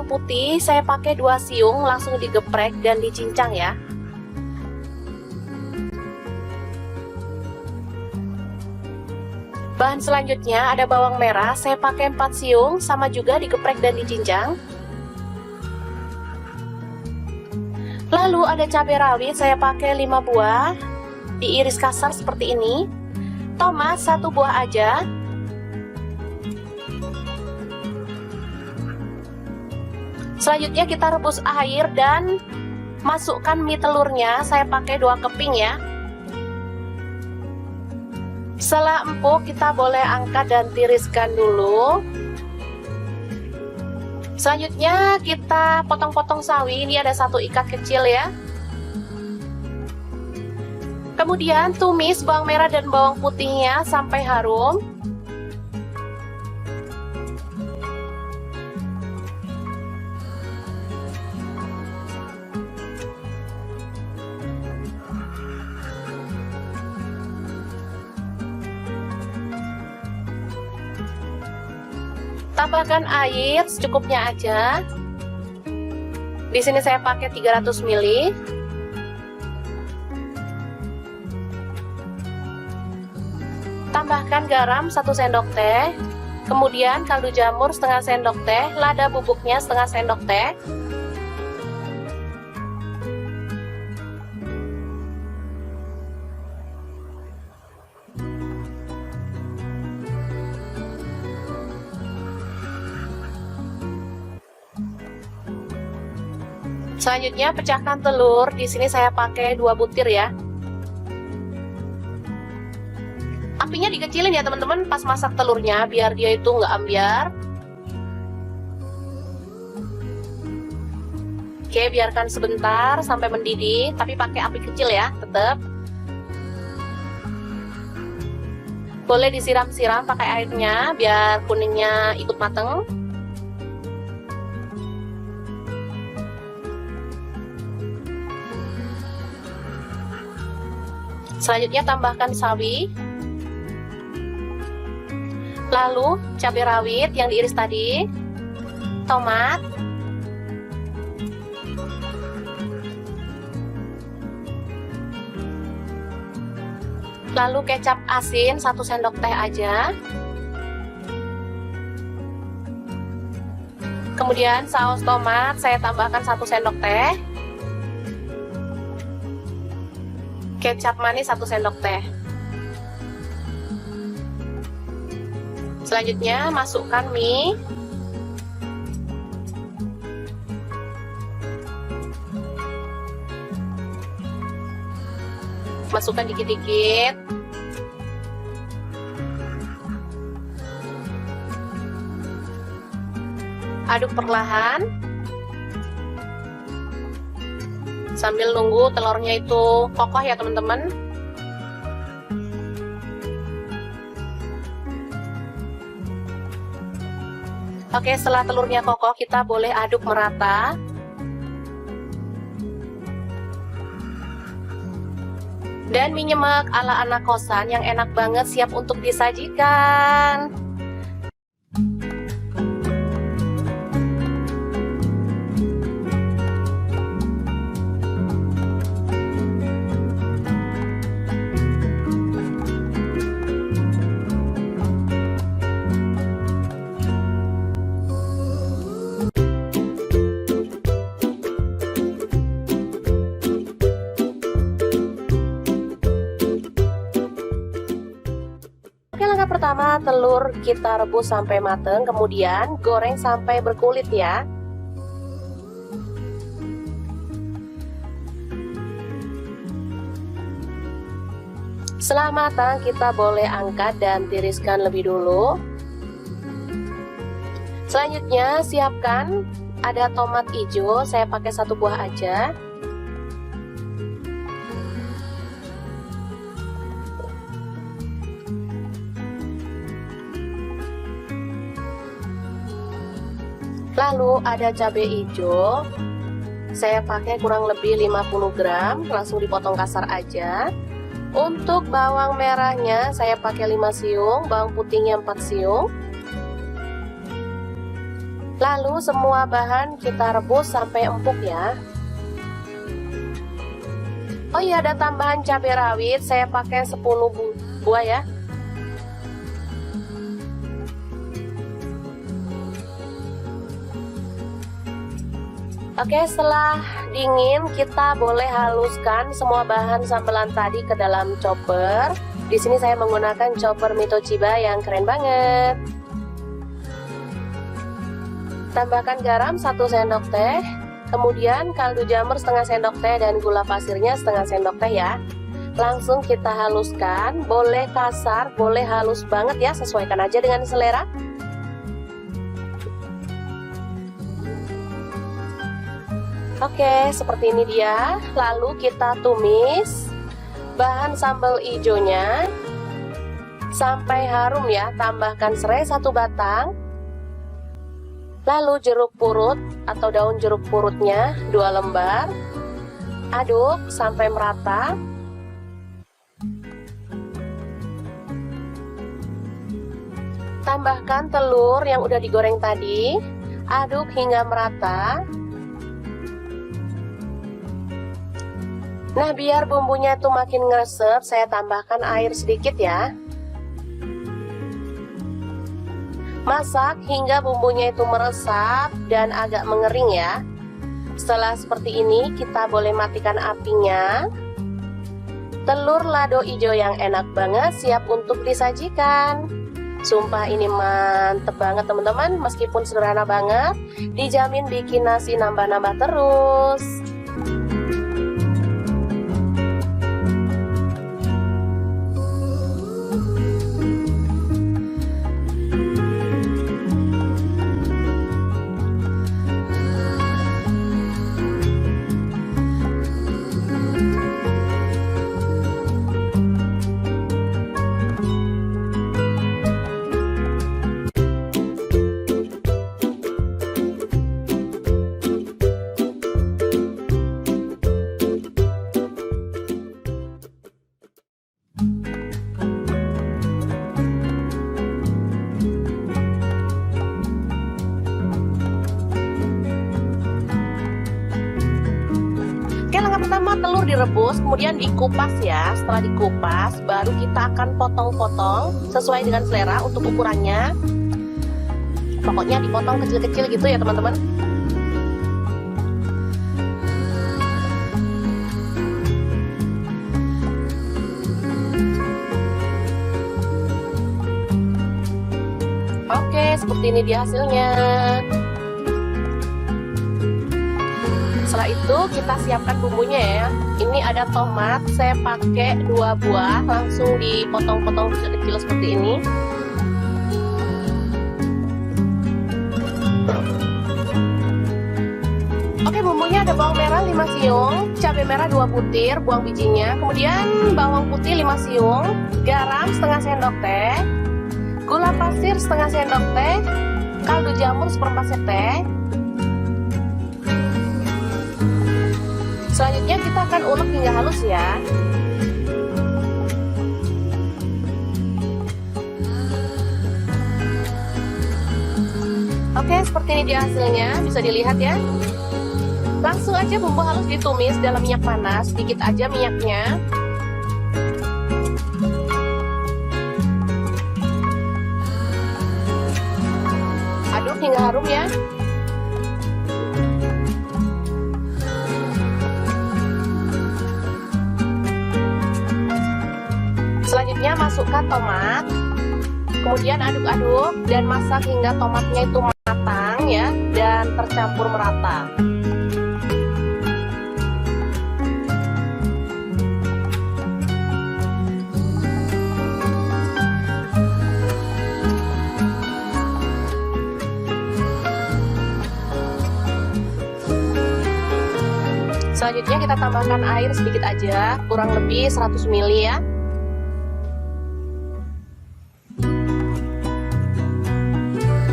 bawang putih saya pakai 2 siung, langsung digeprek dan dicincang ya. Bahan selanjutnya ada bawang merah, saya pakai 4 siung, sama juga digeprek dan dicincang. Lalu ada cabai rawit, saya pakai 5 buah, diiris kasar seperti ini. Tomat 1 buah aja. Selanjutnya kita rebus air dan masukkan mie telurnya, saya pakai 2 keping ya. Setelah empuk, kita boleh angkat dan tiriskan dulu. Selanjutnya kita potong-potong sawi, ini ada 1 ikat kecil ya. Kemudian tumis bawang merah dan bawang putihnya sampai harum. Tambahkan air secukupnya aja. Di sini saya pakai 300 ml. Tambahkan garam 1 sendok teh. Kemudian kaldu jamur setengah sendok teh, lada bubuknya setengah sendok teh. Selanjutnya pecahkan telur, di sini saya pakai 2 butir ya. Apinya dikecilin ya teman-teman pas masak telurnya biar dia itu nggak ambyar. Oke, biarkan sebentar sampai mendidih, tapi pakai api kecil ya, tetap. Boleh disiram-siram pakai airnya biar kuningnya ikut mateng. Selanjutnya tambahkan sawi, lalu cabai rawit yang diiris tadi, tomat, lalu kecap asin 1 sendok teh aja. Kemudian saus tomat saya tambahkan 1 sendok teh. Kecap manis 1 sendok teh. Selanjutnya masukkan mie. Masukkan dikit-dikit. Aduk perlahan. Sambil nunggu telurnya itu kokoh ya teman-teman. Oke, setelah telurnya kokoh kita boleh aduk merata. Dan mie nyemek ala anak kosan yang enak banget siap untuk disajikan. Langkah pertama, telur kita rebus sampai mateng, kemudian goreng sampai berkulit ya. Setelah matang, kita boleh angkat dan tiriskan lebih dulu. Selanjutnya, siapkan ada tomat hijau, saya pakai 1 buah aja. Lalu ada cabai hijau, saya pakai kurang lebih 50 gram, langsung dipotong kasar aja. Untuk bawang merahnya saya pakai 5 siung, bawang putihnya 4 siung. Lalu semua bahan kita rebus sampai empuk ya. Oh iya, ada tambahan cabai rawit, saya pakai 10 buah ya. Oke, setelah dingin kita boleh haluskan semua bahan sambelan tadi ke dalam chopper. Di sini saya menggunakan chopper Mitoshiba yang keren banget. Tambahkan garam 1 sendok teh, kemudian kaldu jamur setengah sendok teh dan gula pasirnya setengah sendok teh ya. Langsung kita haluskan, boleh kasar, boleh halus banget ya, sesuaikan aja dengan selera. Oke, seperti ini dia. Lalu kita tumis bahan sambal hijaunya sampai harum ya. Tambahkan serai 1 batang. Lalu jeruk purut atau daun jeruk purutnya 2 lembar. Aduk sampai merata. Tambahkan telur yang udah digoreng tadi. Aduk hingga merata. Nah, biar bumbunya itu makin ngeresep, saya tambahkan air sedikit ya. Masak hingga bumbunya itu meresap dan agak mengering ya. Setelah seperti ini, kita boleh matikan apinya. Telur lado hijau yang enak banget siap untuk disajikan. Sumpah ini mantep banget teman-teman, meskipun sederhana banget, dijamin bikin nasi nambah-nambah terus. Pertama telur direbus, kemudian dikupas ya. Setelah dikupas, baru kita akan potong-potong sesuai dengan selera untuk ukurannya. Pokoknya dipotong kecil-kecil gitu ya teman-teman. Oke, seperti ini dia hasilnya. Setelah itu kita siapkan bumbunya ya. Ini ada tomat, saya pakai 2 buah, langsung dipotong-potong kecil-kecil seperti ini. Oke, bumbunya ada bawang merah 5 siung, cabai merah 2 butir, buang bijinya, kemudian bawang putih 5 siung, garam setengah sendok teh, gula pasir setengah sendok teh, kaldu jamur 1/4 sendok teh. Selanjutnya kita akan ulek hingga halus ya. Oke, seperti ini dia hasilnya, bisa dilihat ya. Langsung aja bumbu halus ditumis dalam minyak panas, sedikit aja minyaknya. Aduk hingga harum ya. Selanjutnya masukkan tomat, kemudian aduk-aduk dan masak hingga tomatnya itu matang ya dan tercampur merata. Selanjutnya kita tambahkan air sedikit aja, kurang lebih 100 ml ya.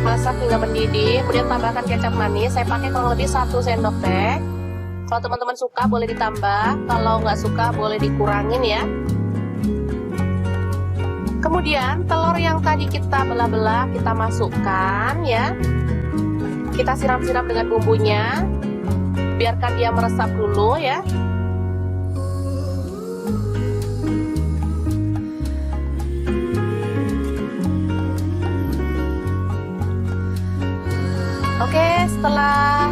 Masak hingga mendidih, kemudian tambahkan kecap manis. Saya pakai kurang lebih 1 sendok teh. Kalau teman-teman suka boleh ditambah, kalau nggak suka boleh dikurangin ya. Kemudian telur yang tadi kita belah-belah kita masukkan ya. Kita siram-siram dengan bumbunya, biarkan dia meresap dulu ya. Oke, setelah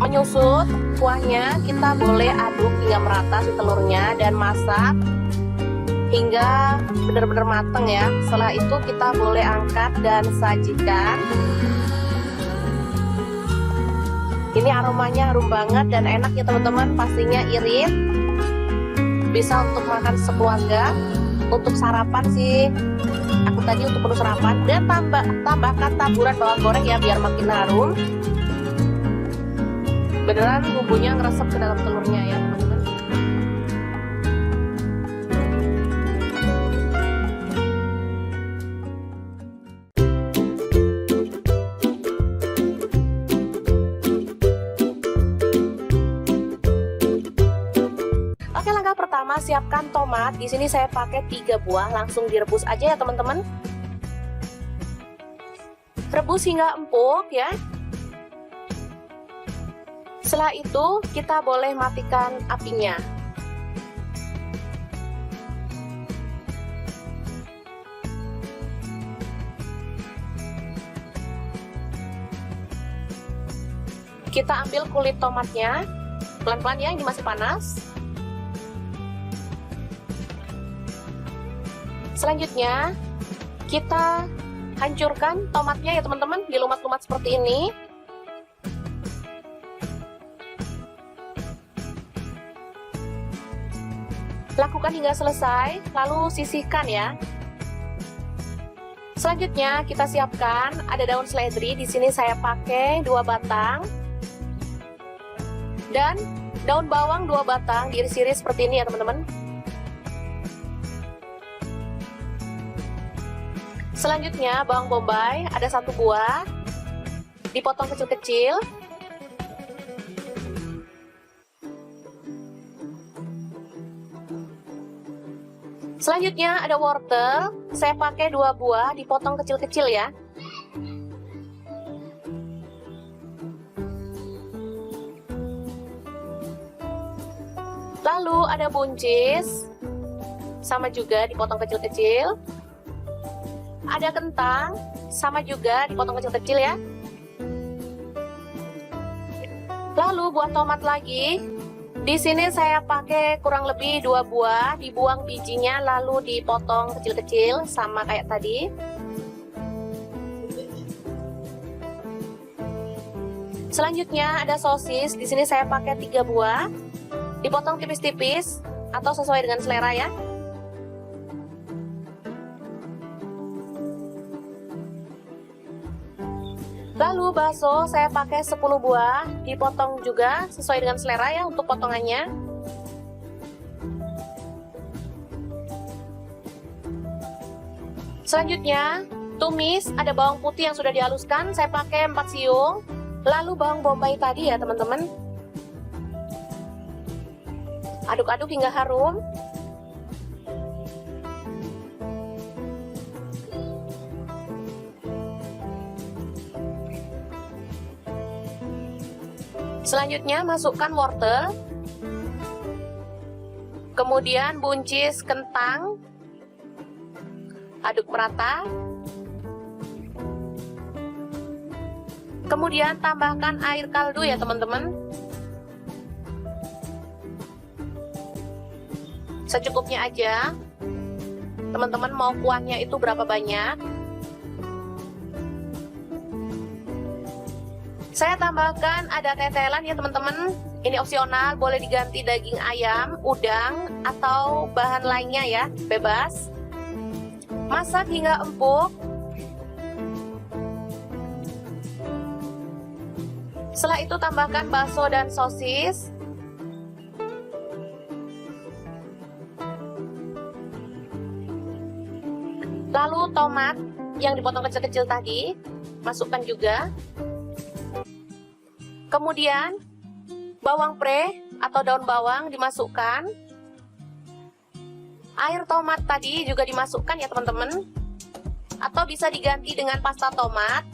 menyusut kuahnya, kita boleh aduk hingga merata si telurnya dan masak hingga benar-benar matang ya. Setelah itu kita boleh angkat dan sajikan. Ini aromanya harum banget dan enak ya teman-teman, pastinya irit. Bisa untuk makan sekeluarga, untuk sarapan sih. Aku tadi untuk menu sarapan, dan tambahkan taburan bawang goreng ya biar makin harum. Beneran bumbunya ngeresep ke dalam telurnya ya teman-teman. Oke, langkah pertama siapkan tomat. Di sini saya pakai 3 buah, langsung direbus aja ya teman-teman. Rebus hingga empuk ya. Setelah itu kita boleh matikan apinya. Kita ambil kulit tomatnya, pelan-pelan ya, ini masih panas. Selanjutnya kita hancurkan tomatnya ya teman-teman, dilumat-lumat seperti ini. Lakukan hingga selesai, lalu sisihkan ya. Selanjutnya kita siapkan ada daun seledri. Di sini saya pakai 2 batang dan daun bawang 2 batang, diiris-iris seperti ini ya teman-teman. Selanjutnya bawang bombay ada 1 buah, dipotong kecil-kecil. Selanjutnya ada wortel, saya pakai 2 buah, dipotong kecil-kecil ya. Lalu ada buncis, sama juga dipotong kecil-kecil. Ada kentang, sama juga dipotong kecil-kecil ya. Lalu buah tomat lagi. Di sini saya pakai kurang lebih 2 buah, dibuang bijinya lalu dipotong kecil-kecil sama kayak tadi. Selanjutnya ada sosis. Di sini saya pakai 3 buah, dipotong tipis-tipis atau sesuai dengan selera ya. Lalu bakso saya pakai 10 buah, dipotong juga sesuai dengan selera ya untuk potongannya. Selanjutnya tumis, ada bawang putih yang sudah dihaluskan, saya pakai 4 siung. Lalu bawang bombay tadi ya teman-teman. Aduk-aduk hingga harum. Selanjutnya masukkan wortel, kemudian buncis kentang, aduk merata, kemudian tambahkan air kaldu ya teman-teman, secukupnya aja. Teman-teman mau kuahnya itu berapa banyak? Saya tambahkan ada tetelan ya teman-teman. Ini opsional, boleh diganti daging ayam, udang, atau bahan lainnya ya, bebas. Masak hingga empuk. Setelah itu tambahkan bakso dan sosis. Lalu tomat yang dipotong kecil-kecil tadi, masukkan juga. Kemudian bawang pre atau daun bawang dimasukkan. Air tomat tadi juga dimasukkan ya teman-teman. Atau bisa diganti dengan pasta tomat.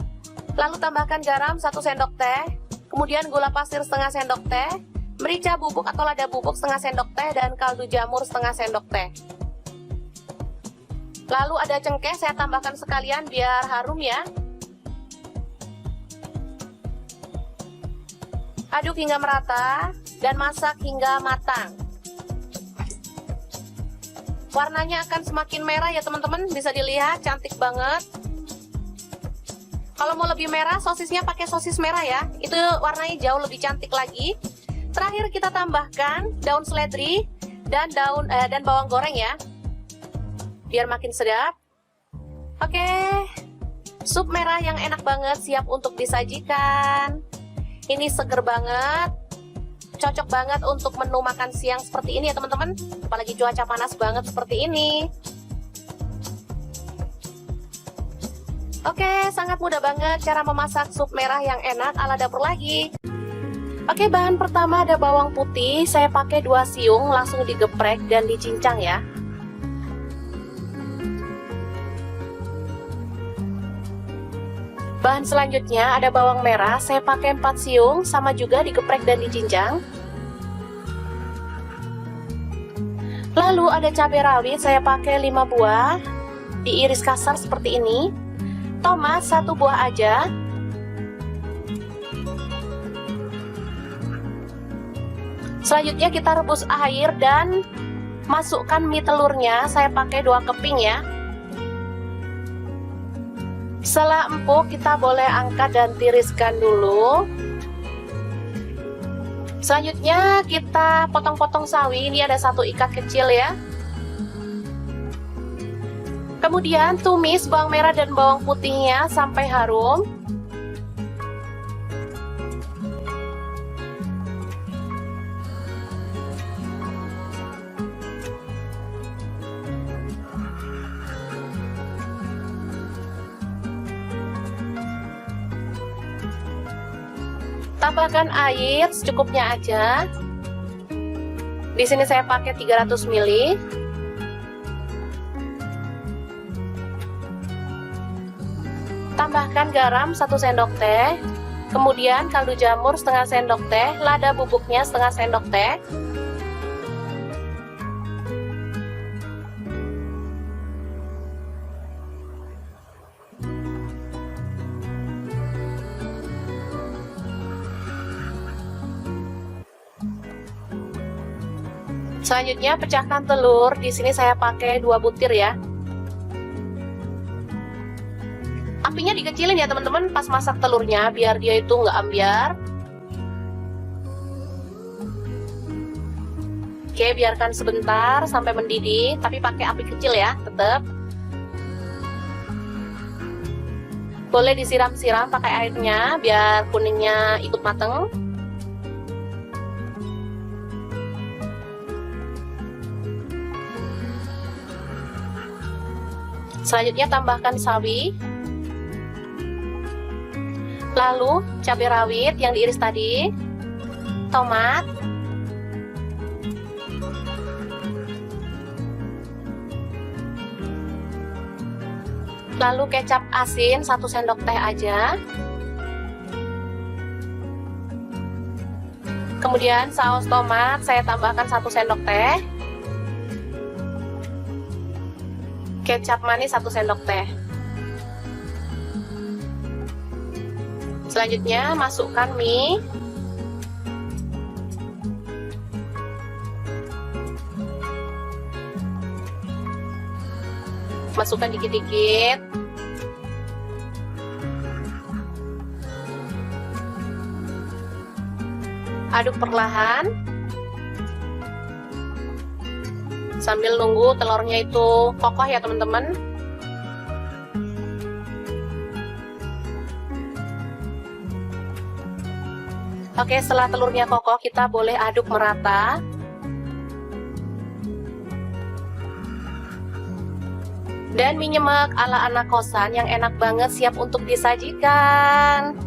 Lalu tambahkan garam 1 sendok teh, kemudian gula pasir setengah sendok teh, merica bubuk atau lada bubuk setengah sendok teh, dan kaldu jamur setengah sendok teh. Lalu ada cengkeh, saya tambahkan sekalian biar harum ya. Aduk hingga merata dan masak hingga matang. Warnanya akan semakin merah ya teman-teman, bisa dilihat cantik banget. Kalau mau lebih merah, sosisnya pakai sosis merah ya, itu warnanya jauh lebih cantik lagi. Terakhir kita tambahkan daun seledri dan bawang goreng ya, biar makin sedap. Oke, sup merah yang enak banget siap untuk disajikan. Ini seger banget, cocok banget untuk menu makan siang seperti ini ya teman-teman, apalagi cuaca panas banget seperti ini. Oke, sangat mudah banget cara memasak sup merah yang enak ala dapur lagi. Oke, bahan pertama ada bawang putih, saya pakai 2 siung, langsung digeprek dan dicincang ya. Bahan selanjutnya ada bawang merah, saya pakai 4 siung, sama juga digeprek dan dicincang. Lalu ada cabai rawit, saya pakai 5 buah, diiris kasar seperti ini. Tomat 1 buah aja. Selanjutnya kita rebus air dan masukkan mie telurnya, saya pakai 2 keping ya. Setelah empuk, kita boleh angkat dan tiriskan dulu. Selanjutnya kita potong-potong sawi, ini ada 1 ikat kecil ya. Kemudian tumis bawang merah dan bawang putihnya sampai harum. Tambahkan air secukupnya aja. Di sini saya pakai 300 ml. Tambahkan garam 1 sendok teh, kemudian kaldu jamur setengah sendok teh, lada bubuknya setengah sendok teh. Selanjutnya pecahkan telur, di sini saya pakai 2 butir ya. Apinya dikecilin ya teman-teman pas masak telurnya biar dia itu nggak ambyar. Oke, biarkan sebentar sampai mendidih, tapi pakai api kecil ya, tetap. Boleh disiram-siram pakai airnya biar kuningnya ikut mateng. Selanjutnya tambahkan sawi, lalu cabai rawit yang diiris tadi, tomat, lalu kecap asin 1 sendok teh aja, kemudian saus tomat saya tambahkan 1 sendok teh, kecap manis 1 sendok teh. Selanjutnya masukkan mie. Masukkan dikit-dikit. Aduk perlahan. Sambil nunggu telurnya itu kokoh ya teman-teman. Oke, setelah telurnya kokoh kita boleh aduk merata. Dan mie nyemek ala anak kosan yang enak banget siap untuk disajikan.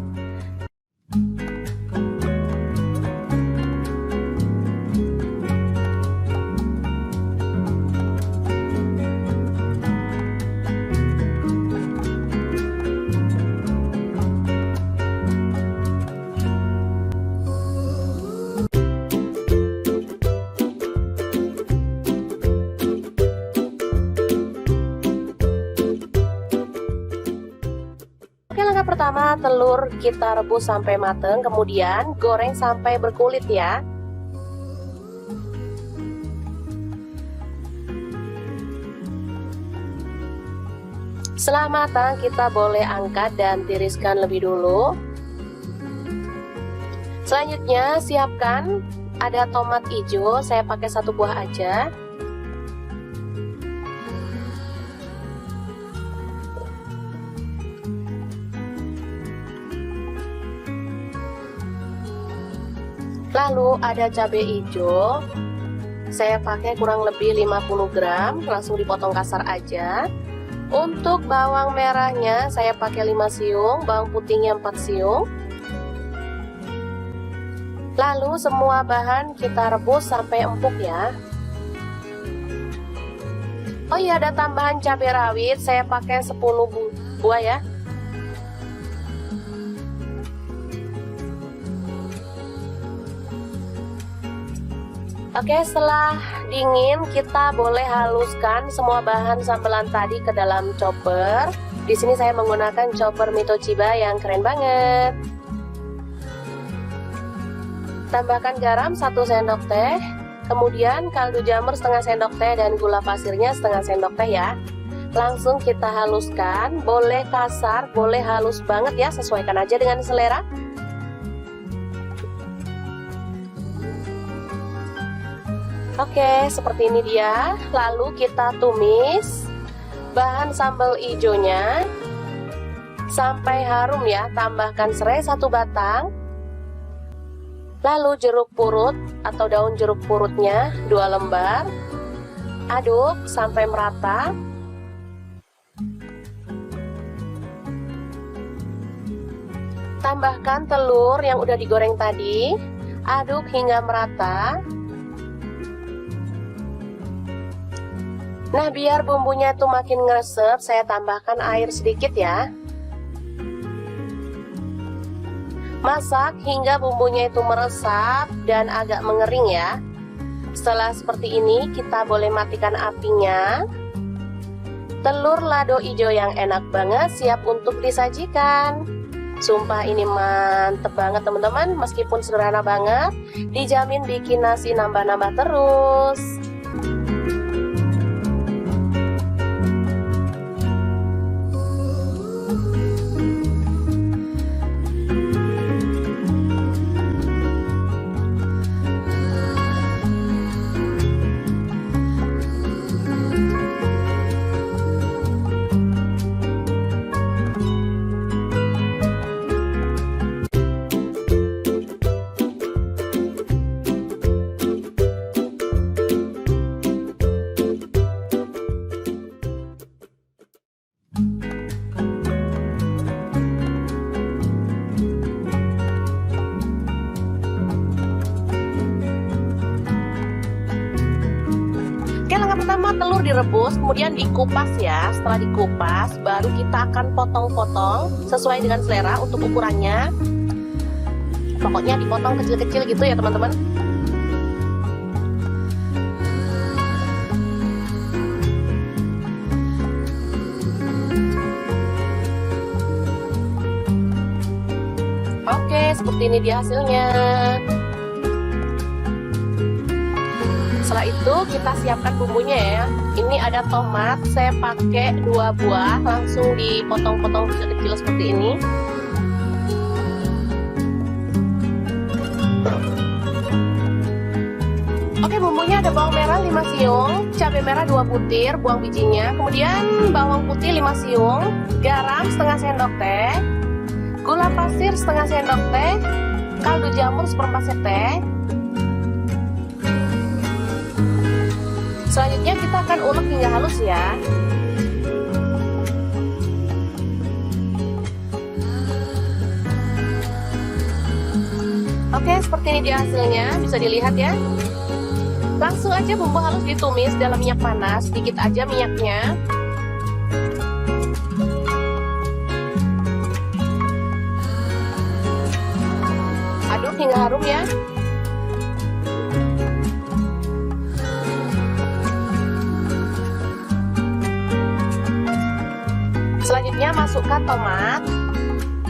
pertama telur kita rebus sampai matang, kemudian goreng sampai berkulit ya. Setelah matang, kita boleh angkat dan tiriskan lebih dulu. Selanjutnya siapkan ada tomat hijau, saya pakai 1 buah aja. Lalu ada cabai hijau, saya pakai kurang lebih 50 gram, langsung dipotong kasar aja. Untuk bawang merahnya saya pakai 5 siung, bawang putihnya 4 siung. Lalu semua bahan kita rebus sampai empuk ya. Oh iya, ada tambahan cabai rawit, saya pakai 10 buah ya. Oke, setelah dingin kita boleh haluskan semua bahan sambelan tadi ke dalam chopper. Di sini saya menggunakan chopper Mito Chiba yang keren banget. Tambahkan garam 1 sendok teh, kemudian kaldu jamur setengah sendok teh dan gula pasirnya setengah sendok teh ya. Langsung kita haluskan, boleh kasar, boleh halus banget ya, sesuaikan aja dengan selera. Oke, seperti ini dia. Lalu kita tumis bahan sambal hijaunya sampai harum ya. Tambahkan serai 1 batang. Lalu jeruk purut atau daun jeruk purutnya 2 lembar. Aduk sampai merata. Tambahkan telur yang udah digoreng tadi. Aduk hingga merata. Nah, biar bumbunya itu makin ngeresep, saya tambahkan air sedikit ya. Masak hingga bumbunya itu meresap dan agak mengering ya. Setelah seperti ini, kita boleh matikan apinya. Telur lado hijau yang enak banget siap untuk disajikan. Sumpah ini mantep banget teman-teman, meskipun sederhana banget, dijamin bikin nasi nambah-nambah terus. Langkah pertama telur direbus, kemudian dikupas ya. Setelah dikupas, baru kita akan potong-potong sesuai dengan selera untuk ukurannya. Pokoknya dipotong kecil-kecil gitu ya teman-teman. Oke, seperti ini dia hasilnya. Setelah itu kita siapkan bumbunya ya. Ini ada tomat, saya pakai 2 buah, langsung dipotong-potong kecil-kecil seperti ini. Oke, bumbunya ada bawang merah 5 siung, cabai merah 2 butir, buang bijinya, kemudian bawang putih 5 siung, garam setengah sendok teh, gula pasir setengah sendok teh, kaldu jamur 1/4 sendok teh. Selanjutnya kita akan ulek hingga halus ya. Oke, seperti ini dia hasilnya, bisa dilihat ya. Langsung aja bumbu halus ditumis dalam minyak panas, sedikit aja minyaknya. Aduk hingga harum ya. Selanjutnya masukkan tomat.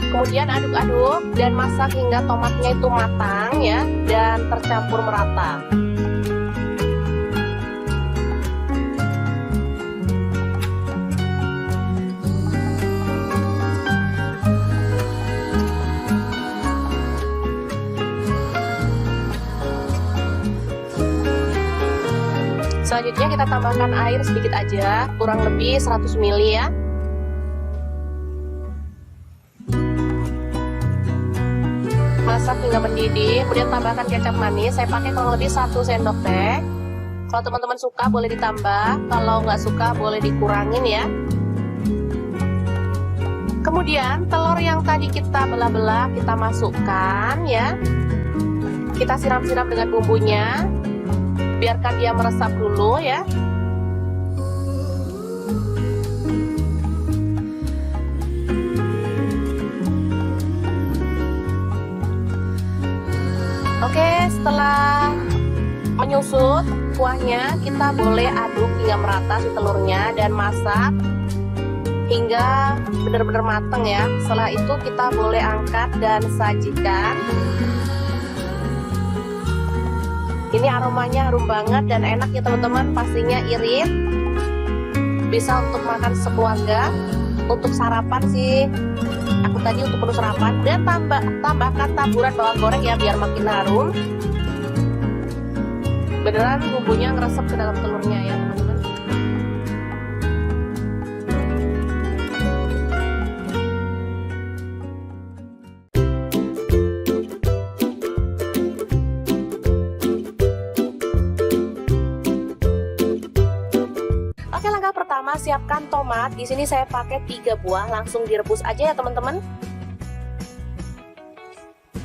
Kemudian aduk-aduk dan masak hingga tomatnya itu matang ya dan tercampur merata. Selanjutnya kita tambahkan air sedikit aja, kurang lebih 100 ml ya. Masak hingga mendidih, kemudian tambahkan kecap manis. Saya pakai kurang lebih 1 sendok teh. Kalau teman-teman suka boleh ditambah, kalau nggak suka boleh dikurangin ya. Kemudian telur yang tadi kita belah-belah kita masukkan ya. Kita siram-siram dengan bumbunya. Biarkan dia meresap dulu ya. Oke, setelah menyusut kuahnya, kita boleh aduk hingga merata si telurnya dan masak hingga benar-benar matang ya. Setelah itu kita boleh angkat dan sajikan. Ini aromanya harum banget dan enak ya teman-teman, pastinya irit. Bisa untuk makan sekeluarga, untuk sarapan sih. Aku tadi untuk menu sarapan. Dan tambahkan taburan bawang goreng ya biar makin harum. Beneran bumbunya ngeresep ke dalam telurnya ya teman-teman. Oke, langkah pertama siapkan tomat. Di sini saya pakai 3 buah, langsung direbus aja ya teman-teman.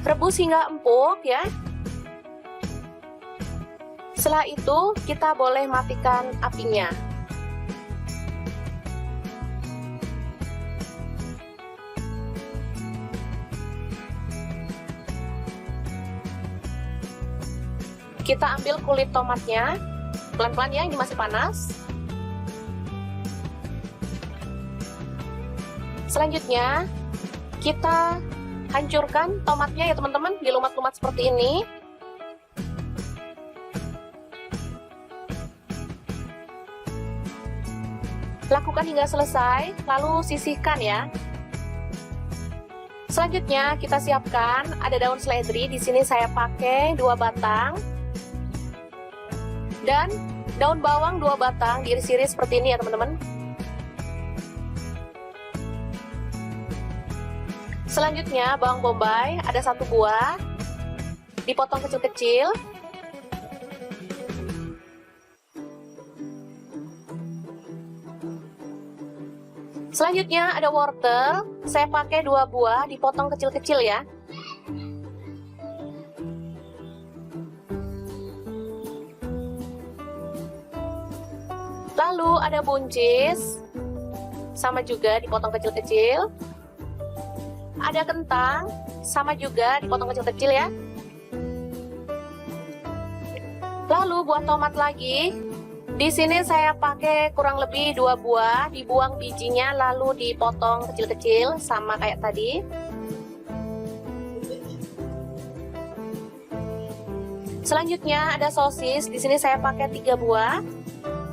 Rebus hingga empuk ya. Setelah itu kita boleh matikan apinya. Kita ambil kulit tomatnya, pelan-pelan ya, ini masih panas. Selanjutnya kita hancurkan tomatnya ya teman-teman, dilumat-lumat seperti ini. Lakukan hingga selesai, lalu sisihkan ya. Selanjutnya kita siapkan ada daun seledri. Di sini saya pakai 2 batang dan daun bawang 2 batang, diiris-iris seperti ini ya teman-teman. Selanjutnya bawang bombay ada 1 buah, dipotong kecil-kecil. Selanjutnya ada wortel, saya pakai 2 buah, dipotong kecil-kecil ya. Lalu ada buncis, sama juga dipotong kecil-kecil. Ada kentang, sama juga dipotong kecil-kecil ya. Lalu buah tomat lagi. Di sini saya pakai kurang lebih 2 buah, dibuang bijinya lalu dipotong kecil-kecil sama kayak tadi. Selanjutnya ada sosis. Di sini saya pakai 3 buah,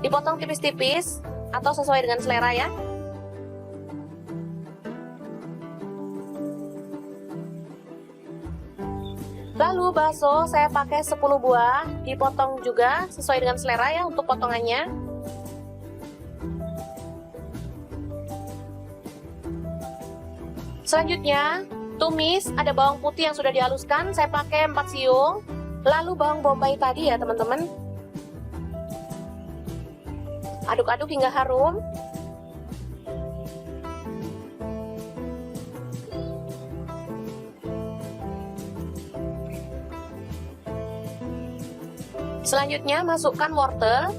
dipotong tipis-tipis atau sesuai dengan selera ya. Lalu bakso saya pakai 10 buah, dipotong juga sesuai dengan selera ya untuk potongannya. Selanjutnya tumis, ada bawang putih yang sudah dihaluskan, saya pakai 4 siung. Lalu bawang bombay tadi ya teman-teman. Aduk-aduk hingga harum. Selanjutnya masukkan wortel,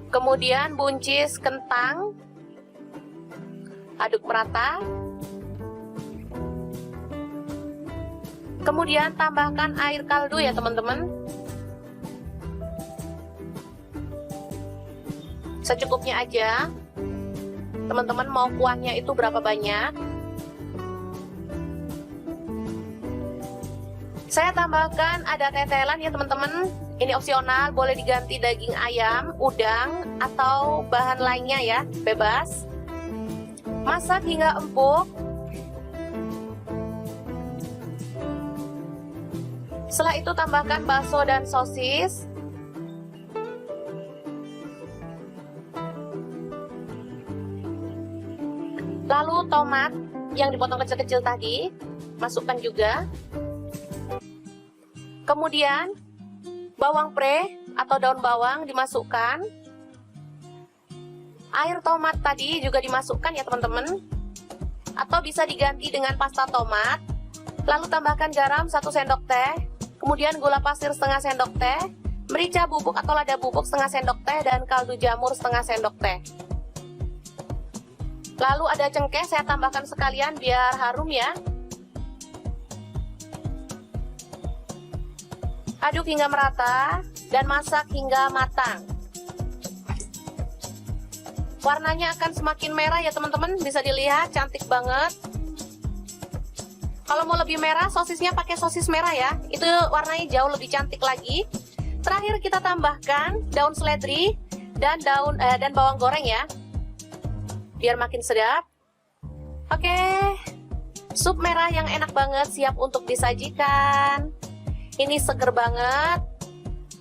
kemudian buncis kentang, aduk merata, kemudian tambahkan air kaldu ya teman-teman, secukupnya aja. Teman-teman mau kuahnya itu berapa banyak, Saya tambahkan ada tetelan ya teman-teman. Ini opsional, boleh diganti daging ayam, udang, atau bahan lainnya ya, bebas. Masak hingga empuk. Setelah itu tambahkan bakso dan sosis. Lalu tomat yang dipotong kecil-kecil tadi, masukkan juga. Kemudian bawang pre atau daun bawang dimasukkan. Air tomat tadi juga dimasukkan ya teman-teman. Atau bisa diganti dengan pasta tomat. Lalu tambahkan garam 1 sendok teh. Kemudian gula pasir setengah sendok teh. Merica bubuk atau lada bubuk setengah sendok teh. Dan kaldu jamur setengah sendok teh. Lalu ada cengkeh, saya tambahkan sekalian biar harum ya. Aduk hingga merata dan masak hingga matang. Warnanya akan semakin merah ya teman-teman, bisa dilihat cantik banget. Kalau mau lebih merah, sosisnya pakai sosis merah ya, itu warnanya jauh lebih cantik lagi. Terakhir kita tambahkan daun seledri dan bawang goreng ya, biar makin sedap. Oke, sup merah yang enak banget siap untuk disajikan. Ini seger banget,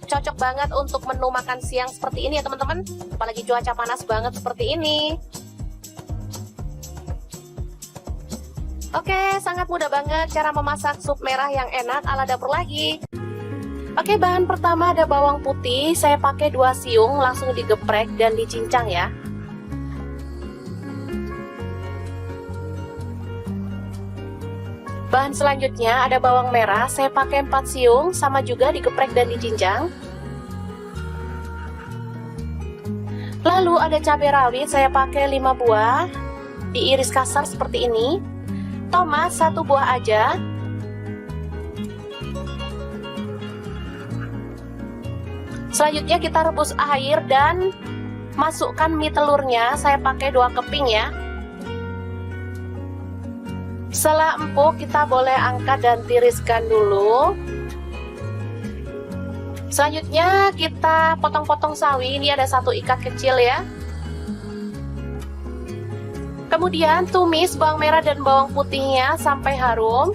cocok banget untuk menu makan siang seperti ini ya teman-teman. Apalagi cuaca panas banget seperti ini. Oke, sangat mudah banget cara memasak sup merah yang enak ala dapur lagi. Oke, bahan pertama ada bawang putih. Saya pakai 2 siung, langsung digeprek dan dicincang ya. Bahan selanjutnya ada bawang merah, saya pakai 4 siung, sama juga digeprek dan dicincang. Lalu ada cabai rawit, saya pakai 5 buah, diiris kasar seperti ini. Tomat 1 buah aja. Selanjutnya kita rebus air dan masukkan mie telurnya, saya pakai 2 keping ya. Setelah empuk, kita boleh angkat dan tiriskan dulu. Selanjutnya kita potong-potong sawi, ini ada 1 ikat kecil ya. Kemudian tumis bawang merah dan bawang putihnya sampai harum.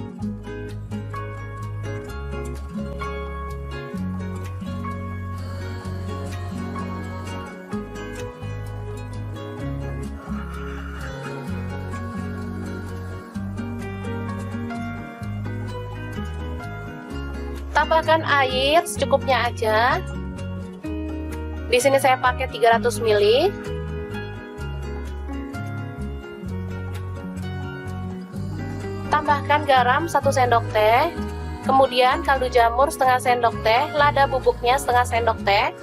Tambahkan air secukupnya aja. Di sini saya pakai 300 ml. Tambahkan garam 1 sendok teh. Kemudian kaldu jamur setengah sendok teh, lada bubuknya setengah sendok teh.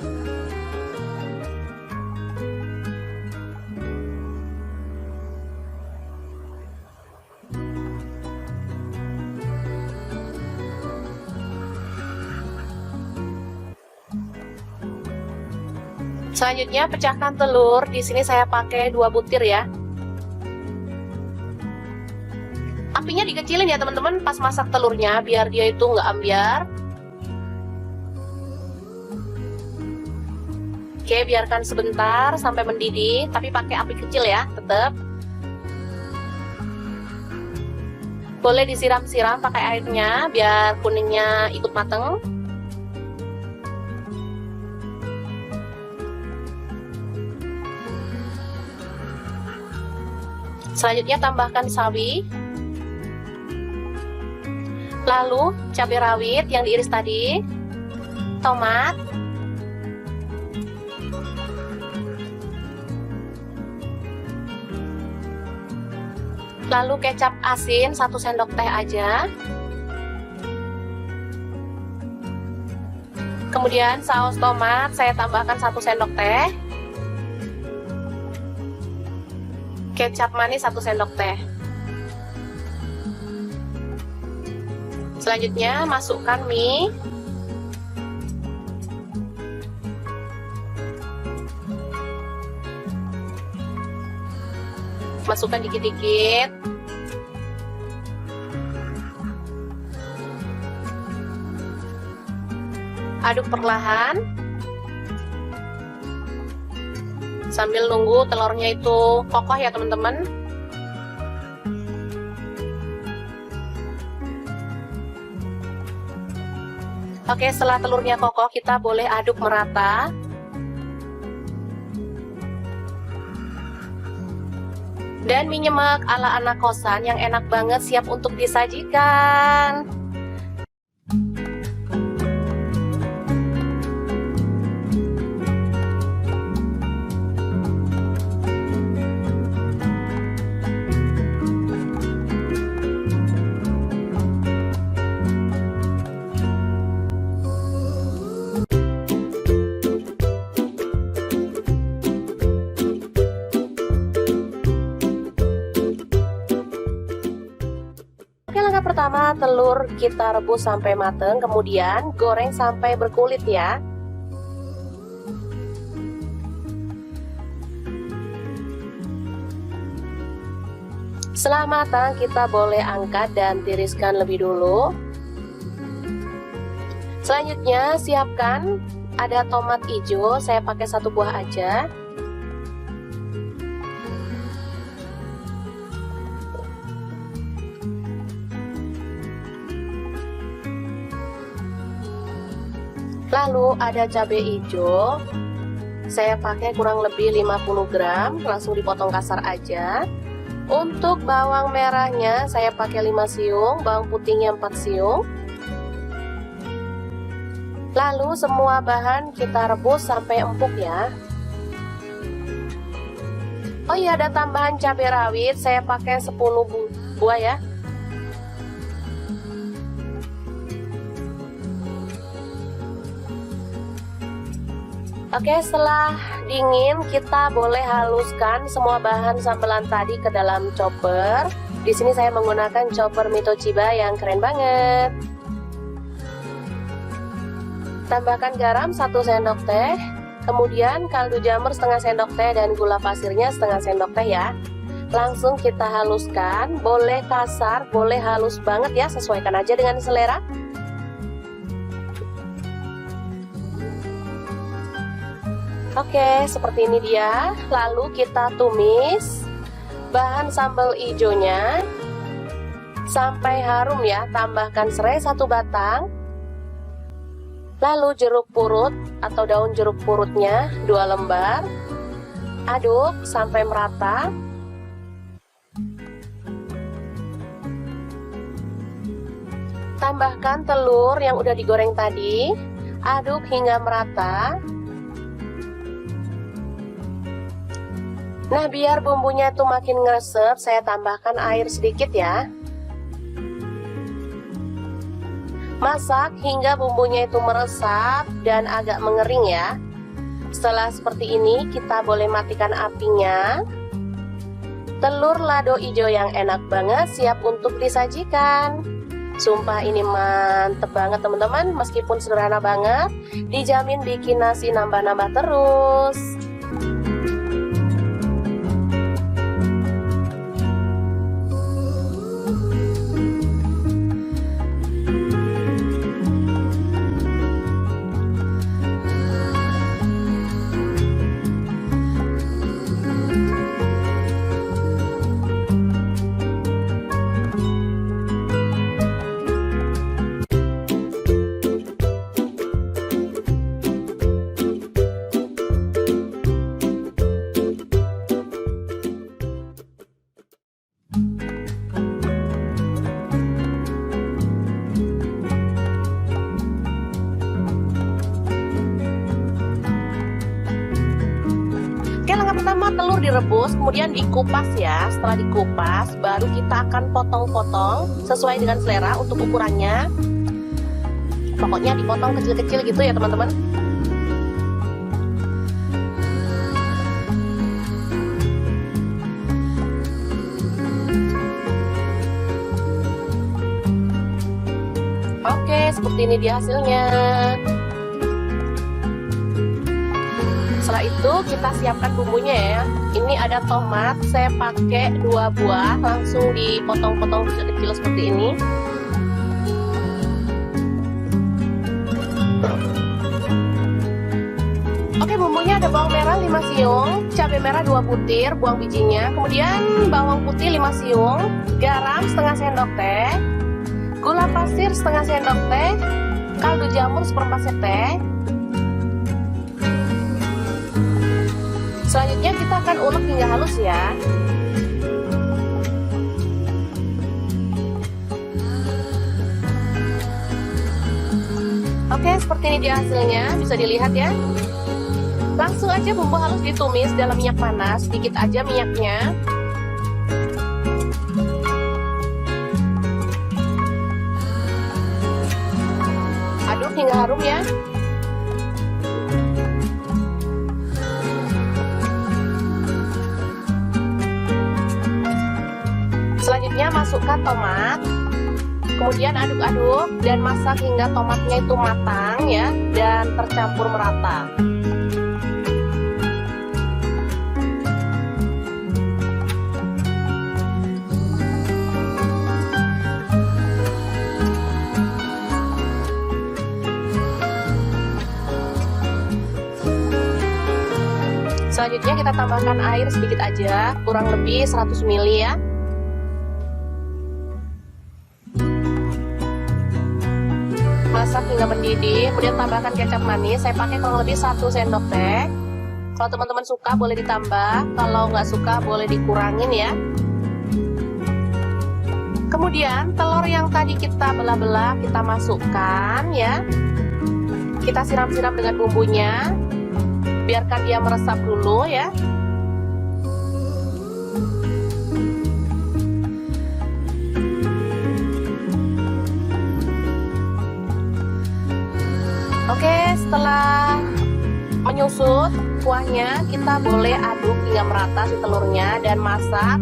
Selanjutnya pecahkan telur. Di sini saya pakai 2 butir ya. Apinya dikecilin ya teman-teman pas masak telurnya biar dia itu nggak ambyar. Oke, biarkan sebentar sampai mendidih, tapi pakai api kecil ya, tetap. Boleh disiram-siram pakai airnya biar kuningnya ikut mateng. Selanjutnya tambahkan sawi. Lalu cabai rawit yang diiris tadi. Tomat. Lalu kecap asin 1 sendok teh aja. Kemudian saus tomat saya tambahkan 1 sendok teh. Kecap manis 1 sendok teh. Selanjutnya masukkan mie. Masukkan dikit-dikit. Aduk perlahan sambil nunggu telurnya itu kokoh ya teman-teman. Oke, setelah telurnya kokoh kita boleh aduk merata. Dan mie nyemek ala anak kosan yang enak banget siap untuk disajikan. Langkah pertama, telur kita rebus sampai mateng, kemudian goreng sampai berkulit ya. Setelah matang, kita boleh angkat dan tiriskan lebih dulu. Selanjutnya, siapkan ada tomat hijau, saya pakai 1 buah aja. Lalu ada cabai hijau, saya pakai kurang lebih 50 gram, langsung dipotong kasar aja. Untuk bawang merahnya saya pakai 5 siung, bawang putihnya 4 siung. Lalu semua bahan kita rebus sampai empuk ya. Oh iya, ada tambahan cabai rawit, saya pakai 10 buah ya. Oke, setelah dingin kita boleh haluskan semua bahan sambelan tadi ke dalam chopper. Di sini saya menggunakan chopper Mito Chiba yang keren banget. Tambahkan garam 1 sendok teh, kemudian kaldu jamur setengah sendok teh dan gula pasirnya setengah sendok teh ya. Langsung kita haluskan, boleh kasar, boleh halus banget ya, sesuaikan aja dengan selera. Oke, seperti ini dia. Lalu kita tumis bahan sambal hijaunya sampai harum ya. Tambahkan serai 1 batang. Lalu jeruk purut atau daun jeruk purutnya 2 lembar. Aduk sampai merata. Tambahkan telur yang udah digoreng tadi. Aduk hingga merata. Nah, biar bumbunya tuh makin ngeresep, saya tambahkan air sedikit ya. Masak hingga bumbunya itu meresap dan agak mengering ya. Setelah seperti ini, kita boleh matikan apinya. Telur lado hijau yang enak banget siap untuk disajikan. Sumpah ini mantep banget teman-teman, meskipun sederhana banget, dijamin bikin nasi nambah-nambah terus. Pertama telur direbus, kemudian dikupas ya. Setelah dikupas, baru kita akan potong-potong sesuai dengan selera untuk ukurannya. Pokoknya dipotong kecil-kecil gitu ya teman-teman. Oke, seperti ini dia hasilnya. Setelah itu kita siapkan bumbunya ya. Ini ada tomat, saya pakai 2 buah, langsung dipotong-potong kecil-kecil seperti ini. 5 siung, cabai merah 2 butir, buang bijinya. Kemudian bawang putih 5 siung, garam setengah sendok teh, gula pasir setengah sendok teh, kaldu jamur 1/4 sendok teh. Selanjutnya kita akan ulek hingga halus ya. Oke, seperti ini dia hasilnya, bisa dilihat ya. Langsung aja bumbu halus ditumis dalam minyak panas, sedikit aja minyaknya. Aduk hingga harum ya. Selanjutnya masukkan tomat. Kemudian aduk-aduk dan masak hingga tomatnya itu matang ya dan tercampur merata. Selanjutnya kita tambahkan air sedikit aja, kurang lebih 100 ml ya. Masak hingga mendidih, kemudian tambahkan kecap manis. Saya pakai kurang lebih 1 sendok teh. Kalau teman-teman suka boleh ditambah, kalau nggak suka boleh dikurangin ya. Kemudian telur yang tadi kita belah-belah kita masukkan ya. Kita siram-siram dengan bumbunya. Biarkan dia meresap dulu ya. Oke, setelah menyusut kuahnya, kita boleh aduk hingga merata si telurnya dan masak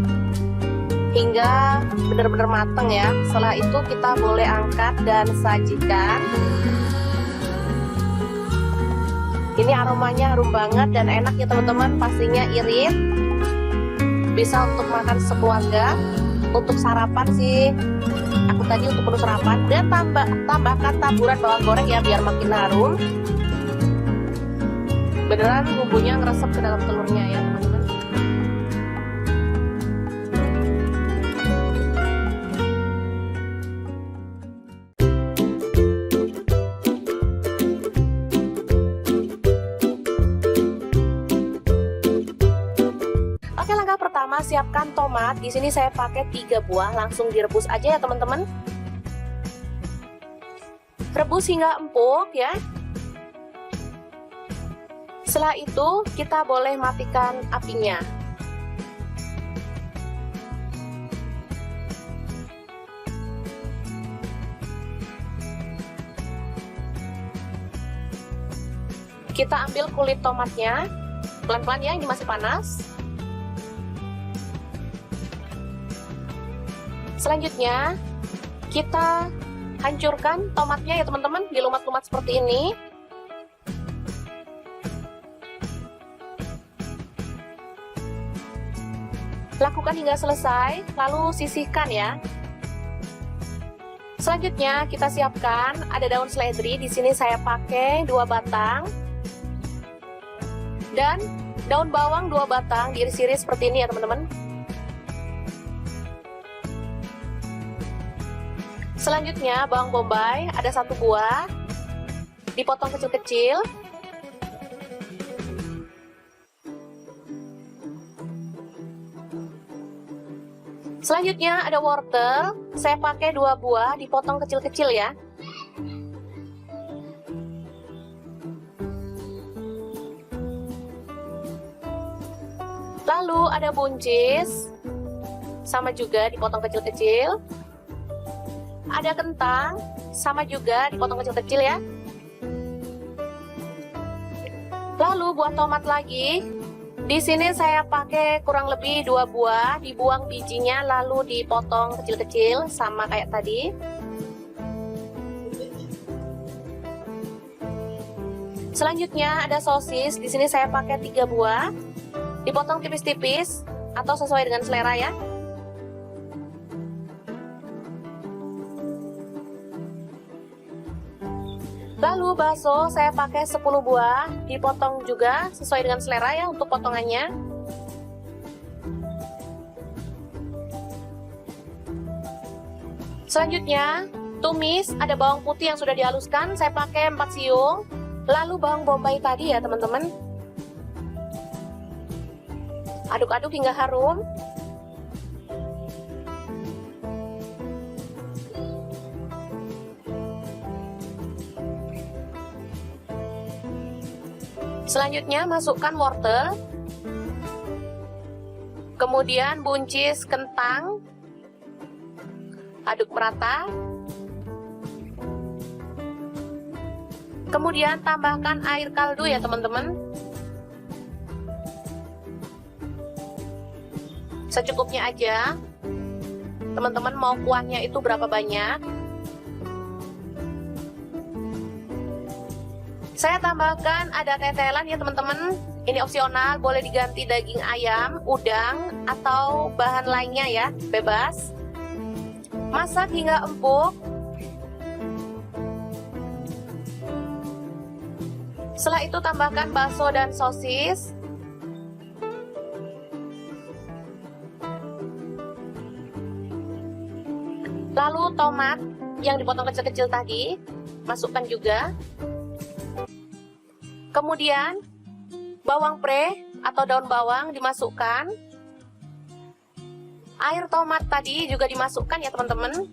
hingga benar-benar matang ya. Setelah itu kita boleh angkat dan sajikan. Ini aromanya harum banget dan enak ya teman-teman, pastinya irit. Bisa untuk makan sekeluarga, untuk sarapan sih. Aku tadi untuk menu sarapan dan tambahkan taburan bawang goreng ya biar makin harum. Beneran bumbunya ngeresep ke dalam telurnya ya teman-teman. Oke, langkah pertama siapkan tomat. Di sini saya pakai 3 buah, langsung direbus aja ya teman-teman. Rebus hingga empuk ya. Setelah itu kita boleh matikan apinya. Kita ambil kulit tomatnya, pelan-pelan ya, ini masih panas. Selanjutnya kita hancurkan tomatnya ya teman-teman, dilumat-lumat seperti ini. Lakukan hingga selesai, lalu sisihkan ya. Selanjutnya kita siapkan ada daun seledri. Di sini saya pakai 2 batang dan daun bawang 2 batang, diiris-iris seperti ini ya teman-teman. Selanjutnya bawang bombay ada 1 buah, dipotong kecil-kecil. Selanjutnya ada wortel, saya pakai 2 buah, dipotong kecil-kecil ya. Lalu ada buncis, sama juga dipotong kecil-kecil. Ada kentang, sama juga dipotong kecil-kecil ya. Lalu buah tomat lagi. Di sini saya pakai kurang lebih 2 buah, dibuang bijinya lalu dipotong kecil-kecil sama kayak tadi. Selanjutnya ada sosis. Di sini saya pakai 3 buah, dipotong tipis-tipis atau sesuai dengan selera ya. Lalu bakso saya pakai 10 buah, dipotong juga sesuai dengan selera ya untuk potongannya. Selanjutnya, tumis, ada bawang putih yang sudah dihaluskan, saya pakai 4 siung. Lalu bawang bombay tadi ya teman-teman. Aduk-aduk hingga harum. Selanjutnya masukkan wortel. Kemudian buncis kentang. Aduk merata. Kemudian tambahkan air kaldu ya teman-teman. Secukupnya aja. Teman-teman mau kuahnya itu berapa banyak? Saya tambahkan ada tetelan ya teman-teman. Ini opsional, boleh diganti daging ayam, udang, atau bahan lainnya ya, bebas. Masak hingga empuk. Setelah itu tambahkan bakso dan sosis. Lalu tomat yang dipotong kecil-kecil tadi, masukkan juga. Kemudian bawang pre atau daun bawang dimasukkan. Air tomat tadi juga dimasukkan ya teman-teman.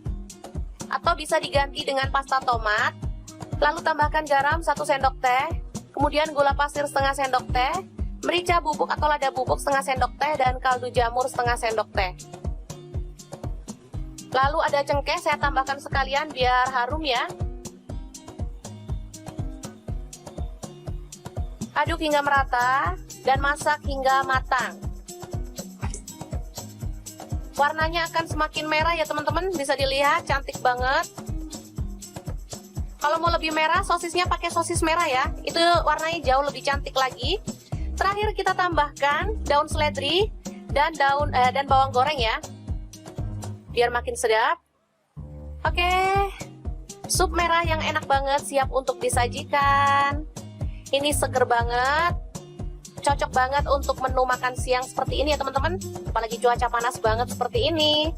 Atau bisa diganti dengan pasta tomat. Lalu tambahkan garam 1 sendok teh. Kemudian gula pasir setengah sendok teh, merica bubuk atau lada bubuk setengah sendok teh, dan kaldu jamur setengah sendok teh. Lalu ada cengkeh, saya tambahkan sekalian biar harum ya. Aduk hingga merata dan masak hingga matang. Warnanya akan semakin merah ya teman-teman, bisa dilihat cantik banget. Kalau mau lebih merah, sosisnya pakai sosis merah ya. Itu warnanya jauh lebih cantik lagi. Terakhir kita tambahkan daun seledri dan bawang goreng ya. Biar makin sedap. Oke. Sup merah yang enak banget siap untuk disajikan. Ini seger banget. Cocok banget untuk menu makan siang seperti ini ya teman-teman. Apalagi cuaca panas banget seperti ini.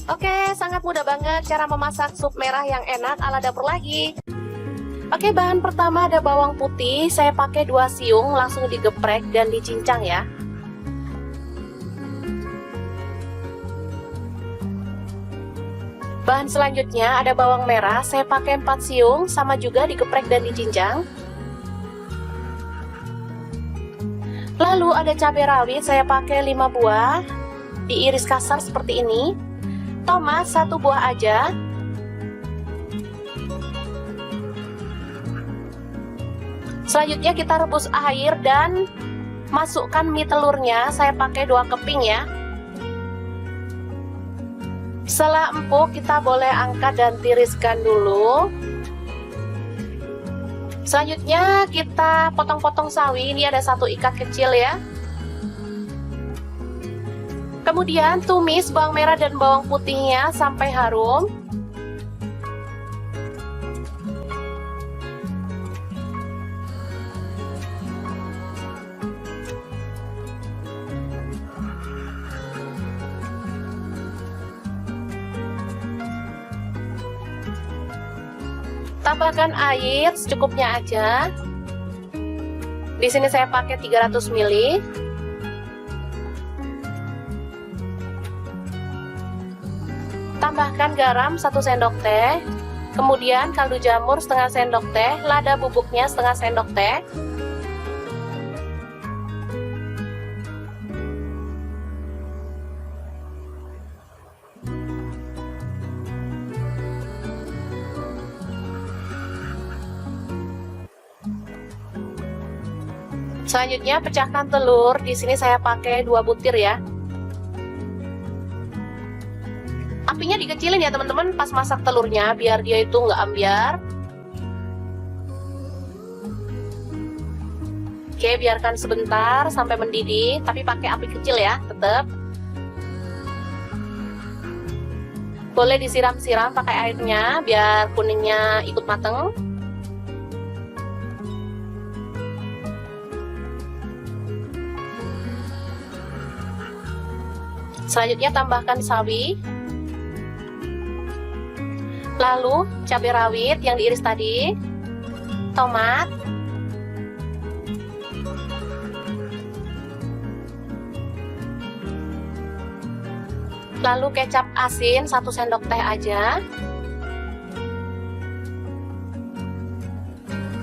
Oke, sangat mudah banget cara memasak sup merah yang enak ala dapur lagi. Oke, bahan pertama ada bawang putih. Saya pakai 2 siung, langsung digeprek dan dicincang ya. Bahan selanjutnya ada bawang merah. Saya pakai 4 siung, sama juga digeprek dan dicincang. Lalu ada cabai rawit. Saya pakai 5 buah, diiris kasar seperti ini. Tomat 1 buah aja. Selanjutnya kita rebus air dan masukkan mie telurnya. Saya pakai 2 keping ya. Setelah empuk, kita boleh angkat dan tiriskan dulu. Selanjutnya kita potong-potong sawi. Ini ada 1 ikat kecil ya. Kemudian tumis bawang merah dan bawang putihnya sampai harum. Tambahkan air secukupnya aja. Di sini saya pakai 300 ml. Tambahkan garam 1 sendok teh, kemudian kaldu jamur setengah sendok teh, lada bubuknya setengah sendok teh. Selanjutnya pecahkan telur. Di sini saya pakai 2 butir ya. Apinya dikecilin ya teman-teman pas masak telurnya biar dia itu nggak ambyar. Oke, biarkan sebentar sampai mendidih, tapi pakai api kecil ya tetap. Boleh disiram-siram pakai airnya biar kuningnya ikut mateng. Selanjutnya tambahkan sawi, lalu cabai rawit yang diiris tadi, tomat, lalu kecap asin 1 sendok teh aja.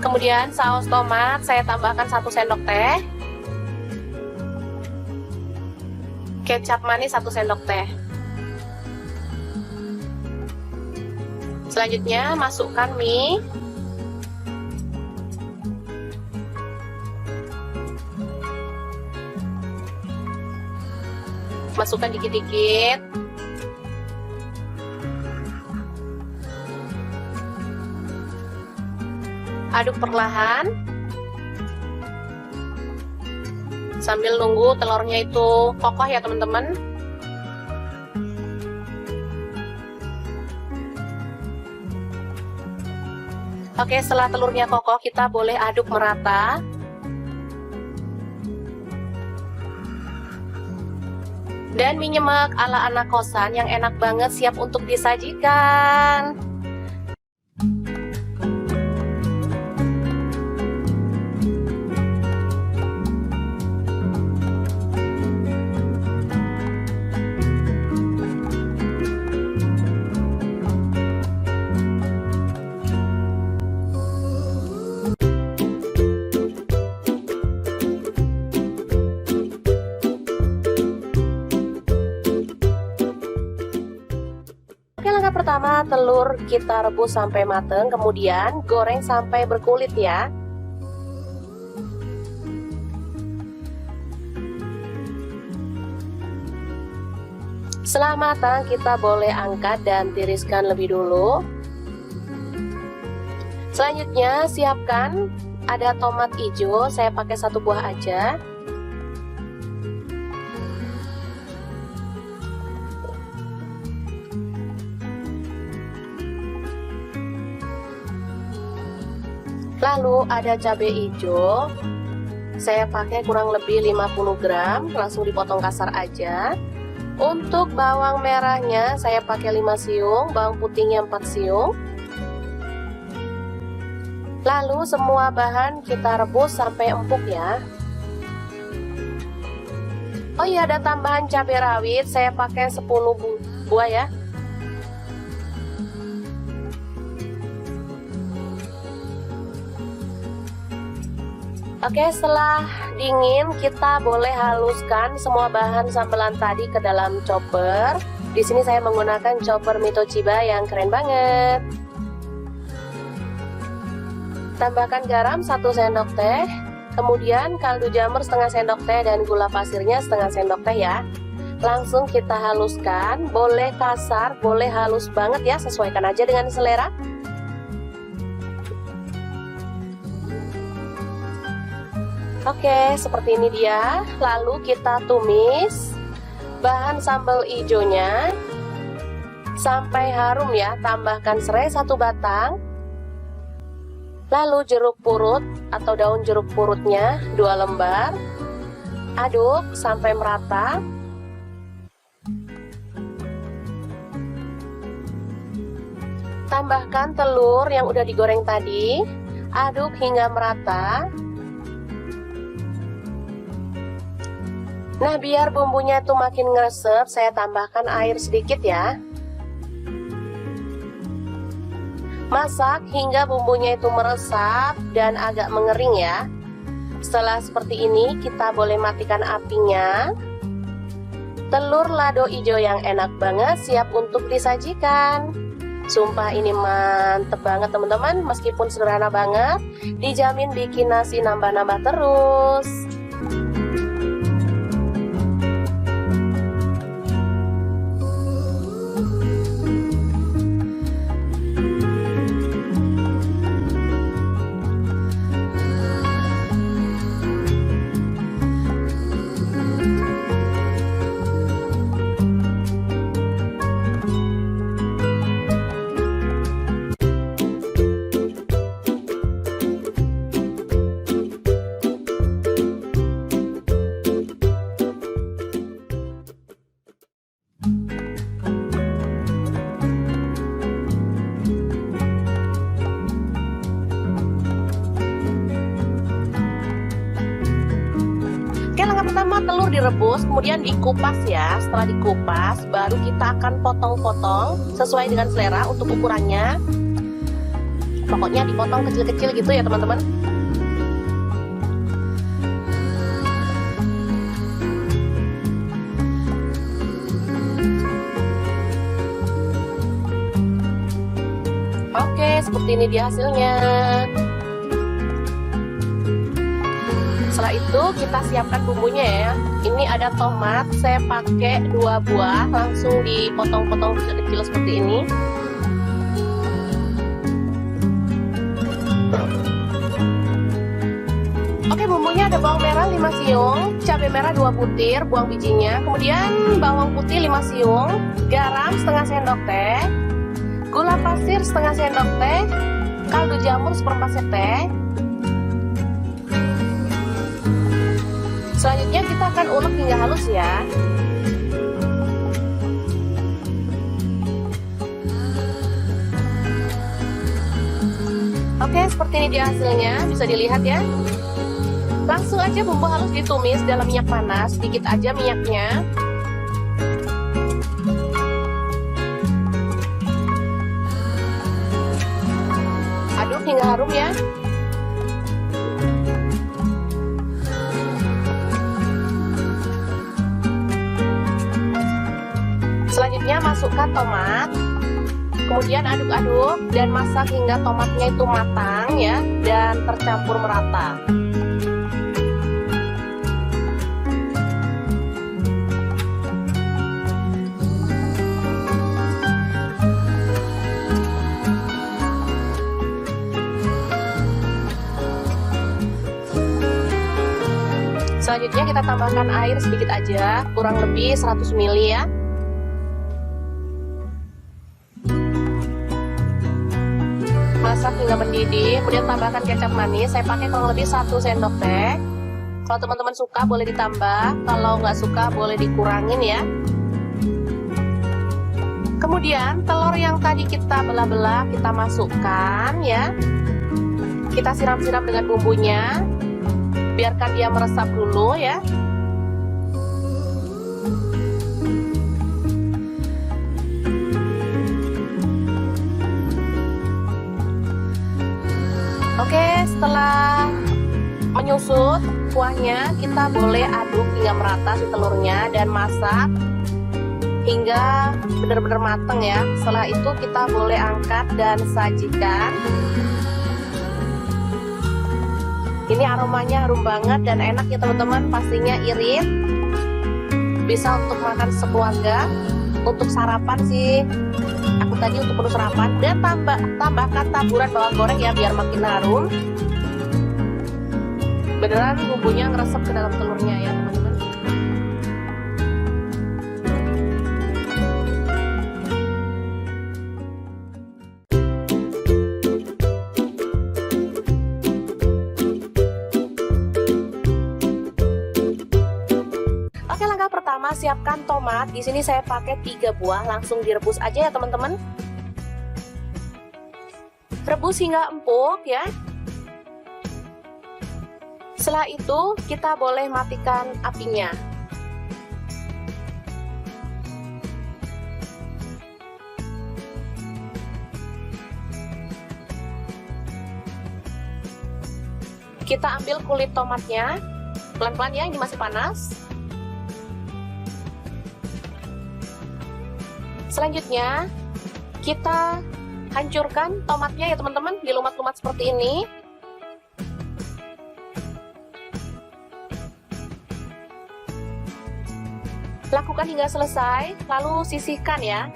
Kemudian saus tomat saya tambahkan 1 sendok teh. Kecap manis 1 sendok teh. Selanjutnya masukkan mie. Masukkan dikit-dikit. Aduk perlahan. Sambil nunggu telurnya itu kokoh ya teman-teman. Oke, setelah telurnya kokoh kita boleh aduk merata. Dan mie nyemek ala anak kosan yang enak banget siap untuk disajikan. Oke, langkah pertama telur kita rebus sampai mateng, kemudian goreng sampai berkulit ya. Setelah matang kita boleh angkat dan tiriskan lebih dulu. Selanjutnya siapkan ada tomat hijau, saya pakai 1 buah aja. Lalu ada cabai hijau, saya pakai kurang lebih 50 gram, langsung dipotong kasar aja. Untuk bawang merahnya saya pakai 5 siung, bawang putihnya 4 siung. Lalu semua bahan kita rebus sampai empuk ya. Oh iya, ada tambahan cabai rawit, saya pakai 10 buah ya. Oke, setelah dingin kita boleh haluskan semua bahan sambelan tadi ke dalam chopper. Di sini saya menggunakan chopper Mitoshiba yang keren banget. Tambahkan garam 1 sendok teh, kemudian kaldu jamur setengah sendok teh dan gula pasirnya setengah sendok teh ya. Langsung kita haluskan, boleh kasar, boleh halus banget ya, sesuaikan aja dengan selera. Oke, seperti ini dia. Lalu kita tumis bahan sambal hijaunya sampai harum ya. Tambahkan serai 1 batang. Lalu jeruk purut atau daun jeruk purutnya 2 lembar. Aduk sampai merata. Tambahkan telur yang udah digoreng tadi. Aduk hingga merata. Nah, biar bumbunya itu makin ngeresep, saya tambahkan air sedikit ya. Masak hingga bumbunya itu meresap dan agak mengering ya. Setelah seperti ini, kita boleh matikan apinya. Telur lado hijau yang enak banget siap untuk disajikan. Sumpah ini mantep banget teman-teman, meskipun sederhana banget, dijamin bikin nasi nambah-nambah terus. Pertama telur direbus, kemudian dikupas ya. Setelah dikupas, baru kita akan potong-potong sesuai dengan selera untuk ukurannya. Pokoknya dipotong kecil-kecil gitu ya teman-teman. Oke, seperti ini dia hasilnya. Setelah itu kita siapkan bumbunya ya. Ini ada tomat, saya pakai 2 buah, langsung dipotong-potong kecil-kecil seperti ini. Oke, bumbunya ada bawang merah 5 siung, cabai merah 2 butir, buang bijinya. Kemudian bawang putih 5 siung, garam setengah sendok teh, gula pasir setengah sendok teh, kaldu jamur 1/4 sendok teh. Selanjutnya kita akan ulek hingga halus ya. Oke, seperti ini dia hasilnya, bisa dilihat ya. Langsung aja bumbu halus ditumis dalam minyak panas, sedikit aja minyaknya. Aduk hingga harum ya. Selanjutnya masukkan tomat, kemudian aduk-aduk dan masak hingga tomatnya itu matang ya dan tercampur merata. Selanjutnya kita tambahkan air sedikit aja, kurang lebih 100 ml ya. Masak hingga mendidih, kemudian tambahkan kecap manis. Saya pakai kurang lebih 1 sendok teh. Kalau teman-teman suka boleh ditambah, kalau nggak suka boleh dikurangin ya. Kemudian telur yang tadi kita belah-belah kita masukkan ya. Kita siram-siram dengan bumbunya, biarkan dia meresap dulu ya. Oke, setelah menyusut kuahnya, kita boleh aduk hingga merata si telurnya dan masak hingga benar-benar matang ya. Setelah itu kita boleh angkat dan sajikan. Ini aromanya harum banget dan enak ya teman-teman, pastinya irit. Bisa untuk makan sekeluarga, untuk sarapan sih. Aku tadi untuk menu sarapan, dan tambahkan taburan bawang goreng ya biar makin harum. Beneran bumbunya ngeresep ke dalam telurnya ya teman-teman. Oke, langkah pertama siapkan tomat. Di sini saya pakai 3 buah, langsung direbus aja ya teman-teman. Rebus hingga empuk ya. Setelah itu kita boleh matikan apinya. Kita ambil kulit tomatnya, pelan-pelan ya, ini masih panas. Selanjutnya kita hancurkan tomatnya ya teman-teman, dilumat-lumat seperti ini. Lakukan hingga selesai, lalu sisihkan ya.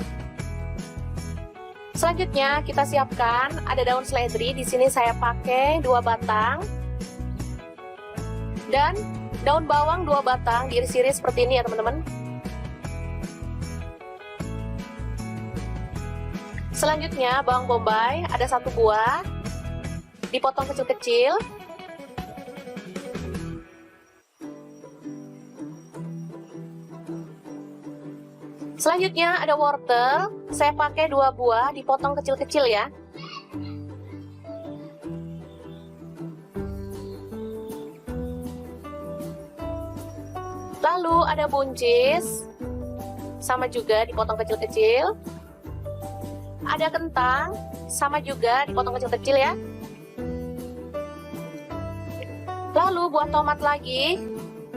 Selanjutnya kita siapkan ada daun seledri. Di sini saya pakai 2 batang dan daun bawang 2 batang, diiris-iris seperti ini ya teman-teman. Selanjutnya bawang bombay ada 1 buah, dipotong kecil-kecil. Selanjutnya ada wortel, saya pakai 2 buah, dipotong kecil-kecil ya. Lalu ada buncis, sama juga dipotong kecil-kecil. Ada kentang, sama juga dipotong kecil-kecil ya. Lalu buat tomat lagi.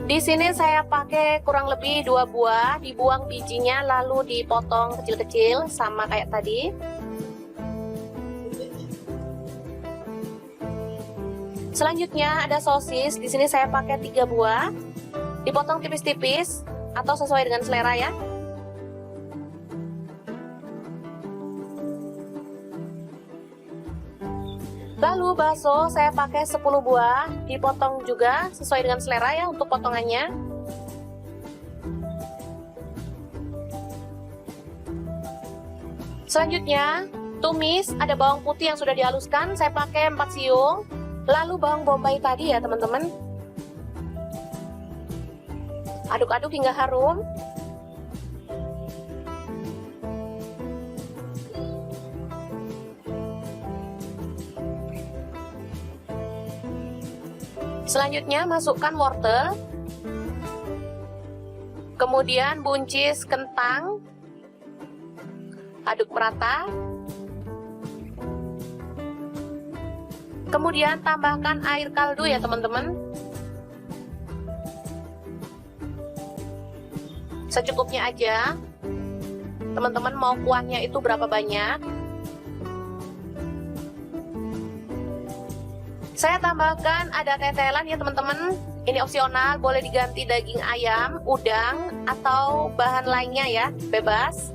Di sini saya pakai kurang lebih 2 buah, dibuang bijinya lalu dipotong kecil-kecil sama kayak tadi. Selanjutnya ada sosis, di sini saya pakai 3 buah, dipotong tipis-tipis atau sesuai dengan selera ya. Lalu bakso saya pakai 10 buah, dipotong juga sesuai dengan selera ya untuk potongannya. Selanjutnya, tumis, ada bawang putih yang sudah dihaluskan, saya pakai 4 siung. Lalu bawang bombay tadi ya teman-teman. Aduk-aduk hingga harum. Selanjutnya masukkan wortel, kemudian buncis kentang, aduk merata, kemudian tambahkan air kaldu ya teman-teman, secukupnya aja. Teman-teman mau kuahnya itu berapa banyak? Saya tambahkan ada tetelan ya teman-teman. Ini opsional, boleh diganti daging ayam, udang, atau bahan lainnya ya, bebas.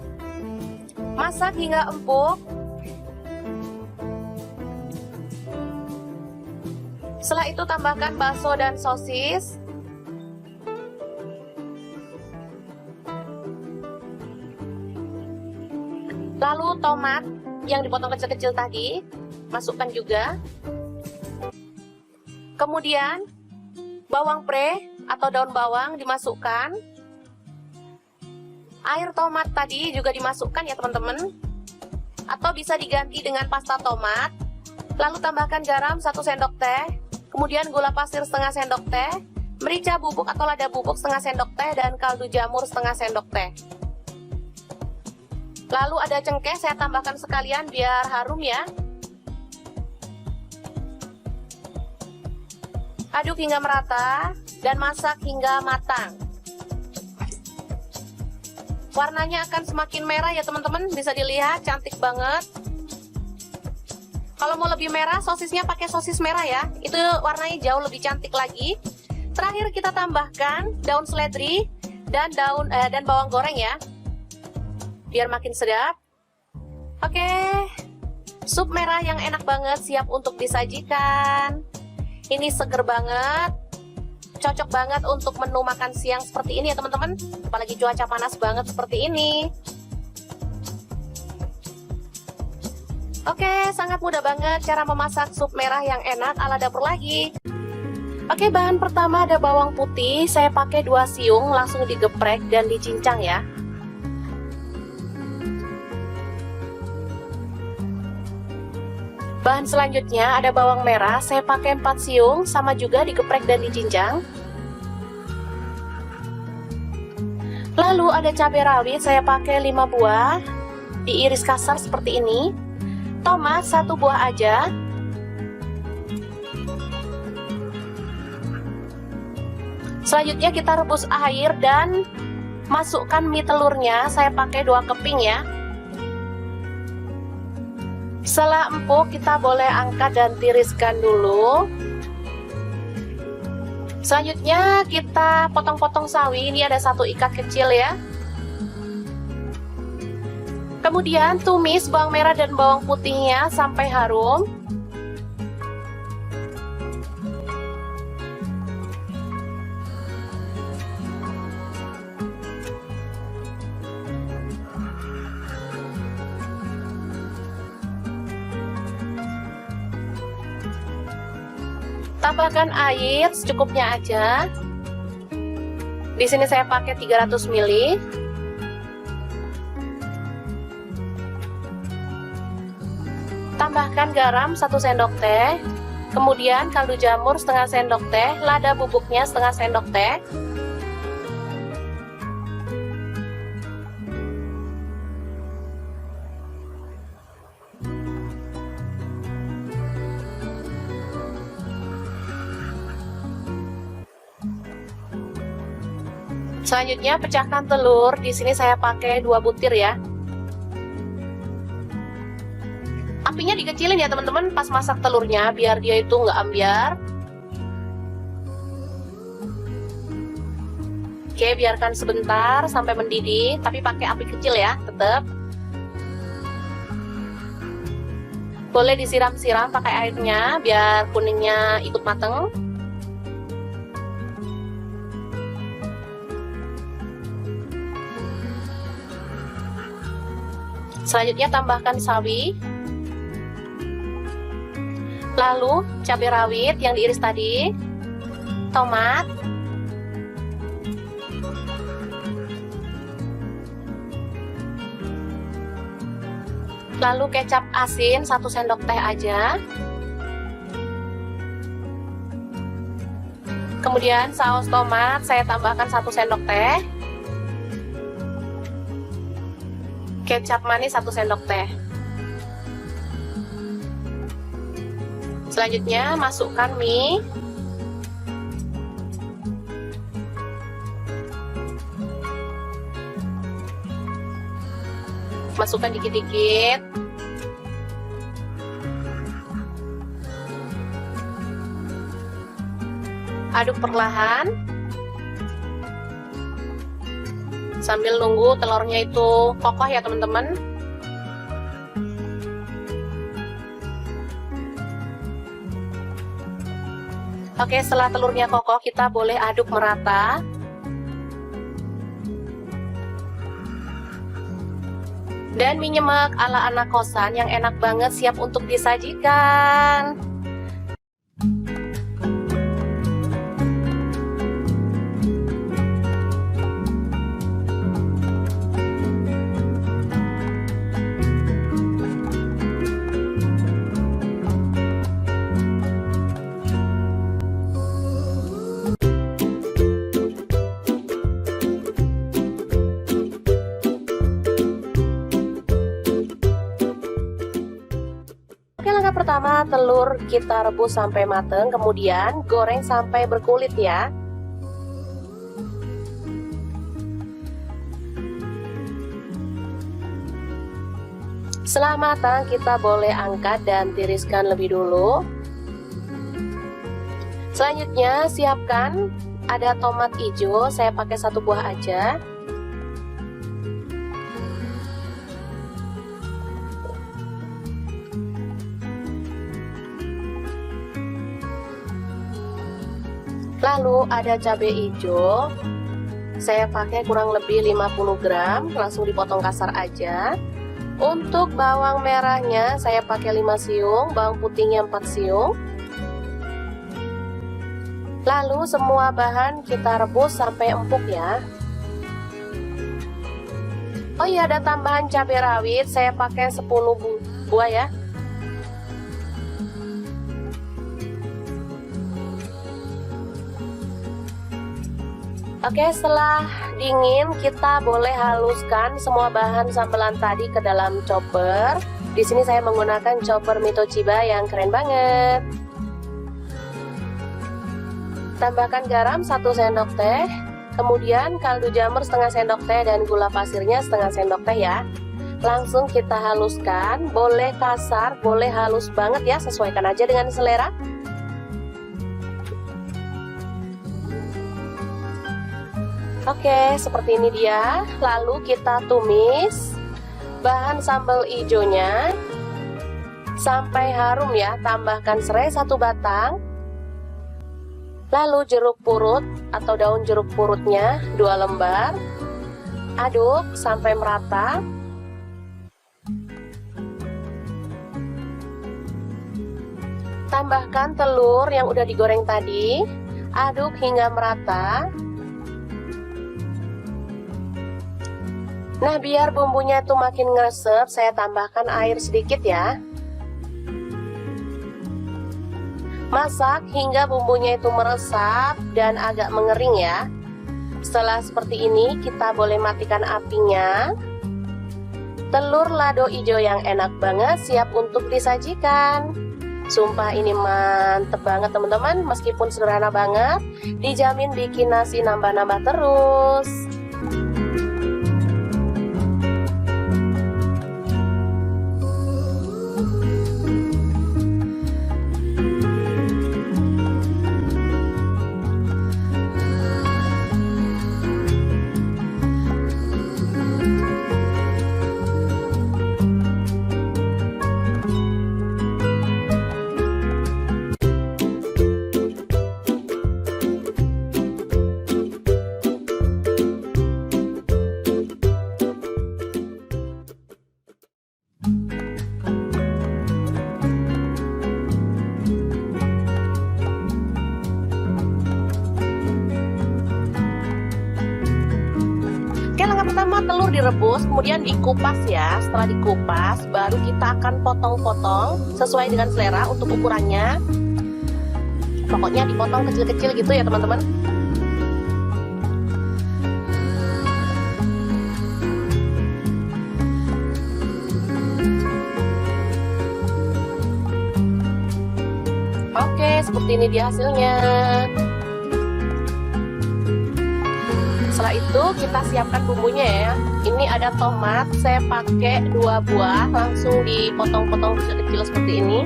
Masak hingga empuk. Setelah itu tambahkan bakso dan sosis. Lalu tomat yang dipotong kecil-kecil tadi, masukkan juga. Kemudian bawang pre atau daun bawang dimasukkan. Air tomat tadi juga dimasukkan ya teman-teman. Atau bisa diganti dengan pasta tomat. Lalu tambahkan garam 1 sendok teh. Kemudian gula pasir setengah sendok teh. Merica bubuk atau lada bubuk setengah sendok teh. Dan kaldu jamur setengah sendok teh. Lalu ada cengkeh, saya tambahkan sekalian biar harum ya. Aduk hingga merata dan masak hingga matang. Warnanya akan semakin merah ya teman-teman, bisa dilihat cantik banget. Kalau mau lebih merah, sosisnya pakai sosis merah ya, itu warnanya jauh lebih cantik lagi. Terakhir kita tambahkan daun seledri dan bawang goreng ya, biar makin sedap. Oke, sup merah yang enak banget siap untuk disajikan. Ini seger banget, cocok banget untuk menu makan siang seperti ini ya teman-teman. Apalagi cuaca panas banget seperti ini. Oke, sangat mudah banget cara memasak sup merah yang enak ala dapur lagi. Oke, bahan pertama ada bawang putih, saya pakai 2 siung, langsung digeprek dan dicincang ya. Bahan selanjutnya ada bawang merah, saya pakai 4 siung, sama juga digeprek dan dicincang. Lalu ada cabai rawit, saya pakai 5 buah, diiris kasar seperti ini. Tomat 1 buah aja. Selanjutnya kita rebus air dan masukkan mie telurnya, saya pakai 2 keping ya. Setelah empuk, kita boleh angkat dan tiriskan dulu. Selanjutnya kita potong-potong sawi, ini ada 1 ikat kecil ya. Kemudian tumis bawang merah dan bawang putihnya sampai harum. Tambahkan air secukupnya aja. Di sini saya pakai 300 ml. Tambahkan garam 1 sendok teh. Kemudian kaldu jamur setengah sendok teh, lada bubuknya setengah sendok teh. Selanjutnya pecahkan telur. Di sini saya pakai 2 butir ya. Apinya dikecilin ya teman-teman pas masak telurnya biar dia itu nggak ambyar. Oke, biarkan sebentar sampai mendidih, tapi pakai api kecil ya, tetap. Boleh disiram-siram pakai airnya biar kuningnya ikut mateng. Selanjutnya tambahkan sawi. Lalu cabai rawit yang diiris tadi, tomat, lalu kecap asin 1 sendok teh aja. Kemudian saus tomat saya tambahkan 1 sendok teh. Kecap manis 1 sendok teh. Selanjutnya masukkan mie. Masukkan dikit-dikit. Aduk perlahan. Sambil nunggu telurnya itu kokoh ya teman-teman. Oke, setelah telurnya kokoh kita boleh aduk merata. Dan mie nyemek ala anak kosan yang enak banget siap untuk disajikan. Oke, langkah pertama telur kita rebus sampai mateng, kemudian goreng sampai berkulit ya. Setelah matang kita boleh angkat dan tiriskan lebih dulu. Selanjutnya siapkan ada tomat hijau, saya pakai 1 buah aja. Lalu ada cabai hijau, saya pakai kurang lebih 50 gram, langsung dipotong kasar aja. Untuk bawang merahnya saya pakai 5 siung, bawang putihnya 4 siung. Lalu semua bahan kita rebus sampai empuk ya. Oh iya, ada tambahan cabai rawit, saya pakai 10 buah ya. Oke, setelah dingin kita boleh haluskan semua bahan sambelan tadi ke dalam chopper. Di sini saya menggunakan chopper Mitoshiba yang keren banget. Tambahkan garam 1 sendok teh, kemudian kaldu jamur setengah sendok teh dan gula pasirnya setengah sendok teh ya. Langsung kita haluskan, boleh kasar, boleh halus banget ya, sesuaikan aja dengan selera. Oke, seperti ini dia. Lalu kita tumis bahan sambal hijaunya sampai harum ya. Tambahkan serai 1 batang. Lalu jeruk purut atau daun jeruk purutnya 2 lembar. Aduk sampai merata. Tambahkan telur yang udah digoreng tadi. Aduk hingga merata. Nah, biar bumbunya itu makin ngeresep, saya tambahkan air sedikit ya. Masak hingga bumbunya itu meresap dan agak mengering ya. Setelah seperti ini, kita boleh matikan apinya. Telur lado hijau yang enak banget siap untuk disajikan. Sumpah ini mantep banget teman-teman, meskipun sederhana banget, dijamin bikin nasi nambah-nambah terus. Pertama telur direbus, kemudian dikupas ya. Setelah dikupas, baru kita akan potong-potong sesuai dengan selera untuk ukurannya. Pokoknya dipotong kecil-kecil gitu ya teman-teman. Oke, seperti ini dia hasilnya. Setelah itu kita siapkan bumbunya ya. Ini ada tomat, saya pakai 2 buah, langsung dipotong-potong kecil-kecil seperti ini.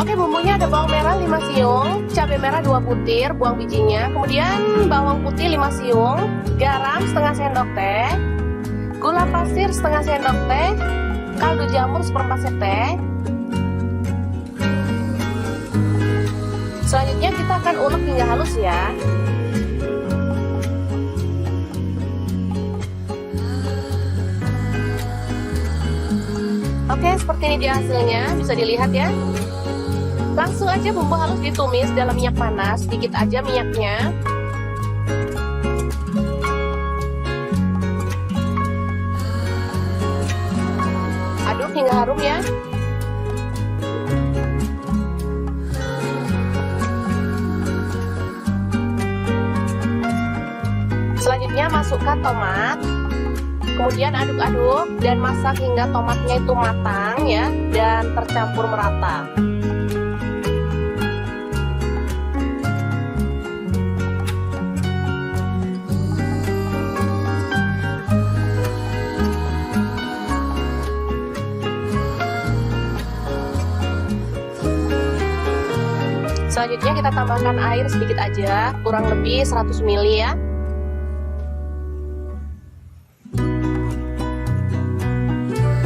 Oke, bumbunya ada bawang merah 5 siung, cabai merah 2 butir, buang bijinya, kemudian bawang putih 5 siung, garam setengah sendok teh, gula pasir setengah sendok teh, kaldu jamur 1/4 sendok teh. Selanjutnya kita akan ulek hingga halus ya. Oke, seperti ini dia hasilnya, bisa dilihat ya. Langsung aja bumbu halus ditumis dalam minyak panas, sedikit aja minyaknya. Aduk hingga harum ya. Selanjutnya masukkan tomat, kemudian aduk-aduk dan masak hingga tomatnya itu matang ya dan tercampur merata. Selanjutnya kita tambahkan air sedikit aja, kurang lebih 100 ml ya.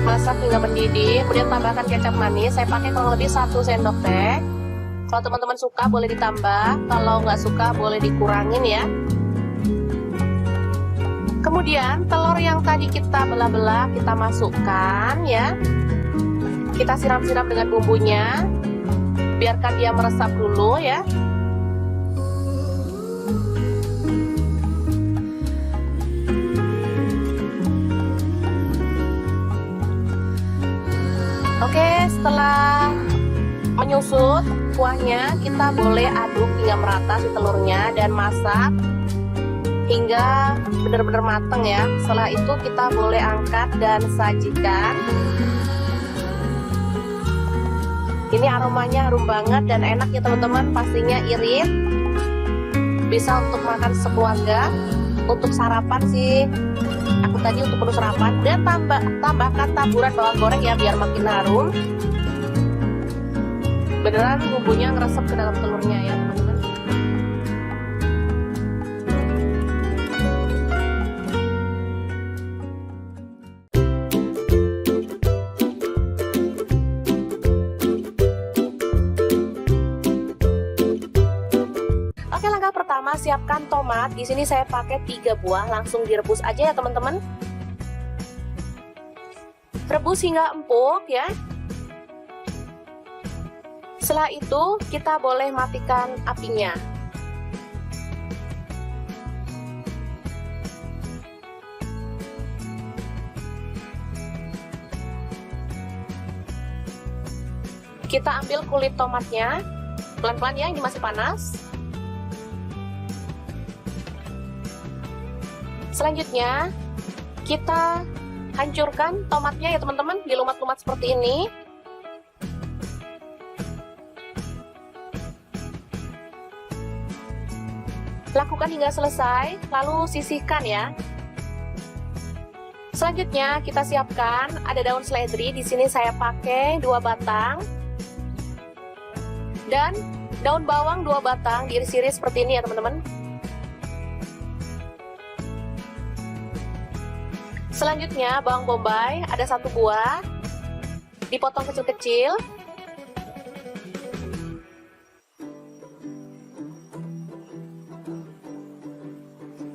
Masak hingga mendidih, kemudian tambahkan kecap manis. Saya pakai kurang lebih 1 sendok teh. Kalau teman-teman suka boleh ditambah, kalau nggak suka boleh dikurangin ya. Kemudian telur yang tadi kita belah-belah kita masukkan ya. Kita siram-siram dengan bumbunya, biarkan dia meresap dulu ya. Oke, setelah menyusut kuahnya, kita boleh aduk hingga merata si telurnya dan masak hingga benar-benar matang ya. Setelah itu kita boleh angkat dan sajikan. Ini aromanya harum banget dan enak ya teman-teman, pastinya irit. Bisa untuk makan sekeluarga, untuk sarapan sih. Aku tadi untuk menu sarapan, dan tambahkan taburan bawang goreng ya biar makin harum. Beneran bumbunya ngeresep ke dalam telurnya ya teman-teman. Oke, langkah pertama siapkan tomat. Di sini saya pakai 3 buah, langsung direbus aja ya teman-teman. Rebus hingga empuk ya. Setelah itu kita boleh matikan apinya. Kita ambil kulit tomatnya, pelan-pelan ya, ini masih panas. Selanjutnya Kita hancurkan tomatnya ya teman-teman, dilumat-lumat seperti ini. Lakukan hingga selesai, lalu sisihkan ya. Selanjutnya kita siapkan ada daun seledri. Di sini saya pakai 2 batang. Dan daun bawang 2 batang diiris-iris seperti ini ya teman-teman. Selanjutnya bawang bombay ada 1 buah, dipotong kecil-kecil.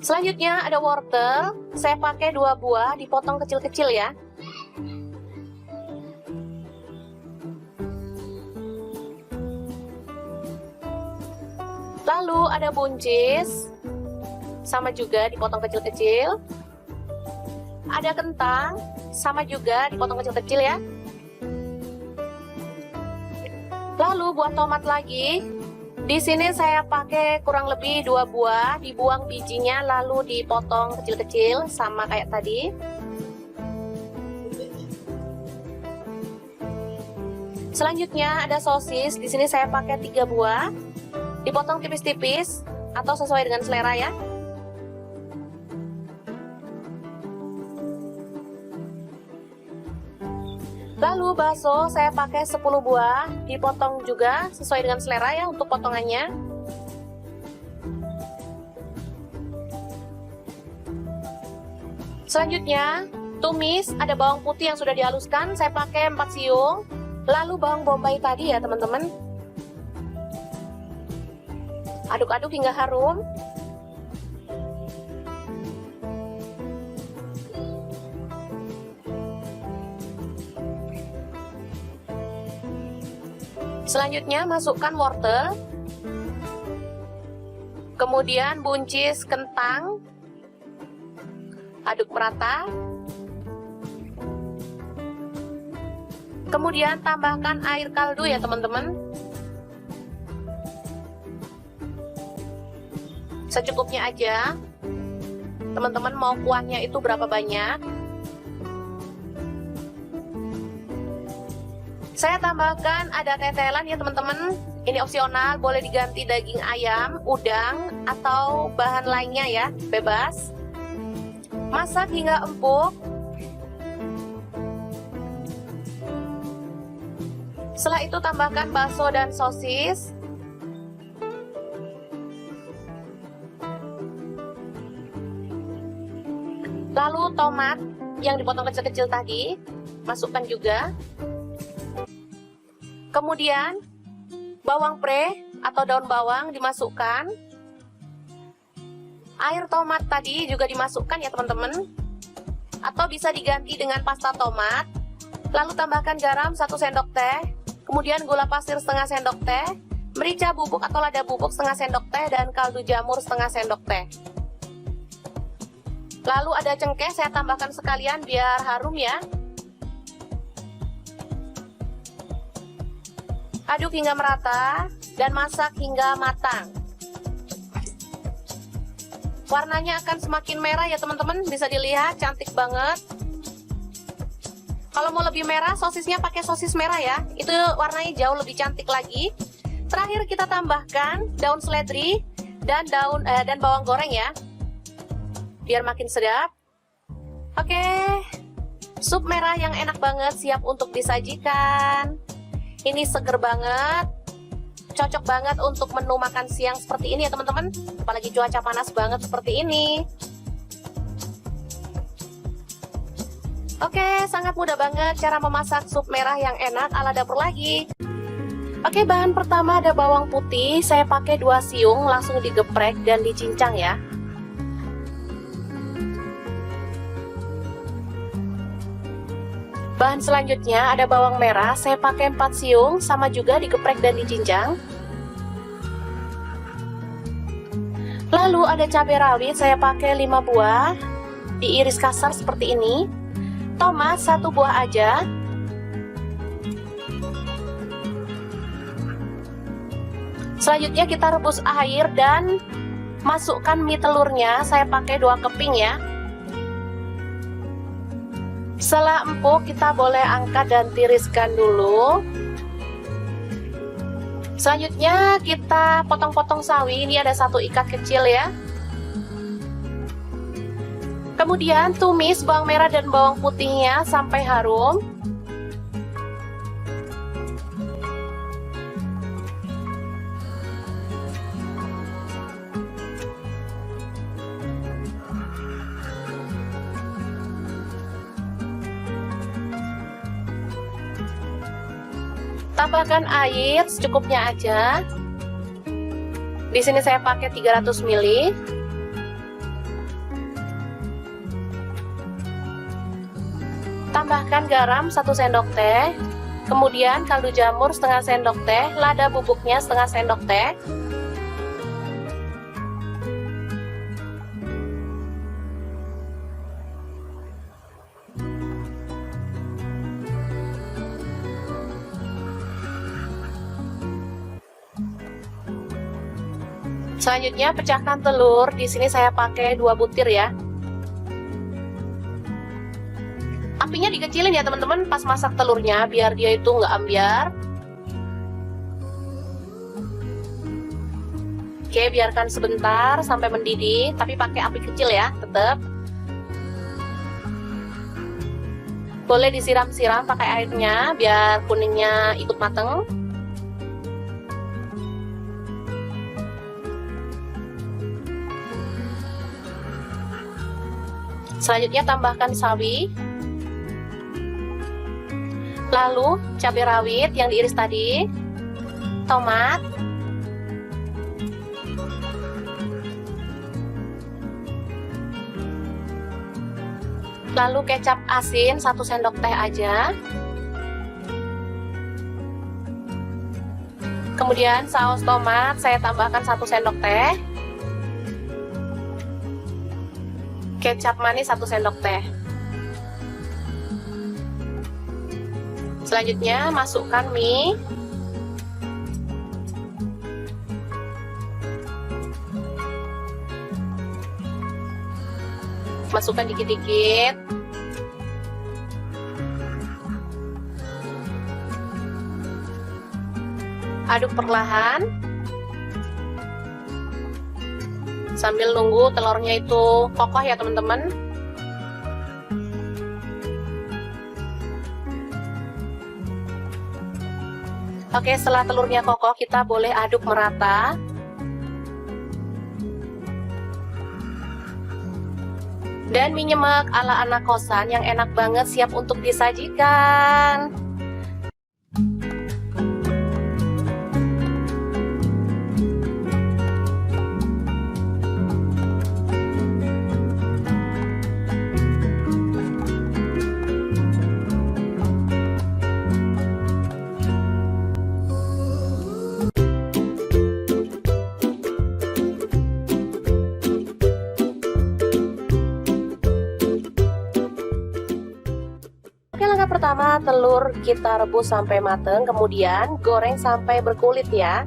Selanjutnya ada wortel, saya pakai 2 buah, dipotong kecil-kecil ya. Lalu ada buncis, sama juga dipotong kecil-kecil. Ada kentang, sama juga dipotong kecil-kecil ya. Lalu buah tomat lagi. Di sini saya pakai kurang lebih 2 buah, dibuang bijinya lalu dipotong kecil-kecil sama kayak tadi. Selanjutnya ada sosis. Di sini saya pakai 3 buah, dipotong tipis-tipis atau sesuai dengan selera ya. Lalu bakso saya pakai 10 buah, dipotong juga sesuai dengan selera ya untuk potongannya. Selanjutnya, tumis, ada bawang putih yang sudah dihaluskan, saya pakai 4 siung. Lalu bawang bombay tadi ya teman-teman. Aduk-aduk hingga harum. Selanjutnya masukkan wortel, kemudian buncis kentang, aduk merata, kemudian tambahkan air kaldu ya teman-teman, secukupnya aja. Teman-teman mau kuahnya itu berapa banyak? Saya tambahkan ada tetelan ya teman-teman. Ini opsional, boleh diganti daging ayam, udang, atau bahan lainnya ya, bebas. Masak hingga empuk. Setelah itu tambahkan bakso dan sosis. Lalu tomat yang dipotong kecil-kecil tadi, masukkan juga. Kemudian bawang pre atau daun bawang dimasukkan. Air tomat tadi juga dimasukkan ya teman-teman. Atau bisa diganti dengan pasta tomat. Lalu tambahkan garam 1 sendok teh. Kemudian gula pasir setengah sendok teh. Merica bubuk atau lada bubuk setengah sendok teh. Dan kaldu jamur setengah sendok teh. Lalu ada cengkeh, saya tambahkan sekalian biar harum ya. Aduk hingga merata dan masak hingga matang. Warnanya akan semakin merah ya teman-teman, bisa dilihat cantik banget. Kalau mau lebih merah, sosisnya pakai sosis merah ya, itu warnanya jauh lebih cantik lagi. Terakhir kita tambahkan daun seledri dan bawang goreng ya, biar makin sedap. Oke, sup merah yang enak banget siap untuk disajikan. Ini seger banget, cocok banget untuk menu makan siang seperti ini ya teman-teman. Apalagi cuaca panas banget seperti ini. Oke, sangat mudah banget cara memasak sup merah yang enak ala dapur lagi. Oke, bahan pertama ada bawang putih, saya pakai 2 siung, langsung digeprek dan dicincang ya. Bahan selanjutnya ada bawang merah, saya pakai 4 siung, sama juga digeprek dan dicincang. Lalu ada cabai rawit, saya pakai 5 buah, diiris kasar seperti ini. Tomat 1 buah aja. Selanjutnya kita rebus air dan masukkan mie telurnya, saya pakai 2 keping ya. Setelah empuk, kita boleh angkat dan tiriskan dulu. Selanjutnya kita potong-potong sawi. Ini ada 1 ikat kecil ya. Kemudian tumis bawang merah dan bawang putihnya sampai harum. Tambahkan air secukupnya aja. Di sini saya pakai 300 ml. Tambahkan garam 1 sendok teh. Kemudian kaldu jamur setengah sendok teh, lada bubuknya setengah sendok teh. Selanjutnya pecahkan telur. Di sini saya pakai 2 butir ya. Apinya dikecilin ya teman-teman pas masak telurnya biar dia itu nggak ambyar. Oke, biarkan sebentar sampai mendidih, tapi pakai api kecil ya, tetap. Boleh disiram-siram pakai airnya biar kuningnya ikut mateng. Selanjutnya tambahkan sawi, lalu cabai rawit yang diiris tadi, tomat, lalu kecap asin 1 sendok teh aja. Kemudian saus tomat saya tambahkan 1 sendok teh. Kecap manis 1 sendok teh. Selanjutnya masukkan mie. Masukkan dikit-dikit. Aduk perlahan. Sambil nunggu telurnya itu kokoh ya teman-teman. Oke, setelah telurnya kokoh kita boleh aduk merata. Dan mie nyemek ala anak kosan yang enak banget siap untuk disajikan. Langkah pertama, telur kita rebus sampai mateng, kemudian goreng sampai berkulit ya.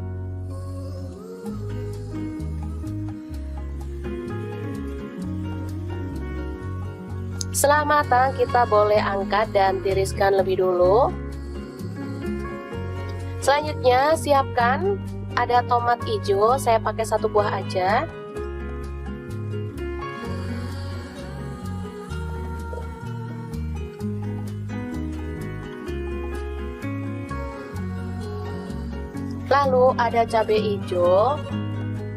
Setelah matang, kita boleh angkat dan tiriskan lebih dulu. Selanjutnya, siapkan ada tomat hijau, saya pakai 1 buah aja. Lalu ada cabai hijau,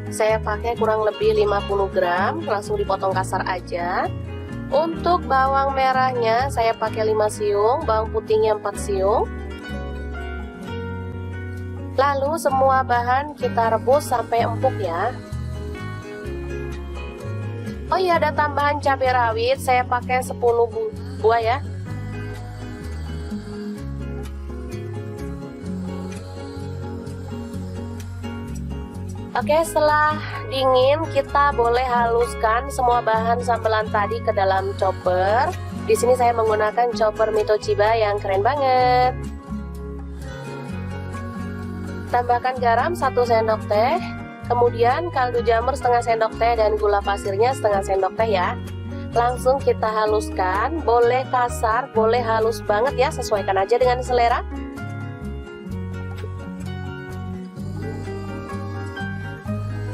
saya pakai kurang lebih 50 gram, langsung dipotong kasar aja. Untuk bawang merahnya saya pakai 5 siung, bawang putihnya 4 siung. Lalu semua bahan kita rebus sampai empuk ya. Oh iya, ada tambahan cabai rawit, saya pakai 10 buah ya. Oke, setelah dingin kita boleh haluskan semua bahan sambelan tadi ke dalam chopper. Di sini saya menggunakan chopper Mito Chiba yang keren banget. Tambahkan garam 1 sendok teh, kemudian kaldu jamur setengah sendok teh dan gula pasirnya setengah sendok teh ya. Langsung kita haluskan, boleh kasar, boleh halus banget ya, sesuaikan aja dengan selera.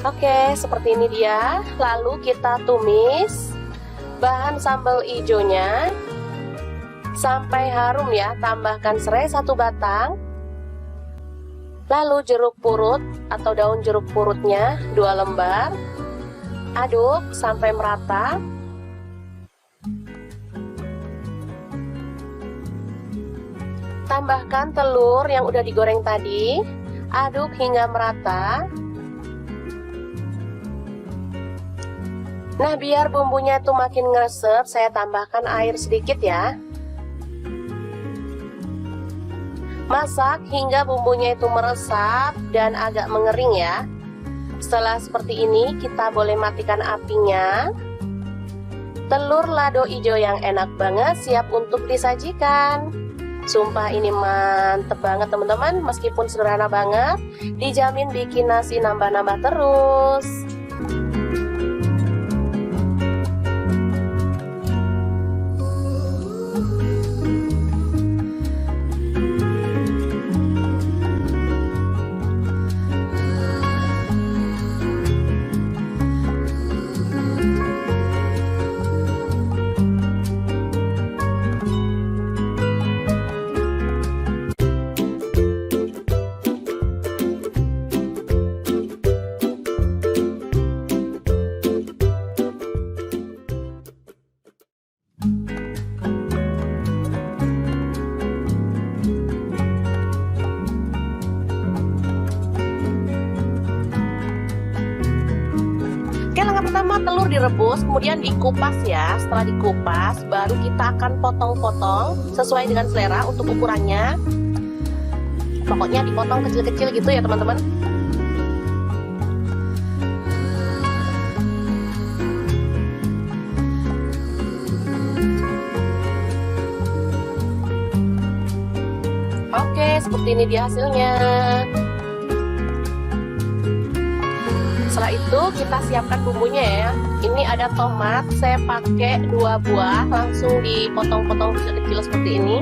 Oke, seperti ini dia. Lalu kita tumis bahan sambal hijaunya sampai harum ya. Tambahkan serai 1 batang. Lalu jeruk purut atau daun jeruk purutnya 2 lembar. Aduk sampai merata. Tambahkan telur yang udah digoreng tadi. Aduk hingga merata. Nah, biar bumbunya itu makin ngeresep, saya tambahkan air sedikit ya. Masak hingga bumbunya itu meresap dan agak mengering ya. Setelah seperti ini, kita boleh matikan apinya. Telur lado hijau yang enak banget siap untuk disajikan. Sumpah ini mantep banget teman-teman, meskipun sederhana banget, dijamin bikin nasi nambah-nambah terus. Langkah pertama, telur direbus, kemudian dikupas ya. Setelah dikupas, baru kita akan potong-potong sesuai dengan selera untuk ukurannya. Pokoknya dipotong kecil-kecil gitu ya teman-teman. Oke, seperti ini dia hasilnya. Setelah itu kita siapkan bumbunya ya. Ini ada tomat, saya pakai 2 buah, langsung dipotong-potong kecil-kecil seperti ini.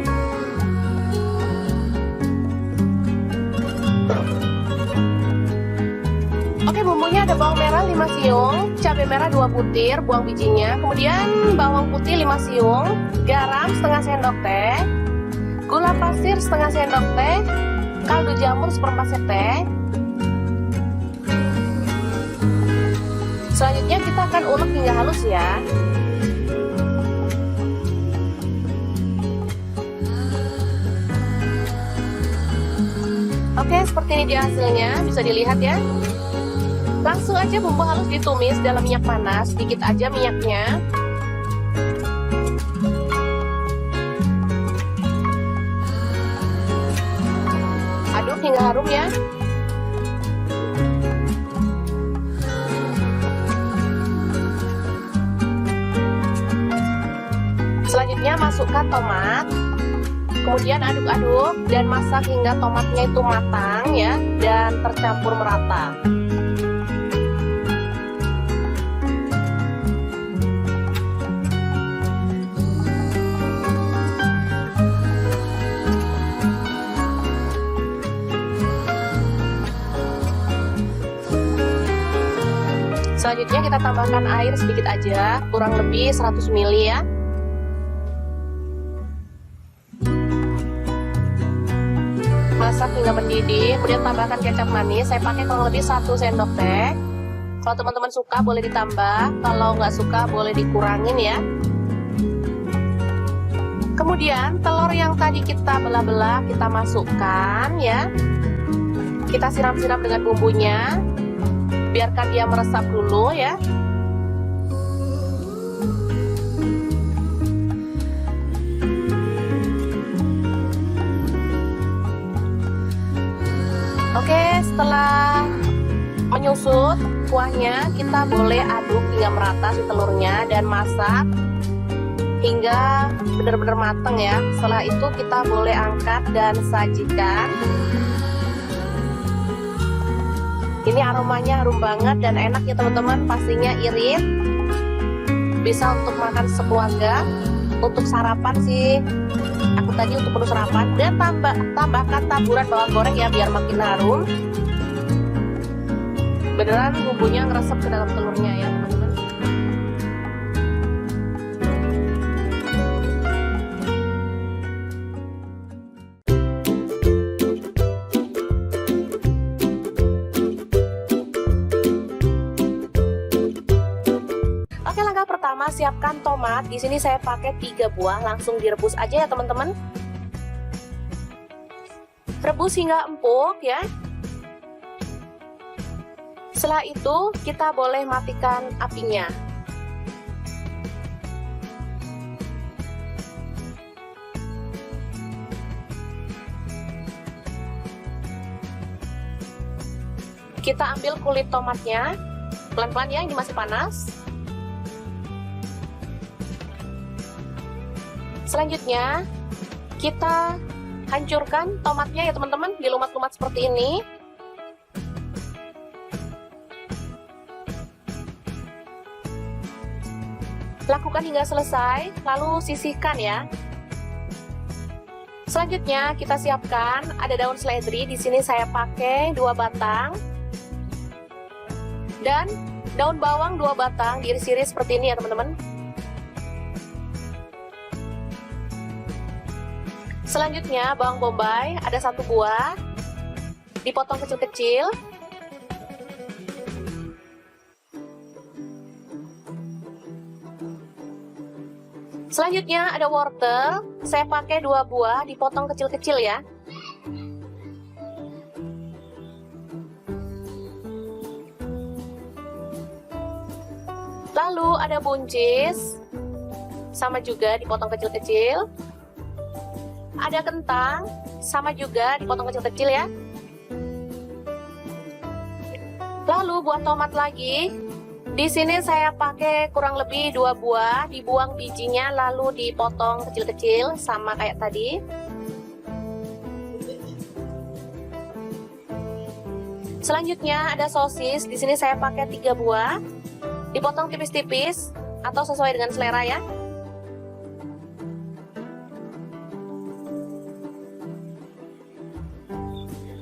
Oke, bumbunya ada bawang merah 5 siung, cabai merah 2 butir, buang bijinya. Kemudian bawang putih 5 siung, garam setengah sendok teh, gula pasir setengah sendok teh, kaldu jamur 1/4 sendok teh. Selanjutnya kita akan ulek hingga halus ya. Oke, seperti ini dia hasilnya, bisa dilihat ya. Langsung aja bumbu halus ditumis dalam minyak panas, sedikit aja minyaknya. Aduk hingga harum ya. Selanjutnya masukkan tomat, kemudian aduk-aduk dan masak hingga tomatnya itu matang ya dan tercampur merata. Selanjutnya kita tambahkan air sedikit aja, kurang lebih 100 ml ya. Masak hingga mendidih, kemudian tambahkan kecap manis. Saya pakai kurang lebih 1 sendok teh. Kalau teman-teman suka boleh ditambah, kalau nggak suka boleh dikurangin ya. Kemudian telur yang tadi kita belah-belah kita masukkan ya. Kita siram-siram dengan bumbunya, biarkan dia meresap dulu ya. Oke, setelah menyusut kuahnya, kita boleh aduk hingga merata si telurnya dan masak hingga benar-benar matang ya. Setelah itu kita boleh angkat dan sajikan. Ini aromanya harum banget dan enak ya teman-teman, pastinya irit. bisa untuk makan sekeluarga, untuk sarapan sih. Aku tadi untuk menu sarapan. Dan tambahkan taburan bawang goreng ya biar makin harum. Beneran bumbunya ngeresep ke dalam telurnya ya teman-teman. Oke, langkah pertama siapkan tomat. Di sini saya pakai 3 buah, langsung direbus aja ya teman-teman. Rebus hingga empuk ya. Setelah itu kita boleh matikan apinya. Kita ambil kulit tomatnya, pelan-pelan ya, ini masih panas. Selanjutnya kita hancurkan tomatnya ya teman-teman, dilumat-lumat seperti ini. Lakukan hingga selesai, lalu sisihkan ya. Selanjutnya kita siapkan ada daun seledri. Di sini saya pakai 2 batang dan daun bawang 2 batang, diiris-iris seperti ini ya teman-teman. Selanjutnya bawang bombay ada 1 buah, dipotong kecil-kecil. Selanjutnya ada wortel, saya pakai 2 buah, dipotong kecil-kecil ya. Lalu ada buncis, sama juga dipotong kecil-kecil. Ada kentang, sama juga dipotong kecil-kecil ya. Lalu buah tomat lagi. Di sini saya pakai kurang lebih 2 buah, dibuang bijinya lalu dipotong kecil-kecil sama kayak tadi. Selanjutnya ada sosis. Di sini saya pakai 3 buah, dipotong tipis-tipis atau sesuai dengan selera ya.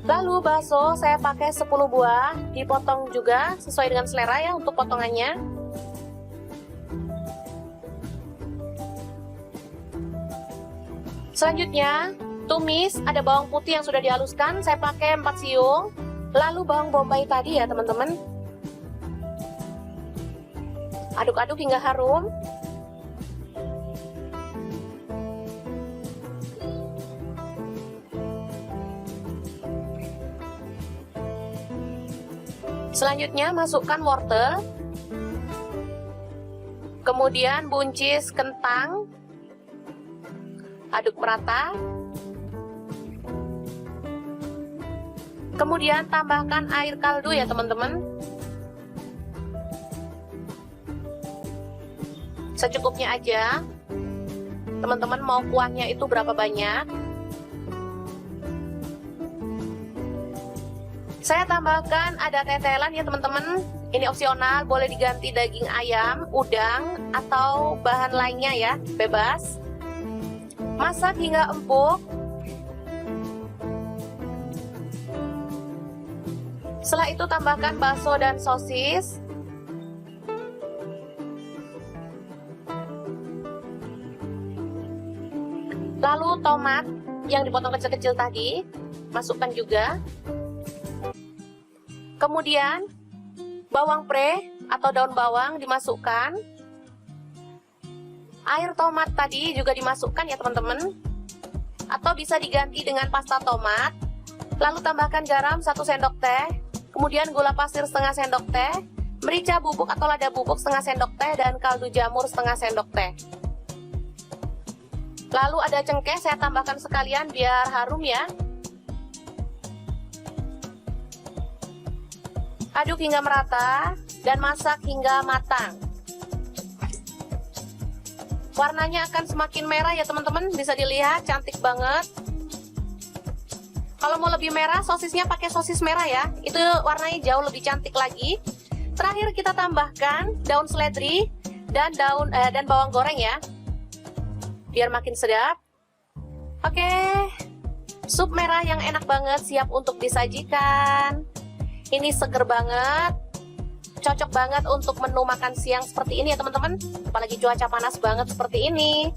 Lalu bakso saya pakai 10 buah, dipotong juga sesuai dengan selera ya untuk potongannya. Selanjutnya, tumis ada bawang putih yang sudah dihaluskan, saya pakai 4 siung. Lalu bawang bombay tadi ya teman-teman. Aduk-aduk hingga harum. Selanjutnya masukkan wortel, kemudian buncis kentang, aduk merata, kemudian tambahkan air kaldu ya teman-teman, secukupnya aja. Teman-teman mau kuahnya itu berapa banyak? Saya tambahkan ada tetelan ya teman-teman. Ini opsional, boleh diganti daging ayam, udang, atau bahan lainnya ya, bebas. Masak hingga empuk. Setelah itu tambahkan bakso dan sosis. Lalu tomat yang dipotong kecil-kecil tadi, masukkan juga. Kemudian bawang pre atau daun bawang dimasukkan. Air tomat tadi juga dimasukkan ya teman-teman. Atau bisa diganti dengan pasta tomat. Lalu tambahkan garam 1 sendok teh. Kemudian gula pasir setengah sendok teh. Merica bubuk atau lada bubuk setengah sendok teh. Dan kaldu jamur setengah sendok teh. Lalu ada cengkeh, saya tambahkan sekalian biar harum ya. Aduk hingga merata dan masak hingga matang. Warnanya akan semakin merah ya teman-teman, bisa dilihat cantik banget. Kalau mau lebih merah, sosisnya pakai sosis merah ya, itu warnanya jauh lebih cantik lagi. Terakhir kita tambahkan daun seledri dan dan bawang goreng ya, biar makin sedap. Oke, sup merah yang enak banget siap untuk disajikan. Ini seger banget, cocok banget untuk menu makan siang seperti ini ya teman-teman, apalagi cuaca panas banget seperti ini.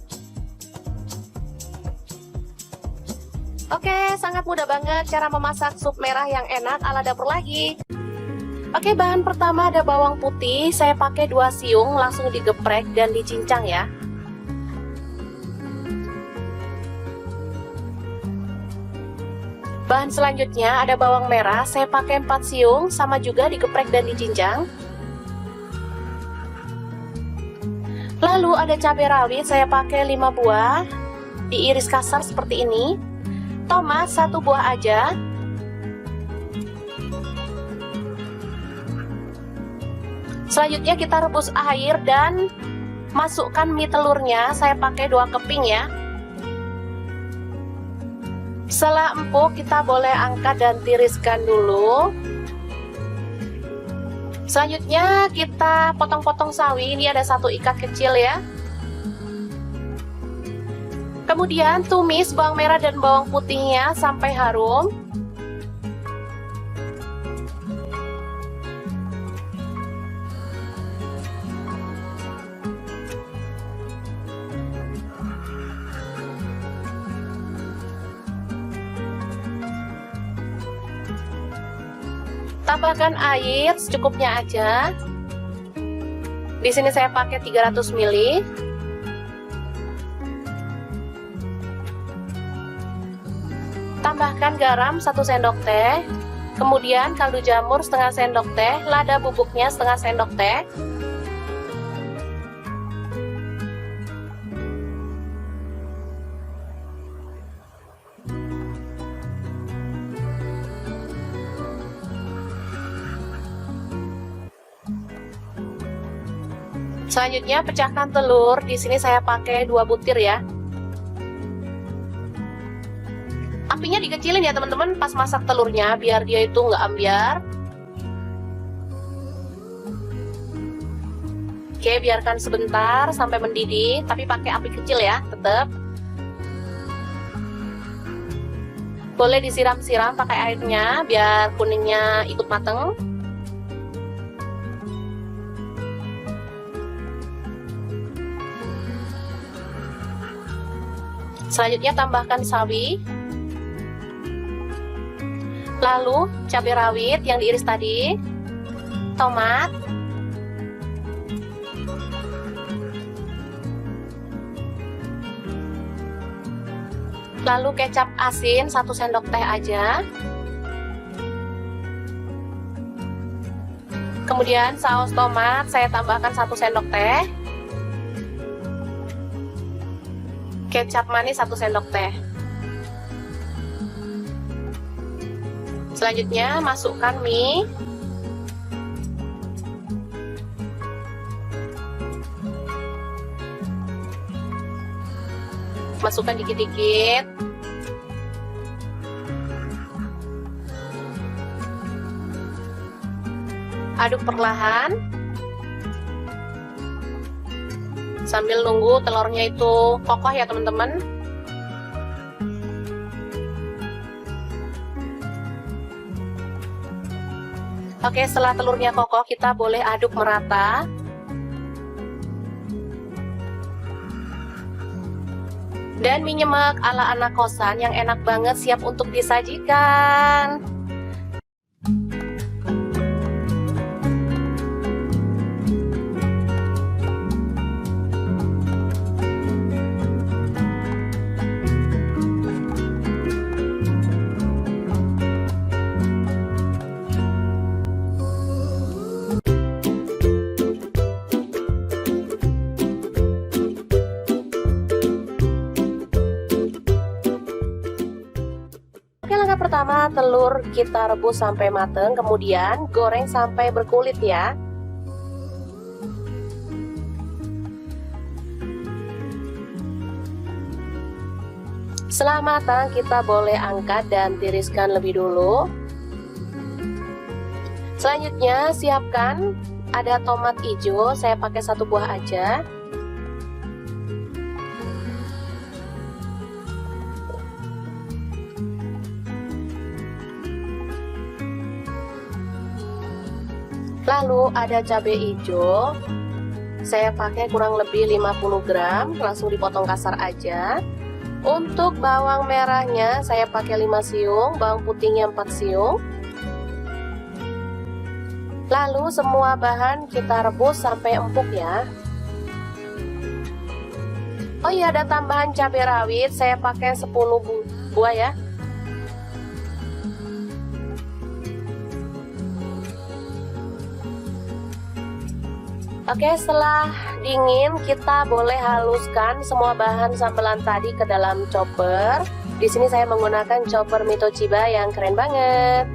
Oke, sangat mudah banget cara memasak sup merah yang enak ala dapur lagi. Oke, bahan pertama ada bawang putih, saya pakai 2 siung, langsung digeprek dan dicincang ya. Bahan selanjutnya ada bawang merah, saya pakai 4 siung, sama juga digeprek dan dicincang. Lalu ada cabai rawit, saya pakai 5 buah, diiris kasar seperti ini. Tomat 1 buah aja. Selanjutnya kita rebus air dan masukkan mie telurnya, saya pakai 2 keping ya. Setelah empuk, kita boleh angkat dan tiriskan dulu. Selanjutnya kita potong-potong sawi, ini ada 1 ikat kecil ya. Kemudian tumis bawang merah dan bawang putihnya sampai harum. Tambahkan air secukupnya aja. Di sini saya pakai 300 ml. Tambahkan garam 1 sendok teh. Kemudian kaldu jamur setengah sendok teh, lada bubuknya setengah sendok teh. Selanjutnya pecahkan telur, di sini saya pakai 2 butir ya. Apinya dikecilin ya teman-teman pas masak telurnya biar dia itu nggak ambyar. Oke, biarkan sebentar sampai mendidih, tapi pakai api kecil ya, tetap. Boleh disiram-siram pakai airnya biar kuningnya ikut mateng. Selanjutnya tambahkan sawi, lalu cabai rawit yang diiris tadi, tomat, lalu kecap asin 1 sendok teh aja, kemudian saus tomat saya tambahkan 1 sendok teh, kecap manis 1 sendok teh. Selanjutnya masukkan mie. Masukkan dikit-dikit. Aduk perlahan. Sambil nunggu telurnya itu kokoh ya teman-teman. Oke, setelah telurnya kokoh kita boleh aduk merata. Dan mie nyemek ala anak kosan yang enak banget siap untuk disajikan. Langkah pertama, telur kita rebus sampai mateng, kemudian goreng sampai berkulit ya. Setelah matang, kita boleh angkat dan tiriskan lebih dulu. Selanjutnya, siapkan Ada tomat hijau, saya pakai 1 buah aja. Lalu ada cabai hijau, saya pakai kurang lebih 50 gram, langsung dipotong kasar aja. Untuk bawang merahnya saya pakai 5 siung, bawang putihnya 4 siung. Lalu semua bahan kita rebus sampai empuk ya. Oh iya, ada tambahan cabai rawit, saya pakai 10 buah ya. Oke, setelah dingin kita boleh haluskan semua bahan sambelan tadi ke dalam chopper. Di sini saya menggunakan chopper Mitochiba yang keren banget.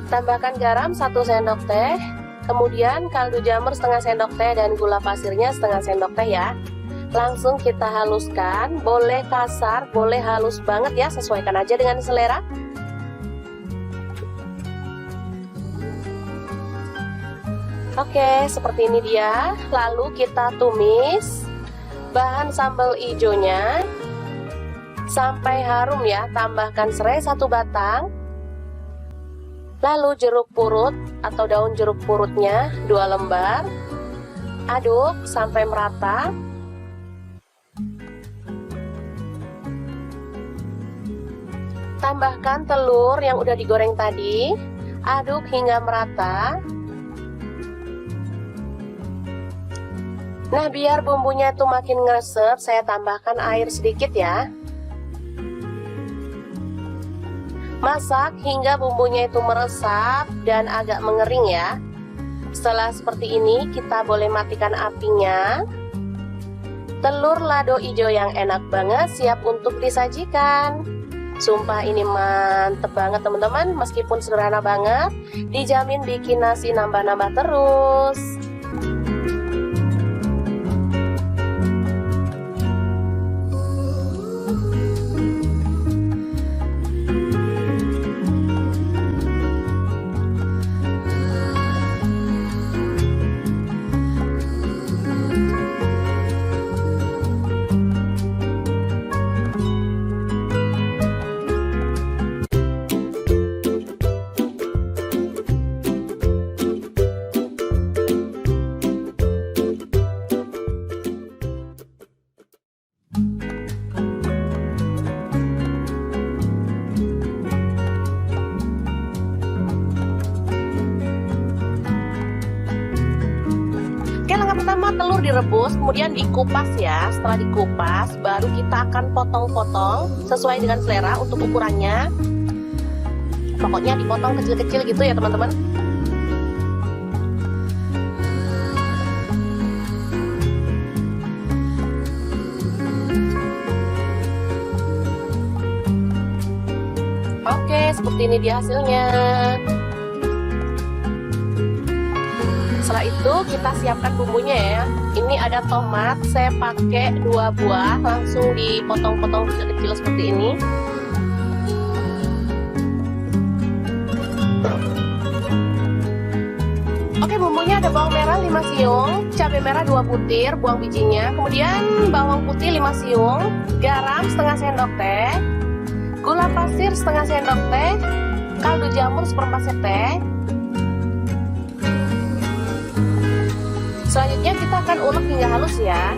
Tambahkan garam 1 sendok teh, kemudian kaldu jamur setengah sendok teh dan gula pasirnya setengah sendok teh ya. Langsung kita haluskan, boleh kasar, boleh halus banget ya, sesuaikan aja dengan selera. Oke, seperti ini dia. Lalu kita tumis bahan sambal hijaunya sampai harum ya. Tambahkan serai 1 batang. Lalu jeruk purut atau daun jeruk purutnya 2 lembar. Aduk sampai merata. Tambahkan telur yang udah digoreng tadi. Aduk hingga merata. Nah, biar bumbunya tuh makin ngeresep, saya tambahkan air sedikit ya. Masak hingga bumbunya itu meresap dan agak mengering ya. Setelah seperti ini, kita boleh matikan apinya. Telur lado hijau yang enak banget siap untuk disajikan. Sumpah ini mantep banget teman-teman, meskipun sederhana banget, dijamin bikin nasi nambah-nambah terus. Pertama telur direbus, kemudian dikupas ya. Setelah dikupas, baru kita akan potong-potong sesuai dengan selera untuk ukurannya. Pokoknya dipotong kecil-kecil gitu ya teman-teman. Oke, seperti ini dia hasilnya. Setelah itu kita siapkan bumbunya ya. Ini ada tomat, saya pakai 2 buah, langsung dipotong-potong kecil-kecil seperti ini. Oke, bumbunya ada bawang merah 5 siung, cabai merah 2 butir, buang bijinya, kemudian bawang putih 5 siung, garam setengah sendok teh, gula pasir setengah sendok teh, kaldu jamur 1/4 sendok teh. Selanjutnya kita akan ulek hingga halus ya.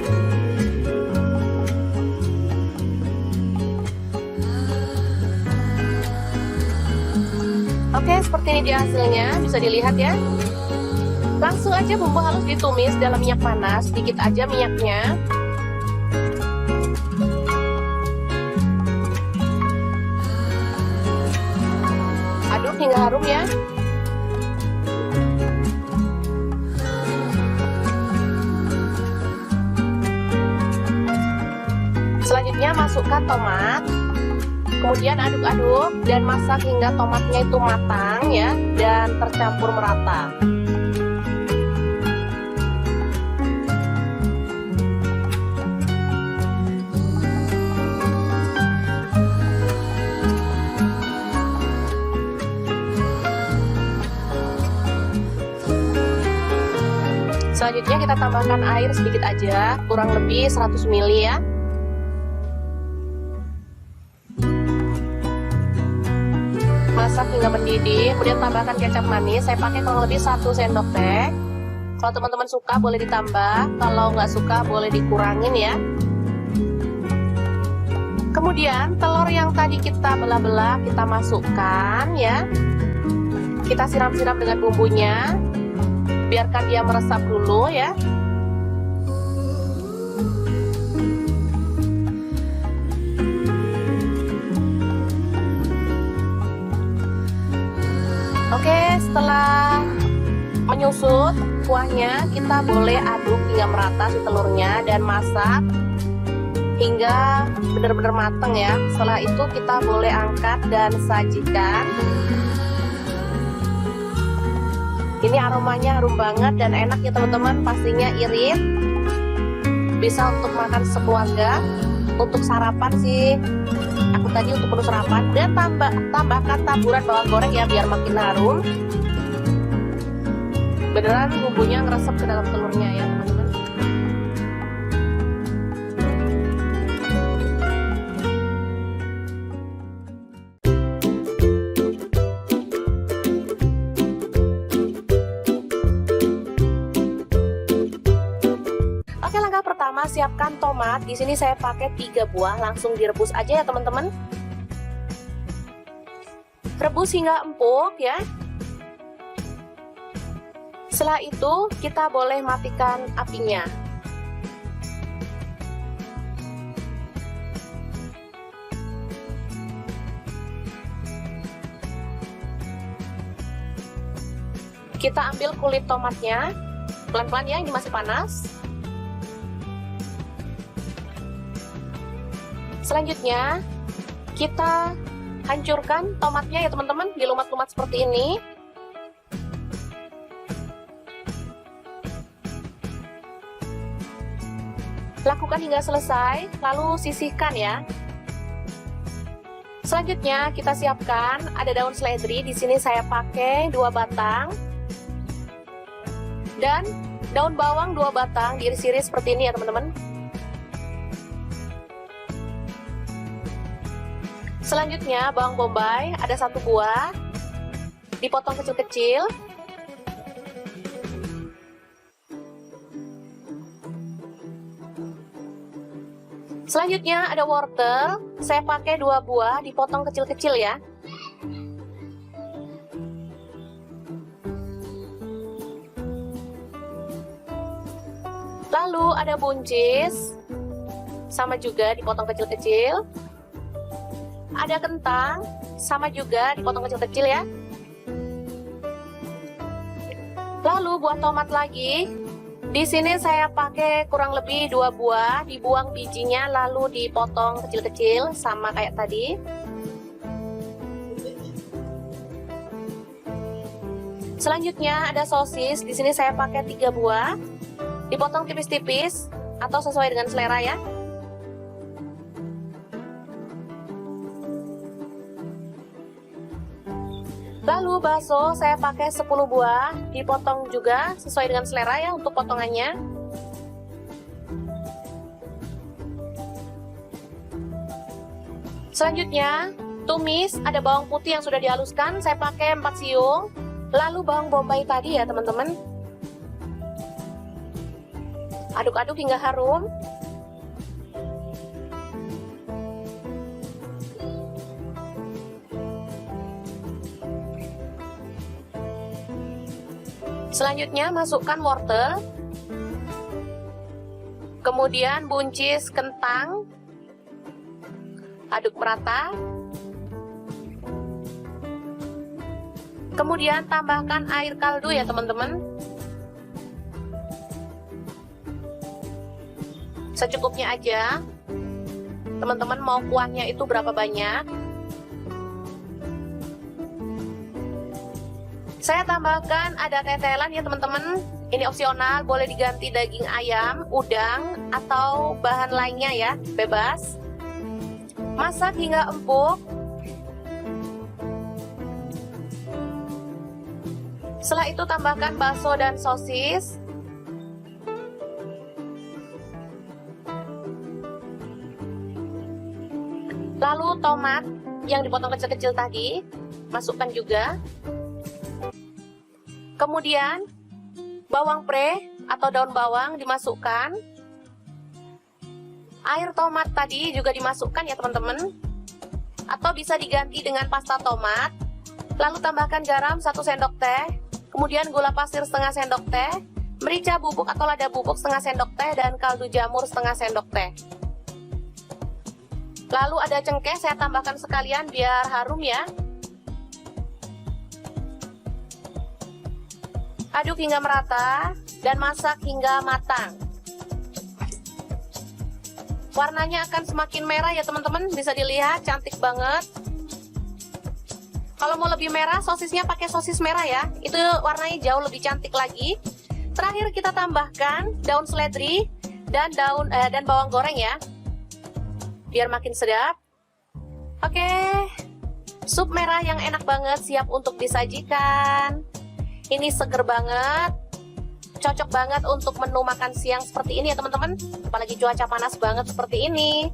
Oke, seperti ini dia hasilnya, bisa dilihat ya. Langsung aja bumbu halus ditumis dalam minyak panas, sedikit aja minyaknya. Aduk hingga harum ya. Selanjutnya masukkan tomat, kemudian aduk-aduk dan masak hingga tomatnya itu matang ya dan tercampur merata. Selanjutnya kita tambahkan air sedikit aja, kurang lebih 100 ml ya. Masak hingga mendidih, kemudian tambahkan kecap manis. Saya pakai kurang lebih 1 sendok teh. Kalau teman-teman suka boleh ditambah, kalau nggak suka boleh dikurangin ya. Kemudian telur yang tadi kita belah-belah kita masukkan ya. Kita siram-siram dengan bumbunya. Biarkan dia meresap dulu ya. Oke, setelah menyusut kuahnya, kita boleh aduk hingga merata si telurnya dan masak hingga benar-benar matang ya. Setelah itu kita boleh angkat dan sajikan. Ini aromanya harum banget dan enak ya teman-teman, pastinya irit. Bisa untuk makan sekeluarga, untuk sarapan sih. Aku tadi untuk menu sarapan, dan tambahkan taburan bawang goreng ya biar makin harum. Beneran bumbunya ngeresep ke dalam telurnya ya teman-teman. Oke, langkah pertama siapkan tomat. Di sini saya pakai 3 buah, langsung direbus aja ya teman-teman. Rebus hingga empuk ya. Setelah itu kita boleh matikan apinya. Kita ambil kulit tomatnya, pelan-pelan ya, ini masih panas. Selanjutnya kita hancurkan tomatnya ya teman-teman, dilumat-lumat seperti ini. Lakukan hingga selesai, lalu sisihkan ya. Selanjutnya kita siapkan ada daun seledri. Di sini saya pakai 2 batang dan daun bawang 2 batang, diiris-iris seperti ini ya teman-teman. Selanjutnya bawang bombay ada 1 buah, dipotong kecil-kecil. Selanjutnya ada wortel, saya pakai 2 buah, dipotong kecil-kecil ya. Lalu ada buncis, sama juga dipotong kecil-kecil. Ada kentang, sama juga dipotong kecil-kecil ya. Lalu buah tomat lagi. Di sini saya pakai kurang lebih 2 buah, dibuang bijinya lalu dipotong kecil-kecil sama kayak tadi. Selanjutnya ada sosis. Di sini saya pakai 3 buah, dipotong tipis-tipis atau sesuai dengan selera ya. Lalu bakso saya pakai 10 buah, dipotong juga sesuai dengan selera ya untuk potongannya. Selanjutnya tumis, ada bawang putih yang sudah dihaluskan, saya pakai 4 siung. Lalu bawang bombay tadi ya teman-teman. Aduk-aduk hingga harum. Selanjutnya masukkan wortel, kemudian buncis kentang, aduk merata, kemudian tambahkan air kaldu ya teman-teman, secukupnya aja. Teman-teman mau kuahnya itu berapa banyak? Saya tambahkan ada tetelan ya teman-teman. Ini opsional, boleh diganti daging ayam, udang, atau bahan lainnya ya, bebas. Masak hingga empuk. Setelah itu tambahkan bakso dan sosis. Lalu tomat yang dipotong kecil-kecil tadi masukkan juga. Kemudian bawang pre atau daun bawang dimasukkan. Air tomat tadi juga dimasukkan ya teman-teman. Atau bisa diganti dengan pasta tomat. Lalu tambahkan garam 1 sendok teh. Kemudian gula pasir setengah sendok teh. Merica bubuk atau lada bubuk setengah sendok teh. Dan kaldu jamur setengah sendok teh. Lalu ada cengkeh, saya tambahkan sekalian biar harum ya. Aduk hingga merata dan masak hingga matang. Warnanya akan semakin merah ya teman-teman, bisa dilihat cantik banget. Kalau mau lebih merah, sosisnya pakai sosis merah ya, itu warnanya jauh lebih cantik lagi. Terakhir kita tambahkan daun seledri dan bawang goreng ya, biar makin sedap. Oke, sup merah yang enak banget siap untuk disajikan. Ini seger banget, cocok banget untuk menu makan siang seperti ini ya teman-teman. Apalagi cuaca panas banget seperti ini.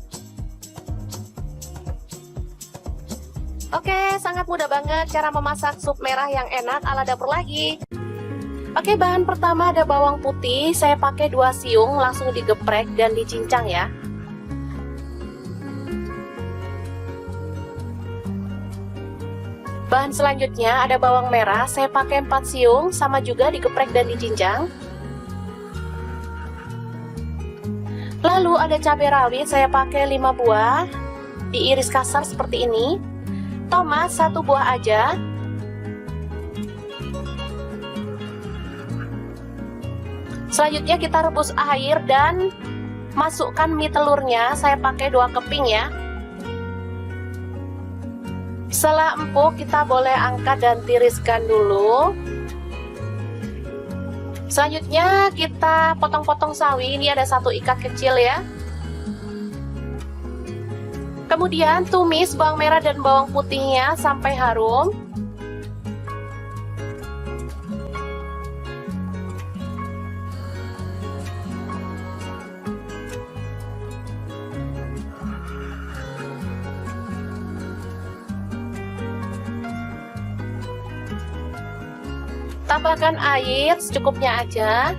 Oke, sangat mudah banget cara memasak sup merah yang enak ala dapur lagi. Oke, bahan pertama ada bawang putih, saya pakai 2 siung, langsung digeprek dan dicincang ya. Bahan selanjutnya ada bawang merah, saya pakai 4 siung, sama juga digeprek dan dicincang. Lalu ada cabai rawit, saya pakai 5 buah, diiris kasar seperti ini. Tomat 1 buah aja. Selanjutnya kita rebus air dan masukkan mie telurnya, saya pakai 2 keping ya. Setelah empuk, kita boleh angkat dan tiriskan dulu. Selanjutnya kita potong-potong sawi, ini ada 1 ikat kecil ya. Kemudian tumis bawang merah dan bawang putihnya sampai harum. Tambahkan air secukupnya aja.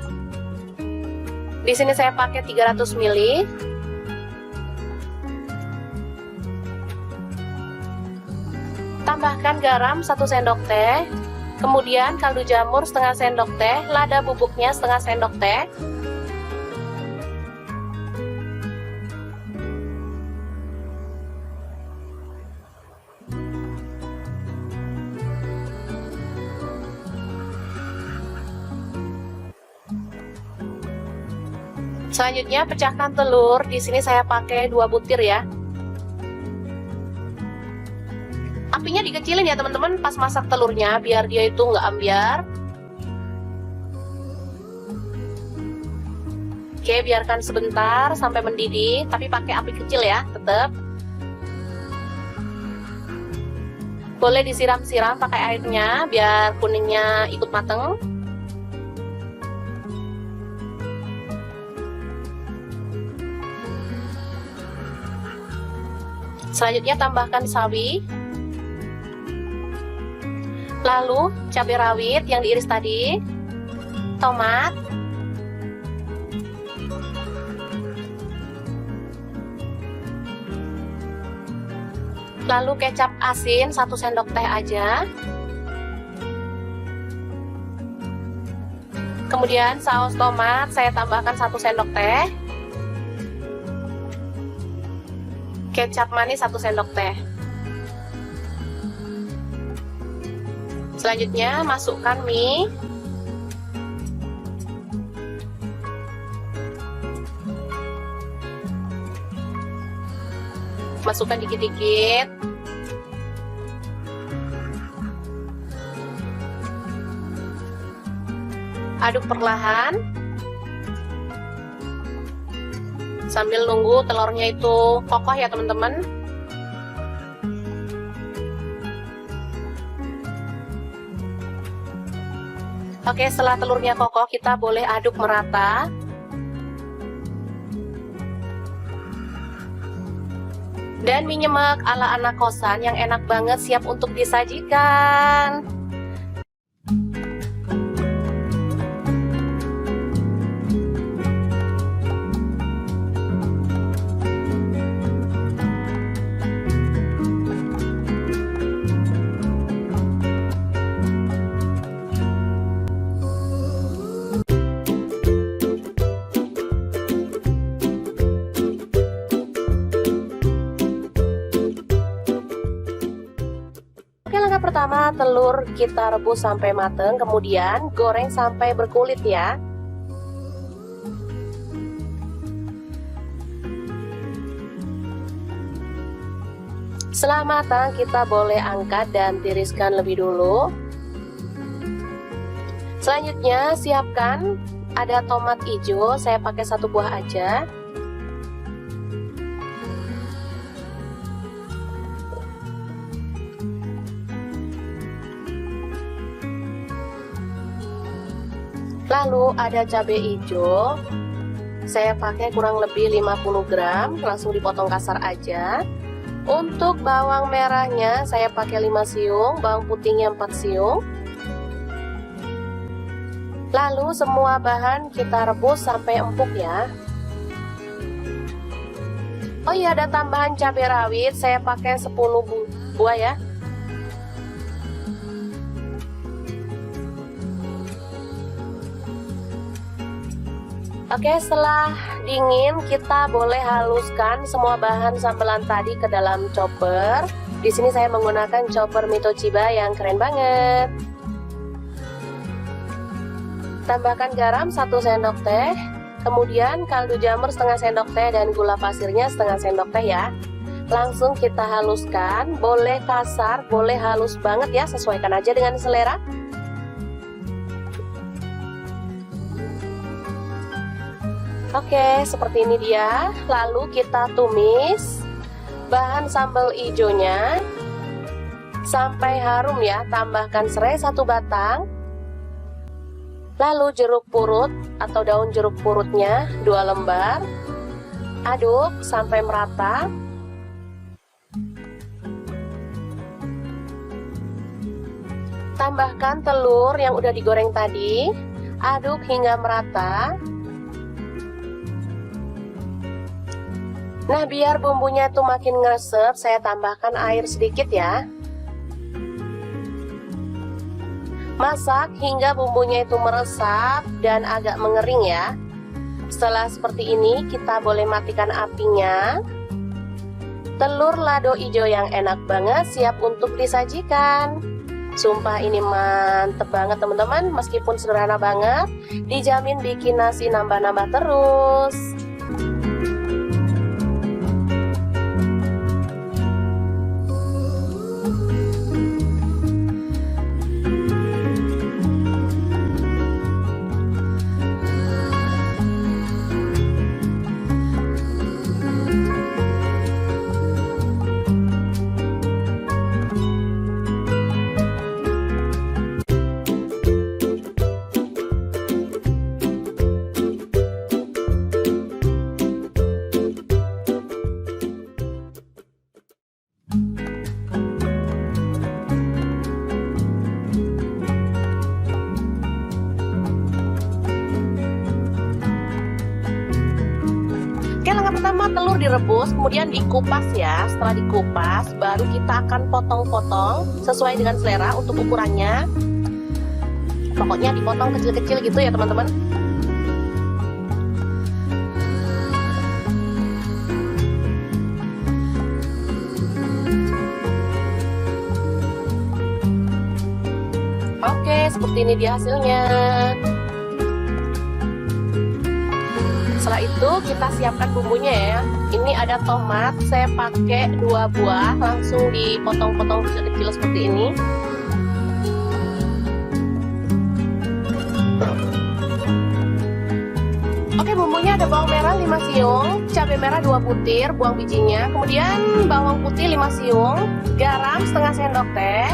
Di sini saya pakai 300 ml. Tambahkan garam 1 sendok teh. Kemudian kaldu jamur setengah sendok teh, lada bubuknya setengah sendok teh. Selanjutnya pecahkan telur, di sini saya pakai 2 butir ya. Apinya dikecilin ya teman-teman pas masak telurnya biar dia itu nggak ambyar. Oke, biarkan sebentar sampai mendidih, tapi pakai api kecil ya, tetap. Boleh disiram-siram pakai airnya biar kuningnya ikut mateng. Selanjutnya tambahkan sawi, lalu cabai rawit yang diiris tadi, tomat, lalu kecap asin 1 sendok teh aja. Kemudian saus tomat saya tambahkan 1 sendok teh. Kecap manis 1 sendok teh. Selanjutnya masukkan mie. Masukkan dikit-dikit. Aduk perlahan. Sambil nunggu telurnya itu kokoh ya teman-teman. Oke, setelah telurnya kokoh kita boleh aduk merata. Dan mie nyemek ala anak kosan yang enak banget siap untuk disajikan. Oke, langkah pertama, telur kita rebus sampai mateng, kemudian goreng sampai berkulit ya. Setelah matang, kita boleh angkat dan tiriskan lebih dulu. Selanjutnya, siapkan ada tomat hijau, saya pakai 1 buah aja. Lalu ada cabai hijau, saya pakai kurang lebih 50 gram, langsung dipotong kasar aja. Untuk bawang merahnya saya pakai 5 siung, bawang putihnya 4 siung. Lalu semua bahan kita rebus sampai empuk ya. Oh iya, ada tambahan cabai rawit, saya pakai 10 buah ya. Oke, setelah dingin kita boleh haluskan semua bahan sambelan tadi ke dalam chopper. Di sini saya menggunakan chopper Mito Chiba yang keren banget. Tambahkan garam 1 sendok teh, kemudian kaldu jamur setengah sendok teh dan gula pasirnya setengah sendok teh ya. Langsung kita haluskan, boleh kasar, boleh halus banget ya, sesuaikan aja dengan selera. Oke, seperti ini dia. Lalu kita tumis bahan sambal hijaunya sampai harum ya. Tambahkan serai 1 batang. Lalu jeruk purut atau daun jeruk purutnya 2 lembar. Aduk sampai merata. Tambahkan telur yang udah digoreng tadi. Aduk hingga merata. Nah, biar bumbunya tuh makin ngeresep, saya tambahkan air sedikit ya. Masak hingga bumbunya itu meresap dan agak mengering ya. Setelah seperti ini, kita boleh matikan apinya. Telur lado hijau yang enak banget siap untuk disajikan. Sumpah ini mantep banget teman-teman, meskipun sederhana banget, dijamin bikin nasi nambah-nambah terus. Pertama telur direbus, kemudian dikupas ya. Setelah dikupas, baru kita akan potong-potong sesuai dengan selera untuk ukurannya. Pokoknya dipotong kecil-kecil gitu ya teman-teman. Oke, seperti ini dia hasilnya. Setelah itu kita siapkan bumbunya ya. Ini ada tomat, saya pakai 2 buah, langsung dipotong-potong kecil-kecil seperti ini. Oke, bumbunya ada bawang merah 5 siung, cabai merah 2 butir, buang bijinya, kemudian bawang putih 5 siung, garam setengah sendok teh,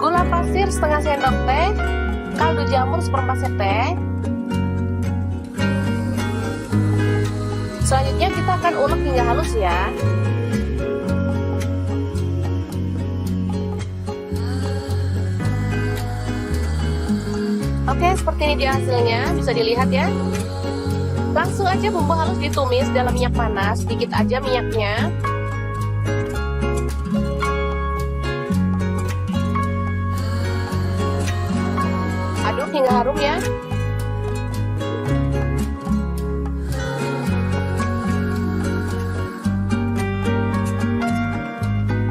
gula pasir setengah sendok teh, kaldu jamur 1/4 sendok teh. Selanjutnya kita akan ulek hingga halus ya. Oke, seperti ini dia hasilnya, bisa dilihat ya. Langsung aja bumbu halus ditumis dalam minyak panas, sedikit aja minyaknya. Aduk hingga harum ya.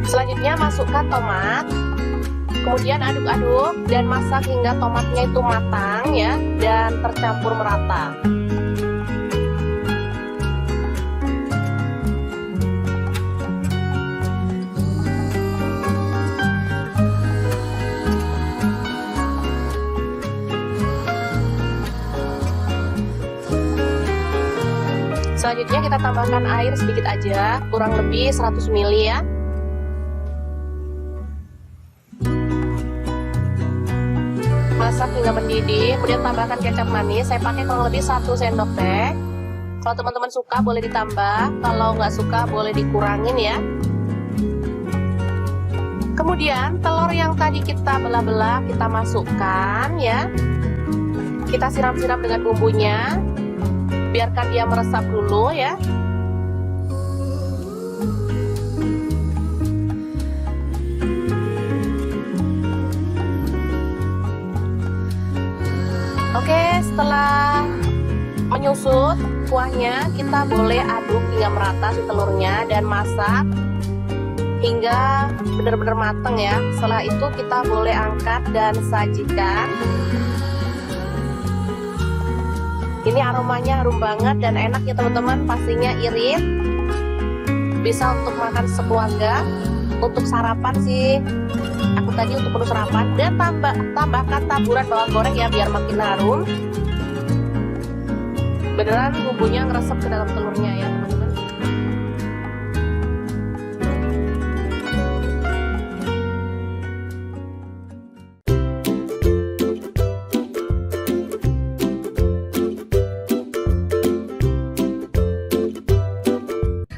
Selanjutnya masukkan tomat. Kemudian aduk-aduk dan masak hingga tomatnya itu matang ya dan tercampur merata. Selanjutnya kita tambahkan air sedikit aja, kurang lebih 100 ml ya. Masak hingga mendidih, kemudian tambahkan kecap manis. Saya pakai kurang lebih 1 sendok teh. Kalau teman-teman suka boleh ditambah, kalau nggak suka boleh dikurangin ya. Kemudian telur yang tadi kita belah-belah kita masukkan ya. Kita siram-siram dengan bumbunya. Biarkan dia meresap dulu ya. Oke, setelah menyusut kuahnya, kita boleh aduk hingga merata si telurnya dan masak hingga benar-benar matang ya. Setelah itu kita boleh angkat dan sajikan. Ini aromanya harum banget dan enak ya teman-teman, pastinya irit. Bisa untuk makan sekeluarga, untuk sarapan sih. Aku tadi untuk menu sarapan dan tambahkan taburan bawang goreng ya biar makin harum. Beneran bumbunya ngeresep ke dalam telurnya ya teman-teman.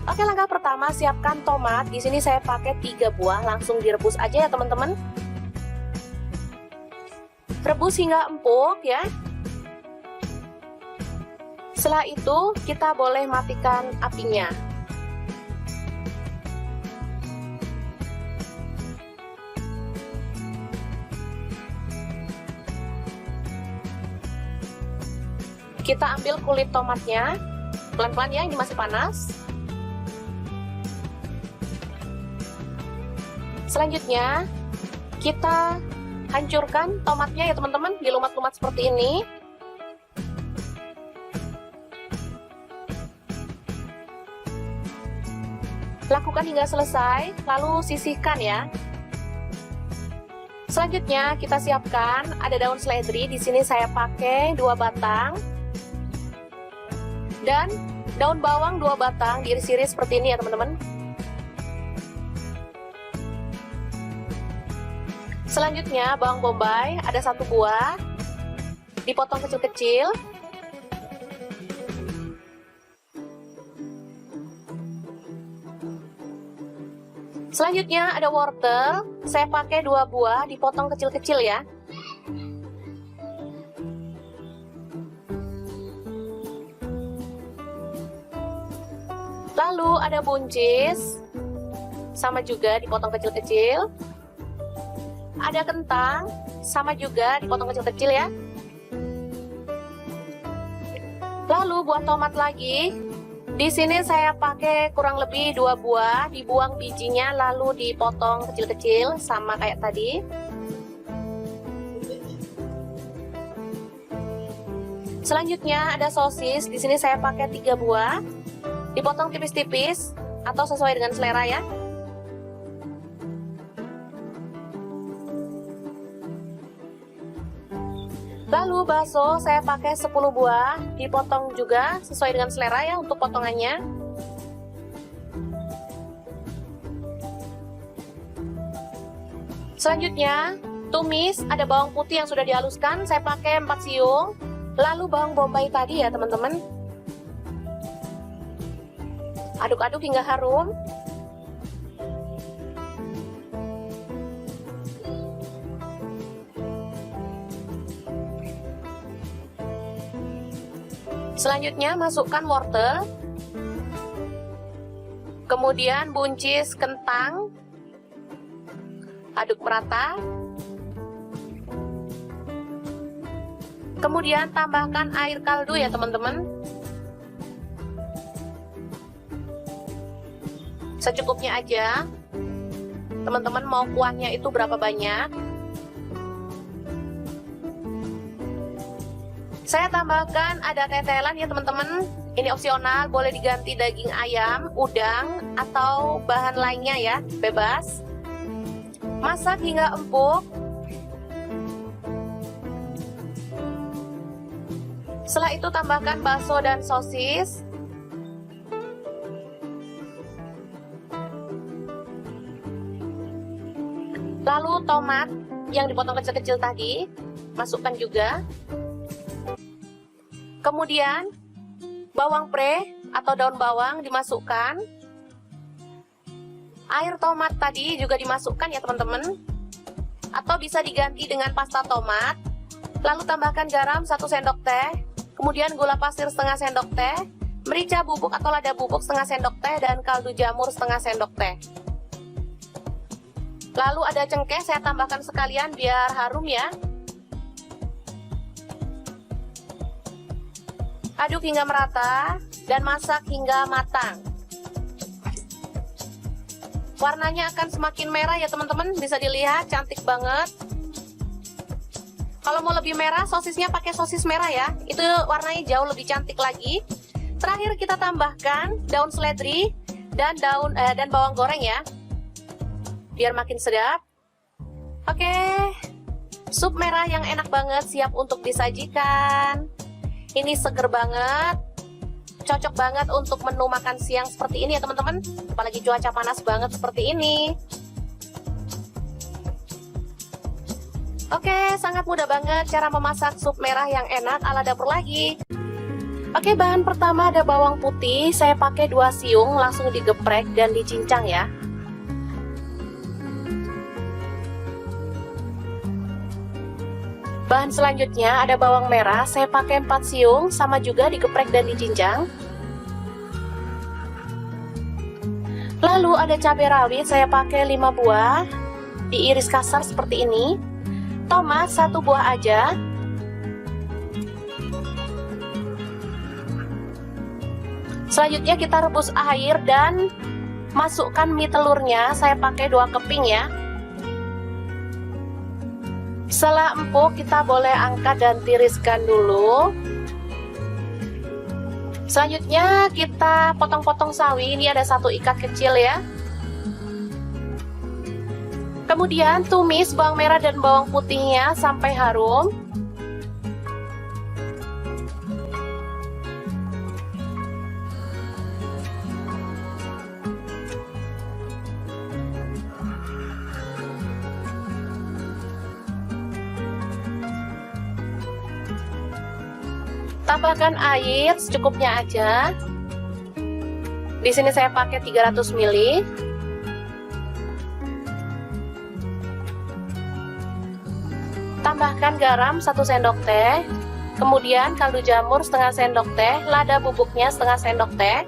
Oke, langkah pertama siapkan tomat. Di sini saya pakai 3 buah, langsung direbus aja ya teman-teman. Rebus hingga empuk ya. Setelah itu kita boleh matikan apinya. Kita ambil kulit tomatnya, pelan-pelan ya, ini masih panas. Selanjutnya kita hancurkan tomatnya ya teman-teman, dilumat-lumat seperti ini. Lakukan hingga selesai, lalu sisihkan ya. Selanjutnya kita siapkan ada daun seledri. Di sini saya pakai 2 batang dan daun bawang 2 batang diiris-iris seperti ini ya teman-teman. Selanjutnya bawang bombay ada 1 buah, dipotong kecil-kecil. Selanjutnya ada wortel, saya pakai 2 buah, dipotong kecil-kecil ya. Lalu ada buncis, sama juga dipotong kecil-kecil. Ada kentang, sama juga dipotong kecil-kecil ya. Lalu buah tomat lagi. Di sini saya pakai kurang lebih 2 buah, dibuang bijinya lalu dipotong kecil-kecil sama kayak tadi. Selanjutnya ada sosis. Di sini saya pakai 3 buah, dipotong tipis-tipis atau sesuai dengan selera ya. Lalu bakso saya pakai 10 buah, dipotong juga sesuai dengan selera ya untuk potongannya. Selanjutnya tumis, ada bawang putih yang sudah dihaluskan, saya pakai 4 siung. Lalu bawang bombay tadi ya teman-teman. Aduk-aduk hingga harum. Selanjutnya masukkan wortel, kemudian buncis kentang, aduk merata. Kemudian tambahkan air kaldu ya teman-teman, secukupnya aja. Teman-teman mau kuahnya itu berapa banyak? Saya tambahkan ada tetelan ya teman-teman. Ini opsional, boleh diganti daging ayam, udang, atau bahan lainnya ya, bebas. Masak hingga empuk. Setelah itu tambahkan bakso dan sosis. Lalu tomat yang dipotong kecil-kecil tadi, masukkan juga. Kemudian bawang pre atau daun bawang dimasukkan. Air tomat tadi juga dimasukkan ya teman-teman. Atau bisa diganti dengan pasta tomat. Lalu tambahkan garam 1 sendok teh. Kemudian gula pasir setengah sendok teh. Merica bubuk atau lada bubuk setengah sendok teh. Dan kaldu jamur setengah sendok teh. Lalu ada cengkeh, saya tambahkan sekalian biar harum ya. Aduk hingga merata dan masak hingga matang. Warnanya akan semakin merah ya teman-teman, bisa dilihat cantik banget. Kalau mau lebih merah, sosisnya pakai sosis merah ya, itu warnanya jauh lebih cantik lagi. Terakhir kita tambahkan daun seledri dan bawang goreng ya, biar makin sedap. Oke, sup merah yang enak banget siap untuk disajikan. Ini seger banget, cocok banget untuk menu makan siang seperti ini ya teman-teman. Apalagi cuaca panas banget seperti ini. Oke, sangat mudah banget cara memasak sup merah yang enak ala dapur lagi. Oke, bahan pertama ada bawang putih, saya pakai 2 siung, langsung digeprek dan dicincang ya. Bahan selanjutnya ada bawang merah, saya pakai 4 siung, sama juga digeprek dan dicincang. Lalu ada cabai rawit, saya pakai 5 buah, diiris kasar seperti ini. Tomat 1 buah aja. Selanjutnya kita rebus air dan masukkan mie telurnya, saya pakai 2 keping ya. Setelah empuk, kita boleh angkat dan tiriskan dulu. Selanjutnya kita potong-potong sawi, ini ada 1 ikat kecil ya. Kemudian tumis bawang merah dan bawang putihnya sampai harum. Tambahkan air secukupnya aja. Di sini saya pakai 300 ml. Tambahkan garam 1 sendok teh. Kemudian kaldu jamur setengah sendok teh, lada bubuknya setengah sendok teh.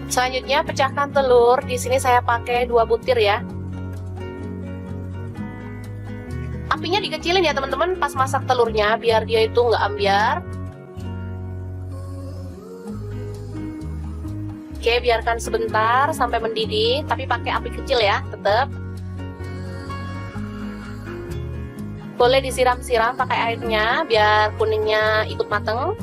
Selanjutnya pecahkan telur, di sini saya pakai 2 butir ya. Apinya dikecilin ya teman-teman pas masak telurnya biar dia itu nggak ambyar. Oke, biarkan sebentar sampai mendidih, tapi pakai api kecil ya, tetap. Boleh disiram-siram pakai airnya biar kuningnya ikut mateng.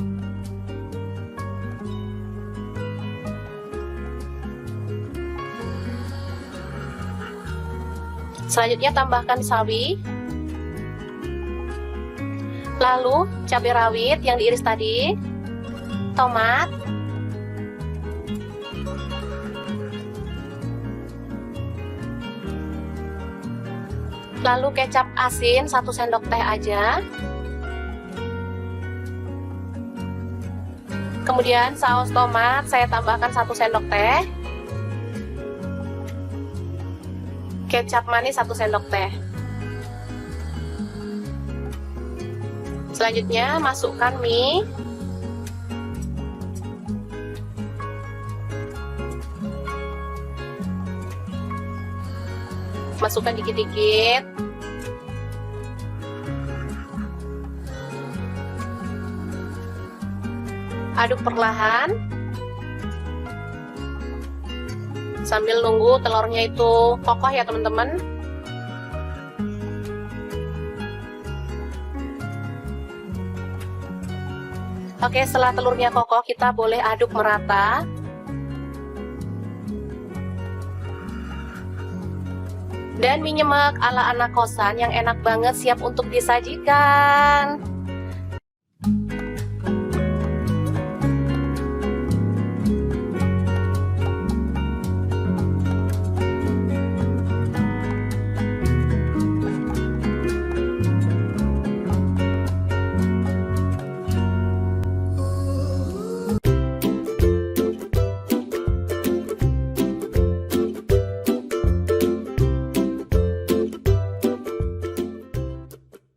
Selanjutnya tambahkan sawi, lalu cabai rawit yang diiris tadi, tomat, lalu kecap asin 1 sendok teh aja. Kemudian saus tomat saya tambahkan 1 sendok teh. Kecap manis 1 sendok teh. Selanjutnya masukkan mie. Masukkan dikit-dikit. Aduk perlahan sambil nunggu telurnya itu kokoh ya teman-teman. Oke, setelah telurnya kokoh kita boleh aduk merata. Dan mie nyemek ala anak kosan yang enak banget siap untuk disajikan.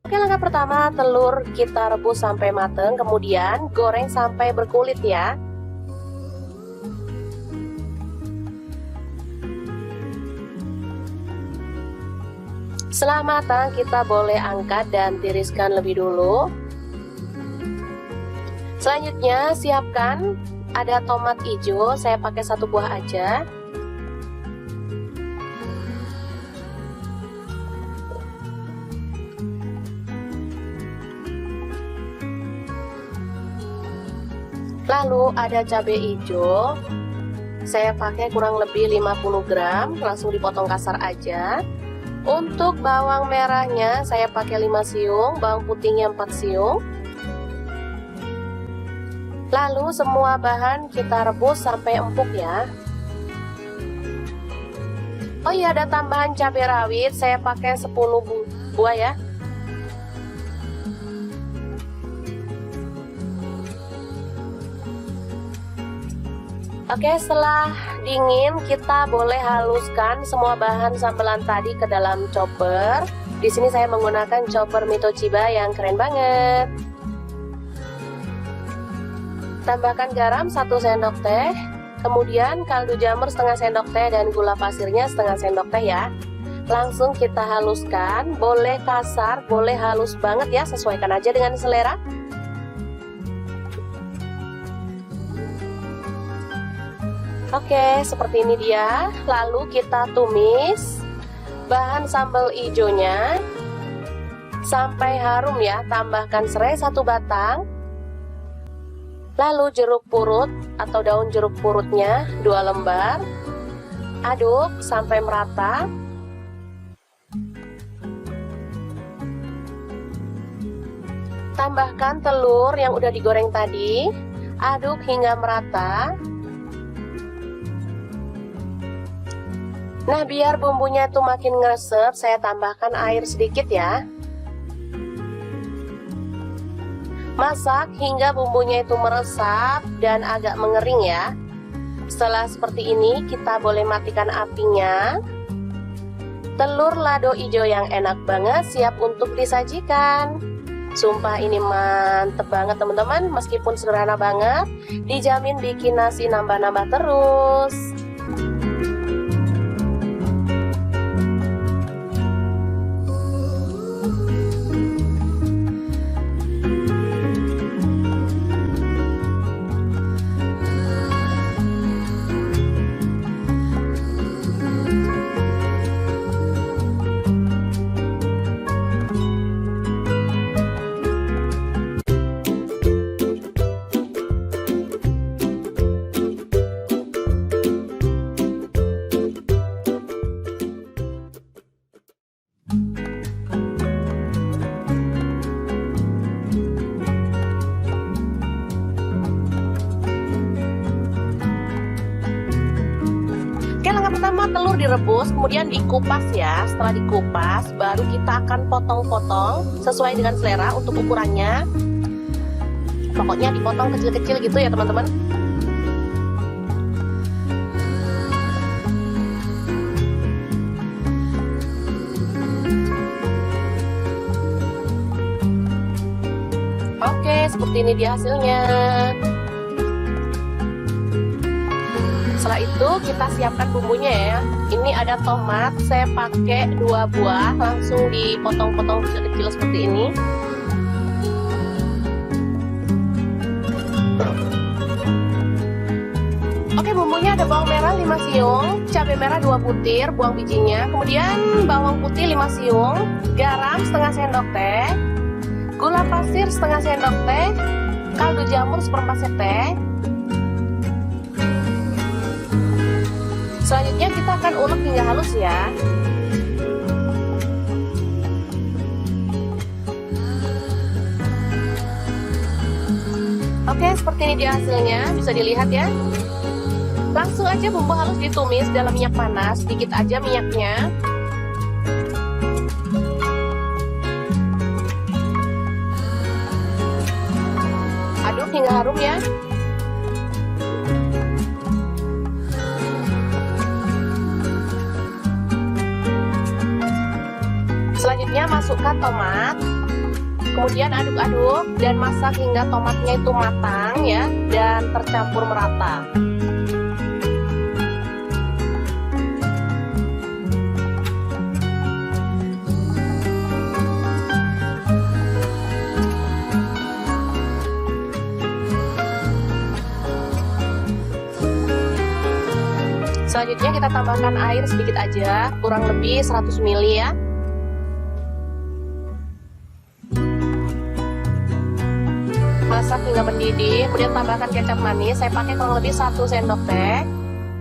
Oke, langkah pertama telur kita rebus sampai mateng, kemudian goreng sampai berkulit ya. Setelah matang kita boleh angkat dan tiriskan lebih dulu. Selanjutnya siapkan ada tomat hijau, saya pakai 1 buah aja. Lalu ada cabai hijau, saya pakai kurang lebih 50 gram, langsung dipotong kasar aja. Untuk bawang merahnya saya pakai 5 siung, bawang putihnya 4 siung. Lalu semua bahan kita rebus sampai empuk ya. Oh iya, ada tambahan cabai rawit, saya pakai 10 buah ya. Oke, setelah dingin kita boleh haluskan semua bahan sambelan tadi ke dalam chopper. Di sini saya menggunakan chopper Mitoshiba yang keren banget. Tambahkan garam 1 sendok teh, kemudian kaldu jamur setengah sendok teh dan gula pasirnya setengah sendok teh ya. Langsung kita haluskan, boleh kasar, boleh halus banget ya, sesuaikan aja dengan selera. Oke, seperti ini dia. Lalu kita tumis bahan sambal hijaunya sampai harum ya. Tambahkan serai 1 batang. Lalu jeruk purut atau daun jeruk purutnya 2 lembar. Aduk sampai merata. Tambahkan telur yang udah digoreng tadi. Aduk hingga merata. Nah, biar bumbunya itu makin ngeresep, saya tambahkan air sedikit ya. Masak hingga bumbunya itu meresap dan agak mengering ya. Setelah seperti ini, kita boleh matikan apinya. Telur lado hijau yang enak banget siap untuk disajikan. Sumpah ini mantep banget teman-teman, meskipun sederhana banget, dijamin bikin nasi nambah-nambah terus. Pertama telur direbus, kemudian dikupas ya. Setelah dikupas, baru kita akan potong-potong sesuai dengan selera untuk ukurannya. Pokoknya dipotong kecil-kecil gitu ya teman-teman. Oke, seperti ini dia hasilnya. Setelah itu kita siapkan bumbunya ya. Ini ada tomat, saya pakai 2 buah, langsung dipotong-potong kecil-kecil seperti ini. Oke, bumbunya ada bawang merah 5 siung, cabai merah 2 butir, buang bijinya. Kemudian bawang putih 5 siung, garam setengah sendok teh, gula pasir setengah sendok teh, kaldu jamur 1/4 sendok teh. Selanjutnya kita akan ulek hingga halus ya. Oke, seperti ini dia hasilnya, bisa dilihat ya. Langsung aja bumbu halus ditumis dalam minyak panas, sedikit aja minyaknya. Aduk hingga harum ya. Selanjutnya masukkan tomat, kemudian aduk-aduk dan masak hingga tomatnya itu matang ya dan tercampur merata. Selanjutnya kita tambahkan air sedikit aja, kurang lebih 100 ml ya. Masak hingga mendidih, kemudian tambahkan kecap manis. Saya pakai kurang lebih 1 sendok teh.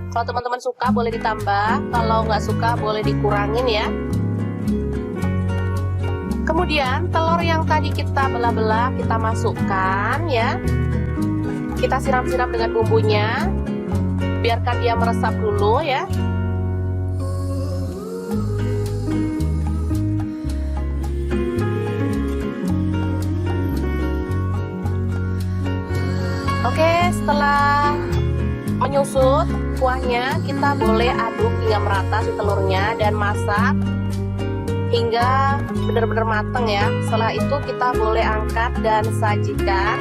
Kalau teman-teman suka boleh ditambah, kalau nggak suka boleh dikurangin ya. Kemudian telur yang tadi kita belah-belah kita masukkan ya. Kita siram-siram dengan bumbunya. Biarkan dia meresap dulu ya. Oke, setelah menyusut kuahnya, kita boleh aduk hingga merata si telurnya dan masak hingga benar-benar matang ya. Setelah itu kita boleh angkat dan sajikan.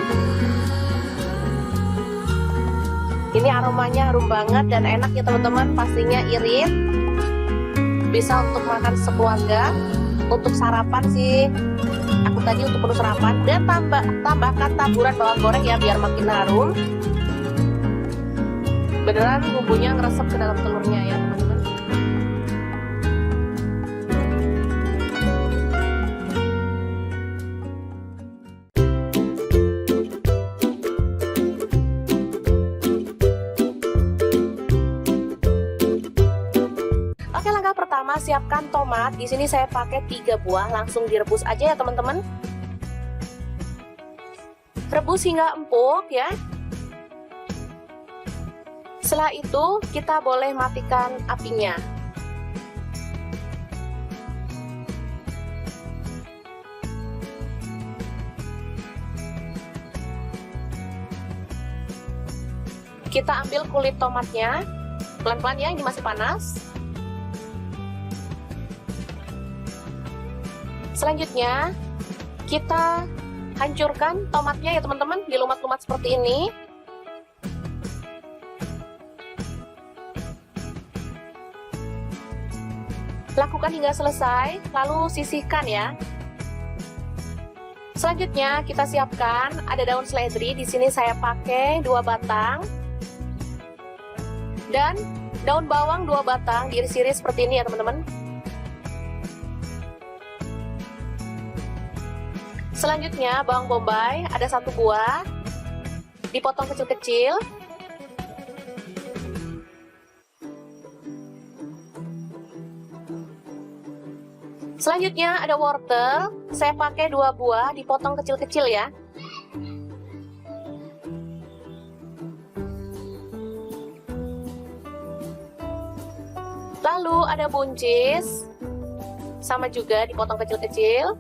Ini aromanya harum banget dan enak ya teman-teman, pastinya irit. Bisa untuk makan sekeluarga, untuk sarapan sih. Aku tadi untuk menu sarapan dan tambahkan taburan bawang goreng ya biar makin harum. Beneran bumbunya ngeresep ke dalam telurnya ya teman-teman. Oke, langkah pertama siapkan tomat. Di sini saya pakai 3 buah, langsung direbus aja ya teman-teman. Rebus hingga empuk ya. Setelah itu kita boleh matikan apinya. Kita ambil kulit tomatnya, pelan-pelan ya, ini masih panas. Selanjutnya kita hancurkan tomatnya ya teman-teman, dilumat-lumat seperti ini. Lakukan hingga selesai, lalu sisihkan ya. Selanjutnya kita siapkan ada daun seledri. Di sini saya pakai 2 batang dan daun bawang 2 batang diiris-iris seperti ini ya teman-teman. Selanjutnya bawang bombay ada 1 buah, dipotong kecil-kecil. Selanjutnya ada wortel, saya pakai 2 buah, dipotong kecil-kecil ya. Lalu ada buncis, sama juga dipotong kecil-kecil.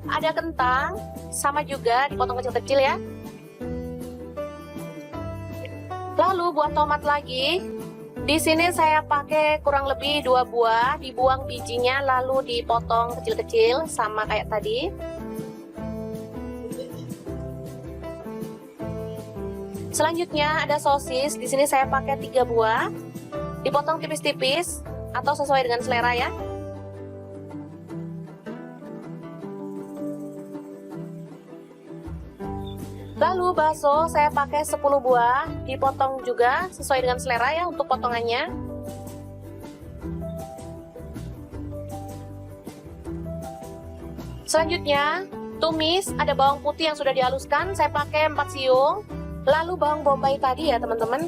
Ada kentang, sama juga dipotong kecil-kecil ya. Lalu buat tomat lagi, di sini saya pakai kurang lebih 2 buah, dibuang bijinya lalu dipotong kecil-kecil sama kayak tadi. Selanjutnya ada sosis, di sini saya pakai 3 buah, dipotong tipis-tipis atau sesuai dengan selera ya. Lalu bakso saya pakai 10 buah, dipotong juga sesuai dengan selera ya untuk potongannya. Selanjutnya, tumis, ada bawang putih yang sudah dihaluskan, saya pakai 4 siung. Lalu bawang bombay tadi ya teman-teman.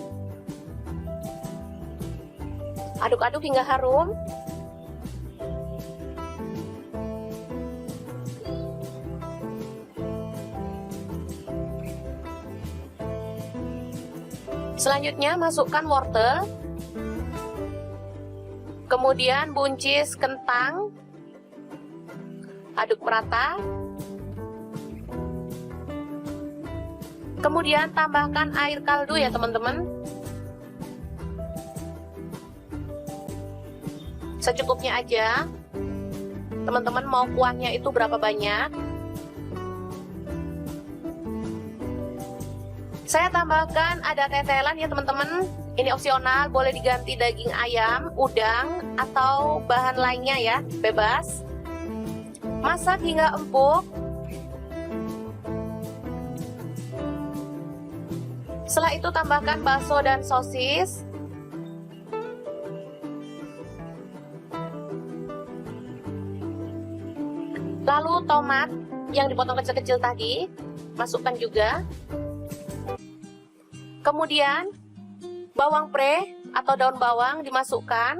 Aduk-aduk hingga harum. Selanjutnya masukkan wortel, kemudian buncis kentang, aduk merata, kemudian tambahkan air kaldu ya teman-teman, secukupnya aja. Teman-teman mau kuahnya itu berapa banyak? Saya tambahkan ada tetelan ya teman-teman. Ini opsional, boleh diganti daging ayam, udang, atau bahan lainnya ya, bebas. Masak hingga empuk. Setelah itu tambahkan bakso dan sosis. Lalu tomat yang dipotong kecil-kecil tadi, masukkan juga. Kemudian bawang pre atau daun bawang dimasukkan.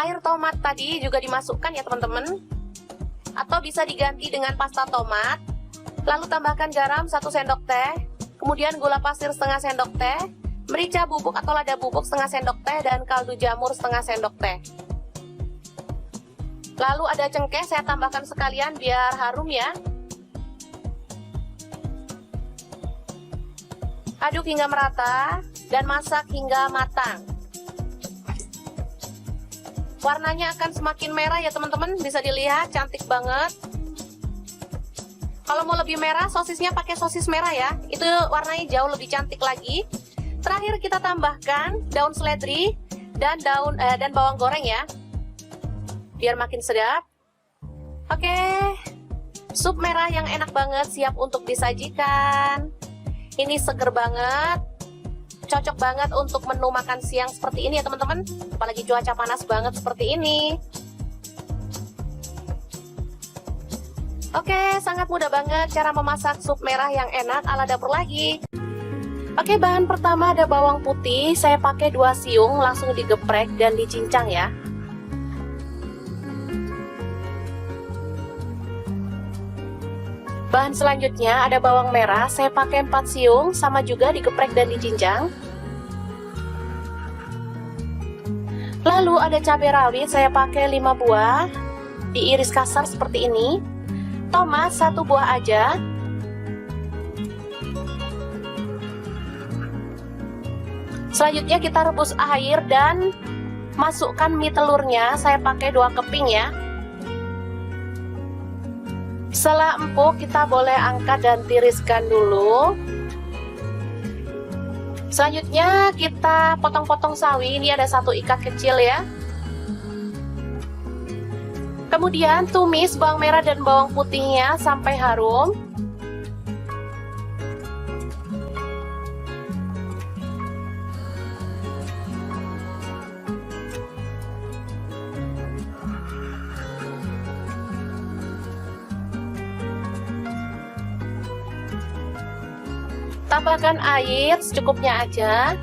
Air tomat tadi juga dimasukkan ya teman-teman. Atau bisa diganti dengan pasta tomat. Lalu tambahkan garam 1 sendok teh. Kemudian gula pasir setengah sendok teh. Merica bubuk atau lada bubuk setengah sendok teh. Dan kaldu jamur setengah sendok teh. Lalu ada cengkeh, saya tambahkan sekalian biar harum ya. Aduk hingga merata dan masak hingga matang. Warnanya akan semakin merah ya teman-teman, bisa dilihat cantik banget. Kalau mau lebih merah, sosisnya pakai sosis merah ya, itu warnanya jauh lebih cantik lagi. Terakhir kita tambahkan daun seledri dan bawang goreng ya, biar makin sedap. Oke, sup merah yang enak banget siap untuk disajikan. Ini seger banget, cocok banget untuk menu makan siang seperti ini ya teman-teman. Apalagi cuaca panas banget seperti ini. Oke, sangat mudah banget cara memasak sup merah yang enak ala dapur lagi. Oke, bahan pertama ada bawang putih, saya pakai 2 siung, langsung digeprek dan dicincang ya. Bahan selanjutnya ada bawang merah, saya pakai 4 siung, sama juga digeprek dan dicincang. Lalu ada cabai rawit, saya pakai 5 buah, diiris kasar seperti ini. Tomat 1 buah aja. Selanjutnya kita rebus air dan masukkan mie telurnya, saya pakai 2 keping ya. Setelah empuk, kita boleh angkat dan tiriskan dulu. Selanjutnya kita potong-potong sawi, ini ada 1 ikat kecil ya. Kemudian tumis bawang merah dan bawang putihnya sampai harum. Tambahkan air secukupnya aja.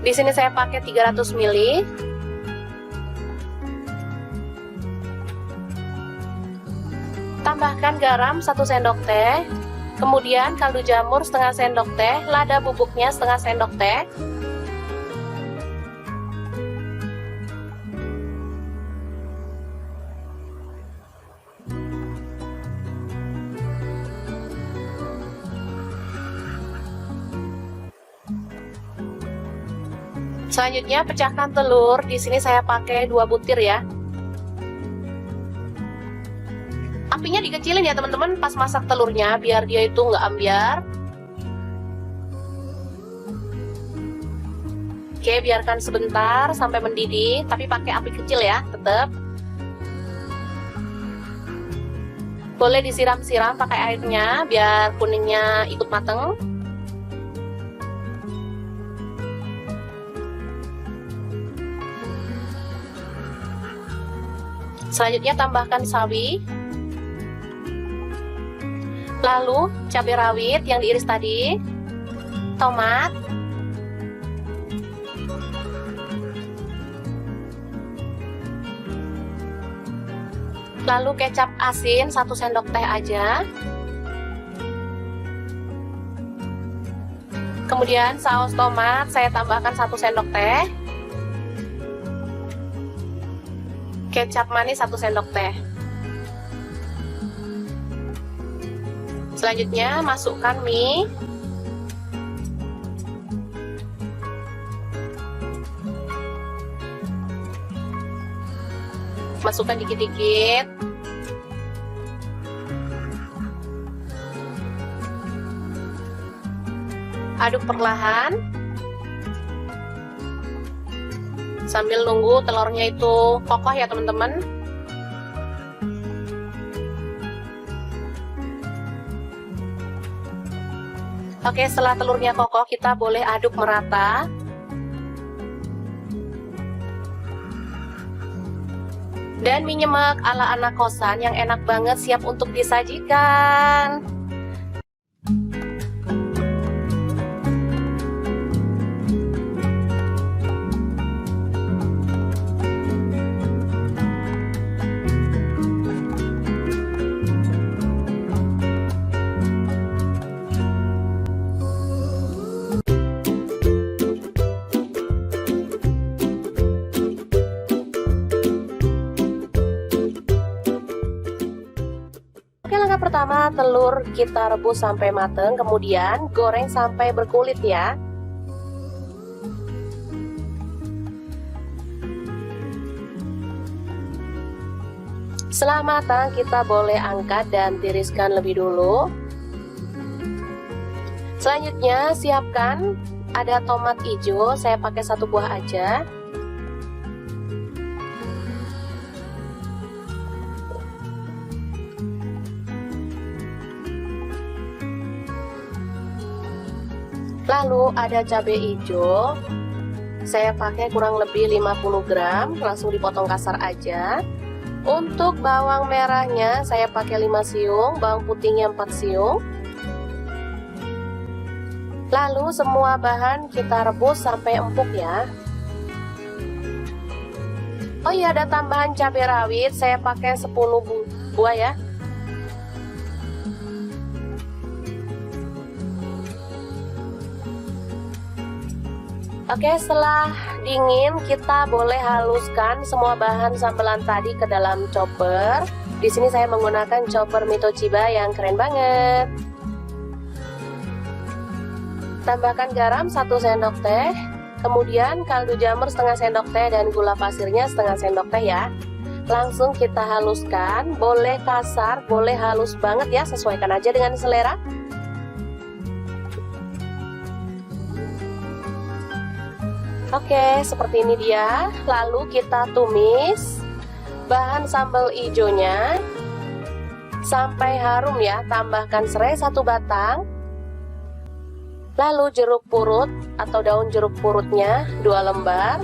Di sini saya pakai 300 ml. Tambahkan garam 1 sendok teh. Kemudian kaldu jamur setengah sendok teh, lada bubuknya setengah sendok teh. Selanjutnya pecahkan telur. Di sini saya pakai 2 butir ya. Apinya dikecilin ya teman-teman pas masak telurnya biar dia itu nggak ambyar. Oke, biarkan sebentar sampai mendidih, tapi pakai api kecil ya, tetap. Boleh disiram-siram pakai airnya biar kuningnya ikut mateng. Selanjutnya tambahkan sawi. Lalu cabai rawit yang diiris tadi, tomat, lalu kecap asin 1 sendok teh aja. Kemudian saus tomat saya tambahkan 1 sendok teh. Kecap manis 1 sendok teh. Selanjutnya masukkan mie. Masukkan dikit-dikit. Aduk perlahan. Sambil nunggu telurnya itu kokoh ya teman-teman. Oke, setelah telurnya kokoh kita boleh aduk merata. Dan mie nyemek ala anak kosan yang enak banget siap untuk disajikan. Oke, langkah pertama telur kita rebus sampai mateng, kemudian goreng sampai berkulit ya. Setelah matang kita boleh angkat dan tiriskan lebih dulu. Selanjutnya siapkan ada tomat hijau, saya pakai 1 buah aja. Lalu ada cabai hijau, saya pakai kurang lebih 50 gram, langsung dipotong kasar aja. Untuk bawang merahnya saya pakai 5 siung, bawang putihnya 4 siung. Lalu semua bahan kita rebus sampai empuk ya. Oh iya, ada tambahan cabai rawit, saya pakai 10 buah ya. Oke, setelah dingin kita boleh haluskan semua bahan sambelan tadi ke dalam chopper. Di sini saya menggunakan chopper Mi Toshiba yang keren banget. Tambahkan garam 1 sendok teh, kemudian kaldu jamur setengah sendok teh dan gula pasirnya setengah sendok teh ya. Langsung kita haluskan, boleh kasar, boleh halus banget ya, sesuaikan aja dengan selera. Oke, seperti ini dia. Lalu kita tumis bahan sambal hijaunya sampai harum ya. Tambahkan serai 1 batang. Lalu jeruk purut atau daun jeruk purutnya 2 lembar.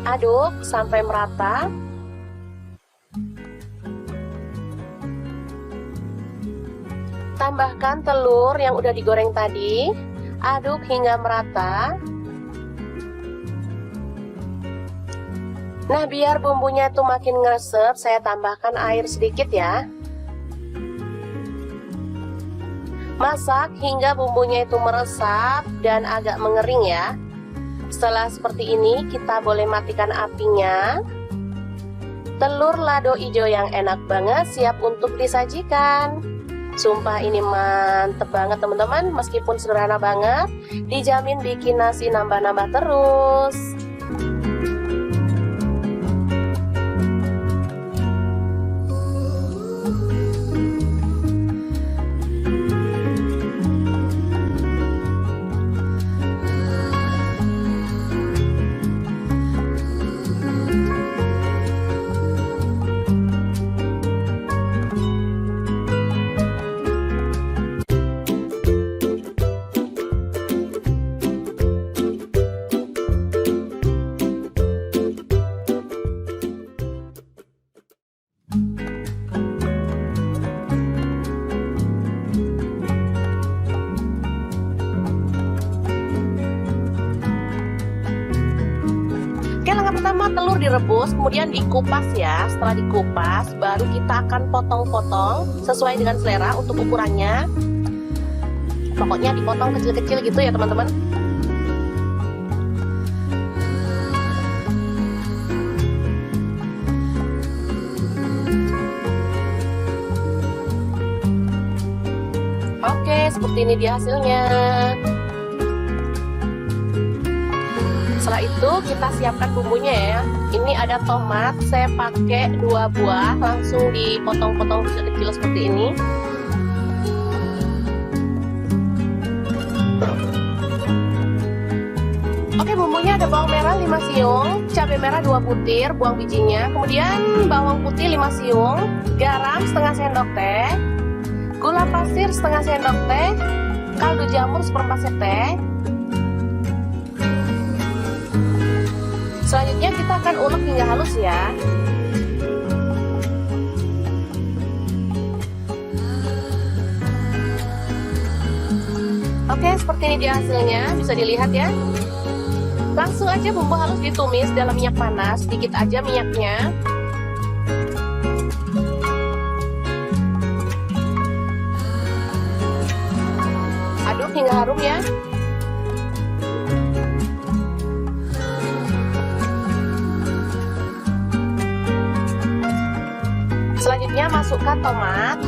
Aduk sampai merata. Tambahkan telur yang udah digoreng tadi. Aduk hingga merata. Nah, biar bumbunya itu makin ngeresep, saya tambahkan air sedikit ya. Masak hingga bumbunya itu meresap dan agak mengering ya. Setelah seperti ini, kita boleh matikan apinya. Telur lado hijau yang enak banget siap untuk disajikan. Sumpah ini mantep banget teman-teman, meskipun sederhana banget, dijamin bikin nasi nambah-nambah terus. Pertama telur direbus, kemudian dikupas ya. Setelah dikupas, baru kita akan potong-potong sesuai dengan selera untuk ukurannya. Pokoknya dipotong kecil-kecil gitu ya teman-teman. Oke, seperti ini dia hasilnya. Setelah itu kita siapkan bumbunya ya. Ini ada tomat, saya pakai 2 buah, langsung dipotong-potong kecil-kecil seperti ini. Oke, bumbunya ada bawang merah 5 siung, cabai merah 2 butir, buang bijinya, kemudian bawang putih 5 siung, garam setengah sendok teh, gula pasir setengah sendok teh, kaldu jamur 1/4 sendok teh. Selanjutnya kita akan ulek hingga halus ya. Oke, seperti ini dia hasilnya, bisa dilihat ya. Langsung aja bumbu halus ditumis dalam minyak panas, sedikit aja minyaknya. Aduk hingga harum ya. Selanjutnya masukkan tomat,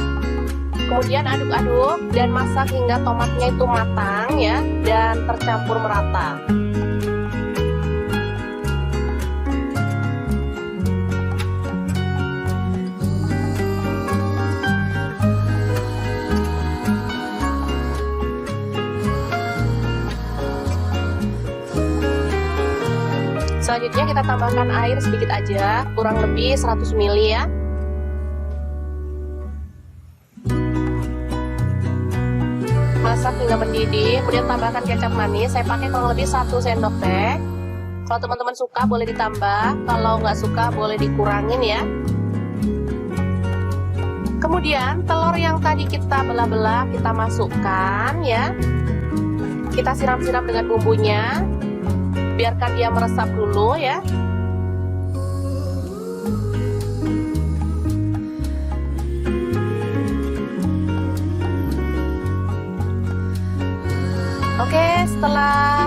kemudian aduk-aduk dan masak hingga tomatnya itu matang ya dan tercampur merata. Selanjutnya kita tambahkan air sedikit aja, kurang lebih 100 ml ya. Masak hingga mendidih, kemudian tambahkan kecap manis. Saya pakai kurang lebih 1 sendok teh. Kalau teman-teman suka boleh ditambah, kalau nggak suka boleh dikurangin ya. Kemudian telur yang tadi kita belah-belah kita masukkan ya. Kita siram-siram dengan bumbunya, biarkan dia meresap dulu ya. Oke, setelah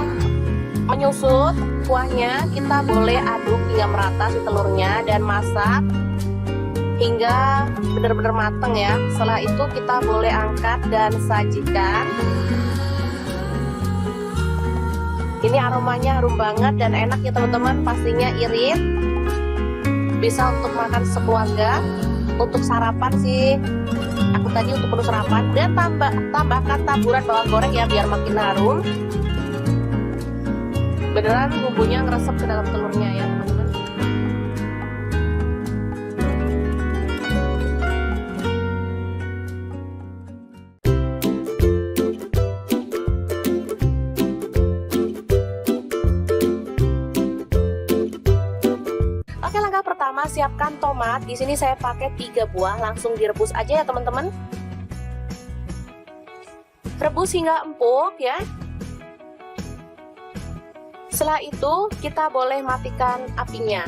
menyusut kuahnya, kita boleh aduk hingga merata si telurnya dan masak hingga benar-benar matang ya. Setelah itu kita boleh angkat dan sajikan. Ini aromanya harum banget dan enak ya teman-teman, pastinya irit. Bisa untuk makan sekeluarga, untuk sarapan sih. Aku tadi untuk menu sarapan, dan tambahkan taburan bawang goreng ya biar makin harum. Beneran bumbunya ngeresep ke dalam telurnya ya teman-teman. Oke, langkah pertama siapkan tomat. Di sini saya pakai 3 buah, langsung direbus aja ya teman-teman. Rebus hingga empuk ya. Setelah itu kita boleh matikan apinya.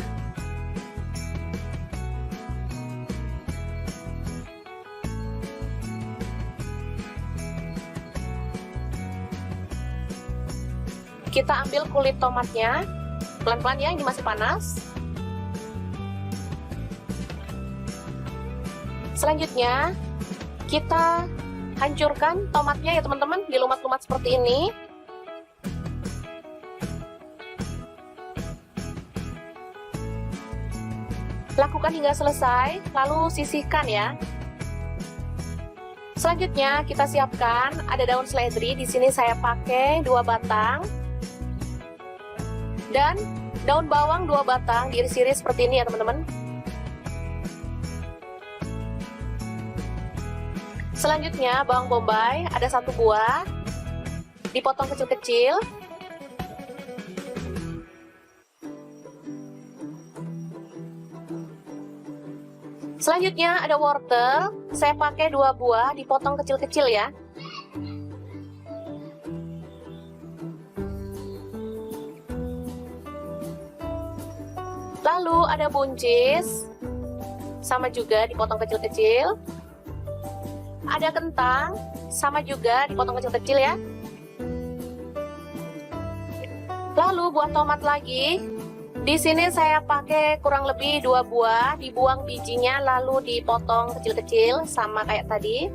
Kita ambil kulit tomatnya, pelan-pelan ya, ini masih panas. Selanjutnya Kita hancurkan tomatnya ya teman-teman, dilumat-lumat seperti ini. Lakukan hingga selesai, lalu sisihkan ya. Selanjutnya kita siapkan ada daun seledri. Di sini saya pakai 2 batang. Dan daun bawang 2 batang diiris-iris seperti ini ya teman-teman. Selanjutnya bawang bombay ada 1 buah, dipotong kecil-kecil. Selanjutnya ada wortel, saya pakai 2 buah, dipotong kecil-kecil ya. Lalu ada buncis, sama juga dipotong kecil-kecil. Ada kentang, sama juga dipotong kecil-kecil ya. Lalu buah tomat lagi. Di sini saya pakai kurang lebih 2 buah, dibuang bijinya lalu dipotong kecil-kecil sama kayak tadi.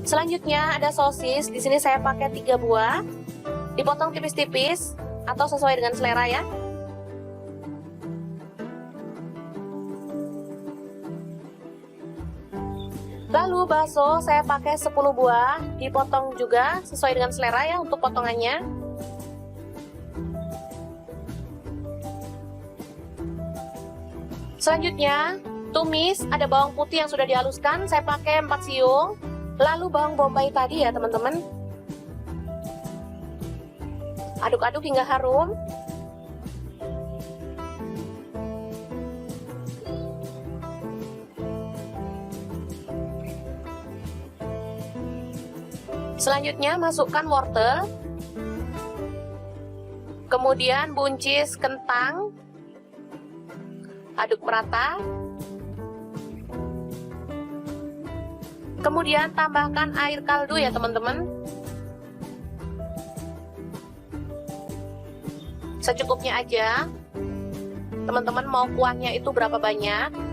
Selanjutnya ada sosis. Di sini saya pakai 3 buah, dipotong tipis-tipis atau sesuai dengan selera ya. Lalu bakso saya pakai 10 buah, dipotong juga sesuai dengan selera ya untuk potongannya. Selanjutnya, tumis ada bawang putih yang sudah dihaluskan, saya pakai 4 siung. Lalu bawang bombay tadi ya teman-teman. Aduk-aduk hingga harum. Selanjutnya masukkan wortel, kemudian buncis kentang, aduk merata, kemudian tambahkan air kaldu ya teman-teman, secukupnya aja. Teman-teman mau kuahnya itu berapa banyak?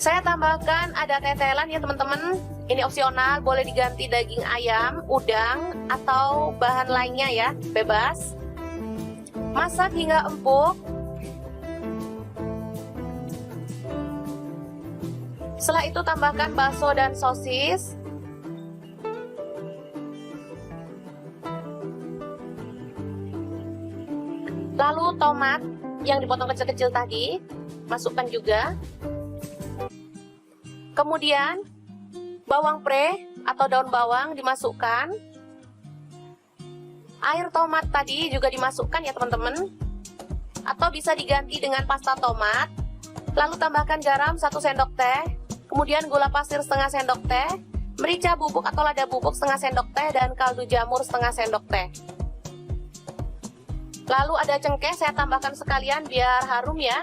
Saya tambahkan ada tetelan ya teman-teman. Ini opsional, boleh diganti daging ayam, udang, atau bahan lainnya ya, bebas. Masak hingga empuk. Setelah itu tambahkan bakso dan sosis. Lalu tomat yang dipotong kecil-kecil tadi, masukkan juga. Kemudian bawang pre atau daun bawang dimasukkan. Air tomat tadi juga dimasukkan ya teman-teman. Atau bisa diganti dengan pasta tomat. Lalu tambahkan garam 1 sendok teh. Kemudian gula pasir setengah sendok teh. Merica bubuk atau lada bubuk setengah sendok teh. Dan kaldu jamur setengah sendok teh. Lalu ada cengkeh, saya tambahkan sekalian biar harum ya.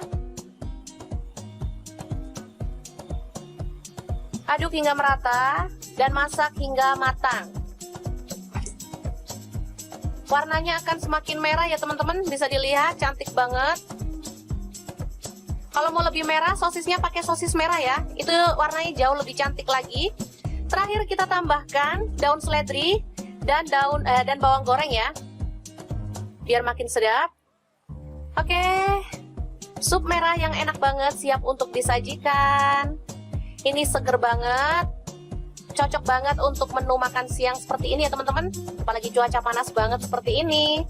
Aduk hingga merata dan masak hingga matang. Warnanya akan semakin merah ya teman-teman, bisa dilihat cantik banget. Kalau mau lebih merah, sosisnya pakai sosis merah ya, itu warnanya jauh lebih cantik lagi. Terakhir kita tambahkan daun seledri dan bawang goreng ya, biar makin sedap. Oke, sup merah yang enak banget siap untuk disajikan. Ini seger banget, cocok banget untuk menu makan siang seperti ini ya teman-teman. Apalagi cuaca panas banget seperti ini.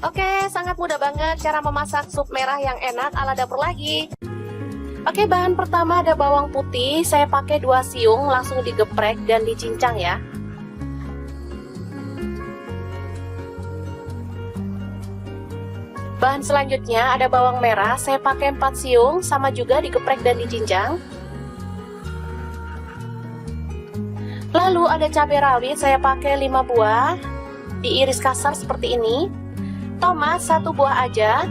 Oke, sangat mudah banget cara memasak sup merah yang enak ala dapur lagi. Oke, bahan pertama ada bawang putih, saya pakai 2 siung, langsung digeprek dan dicincang ya. Bahan selanjutnya ada bawang merah, saya pakai 4 siung, sama juga digeprek dan dicincang. Lalu ada cabai rawit, saya pakai 5 buah, diiris kasar seperti ini. Tomat 1 buah aja.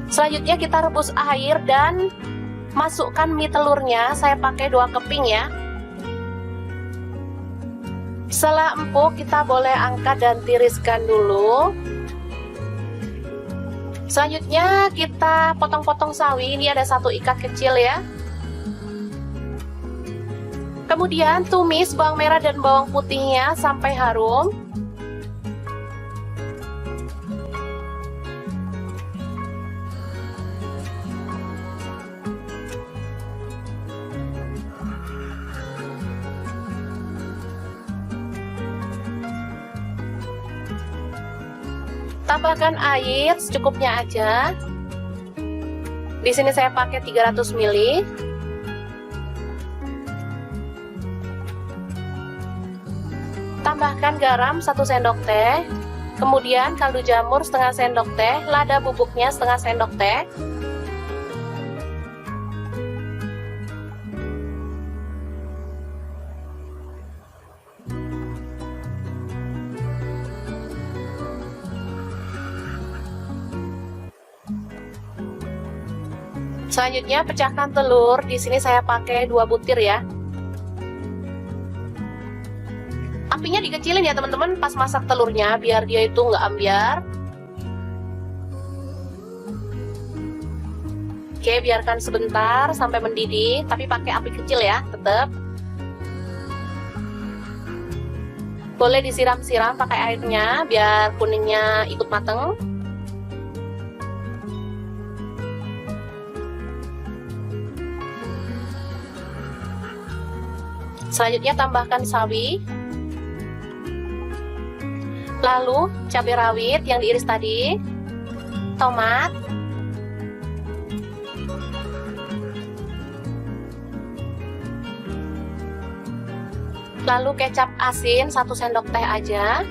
Selanjutnya kita rebus air dan masukkan mie telurnya, saya pakai 2 keping ya. Setelah empuk, kita boleh angkat dan tiriskan dulu. Selanjutnya kita potong-potong sawi. Ini ada 1 ikat kecil ya. Kemudian tumis bawang merah dan bawang putihnya sampai harum. Tambahkan air secukupnya aja. Di sini saya pakai 300 ml. Tambahkan garam 1 sendok teh. Kemudian kaldu jamur setengah sendok teh, lada bubuknya setengah sendok teh. Selanjutnya pecahkan telur. Di sini saya pakai 2 butir ya. Apinya dikecilin ya teman-teman pas masak telurnya biar dia itu nggak ambyar. Oke, biarkan sebentar sampai mendidih, tapi pakai api kecil ya, tetap. Boleh disiram-siram pakai airnya biar kuningnya ikut mateng. Selanjutnya tambahkan sawi, lalu cabai rawit yang diiris tadi, tomat, lalu kecap asin 1 sendok teh aja.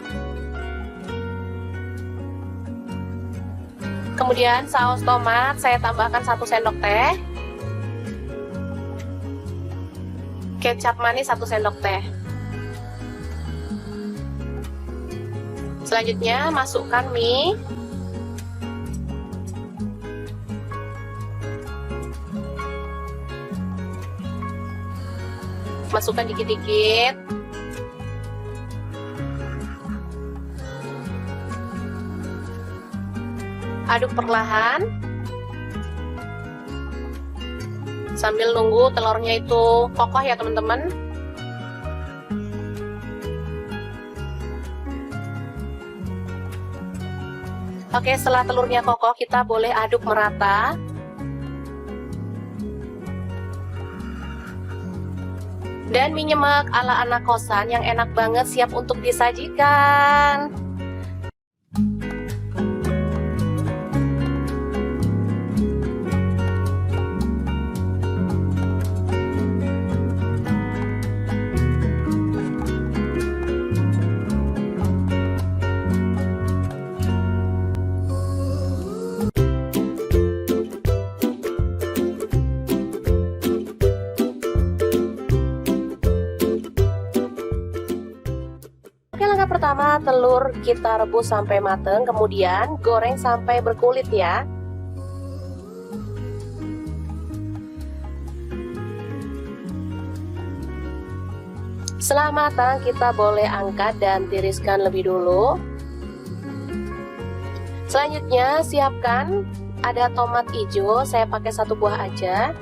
Kemudian saus tomat saya tambahkan 1 sendok teh. Kecap manis 1 sendok teh. Selanjutnya masukkan mie. Masukkan dikit-dikit. Aduk perlahan. Sambil nunggu telurnya itu kokoh ya teman-teman. Oke, setelah telurnya kokoh kita boleh aduk merata. Dan mie nyemek ala anak kosan yang enak banget siap untuk disajikan. Langkah pertama, telur kita rebus sampai mateng, kemudian goreng sampai berkulit ya. Setelah matang, kita boleh angkat dan tiriskan lebih dulu. Selanjutnya, siapkan ada tomat hijau, saya pakai 1 buah aja.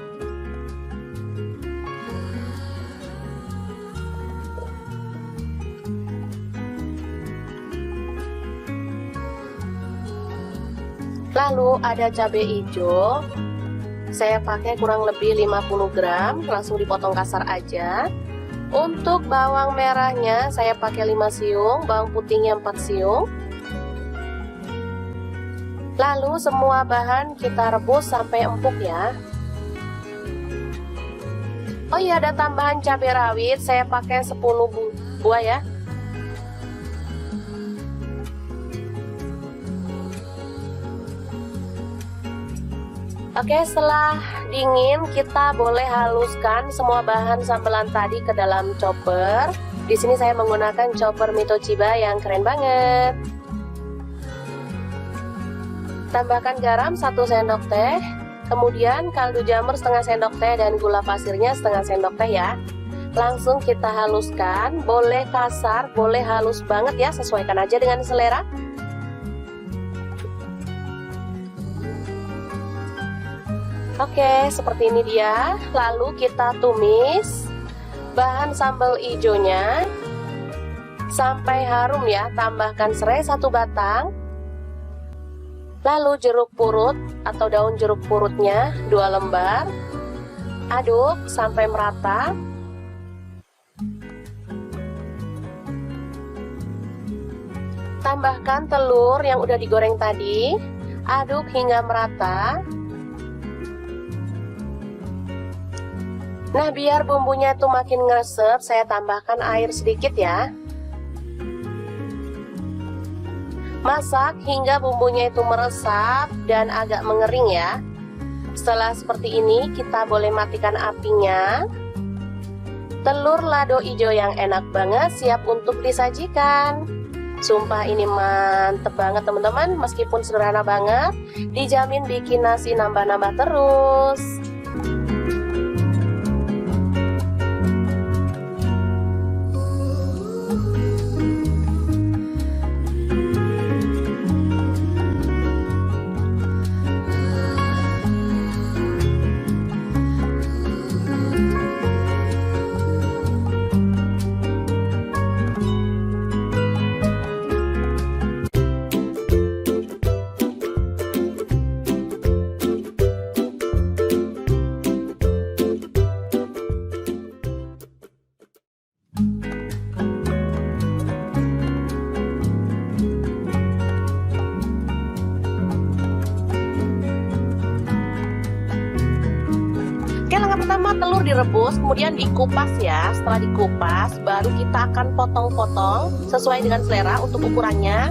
Lalu ada cabai hijau, saya pakai kurang lebih 50 gram, langsung dipotong kasar aja. Untuk bawang merahnya saya pakai 5 siung, bawang putihnya 4 siung. Lalu semua bahan kita rebus sampai empuk ya. Oh iya, ada tambahan cabai rawit, saya pakai 10 buah ya. Oke, setelah dingin kita boleh haluskan semua bahan sambelan tadi ke dalam chopper. Di sini saya menggunakan chopper Mito Chiba yang keren banget. Tambahkan garam 1 sendok teh, kemudian kaldu jamur setengah sendok teh dan gula pasirnya setengah sendok teh ya. Langsung kita haluskan, boleh kasar, boleh halus banget ya, sesuaikan aja dengan selera. Oke, seperti ini dia. Lalu kita tumis bahan sambal hijaunya sampai harum ya. Tambahkan serai 1 batang. Lalu jeruk purut atau daun jeruk purutnya 2 lembar. Aduk sampai merata. Tambahkan telur yang udah digoreng tadi. Aduk hingga merata. Nah, biar bumbunya itu makin ngeresep, saya tambahkan air sedikit ya. Masak hingga bumbunya itu meresap dan agak mengering ya. Setelah seperti ini, kita boleh matikan apinya. Telur lado hijau yang enak banget siap untuk disajikan. Sumpah ini mantep banget teman-teman, meskipun sederhana banget, dijamin bikin nasi nambah-nambah terus. Langkah pertama, telur direbus, kemudian dikupas ya. Setelah dikupas, baru kita akan potong-potong sesuai dengan selera untuk ukurannya.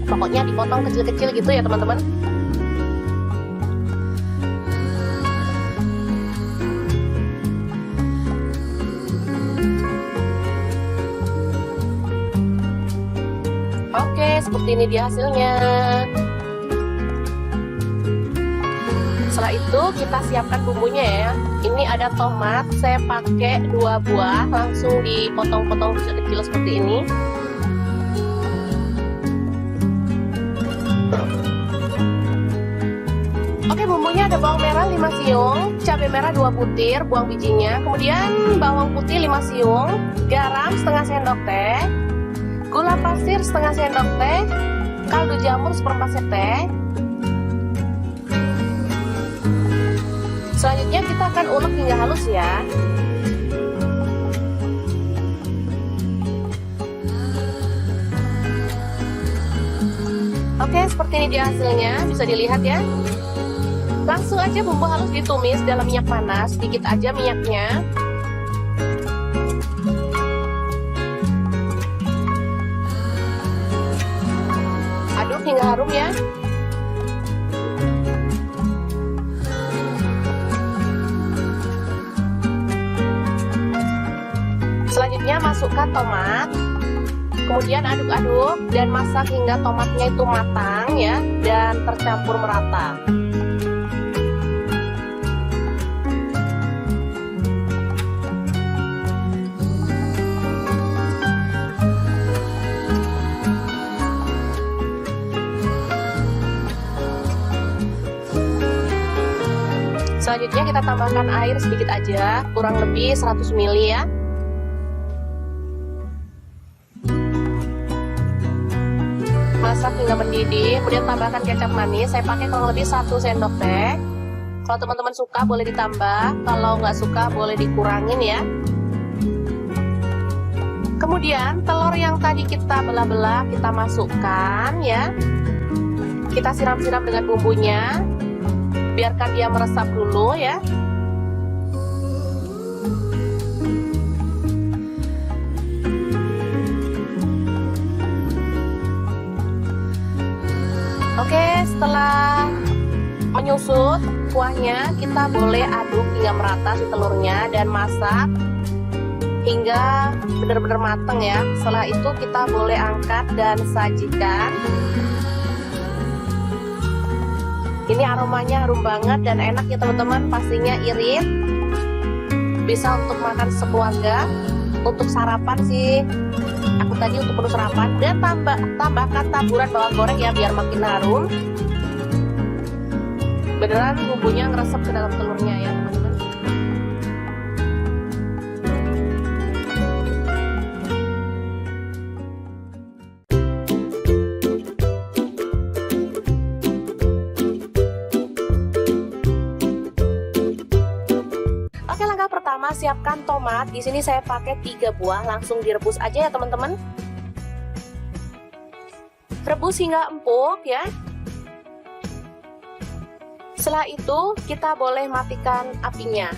Pokoknya dipotong kecil-kecil gitu ya teman-teman. Oke, seperti ini dia hasilnya. Setelah itu kita siapkan bumbunya ya. Ini ada tomat, saya pakai 2 buah, langsung dipotong-potong kecil-kecil seperti ini. Oke, bumbunya ada bawang merah 5 siung, cabai merah 2 butir, buang bijinya. Kemudian bawang putih 5 siung, garam setengah sendok teh, gula pasir setengah sendok teh, kaldu jamur 1/4 sendok teh. Selanjutnya kita akan ulek hingga halus ya. Oke, seperti ini dia hasilnya, bisa dilihat ya. Langsung aja bumbu halus ditumis dalam minyak panas, sedikit aja minyaknya. Aduk hingga harum ya. Selanjutnya masukkan tomat, kemudian aduk-aduk dan masak hingga tomatnya itu matang ya dan tercampur merata. Selanjutnya kita tambahkan air sedikit aja, kurang lebih 100 ml ya. Masak hingga mendidih, kemudian tambahkan kecap manis. Saya pakai kurang lebih 1 sendok teh. Kalau teman-teman suka boleh ditambah, kalau nggak suka boleh dikurangin ya. Kemudian telur yang tadi kita belah-belah kita masukkan ya. Kita siram-siram dengan bumbunya, biarkan dia meresap dulu ya. Oke, setelah menyusut kuahnya, kita boleh aduk hingga merata si telurnya dan masak hingga benar-benar matang ya. Setelah itu kita boleh angkat dan sajikan. Ini aromanya harum banget dan enak ya teman-teman, pastinya irit. bisa untuk makan sekeluarga, untuk sarapan sih. Aku tadi untuk menu sarapan. Dan tambahkan taburan bawang goreng ya biar makin harum. Beneran bumbunya ngeresep ke dalam telurnya ya teman-teman. Oke, langkah pertama siapkan tomat. Di sini saya pakai 3 buah, langsung direbus aja ya teman-teman. Rebus hingga empuk ya. Setelah itu kita boleh matikan apinya.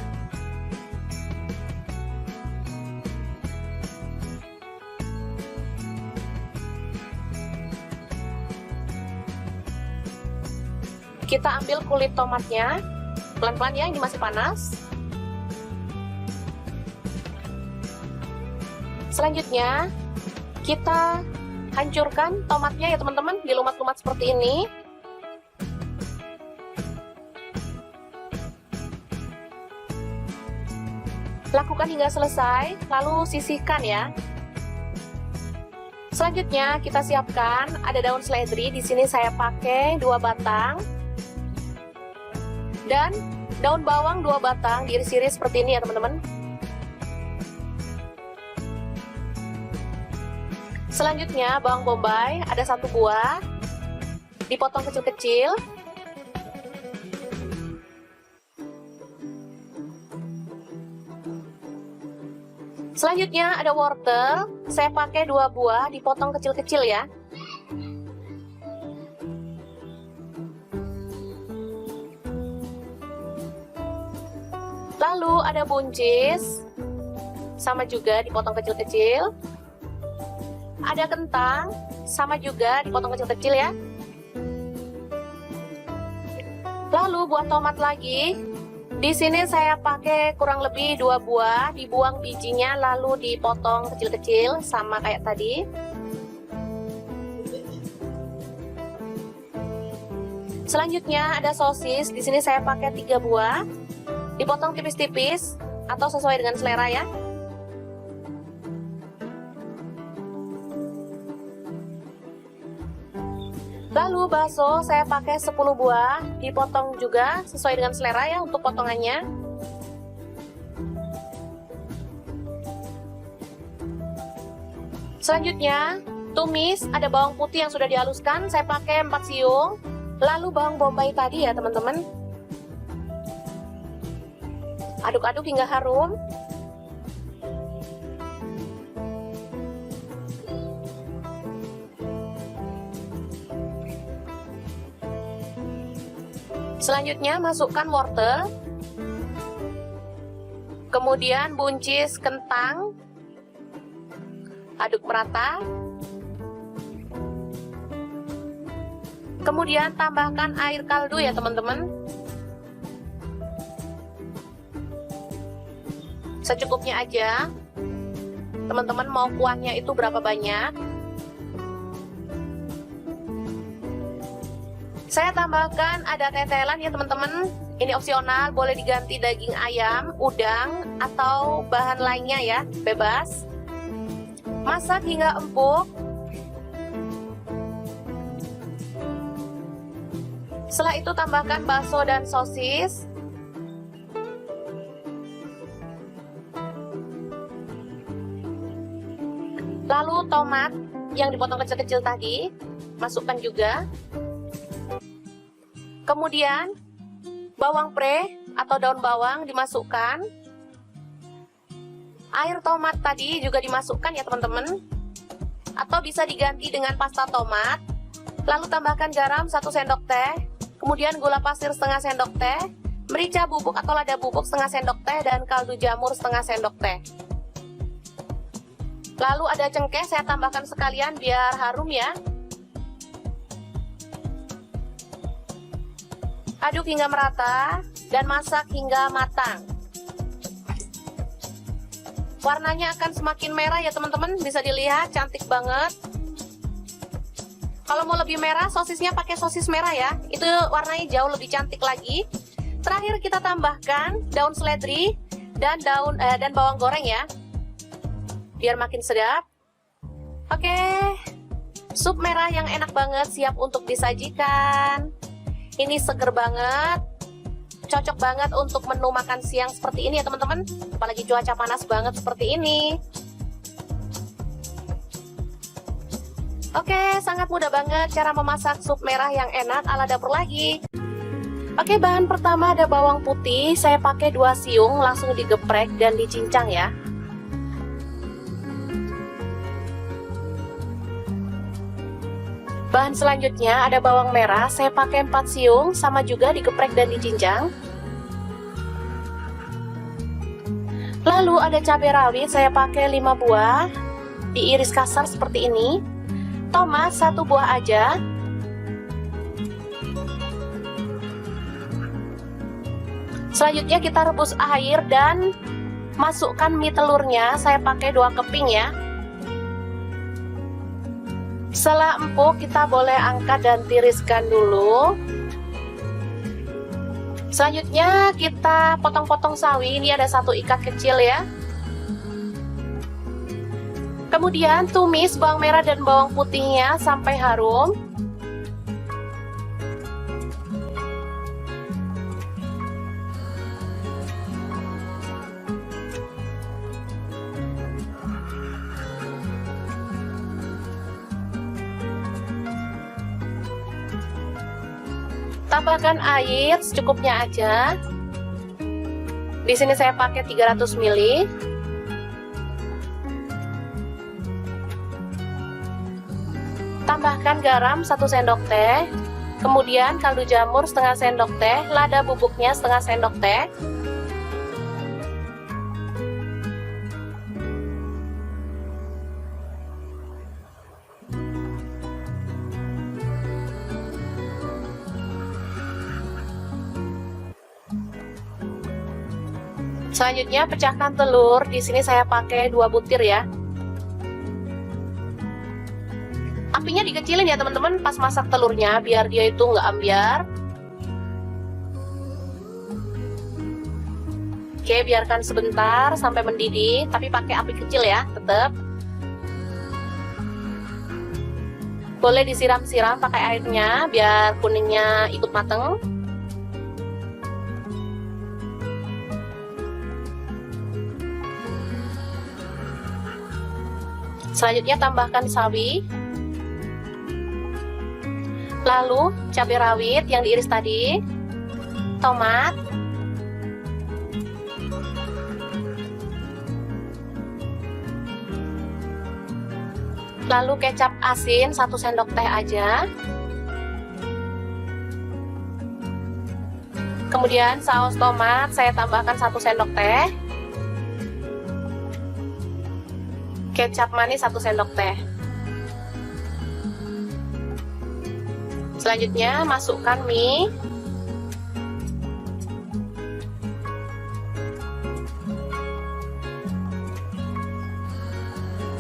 Kita ambil kulit tomatnya, pelan-pelan ya, ini masih panas. Selanjutnya kita hancurkan tomatnya ya teman-teman, dilumat-lumat seperti ini. Lakukan hingga selesai, lalu sisihkan ya. Selanjutnya kita siapkan ada daun seledri. Di sini saya pakai 2 batang dan daun bawang 2 batang, diiris-iris seperti ini ya teman-teman. Selanjutnya bawang bombay ada 1 buah, dipotong kecil-kecil. Selanjutnya ada wortel, saya pakai 2 buah, dipotong kecil-kecil ya. Lalu ada buncis, sama juga dipotong kecil-kecil. Ada kentang, sama juga dipotong kecil-kecil ya. Lalu buah tomat lagi. Di sini saya pakai kurang lebih 2 buah, dibuang bijinya lalu dipotong kecil-kecil sama kayak tadi. Selanjutnya ada sosis. Di sini saya pakai 3 buah, dipotong tipis-tipis atau sesuai dengan selera ya. Lalu bakso saya pakai 10 buah, dipotong juga sesuai dengan selera ya untuk potongannya. Selanjutnya, tumis ada bawang putih yang sudah dihaluskan, saya pakai 4 siung. Lalu bawang bombay tadi ya teman-teman. Aduk-aduk hingga harum. Selanjutnya masukkan wortel, kemudian buncis kentang, aduk merata, kemudian tambahkan air kaldu ya teman-teman, secukupnya aja. Teman-teman mau kuahnya itu berapa banyak? Saya tambahkan ada tetelan ya teman-teman. Ini opsional, boleh diganti daging ayam, udang, atau bahan lainnya ya, bebas. Masak hingga empuk. Setelah itu tambahkan bakso dan sosis. Lalu tomat yang dipotong kecil-kecil tadi, masukkan juga. Kemudian bawang pre atau daun bawang dimasukkan. Air tomat tadi juga dimasukkan ya teman-teman. Atau bisa diganti dengan pasta tomat. Lalu tambahkan garam 1 sendok teh. Kemudian gula pasir setengah sendok teh. Merica bubuk atau lada bubuk setengah sendok teh. Dan kaldu jamur setengah sendok teh. Lalu ada cengkeh, saya tambahkan sekalian biar harum ya. Aduk hingga merata dan masak hingga matang. Warnanya akan semakin merah ya teman-teman, bisa dilihat cantik banget. Kalau mau lebih merah, sosisnya pakai sosis merah ya, itu warnanya jauh lebih cantik lagi. Terakhir kita tambahkan daun seledri. dan dan bawang goreng ya, biar makin sedap. Oke, sup merah yang enak banget siap untuk disajikan. Ini seger banget, cocok banget untuk menu makan siang seperti ini ya teman-teman, apalagi cuaca panas banget seperti ini. Oke, sangat mudah banget cara memasak sup merah yang enak ala dapur lagi. Oke, bahan pertama ada bawang putih, saya pakai 2 siung, langsung digeprek dan dicincang ya. Bahan selanjutnya ada bawang merah, saya pakai 4 siung, sama juga digeprek dan dicincang. Lalu ada cabai rawit, saya pakai 5 buah, diiris kasar seperti ini. Tomat 1 buah aja. Selanjutnya kita rebus air dan masukkan mie telurnya, saya pakai 2 keping ya. Setelah empuk kita boleh angkat dan tiriskan dulu. Selanjutnya kita potong-potong sawi, ini ada 1 ikat kecil ya. Kemudian tumis bawang merah dan bawang putihnya sampai harum. Tambahkan air secukupnya aja. Di sini saya pakai 300 ml. Tambahkan garam 1 sendok teh. Kemudian kaldu jamur setengah sendok teh, lada bubuknya setengah sendok teh. Selanjutnya pecahkan telur, di sini saya pakai 2 butir ya. Apinya dikecilin ya teman-teman pas masak telurnya biar dia itu nggak ambyar. Oke, biarkan sebentar sampai mendidih, tapi pakai api kecil ya, tetap. Boleh disiram-siram pakai airnya biar kuningnya ikut mateng. Selanjutnya tambahkan sawi, lalu cabai rawit yang diiris tadi, tomat, lalu kecap asin 1 sendok teh aja. Kemudian saus tomat saya tambahkan 1 sendok teh. Kecap manis 1 sendok teh. Selanjutnya masukkan mie.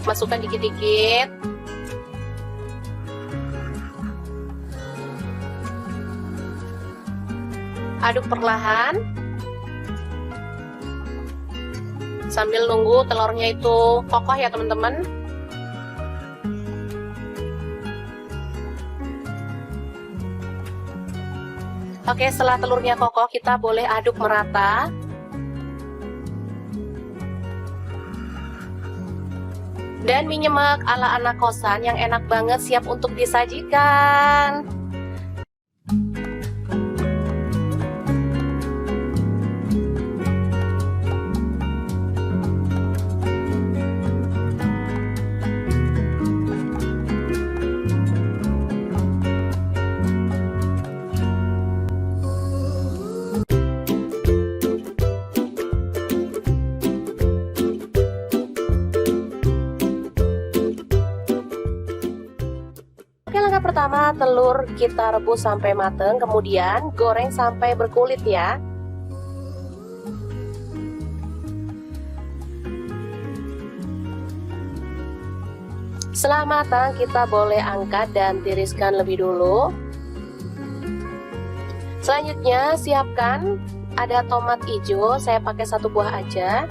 Masukkan dikit-dikit. Aduk perlahan. Sambil nunggu telurnya itu kokoh ya teman-teman. Oke, setelah telurnya kokoh kita boleh aduk merata. Dan mie nyemek ala anak kosan yang enak banget siap untuk disajikan. Langkah pertama, telur kita rebus sampai mateng, kemudian goreng sampai berkulit ya. Setelah matang, kita boleh angkat dan tiriskan lebih dulu. Selanjutnya, siapkan Ada tomat hijau, saya pakai 1 buah aja.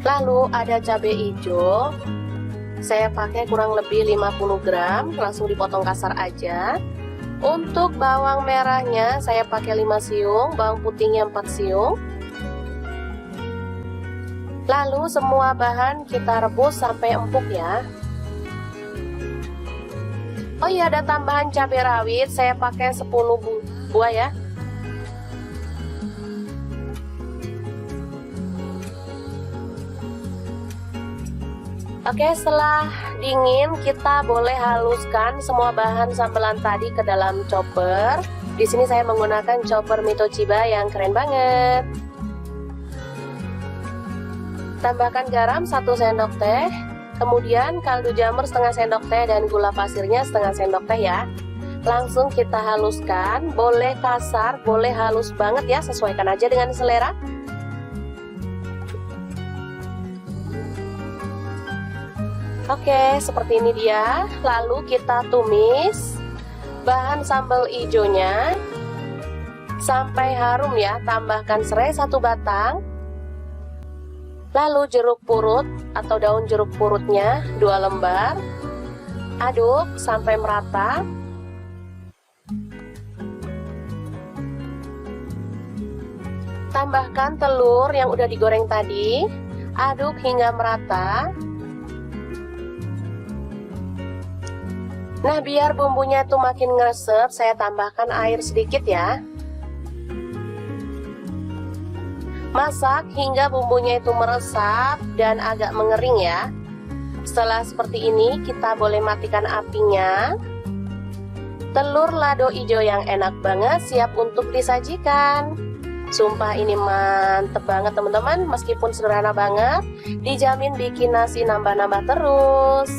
Lalu ada cabai hijau, saya pakai kurang lebih 50 gram, langsung dipotong kasar aja. Untuk bawang merahnya saya pakai 5 siung, bawang putihnya 4 siung. Lalu semua bahan kita rebus sampai empuk ya. Oh iya, ada tambahan cabai rawit, saya pakai 10 buah ya. Oke, setelah dingin kita boleh haluskan semua bahan sambelan tadi ke dalam chopper. Di sini saya menggunakan chopper Mitochiba yang keren banget. Tambahkan garam 1 sendok teh, kemudian kaldu jamur setengah sendok teh dan gula pasirnya setengah sendok teh ya. Langsung kita haluskan, boleh kasar, boleh halus banget ya, sesuaikan aja dengan selera. Oke, seperti ini dia. Lalu kita tumis bahan sambal hijaunya sampai harum ya. Tambahkan serai 1 batang. Lalu jeruk purut atau daun jeruk purutnya 2 lembar. Aduk sampai merata. Tambahkan telur yang udah digoreng tadi. Aduk hingga merata. Nah, biar bumbunya tuh makin ngeresep, saya tambahkan air sedikit ya. Masak hingga bumbunya itu meresap dan agak mengering ya. Setelah seperti ini, kita boleh matikan apinya. Telur lado hijau yang enak banget siap untuk disajikan. Sumpah ini mantep banget teman-teman, meskipun sederhana banget, dijamin bikin nasi nambah-nambah terus.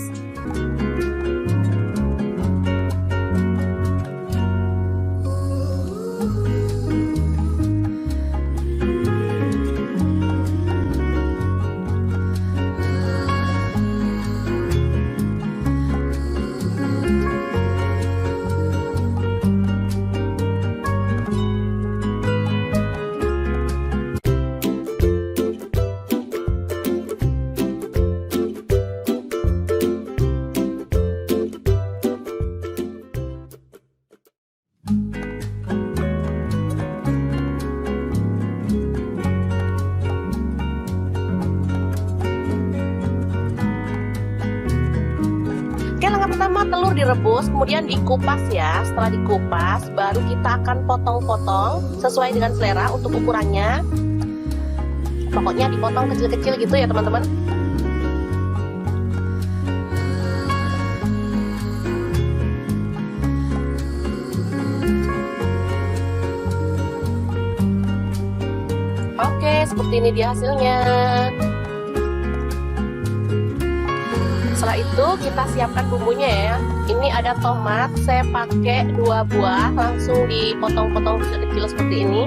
Pertama telur direbus, kemudian dikupas ya. Setelah dikupas, baru kita akan potong-potong sesuai dengan selera untuk ukurannya. Pokoknya dipotong kecil-kecil gitu ya teman-teman. Oke, seperti ini dia hasilnya. Setelah itu kita siapkan bumbunya ya. Ini ada tomat, saya pakai 2 buah, langsung dipotong-potong kecil-kecil seperti ini.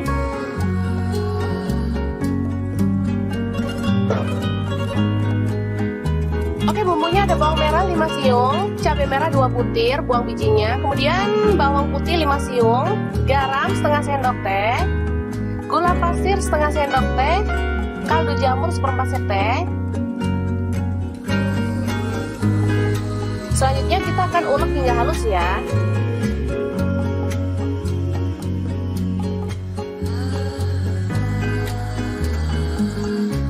Oke, bumbunya ada bawang merah 5 siung, cabai merah 2 butir, buang bijinya, kemudian bawang putih 5 siung, garam setengah sendok teh, gula pasir setengah sendok teh, kaldu jamur 1/4 sendok teh. Selanjutnya kita akan ulek hingga halus ya.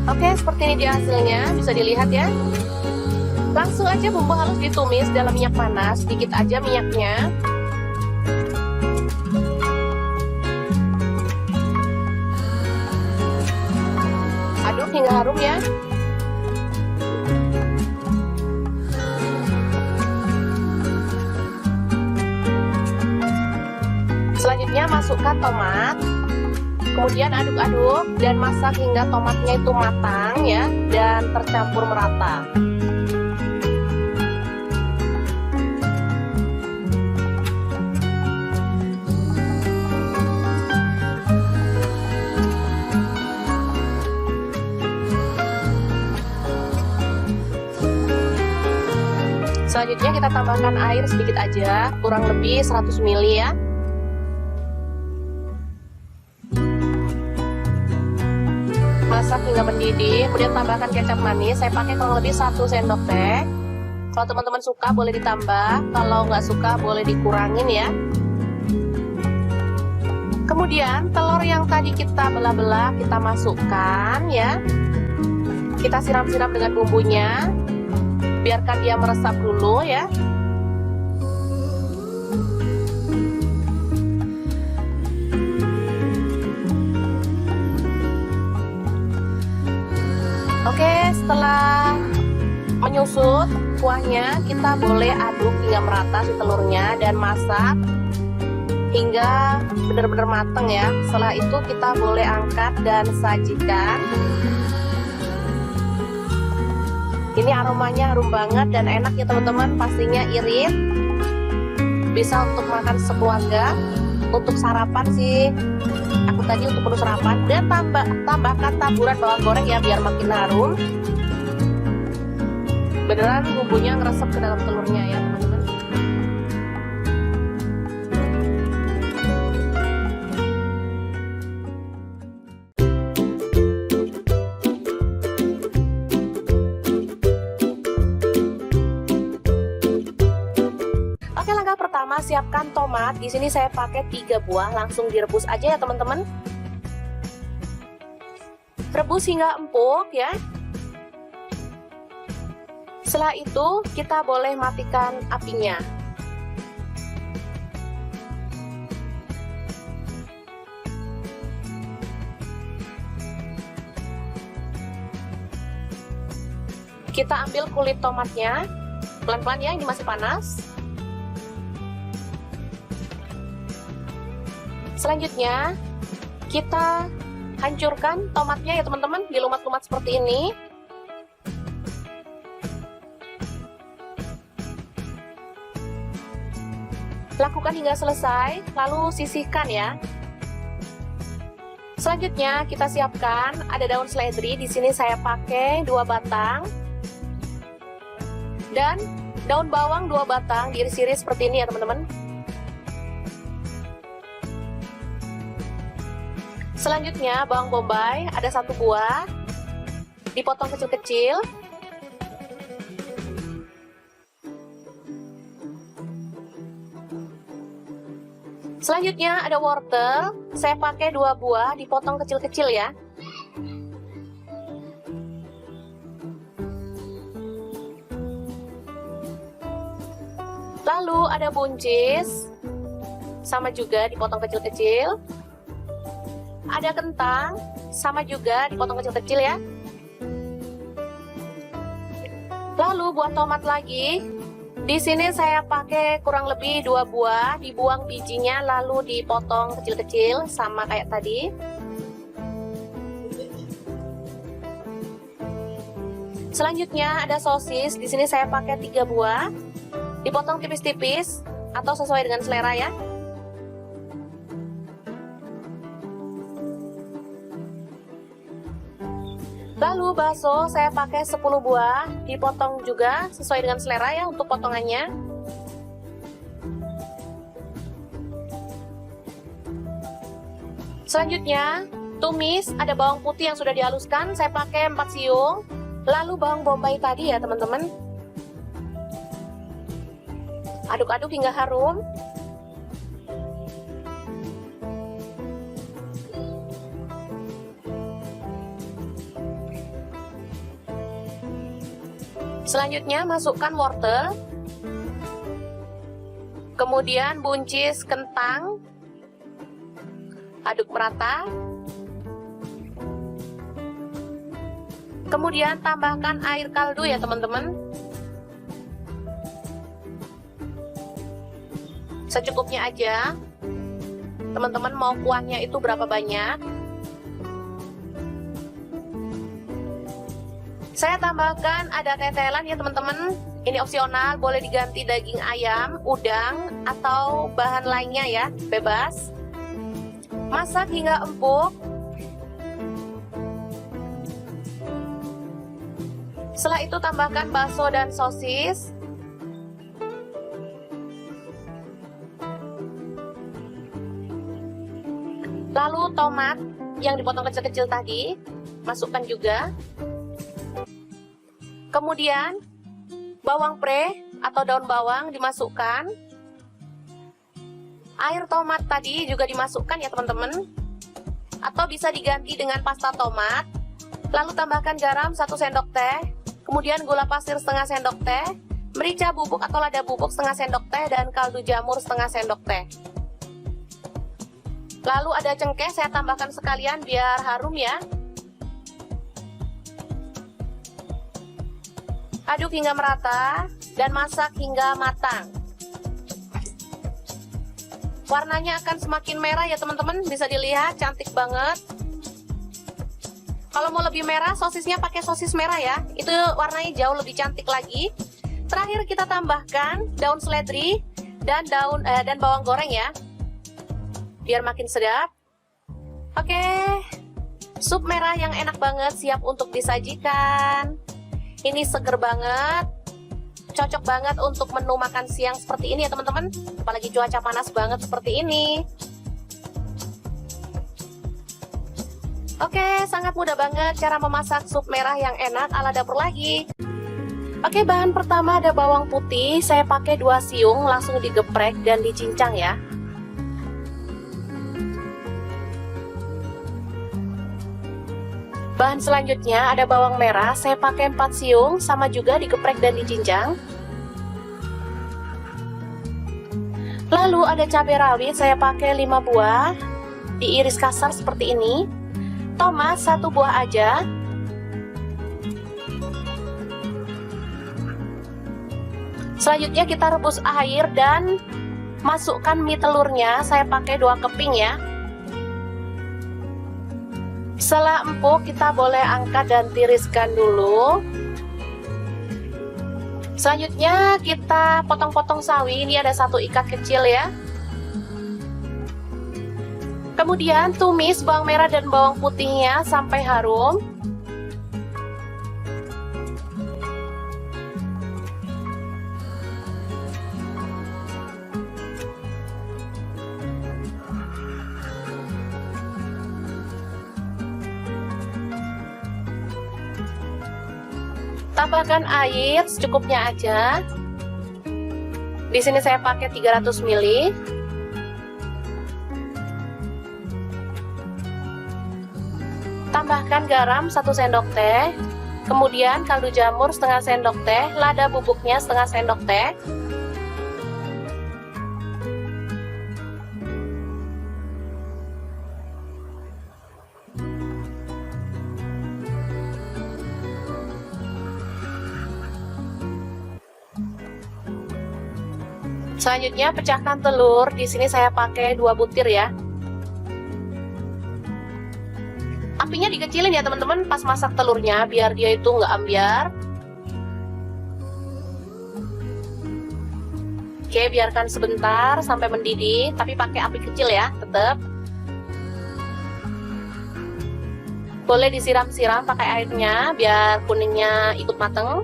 Oke, seperti ini dia hasilnya, bisa dilihat ya. Langsung aja bumbu halus ditumis dalam minyak panas, sedikit aja minyaknya. Aduk hingga harum ya. Selanjutnya masukkan tomat, kemudian aduk-aduk dan masak hingga tomatnya itu matang ya dan tercampur merata. Selanjutnya kita tambahkan air sedikit aja, kurang lebih 100 ml ya. Masak hingga mendidih, kemudian tambahkan kecap manis. Saya pakai kurang lebih 1 sendok teh. Kalau teman-teman suka boleh ditambah, kalau nggak suka boleh dikurangin ya. Kemudian telur yang tadi kita belah-belah kita masukkan ya. Kita siram-siram dengan bumbunya. Biarkan dia meresap dulu ya. Oke, setelah menyusut kuahnya, kita boleh aduk hingga merata si telurnya dan masak hingga benar-benar matang ya. Setelah itu kita boleh angkat dan sajikan. Ini aromanya harum banget dan enak ya teman-teman, pastinya irit. Bisa untuk makan sekeluarga, untuk sarapan sih. Aku tadi untuk menu sarapan, dan tambahkan taburan bawang goreng ya biar makin harum. Beneran bumbunya ngeresep ke dalam telurnya ya teman-teman. Oke, langkah pertama siapkan tomat. Di sini saya pakai 3 buah, langsung direbus aja ya teman-teman. Rebus hingga empuk ya. Setelah itu kita boleh matikan apinya. Kita ambil kulit tomatnya, pelan-pelan ya, ini masih panas. Selanjutnya kita hancurkan tomatnya ya teman-teman, dilumat-lumat seperti ini. Lakukan hingga selesai, lalu sisihkan ya. Selanjutnya kita siapkan ada daun seledri. Di sini saya pakai 2 batang dan daun bawang 2 batang, diiris-iris seperti ini ya teman-teman. Selanjutnya bawang bombay ada 1 buah, dipotong kecil-kecil. Selanjutnya ada wortel, saya pakai 2 buah, dipotong kecil-kecil ya. Lalu ada buncis, sama juga dipotong kecil-kecil. Ada kentang, sama juga dipotong kecil-kecil ya. Lalu buah tomat lagi. Di sini saya pakai kurang lebih 2 buah, dibuang bijinya lalu dipotong kecil-kecil sama kayak tadi. Selanjutnya ada sosis. Di sini saya pakai 3 buah, dipotong tipis-tipis atau sesuai dengan selera ya. Lalu bakso saya pakai 10 buah, dipotong juga sesuai dengan selera ya untuk potongannya. Selanjutnya tumis, ada bawang putih yang sudah dihaluskan, saya pakai 4 siung. Lalu bawang bombay tadi ya teman-teman. Aduk-aduk hingga harum. Selanjutnya masukkan wortel, kemudian buncis kentang, aduk merata, kemudian tambahkan air kaldu ya teman-teman, secukupnya aja. Teman-teman mau kuahnya itu berapa banyak? Saya tambahkan ada tetelan ya teman-teman. Ini opsional, boleh diganti daging ayam, udang, atau bahan lainnya ya, bebas. Masak hingga empuk. Setelah itu tambahkan bakso dan sosis. Lalu tomat yang dipotong kecil-kecil tadi, masukkan juga. Kemudian bawang pre atau daun bawang dimasukkan. Air tomat tadi juga dimasukkan ya teman-teman. Atau bisa diganti dengan pasta tomat. Lalu tambahkan garam 1 sendok teh. Kemudian gula pasir setengah sendok teh. Merica bubuk atau lada bubuk setengah sendok teh. Dan kaldu jamur setengah sendok teh. Lalu ada cengkeh, saya tambahkan sekalian biar harum ya. Aduk hingga merata dan masak hingga matang. Warnanya akan semakin merah ya teman-teman, bisa dilihat cantik banget. Kalau mau lebih merah, sosisnya pakai sosis merah ya, itu warnanya jauh lebih cantik lagi. Terakhir kita tambahkan daun seledri dan bawang goreng ya, biar makin sedap. Oke, sup merah yang enak banget siap untuk disajikan. Ini seger banget, cocok banget untuk menu makan siang seperti ini ya teman-teman. Apalagi cuaca panas banget seperti ini. Oke, sangat mudah banget cara memasak sup merah yang enak ala dapur lagi. Oke, bahan pertama ada bawang putih. Saya pakai 2 siung, langsung digeprek dan dicincang ya. Bahan selanjutnya ada bawang merah, saya pakai 4 siung, sama juga digeprek dan dicincang. Lalu ada cabai rawit, saya pakai 5 buah, diiris kasar seperti ini. Tomat 1 buah aja. Selanjutnya kita rebus air dan masukkan mie telurnya, saya pakai 2 keping ya. Setelah empuk, kita boleh angkat dan tiriskan dulu. Selanjutnya kita potong-potong sawi, ini ada 1 ikat kecil ya. Kemudian tumis bawang merah dan bawang putihnya sampai harum. Tambahkan air secukupnya aja. Di sini saya pakai 300 ml. Tambahkan garam 1 sendok teh. Kemudian kaldu jamur setengah sendok teh, lada bubuknya setengah sendok teh. Selanjutnya pecahkan telur, di sini saya pakai 2 butir ya. Apinya dikecilin ya teman-teman pas masak telurnya biar dia itu nggak ambyar. Oke, biarkan sebentar sampai mendidih, tapi pakai api kecil ya, tetap. Boleh disiram-siram pakai airnya biar kuningnya ikut mateng.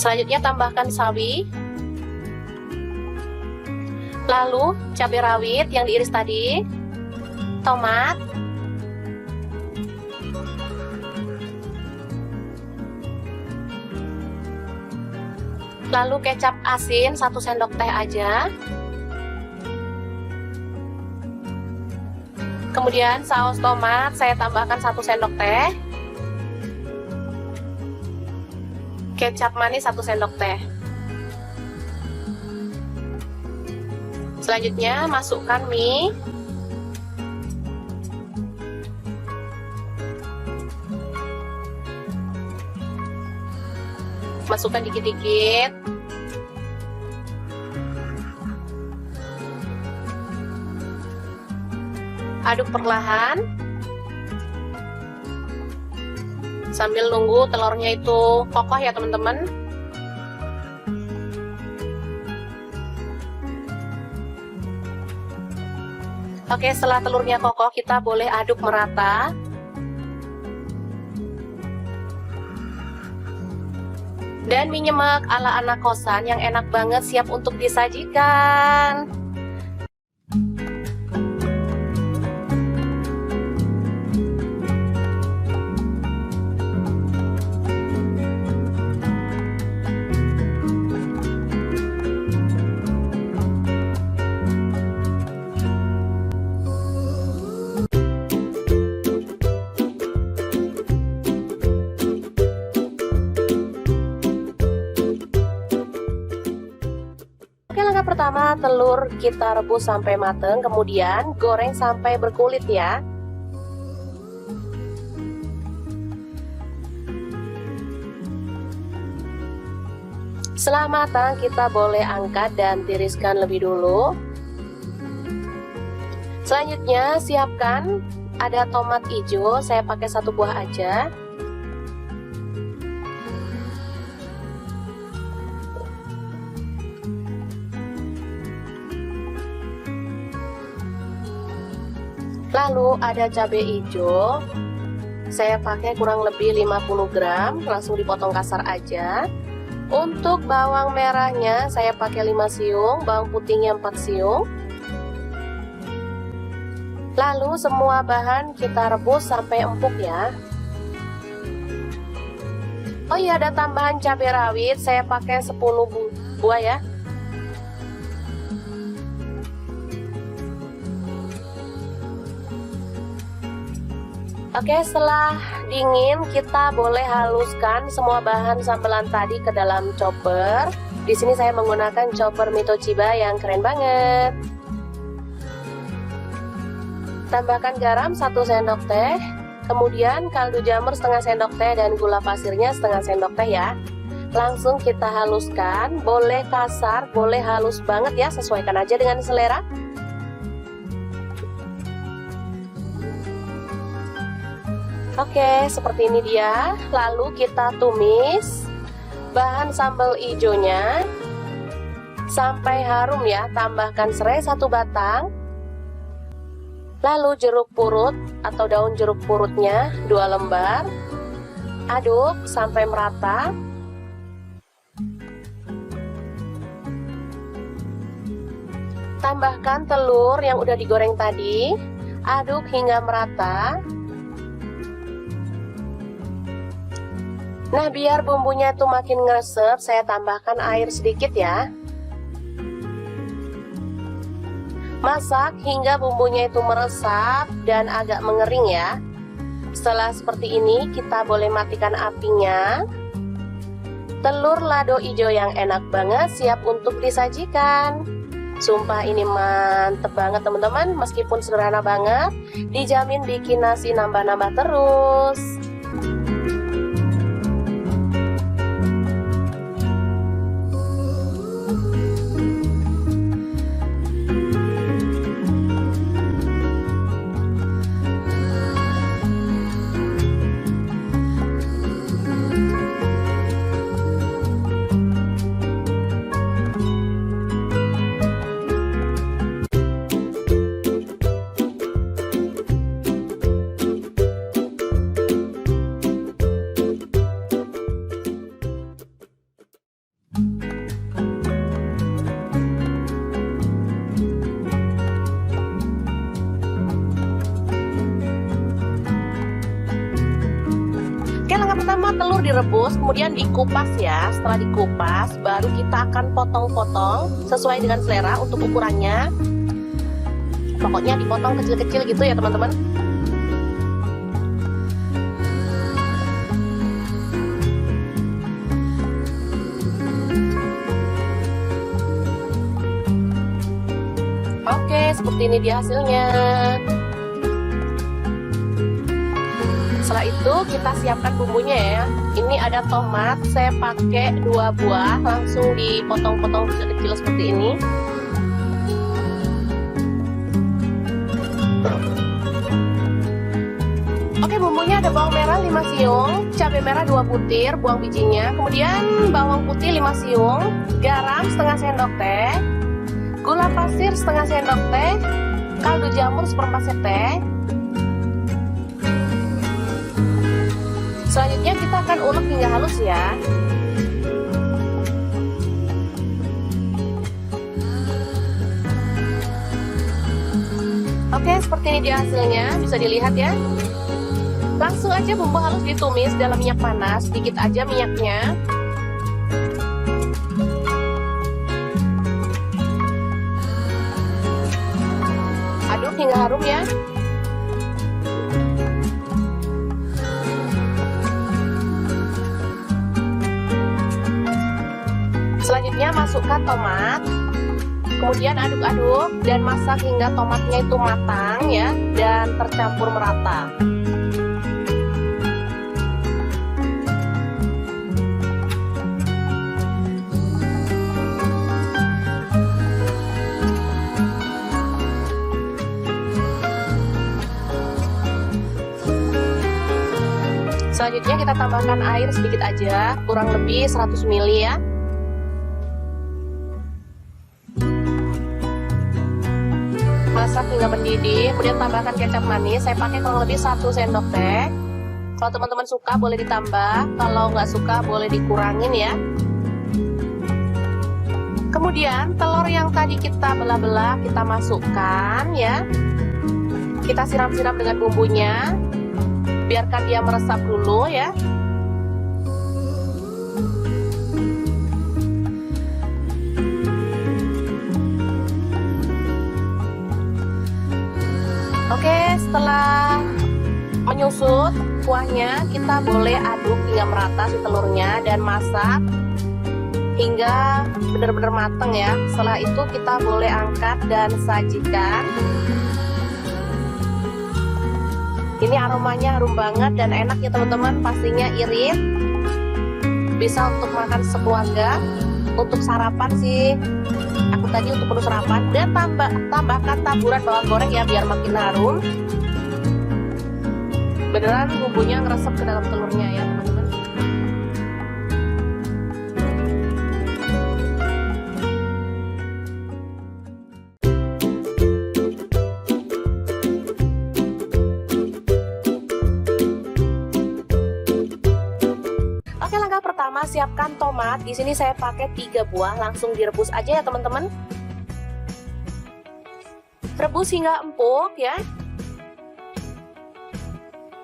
Selanjutnya tambahkan sawi, lalu cabai rawit yang diiris tadi, tomat, lalu kecap asin 1 sendok teh aja, kemudian saus tomat saya tambahkan 1 sendok teh, kecap manis 1 sendok teh. Selanjutnya masukkan mie. Masukkan dikit-dikit. Aduk perlahan. Sambil nunggu telurnya itu kokoh ya teman-teman. Oke, setelah telurnya kokoh kita boleh aduk merata. Dan mie nyemek ala anak kosan yang enak banget siap untuk disajikan. Oke, langkah pertama, telur kita rebus sampai mateng, kemudian goreng sampai berkulit ya. Setelah matang, kita boleh angkat dan tiriskan lebih dulu. Selanjutnya, siapkan ada tomat hijau, saya pakai 1 buah aja. Lalu ada cabai hijau, saya pakai kurang lebih 50 gram, langsung dipotong kasar aja. Untuk bawang merahnya saya pakai 5 siung, bawang putihnya 4 siung. Lalu semua bahan kita rebus sampai empuk ya. Oh iya, ada tambahan cabai rawit, saya pakai 10 buah ya. Oke, setelah dingin kita boleh haluskan semua bahan sambelan tadi ke dalam chopper. Di sini saya menggunakan chopper Mitoshiba yang keren banget. Tambahkan garam 1 sendok teh, kemudian kaldu jamur setengah sendok teh dan gula pasirnya setengah sendok teh ya. Langsung kita haluskan, boleh kasar, boleh halus banget ya, sesuaikan aja dengan selera. Oke, seperti ini dia. Lalu kita tumis bahan sambal hijaunya sampai harum ya. Tambahkan serai 1 batang. Lalu jeruk purut atau daun jeruk purutnya 2 lembar. Aduk sampai merata. Tambahkan telur yang udah digoreng tadi. Aduk hingga merata. Nah, biar bumbunya itu makin ngeresep, saya tambahkan air sedikit ya. Masak hingga bumbunya itu meresap dan agak mengering ya. Setelah seperti ini, kita boleh matikan apinya. Telur lado hijau yang enak banget siap untuk disajikan. Sumpah ini mantep banget teman-teman, meskipun sederhana banget, dijamin bikin nasi nambah-nambah terus. Pertama telur direbus, kemudian dikupas ya. Setelah dikupas, baru kita akan potong-potong sesuai dengan selera untuk ukurannya. Pokoknya dipotong kecil-kecil gitu ya teman-teman. Oke, seperti ini dia hasilnya. Setelah itu kita siapkan bumbunya ya. Ini ada tomat, saya pakai 2 buah, langsung dipotong-potong kecil-kecil seperti ini. Oke, bumbunya ada bawang merah 5 siung, cabai merah 2 butir, buang bijinya, kemudian bawang putih 5 siung, garam setengah sendok teh, gula pasir setengah sendok teh, kaldu jamur 1/4 sendok teh. Selanjutnya kita akan ulek hingga halus ya. Oke, seperti ini dia hasilnya, bisa dilihat ya. Langsung aja bumbu halus ditumis dalam minyak panas, sedikit aja minyaknya. Aduk hingga harum ya. Selanjutnya masukkan tomat. Kemudian aduk-aduk dan masak hingga tomatnya itu matang ya dan tercampur merata. Selanjutnya kita tambahkan air sedikit aja, kurang lebih 100 ml ya. Masak hingga mendidih, kemudian tambahkan kecap manis. Saya pakai kurang lebih 1 sendok teh. Kalau teman-teman suka boleh ditambah, kalau nggak suka boleh dikurangin ya. Kemudian telur yang tadi kita belah-belah kita masukkan ya. Kita siram-siram dengan bumbunya. Biarkan dia meresap dulu ya. Oke, setelah menyusut kuahnya, kita boleh aduk hingga merata si telurnya dan masak hingga benar-benar matang ya. Setelah itu kita boleh angkat dan sajikan. Ini aromanya harum banget dan enak ya teman-teman, pastinya irit. Bisa untuk makan sekeluarga, untuk sarapan sih. Aku tadi untuk menu sarapan dan tambahkan taburan bawang goreng ya biar makin harum. Beneran bumbunya ngeresep ke dalam telurnya ya teman-teman. Oke, langkah pertama siapkan tomat. Di sini saya pakai 3 buah, langsung direbus aja ya teman-teman. Rebus hingga empuk ya.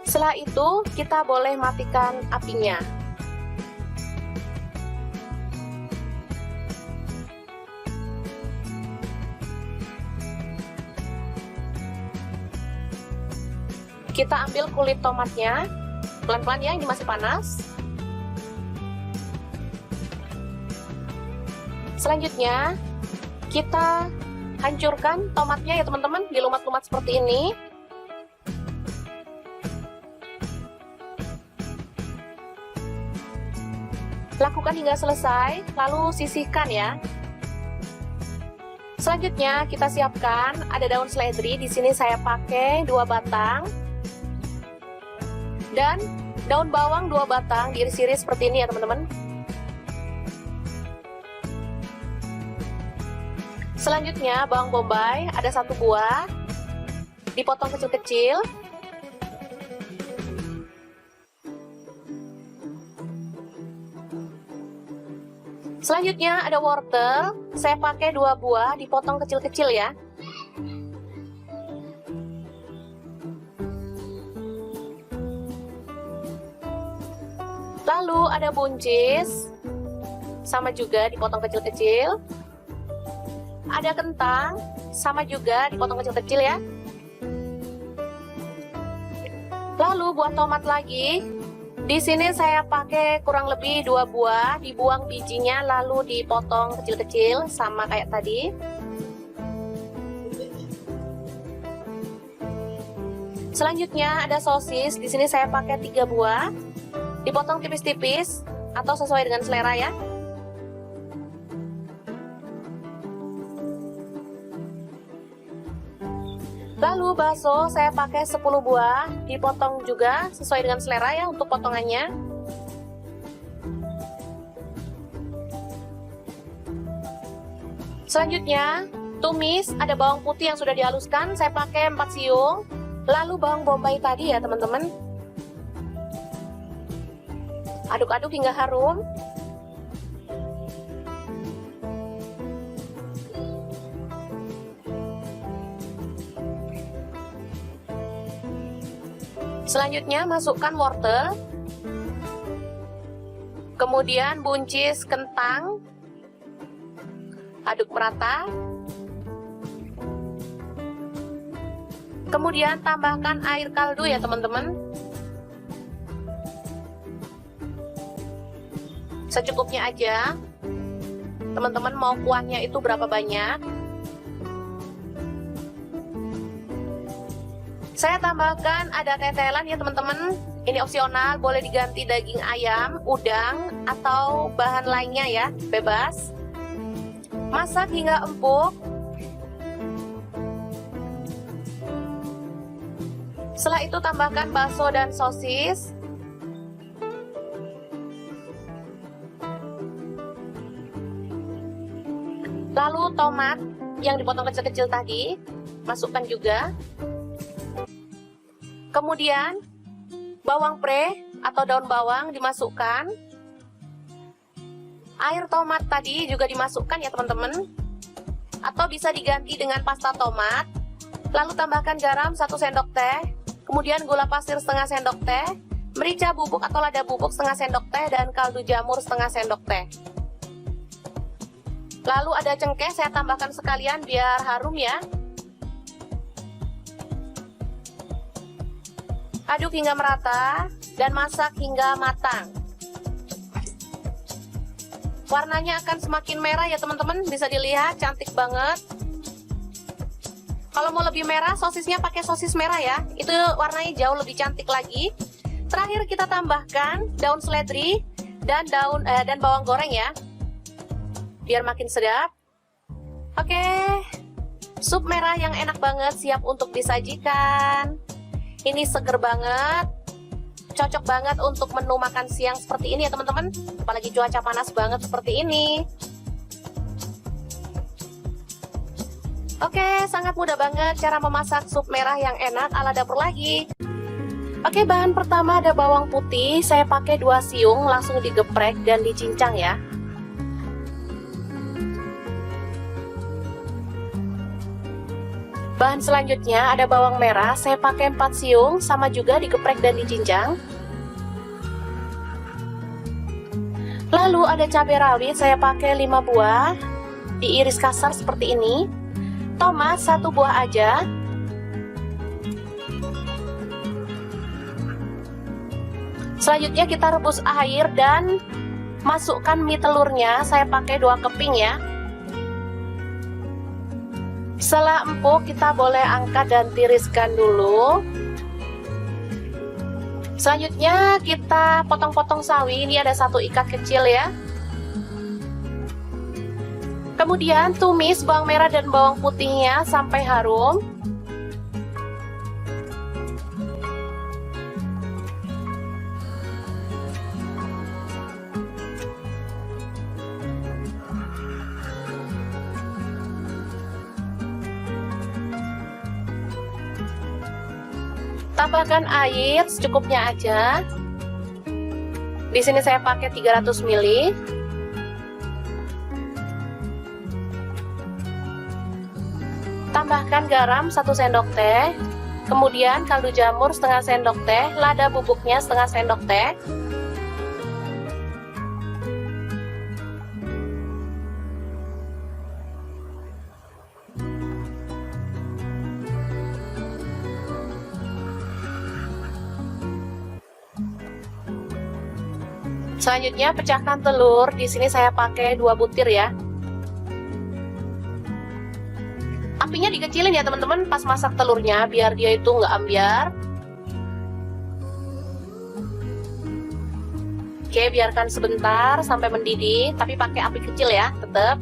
Setelah itu kita boleh matikan apinya. Kita ambil kulit tomatnya, pelan-pelan ya, ini masih panas. Selanjutnya kita hancurkan tomatnya ya teman-teman, dilumat-lumat seperti ini. Lakukan hingga selesai, lalu sisihkan ya. Selanjutnya kita siapkan ada daun seledri. Di sini saya pakai 2 batang dan daun bawang 2 batang diiris-iris seperti ini ya teman-teman. Selanjutnya bawang bombay ada 1 buah, dipotong kecil-kecil. Selanjutnya ada wortel, saya pakai 2 buah, dipotong kecil-kecil ya. Lalu ada buncis, sama juga dipotong kecil-kecil. Ada kentang, sama juga dipotong kecil-kecil ya. Lalu buat tomat lagi. Di sini saya pakai kurang lebih 2 buah, dibuang bijinya lalu dipotong kecil-kecil sama kayak tadi. Selanjutnya ada sosis. Di sini saya pakai 3 buah, dipotong tipis-tipis atau sesuai dengan selera ya. Lalu bakso saya pakai 10 buah, dipotong juga sesuai dengan selera ya untuk potongannya. Selanjutnya tumis, ada bawang putih yang sudah dihaluskan, saya pakai 4 siung. Lalu bawang bombay tadi ya teman-teman. Aduk-aduk hingga harum. Selanjutnya masukkan wortel, kemudian buncis kentang, aduk merata. Kemudian tambahkan air kaldu ya teman-teman, secukupnya aja. Teman-teman mau kuahnya itu berapa banyak? Saya tambahkan ada tetelan ya teman-teman. Ini opsional, boleh diganti daging ayam, udang, atau bahan lainnya ya, bebas. Masak hingga empuk. Setelah itu tambahkan bakso dan sosis. Lalu tomat yang dipotong kecil-kecil tadi, masukkan juga. Kemudian bawang pre atau daun bawang dimasukkan. Air tomat tadi juga dimasukkan ya teman-teman. Atau bisa diganti dengan pasta tomat. Lalu tambahkan garam 1 sendok teh. Kemudian gula pasir setengah sendok teh. Merica bubuk atau lada bubuk setengah sendok teh. Dan kaldu jamur setengah sendok teh. Lalu ada cengkeh, saya tambahkan sekalian biar harum ya. Aduk hingga merata dan masak hingga matang. Warnanya akan semakin merah ya teman-teman, bisa dilihat cantik banget. Kalau mau lebih merah, sosisnya pakai sosis merah ya, itu warnanya jauh lebih cantik lagi. Terakhir kita tambahkan daun seledri dan bawang goreng ya, biar makin sedap. Oke, sup merah yang enak banget siap untuk disajikan. Ini seger banget, cocok banget untuk menu makan siang seperti ini ya teman-teman. Apalagi cuaca panas banget seperti ini. Oke, sangat mudah banget cara memasak sup merah yang enak ala dapur lagi. Oke, bahan pertama ada bawang putih, saya pakai 2 siung, langsung digeprek dan dicincang ya. Bahan selanjutnya ada bawang merah, saya pakai 4 siung, sama juga digeprek dan dicincang. Lalu ada cabai rawit, saya pakai 5 buah, diiris kasar seperti ini. Tomat 1 buah aja. Selanjutnya kita rebus air dan masukkan mie telurnya, saya pakai 2 keping ya. Setelah empuk, kita boleh angkat dan tiriskan dulu. Selanjutnya kita potong-potong sawi, ini ada 1 ikat kecil ya. Kemudian tumis bawang merah dan bawang putihnya sampai harum. Tambahkan air secukupnya aja. Di sini saya pakai 300 ml. Tambahkan garam 1 sendok teh. Kemudian kaldu jamur setengah sendok teh, lada bubuknya setengah sendok teh. Selanjutnya pecahkan telur, di sini saya pakai 2 butir ya. Apinya dikecilin ya teman-teman pas masak telurnya biar dia itu nggak ambyar. Oke, biarkan sebentar sampai mendidih, tapi pakai api kecil ya, tetap.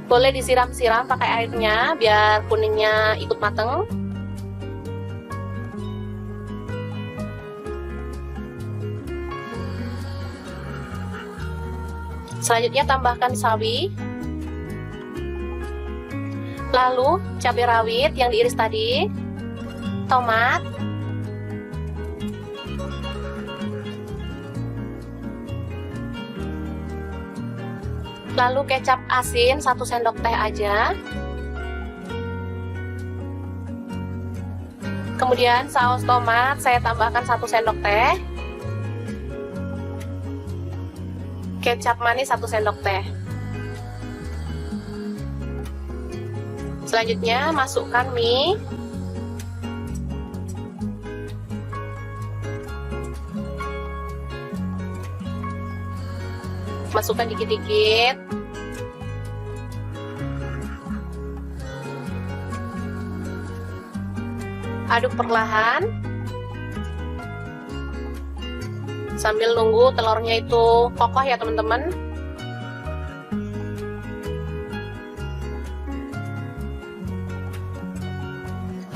Boleh disiram-siram pakai airnya biar kuningnya ikut mateng. Selanjutnya tambahkan sawi, lalu cabai rawit yang diiris tadi, tomat, lalu kecap asin 1 sendok teh aja. Kemudian saus tomat saya tambahkan 1 sendok teh. Kecap manis 1 sendok teh. Selanjutnya masukkan mie. Masukkan dikit-dikit. Aduk perlahan sambil nunggu telurnya itu kokoh ya teman-teman.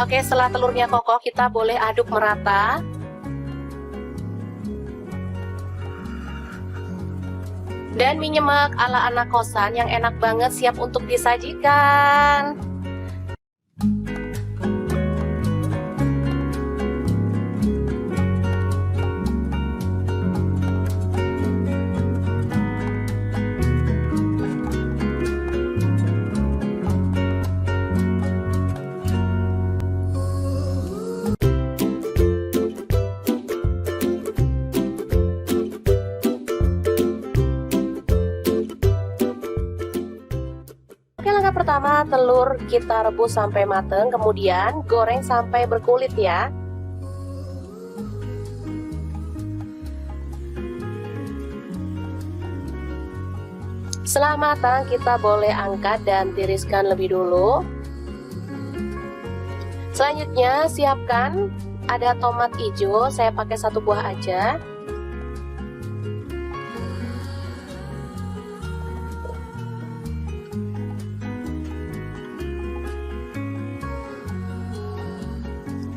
Oke, setelah telurnya kokoh kita boleh aduk merata. Dan mie nyemek ala anak kosan yang enak banget siap untuk disajikan. Oke, langkah pertama telur kita rebus sampai mateng, kemudian goreng sampai berkulit ya. Setelah matang kita boleh angkat dan tiriskan lebih dulu. Selanjutnya siapkan ada tomat hijau, saya pakai 1 buah aja.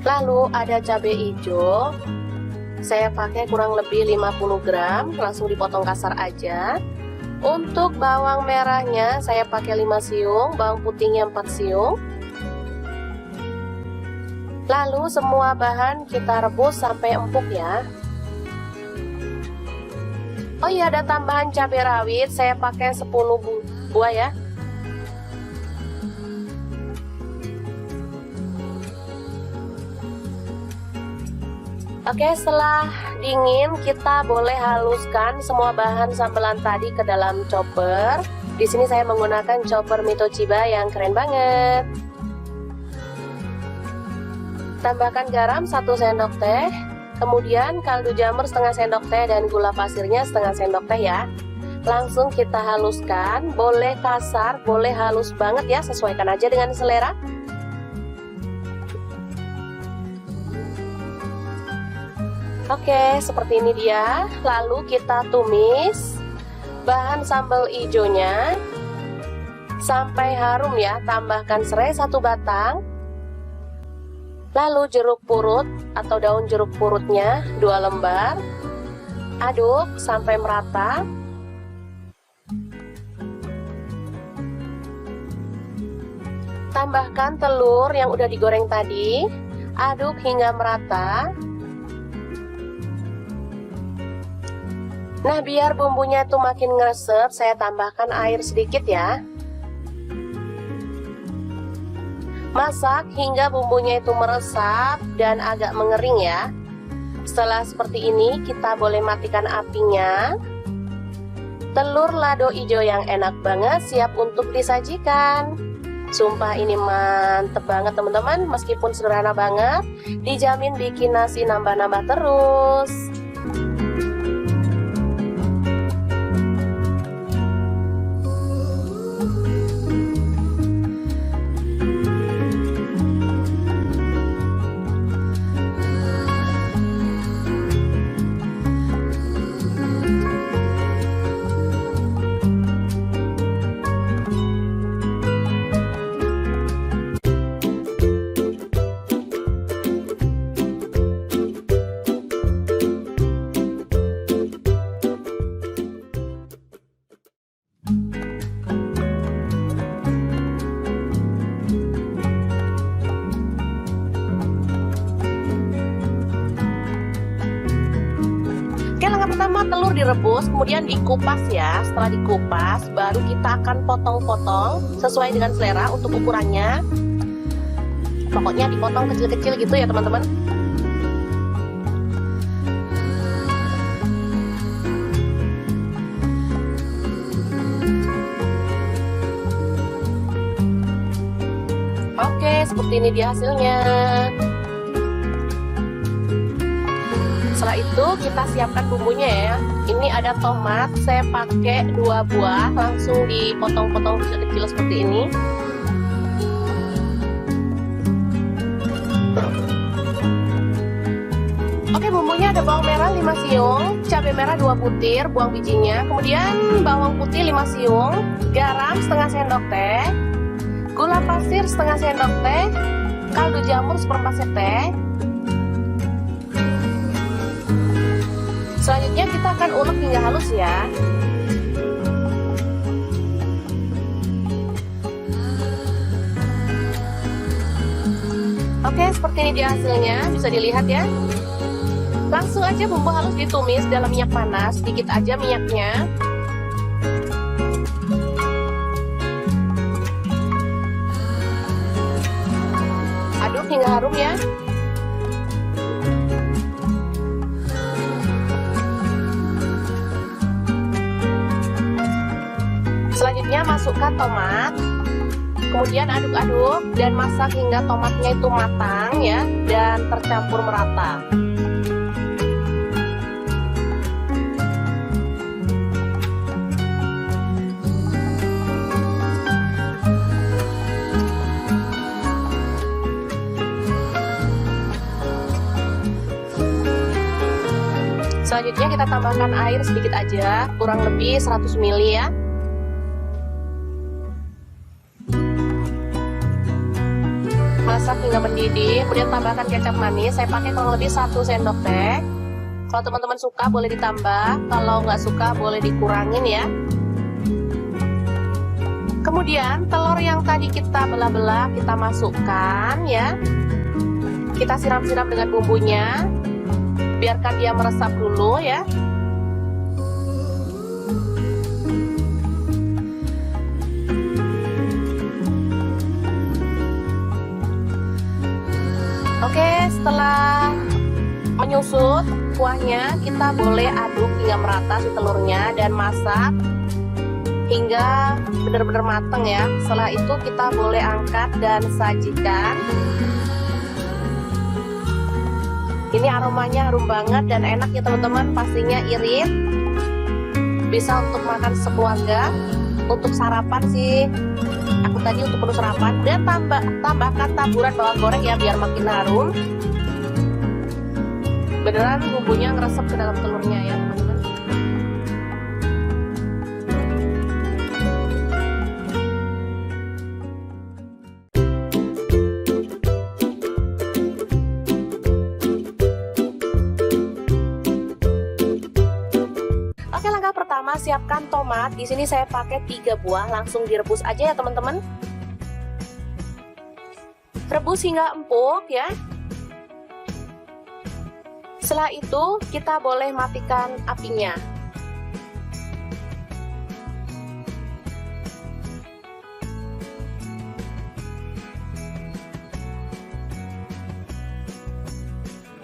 Lalu ada cabai hijau, saya pakai kurang lebih 50 gram, langsung dipotong kasar aja. Untuk bawang merahnya saya pakai 5 siung, bawang putihnya 4 siung. Lalu semua bahan kita rebus sampai empuk ya. Oh iya, ada tambahan cabai rawit, saya pakai 10 buah ya. Oke, setelah dingin kita boleh haluskan semua bahan sambelan tadi ke dalam chopper. Di sini saya menggunakan chopper Mito Chiba yang keren banget. Tambahkan garam 1 sendok teh, kemudian kaldu jamur setengah sendok teh dan gula pasirnya setengah sendok teh ya. Langsung kita haluskan, boleh kasar, boleh halus banget ya, sesuaikan aja dengan selera. Oke, seperti ini dia. Lalu kita tumis bahan sambal hijaunya sampai harum ya. Tambahkan serai 1 batang. Lalu jeruk purut atau daun jeruk purutnya 2 lembar. Aduk sampai merata. Tambahkan telur yang udah digoreng tadi. Aduk hingga merata. Nah, biar bumbunya itu makin ngeresep, saya tambahkan air sedikit ya. Masak hingga bumbunya itu meresap dan agak mengering ya. Setelah seperti ini, kita boleh matikan apinya. Telur lado hijau yang enak banget siap untuk disajikan. Sumpah ini mantep banget teman-teman, meskipun sederhana banget, dijamin bikin nasi nambah-nambah terus. Pertama telur direbus, kemudian dikupas ya. Setelah dikupas, baru kita akan potong-potong sesuai dengan selera untuk ukurannya. Pokoknya dipotong kecil-kecil gitu ya teman-teman. Oke, seperti ini dia hasilnya. Setelah itu kita siapkan bumbunya ya. Ini ada tomat, saya pakai 2 buah, langsung dipotong-potong kecil-kecil seperti ini. Oke, bumbunya ada bawang merah 5 siung, cabai merah 2 butir, buang bijinya. Kemudian bawang putih 5 siung, garam setengah sendok teh, gula pasir setengah sendok teh, kaldu jamur 1/4 sendok teh. Selanjutnya kita akan ulek hingga halus ya. Oke, seperti ini dia hasilnya, bisa dilihat ya. Langsung aja bumbu halus ditumis dalam minyak panas, sedikit aja minyaknya. Aduk hingga harum ya. Selanjutnya masukkan tomat, kemudian aduk-aduk dan masak hingga tomatnya itu matang ya dan tercampur merata. Selanjutnya kita tambahkan air sedikit aja, kurang lebih 100 ml ya. Masak hingga mendidih, kemudian tambahkan kecap manis. Saya pakai kurang lebih 1 sendok teh. Kalau teman-teman suka boleh ditambah, kalau nggak suka boleh dikurangin ya. Kemudian telur yang tadi kita belah-belah kita masukkan ya. Kita siram-siram dengan bumbunya, biarkan dia meresap dulu ya. Oke, setelah menyusut kuahnya, kita boleh aduk hingga merata si telurnya dan masak hingga benar-benar matang ya. Setelah itu kita boleh angkat dan sajikan. Ini aromanya harum banget dan enak ya teman-teman, pastinya irit. Bisa untuk makan sekeluarga, untuk sarapan sih. Aku tadi untuk menu sarapan, dan tambahkan taburan bawang goreng ya biar makin harum. Beneran bumbunya ngeresep ke dalam telurnya ya teman-teman. Oke, langkah pertama siapkan tomat. Di sini saya pakai 3 buah, langsung direbus aja ya teman-teman. Rebus hingga empuk ya. Setelah itu kita boleh matikan apinya.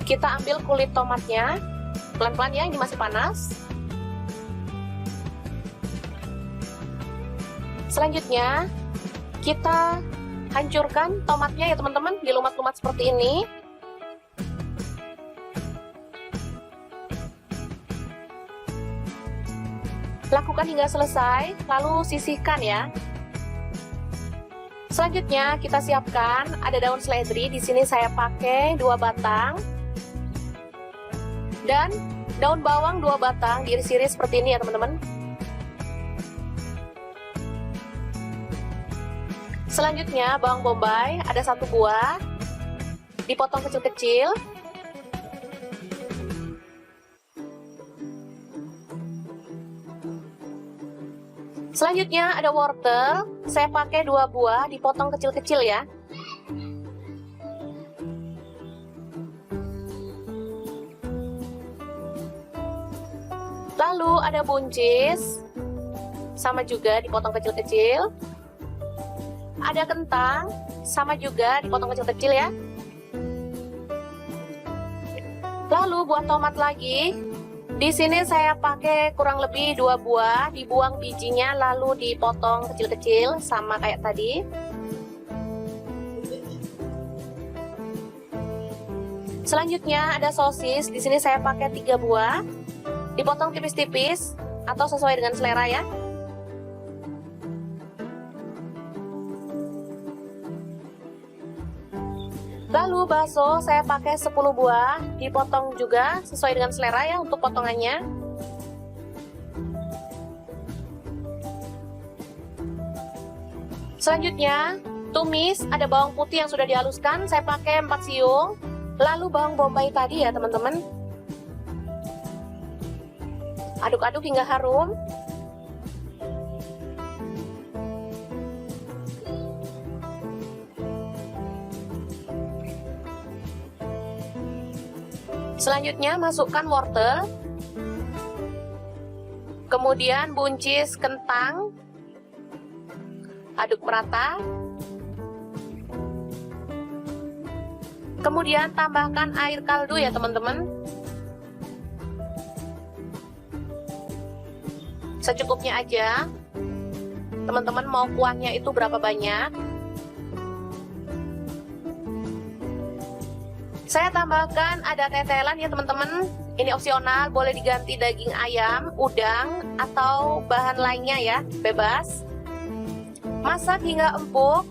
Kita ambil kulit tomatnya, pelan-pelan ya, ini masih panas. Selanjutnya kita hancurkan tomatnya ya teman-teman, dilumat-lumat seperti ini. Lakukan hingga selesai, lalu sisihkan ya. Selanjutnya kita siapkan ada daun seledri. Di sini saya pakai 2 batang dan daun bawang 2 batang, diiris-iris seperti ini ya teman-teman. Selanjutnya bawang bombay ada 1 buah, dipotong kecil-kecil. Selanjutnya ada wortel, saya pakai 2 buah, dipotong kecil-kecil ya. Lalu ada buncis, sama juga dipotong kecil-kecil. Ada kentang, sama juga dipotong kecil-kecil ya. Lalu buat tomat lagi. Di sini saya pakai kurang lebih 2 buah, dibuang bijinya lalu dipotong kecil-kecil sama kayak tadi. Selanjutnya ada sosis. Di sini saya pakai 3 buah, dipotong tipis-tipis atau sesuai dengan selera ya. Lalu bakso saya pakai 10 buah, dipotong juga sesuai dengan selera ya untuk potongannya. Selanjutnya, tumis, ada bawang putih yang sudah dihaluskan, saya pakai 4 siung. Lalu bawang bombay tadi ya teman-teman. Aduk-aduk hingga harum. Selanjutnya masukkan wortel, kemudian buncis kentang, aduk merata, kemudian tambahkan air kaldu ya teman-teman, secukupnya aja. Teman-teman mau kuahnya itu berapa banyak? Saya tambahkan ada tetelan ya teman-teman. Ini opsional, boleh diganti daging ayam, udang, atau bahan lainnya ya, bebas. Masak hingga empuk.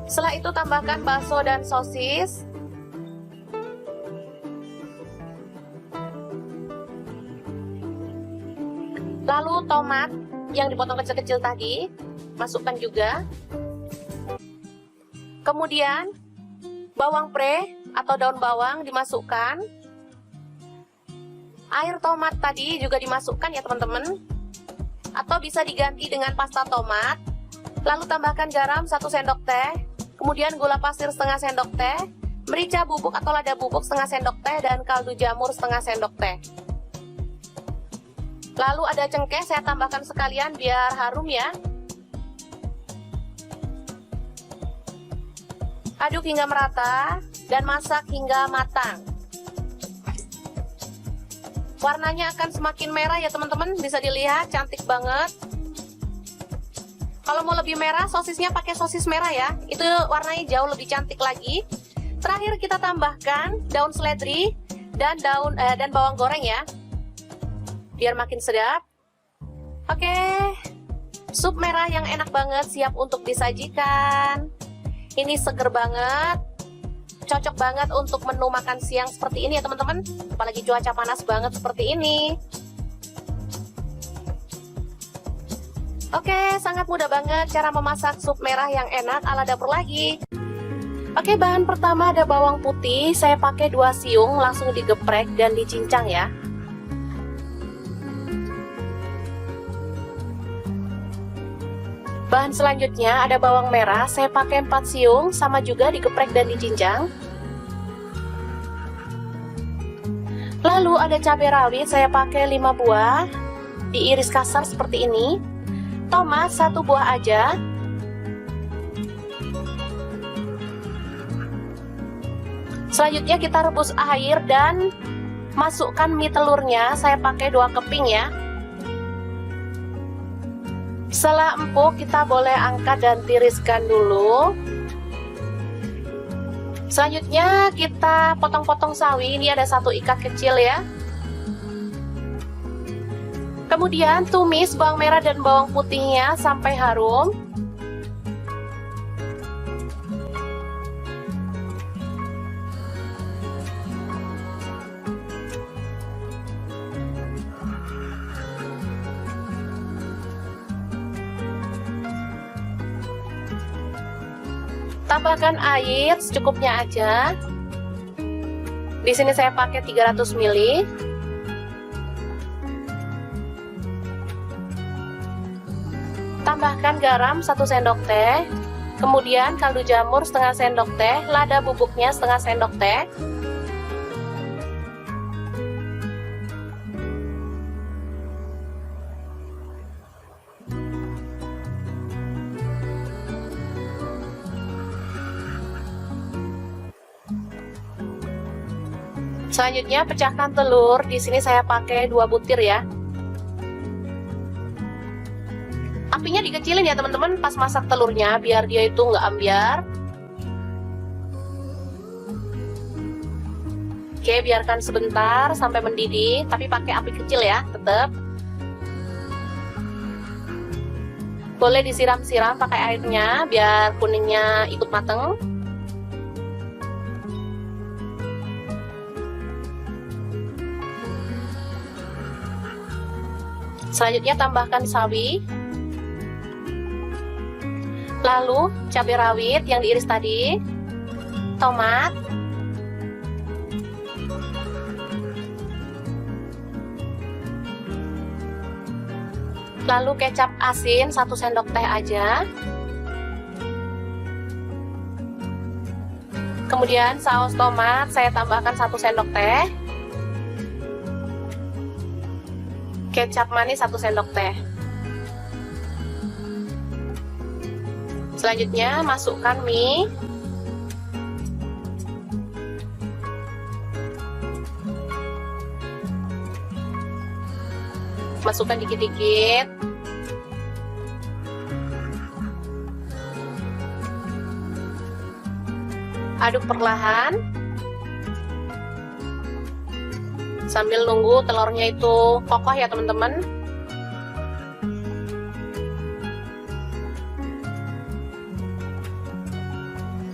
Setelah itu tambahkan bakso dan sosis. Lalu tomat yang dipotong kecil-kecil tadi, masukkan juga. Kemudian bawang pre atau daun bawang dimasukkan. Air tomat tadi juga dimasukkan ya teman-teman. Atau bisa diganti dengan pasta tomat. Lalu tambahkan garam 1 sendok teh. Kemudian gula pasir setengah sendok teh. Merica bubuk atau lada bubuk setengah sendok teh. Dan kaldu jamur setengah sendok teh. Lalu ada cengkeh, saya tambahkan sekalian biar harum ya. Aduk hingga merata dan masak hingga matang. Warnanya akan semakin merah ya teman-teman, bisa dilihat cantik banget. Kalau mau lebih merah, sosisnya pakai sosis merah ya, itu warnanya jauh lebih cantik lagi. Terakhir kita tambahkan daun seledri dan bawang goreng ya, biar makin sedap. Oke, sup merah yang enak banget siap untuk disajikan. Ini seger banget, cocok banget untuk menu makan siang seperti ini ya teman-teman. Apalagi cuaca panas banget seperti ini. Oke, sangat mudah banget cara memasak sup merah yang enak ala dapur lagi. Oke, bahan pertama ada bawang putih, saya pakai 2 siung, langsung digeprek dan dicincang ya. Bahan selanjutnya ada bawang merah, saya pakai 4 siung, sama juga digeprek dan dicincang. Lalu ada cabai rawit, saya pakai 5 buah, diiris kasar seperti ini. Tomat 1 buah aja. Selanjutnya kita rebus air dan masukkan mie telurnya, saya pakai 2 keping ya. Setelah empuk, kita boleh angkat dan tiriskan dulu. Selanjutnya kita potong-potong sawi, ini ada 1 ikat kecil ya. Kemudian tumis bawang merah dan bawang putihnya sampai harum. Tambahkan air secukupnya aja. Di sini saya pakai 300 ml. Tambahkan garam 1 sendok teh. Kemudian kaldu jamur setengah sendok teh, lada bubuknya setengah sendok teh. Selanjutnya pecahkan telur. Di sini saya pakai 2 butir ya. Apinya dikecilin ya teman-teman pas masak telurnya biar dia itu nggak ambyar. Oke, biarkan sebentar sampai mendidih, tapi pakai api kecil ya, tetap. Boleh disiram-siram pakai airnya biar kuningnya ikut mateng. Selanjutnya tambahkan sawi. Lalu cabai rawit yang diiris tadi, tomat, lalu kecap asin 1 sendok teh aja. Kemudian saus tomat saya tambahkan 1 sendok teh. Kecap manis 1 sendok teh. Selanjutnya masukkan mie. Masukkan dikit-dikit. Aduk perlahan. Sambil nunggu telurnya itu kokoh ya teman-teman.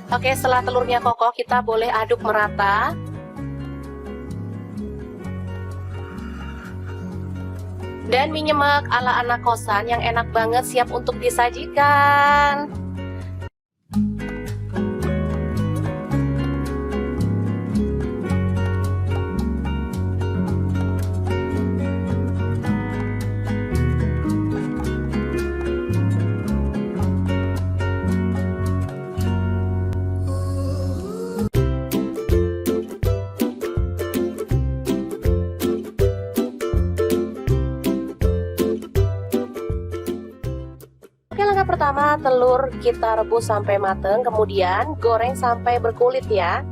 Oke, setelah telurnya kokoh kita boleh aduk merata. Dan mie nyemek ala anak kosan yang enak banget siap untuk disajikan. Langkah pertama, telur kita rebus sampai mateng, kemudian goreng sampai berkulit ya.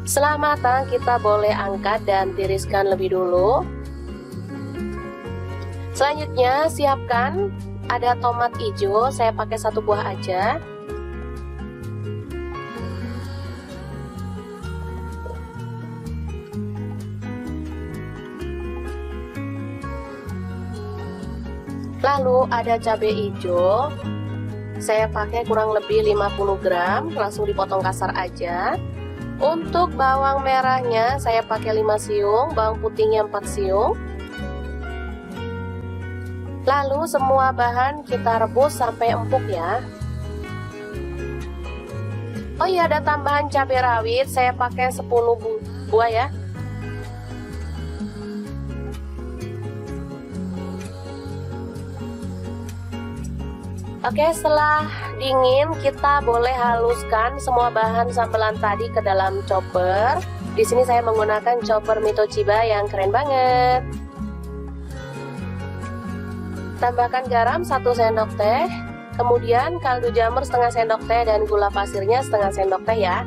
Setelah matang, kita boleh angkat dan tiriskan lebih dulu. Selanjutnya, siapkan ada tomat hijau, saya pakai 1 buah aja. Lalu ada cabai hijau, saya pakai kurang lebih 50 gram, langsung dipotong kasar aja. Untuk bawang merahnya saya pakai 5 siung, bawang putihnya 4 siung. Lalu semua bahan kita rebus sampai empuk ya. Oh iya, ada tambahan cabai rawit, saya pakai 10 buah ya. Oke, setelah dingin kita boleh haluskan semua bahan sambelan tadi ke dalam chopper. Di sini saya menggunakan chopper Mito Chiba yang keren banget. Tambahkan garam 1 sendok teh, kemudian kaldu jamur setengah sendok teh dan gula pasirnya setengah sendok teh ya.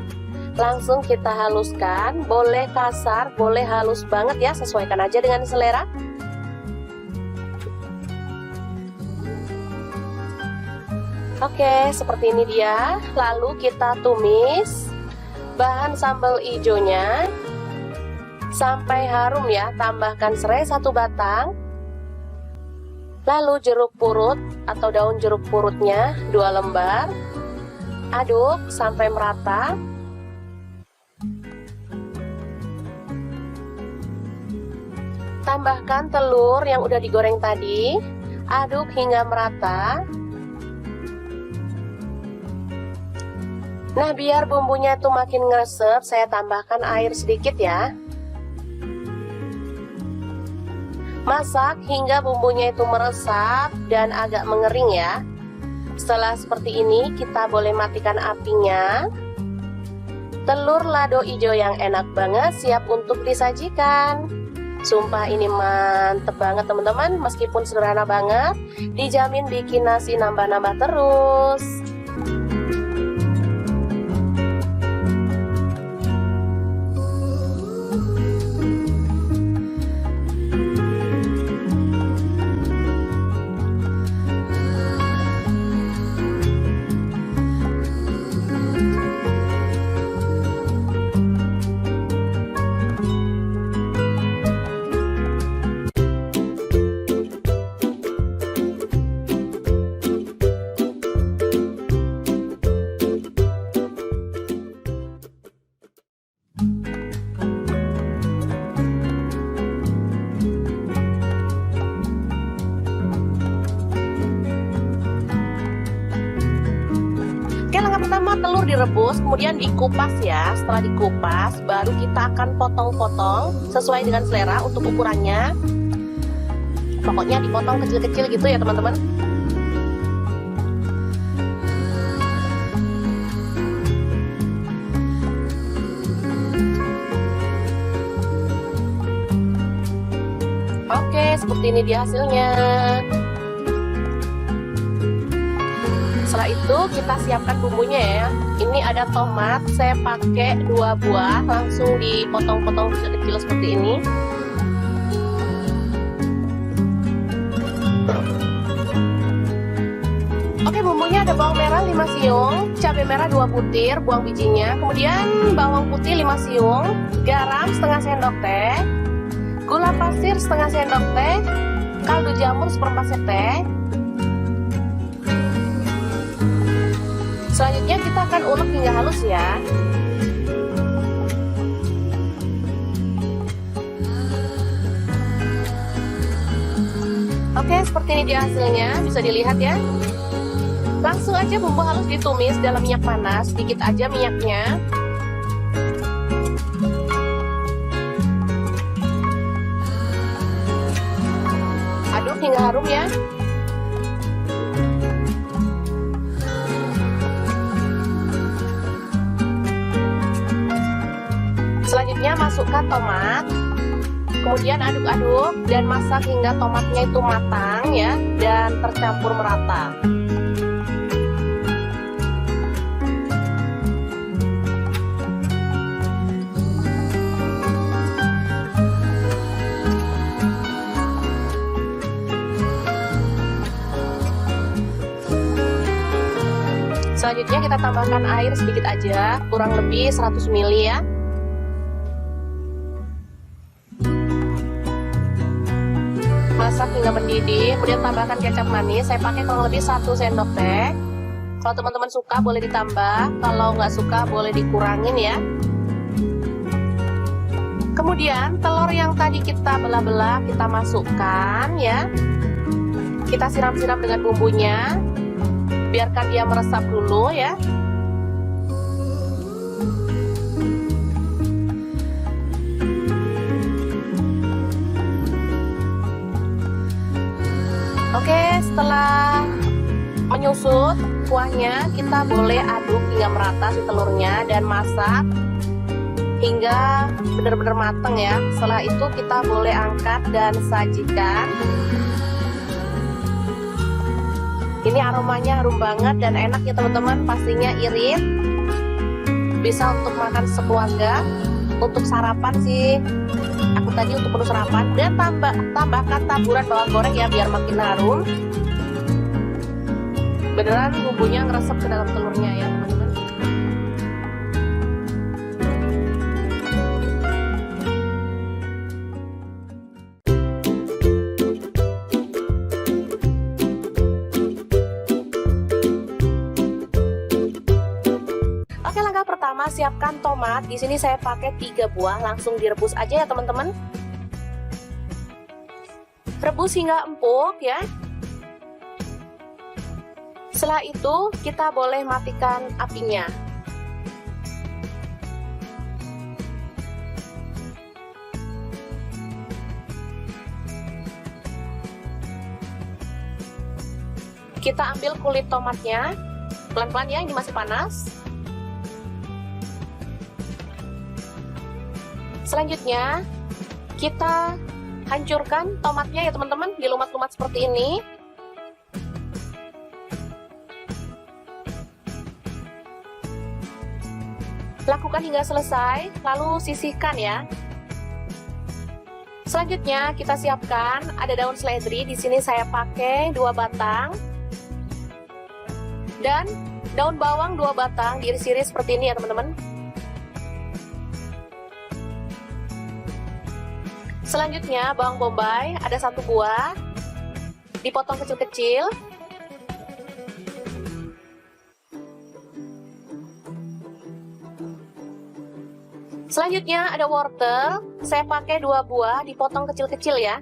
Langsung kita haluskan, boleh kasar, boleh halus banget ya, sesuaikan aja dengan selera. Oke, seperti ini dia. Lalu kita tumis bahan sambal hijaunya sampai harum ya. Tambahkan serai 1 batang. Lalu jeruk purut atau daun jeruk purutnya 2 lembar. Aduk sampai merata. Tambahkan telur yang udah digoreng tadi. Aduk hingga merata. Nah, biar bumbunya itu makin ngeresep, saya tambahkan air sedikit ya. Masak hingga bumbunya itu meresap dan agak mengering ya. Setelah seperti ini, kita boleh matikan apinya. Telur lado hijau yang enak banget siap untuk disajikan. Sumpah ini mantep banget teman-teman, meskipun sederhana banget, dijamin bikin nasi nambah-nambah terus. Langkah pertama, telur direbus, kemudian dikupas ya. Setelah dikupas, baru kita akan potong-potong sesuai dengan selera untuk ukurannya. Pokoknya dipotong kecil-kecil gitu ya teman-teman. Oke, seperti ini dia hasilnya. Setelah itu kita siapkan bumbunya ya. Ini ada tomat, saya pakai 2 buah, langsung dipotong-potong kecil-kecil seperti ini. Oke, bumbunya ada bawang merah 5 siung, cabai merah 2 butir, buang bijinya, kemudian bawang putih 5 siung, garam setengah sendok teh, gula pasir setengah sendok teh, kaldu jamur 1/4 sendok teh. Selanjutnya kita akan ulek hingga halus ya. Oke, seperti ini dia hasilnya, bisa dilihat ya. Langsung aja bumbu halus ditumis dalam minyak panas, sedikit aja minyaknya. Aduk hingga harum ya. Selanjutnya masukkan tomat, kemudian aduk-aduk dan masak hingga tomatnya itu matang ya dan tercampur merata. Selanjutnya kita tambahkan air sedikit aja, kurang lebih 100 ml ya. Masak hingga mendidih, kemudian tambahkan kecap manis. Saya pakai kurang lebih 1 sendok teh. Kalau teman-teman suka boleh ditambah, kalau nggak suka boleh dikurangin ya. Kemudian telur yang tadi kita belah-belah kita masukkan ya. Kita siram-siram dengan bumbunya, biarkan dia meresap dulu ya. Oke, setelah menyusut kuahnya, kita boleh aduk hingga merata si telurnya dan masak hingga benar-benar matang ya. Setelah itu kita boleh angkat dan sajikan. Ini aromanya harum banget dan enak ya teman-teman, pastinya irit. Bisa untuk makan sekeluarga, untuk sarapan sih. Aku tadi untuk menu sarapan, dan tambahkan taburan bawang goreng ya biar makin harum. Beneran bumbunya ngeresep ke dalam telurnya ya teman-teman. Oke, langkah pertama siapkan tomat. Di sini saya pakai 3 buah, langsung direbus aja ya teman-teman. Rebus hingga empuk ya. Setelah itu kita boleh matikan apinya. Kita ambil kulit tomatnya, pelan-pelan ya, ini masih panas. Selanjutnya kita hancurkan tomatnya ya teman-teman, dilumat-lumat seperti ini. Lakukan hingga selesai, lalu sisihkan ya. Selanjutnya kita siapkan ada daun seledri. Di sini saya pakai 2 batang. Dan daun bawang 2 batang diiris-iris seperti ini ya teman-teman. Selanjutnya bawang bombay ada 1 buah, dipotong kecil-kecil. Selanjutnya ada wortel, saya pakai 2 buah, dipotong kecil-kecil ya.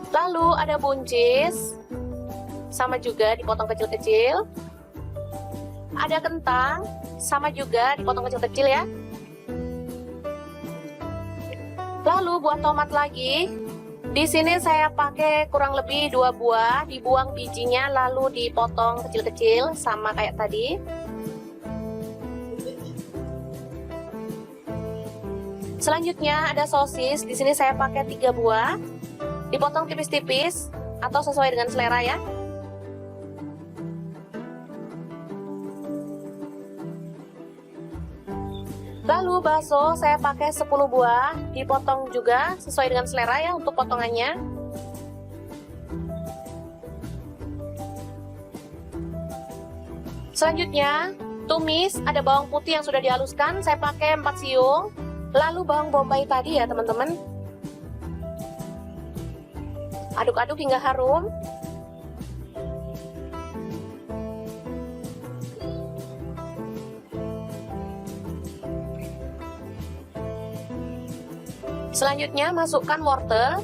Lalu ada buncis, sama juga dipotong kecil-kecil. Ada kentang, sama juga dipotong kecil-kecil ya. Lalu buat tomat lagi. Di sini saya pakai kurang lebih 2 buah, dibuang bijinya lalu dipotong kecil-kecil sama kayak tadi. Selanjutnya ada sosis. Di sini saya pakai 3 buah, dipotong tipis-tipis atau sesuai dengan selera ya. Lalu bakso saya pakai 10 buah, dipotong juga sesuai dengan selera ya untuk potongannya. Selanjutnya, tumis ada bawang putih yang sudah dihaluskan, saya pakai 4 siung. Lalu bawang bombay tadi ya teman-teman. Aduk-aduk hingga harum. Selanjutnya masukkan wortel,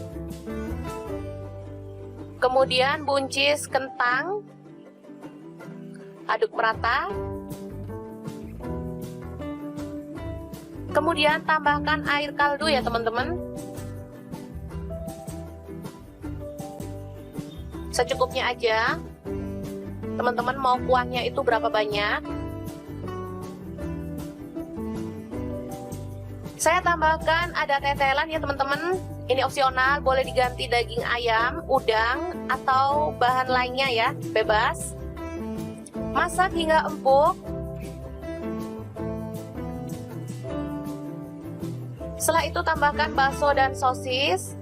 kemudian buncis kentang, aduk merata, kemudian tambahkan air kaldu ya teman-teman, secukupnya aja. Teman-teman mau kuahnya itu berapa banyak? Saya tambahkan ada tetelan ya teman-teman. Ini opsional, boleh diganti daging ayam, udang, atau bahan lainnya ya, bebas. Masak hingga empuk. Setelah itu tambahkan bakso dan sosis.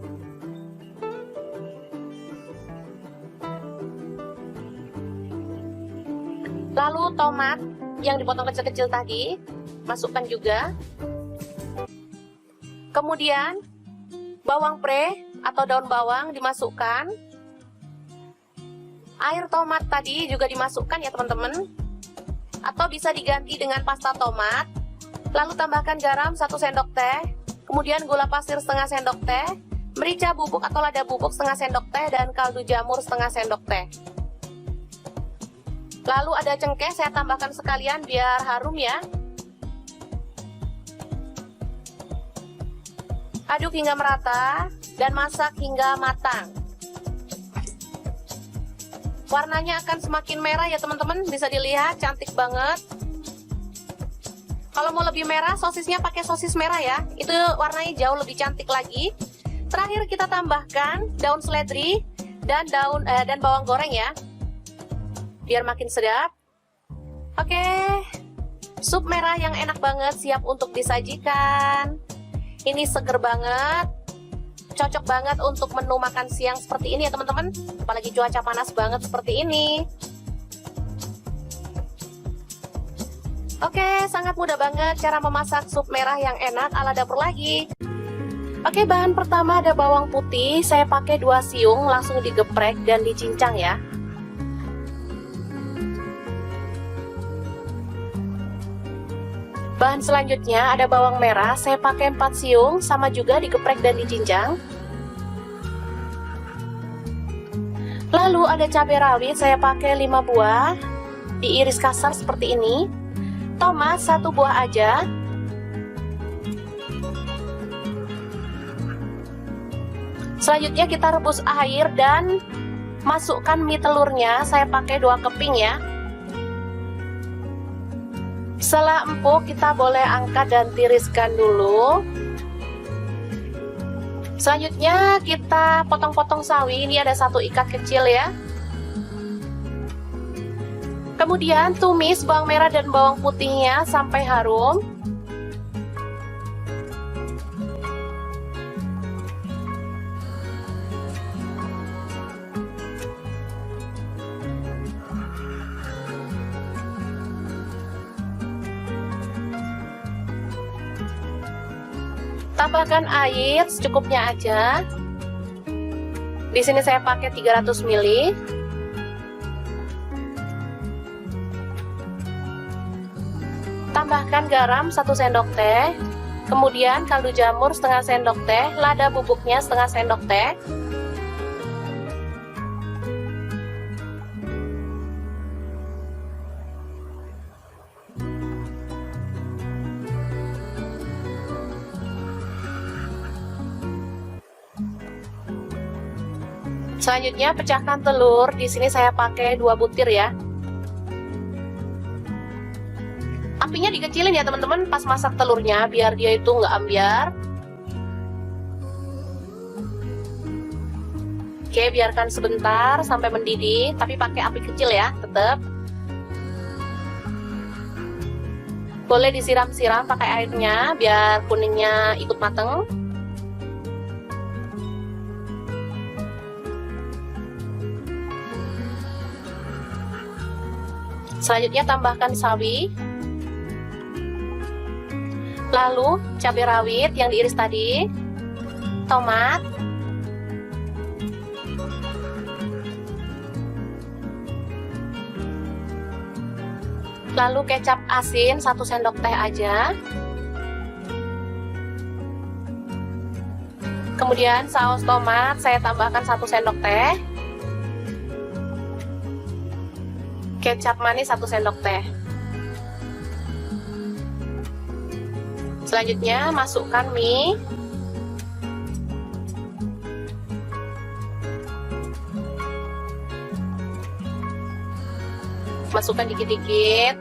Lalu tomat yang dipotong kecil-kecil tadi, masukkan juga. Kemudian bawang pre atau daun bawang dimasukkan. Air tomat tadi juga dimasukkan ya teman-teman. Atau bisa diganti dengan pasta tomat. Lalu tambahkan garam 1 sendok teh. Kemudian gula pasir setengah sendok teh. Merica bubuk atau lada bubuk setengah sendok teh. Dan kaldu jamur setengah sendok teh. Lalu ada cengkeh, saya tambahkan sekalian biar harum ya. Aduk hingga merata dan masak hingga matang. Warnanya akan semakin merah ya teman-teman, bisa dilihat cantik banget. Kalau mau lebih merah, sosisnya pakai sosis merah ya, itu warnanya jauh lebih cantik lagi. Terakhir kita tambahkan daun seledri dan bawang goreng ya, biar makin sedap. Oke, sup merah yang enak banget siap untuk disajikan. Ini seger banget, cocok banget untuk menu makan siang seperti ini ya teman-teman. Apalagi cuaca panas banget seperti ini. Oke, sangat mudah banget cara memasak sup merah yang enak ala dapur lagi. Oke, bahan pertama ada bawang putih, saya pakai 2 siung, langsung digeprek dan dicincang ya. Bahan selanjutnya ada bawang merah, saya pakai 4 siung, sama juga digeprek dan dicincang. Lalu ada cabai rawit, saya pakai 5 buah, diiris kasar seperti ini. Tomat 1 buah aja. Selanjutnya kita rebus air dan masukkan mie telurnya, saya pakai 2 keping ya. Setelah empuk, kita boleh angkat dan tiriskan dulu. Selanjutnya kita potong-potong sawi. Ini ada 1 ikat kecil ya. Kemudian tumis bawang merah dan bawang putihnya sampai harum. Tambahkan air secukupnya aja. Di sini saya pakai 300 ml. Tambahkan garam 1 sendok teh. Kemudian kaldu jamur setengah sendok teh, lada bubuknya setengah sendok teh. Selanjutnya pecahkan telur. Di sini saya pakai 2 butir ya. Apinya dikecilin ya teman-teman pas masak telurnya biar dia itu nggak ambyar. Oke, biarkan sebentar sampai mendidih, tapi pakai api kecil ya, tetap. Boleh disiram-siram pakai airnya biar kuningnya ikut mateng. Selanjutnya tambahkan sawi, lalu cabai rawit yang diiris tadi, tomat, lalu kecap asin 1 sendok teh aja. Kemudian saus tomat saya tambahkan 1 sendok teh. Kecap manis 1 sendok teh. Selanjutnya masukkan mie. Masukkan dikit-dikit.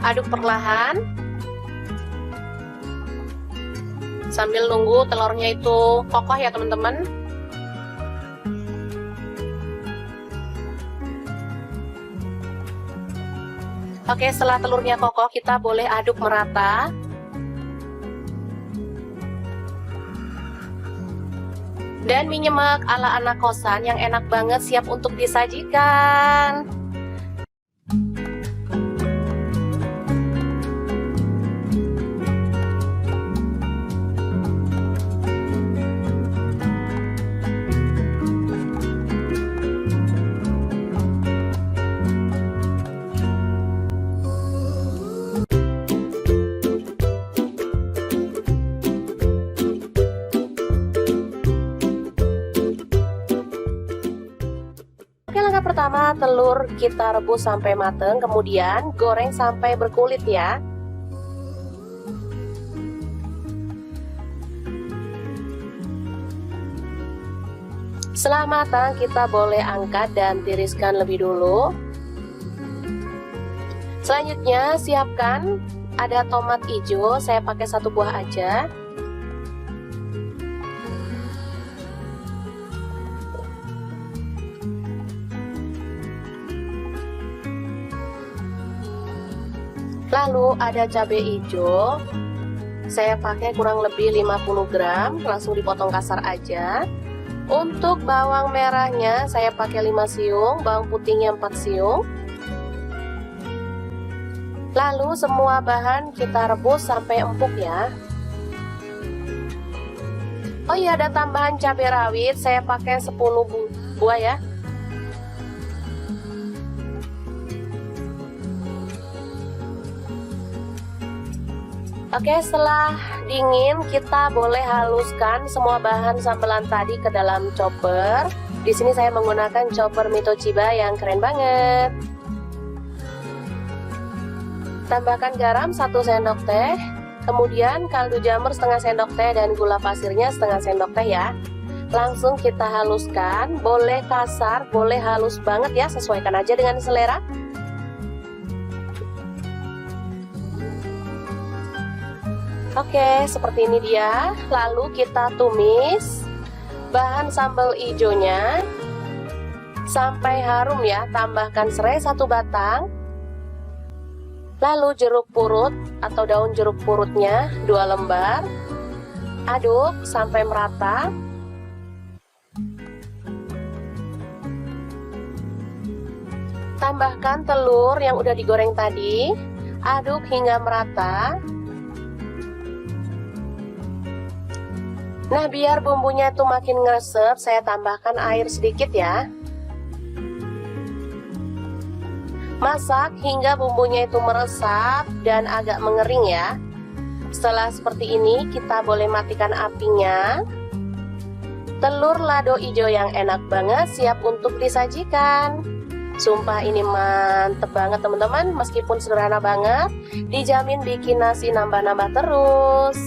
Aduk perlahan. Sambil nunggu telurnya itu kokoh ya teman-teman. Oke, setelah telurnya kokoh kita boleh aduk merata. Dan mie nyemek ala anak kosan yang enak banget siap untuk disajikan. Langkah pertama, telur kita rebus sampai mateng, kemudian goreng sampai berkulit ya. Setelah matang, kita boleh angkat dan tiriskan lebih dulu. Selanjutnya, siapkan ada tomat hijau, saya pakai 1 buah aja. Lalu ada cabai hijau, saya pakai kurang lebih 50 gram, langsung dipotong kasar aja. Untuk bawang merahnya saya pakai 5 siung, bawang putihnya 4 siung. Lalu semua bahan kita rebus sampai empuk ya. Oh iya, ada tambahan cabai rawit, saya pakai 10 buah ya. Oke, setelah dingin kita boleh haluskan semua bahan sambelan tadi ke dalam chopper. Di sini saya menggunakan chopper Mito Chiba yang keren banget. Tambahkan garam 1 sendok teh, kemudian kaldu jamur setengah sendok teh dan gula pasirnya setengah sendok teh ya. Langsung kita haluskan, boleh kasar, boleh halus banget ya, sesuaikan aja dengan selera. Oke, seperti ini dia. Lalu kita tumis bahan sambal hijaunya sampai harum ya. Tambahkan serai 1 batang. Lalu jeruk purut atau daun jeruk purutnya 2 lembar. Aduk sampai merata. Tambahkan telur yang udah digoreng tadi. Aduk hingga merata. Nah, biar bumbunya itu makin ngeresep, saya tambahkan air sedikit ya. Masak hingga bumbunya itu meresap dan agak mengering ya. Setelah seperti ini, kita boleh matikan apinya. Telur lado hijau yang enak banget siap untuk disajikan. Sumpah ini mantep banget teman-teman, meskipun sederhana banget, dijamin bikin nasi nambah-nambah terus.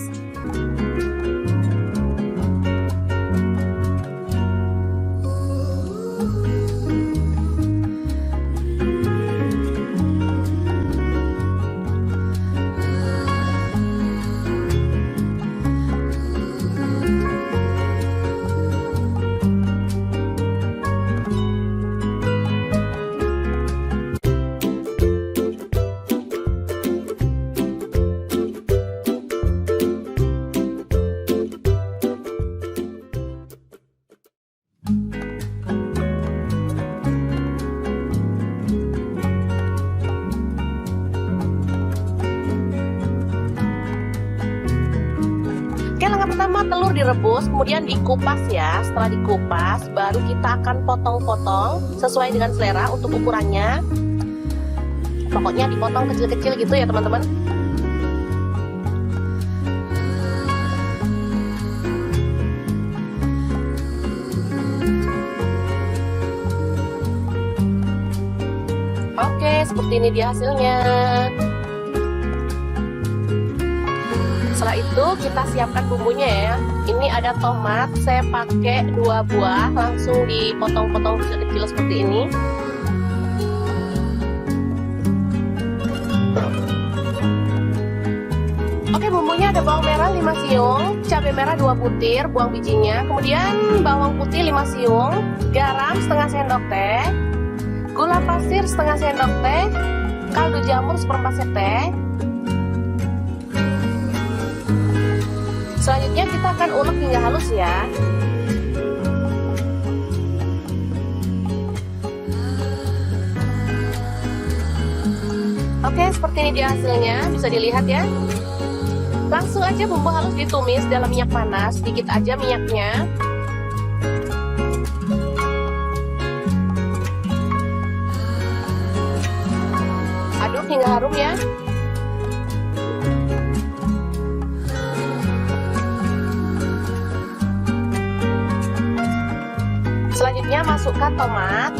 Langkah pertama, telur direbus, kemudian dikupas ya. Setelah dikupas, baru kita akan potong-potong sesuai dengan selera untuk ukurannya. Pokoknya dipotong kecil-kecil gitu ya teman-teman. Oke, seperti ini dia hasilnya. Setelah itu kita siapkan bumbunya ya. Ini ada tomat, saya pakai 2 buah, langsung dipotong-potong kecil-kecil seperti ini. Oke, bumbunya ada bawang merah 5 siung, cabai merah 2 butir, buang bijinya, kemudian bawang putih 5 siung, garam setengah sendok teh, gula pasir setengah sendok teh, kaldu jamur 1/4 sendok teh. Selanjutnya kita akan ulek hingga halus ya. Oke, seperti ini dia hasilnya, bisa dilihat ya. Langsung aja bumbu halus ditumis dalam minyak panas, sedikit aja minyaknya. Aduk hingga harum ya. Selanjutnya masukkan tomat,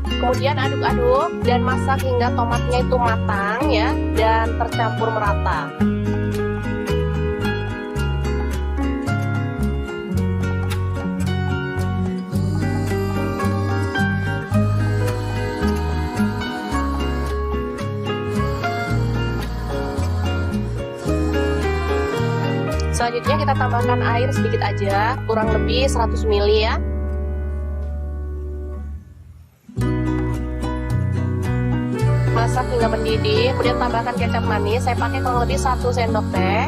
kemudian aduk-aduk dan masak hingga tomatnya itu matang ya dan tercampur merata. Selanjutnya kita tambahkan air sedikit aja, kurang lebih 100 ml ya. Masak hingga mendidih, kemudian tambahkan kecap manis. Saya pakai kurang lebih 1 sendok teh.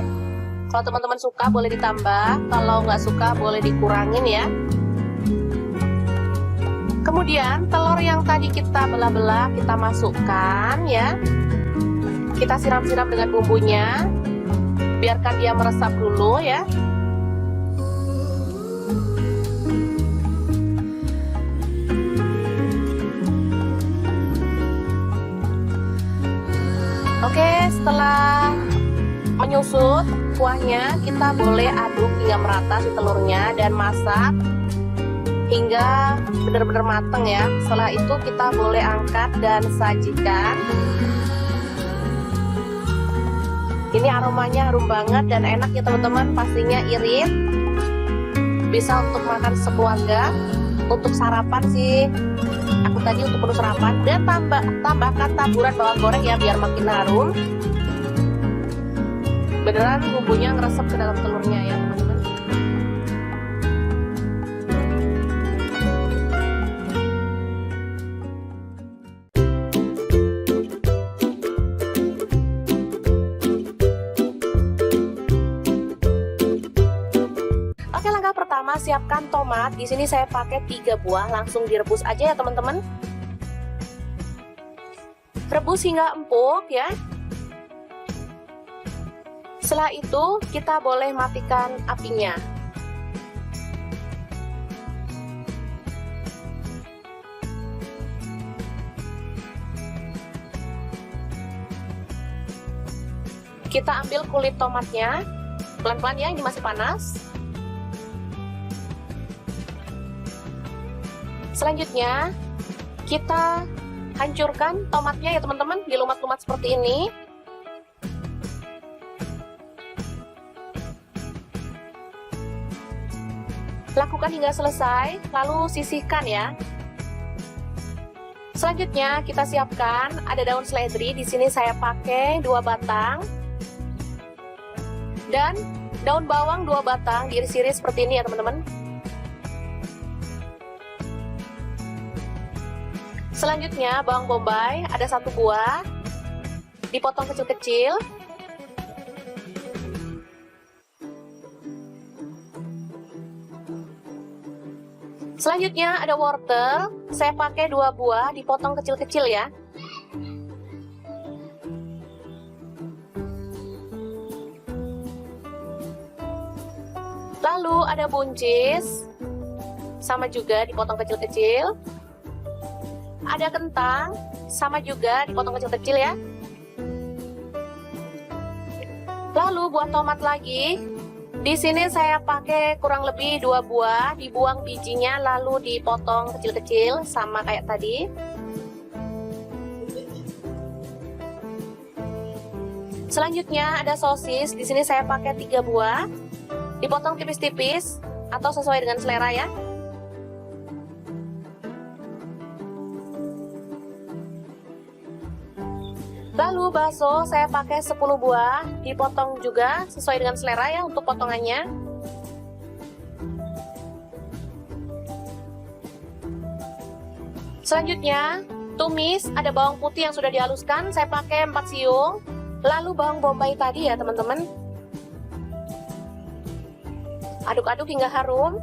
Kalau teman-teman suka boleh ditambah, kalau nggak suka boleh dikurangin ya. Kemudian telur yang tadi kita belah-belah kita masukkan ya. Kita siram-siram dengan bumbunya, biarkan dia meresap dulu ya. Oke, setelah menyusut kuahnya, kita boleh aduk hingga merata si telurnya dan masak hingga benar-benar matang ya. Setelah itu kita boleh angkat dan sajikan. Ini aromanya harum banget dan enak ya teman-teman, pastinya irit. bisa untuk makan sekeluarga, untuk sarapan sih aku tadi untuk menu sarapan. Dan tambahkan taburan bawang goreng ya biar makin harum. Beneran bumbunya ngeresep ke dalam telurnya ya teman-teman. Oke, langkah pertama siapkan tomat. Di sini saya pakai 3 buah, langsung direbus aja ya teman-teman. Rebus hingga empuk ya. Setelah itu kita boleh matikan apinya. Kita ambil kulit tomatnya, pelan-pelan ya, ini masih panas. Selanjutnya kita hancurkan tomatnya ya teman-teman, dilumat-lumat seperti ini. Lakukan hingga selesai, lalu sisihkan ya. Selanjutnya kita siapkan ada daun seledri. Di sini saya pakai 2 batang dan daun bawang 2 batang, diiris-iris seperti ini ya teman-teman. Selanjutnya bawang bombay ada 1 buah, dipotong kecil-kecil. Selanjutnya ada wortel, saya pakai 2 buah, dipotong kecil-kecil ya. Lalu ada buncis, sama juga dipotong kecil-kecil. Ada kentang, sama juga dipotong kecil-kecil ya. Lalu buah tomat lagi. Di sini saya pakai kurang lebih 2 buah, dibuang bijinya lalu dipotong kecil-kecil sama kayak tadi. Selanjutnya ada sosis. Di sini saya pakai 3 buah, dipotong tipis-tipis atau sesuai dengan selera ya. Lalu bakso saya pakai 10 buah, dipotong juga sesuai dengan selera ya untuk potongannya. Selanjutnya tumis, ada bawang putih yang sudah dihaluskan, saya pakai 4 siung. Lalu bawang bombay tadi ya teman-teman. Aduk-aduk hingga harum.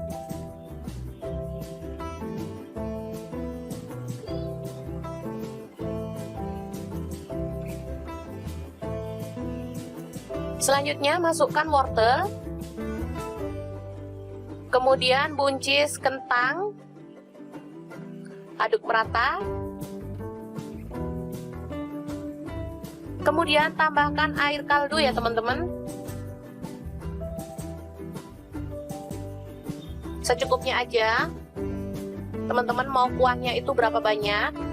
Selanjutnya masukkan wortel, kemudian buncis kentang, aduk merata, kemudian tambahkan air kaldu ya teman-teman, secukupnya aja. Teman-teman mau kuahnya itu berapa banyak?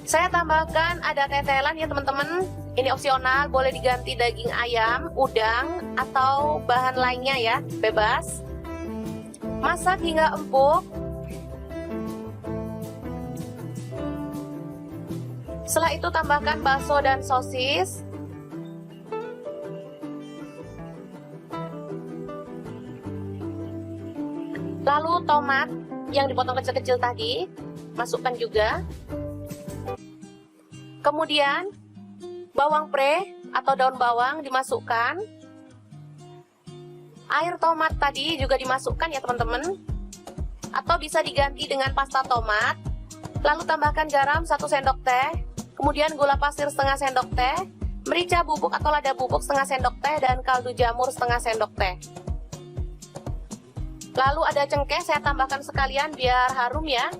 Saya tambahkan ada tetelan ya teman-teman. Ini opsional, boleh diganti daging ayam, udang, atau bahan lainnya ya, bebas. Masak hingga empuk. Setelah itu tambahkan bakso dan sosis. Lalu tomat yang dipotong kecil-kecil tadi, masukkan juga. Kemudian bawang pre atau daun bawang dimasukkan. Air tomat tadi juga dimasukkan ya teman-teman. Atau bisa diganti dengan pasta tomat. Lalu tambahkan garam 1 sendok teh. Kemudian gula pasir setengah sendok teh. Merica bubuk atau lada bubuk setengah sendok teh. Dan kaldu jamur setengah sendok teh. Lalu ada cengkeh, saya tambahkan sekalian biar harum ya.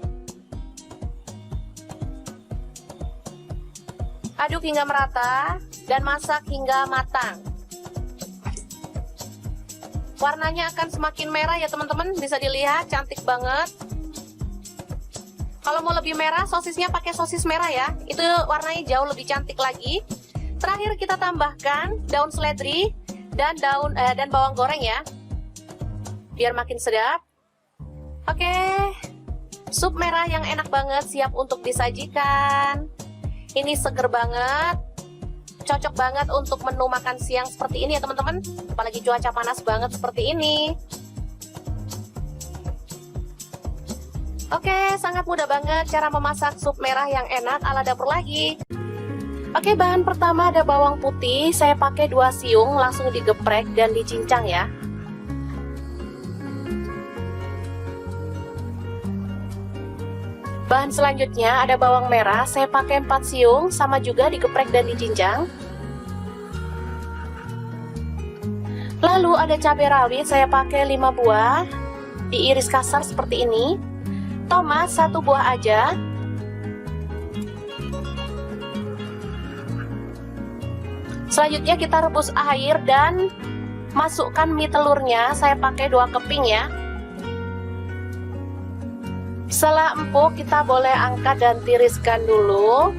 Aduk hingga merata dan masak hingga matang. Warnanya akan semakin merah ya teman-teman, bisa dilihat cantik banget. Kalau mau lebih merah, sosisnya pakai sosis merah ya, itu warnanya jauh lebih cantik lagi. Terakhir kita tambahkan daun seledri. dan dan bawang goreng ya, biar makin sedap. Oke, sup merah yang enak banget siap untuk disajikan. Ini seger banget, cocok banget untuk menu makan siang seperti ini ya teman-teman, apalagi cuaca panas banget seperti ini. Oke, sangat mudah banget cara memasak sup merah yang enak ala dapur lagi. Oke, bahan pertama ada bawang putih, saya pakai 2 siung, langsung digeprek dan dicincang ya. Bahan selanjutnya ada bawang merah, saya pakai 4 siung, sama juga digeprek dan dicincang. Lalu ada cabai rawit, saya pakai 5 buah, diiris kasar seperti ini. Tomat 1 buah aja. Selanjutnya kita rebus air dan masukkan mie telurnya, saya pakai 2 keping ya. Setelah empuk kita boleh angkat dan tiriskan dulu.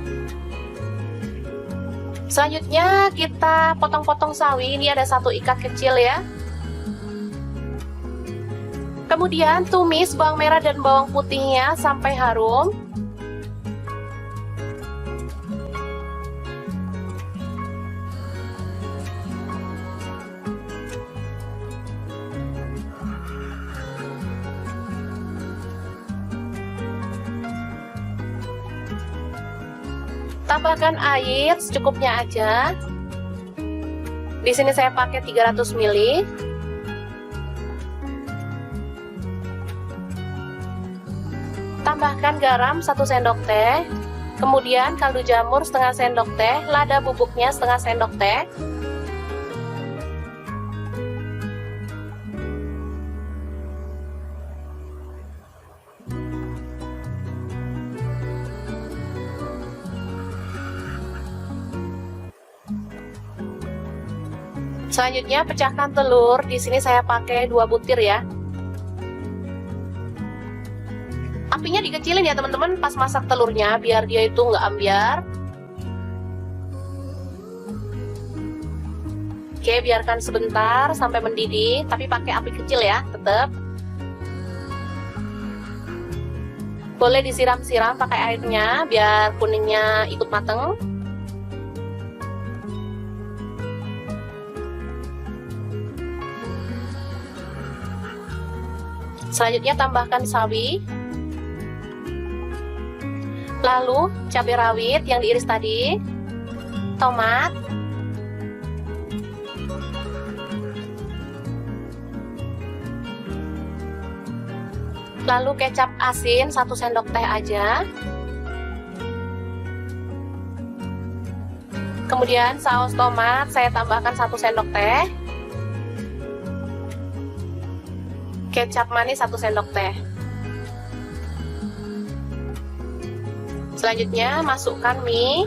Selanjutnya kita potong-potong sawi, ini ada 1 ikat kecil ya. Kemudian tumis bawang merah dan bawang putihnya sampai harum. Tambahkan air secukupnya aja. Di sini saya pakai 300 ml. Tambahkan garam 1 sendok teh, kemudian kaldu jamur setengah sendok teh, lada bubuknya setengah sendok teh. Selanjutnya pecahkan telur, di sini saya pakai 2 butir ya. Apinya dikecilin ya teman-teman pas masak telurnya biar dia itu nggak ambyar. Oke, biarkan sebentar sampai mendidih, tapi pakai api kecil ya, tetap. Boleh disiram-siram pakai airnya biar kuningnya ikut mateng. Selanjutnya tambahkan sawi. Lalu cabai rawit yang diiris tadi, tomat, lalu kecap asin 1 sendok teh aja. Kemudian saus tomat saya tambahkan 1 sendok teh. Kecap manis 1 sendok teh. Selanjutnya masukkan mie.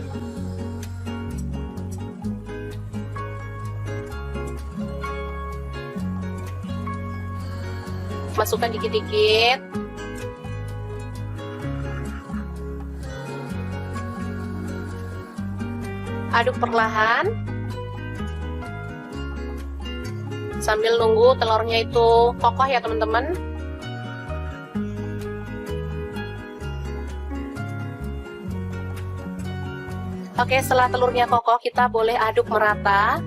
Masukkan dikit-dikit. Aduk perlahan. Sambil nunggu telurnya itu kokoh ya teman-teman. Oke, setelah telurnya kokoh kita boleh aduk merata.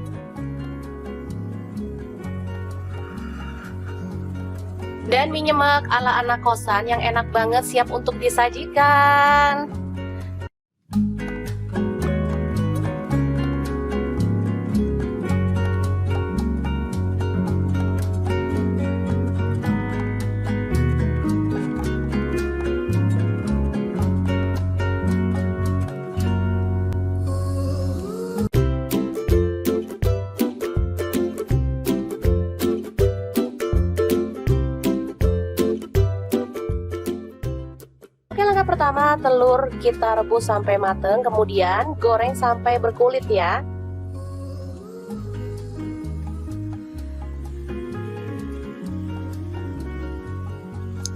Dan mie nyemek ala anak kosan yang enak banget siap untuk disajikan. Langkah pertama, telur kita rebus sampai mateng, kemudian goreng sampai berkulit ya.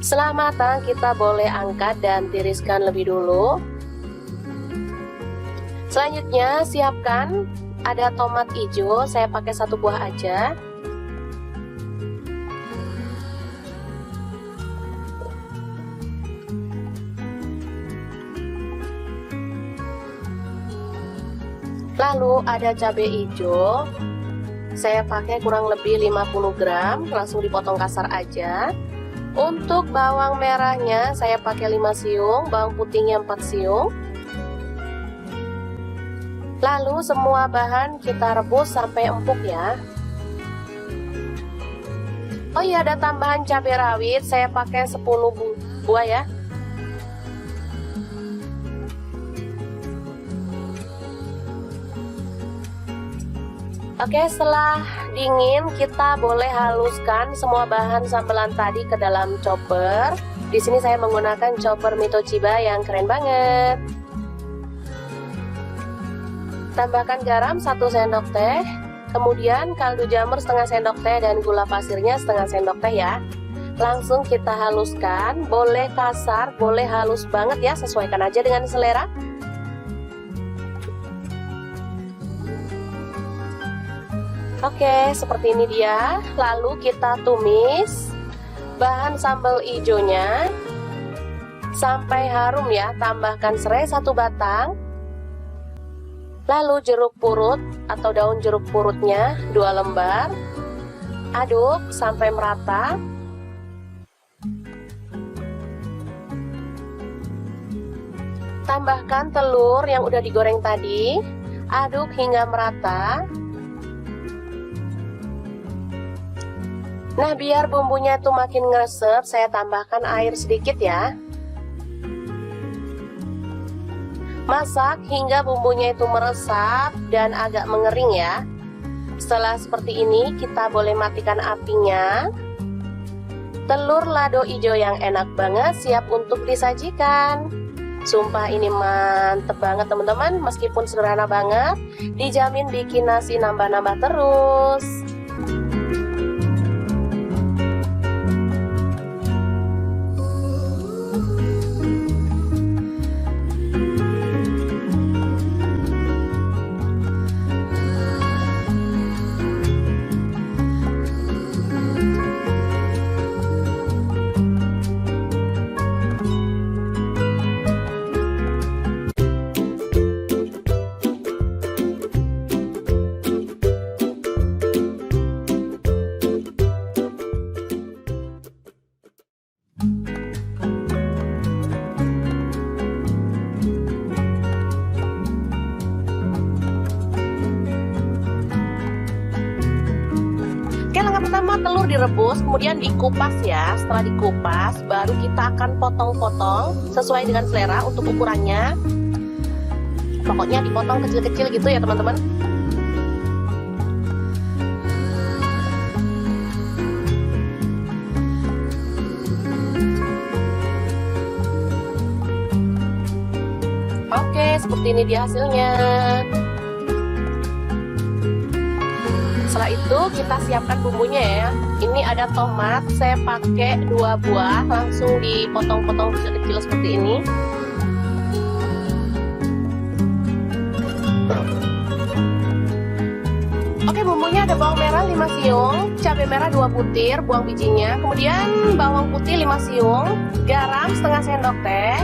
Setelah matang, kita boleh angkat dan tiriskan lebih dulu. Selanjutnya, siapkan Ada tomat hijau, saya pakai 1 buah aja. Lalu ada cabai hijau, saya pakai kurang lebih 50 gram, langsung dipotong kasar aja. Untuk bawang merahnya saya pakai 5 siung, bawang putihnya 4 siung. Lalu semua bahan kita rebus sampai empuk ya. Oh iya, ada tambahan cabai rawit, saya pakai 10 buah ya. Oke, setelah dingin kita boleh haluskan semua bahan sambelan tadi ke dalam chopper. Di sini saya menggunakan chopper Mitochiba yang keren banget. Tambahkan garam 1 sendok teh, kemudian kaldu jamur setengah sendok teh dan gula pasirnya setengah sendok teh ya. Langsung kita haluskan, boleh kasar, boleh halus banget ya, sesuaikan aja dengan selera. Oke, seperti ini dia. Lalu kita tumis bahan sambal hijaunya sampai harum ya. Tambahkan serai 1 batang. Lalu jeruk purut atau daun jeruk purutnya 2 lembar. Aduk sampai merata. Tambahkan telur yang udah digoreng tadi. Aduk hingga merata. Nah, biar bumbunya tuh makin ngeresep, saya tambahkan air sedikit ya. Masak hingga bumbunya itu meresap dan agak mengering ya. Setelah seperti ini, kita boleh matikan apinya. Telur lado hijau yang enak banget siap untuk disajikan. Sumpah ini mantep banget teman-teman, meskipun sederhana banget, dijamin bikin nasi nambah-nambah terus. Pertama telur direbus, kemudian dikupas ya. Setelah dikupas, baru kita akan potong-potong sesuai dengan selera untuk ukurannya. Pokoknya dipotong kecil-kecil gitu ya teman-teman. Oke, seperti ini dia hasilnya. Setelah itu kita siapkan bumbunya ya. Ini ada tomat, saya pakai 2 buah, langsung dipotong-potong kecil-kecil seperti ini. Oke, bumbunya ada bawang merah 5 siung, cabai merah 2 butir, buang bijinya, kemudian bawang putih 5 siung, garam setengah sendok teh,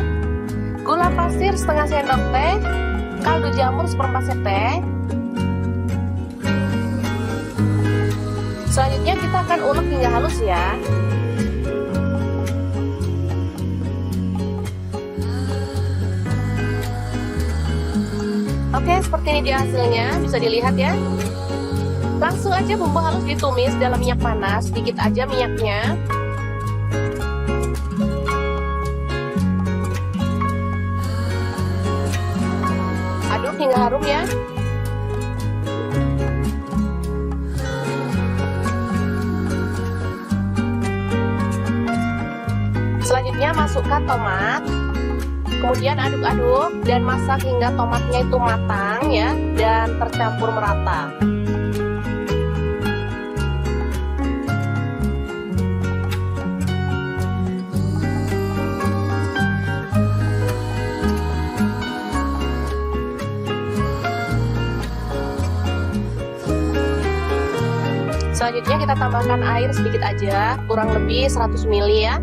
gula pasir setengah sendok teh, kaldu jamur 1/4 sendok teh. Selanjutnya kita akan ulek hingga halus ya. Oke, seperti ini dia hasilnya, bisa dilihat ya. Langsung aja bumbu halus ditumis dalam minyak panas, sedikit aja minyaknya. Aduk hingga harum ya. Selanjutnya masukkan tomat, kemudian aduk-aduk dan masak hingga tomatnya itu matang ya dan tercampur merata. Selanjutnya kita tambahkan air sedikit aja, kurang lebih 100 ml ya.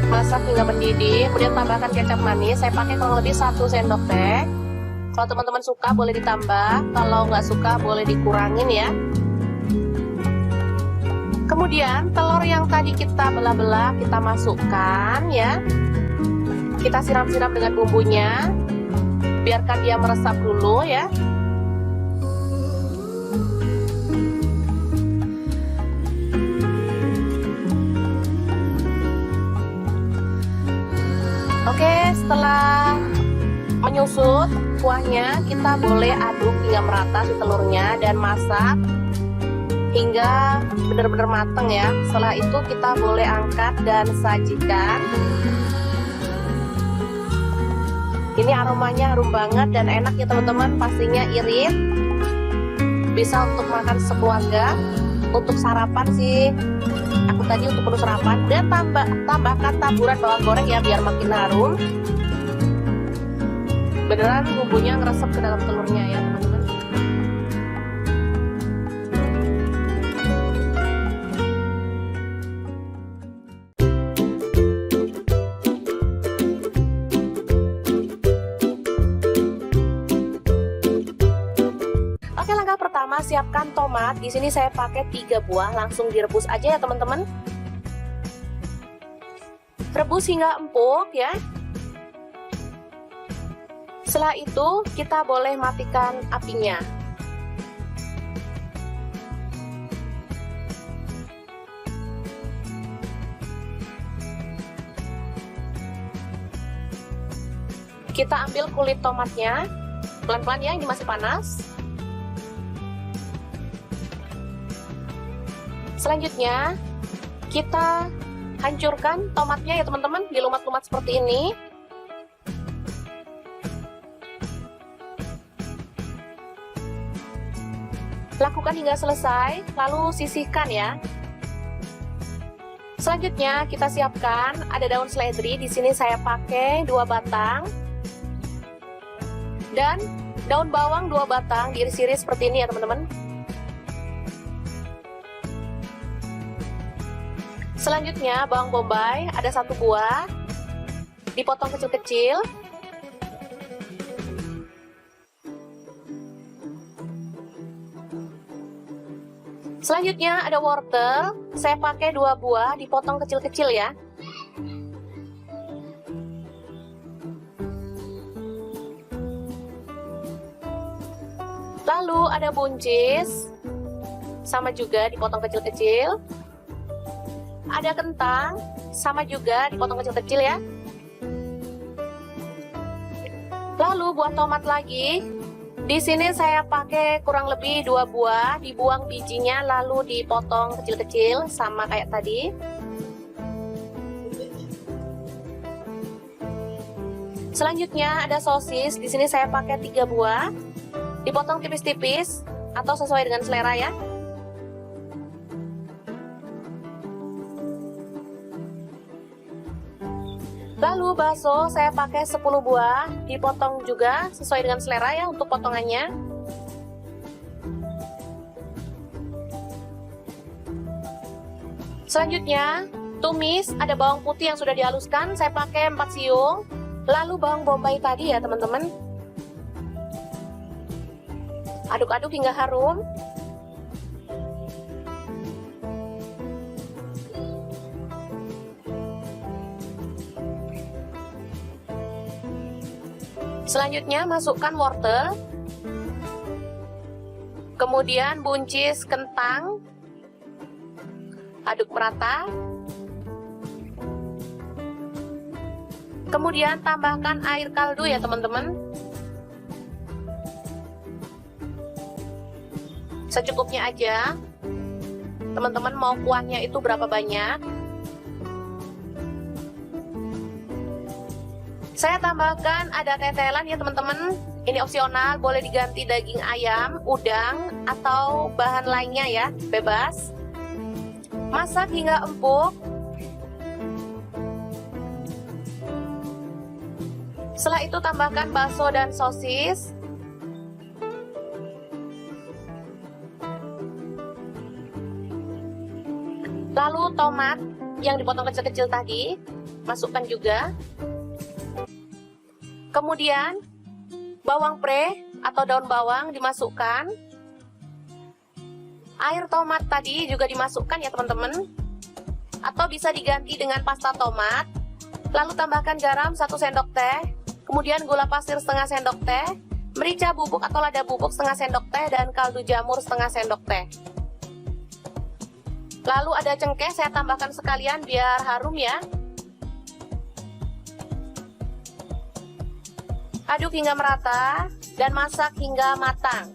Masak hingga mendidih, kemudian tambahkan kecap manis. Saya pakai kurang lebih 1 sendok teh. Kalau teman-teman suka boleh ditambah, kalau nggak suka boleh dikurangin ya. Kemudian telur yang tadi kita belah-belah kita masukkan ya. Kita siram-siram dengan bumbunya. Biarkan dia meresap dulu ya. Oke, setelah menyusut kuahnya, kita boleh aduk hingga merata si telurnya dan masak hingga benar-benar matang ya. Setelah itu kita boleh angkat dan sajikan. Ini aromanya harum banget dan enak ya teman-teman, pastinya irit. Bisa untuk makan sekeluarga, untuk sarapan sih. Aku tadi untuk menu sarapan, dan tambahkan taburan bawang goreng ya biar makin harum. Beneran bumbunya ngeresep ke dalam telurnya ya teman-teman. Oke, langkah pertama siapkan tomat. Di sini saya pakai 3 buah, langsung direbus aja ya teman-teman. Rebus hingga empuk ya. Setelah itu kita boleh matikan apinya. Kita ambil kulit tomatnya, pelan-pelan ya, ini masih panas. Selanjutnya kita hancurkan tomatnya ya teman-teman, dilumat-lumat seperti ini. Lakukan hingga selesai, lalu sisihkan ya. Selanjutnya kita siapkan ada daun seledri. Di sini saya pakai 2 batang dan daun bawang 2 batang diiris-iris seperti ini ya teman-teman. Selanjutnya bawang bombay ada 1 buah, dipotong kecil-kecil. Selanjutnya ada wortel, saya pakai 2 buah, dipotong kecil-kecil ya. Lalu ada buncis, sama juga dipotong kecil-kecil. Ada kentang, sama juga dipotong kecil-kecil ya. Lalu buah tomat lagi. Di sini saya pakai kurang lebih 2 buah, dibuang bijinya lalu dipotong kecil-kecil sama kayak tadi. Selanjutnya ada sosis. Di sini saya pakai 3 buah, dipotong tipis-tipis atau sesuai dengan selera ya. Lalu bakso saya pakai 10 buah, dipotong juga sesuai dengan selera ya untuk potongannya. Selanjutnya tumis, ada bawang putih yang sudah dihaluskan, saya pakai 4 siung. Lalu bawang bombay tadi ya teman-teman. Aduk-aduk hingga harum. Selanjutnya masukkan wortel, kemudian buncis kentang, aduk merata, kemudian tambahkan air kaldu ya teman-teman, secukupnya aja. Teman-teman mau kuahnya itu berapa banyak? Saya tambahkan ada tetelan ya teman-teman. Ini opsional, boleh diganti daging ayam, udang, atau bahan lainnya ya, bebas. Masak hingga empuk. Setelah itu tambahkan bakso dan sosis. Lalu tomat yang dipotong kecil-kecil tadi masukkan juga. Kemudian bawang pre atau daun bawang dimasukkan. Air tomat tadi juga dimasukkan ya teman-teman. Atau bisa diganti dengan pasta tomat. Lalu tambahkan garam 1 sendok teh. Kemudian gula pasir setengah sendok teh. Merica bubuk atau lada bubuk setengah sendok teh. Dan kaldu jamur setengah sendok teh. Lalu ada cengkeh, saya tambahkan sekalian biar harum ya. Aduk hingga merata dan masak hingga matang.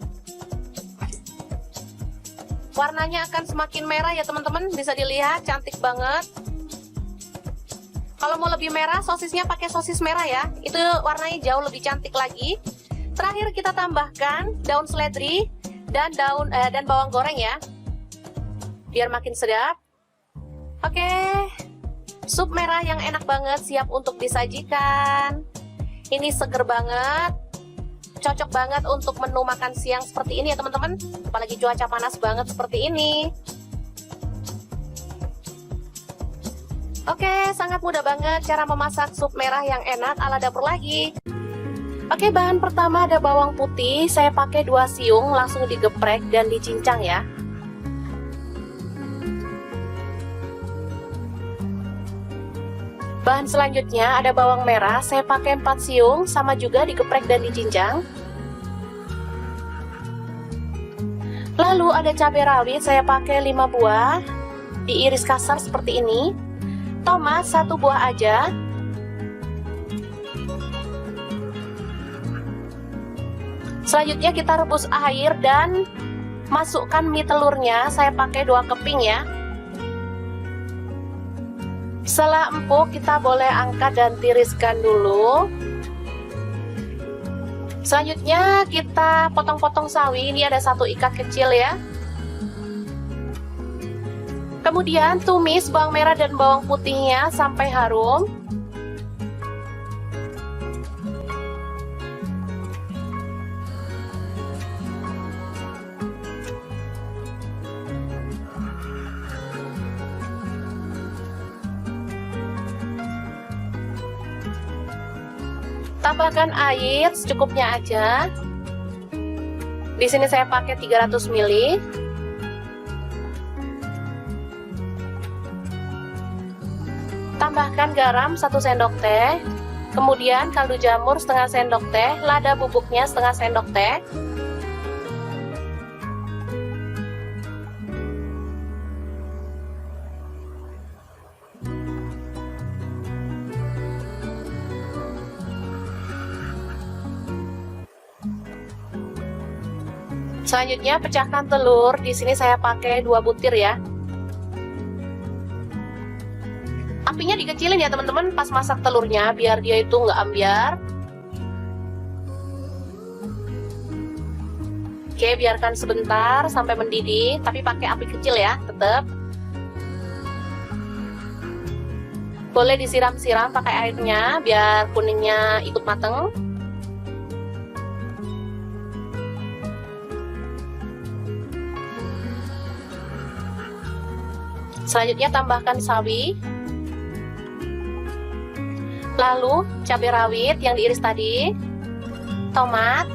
Warnanya akan semakin merah ya teman-teman, bisa dilihat cantik banget. Kalau mau lebih merah, sosisnya pakai sosis merah ya. Itu warnanya jauh lebih cantik lagi. Terakhir kita tambahkan daun seledri dan bawang goreng ya. Biar makin sedap. Oke, sup merah yang enak banget siap untuk disajikan. Ini seger banget, cocok banget untuk menu makan siang seperti ini ya teman-teman. Apalagi cuaca panas banget seperti ini. Oke, sangat mudah banget cara memasak sup merah yang enak ala dapur lagi. Oke, bahan pertama ada bawang putih. Saya pakai 2 siung, langsung digeprek dan dicincang ya. Bahan selanjutnya ada bawang merah, saya pakai 4 siung, sama juga digeprek dan dicincang. Lalu ada cabai rawit, saya pakai 5 buah, diiris kasar seperti ini. Tomat 1 buah aja. Selanjutnya kita rebus air dan masukkan mie telurnya, saya pakai 2 keping ya. Setelah empuk, kita boleh angkat dan tiriskan dulu. Selanjutnya kita potong-potong sawi. Ini ada 1 ikat kecil ya. Kemudian tumis bawang merah dan bawang putihnya sampai harum. Tambahkan air secukupnya aja. Di sini saya pakai 300 ml. Tambahkan garam 1 sendok teh. Kemudian kaldu jamur setengah sendok teh, lada bubuknya setengah sendok teh. Selanjutnya pecahkan telur. Di sini saya pakai 2 butir ya. Apinya dikecilin ya teman-teman pas masak telurnya biar dia itu nggak ambyar. Oke, biarkan sebentar sampai mendidih, tapi pakai api kecil ya, tetap. Boleh disiram-siram pakai airnya biar kuningnya ikut mateng. Selanjutnya tambahkan sawi. Lalu cabai rawit yang diiris tadi. Tomat.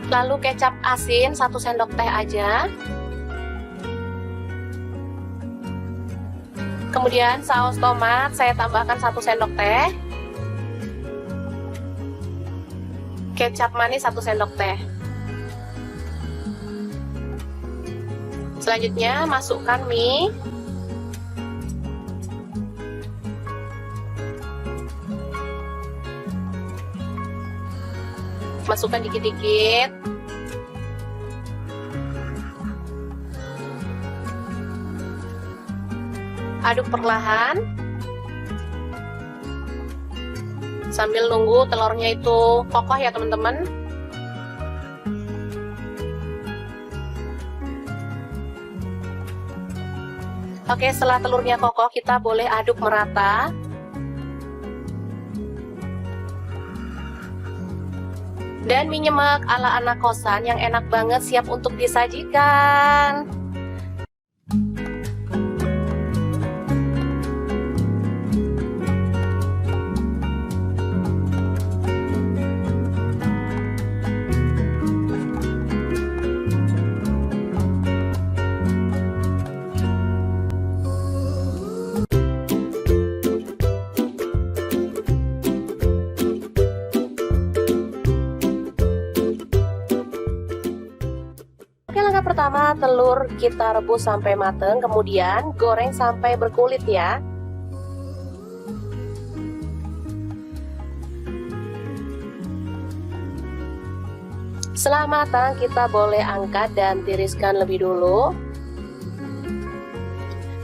Lalu kecap asin 1 sendok teh aja. Kemudian saus tomat saya tambahkan 1 sendok teh. Kecap manis 1 sendok teh. Selanjutnya masukkan mie. Masukkan dikit-dikit. Aduk perlahan. Sambil nunggu telurnya itu kokoh ya teman-teman. Oke, setelah telurnya kokoh kita boleh aduk merata. Dan mie nyemek ala anak kosan yang enak banget siap untuk disajikan. Oke, langkah pertama, telur kita rebus sampai mateng, kemudian goreng sampai berkulit ya. Setelah matang, kita boleh angkat dan tiriskan lebih dulu.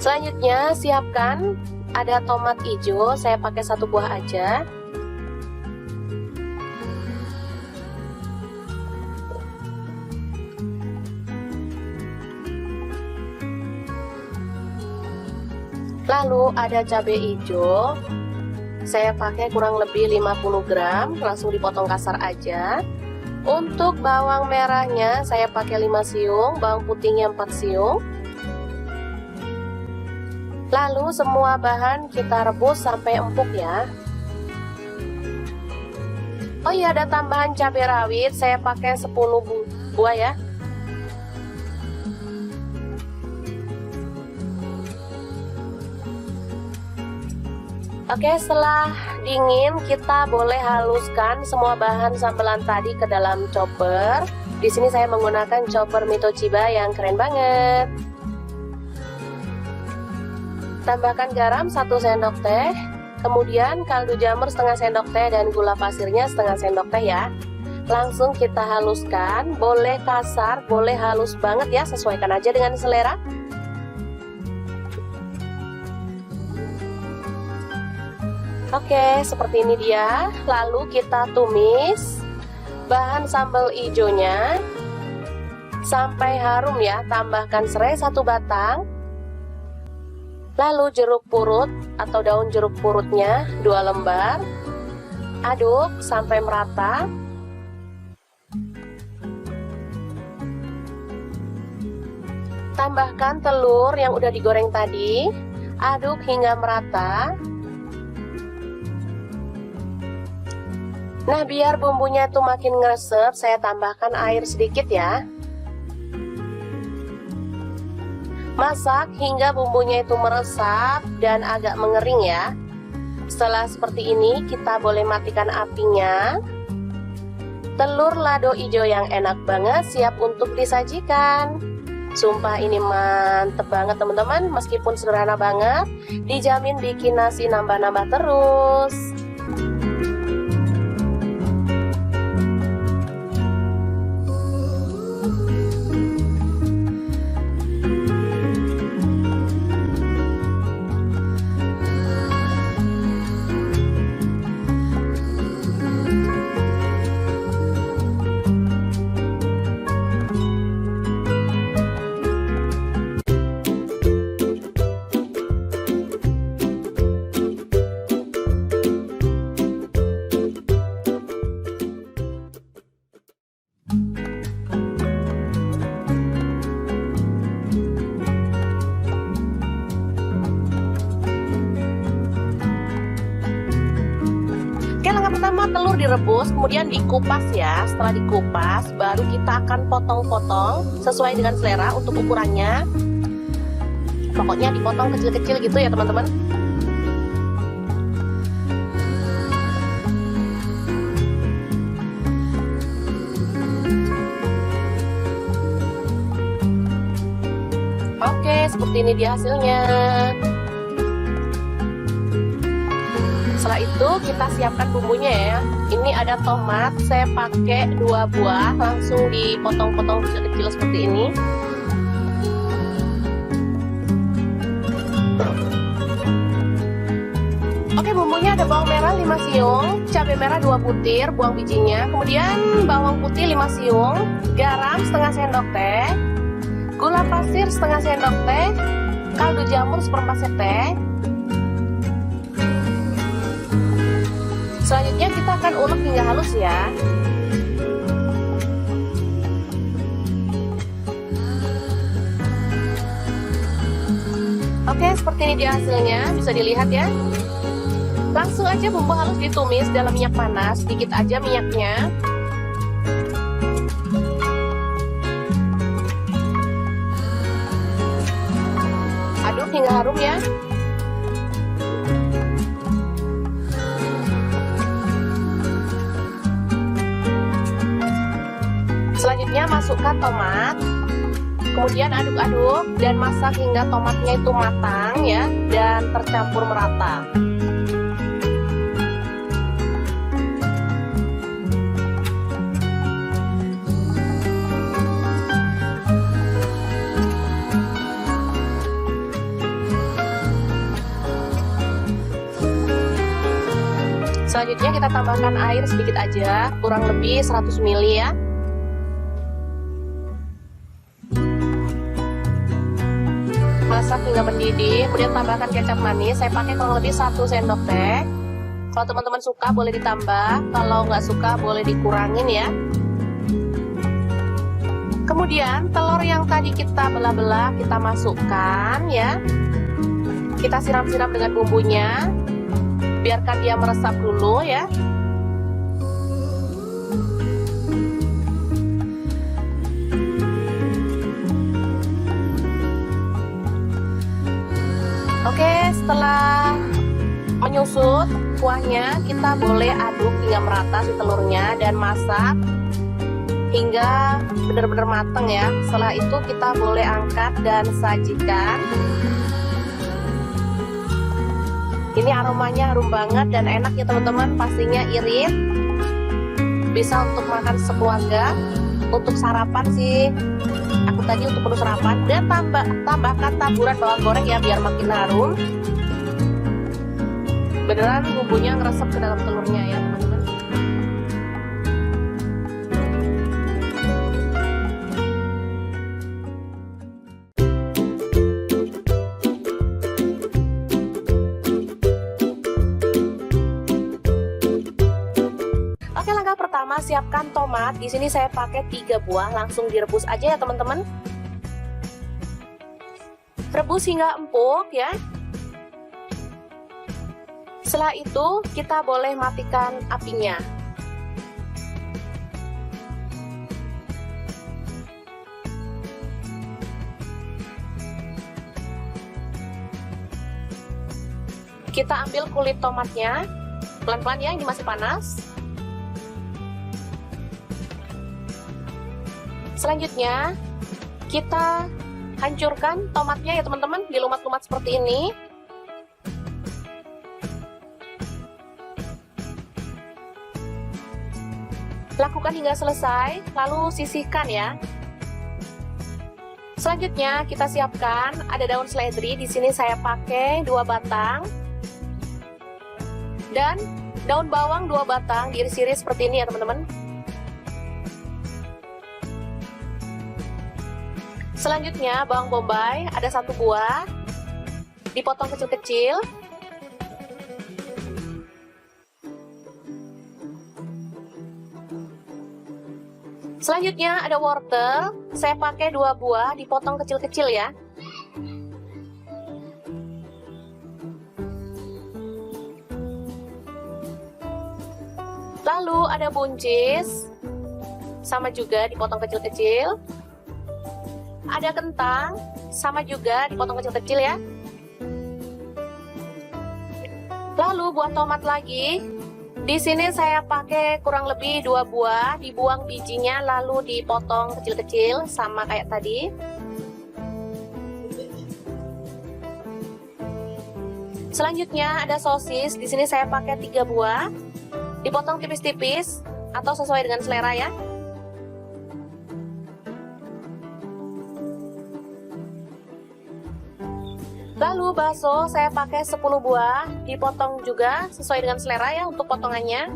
Selanjutnya, siapkan ada tomat hijau, saya pakai 1 buah aja. Lalu ada cabai hijau, saya pakai kurang lebih 50 gram, langsung dipotong kasar aja. Untuk bawang merahnya saya pakai 5 siung, bawang putihnya 4 siung. Lalu semua bahan kita rebus sampai empuk ya. Oh iya, ada tambahan cabai rawit, saya pakai 10 buah ya. Oke, setelah dingin kita boleh haluskan semua bahan sambelan tadi ke dalam chopper. Di sini saya menggunakan chopper Mitoshiba yang keren banget. Tambahkan garam 1 sendok teh, kemudian kaldu jamur setengah sendok teh dan gula pasirnya setengah sendok teh ya. Langsung kita haluskan, boleh kasar, boleh halus banget ya, sesuaikan aja dengan selera. Oke, seperti ini dia. Lalu kita tumis bahan sambal hijaunya sampai harum ya. Tambahkan serai 1 batang. Lalu jeruk purut atau daun jeruk purutnya 2 lembar. Aduk sampai merata. Tambahkan telur yang udah digoreng tadi. Aduk hingga merata. Nah, biar bumbunya itu makin ngeresep, saya tambahkan air sedikit ya. Masak hingga bumbunya itu meresap dan agak mengering ya. Setelah seperti ini, kita boleh matikan apinya. Telur lado hijau yang enak banget siap untuk disajikan. Sumpah ini mantep banget teman-teman, meskipun sederhana banget, dijamin bikin nasi nambah-nambah terus. Pertama telur direbus, kemudian dikupas ya. Setelah dikupas, baru kita akan potong-potong sesuai dengan selera untuk ukurannya. Pokoknya dipotong kecil-kecil gitu ya teman-teman. Oke, seperti ini dia hasilnya. Setelah itu kita siapkan bumbunya ya. Ini ada tomat, saya pakai 2 buah, langsung dipotong-potong kecil-kecil seperti ini. Oke, bumbunya ada bawang merah 5 siung, cabai merah 2 butir, buang bijinya, kemudian bawang putih 5 siung, garam setengah sendok teh, gula pasir setengah sendok teh, kaldu jamur 1/4 sendok teh. Selanjutnya kita akan ulek hingga halus ya. Oke, seperti ini dia hasilnya, bisa dilihat ya. Langsung aja bumbu halus ditumis dalam minyak panas, sedikit aja minyaknya. Aduk hingga harum ya. Selanjutnya masukkan tomat. Kemudian aduk-aduk dan masak hingga tomatnya itu matang ya dan tercampur merata. Selanjutnya kita tambahkan air sedikit aja, kurang lebih 100 ml ya. Masak hingga mendidih, kemudian tambahkan kecap manis. Saya pakai kurang lebih 1 sendok teh. Kalau teman-teman suka boleh ditambah, kalau nggak suka boleh dikurangin ya. Kemudian telur yang tadi kita belah-belah kita masukkan ya. Kita siram-siram dengan bumbunya. Biarkan dia meresap dulu ya. Oke, setelah menyusut kuahnya, kita boleh aduk hingga merata si telurnya dan masak hingga benar-benar matang ya. Setelah itu kita boleh angkat dan sajikan. Ini aromanya harum banget dan enak ya teman-teman, pastinya irit. Bisa untuk makan sekeluarga, untuk sarapan sih. Aku tadi untuk menu sarapan dan tambahkan taburan bawang goreng ya biar makin harum. Beneran bumbunya ngeresep ke dalam telurnya ya teman-teman. Oke, langkah pertama siapkan tomat. Di sini saya pakai 3 buah, langsung direbus aja ya teman-teman. Rebus hingga empuk ya. Setelah itu kita boleh matikan apinya. Kita ambil kulit tomatnya, pelan-pelan ya, ini masih panas. Selanjutnya kita hancurkan tomatnya ya teman-teman, dilumat-lumat seperti ini. Lakukan hingga selesai, lalu sisihkan ya. Selanjutnya kita siapkan ada daun seledri. Di sini saya pakai 2 batang dan daun bawang 2 batang diiris-iris seperti ini ya teman-teman. Selanjutnya bawang bombay ada 1 buah, dipotong kecil-kecil. Selanjutnya ada wortel, saya pakai 2 buah, dipotong kecil-kecil ya. Lalu ada buncis, sama juga dipotong kecil-kecil. Ada kentang, sama juga dipotong kecil-kecil ya. Lalu buah tomat lagi. Di sini saya pakai kurang lebih 2 buah, dibuang bijinya lalu dipotong kecil-kecil sama kayak tadi. Selanjutnya ada sosis. Di sini saya pakai 3 buah, dipotong tipis-tipis atau sesuai dengan selera ya. Lalu bakso saya pakai 10 buah, dipotong juga sesuai dengan selera ya untuk potongannya.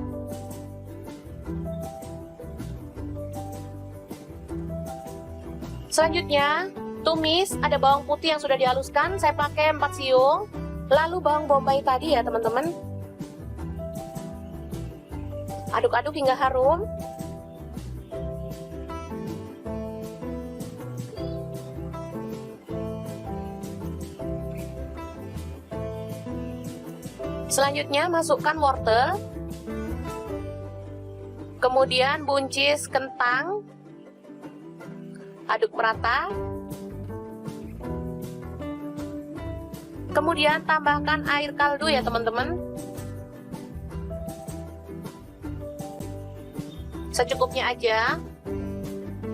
Selanjutnya, tumis, ada bawang putih yang sudah dihaluskan, saya pakai 4 siung. Lalu bawang bombay tadi ya teman-teman. Aduk-aduk hingga harum. Selanjutnya masukkan wortel, kemudian buncis kentang, aduk merata. Kemudian tambahkan air kaldu ya teman-teman, secukupnya aja.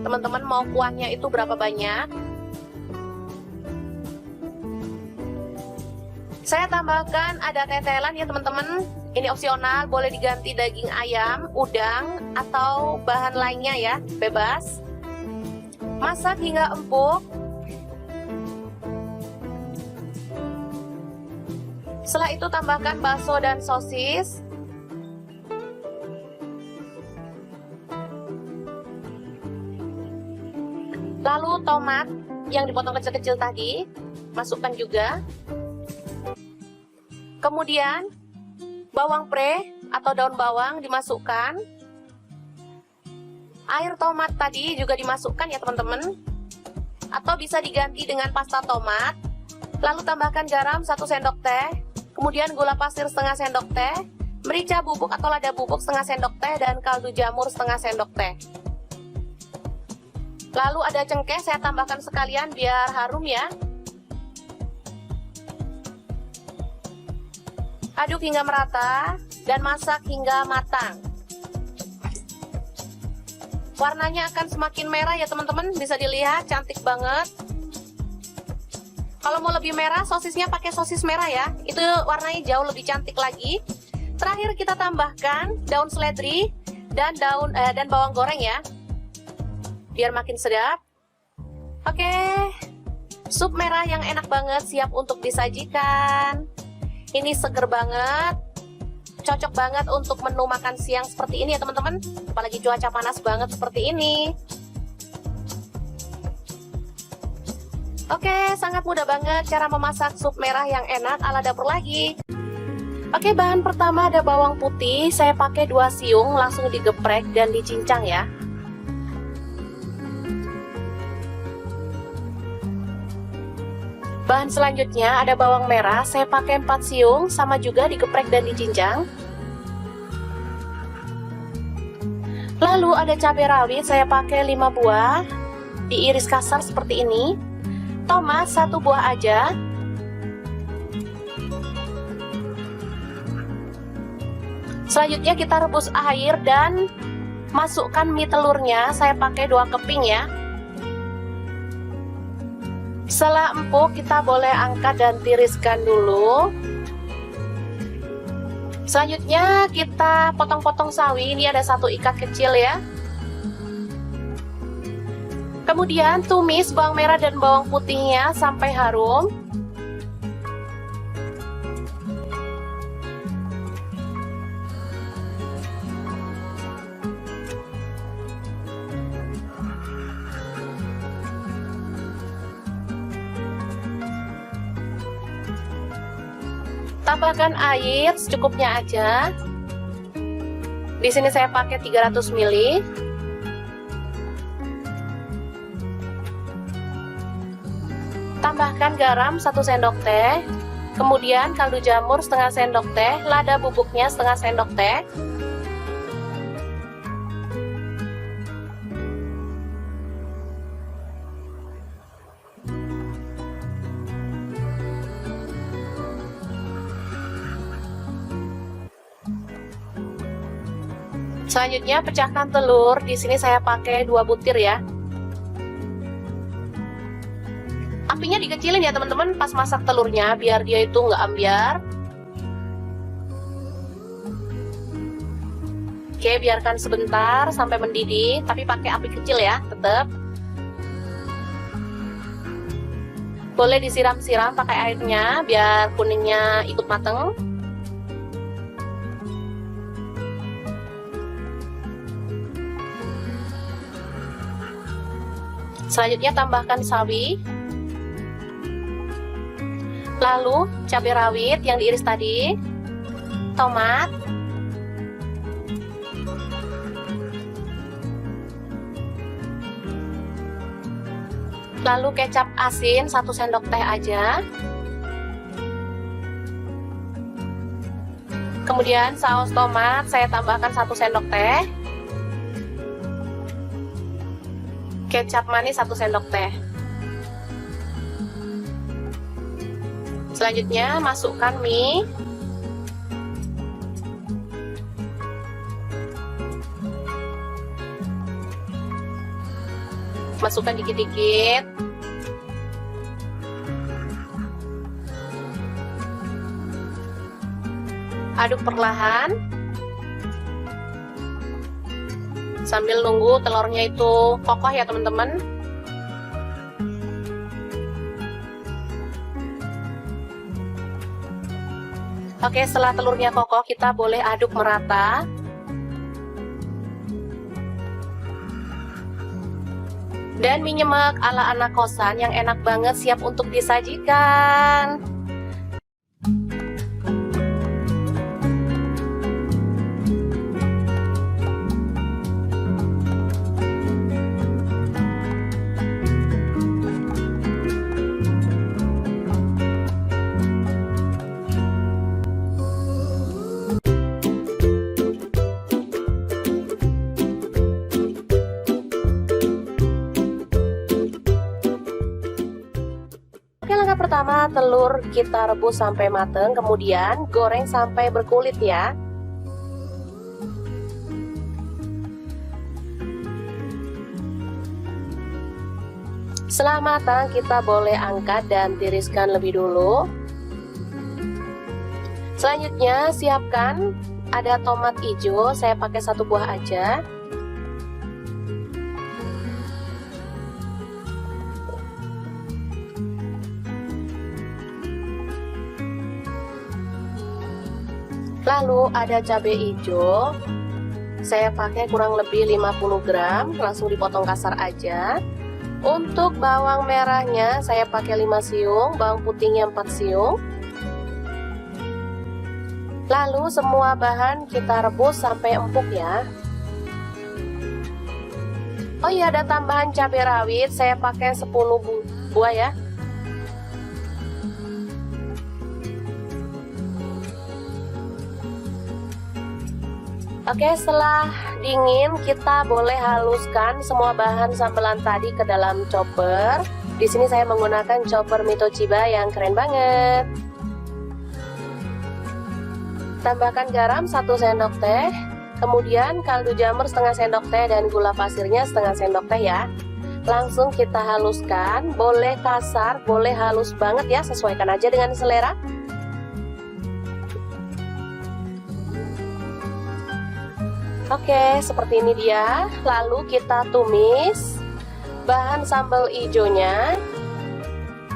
Teman-teman mau kuahnya itu berapa banyak? Saya tambahkan ada tetelan ya teman-teman. Ini opsional, boleh diganti daging ayam, udang, atau bahan lainnya ya, bebas. Masak hingga empuk. Setelah itu tambahkan bakso dan sosis. Lalu tomat yang dipotong kecil-kecil tadi, masukkan juga. Kemudian bawang pre atau daun bawang dimasukkan. Air tomat tadi juga dimasukkan ya teman-teman. Atau bisa diganti dengan pasta tomat. Lalu tambahkan garam 1 sendok teh. Kemudian gula pasir setengah sendok teh, merica bubuk atau lada bubuk setengah sendok teh, dan kaldu jamur setengah sendok teh. Lalu ada cengkeh, saya tambahkan sekalian biar harum ya. Aduk hingga merata dan masak hingga matang. Warnanya akan semakin merah ya teman-teman, bisa dilihat cantik banget. Kalau mau lebih merah, sosisnya pakai sosis merah ya. Itu warnanya jauh lebih cantik lagi. Terakhir kita tambahkan daun seledri dan bawang goreng ya. Biar makin sedap. Oke. Sup merah yang enak banget siap untuk disajikan. Ini seger banget. Cocok banget untuk menu makan siang seperti ini ya teman-teman. Apalagi cuaca panas banget seperti ini. Oke, sangat mudah banget cara memasak sup merah yang enak ala dapur lagi. Oke, bahan pertama ada bawang putih. Saya pakai 2 siung, langsung digeprek dan dicincang ya. Bahan selanjutnya ada bawang merah. Saya pakai 4 siung, sama juga digeprek dan dicincang. Lalu ada cabai rawit. Saya pakai 5 buah, diiris kasar seperti ini. Tomat 1 buah aja. Selanjutnya kita rebus air dan masukkan mie telurnya. Saya pakai 2 keping ya. Setelah empuk, kita boleh angkat dan tiriskan dulu. Selanjutnya kita potong-potong sawi. Ini ada 1 ikat kecil ya. Kemudian tumis bawang merah dan bawang putihnya sampai harum. Tambahkan air secukupnya aja. Di sini saya pakai 300 ml. Tambahkan garam 1 sendok teh, kemudian kaldu jamur setengah sendok teh, lada bubuknya setengah sendok teh. Selanjutnya pecahkan telur. Di sini saya pakai 2 butir ya. Apinya dikecilin ya teman-teman pas masak telurnya biar dia itu nggak ambyar. Oke, biarkan sebentar sampai mendidih, tapi pakai api kecil ya, tetap. Boleh disiram-siram pakai airnya biar kuningnya ikut mateng. Selanjutnya tambahkan sawi. Lalu cabai rawit yang diiris tadi, tomat, lalu kecap asin 1 sendok teh aja. Kemudian saus tomat saya tambahkan 1 sendok teh. Kecap manis 1 sendok teh. Selanjutnya masukkan mie. Masukkan dikit-dikit. Aduk perlahan. Sambil nunggu telurnya itu kokoh ya teman-teman. Oke, setelah telurnya kokoh kita boleh aduk merata. Dan mie nyemek ala anak kosan yang enak banget siap untuk disajikan. Langkah pertama, telur kita rebus sampai mateng, kemudian goreng sampai berkulit ya. Setelah matang, kita boleh angkat dan tiriskan lebih dulu. Selanjutnya, siapkan ada tomat hijau, saya pakai 1 buah aja. Lalu ada cabai hijau, saya pakai kurang lebih 50 gram, langsung dipotong kasar aja. Untuk bawang merahnya saya pakai 5 siung, bawang putihnya 4 siung. Lalu semua bahan kita rebus sampai empuk ya. Oh iya, ada tambahan cabai rawit, saya pakai 10 buah ya. Oke, setelah dingin kita boleh haluskan semua bahan sambelan tadi ke dalam chopper. Di sini saya menggunakan chopper Mi Toshiba yang keren banget. Tambahkan garam 1 sendok teh, kemudian kaldu jamur setengah sendok teh dan gula pasirnya setengah sendok teh ya. Langsung kita haluskan, boleh kasar, boleh halus banget ya, sesuaikan aja dengan selera. Oke, seperti ini dia. Lalu kita tumis bahan sambal hijaunya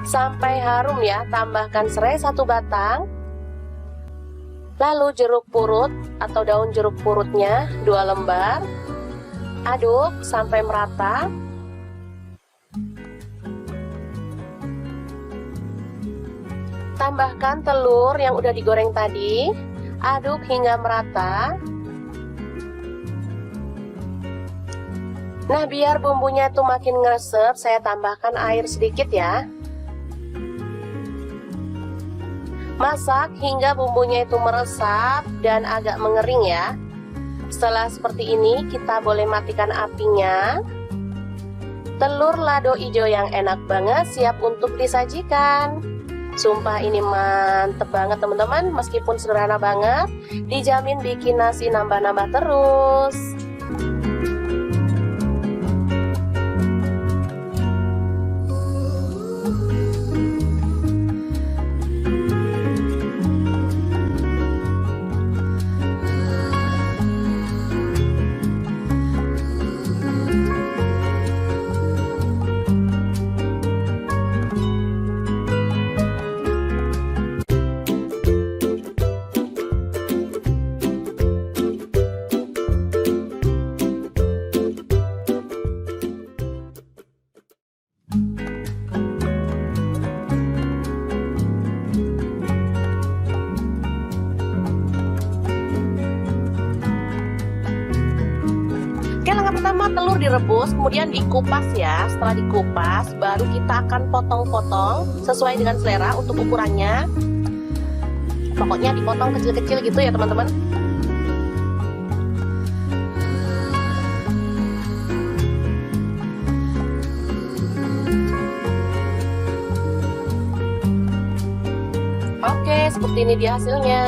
sampai harum ya. Tambahkan serai 1 batang. Lalu jeruk purut atau daun jeruk purutnya 2 lembar. Aduk sampai merata. Tambahkan telur yang udah digoreng tadi. Aduk hingga merata. Nah, biar bumbunya itu makin ngeresep, saya tambahkan air sedikit ya. Masak hingga bumbunya itu meresap dan agak mengering ya. Setelah seperti ini, kita boleh matikan apinya. Telur lado hijau yang enak banget siap untuk disajikan. Sumpah ini mantep banget teman-teman, meskipun sederhana banget, dijamin bikin nasi nambah-nambah terus. Pertama telur direbus, kemudian dikupas ya. Setelah dikupas, baru kita akan potong-potong sesuai dengan selera untuk ukurannya. Pokoknya dipotong kecil-kecil gitu ya teman-teman. Oke, seperti ini dia hasilnya.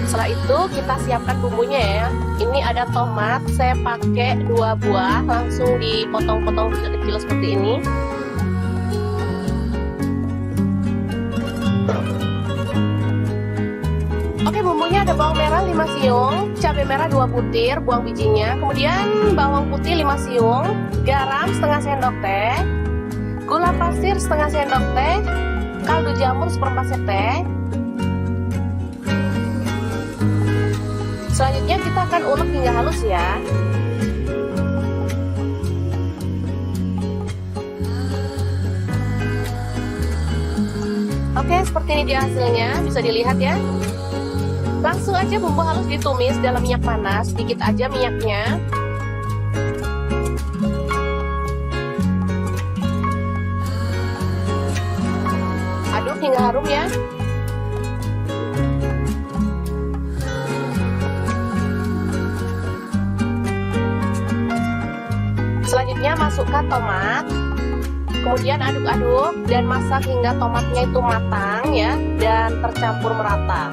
Setelah itu kita siapkan bumbunya ya. Ini ada tomat, saya pakai 2 buah, langsung dipotong-potong kecil-kecil seperti ini. Oke, bumbunya ada bawang merah 5 siung, cabai merah 2 butir, buang bijinya. Kemudian bawang putih 5 siung, garam setengah sendok teh, gula pasir setengah sendok teh, kaldu jamur 1/4 sendok teh. Selanjutnya kita akan ulek hingga halus ya. Oke, seperti ini dia hasilnya, bisa dilihat ya. Langsung aja bumbu halus ditumis dalam minyak panas, sedikit aja minyaknya. Aduk hingga harum ya. Selanjutnya masukkan tomat, kemudian aduk-aduk dan masak hingga tomatnya itu matang ya dan tercampur merata.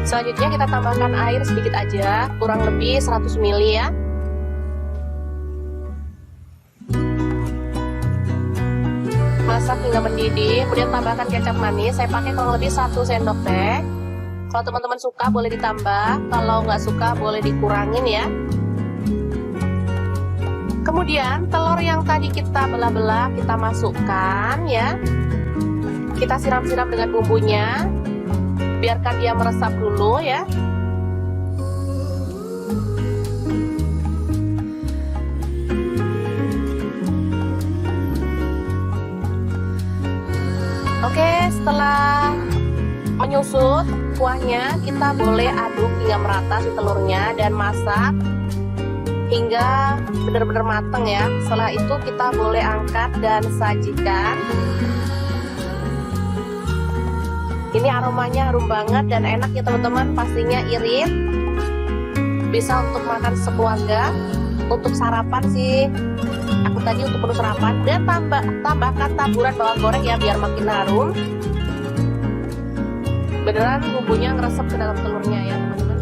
Selanjutnya kita tambahkan air sedikit aja, kurang lebih 100 ml ya. Masak hingga mendidih, kemudian tambahkan kecap manis. Saya pakai kurang lebih 1 sendok teh. Kalau teman-teman suka boleh ditambah, kalau nggak suka boleh dikurangin ya. Kemudian telur yang tadi kita belah-belah kita masukkan ya. Kita siram-siram dengan bumbunya, biarkan dia meresap dulu ya. Oke, setelah menyusut kuahnya, kita boleh aduk hingga merata si telurnya dan masak hingga benar-benar matang ya. Setelah itu kita boleh angkat dan sajikan. Ini aromanya harum banget dan enak ya teman-teman, pastinya irit. Bisa untuk makan sekeluarga, untuk sarapan sih. Aku tadi untuk menu sarapan, dan tambahkan taburan bawang goreng ya biar makin harum. Beneran bumbunya ngeresep ke dalam telurnya ya teman-teman.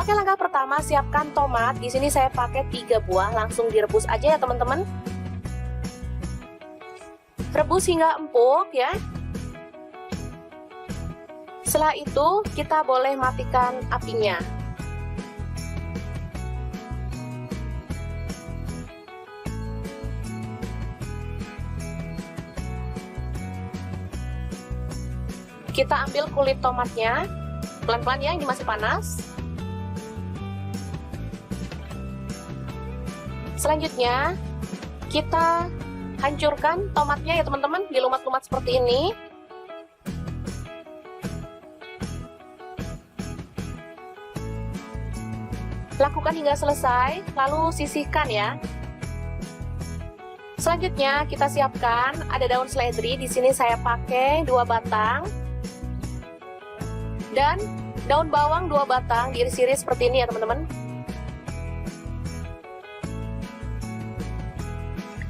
Oke, langkah pertama siapkan tomat. Di sini saya pakai 3 buah, langsung direbus aja ya teman-teman. Rebus hingga empuk ya. Setelah itu kita boleh matikan apinya. Kita ambil kulit tomatnya, pelan-pelan ya, ini masih panas. Selanjutnya kita hancurkan tomatnya ya teman-teman, dilumat-lumat seperti ini. Lakukan hingga selesai, lalu sisihkan ya. Selanjutnya kita siapkan ada daun seledri. Di sini saya pakai 2 batang dan daun bawang 2 batang, diiris-iris seperti ini ya teman-teman.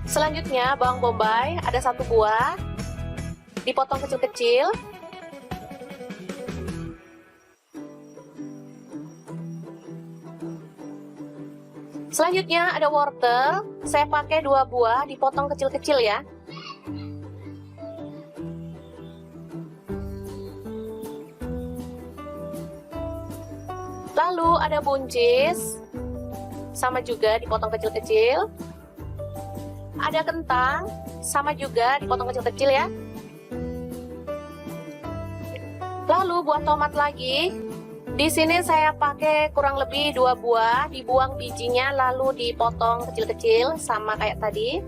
Selanjutnya bawang bombay ada 1 buah, dipotong kecil-kecil. Selanjutnya ada wortel, saya pakai 2 buah, dipotong kecil-kecil ya. Lalu ada buncis, sama juga dipotong kecil-kecil. Ada kentang, sama juga dipotong kecil-kecil ya. Lalu buat tomat lagi, di sini saya pakai kurang lebih 2 buah, dibuang bijinya lalu dipotong kecil-kecil sama kayak tadi.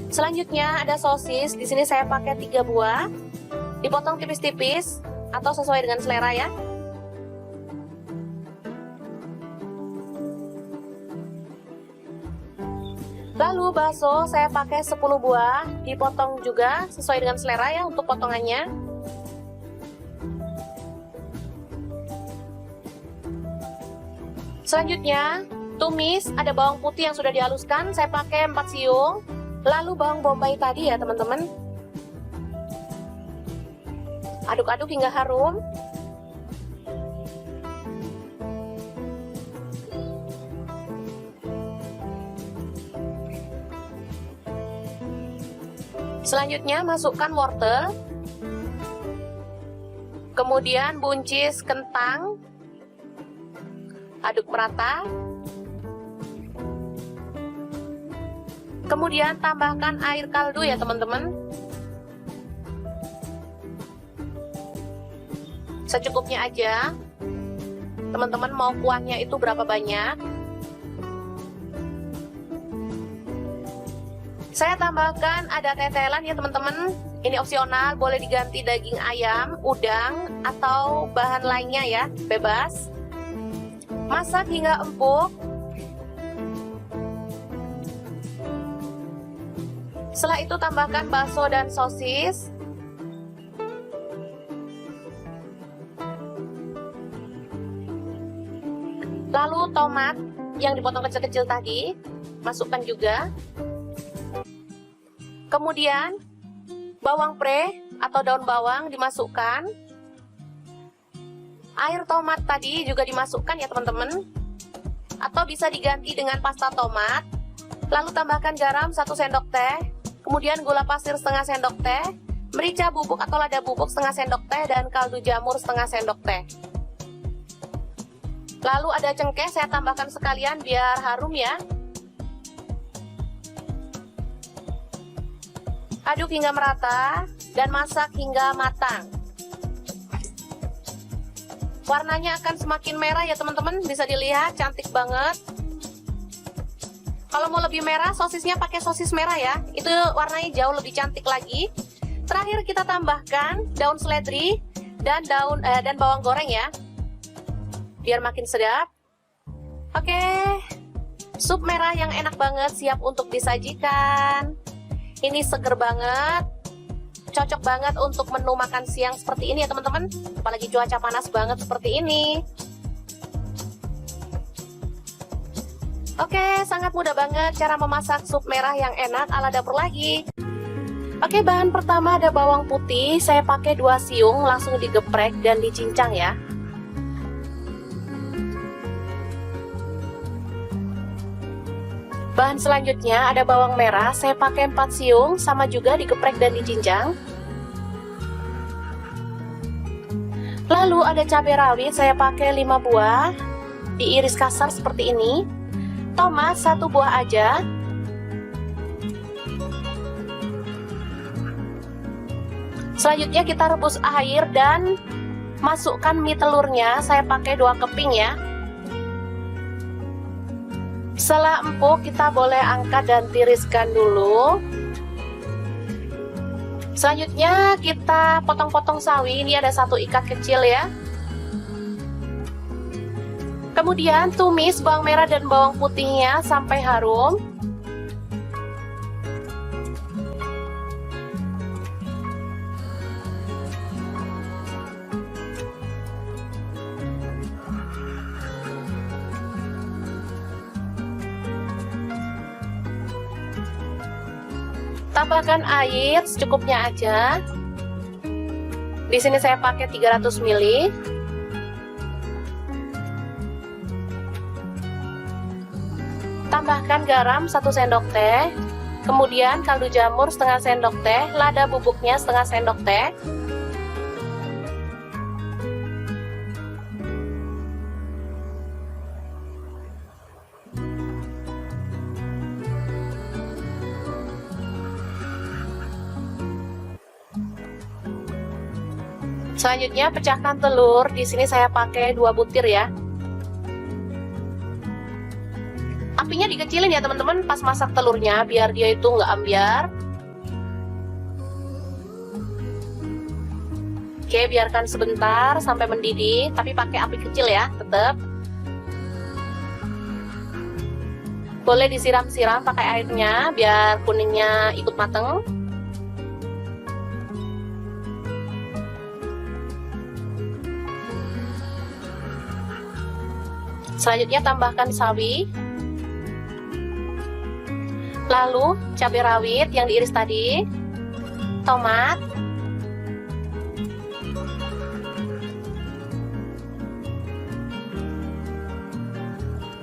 Selanjutnya ada sosis, di sini saya pakai 3 buah, dipotong tipis-tipis atau sesuai dengan selera ya. Lalu bakso saya pakai 10 buah, dipotong juga sesuai dengan selera ya untuk potongannya. Selanjutnya, tumis, ada bawang putih yang sudah dihaluskan, saya pakai 4 siung. Lalu bawang bombay tadi ya teman-teman. Aduk-aduk hingga harum. Selanjutnya masukkan wortel, kemudian buncis kentang, aduk merata, kemudian tambahkan air kaldu ya teman-teman, secukupnya aja. Teman-teman mau kuahnya itu berapa banyak? Saya tambahkan ada tetelan ya teman-teman. Ini opsional, boleh diganti daging ayam, udang, atau bahan lainnya ya, bebas. Masak hingga empuk. Setelah itu tambahkan bakso dan sosis. Lalu tomat yang dipotong kecil-kecil tadi, masukkan juga. Kemudian bawang pre atau daun bawang dimasukkan. Air tomat tadi juga dimasukkan ya teman-teman. Atau bisa diganti dengan pasta tomat. Lalu tambahkan garam 1 sendok teh. Kemudian gula pasir setengah sendok teh. Merica bubuk atau lada bubuk setengah sendok teh. Dan kaldu jamur setengah sendok teh. Lalu ada cengkeh, saya tambahkan sekalian biar harum ya. Aduk hingga merata dan masak hingga matang. Warnanya akan semakin merah ya teman-teman, bisa dilihat cantik banget. Kalau mau lebih merah, sosisnya pakai sosis merah ya, itu warnanya jauh lebih cantik lagi. Terakhir kita tambahkan daun seledri dan bawang goreng ya, biar makin sedap. Oke, sup merah yang enak banget siap untuk disajikan. Ini seger banget, cocok banget untuk menu makan siang seperti ini ya teman-teman. Apalagi cuaca panas banget seperti ini. Oke, sangat mudah banget cara memasak sup merah yang enak ala dapur lagi. Oke, bahan pertama ada bawang putih, saya pakai 2 siung, langsung digeprek dan dicincang ya. Bahan selanjutnya ada bawang merah, saya pakai 4 siung, sama juga digeprek dan dicincang. Lalu ada cabai rawit, saya pakai 5 buah, diiris kasar seperti ini. Tomat 1 buah aja. Selanjutnya kita rebus air dan masukkan mie telurnya, saya pakai 2 keping ya. Setelah empuk, kita boleh angkat dan tiriskan dulu. Selanjutnya kita potong-potong sawi, ini ada 1 ikat kecil ya. Kemudian tumis bawang merah dan bawang putihnya sampai harum. Tambahkan air secukupnya aja. Di sini saya pakai 300 ml. Tambahkan garam 1 sendok teh. Kemudian kaldu jamur setengah sendok teh, lada bubuknya setengah sendok teh. Selanjutnya pecahkan telur. Di sini saya pakai 2 butir ya. Apinya dikecilin ya teman-teman pas masak telurnya biar dia itu nggak ambyar. Oke, biarkan sebentar sampai mendidih, tapi pakai api kecil ya, tetap. Boleh disiram-siram pakai airnya biar kuningnya ikut mateng. Selanjutnya tambahkan sawi. Lalu cabai rawit yang diiris tadi, tomat,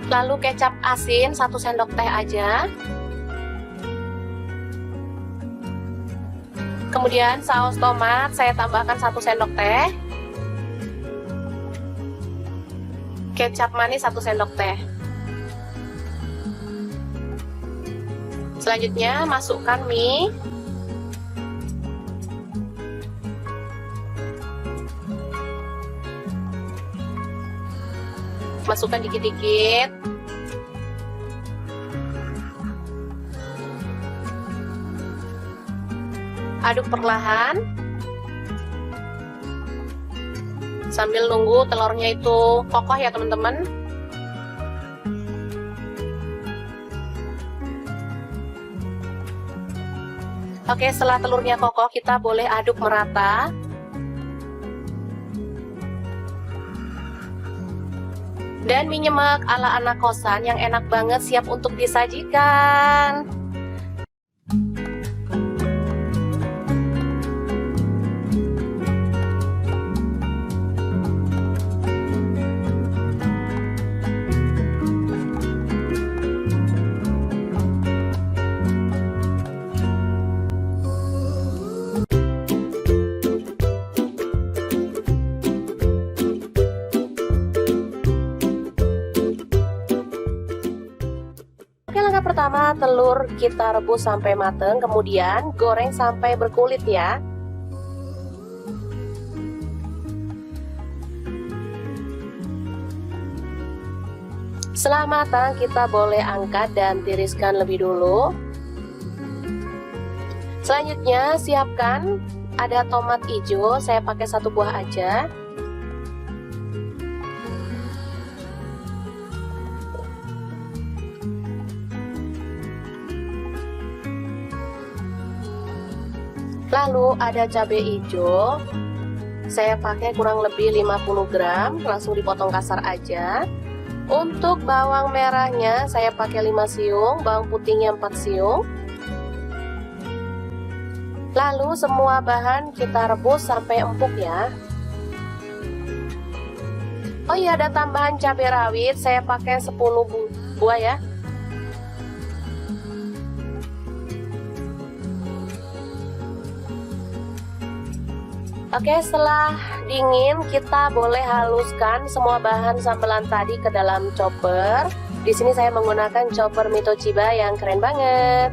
lalu kecap asin 1 sendok teh aja. Kemudian saus tomat saya tambahkan 1 sendok teh. Kecap manis 1 sendok teh. Selanjutnya masukkan mie. Masukkan dikit-dikit. Aduk perlahan. Sambil nunggu telurnya itu kokoh ya teman-teman. Oke, setelah telurnya kokoh kita boleh aduk merata. Dan mie nyemek ala anak kosan yang enak banget siap untuk disajikan. Langkah pertama, telur kita rebus sampai mateng, kemudian goreng sampai berkulit ya. Setelah matang, kita boleh angkat dan tiriskan lebih dulu. Selanjutnya, siapkan ada tomat hijau, saya pakai 1 buah aja. Lalu ada cabai hijau, saya pakai kurang lebih 50 gram, langsung dipotong kasar aja. Untuk bawang merahnya saya pakai 5 siung, bawang putihnya 4 siung. Lalu semua bahan kita rebus sampai empuk ya. Oh iya, ada tambahan cabai rawit, saya pakai 10 buah ya. Oke, setelah dingin kita boleh haluskan semua bahan sambelan tadi ke dalam chopper. Di sini saya menggunakan chopper Mito Chiba yang keren banget.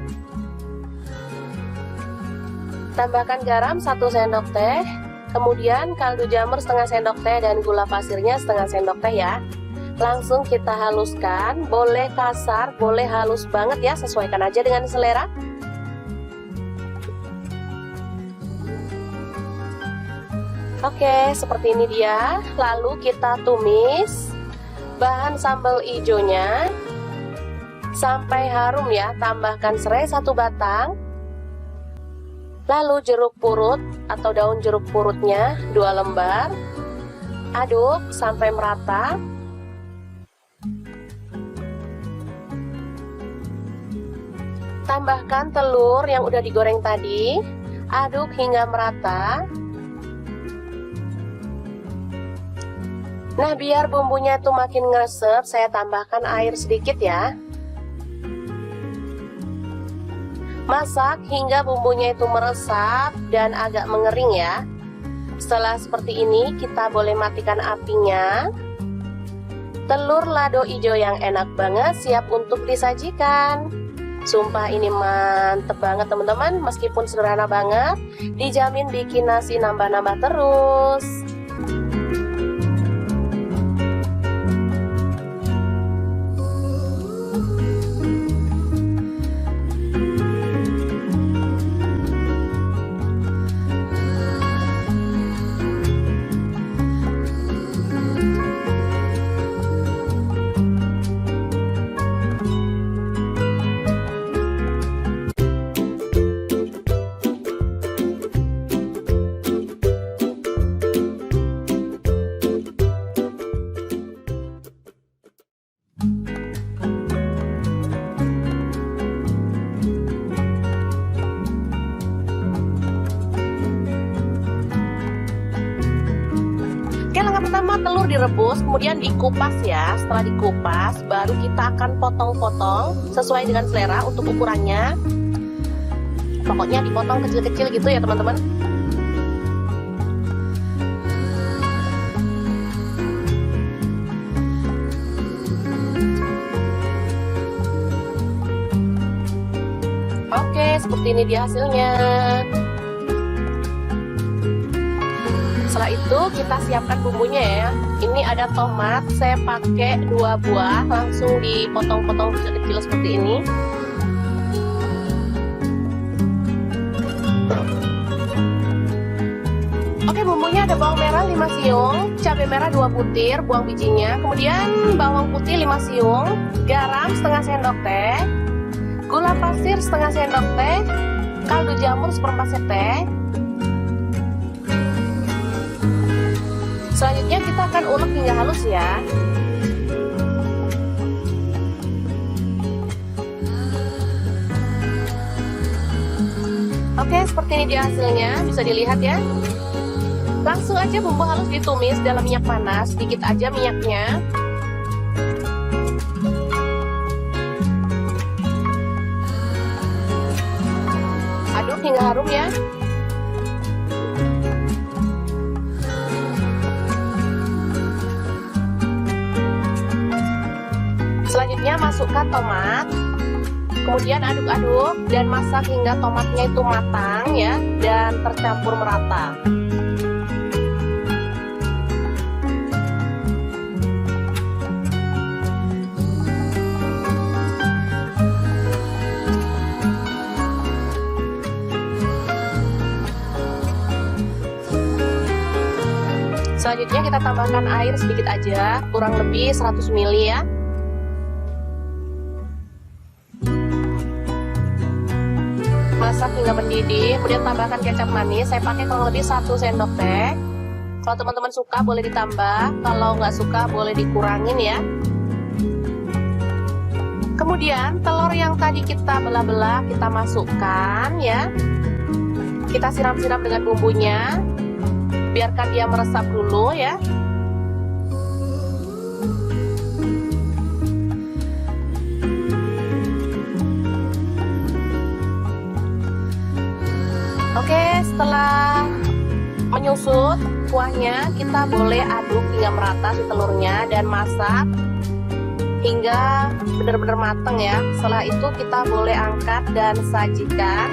Tambahkan garam 1 sendok teh, kemudian kaldu jamur setengah sendok teh dan gula pasirnya setengah sendok teh ya. Langsung kita haluskan, boleh kasar, boleh halus banget ya, sesuaikan aja dengan selera. Oke, seperti ini dia. Lalu kita tumis bahan sambal hijaunya sampai harum ya. Tambahkan serai 1 batang. Lalu jeruk purut atau daun jeruk purutnya 2 lembar. Aduk sampai merata. Tambahkan telur yang udah digoreng tadi. Aduk hingga merata. Nah, biar bumbunya itu makin ngeresep, saya tambahkan air sedikit ya. Masak hingga bumbunya itu meresap dan agak mengering ya. Setelah seperti ini, kita boleh matikan apinya. Telur lado hijau yang enak banget siap untuk disajikan. Sumpah ini mantep banget teman-teman, meskipun sederhana banget, dijamin bikin nasi nambah-nambah terus. Langkah pertama, telur direbus, kemudian dikupas ya. Setelah dikupas, baru kita akan potong-potong sesuai dengan selera untuk ukurannya. Pokoknya dipotong kecil-kecil gitu ya teman-teman. Oke, seperti ini dia hasilnya. Setelah itu kita siapkan bumbunya ya. Ini ada tomat, saya pakai 2 buah, langsung dipotong-potong kecil-kecil seperti ini. Oke, bumbunya ada bawang merah 5 siung, cabai merah 2 butir, buang bijinya, kemudian bawang putih 5 siung, garam setengah sendok teh, gula pasir setengah sendok teh, kaldu jamur 1/4 sendok teh. Selanjutnya kita akan ulek hingga halus ya. Oke, seperti ini dia hasilnya, bisa dilihat ya. Langsung aja bumbu halus ditumis dalam minyak panas, sedikit aja minyaknya. Aduk hingga harum ya. Selanjutnya masukkan tomat, kemudian aduk-aduk dan masak hingga tomatnya itu matang ya dan tercampur merata. Selanjutnya kita tambahkan air sedikit aja, kurang lebih 100 ml ya. Masak hingga mendidih, kemudian tambahkan kecap manis. Saya pakai kurang lebih 1 sendok teh. Kalau teman-teman suka boleh ditambah, kalau nggak suka boleh dikurangin ya. Kemudian telur yang tadi kita belah-belah kita masukkan ya. Kita siram-siram dengan bumbunya, biarkan dia meresap dulu ya. Oke, setelah menyusut kuahnya, kita boleh aduk hingga merata si telurnya dan masak hingga benar-benar matang ya. Setelah itu kita boleh angkat dan sajikan.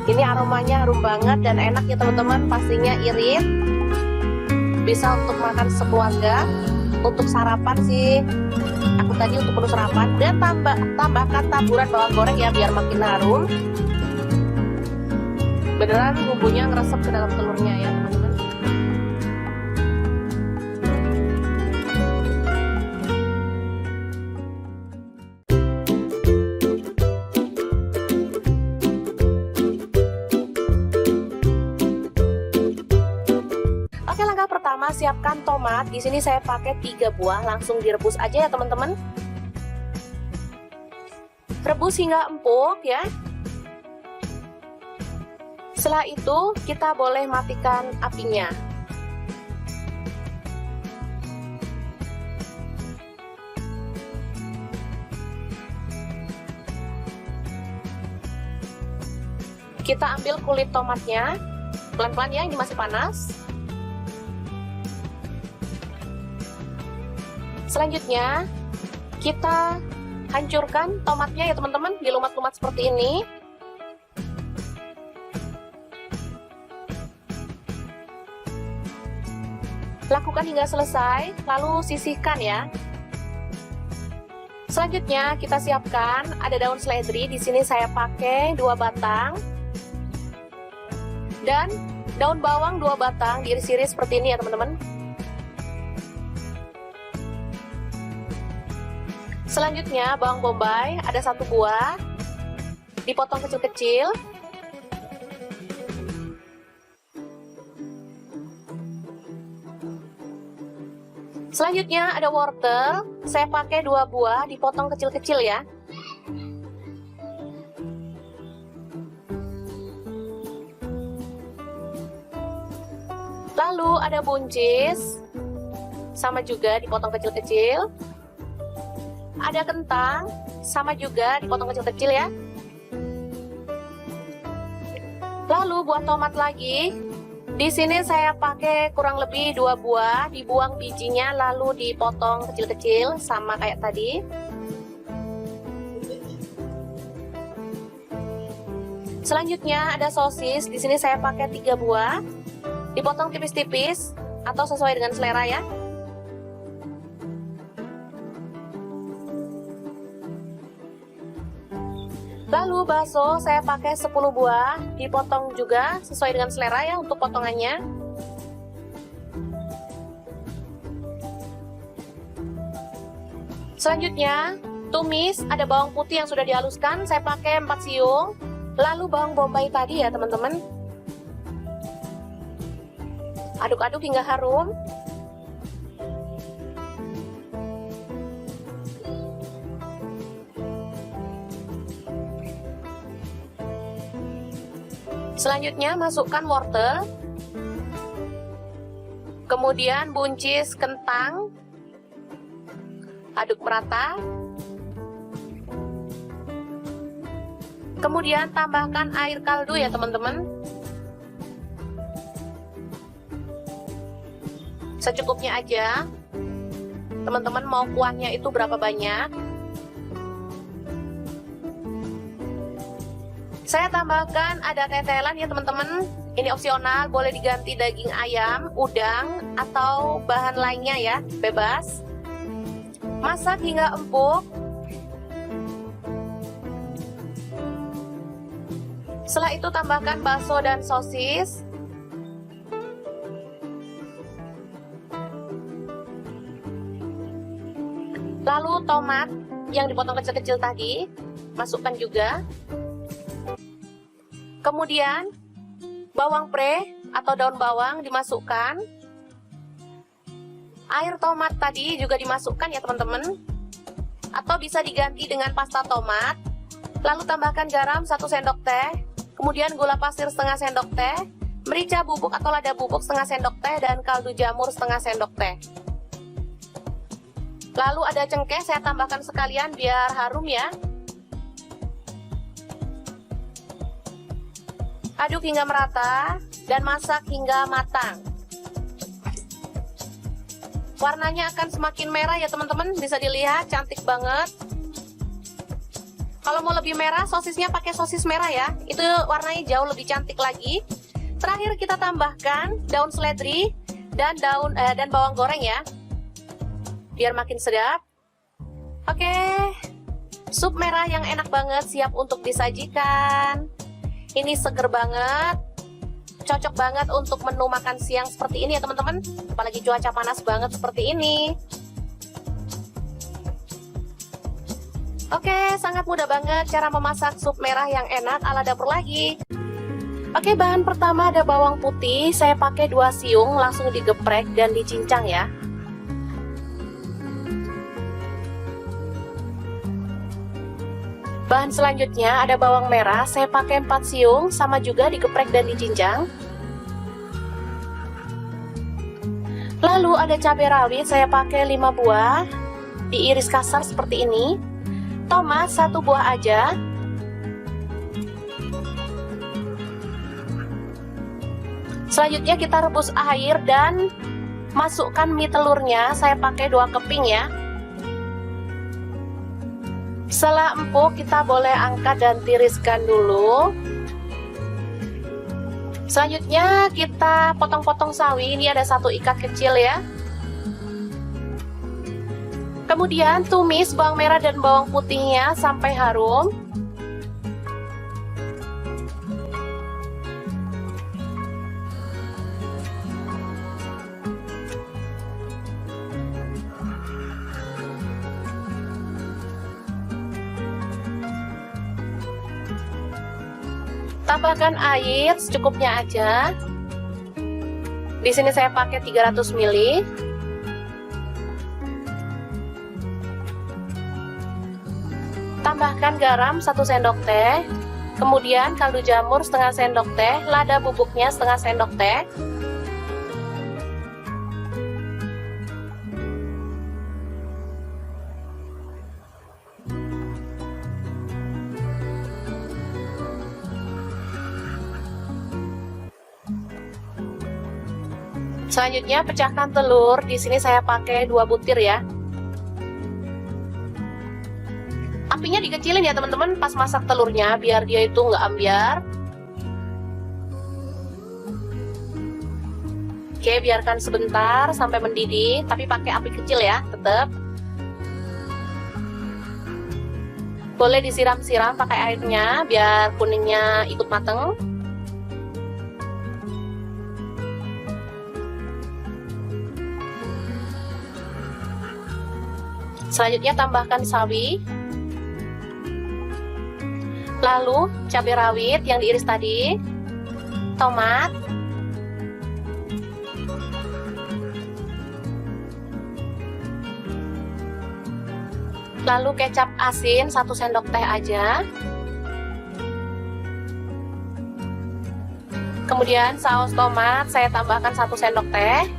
Ini aromanya harum banget dan enak ya teman-teman, pastinya irit. Bisa untuk makan sekeluarga, untuk sarapan sih. Aku tadi untuk menu sarapan, dan tambahkan taburan bawang goreng ya biar makin harum. Beneran bumbunya ngeresep ke dalam telurnya ya teman-teman. Oke, langkah pertama siapkan tomat. Di sini saya pakai 3 buah, langsung direbus aja ya teman-teman. Rebus hingga empuk ya. Setelah itu kita boleh matikan apinya. Kita ambil kulit tomatnya, pelan-pelan ya, ini masih panas. Selanjutnya kita hancurkan tomatnya ya teman-teman, dilumat-lumat seperti ini. Lakukan hingga selesai, lalu sisihkan ya. Selanjutnya kita siapkan ada daun seledri. Di sini saya pakai 2 batang. Dan daun bawang 2 batang diiris-iris seperti ini ya teman-teman. Selanjutnya bawang bombay ada 1 buah, dipotong kecil-kecil. Selanjutnya ada wortel, saya pakai 2 buah, dipotong kecil-kecil ya. Lalu ada buncis, sama juga dipotong kecil-kecil. Ada kentang, sama juga dipotong kecil-kecil ya. Lalu buah tomat lagi. Di sini saya pakai kurang lebih 2 buah, dibuang bijinya lalu dipotong kecil-kecil sama kayak tadi. Selanjutnya ada sosis. Di sini saya pakai 3 buah, dipotong tipis-tipis atau sesuai dengan selera ya. Lalu bakso saya pakai 10 buah, dipotong juga sesuai dengan selera ya untuk potongannya. Selanjutnya, tumis ada bawang putih yang sudah dihaluskan, saya pakai 4 siung. Lalu bawang bombay tadi ya teman-teman. Aduk-aduk hingga harum. Selanjutnya masukkan wortel, kemudian buncis kentang, aduk merata, kemudian tambahkan air kaldu ya teman-teman, secukupnya aja. Teman-teman mau kuahnya itu berapa banyak? Saya tambahkan ada tetelan ya teman-teman. Ini opsional, boleh diganti daging ayam, udang, atau bahan lainnya ya, bebas. Masak hingga empuk. Setelah itu tambahkan bakso dan sosis. Lalu tomat yang dipotong kecil-kecil tadi, masukkan juga. Kemudian bawang pre atau daun bawang dimasukkan. Air tomat tadi juga dimasukkan ya teman-teman. Atau bisa diganti dengan pasta tomat. Lalu tambahkan garam 1 sendok teh. Kemudian gula pasir setengah sendok teh. Merica bubuk atau lada bubuk setengah sendok teh. Dan kaldu jamur setengah sendok teh. Lalu ada cengkeh, saya tambahkan sekalian biar harum ya. Aduk hingga merata dan masak hingga matang. Warnanya akan semakin merah ya teman-teman, bisa dilihat cantik banget. Kalau mau lebih merah, sosisnya pakai sosis merah ya, itu warnanya jauh lebih cantik lagi. Terakhir kita tambahkan daun seledri dan bawang goreng ya, biar makin sedap. Oke, sup merah yang enak banget siap untuk disajikan. Ini seger banget, cocok banget untuk menu makan siang seperti ini ya teman-teman. Apalagi cuaca panas banget seperti ini. Oke, sangat mudah banget cara memasak sup merah yang enak ala dapur lagi. Oke, bahan pertama ada bawang putih, saya pakai 2 siung, langsung digeprek dan dicincang ya. Bahan selanjutnya ada bawang merah, saya pakai 4 siung, sama juga digeprek dan dicincang. Lalu ada cabai rawit, saya pakai 5 buah, diiris kasar seperti ini. Tomat 1 buah aja. Selanjutnya kita rebus air dan masukkan mie telurnya, saya pakai 2 keping ya. Setelah empuk, kita boleh angkat dan tiriskan dulu. Selanjutnya kita potong-potong sawi. Ini ada 1 ikat kecil ya. Kemudian tumis bawang merah dan bawang putihnya sampai harum. Tambahkan air secukupnya aja. Di sini saya pakai 300 ml. Tambahkan garam 1 sendok teh. Kemudian kaldu jamur setengah sendok teh, lada bubuknya setengah sendok teh. Selanjutnya pecahkan telur. Di sini saya pakai 2 butir ya. Apinya dikecilin ya teman-teman pas masak telurnya biar dia itu nggak ambyar. Oke, biarkan sebentar sampai mendidih, tapi pakai api kecil ya, tetap. Boleh disiram-siram pakai airnya biar kuningnya ikut mateng. Selanjutnya tambahkan sawi, lalu cabai rawit yang diiris tadi, tomat, lalu kecap asin 1 sendok teh aja. Kemudian saus tomat saya tambahkan 1 sendok teh.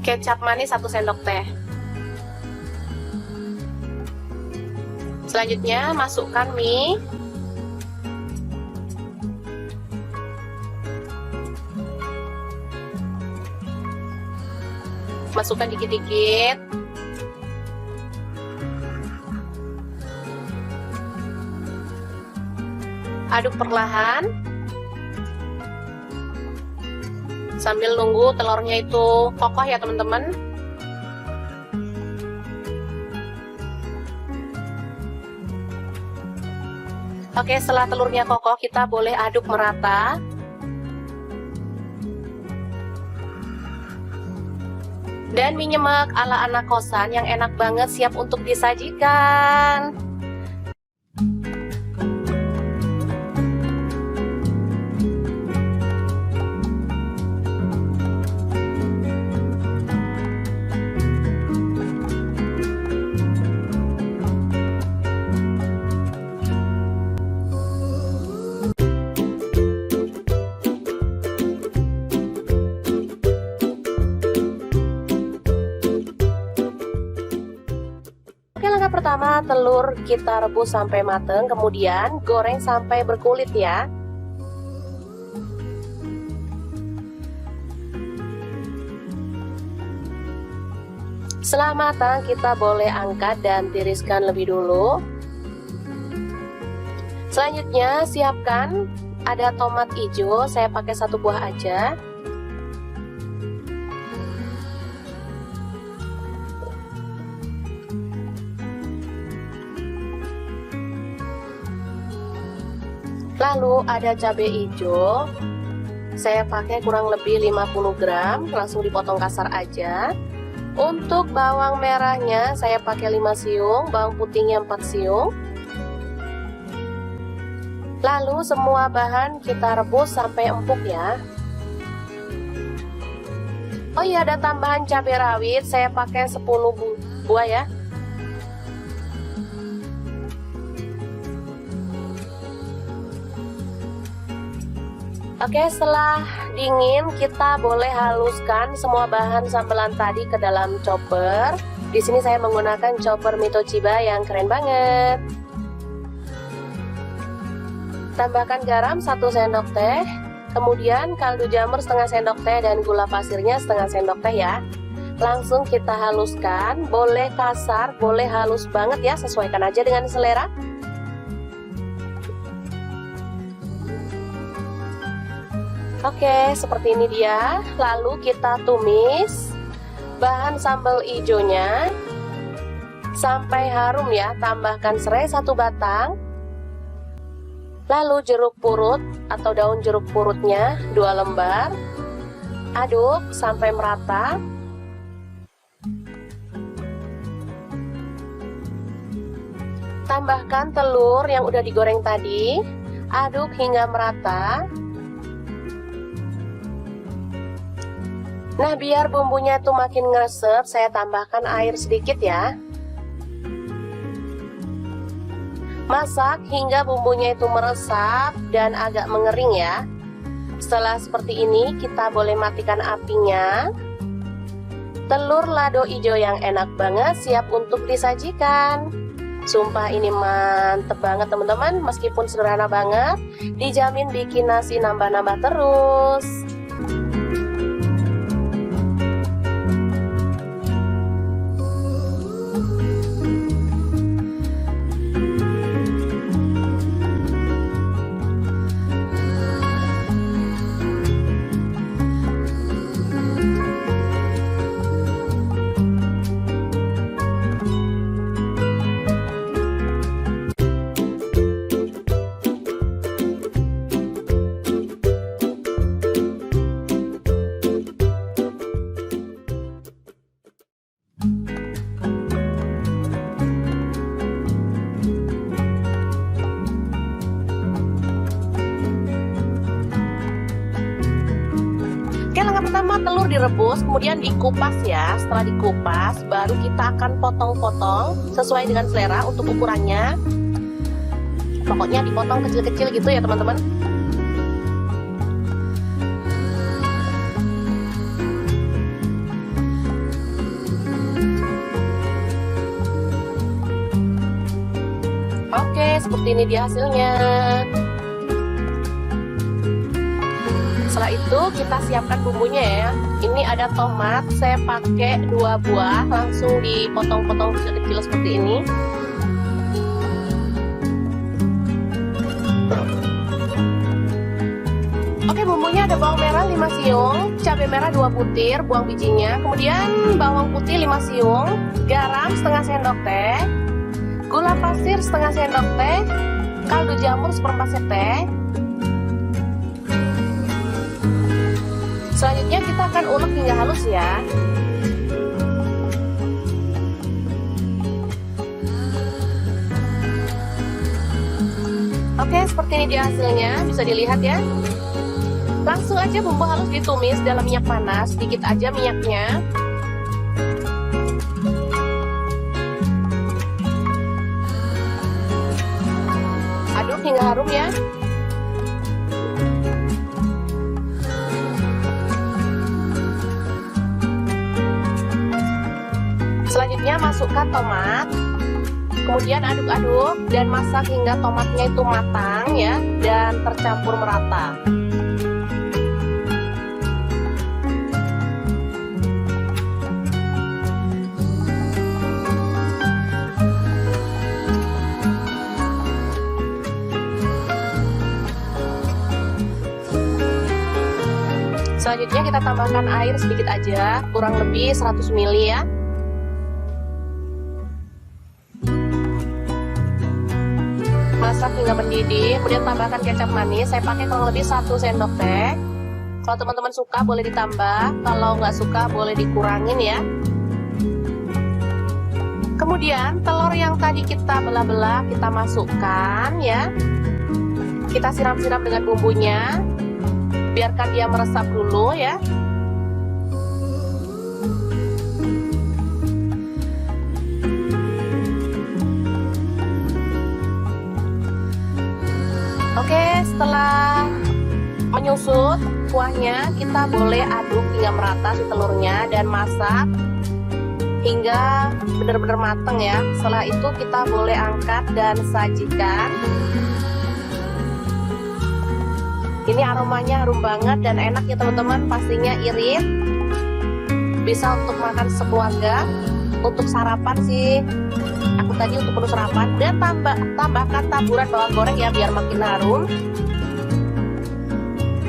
Kecap manis 1 sendok teh. Selanjutnya masukkan mie. Masukkan dikit-dikit. Aduk perlahan. Sambil nunggu telurnya itu kokoh ya teman-teman. Oke, setelah telurnya kokoh kita boleh aduk merata. Dan mie nyemek ala anak kosan yang enak banget siap untuk disajikan. Langkah pertama, telur kita rebus sampai mateng, kemudian goreng sampai berkulit ya. Setelah matang, kita boleh angkat dan tiriskan lebih dulu. Selanjutnya, siapkan ada tomat hijau, saya pakai 1 buah aja. Lalu ada cabai hijau, saya pakai kurang lebih 50 gram, langsung dipotong kasar aja. Untuk bawang merahnya saya pakai 5 siung, bawang putihnya 4 siung. Lalu semua bahan kita rebus sampai empuk ya. Oh iya, ada tambahan cabai rawit, saya pakai 10 buah ya. Oke, setelah dingin kita boleh haluskan semua bahan sambelan tadi ke dalam chopper. Di sini saya menggunakan chopper Mitoshiba yang keren banget. Tambahkan garam 1 sendok teh, kemudian kaldu jamur setengah sendok teh dan gula pasirnya setengah sendok teh ya. Langsung kita haluskan, boleh kasar, boleh halus banget ya, sesuaikan aja dengan selera. Oke, seperti ini dia. Lalu kita tumis bahan sambal hijaunya sampai harum ya. Tambahkan serai 1 batang. Lalu jeruk purut atau daun jeruk purutnya 2 lembar. Aduk sampai merata. Tambahkan telur yang udah digoreng tadi. Aduk hingga merata. Nah, biar bumbunya tuh makin ngeresep, saya tambahkan air sedikit ya. Masak hingga bumbunya itu meresap dan agak mengering ya. Setelah seperti ini, kita boleh matikan apinya. Telur lado hijau yang enak banget siap untuk disajikan. Sumpah ini mantep banget teman-teman, meskipun sederhana banget, dijamin bikin nasi nambah-nambah terus. Oke, langkah pertama telur direbus, kemudian dikupas ya. Setelah dikupas, baru kita akan potong-potong sesuai dengan selera untuk ukurannya. Pokoknya dipotong kecil-kecil gitu ya teman-teman. Oke, seperti ini dia hasilnya. Setelah itu kita siapkan bumbunya ya. Ini ada tomat, saya pakai 2 buah, langsung dipotong-potong kecil-kecil seperti ini. Oke, bumbunya ada bawang merah 5 siung, cabai merah 2 butir, buang bijinya. Kemudian bawang putih 5 siung, garam setengah sendok teh, gula pasir setengah sendok teh, kaldu jamur 1/4 sendok teh. Selanjutnya kita akan ulek hingga halus ya. Oke, seperti ini dia hasilnya, bisa dilihat ya. Langsung aja bumbu halus ditumis dalam minyak panas, sedikit aja minyaknya. Aduk hingga harum ya. Selanjutnya masukkan tomat, kemudian aduk-aduk dan masak hingga tomatnya itu matang ya dan tercampur merata. Selanjutnya kita tambahkan air sedikit aja, kurang lebih 100 ml ya. Masak hingga mendidih, kemudian tambahkan kecap manis. Saya pakai kurang lebih 1 sendok teh. Kalau teman-teman suka boleh ditambah, kalau nggak suka boleh dikurangin ya. Kemudian telur yang tadi kita belah-belah kita masukkan ya. Kita siram-siram dengan bumbunya, biarkan dia meresap dulu ya. Oke, setelah menyusut kuahnya, kita boleh aduk hingga merata si telurnya dan masak hingga benar-benar matang ya. Setelah itu kita boleh angkat dan sajikan. Ini aromanya harum banget dan enak ya teman-teman, pastinya irit. bisa untuk makan sekeluarga, untuk sarapan sih. Aku tadi untuk menu sarapan, dan tambahkan taburan bawang goreng ya biar makin harum.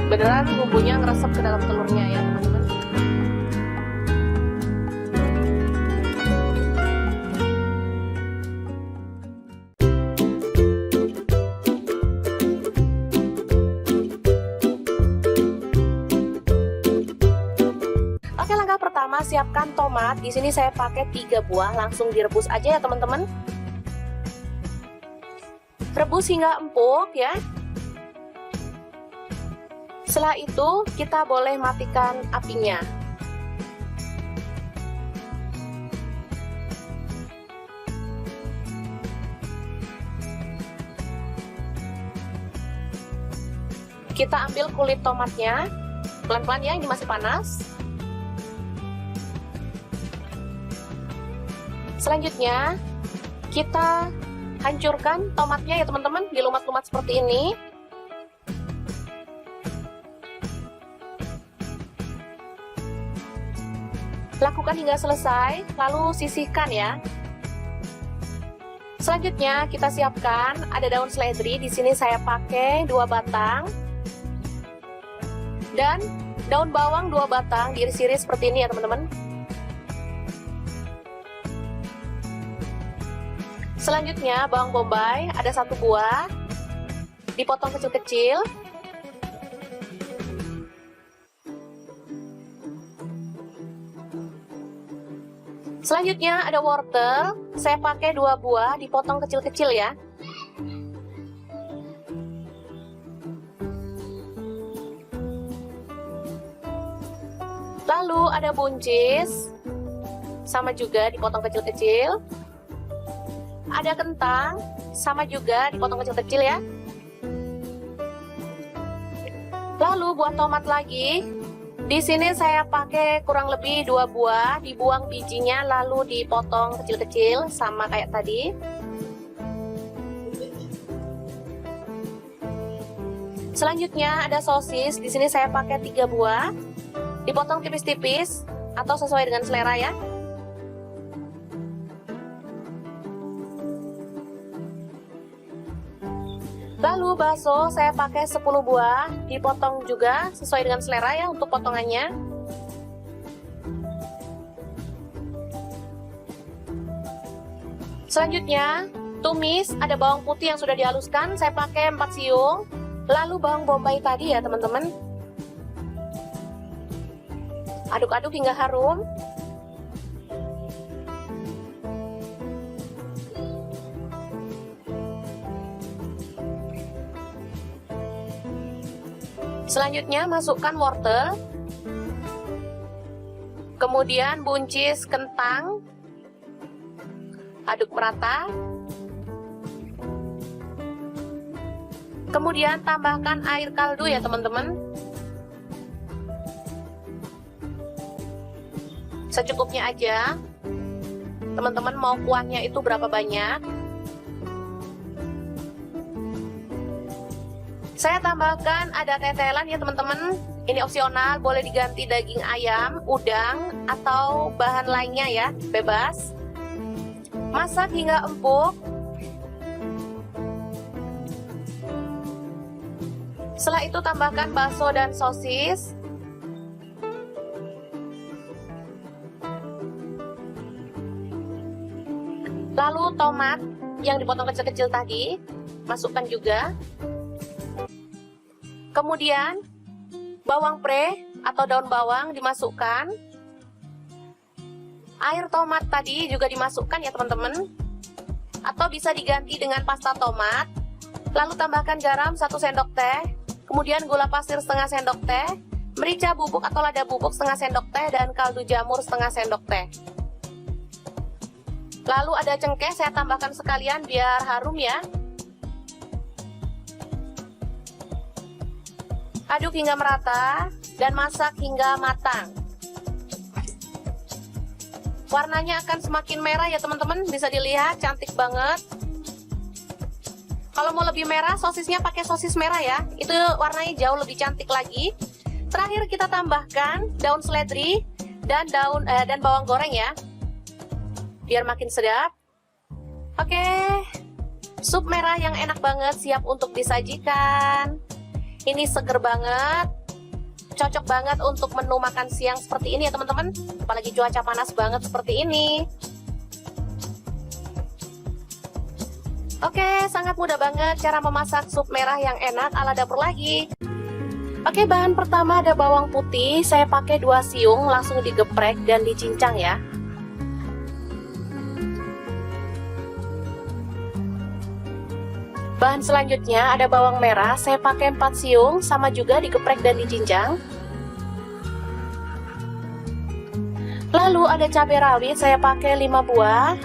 Beneran bumbunya ngeresep ke dalam telurnya ya teman-teman. Oke, langkah pertama siapkan tomat. Di sini saya pakai 3 buah, langsung direbus aja ya teman-teman. Rebus hingga empuk ya. Setelah itu kita boleh matikan apinya. Kita ambil kulit tomatnya, pelan-pelan ya, ini masih panas. Selanjutnya kita hancurkan tomatnya ya teman-teman, dilumat-lumat seperti ini. Lakukan hingga selesai, lalu sisihkan ya. Selanjutnya kita siapkan ada daun seledri. Di sini saya pakai 2 batang. Dan daun bawang 2 batang diiris-iris seperti ini ya teman-teman. Selanjutnya bawang bombay ada 1 buah, dipotong kecil-kecil. Selanjutnya ada wortel, saya pakai 2 buah, dipotong kecil-kecil ya. Lalu ada buncis, sama juga dipotong kecil-kecil. Ada kentang, sama juga dipotong kecil-kecil ya. Lalu buah tomat lagi. Di sini saya pakai kurang lebih 2 buah, dibuang bijinya lalu dipotong kecil-kecil sama kayak tadi. Selanjutnya ada sosis. Di sini saya pakai 3 buah, dipotong tipis-tipis atau sesuai dengan selera ya. Lalu bakso saya pakai 10 buah, dipotong juga sesuai dengan selera ya untuk potongannya. Selanjutnya tumis, ada bawang putih yang sudah dihaluskan, saya pakai 4 siung. Lalu bawang bombay tadi ya teman-teman. Aduk-aduk hingga harum. Selanjutnya masukkan wortel, kemudian buncis kentang, aduk merata, kemudian tambahkan air kaldu ya teman-teman, secukupnya aja. Teman-teman mau kuahnya itu berapa banyak? Saya tambahkan ada tetelan ya teman-teman. Ini opsional, boleh diganti daging ayam, udang, atau bahan lainnya ya, bebas. Masak hingga empuk. Setelah itu tambahkan bakso dan sosis. Lalu tomat yang dipotong kecil-kecil tadi, masukkan juga. Kemudian bawang pre atau daun bawang dimasukkan. Air tomat tadi juga dimasukkan ya teman-teman. Atau bisa diganti dengan pasta tomat. Lalu tambahkan garam 1 sendok teh. Kemudian gula pasir setengah sendok teh. Merica bubuk atau lada bubuk setengah sendok teh. Dan kaldu jamur setengah sendok teh. Lalu ada cengkeh, saya tambahkan sekalian biar harum ya. Aduk hingga merata dan masak hingga matang. Warnanya akan semakin merah ya teman-teman, bisa dilihat cantik banget. Kalau mau lebih merah, sosisnya pakai sosis merah ya, itu warnanya jauh lebih cantik lagi. Terakhir kita tambahkan daun seledri. dan bawang goreng ya, biar makin sedap. Oke, sup merah yang enak banget siap untuk disajikan. Ini seger banget, cocok banget untuk menu makan siang seperti ini ya teman-teman, apalagi cuaca panas banget seperti ini. Oke, sangat mudah banget cara memasak sup merah yang enak ala dapur lagi. Oke, bahan pertama ada bawang putih, saya pakai 2 siung, langsung digeprek dan dicincang ya. Bahan selanjutnya ada bawang merah, saya pakai 4 siung, sama juga digeprek dan dicincang. Lalu ada cabai rawit, saya pakai 5 buah,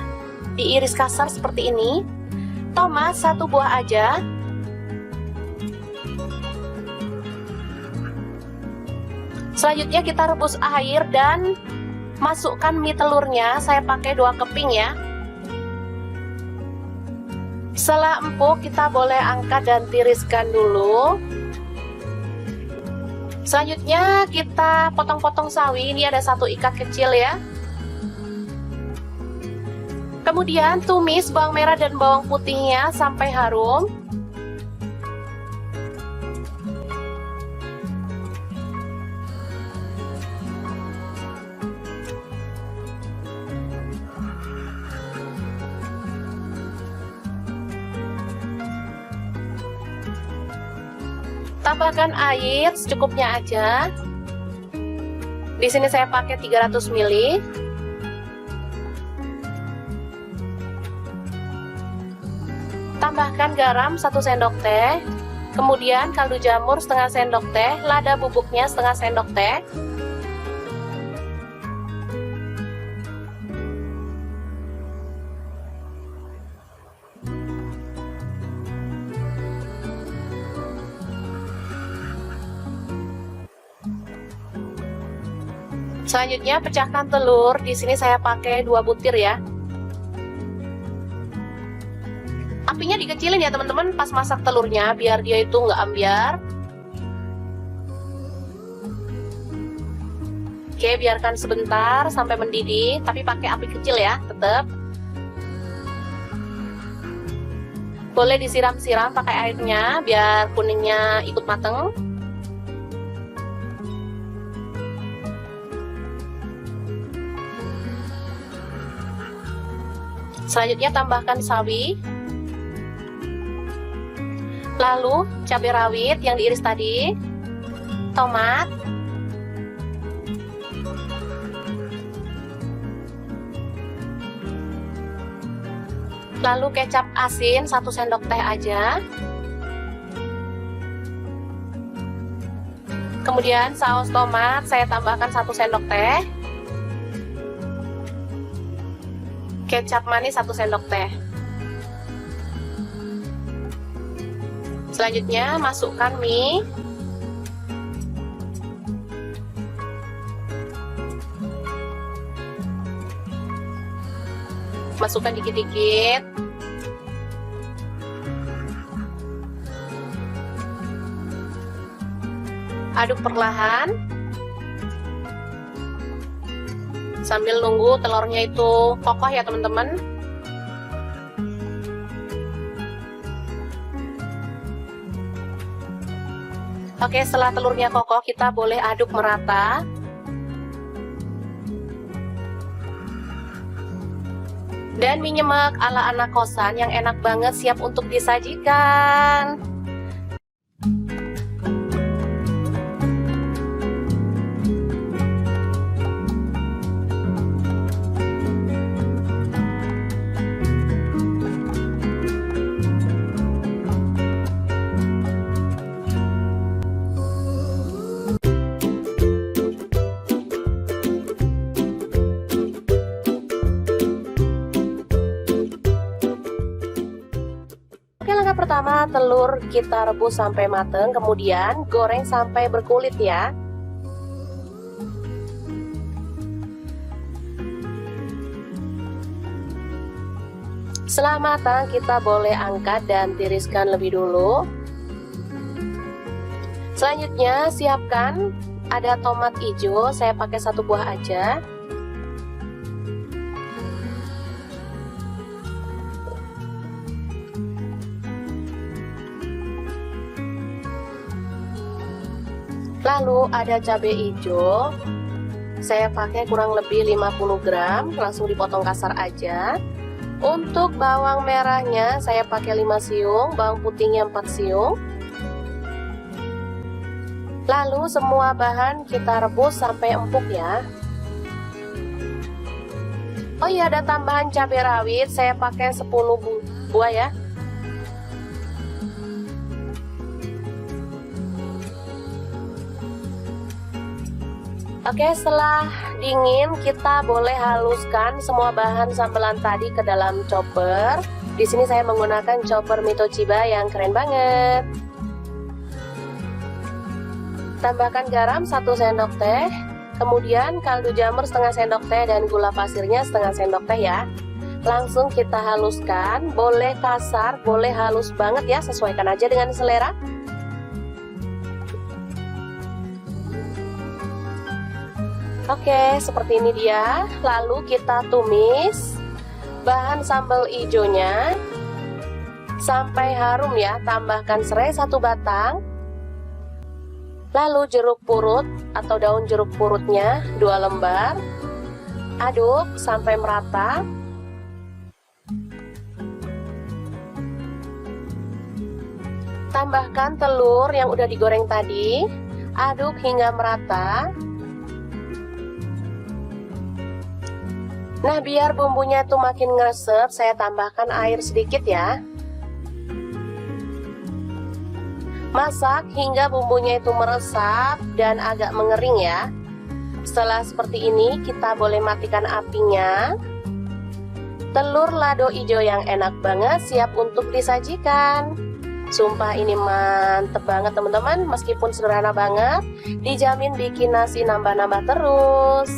diiris kasar seperti ini. Tomat 1 buah aja. Selanjutnya kita rebus air dan masukkan mie telurnya, saya pakai 2 keping ya. Setelah empuk, kita boleh angkat dan tiriskan dulu. Selanjutnya kita potong-potong sawi, ini ada 1 ikat kecil ya. Kemudian tumis bawang merah dan bawang putihnya sampai harum. Tambahkan air secukupnya aja. Di sini saya pakai 300 ml. Tambahkan garam 1 sendok teh. Kemudian kaldu jamur setengah sendok teh, lada bubuknya setengah sendok teh. Selanjutnya pecahkan telur, di sini saya pakai 2 butir ya. Apinya dikecilin ya teman-teman pas masak telurnya, biar dia itu nggak ambyar. Oke, biarkan sebentar sampai mendidih, tapi pakai api kecil ya, tetap. Boleh disiram-siram pakai airnya, biar kuningnya ikut mateng. Selanjutnya tambahkan sawi, lalu cabai rawit yang diiris tadi, tomat, lalu kecap asin 1 sendok teh aja. Kemudian saus tomat saya tambahkan 1 sendok teh. Kecap manis 1 sendok teh. Selanjutnya masukkan mie. Masukkan dikit-dikit. Aduk perlahan. Sambil nunggu telurnya itu kokoh ya teman-teman. Oke, setelah telurnya kokoh kita boleh aduk merata. Dan mie nyemek ala anak kosan yang enak banget siap untuk disajikan. Langkah pertama, telur kita rebus sampai mateng, kemudian goreng sampai berkulit ya. Setelah matang, kita boleh angkat dan tiriskan lebih dulu. Selanjutnya, siapkan Ada tomat hijau, saya pakai 1 buah aja. Lalu ada cabai hijau, saya pakai kurang lebih 50 gram, langsung dipotong kasar aja. Untuk bawang merahnya saya pakai 5 siung, bawang putihnya 4 siung. Lalu semua bahan kita rebus sampai empuk ya. Oh iya, ada tambahan cabai rawit, saya pakai 10 buah ya. Oke, setelah dingin kita boleh haluskan semua bahan sambelan tadi ke dalam chopper. Di sini saya menggunakan chopper Mitochiba yang keren banget. Tambahkan garam 1 sendok teh, kemudian kaldu jamur setengah sendok teh dan gula pasirnya setengah sendok teh ya. Langsung kita haluskan, boleh kasar, boleh halus banget ya, sesuaikan aja dengan selera. Oke, seperti ini dia. Lalu kita tumis bahan sambal hijaunya sampai harum ya. Tambahkan serai 1 batang. Lalu jeruk purut atau daun jeruk purutnya 2 lembar. Aduk sampai merata. Tambahkan telur yang udah digoreng tadi. Aduk hingga merata. Nah, biar bumbunya tuh makin ngeresep, saya tambahkan air sedikit ya. Masak hingga bumbunya itu meresap dan agak mengering ya. Setelah seperti ini, kita boleh matikan apinya. Telur lado hijau yang enak banget siap untuk disajikan. Sumpah ini mantep banget teman-teman, meskipun sederhana banget, dijamin bikin nasi nambah-nambah terus.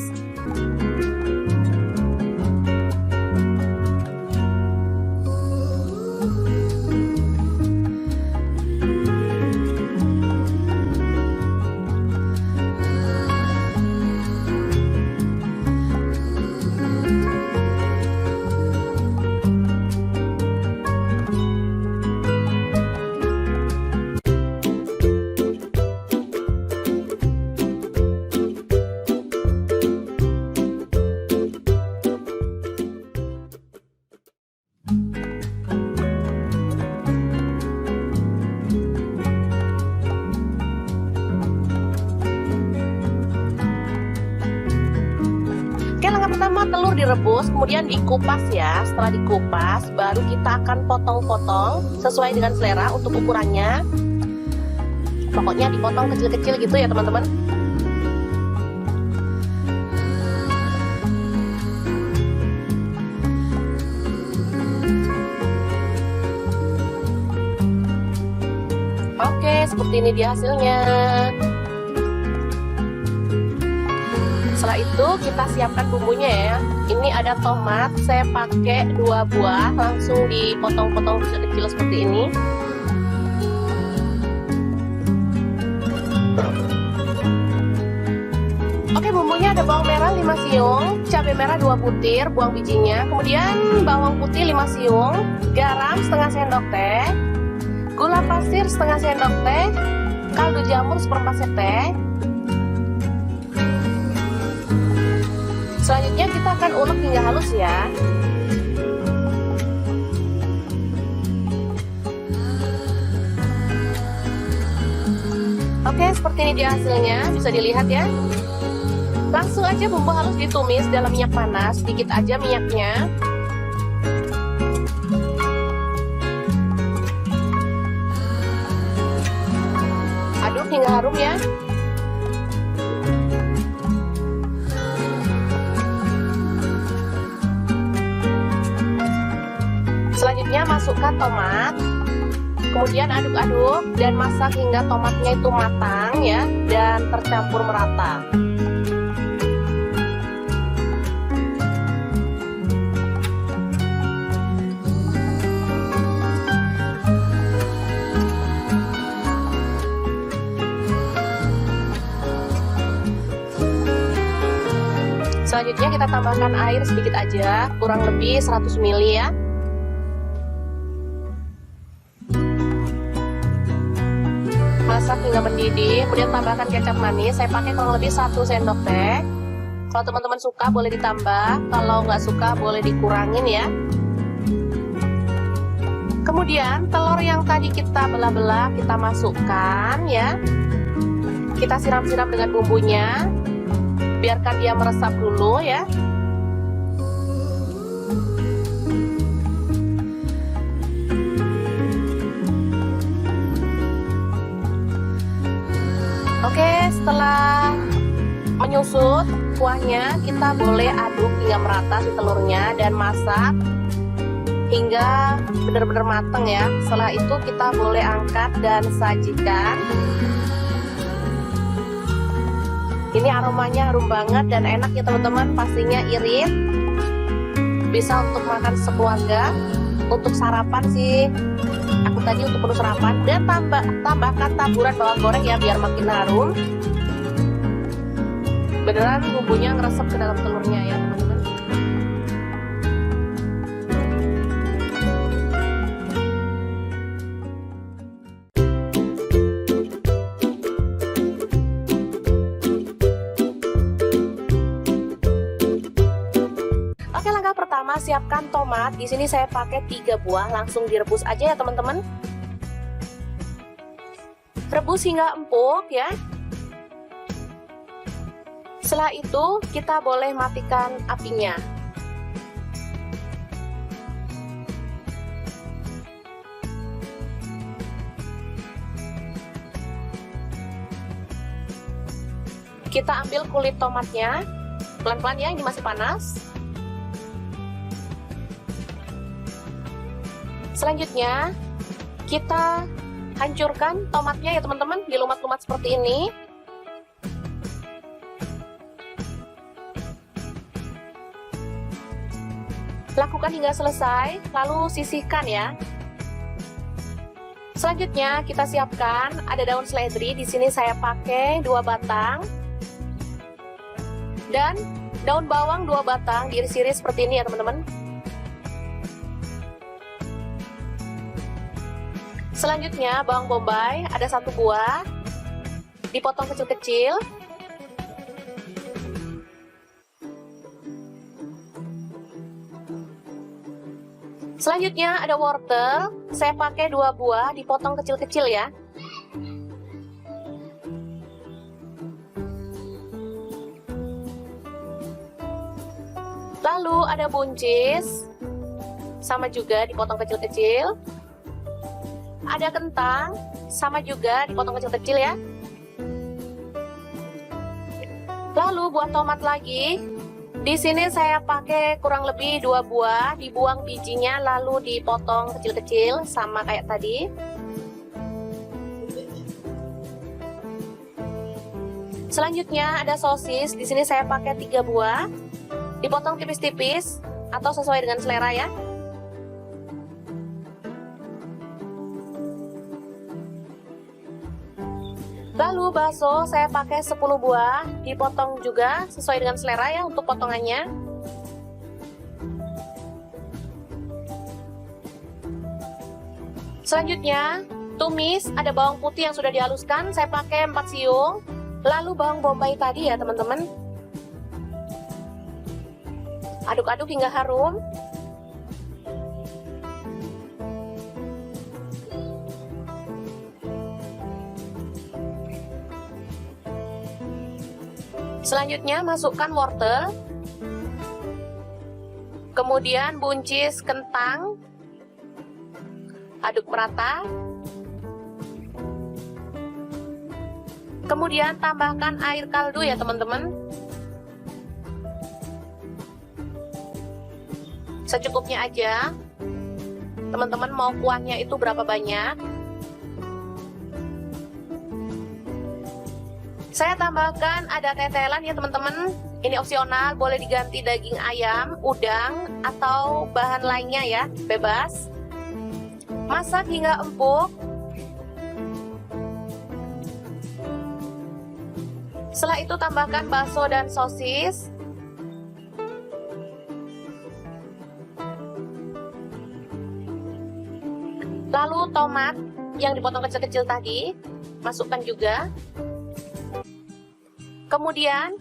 Pertama telur direbus, kemudian dikupas ya. Setelah dikupas, baru kita akan potong-potong sesuai dengan selera untuk ukurannya. Pokoknya dipotong kecil-kecil gitu ya teman-teman. Oke, seperti ini dia hasilnya. Setelah itu kita siapkan bumbunya ya. Ini ada tomat, saya pakai 2 buah, langsung dipotong-potong kecil-kecil seperti ini. Oke, bumbunya ada bawang merah 5 siung, cabai merah 2 butir, buang bijinya, kemudian bawang putih 5 siung, garam setengah sendok teh, gula pasir setengah sendok teh, kaldu jamur 1/4 sendok teh. Selanjutnya kita akan ulek hingga halus ya. Oke, seperti ini dia hasilnya, bisa dilihat ya. Langsung aja bumbu halus ditumis dalam minyak panas, sedikit aja minyaknya. Aduk hingga harum ya. Selanjutnya masukkan tomat, kemudian aduk-aduk dan masak hingga tomatnya itu matang ya dan tercampur merata. Selanjutnya kita tambahkan air sedikit aja, kurang lebih 100 ml ya. Masak hingga mendidih, kemudian tambahkan kecap manis. Saya pakai kurang lebih 1 sendok teh. Kalau teman-teman suka boleh ditambah, kalau nggak suka boleh dikurangin ya. Kemudian telur yang tadi kita belah-belah kita masukkan ya. Kita siram-siram dengan bumbunya. Biarkan dia meresap dulu ya. Oke, setelah menyusut kuahnya, kita boleh aduk hingga merata si telurnya dan masak hingga benar-benar matang ya. Setelah itu kita boleh angkat dan sajikan. Ini aromanya harum banget dan enak ya teman-teman, pastinya irit. Bisa untuk makan sekeluarga, untuk sarapan sih. Aku tadi untuk menu sarapan, dan tambahkan taburan bawang goreng ya biar makin harum. Beneran bumbunya ngeresep ke dalam telurnya ya teman-teman. Oke, langkah pertama siapkan tomat. Di sini saya pakai 3 buah, langsung direbus aja ya teman-teman. Rebus hingga empuk ya. Setelah itu kita boleh matikan apinya. Kita ambil kulit tomatnya, pelan-pelan ya, ini masih panas. Selanjutnya kita hancurkan tomatnya ya teman-teman, dilumat-lumat seperti ini. Lakukan hingga selesai, lalu sisihkan ya. Selanjutnya kita siapkan ada daun seledri. Di sini saya pakai 2 batang dan daun bawang 2 batang diiris-iris seperti ini ya teman-teman. Selanjutnya bawang bombay ada 1 buah, dipotong kecil-kecil. Selanjutnya ada wortel, saya pakai 2 buah, dipotong kecil-kecil ya. Lalu ada buncis, sama juga dipotong kecil-kecil. Ada kentang, sama juga dipotong kecil-kecil ya. Lalu buah tomat lagi. Di sini saya pakai kurang lebih 2 buah, dibuang bijinya lalu dipotong kecil-kecil sama kayak tadi. Selanjutnya ada sosis. Di sini saya pakai 3 buah, dipotong tipis-tipis atau sesuai dengan selera ya. Lalu bakso saya pakai 10 buah, dipotong juga sesuai dengan selera ya untuk potongannya. Selanjutnya tumis, ada bawang putih yang sudah dihaluskan, saya pakai 4 siung. Lalu bawang bombay tadi ya teman-teman. Aduk-aduk hingga harum. Selanjutnya masukkan wortel, kemudian buncis kentang, aduk merata, kemudian tambahkan air kaldu ya teman-teman, secukupnya aja. Teman-teman mau kuahnya itu berapa banyak? Saya tambahkan ada tetelan ya teman-teman. Ini opsional, boleh diganti daging ayam, udang, atau bahan lainnya ya, bebas. Masak hingga empuk. Setelah itu tambahkan bakso dan sosis. Lalu tomat yang dipotong kecil-kecil tadi, masukkan juga. Kemudian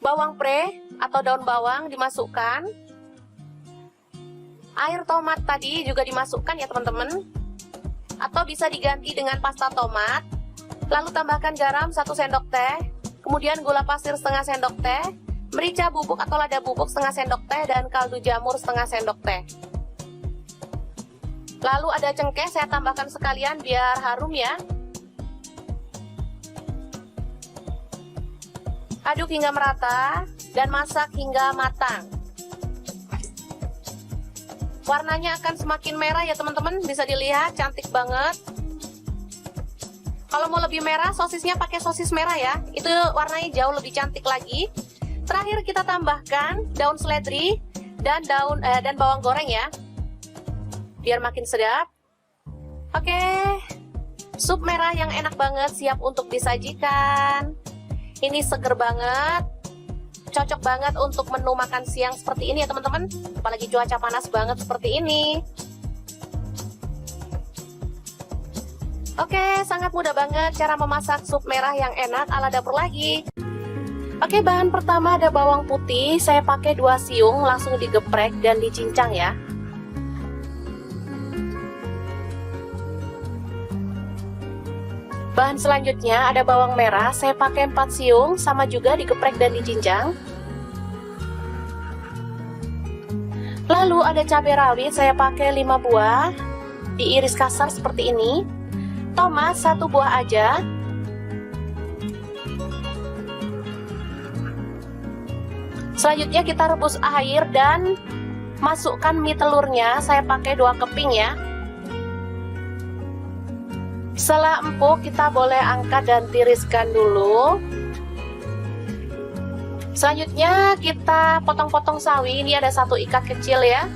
bawang pre atau daun bawang dimasukkan. Air tomat tadi juga dimasukkan ya teman-teman. Atau bisa diganti dengan pasta tomat. Lalu tambahkan garam 1 sendok teh. Kemudian gula pasir setengah sendok teh. Merica bubuk atau lada bubuk setengah sendok teh. Dan kaldu jamur setengah sendok teh. Lalu ada cengkeh, saya tambahkan sekalian biar harum ya. Aduk hingga merata dan masak hingga matang. Warnanya akan semakin merah ya teman-teman, bisa dilihat cantik banget. Kalau mau lebih merah, sosisnya pakai sosis merah ya. Itu warnanya jauh lebih cantik lagi. Terakhir kita tambahkan daun seledri dan bawang goreng ya. Biar makin sedap. Oke, sup merah yang enak banget siap untuk disajikan. Ini seger banget, cocok banget untuk menu makan siang seperti ini ya teman-teman. Apalagi cuaca panas banget seperti ini. Oke, sangat mudah banget cara memasak sup merah yang enak ala dapur lagi. Oke, bahan pertama ada bawang putih. Saya pakai 2 siung, langsung digeprek dan dicincang ya. Bahan selanjutnya ada bawang merah, saya pakai 4 siung, sama juga digeprek dan dicincang. Lalu ada cabai rawit, saya pakai 5 buah, diiris kasar seperti ini. Tomat 1 buah aja. Selanjutnya kita rebus air dan masukkan mie telurnya, saya pakai 2 keping ya. Setelah empuk, kita boleh angkat dan tiriskan dulu. Selanjutnya kita potong-potong sawi. Ini ada 1 ikat kecil ya.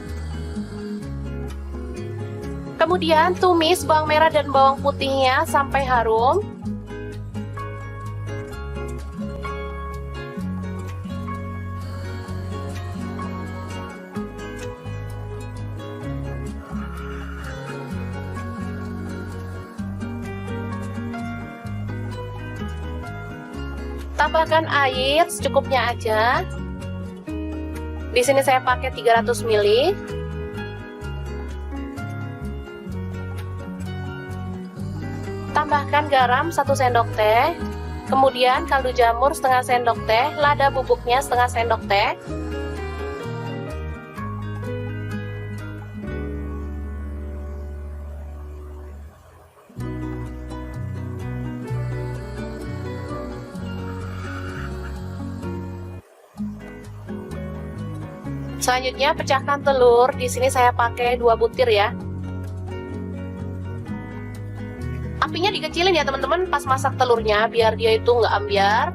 Kemudian tumis bawang merah dan bawang putihnya sampai harum. Tambahkan air secukupnya aja. Di sini saya pakai 300 ml. Tambahkan garam 1 sendok teh. Kemudian kaldu jamur setengah sendok teh, lada bubuknya setengah sendok teh. Selanjutnya pecahkan telur. Di sini saya pakai 2 butir ya. Apinya dikecilin ya teman-teman pas masak telurnya biar dia itu nggak ambyar.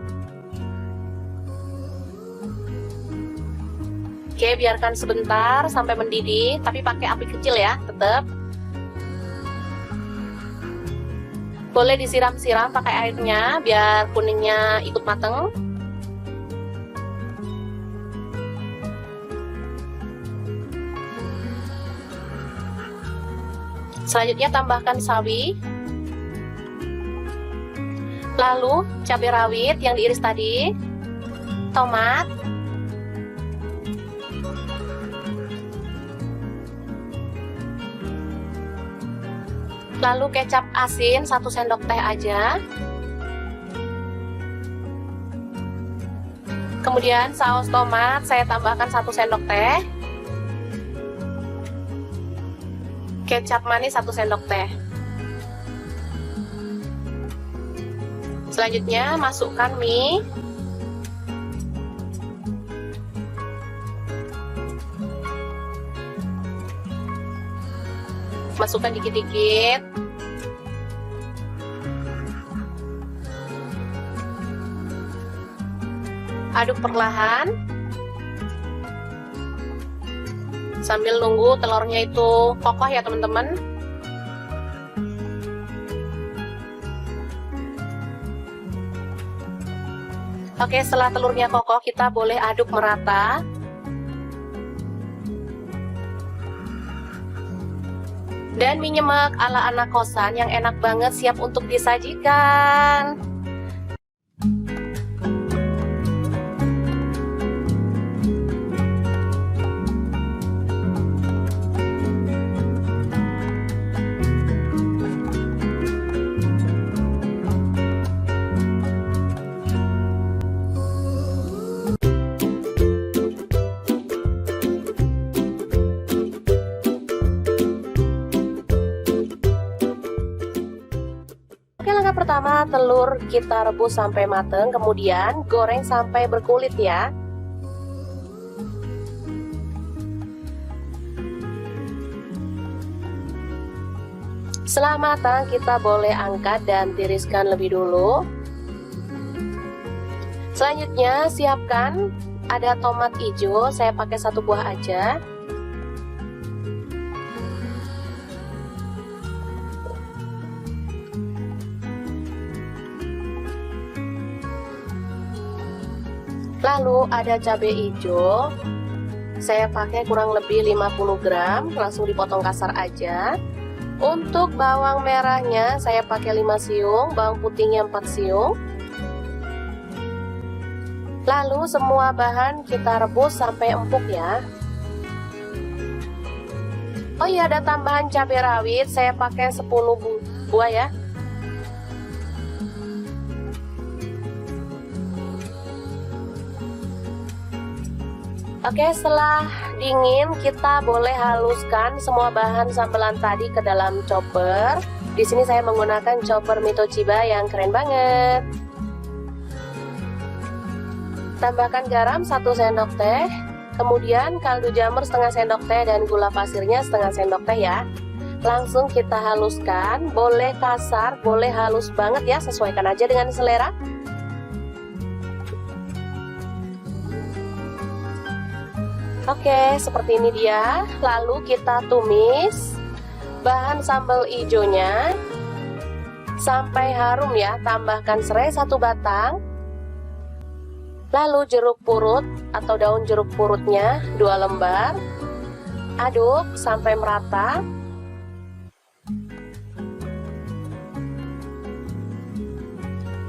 Oke, biarkan sebentar sampai mendidih, tapi pakai api kecil ya, tetap. Boleh disiram-siram pakai airnya biar kuningnya ikut mateng. Selanjutnya tambahkan sawi. Lalu cabai rawit yang diiris tadi. Tomat. Lalu kecap asin 1 sendok teh aja. Kemudian saus tomat saya tambahkan 1 sendok teh. Kecap manis 1 sendok teh. Selanjutnya masukkan mie. Masukkan dikit-dikit. Aduk perlahan. Sambil nunggu telurnya itu kokoh ya teman-teman. Oke, setelah telurnya kokoh kita boleh aduk merata. Dan mie nyemek ala anak kosan yang enak banget, siap untuk disajikan. Oke, langkah pertama, telur kita rebus sampai mateng, kemudian goreng sampai berkulit ya. Setelah matang, kita boleh angkat dan tiriskan lebih dulu. Selanjutnya, siapkan ada tomat hijau, saya pakai 1 buah aja. Lalu ada cabai hijau, saya pakai kurang lebih 50 gram, langsung dipotong kasar aja. Untuk bawang merahnya saya pakai 5 siung, bawang putihnya 4 siung. Lalu semua bahan kita rebus sampai empuk ya. Oh iya, ada tambahan cabai rawit, saya pakai 10 buah ya. Oke, setelah dingin kita boleh haluskan semua bahan sambelan tadi ke dalam chopper. Di sini saya menggunakan chopper Mitoshiba yang keren banget. Tambahkan garam 1 sendok teh, kemudian kaldu jamur setengah sendok teh dan gula pasirnya setengah sendok teh ya. Langsung kita haluskan, boleh kasar, boleh halus banget ya, sesuaikan aja dengan selera. Oke, seperti ini dia. Lalu kita tumis bahan sambal hijaunya sampai harum ya. Tambahkan serai 1 batang. Lalu jeruk purut atau daun jeruk purutnya 2 lembar. Aduk sampai merata.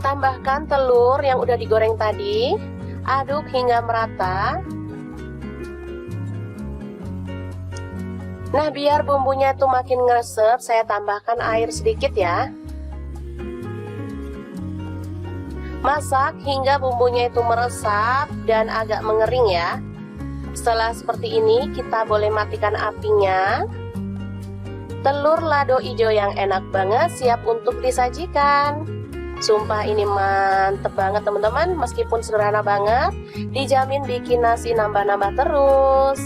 Tambahkan telur yang udah digoreng tadi. Aduk hingga merata. Nah, biar bumbunya itu makin ngeresep, saya tambahkan air sedikit ya. Masak hingga bumbunya itu meresap dan agak mengering ya. Setelah seperti ini, kita boleh matikan apinya. Telur lado hijau yang enak banget, siap untuk disajikan. Sumpah ini mantep banget teman-teman, meskipun sederhana banget, dijamin bikin nasi nambah-nambah terus.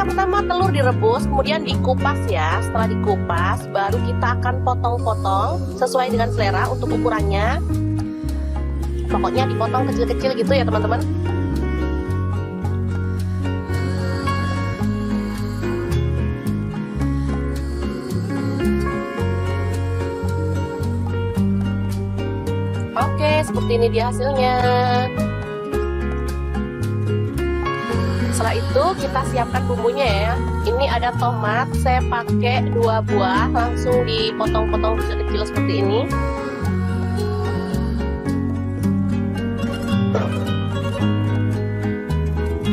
Pertama telur direbus, kemudian dikupas ya. Setelah dikupas, baru kita akan potong-potong sesuai dengan selera untuk ukurannya. Pokoknya dipotong kecil-kecil gitu ya teman-teman. Oke, seperti ini dia hasilnya. Setelah itu kita siapkan bumbunya ya. Ini ada tomat, saya pakai 2 buah, langsung dipotong-potong kecil-kecil seperti ini.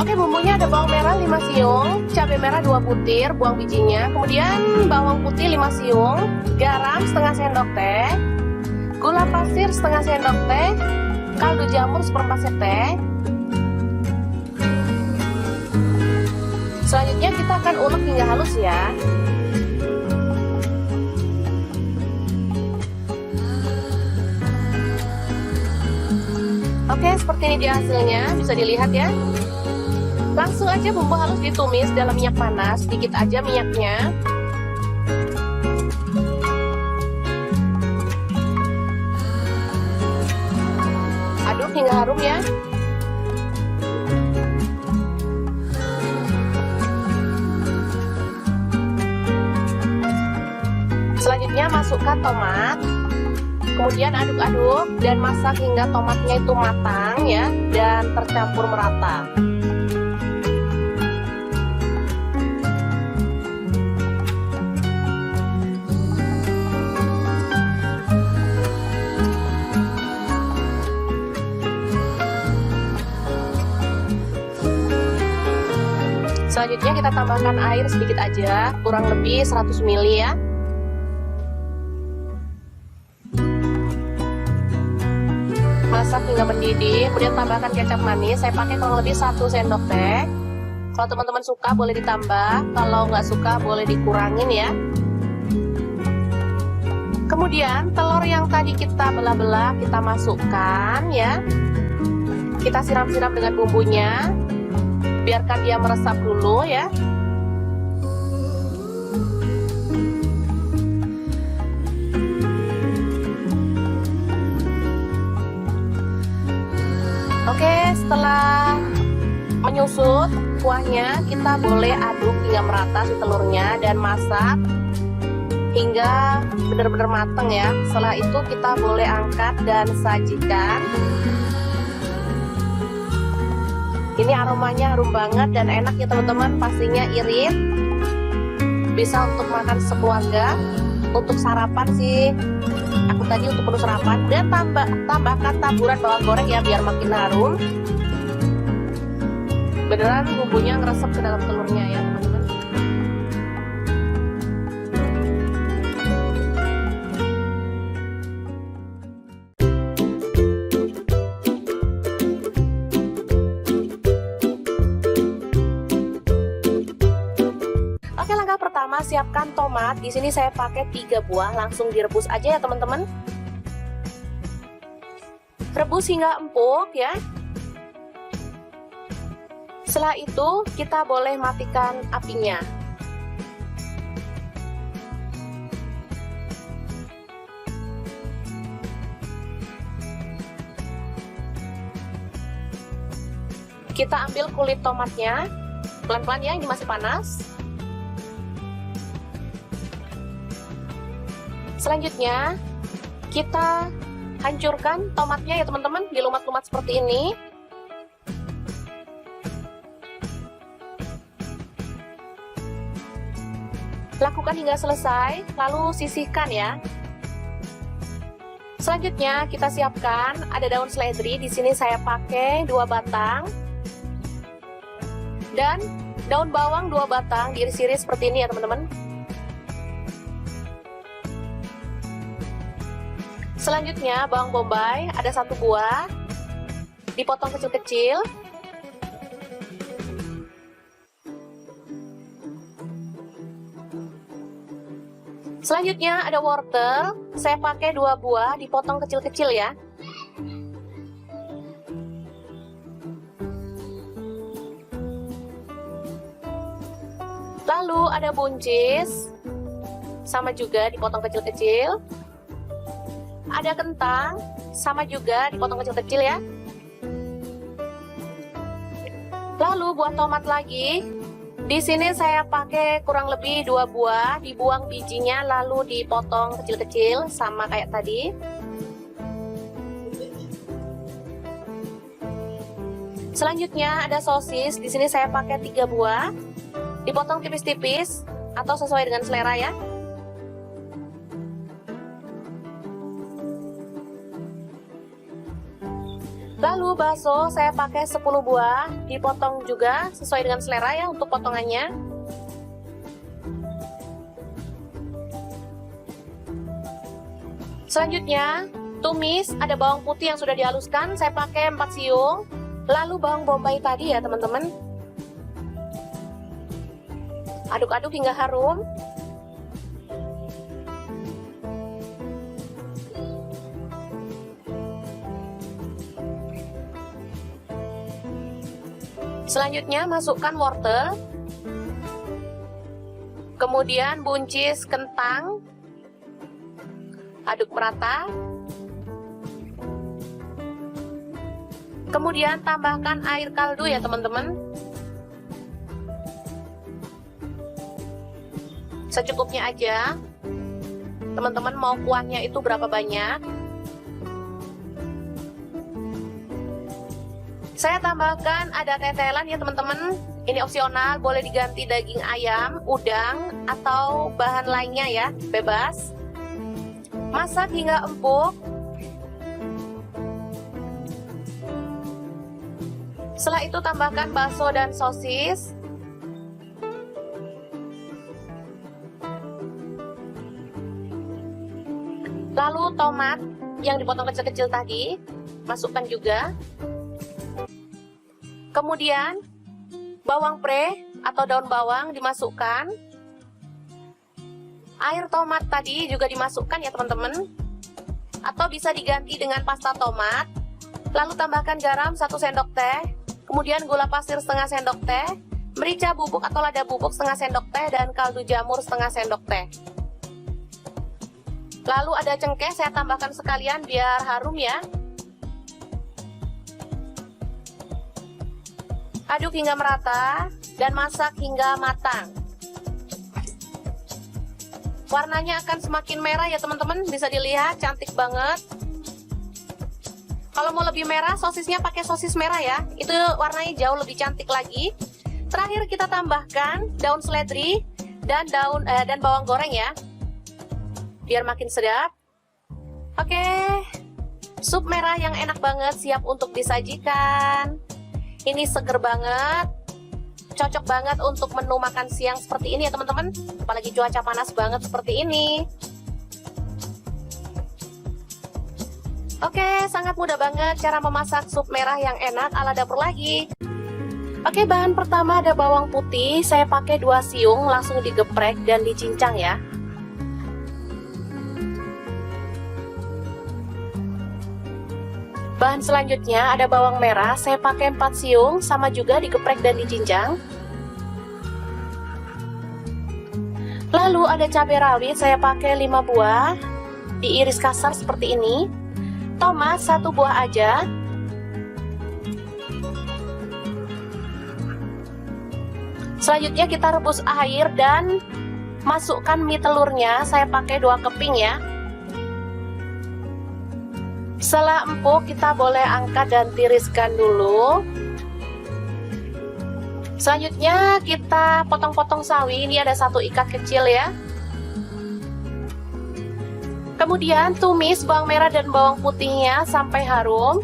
Oke, bumbunya ada bawang merah 5 siung, cabai merah 2 butir, buang bijinya, kemudian bawang putih 5 siung, garam setengah sendok teh, gula pasir setengah sendok teh, kaldu jamur 1/4 sendok teh. Selanjutnya kita akan ulek hingga halus ya. Seperti ini dia hasilnya, bisa dilihat ya. Langsung aja bumbu halus ditumis dalam minyak panas, sedikit aja minyaknya. Aduk hingga harum ya. Selanjutnya masukkan tomat. Kemudian aduk-aduk dan masak hingga tomatnya itu matang ya dan tercampur merata. Selanjutnya kita tambahkan air sedikit aja, kurang lebih 100 ml ya. Masak hingga mendidih, kemudian tambahkan kecap manis. Saya pakai kurang lebih 1 sendok teh. Kalau teman-teman suka boleh ditambah, kalau nggak suka boleh dikurangin ya. Kemudian telur yang tadi kita belah-belah kita masukkan ya. Kita siram-siram dengan bumbunya. Biarkan dia meresap dulu ya. Oke, setelah menyusut kuahnya, kita boleh aduk hingga merata si telurnya dan masak hingga benar-benar matang ya. Setelah itu kita boleh angkat dan sajikan. Ini aromanya harum banget dan enak ya teman-teman, pastinya irit. Bisa untuk makan sekeluarga, untuk sarapan sih. Aku tadi untuk menu sarapan dan tambahkan taburan bawang goreng ya biar makin harum. Beneran bumbunya ngeresep ke dalam telurnya ya teman-teman. Oke, langkah pertama siapkan tomat. Di sini saya pakai 3 buah, langsung direbus aja ya teman-teman. Rebus hingga empuk ya. Setelah itu kita boleh matikan apinya. Kita ambil kulit tomatnya, pelan-pelan ya, ini masih panas. Selanjutnya kita hancurkan tomatnya ya teman-teman, dilumat-lumat seperti ini. Lakukan hingga selesai, lalu sisihkan ya. Selanjutnya kita siapkan ada daun seledri. Di sini saya pakai 2 batang dan daun bawang 2 batang diiris-iris seperti ini ya teman-teman. Selanjutnya bawang bombay ada 1 buah, dipotong kecil-kecil. Selanjutnya ada wortel, saya pakai 2 buah, dipotong kecil-kecil ya. Lalu ada buncis, sama juga dipotong kecil-kecil. Ada kentang, sama juga dipotong kecil-kecil ya. Lalu buah tomat lagi. Di sini saya pakai kurang lebih 2 buah, dibuang bijinya lalu dipotong kecil-kecil sama kayak tadi. Selanjutnya ada sosis. Di sini saya pakai 3 buah, dipotong tipis-tipis atau sesuai dengan selera ya. Lalu bakso saya pakai 10 buah, dipotong juga sesuai dengan selera ya untuk potongannya. Selanjutnya, tumis, ada bawang putih yang sudah dihaluskan, saya pakai 4 siung. Lalu bawang bombay tadi ya teman-teman. Aduk-aduk hingga harum. Selanjutnya masukkan wortel, kemudian buncis kentang, aduk merata. Kemudian tambahkan air kaldu ya teman-teman, secukupnya aja. Teman-teman mau kuahnya itu berapa banyak? Saya tambahkan ada tetelan ya teman-teman. Ini opsional, boleh diganti daging ayam, udang, atau bahan lainnya ya, bebas. Masak hingga empuk. Setelah itu tambahkan bakso dan sosis. Lalu tomat yang dipotong kecil-kecil tadi, masukkan juga. Kemudian bawang pre atau daun bawang dimasukkan. Air tomat tadi juga dimasukkan ya teman-teman. Atau bisa diganti dengan pasta tomat. Lalu tambahkan garam 1 sendok teh. Kemudian gula pasir setengah sendok teh, merica bubuk atau lada bubuk setengah sendok teh, dan kaldu jamur setengah sendok teh. Lalu ada cengkeh, saya tambahkan sekalian biar harum ya. Aduk hingga merata dan masak hingga matang. Warnanya akan semakin merah ya teman-teman, bisa dilihat cantik banget. Kalau mau lebih merah, sosisnya pakai sosis merah ya. Itu warnanya jauh lebih cantik lagi. Terakhir kita tambahkan daun seledri dan bawang goreng ya. Biar makin sedap. Oke. Sup merah yang enak banget siap untuk disajikan. Ini seger banget. Cocok banget untuk menu makan siang seperti ini ya teman-teman. Apalagi cuaca panas banget seperti ini. Oke, sangat mudah banget cara memasak sup merah yang enak ala dapur lagi. Oke, bahan pertama ada bawang putih. Saya pakai 2 siung, langsung digeprek dan dicincang ya. Bahan selanjutnya ada bawang merah. Saya pakai 4 siung, sama juga digeprek dan dicincang. Lalu ada cabai rawit. Saya pakai 5 buah, diiris kasar seperti ini. Tomat 1 buah aja. Selanjutnya kita rebus air dan masukkan mie telurnya. Saya pakai 2 keping ya. Setelah empuk, kita boleh angkat dan tiriskan dulu. Selanjutnya kita potong-potong sawi. Ini ada 1 ikat kecil ya. Kemudian tumis bawang merah dan bawang putihnya sampai harum.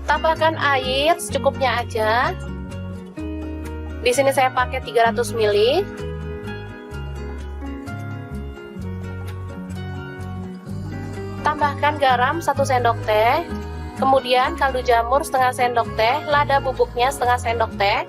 Tambahkan air secukupnya aja. Di sini saya pakai 300 ml. Tambahkan garam 1 sendok teh, kemudian kaldu jamur setengah sendok teh, lada bubuknya setengah sendok teh.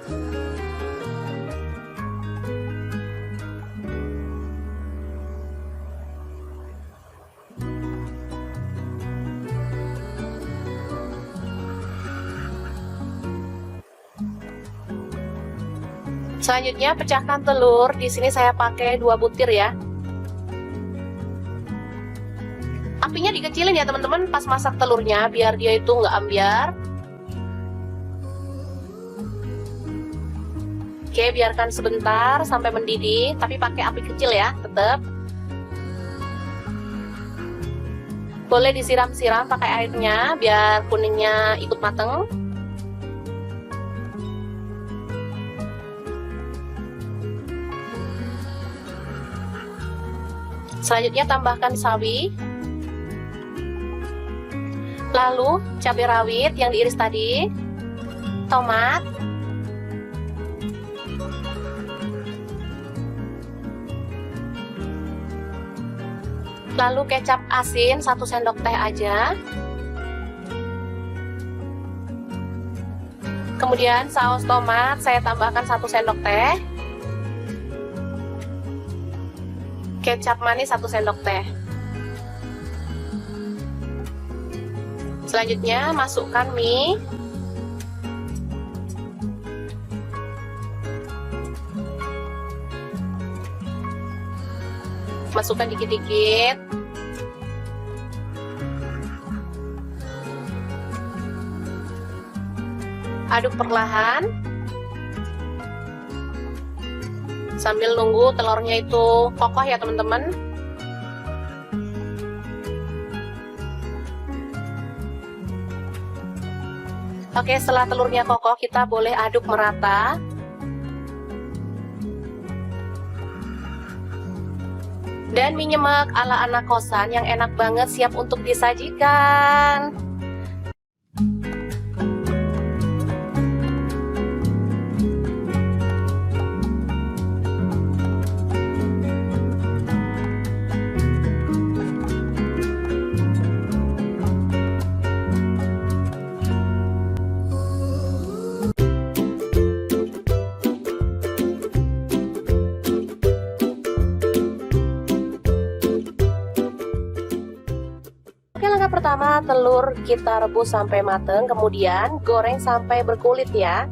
Selanjutnya pecahkan telur. Di sini saya pakai 2 butir ya. Apinya dikecilin ya teman-teman pas masak telurnya biar dia itu nggak ambyar. Oke, biarkan sebentar sampai mendidih, tapi pakai api kecil ya, tetap. Boleh disiram-siram pakai airnya biar kuningnya ikut mateng. Selanjutnya tambahkan sawi. Lalu cabai rawit yang diiris tadi, tomat, lalu kecap asin 1 sendok teh aja. Kemudian saus tomat saya tambahkan 1 sendok teh. Kecap manis 1 sendok teh. Selanjutnya masukkan mie. Masukkan dikit-dikit. Aduk perlahan sambil nunggu telurnya itu kokoh ya teman-teman. Oke, setelah telurnya kokoh kita boleh aduk merata. Dan mie nyemek ala anak kosan yang enak banget siap untuk disajikan. Langkah pertama, telur kita rebus sampai mateng, kemudian goreng sampai berkulit ya.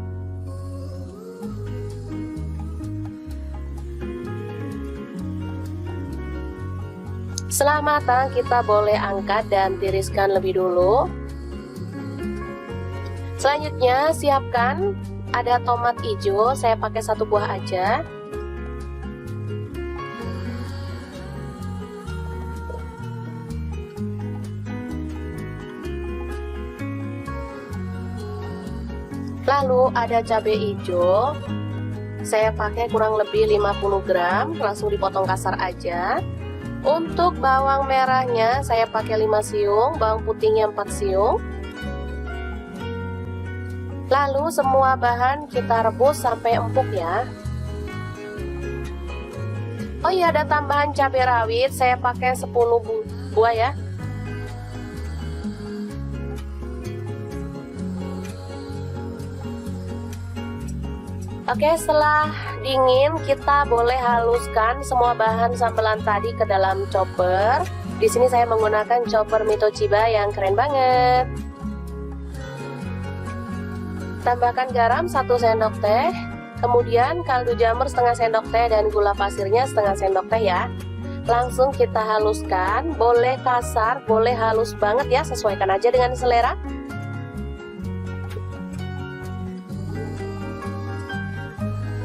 Setelah matang, kita boleh angkat dan tiriskan lebih dulu. Selanjutnya, siapkan ada tomat hijau, saya pakai 1 buah aja. Lalu ada cabai hijau, saya pakai kurang lebih 50 gram, langsung dipotong kasar aja. Untuk bawang merahnya saya pakai 5 siung, bawang putihnya 4 siung. Lalu semua bahan kita rebus sampai empuk ya. Oh iya, ada tambahan cabai rawit, saya pakai 10 buah ya. Oke, setelah dingin kita boleh haluskan semua bahan sambelan tadi ke dalam chopper. Di sini saya menggunakan chopper Mito Chiba yang keren banget. Tambahkan garam 1 sendok teh, kemudian kaldu jamur setengah sendok teh dan gula pasirnya setengah sendok teh ya. Langsung kita haluskan, boleh kasar, boleh halus banget ya, sesuaikan aja dengan selera.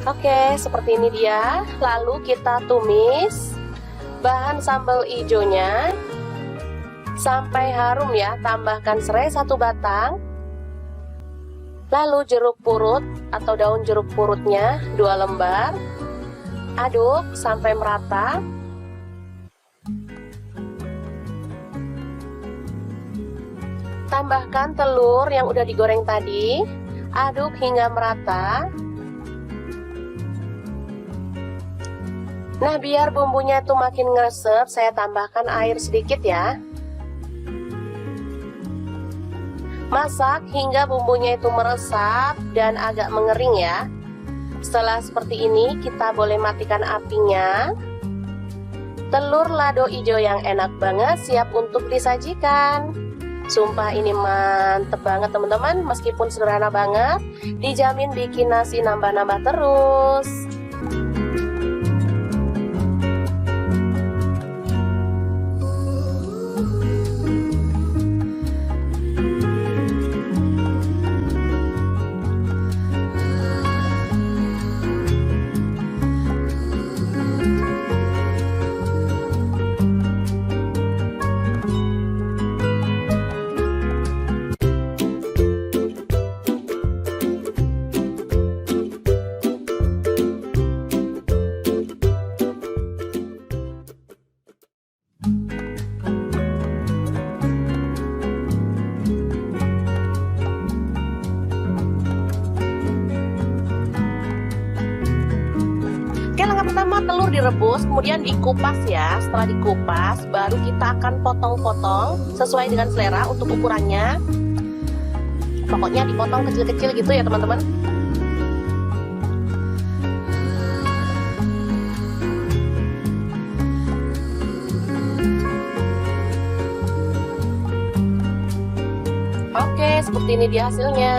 Oke, seperti ini dia. Lalu kita tumis bahan sambal hijaunya sampai harum ya. Tambahkan serai 1 batang. Lalu jeruk purut atau daun jeruk purutnya 2 lembar. Aduk sampai merata. Tambahkan telur yang udah digoreng tadi. Aduk hingga merata. Nah, biar bumbunya itu makin ngeresep, saya tambahkan air sedikit ya. Masak hingga bumbunya itu meresap dan agak mengering ya. Setelah seperti ini, kita boleh matikan apinya. Telur lado hijau yang enak banget siap untuk disajikan. Sumpah ini mantep banget teman-teman, meskipun sederhana banget, dijamin bikin nasi nambah-nambah terus. Pertama telur direbus, kemudian dikupas ya. Setelah dikupas, baru kita akan potong-potong sesuai dengan selera untuk ukurannya. Pokoknya dipotong kecil-kecil gitu ya teman-teman. Oke, seperti ini dia hasilnya.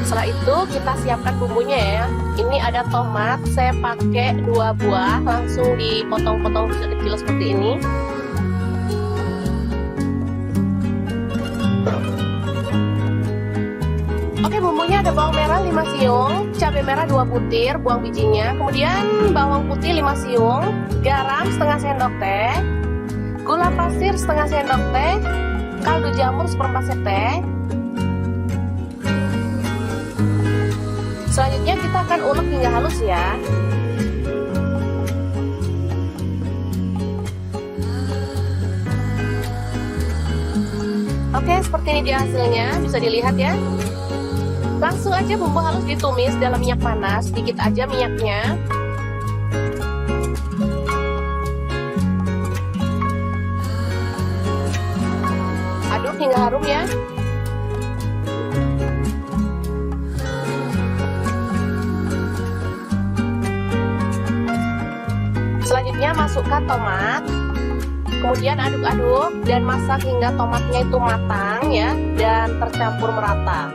Setelah itu kita siapkan bumbunya ya. Ini ada tomat, saya pakai 2 buah, langsung dipotong-potong kecil-kecil seperti ini. Oke, bumbunya ada bawang merah 5 siung, cabai merah 2 butir, buang bijinya. Kemudian bawang putih 5 siung, garam setengah sendok teh, gula pasir setengah sendok teh, kaldu jamur 1/4 sendok teh. Selanjutnya kita akan ulek hingga halus ya. Oke, seperti ini dia hasilnya, bisa dilihat ya. Langsung aja bumbu halus ditumis dalam minyak panas, sedikit aja minyaknya. Aduk hingga harum ya. Selanjutnya masukkan tomat, kemudian aduk-aduk dan masak hingga tomatnya itu matang ya dan tercampur merata.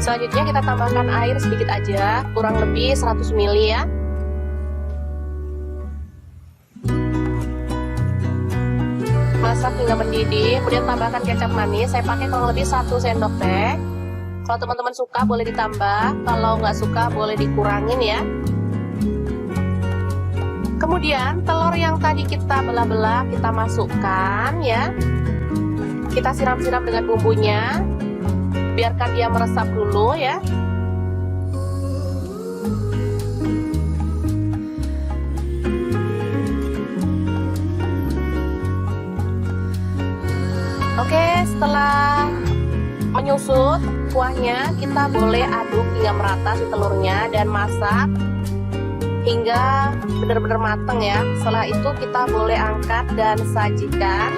Selanjutnya kita tambahkan air sedikit aja, kurang lebih 100 ml ya. Masak hingga mendidih, kemudian tambahkan kecap manis. Saya pakai kurang lebih 1 sendok teh. Kalau teman-teman suka boleh ditambah, kalau nggak suka boleh dikurangin ya. Kemudian telur yang tadi kita belah-belah kita masukkan ya. Kita siram-siram dengan bumbunya, biarkan dia meresap dulu ya. Oke, setelah menyusut kuahnya, kita boleh aduk hingga merata si telurnya dan masak hingga benar-benar matang ya. Setelah itu kita boleh angkat dan sajikan.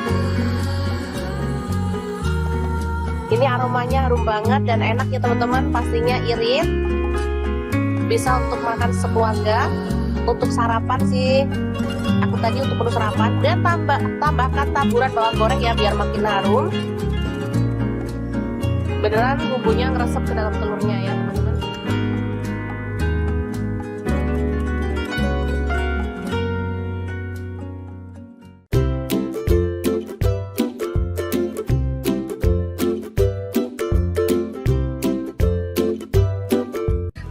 Ini aromanya harum banget dan enak ya teman-teman, pastinya irit. Bisa untuk makan sekeluarga, untuk sarapan sih. Aku tadi untuk menu sarapan, dan tambahkan taburan bawang goreng ya biar makin harum. Beneran bumbunya ngeresep ke dalam telurnya ya teman-teman.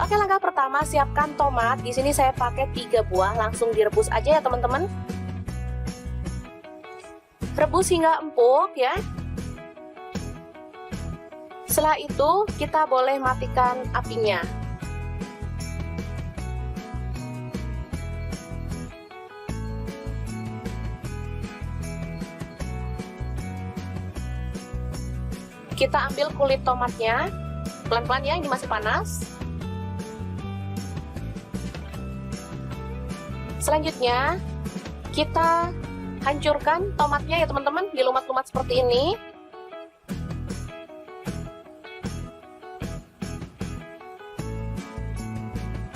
Oke, langkah pertama siapkan tomat. Di sini saya pakai 3 buah, langsung direbus aja ya teman-teman. Rebus hingga empuk ya. Setelah itu kita boleh matikan apinya. Kita ambil kulit tomatnya, pelan-pelan ya, ini masih panas. Selanjutnya kita hancurkan tomatnya ya teman-teman, dilumat-lumat seperti ini.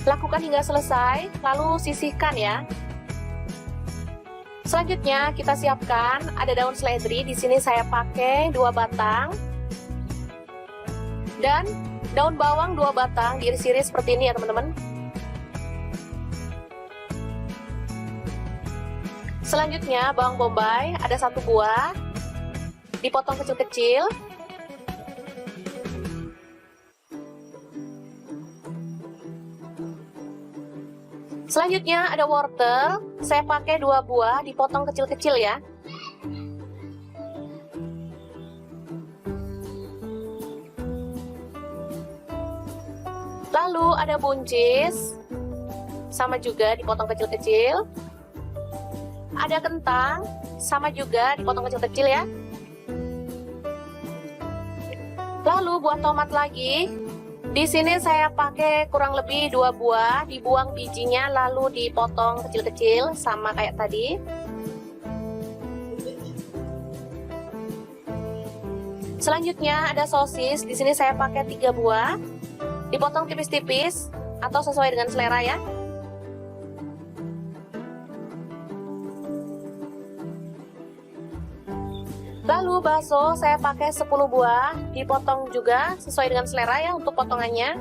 Lakukan hingga selesai, lalu sisihkan ya. Selanjutnya kita siapkan ada daun seledri. Di sini saya pakai 2 batang dan daun bawang 2 batang, diiris-iris seperti ini ya teman-teman. Selanjutnya bawang bombay ada 1 buah, dipotong kecil-kecil. Selanjutnya ada wortel, saya pakai 2 buah, dipotong kecil-kecil ya. Lalu ada buncis, sama juga dipotong kecil-kecil. Ada kentang, sama juga dipotong kecil-kecil ya. Lalu buat tomat lagi. Di sini saya pakai kurang lebih 2 buah, dibuang bijinya lalu dipotong kecil-kecil sama kayak tadi. Selanjutnya ada sosis. Di sini saya pakai 3 buah, dipotong tipis-tipis atau sesuai dengan selera ya. Lalu bakso saya pakai 10 buah, dipotong juga sesuai dengan selera ya untuk potongannya.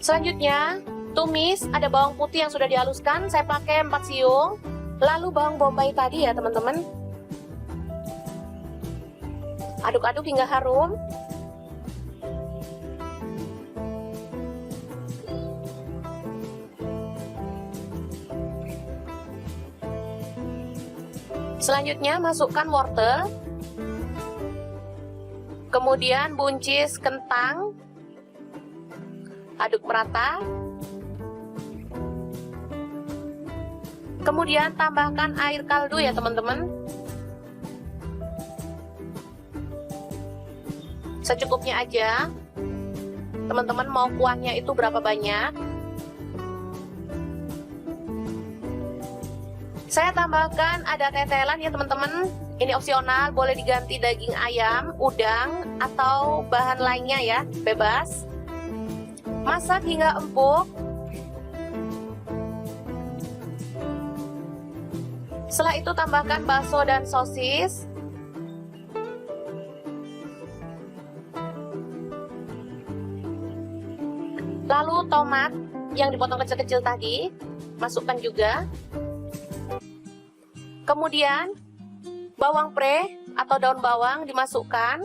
Selanjutnya, tumis, ada bawang putih yang sudah dihaluskan, saya pakai 4 siung. Lalu bawang bombay tadi ya teman-teman. Aduk-aduk hingga harum. Selanjutnya masukkan wortel, kemudian buncis kentang, aduk merata, kemudian tambahkan air kaldu ya teman-teman, secukupnya aja. Teman-teman mau kuahnya itu berapa banyak? Saya tambahkan ada tetelan ya teman-teman. Ini opsional, boleh diganti daging ayam, udang, atau bahan lainnya ya, bebas. Masak hingga empuk. Setelah itu tambahkan bakso dan sosis. Lalu tomat yang dipotong kecil-kecil tadi, masukkan juga. Kemudian bawang pre atau daun bawang dimasukkan.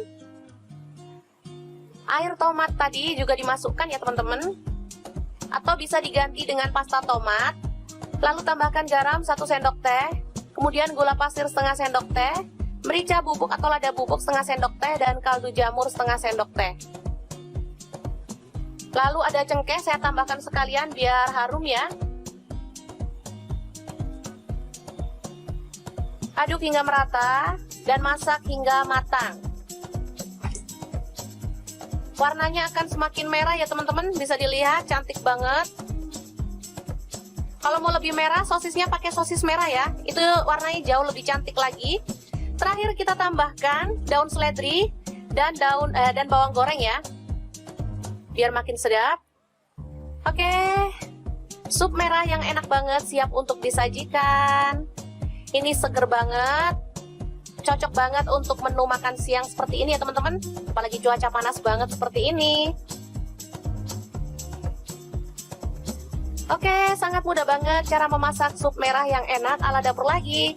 Air tomat tadi juga dimasukkan ya teman-teman. Atau bisa diganti dengan pasta tomat. Lalu tambahkan garam 1 sendok teh. Kemudian gula pasir setengah sendok teh. Merica bubuk atau lada bubuk setengah sendok teh. Dan kaldu jamur setengah sendok teh. Lalu ada cengkeh, saya tambahkan sekalian biar harum ya. Aduk hingga merata dan masak hingga matang. Warnanya akan semakin merah ya teman-teman, bisa dilihat cantik banget. Kalau mau lebih merah, sosisnya pakai sosis merah ya, itu warnanya jauh lebih cantik lagi. Terakhir kita tambahkan daun seledri dan bawang goreng ya, biar makin sedap. Oke, sup merah yang enak banget siap untuk disajikan. Ini seger banget, cocok banget untuk menu makan siang seperti ini ya teman-teman. Apalagi cuaca panas banget seperti ini. Oke, sangat mudah banget cara memasak sup merah yang enak ala dapur lagi.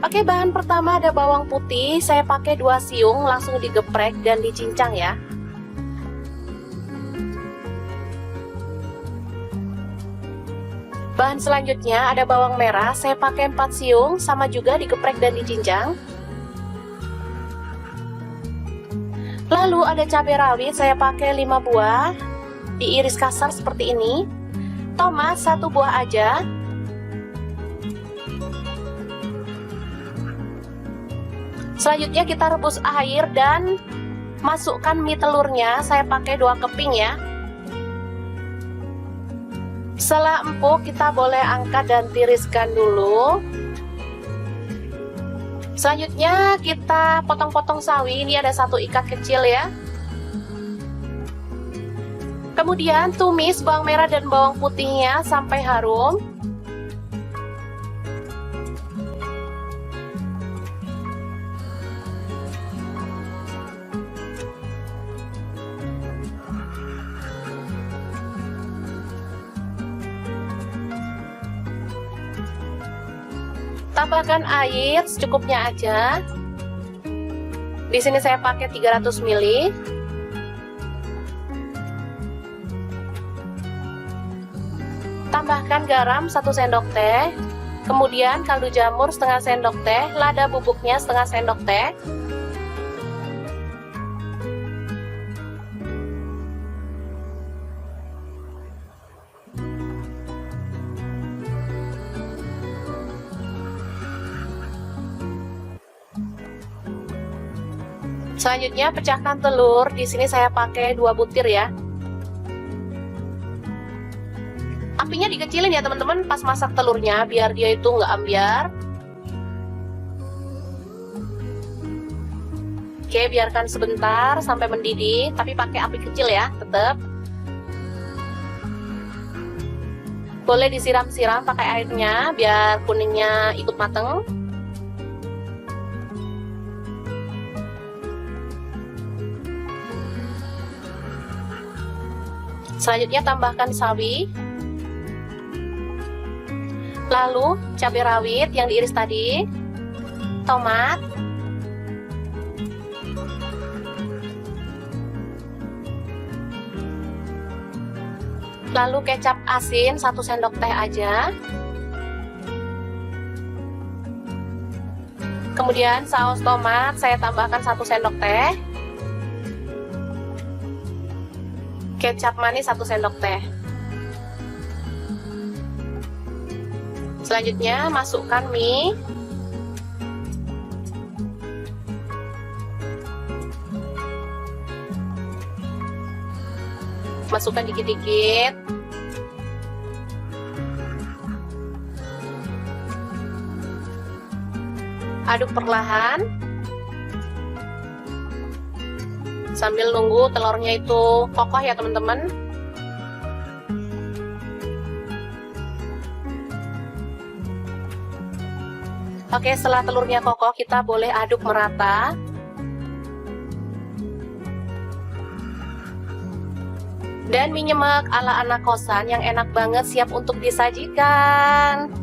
Oke, bahan pertama ada bawang putih, saya pakai 2 siung, langsung digeprek dan dicincang ya. Bahan selanjutnya ada bawang merah, saya pakai 4 siung, sama juga digeprek dan dicincang. Lalu ada cabai rawit, saya pakai 5 buah, diiris kasar seperti ini. Tomat 1 buah aja. Selanjutnya kita rebus air dan masukkan mie telurnya, saya pakai 2 keping ya. Setelah empuk, kita boleh angkat dan tiriskan dulu. Selanjutnya kita potong-potong sawi, ini ada 1 ikat kecil ya. Kemudian tumis bawang merah dan bawang putihnya sampai harum. Tambahkan air secukupnya aja. Di sini saya pakai 300 ml. Tambahkan garam 1 sendok teh. Kemudian kaldu jamur setengah sendok teh, lada bubuknya setengah sendok teh. Selanjutnya pecahkan telur. Di sini saya pakai 2 butir ya. Apinya dikecilin ya teman-teman pas masak telurnya biar dia itu nggak ambyar. Oke, biarkan sebentar sampai mendidih, tapi pakai api kecil ya, tetap. Boleh disiram-siram pakai airnya biar kuningnya ikut mateng. Selanjutnya tambahkan sawi. Lalu cabai rawit yang diiris tadi, tomat, lalu kecap asin 1 sendok teh aja. Kemudian saus tomat saya tambahkan 1 sendok teh. Kecap manis 1 sendok teh. Selanjutnya masukkan mie. Masukkan dikit-dikit. Aduk perlahan. Sambil nunggu telurnya itu kokoh ya teman-teman. Oke, setelah telurnya kokoh kita boleh aduk merata. Dan mie nyemek ala anak kosan yang enak banget siap untuk disajikan.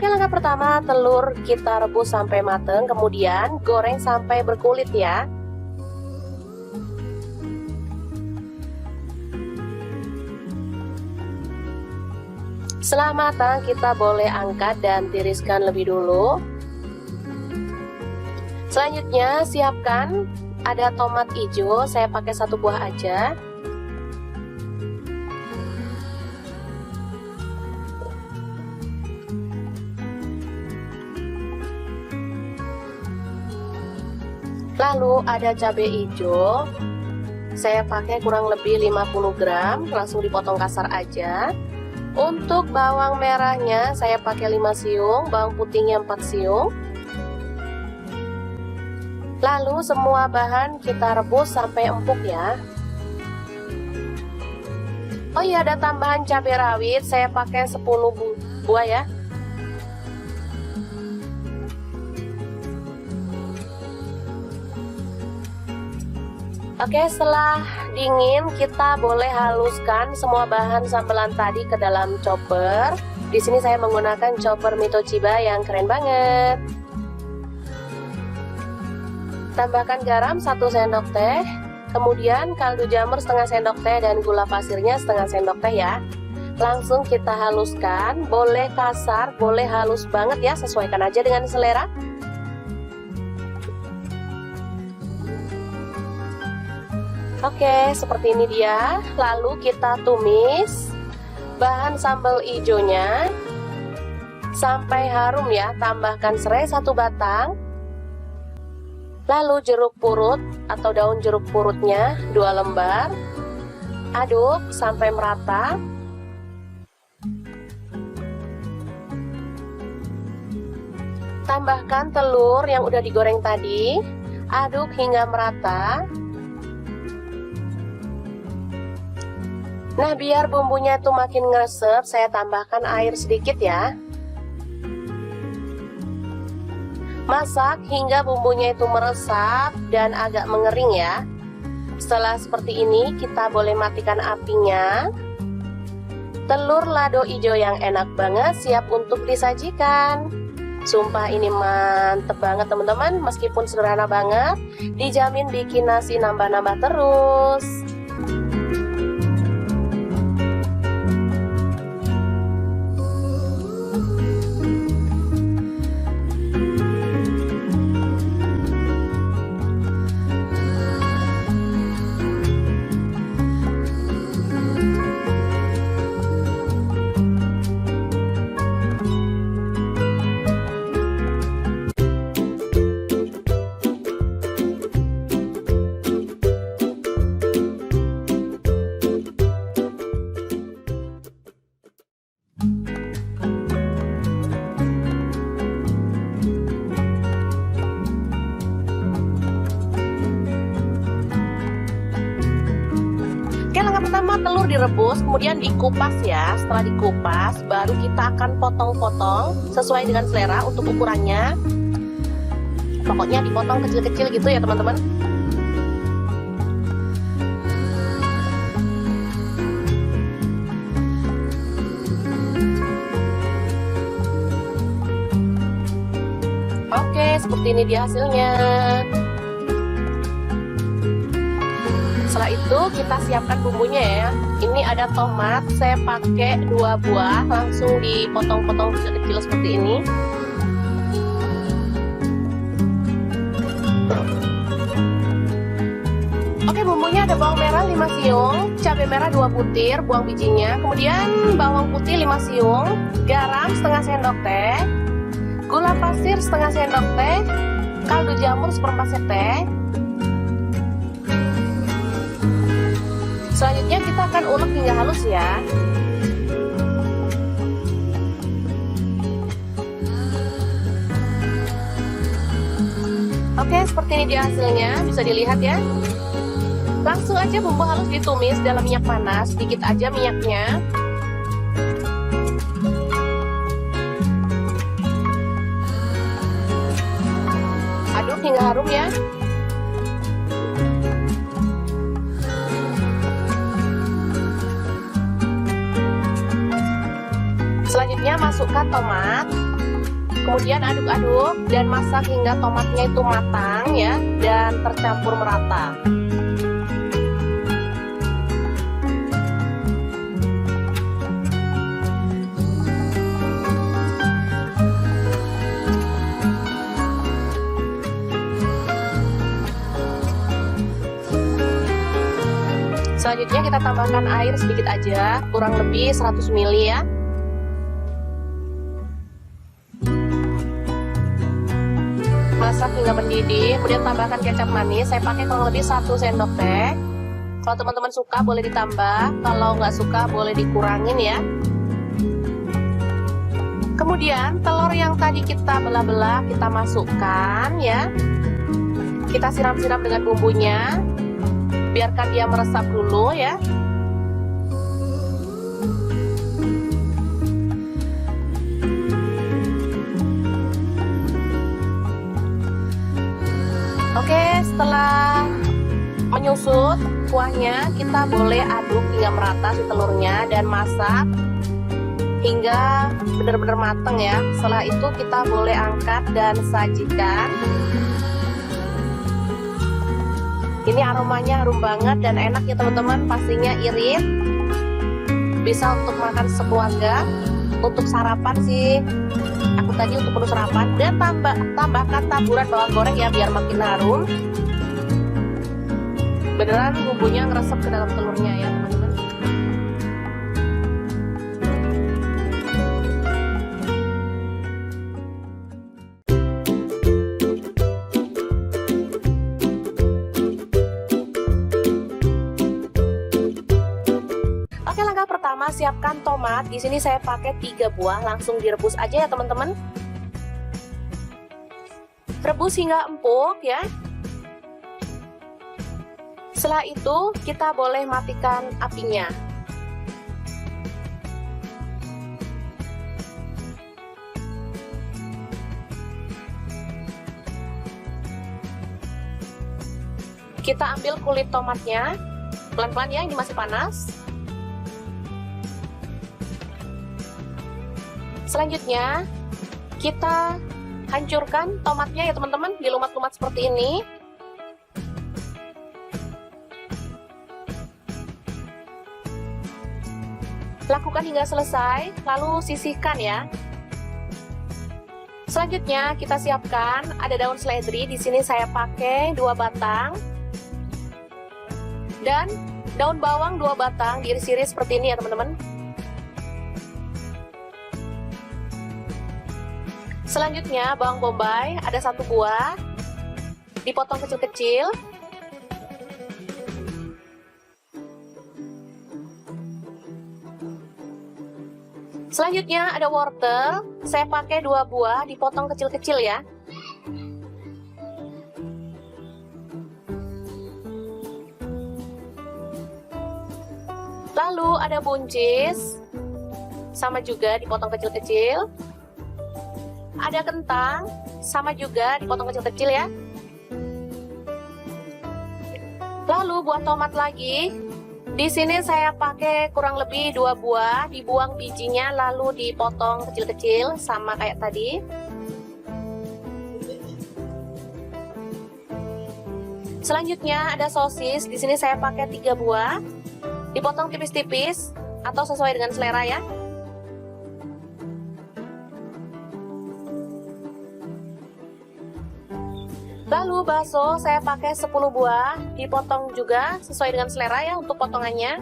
Langkah pertama, telur kita rebus sampai mateng, kemudian goreng sampai berkulit ya. Setelah matang, kita boleh angkat dan tiriskan lebih dulu. Selanjutnya, siapkan ada tomat hijau, saya pakai 1 buah aja. Lalu ada cabai hijau, saya pakai kurang lebih 50 gram, langsung dipotong kasar aja. Untuk bawang merahnya saya pakai 5 siung, bawang putihnya 4 siung. Lalu semua bahan kita rebus sampai empuk ya. Oh iya, ada tambahan cabai rawit, saya pakai 10 buah ya. Oke, setelah dingin kita boleh haluskan semua bahan sambelan tadi ke dalam chopper. Di sini saya menggunakan chopper Mito Chiba yang keren banget. Tambahkan garam 1 sendok teh, kemudian kaldu jamur setengah sendok teh dan gula pasirnya setengah sendok teh ya. Langsung kita haluskan, boleh kasar, boleh halus banget ya, sesuaikan aja dengan selera. Oke, seperti ini dia. Lalu kita tumis bahan sambal hijaunya sampai harum ya. Tambahkan serai 1 batang. Lalu jeruk purut atau daun jeruk purutnya 2 lembar. Aduk sampai merata. Tambahkan telur yang udah digoreng tadi. Aduk hingga merata. Nah, biar bumbunya itu makin ngeresep, saya tambahkan air sedikit ya. Masak hingga bumbunya itu meresap dan agak mengering ya. Setelah seperti ini, kita boleh matikan apinya. Telur lado hijau yang enak banget siap untuk disajikan. Sumpah ini mantep banget teman-teman, meskipun sederhana banget, dijamin bikin nasi nambah-nambah terus. Langkah pertama, telur direbus, kemudian dikupas ya. Setelah dikupas, baru kita akan potong-potong sesuai dengan selera untuk ukurannya. Pokoknya dipotong kecil-kecil gitu ya teman-teman. Oke, seperti ini dia hasilnya. Setelah itu kita siapkan bumbunya ya. Ini ada tomat, saya pakai 2 buah, langsung dipotong-potong kecil-kecil seperti ini. Oke, bumbunya ada bawang merah 5 siung, cabai merah 2 butir, buang bijinya, kemudian bawang putih 5 siung, garam setengah sendok teh, gula pasir setengah sendok teh, kaldu jamur 1/4 sendok teh. Selanjutnya kita akan ulek hingga halus ya. Oke, seperti ini dia hasilnya, bisa dilihat ya. Langsung aja bumbu halus ditumis dalam minyak panas, sedikit aja minyaknya. Aduk hingga harum ya. Selanjutnya masukkan tomat, kemudian aduk-aduk dan masak hingga tomatnya itu matang ya dan tercampur merata. Selanjutnya kita tambahkan air sedikit aja, kurang lebih 100 ml ya. Masak hingga mendidih, kemudian tambahkan kecap manis. Saya pakai kurang lebih 1 sendok teh. Kalau teman-teman suka boleh ditambah, kalau nggak suka boleh dikurangin ya. Kemudian telur yang tadi kita belah-belah kita masukkan ya. Kita siram-siram dengan bumbunya, biarkan dia meresap dulu ya. Oke, setelah menyusut kuahnya, kita boleh aduk hingga merata si telurnya dan masak hingga benar-benar matang ya. Setelah itu kita boleh angkat dan sajikan. Ini aromanya harum banget dan enak ya teman-teman, pastinya irit. Bisa untuk makan sekeluarga, untuk sarapan sih. Aku tadi untuk menu sarapan, dan tambahkan taburan bawang goreng ya biar makin harum. Beneran bumbunya ngeresep ke dalam telurnya ya teman-teman. Oke, langkah pertama siapkan tomat. Di sini saya pakai 3 buah, langsung direbus aja ya teman-teman. Rebus hingga empuk ya. Setelah itu kita boleh matikan apinya. Kita ambil kulit tomatnya, pelan-pelan ya, ini masih panas. Selanjutnya kita Hancurkan tomatnya ya teman-teman, dilumat-lumat seperti ini. Lakukan hingga selesai, lalu sisihkan ya. Selanjutnya kita siapkan ada daun seledri. Di sini saya pakai 2 batang. Dan daun bawang 2 batang diiris-iris seperti ini ya teman-teman. Selanjutnya bawang bombay ada 1 buah, dipotong kecil-kecil. Selanjutnya ada wortel, saya pakai 2 buah, dipotong kecil-kecil ya. Lalu ada buncis, sama juga dipotong kecil-kecil. Ada kentang, sama juga dipotong kecil-kecil ya. Lalu buah tomat lagi. Di sini saya pakai kurang lebih 2 buah, dibuang bijinya lalu dipotong kecil-kecil sama kayak tadi. Selanjutnya ada sosis. Di sini saya pakai 3 buah, dipotong tipis-tipis atau sesuai dengan selera ya. Lalu bakso saya pakai 10 buah, dipotong juga sesuai dengan selera ya untuk potongannya.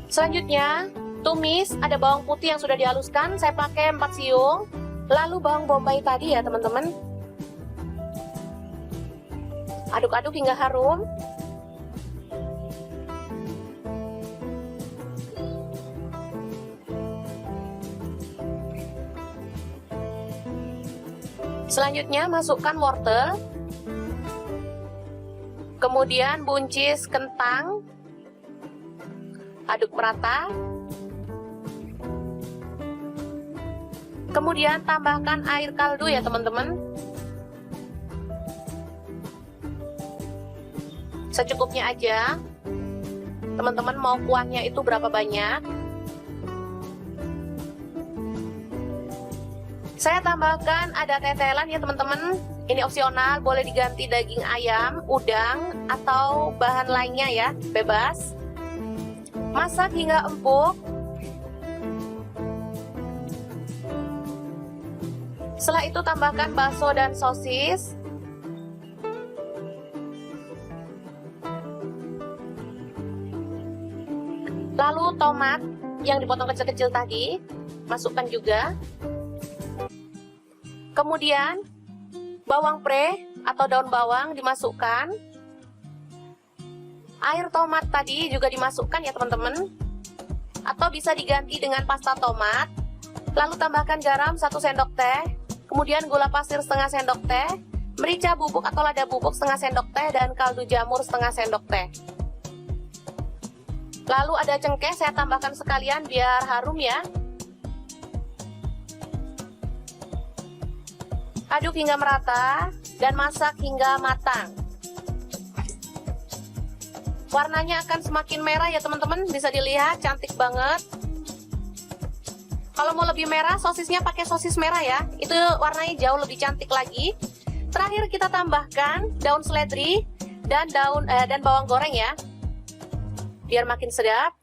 Selanjutnya, tumis ada bawang putih yang sudah dihaluskan, saya pakai 4 siung. Lalu bawang bombay tadi ya teman-teman. Aduk-aduk hingga harum. Selanjutnya masukkan wortel, kemudian buncis kentang, aduk merata, kemudian tambahkan air kaldu ya teman-teman, secukupnya aja. Teman-teman mau kuahnya itu berapa banyak? Saya tambahkan ada tetelan ya teman-teman. Ini opsional, boleh diganti daging ayam, udang, atau bahan lainnya ya, bebas. Masak hingga empuk. Setelah itu tambahkan bakso dan sosis. Lalu tomat yang dipotong kecil-kecil tadi, masukkan juga. Kemudian bawang pre atau daun bawang dimasukkan. Air tomat tadi juga dimasukkan ya teman-teman. Atau bisa diganti dengan pasta tomat. Lalu tambahkan garam 1 sendok teh. Kemudian gula pasir setengah sendok teh. Merica bubuk atau lada bubuk setengah sendok teh. Dan kaldu jamur setengah sendok teh. Lalu ada cengkeh, saya tambahkan sekalian biar harum ya. Aduk hingga merata dan masak hingga matang. Warnanya akan semakin merah ya teman-teman, bisa dilihat cantik banget. Kalau mau lebih merah, sosisnya pakai sosis merah ya, itu warnanya jauh lebih cantik lagi. Terakhir kita tambahkan daun seledri dan bawang goreng ya, biar makin sedap.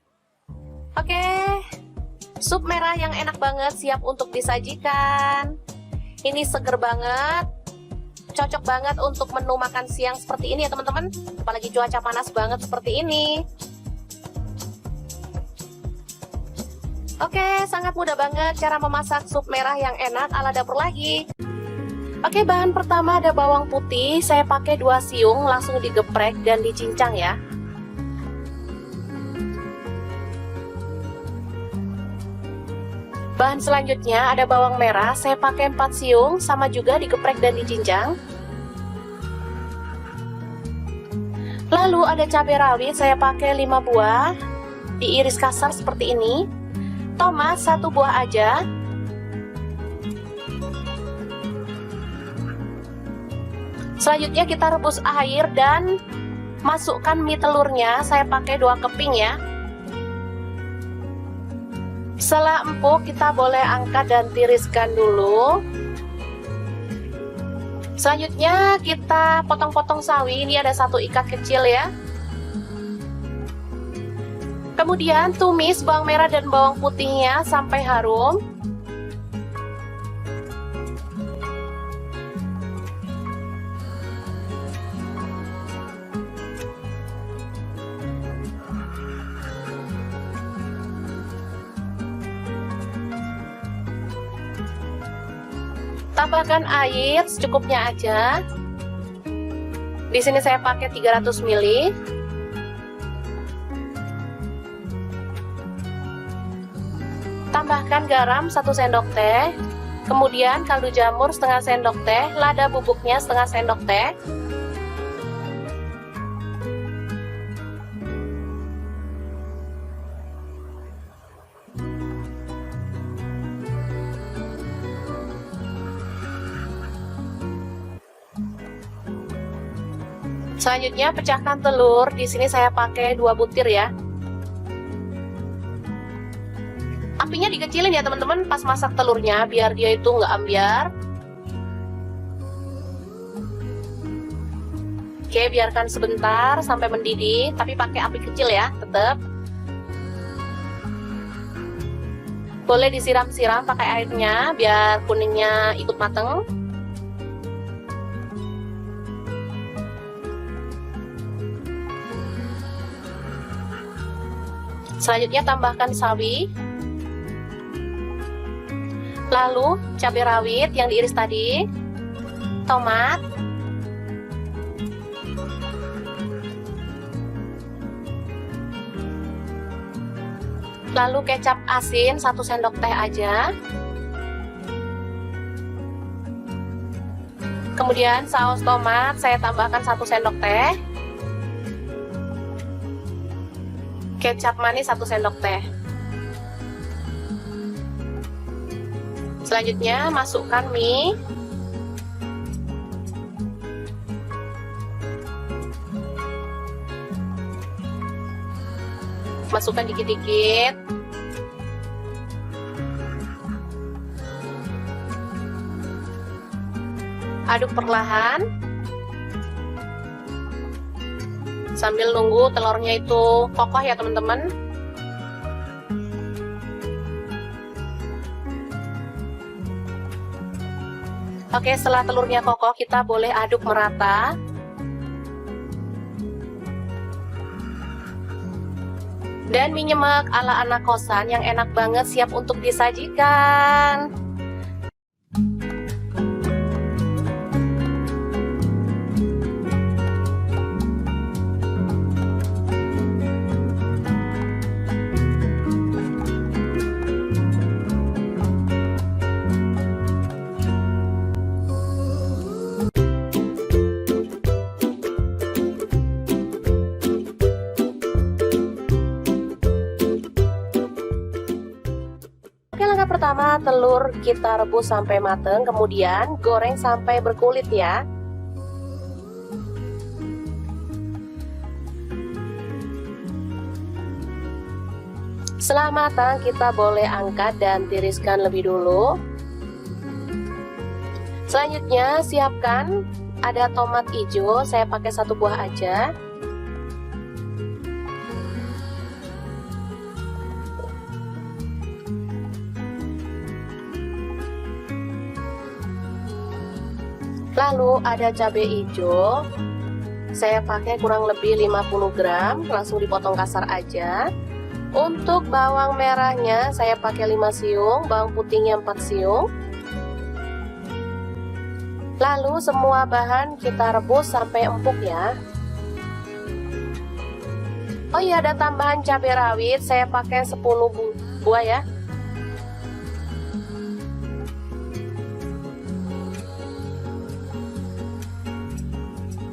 Oke, sup merah yang enak banget siap untuk disajikan. Ini seger banget, cocok banget untuk menu makan siang seperti ini ya teman-teman. Apalagi cuaca panas banget seperti ini. Oke, sangat mudah banget cara memasak sup merah yang enak ala dapur lagi. Oke, bahan pertama ada bawang putih, saya pakai 2 siung, langsung digeprek dan dicincang ya. Bahan selanjutnya ada bawang merah, saya pakai 4 siung, sama juga digeprek dan dicincang. Lalu ada cabai rawit, saya pakai 5 buah, diiris kasar seperti ini. Tomat 1 buah aja. Selanjutnya kita rebus air dan masukkan mie telurnya, saya pakai 2 keping ya. Setelah empuk, kita boleh angkat dan tiriskan dulu. Selanjutnya kita potong-potong sawi. Ini ada 1 ikat kecil ya. Kemudian tumis bawang merah dan bawang putihnya sampai harum. Tambahkan air secukupnya aja. Di sini saya pakai 300 ml. Tambahkan garam 1 sendok teh. Kemudian kaldu jamur setengah sendok teh, lada bubuknya setengah sendok teh. Selanjutnya pecahkan telur. Di sini saya pakai 2 butir ya. Apinya dikecilin ya teman-teman pas masak telurnya biar dia itu nggak ambyar. Oke, biarkan sebentar sampai mendidih, tapi pakai api kecil ya, tetap. Boleh disiram-siram pakai airnya biar kuningnya ikut mateng. Selanjutnya tambahkan sawi, lalu cabai rawit yang diiris tadi, tomat, lalu kecap asin 1 sendok teh aja. Kemudian saus tomat saya tambahkan 1 sendok teh. Kecap manis 1 sendok teh. Selanjutnya masukkan mie. Masukkan dikit-dikit. Aduk perlahan. Sambil nunggu telurnya itu kokoh ya teman-teman. Oke, setelah telurnya kokoh kita boleh aduk merata. Dan mie nyemek ala anak kosan yang enak banget siap untuk disajikan. Langkah pertama, telur kita rebus sampai mateng, kemudian goreng sampai berkulit ya. Setelah matang, kita boleh angkat dan tiriskan lebih dulu. Selanjutnya, siapkan ada tomat hijau, saya pakai 1 buah aja. Lalu ada cabai hijau, saya pakai kurang lebih 50 gram, langsung dipotong kasar aja. Untuk bawang merahnya saya pakai 5 siung, bawang putihnya 4 siung. Lalu semua bahan kita rebus sampai empuk ya. Oh iya, ada tambahan cabai rawit, saya pakai 10 buah ya.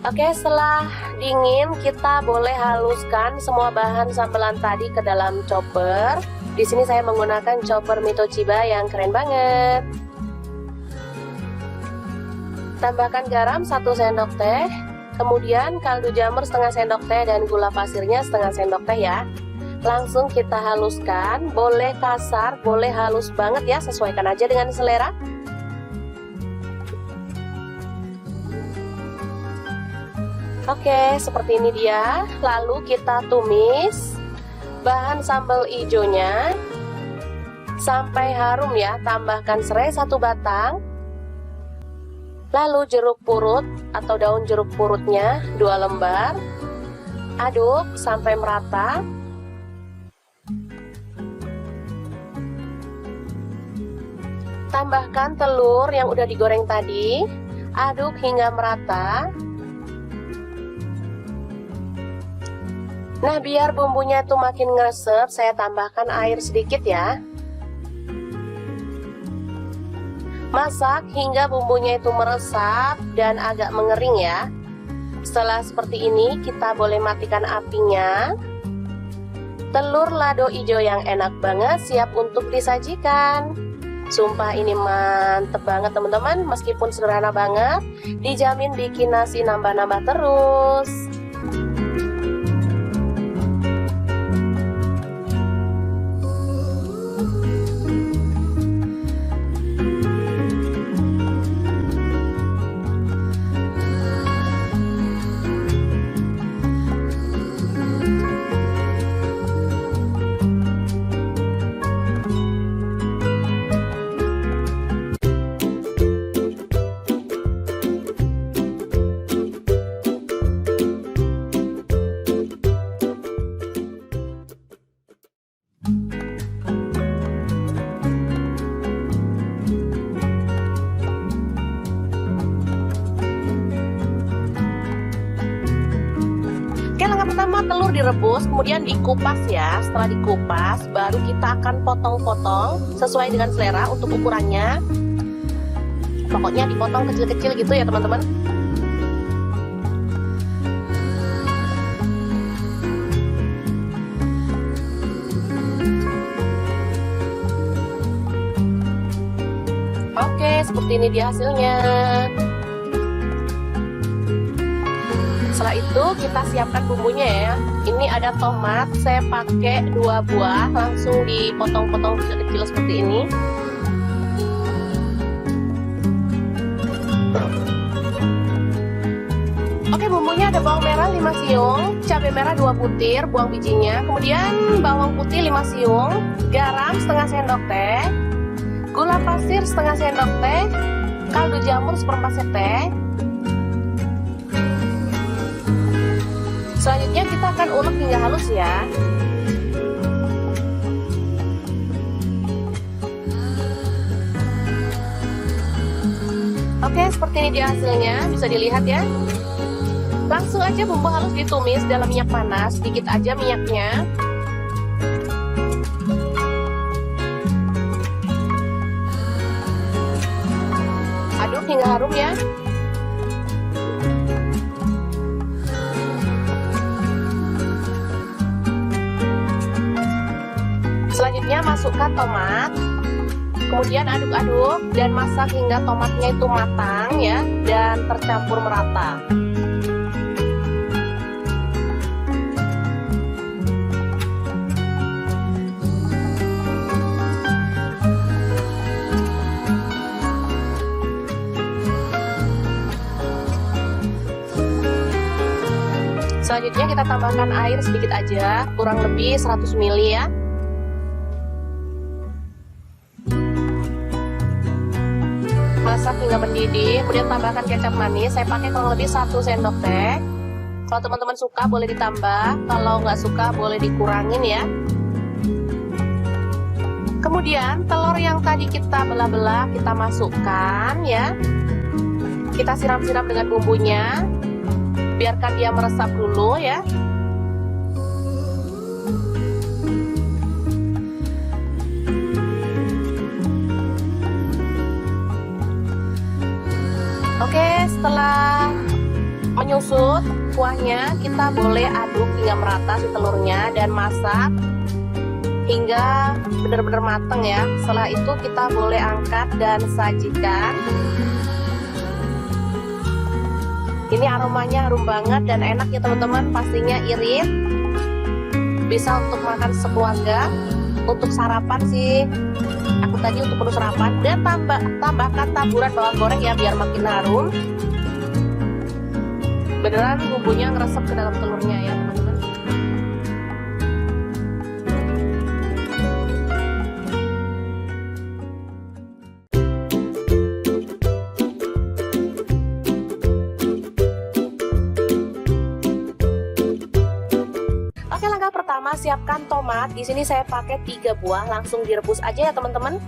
Oke, setelah dingin kita boleh haluskan semua bahan sambelan tadi ke dalam chopper. Di sini saya menggunakan chopper Mitoshiba yang keren banget. Tambahkan garam 1 sendok teh, kemudian kaldu jamur setengah sendok teh dan gula pasirnya setengah sendok teh ya. Langsung kita haluskan, boleh kasar, boleh halus banget ya, sesuaikan aja dengan selera. Oke, seperti ini dia. Lalu kita tumis bahan sambal hijaunya sampai harum ya. Tambahkan serai 1 batang. Lalu jeruk purut atau daun jeruk purutnya 2 lembar. Aduk sampai merata. Tambahkan telur yang udah digoreng tadi. Aduk hingga merata. Nah, biar bumbunya tuh makin ngeresep, saya tambahkan air sedikit ya. Masak hingga bumbunya itu meresap dan agak mengering ya. Setelah seperti ini, kita boleh matikan apinya. Telur lado hijau yang enak banget siap untuk disajikan. Sumpah ini mantep banget teman-teman, meskipun sederhana banget, dijamin bikin nasi nambah-nambah terus. Oke, langkah pertama telur direbus, kemudian dikupas ya. Setelah dikupas, baru kita akan potong-potong sesuai dengan selera untuk ukurannya. Pokoknya dipotong kecil-kecil gitu ya teman-teman. Oke, seperti ini dia hasilnya. Setelah itu kita siapkan bumbunya ya. Ini ada tomat, saya pakai 2 buah, langsung dipotong-potong kecil-kecil seperti ini. Oke, bumbunya ada bawang merah 5 siung, cabai merah 2 butir, buang bijinya. Kemudian bawang putih 5 siung, garam setengah sendok teh, gula pasir setengah sendok teh, kaldu jamur 1/4 sendok teh. Selanjutnya kita akan ulek hingga halus ya. Oke, seperti ini dia hasilnya, bisa dilihat ya. Langsung aja bumbu halus ditumis dalam minyak panas, sedikit aja minyaknya. Aduk hingga harum ya. Selanjutnya masukkan tomat, kemudian aduk-aduk dan masak hingga tomatnya itu matang ya dan tercampur merata. Selanjutnya kita tambahkan air sedikit aja, kurang lebih 100 ml ya. Masak hingga mendidih, kemudian tambahkan kecap manis. Saya pakai kurang lebih 1 sendok teh. Kalau teman-teman suka boleh ditambah, kalau nggak suka boleh dikurangin ya. Kemudian telur yang tadi kita belah-belah kita masukkan ya. Kita siram-siram dengan bumbunya, biarkan dia meresap dulu ya. Oke, setelah menyusut kuahnya, kita boleh aduk hingga merata si telurnya dan masak hingga benar-benar matang ya. Setelah itu kita boleh angkat dan sajikan. Ini aromanya harum banget dan enak ya teman-teman, pastinya irit. bisa untuk makan sekeluarga, untuk sarapan sih. Aku tadi untuk menu sarapan, dan tambahkan taburan bawang goreng ya biar makin harum. Beneran bumbunya ngeresep ke dalam telurnya ya teman-teman. Oke, langkah pertama siapkan tomat. Di sini saya pakai 3 buah, langsung direbus aja ya teman-teman.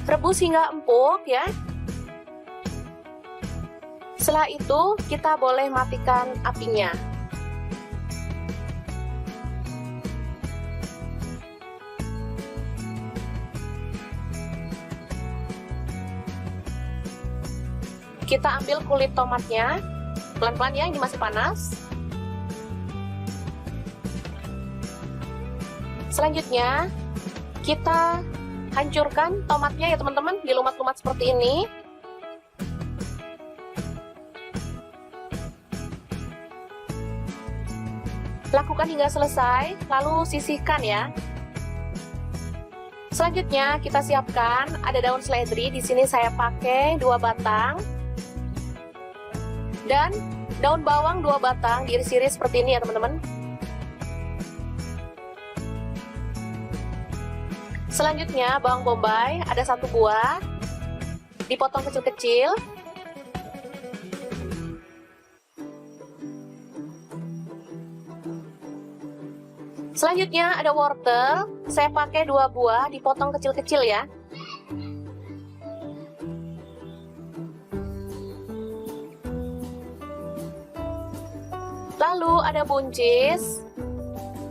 Rebus hingga empuk ya. Setelah itu kita boleh matikan apinya. Kita ambil kulit tomatnya, pelan-pelan ya, ini masih panas. Selanjutnya kita hancurkan tomatnya ya teman-teman, dilumat-lumat seperti ini. Lakukan hingga selesai, lalu sisihkan ya. Selanjutnya kita siapkan ada daun seledri. Di sini saya pakai 2 batang. Dan daun bawang 2 batang diiris-iris seperti ini ya teman-teman. Selanjutnya bawang bombay ada 1 buah, dipotong kecil-kecil. Selanjutnya ada wortel, saya pakai 2 buah, dipotong kecil-kecil ya. Lalu ada buncis,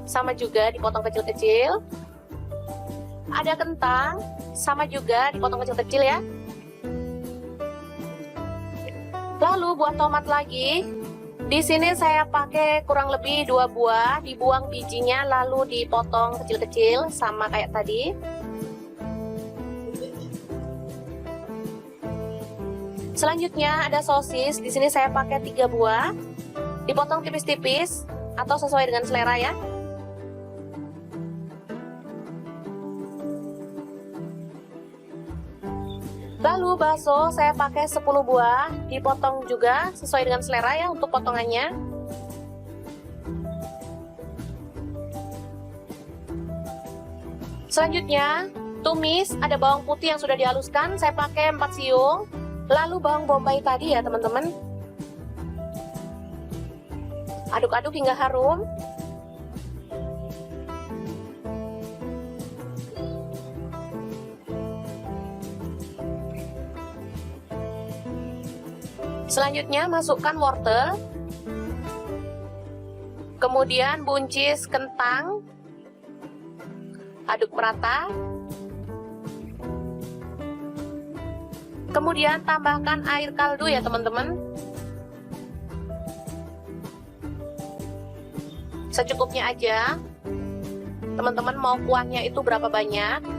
sama juga dipotong kecil-kecil. Ada kentang, sama juga dipotong kecil-kecil ya. Lalu buah tomat lagi. Di sini saya pakai kurang lebih 2 buah, dibuang bijinya lalu dipotong kecil-kecil sama kayak tadi. Selanjutnya ada sosis. Di sini saya pakai 3 buah, dipotong tipis-tipis atau sesuai dengan selera ya. Lalu bakso saya pakai 10 buah, dipotong juga sesuai dengan selera ya untuk potongannya. Selanjutnya tumis, ada bawang putih yang sudah dihaluskan, saya pakai 4 siung. Lalu bawang bombay tadi ya teman-teman. Aduk-aduk hingga harum. Selanjutnya masukkan wortel, kemudian buncis kentang, aduk merata, kemudian tambahkan air kaldu ya teman-teman, secukupnya aja. Teman-teman mau kuahnya itu berapa banyak?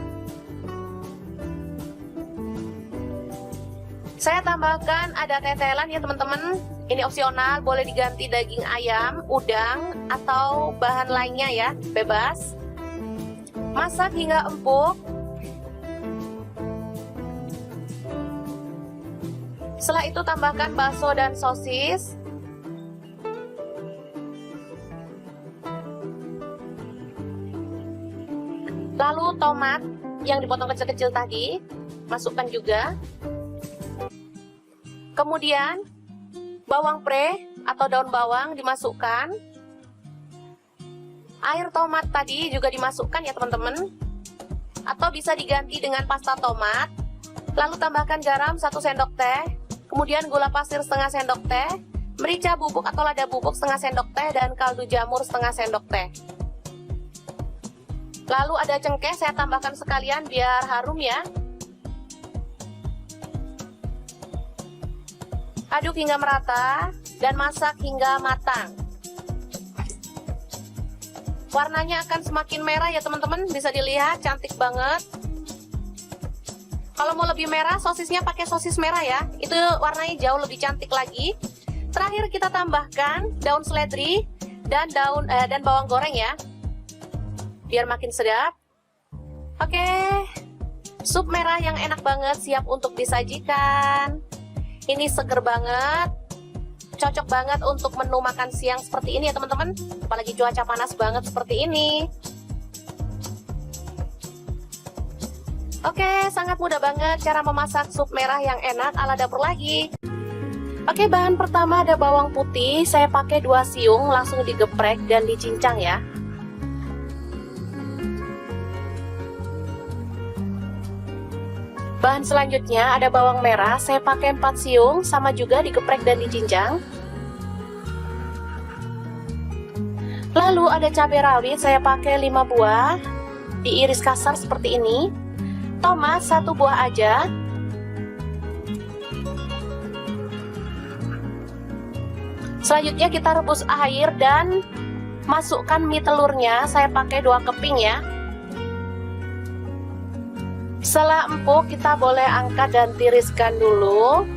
Saya tambahkan ada tetelan ya teman-teman. Ini opsional, boleh diganti daging ayam, udang, atau bahan lainnya ya, bebas. Masak hingga empuk. Setelah itu tambahkan bakso dan sosis. Lalu tomat yang dipotong kecil-kecil tadi, masukkan juga. Kemudian bawang pre atau daun bawang dimasukkan. Air tomat tadi juga dimasukkan ya teman-teman. Atau bisa diganti dengan pasta tomat. Lalu tambahkan garam 1 sendok teh. Kemudian gula pasir setengah sendok teh. Merica bubuk atau lada bubuk setengah sendok teh. Dan kaldu jamur setengah sendok teh. Lalu ada cengkeh, saya tambahkan sekalian biar harum ya. Aduk hingga merata dan masak hingga matang. Warnanya akan semakin merah ya teman-teman, bisa dilihat cantik banget. Kalau mau lebih merah, sosisnya pakai sosis merah ya, itu warnanya jauh lebih cantik lagi. Terakhir kita tambahkan daun seledri. dan bawang goreng ya, biar makin sedap. Oke, sup merah yang enak banget siap untuk disajikan. Ini seger banget, cocok banget untuk menu makan siang seperti ini ya teman-teman, apalagi cuaca panas banget seperti ini. Oke, sangat mudah banget cara memasak sup merah yang enak ala dapur lagi. Oke, bahan pertama ada bawang putih, saya pakai 2 siung, langsung digeprek dan dicincang ya. Bahan selanjutnya ada bawang merah, saya pakai 4 siung, sama juga digeprek dan dicincang. Lalu ada cabai rawit, saya pakai 5 buah, diiris kasar seperti ini. Tomat 1 buah aja. Selanjutnya kita rebus air dan masukkan mie telurnya, saya pakai 2 keping ya. Setelah empuk, kita boleh angkat dan tiriskan dulu.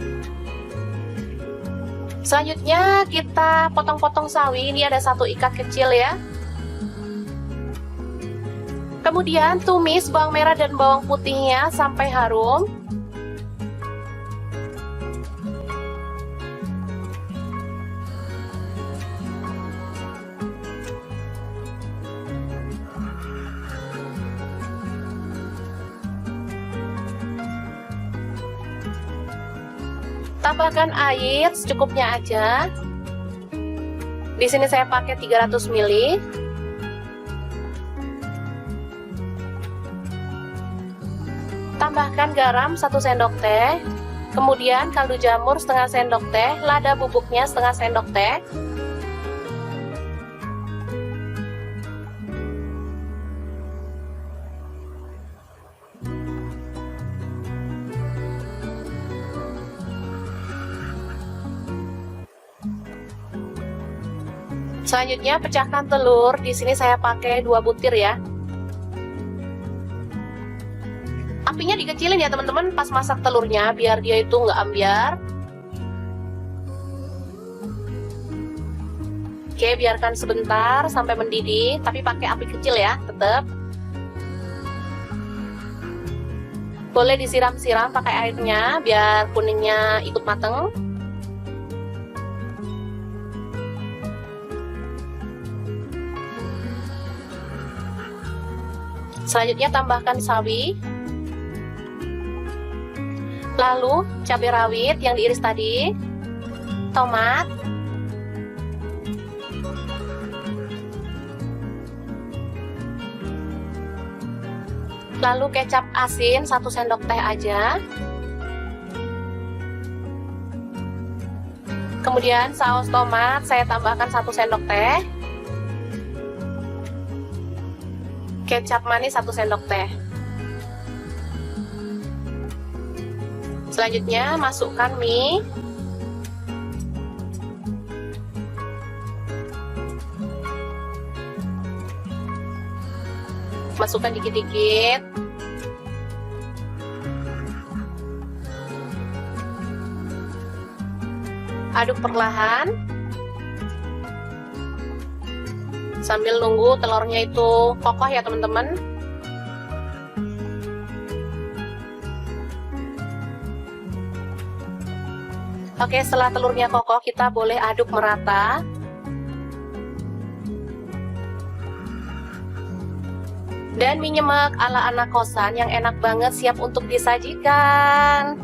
Selanjutnya kita potong-potong sawi, ini ada 1 ikat kecil ya. Kemudian tumis bawang merah dan bawang putihnya sampai harum. Tambahkan air secukupnya aja. Di sini saya pakai 300 ml. Tambahkan garam 1 sendok teh. Kemudian kaldu jamur setengah sendok teh, lada bubuknya setengah sendok teh. Selanjutnya pecahkan telur, di sini saya pakai 2 butir ya. Apinya dikecilin ya teman-teman pas masak telurnya biar dia itu nggak ambyar. Oke, biarkan sebentar sampai mendidih, tapi pakai api kecil ya, tetap. Boleh disiram-siram pakai airnya biar kuningnya ikut mateng. Selanjutnya tambahkan sawi, lalu cabai rawit yang diiris tadi, tomat, lalu kecap asin 1 sendok teh aja. Kemudian saus tomat saya tambahkan 1 sendok teh. Kecap manis 1 sendok teh. Selanjutnya masukkan mie. Masukkan dikit-dikit. Aduk perlahan. Sambil nunggu telurnya itu kokoh ya teman-teman. Oke, setelah telurnya kokoh kita boleh aduk merata. Dan mie nyemek ala anak kosan yang enak banget siap untuk disajikan.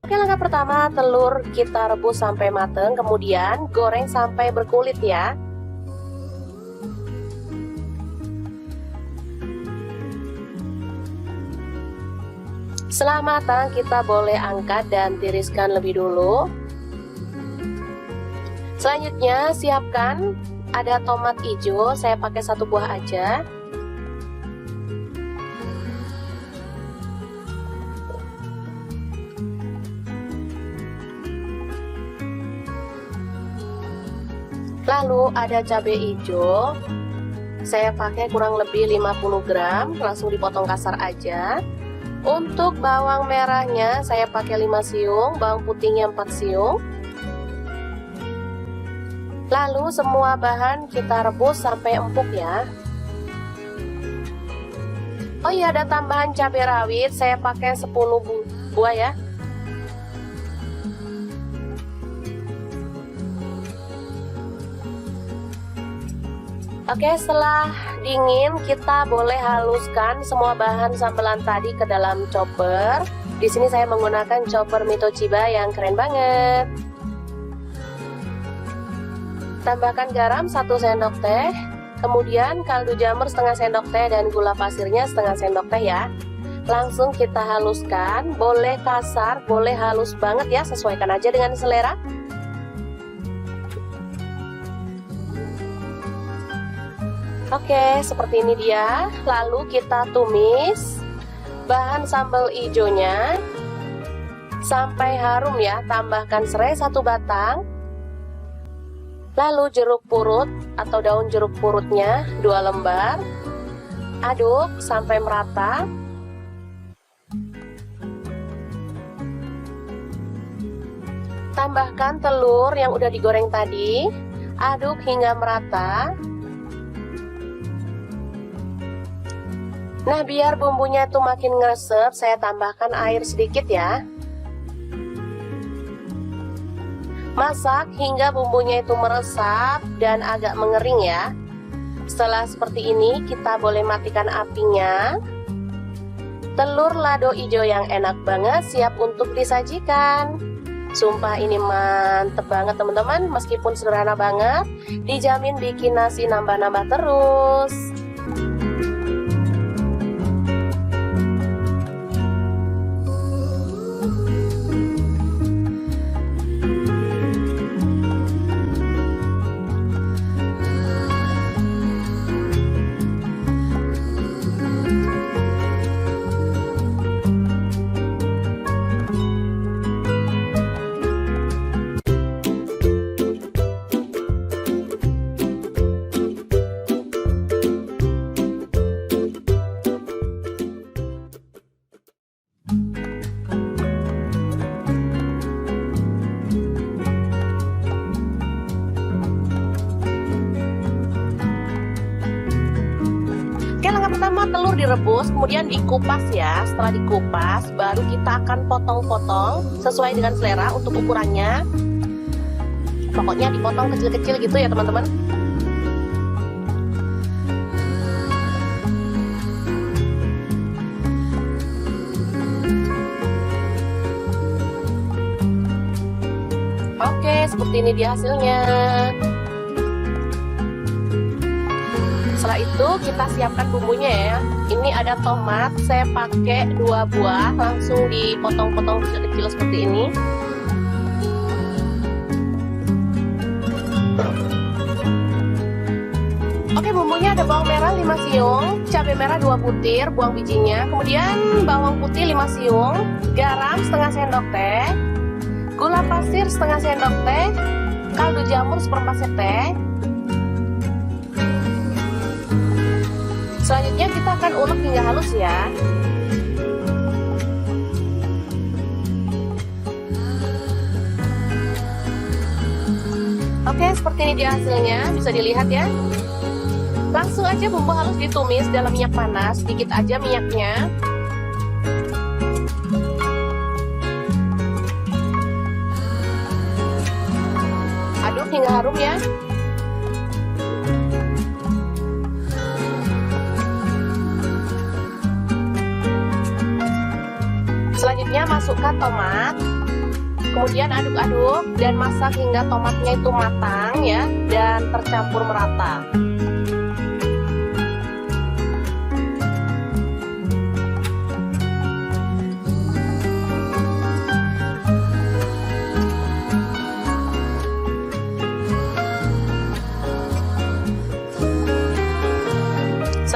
Oke, langkah pertama telur kita rebus sampai mateng, kemudian goreng sampai berkulit ya. Setelah matang kita boleh angkat dan tiriskan lebih dulu. Selanjutnya siapkan ada tomat hijau, saya pakai 1 buah aja. Lalu ada cabai hijau, saya pakai kurang lebih 50 gram, langsung dipotong kasar aja. Untuk bawang merahnya saya pakai 5 siung, bawang putihnya 4 siung. Lalu semua bahan kita rebus sampai empuk ya. Oh iya, ada tambahan cabai rawit, saya pakai 10 buah ya. Oke, setelah dingin kita boleh haluskan semua bahan sambelan tadi ke dalam chopper. Di sini saya menggunakan chopper Mitoshiba yang keren banget. Tambahkan garam 1 sendok teh, kemudian kaldu jamur setengah sendok teh dan gula pasirnya setengah sendok teh ya. Langsung kita haluskan, boleh kasar, boleh halus banget ya, sesuaikan aja dengan selera. Oke, seperti ini dia. Lalu kita tumis bahan sambal hijaunya sampai harum ya. Tambahkan serai 1 batang. Lalu jeruk purut atau daun jeruk purutnya 2 lembar. Aduk sampai merata. Tambahkan telur yang udah digoreng tadi. Aduk hingga merata. Nah, biar bumbunya itu makin ngeresep, saya tambahkan air sedikit ya. Masak hingga bumbunya itu meresap dan agak mengering ya. Setelah seperti ini, kita boleh matikan apinya. Telur lado hijau yang enak banget siap untuk disajikan. Sumpah ini mantep banget teman-teman, meskipun sederhana banget, dijamin bikin nasi nambah-nambah terus. Pertama telur direbus, kemudian dikupas ya. Setelah dikupas, baru kita akan potong-potong sesuai dengan selera untuk ukurannya. Pokoknya dipotong kecil-kecil gitu ya teman-teman. Oke, seperti ini dia hasilnya. Setelah itu kita siapkan bumbunya ya. Ini ada tomat, saya pakai 2 buah, langsung dipotong-potong kecil-kecil seperti ini. Oke, bumbunya ada bawang merah 5 siung, cabai merah 2 butir, buang bijinya, kemudian bawang putih 5 siung, garam setengah sendok teh, gula pasir setengah sendok teh, kaldu jamur 1/4 sendok teh. Selanjutnya kita akan ulek hingga halus ya. Oke, seperti ini dia hasilnya, bisa dilihat ya. Langsung aja bumbu halus ditumis dalam minyak panas, sedikit aja minyaknya. Aduk hingga harum ya. Selanjutnya masukkan tomat, kemudian aduk-aduk dan masak hingga tomatnya itu matang ya dan tercampur merata.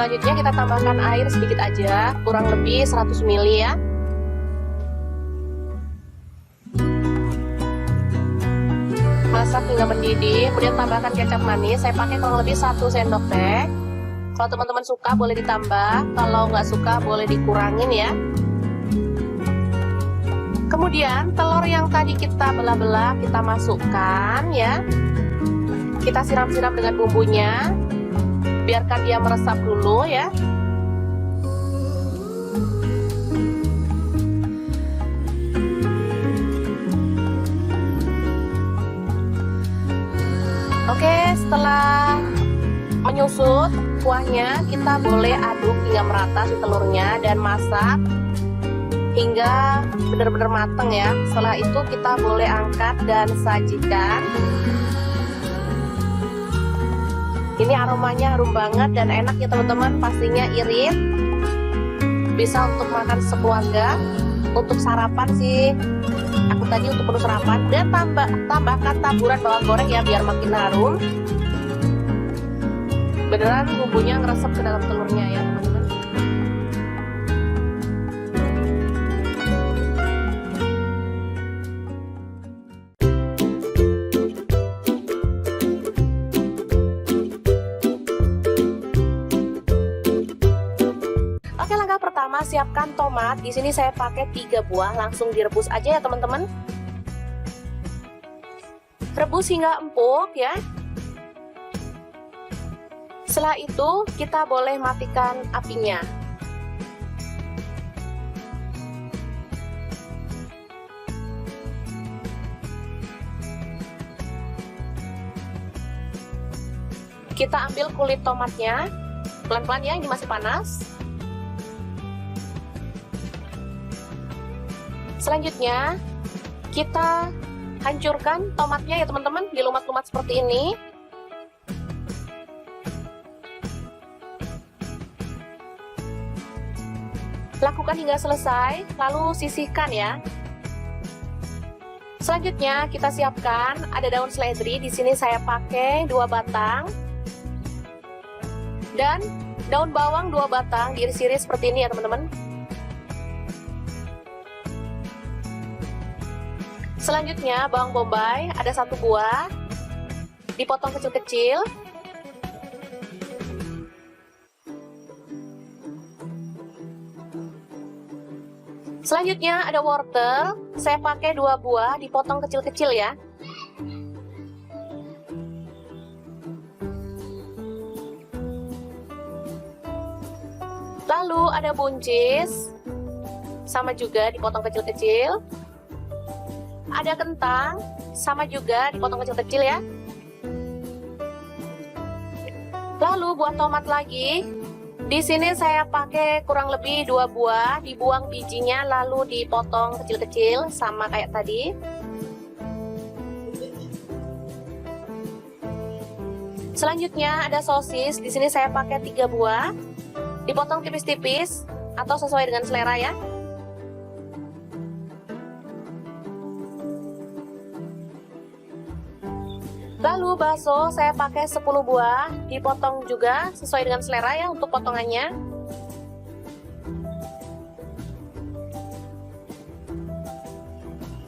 Selanjutnya kita tambahkan air sedikit aja, kurang lebih 100 ml ya. Masak hingga mendidih, kemudian tambahkan kecap manis. Saya pakai kurang lebih 1 sendok teh. Kalau teman-teman suka boleh ditambah, kalau nggak suka boleh dikurangin ya. Kemudian telur yang tadi kita belah-belah kita masukkan ya. Kita siram-siram dengan bumbunya. Biarkan dia meresap dulu ya. Oke, setelah menyusut kuahnya, kita boleh aduk hingga merata si telurnya dan masak hingga benar-benar matang ya. Setelah itu kita boleh angkat dan sajikan. Ini aromanya harum banget dan enak ya teman-teman, pastinya irit. Bisa untuk makan sekeluarga, untuk sarapan sih. Aku tadi untuk menu sarapan, dan tambahkan taburan bawang goreng ya biar makin harum. Beneran bumbunya ngeresep ke dalam telurnya ya teman-teman. Oke, langkah pertama siapkan tomat. Di sini saya pakai 3 buah, langsung direbus aja ya teman-teman. Rebus hingga empuk ya. Setelah itu kita boleh matikan apinya. Kita ambil kulit tomatnya, pelan-pelan ya, ini masih panas. Selanjutnya kita hancurkan tomatnya ya teman-teman, dilumat-lumat seperti ini. Lakukan hingga selesai, lalu sisihkan ya. Selanjutnya kita siapkan ada daun seledri. Di sini saya pakai 2 batang dan daun bawang 2 batang, diiris-iris seperti ini ya teman-teman. Selanjutnya bawang bombay ada 1 buah, dipotong kecil-kecil. Selanjutnya ada wortel, saya pakai 2 buah, dipotong kecil-kecil ya. Lalu ada buncis, sama juga dipotong kecil-kecil. Ada kentang, sama juga dipotong kecil-kecil ya. Lalu buah tomat lagi. Di sini saya pakai kurang lebih 2 buah, dibuang bijinya lalu dipotong kecil-kecil sama kayak tadi. Selanjutnya ada sosis. Di sini saya pakai 3 buah, dipotong tipis-tipis atau sesuai dengan selera ya. Lalu bakso saya pakai 10 buah, dipotong juga sesuai dengan selera ya untuk potongannya.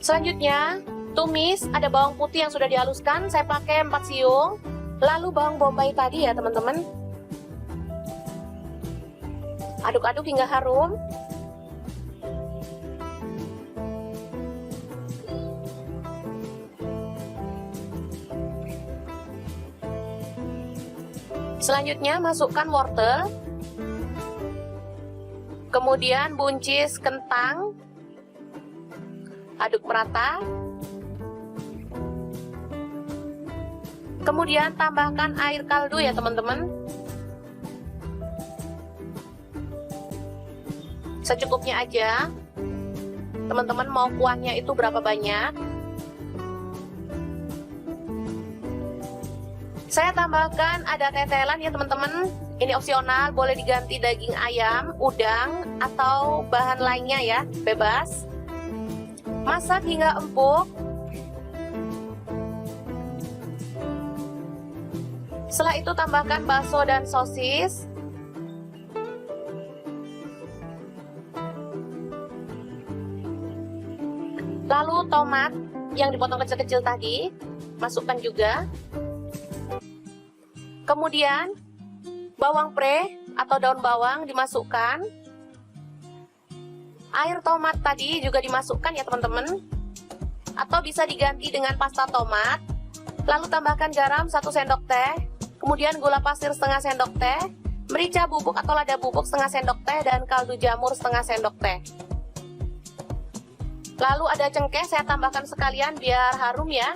Selanjutnya tumis, ada bawang putih yang sudah dihaluskan, saya pakai 4 siung. Lalu bawang bombay tadi ya teman-teman. Aduk-aduk hingga harum. Selanjutnya masukkan wortel, kemudian buncis kentang, aduk merata, kemudian tambahkan air kaldu ya teman-teman, secukupnya aja. Teman-teman mau kuahnya itu berapa banyak? Saya tambahkan ada tetelan ya teman-teman. Ini opsional, boleh diganti daging ayam, udang, atau bahan lainnya ya, bebas. Masak hingga empuk. Setelah itu tambahkan bakso dan sosis. Lalu tomat yang dipotong kecil-kecil tadi masukkan juga. Kemudian bawang pre atau daun bawang dimasukkan. Air tomat tadi juga dimasukkan ya teman-teman. Atau bisa diganti dengan pasta tomat. Lalu tambahkan garam 1 sendok teh. Kemudian gula pasir setengah sendok teh. Merica bubuk atau lada bubuk setengah sendok teh. Dan kaldu jamur setengah sendok teh. Lalu ada cengkeh, saya tambahkan sekalian biar harum ya.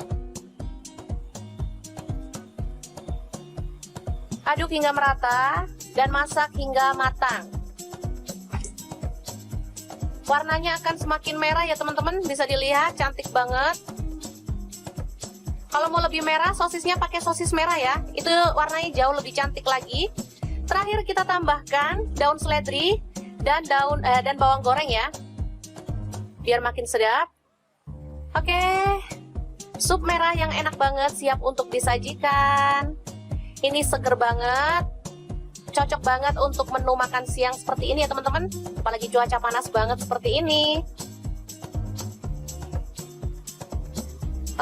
Aduk hingga merata dan masak hingga matang. Warnanya akan semakin merah ya teman-teman, bisa dilihat cantik banget. Kalau mau lebih merah, sosisnya pakai sosis merah ya. Itu warnanya jauh lebih cantik lagi. Terakhir kita tambahkan daun seledri dan bawang goreng ya. Biar makin sedap. Oke, sup merah yang enak banget siap untuk disajikan. Ini seger banget, cocok banget untuk menu makan siang seperti ini ya teman-teman. Apalagi cuaca panas banget seperti ini.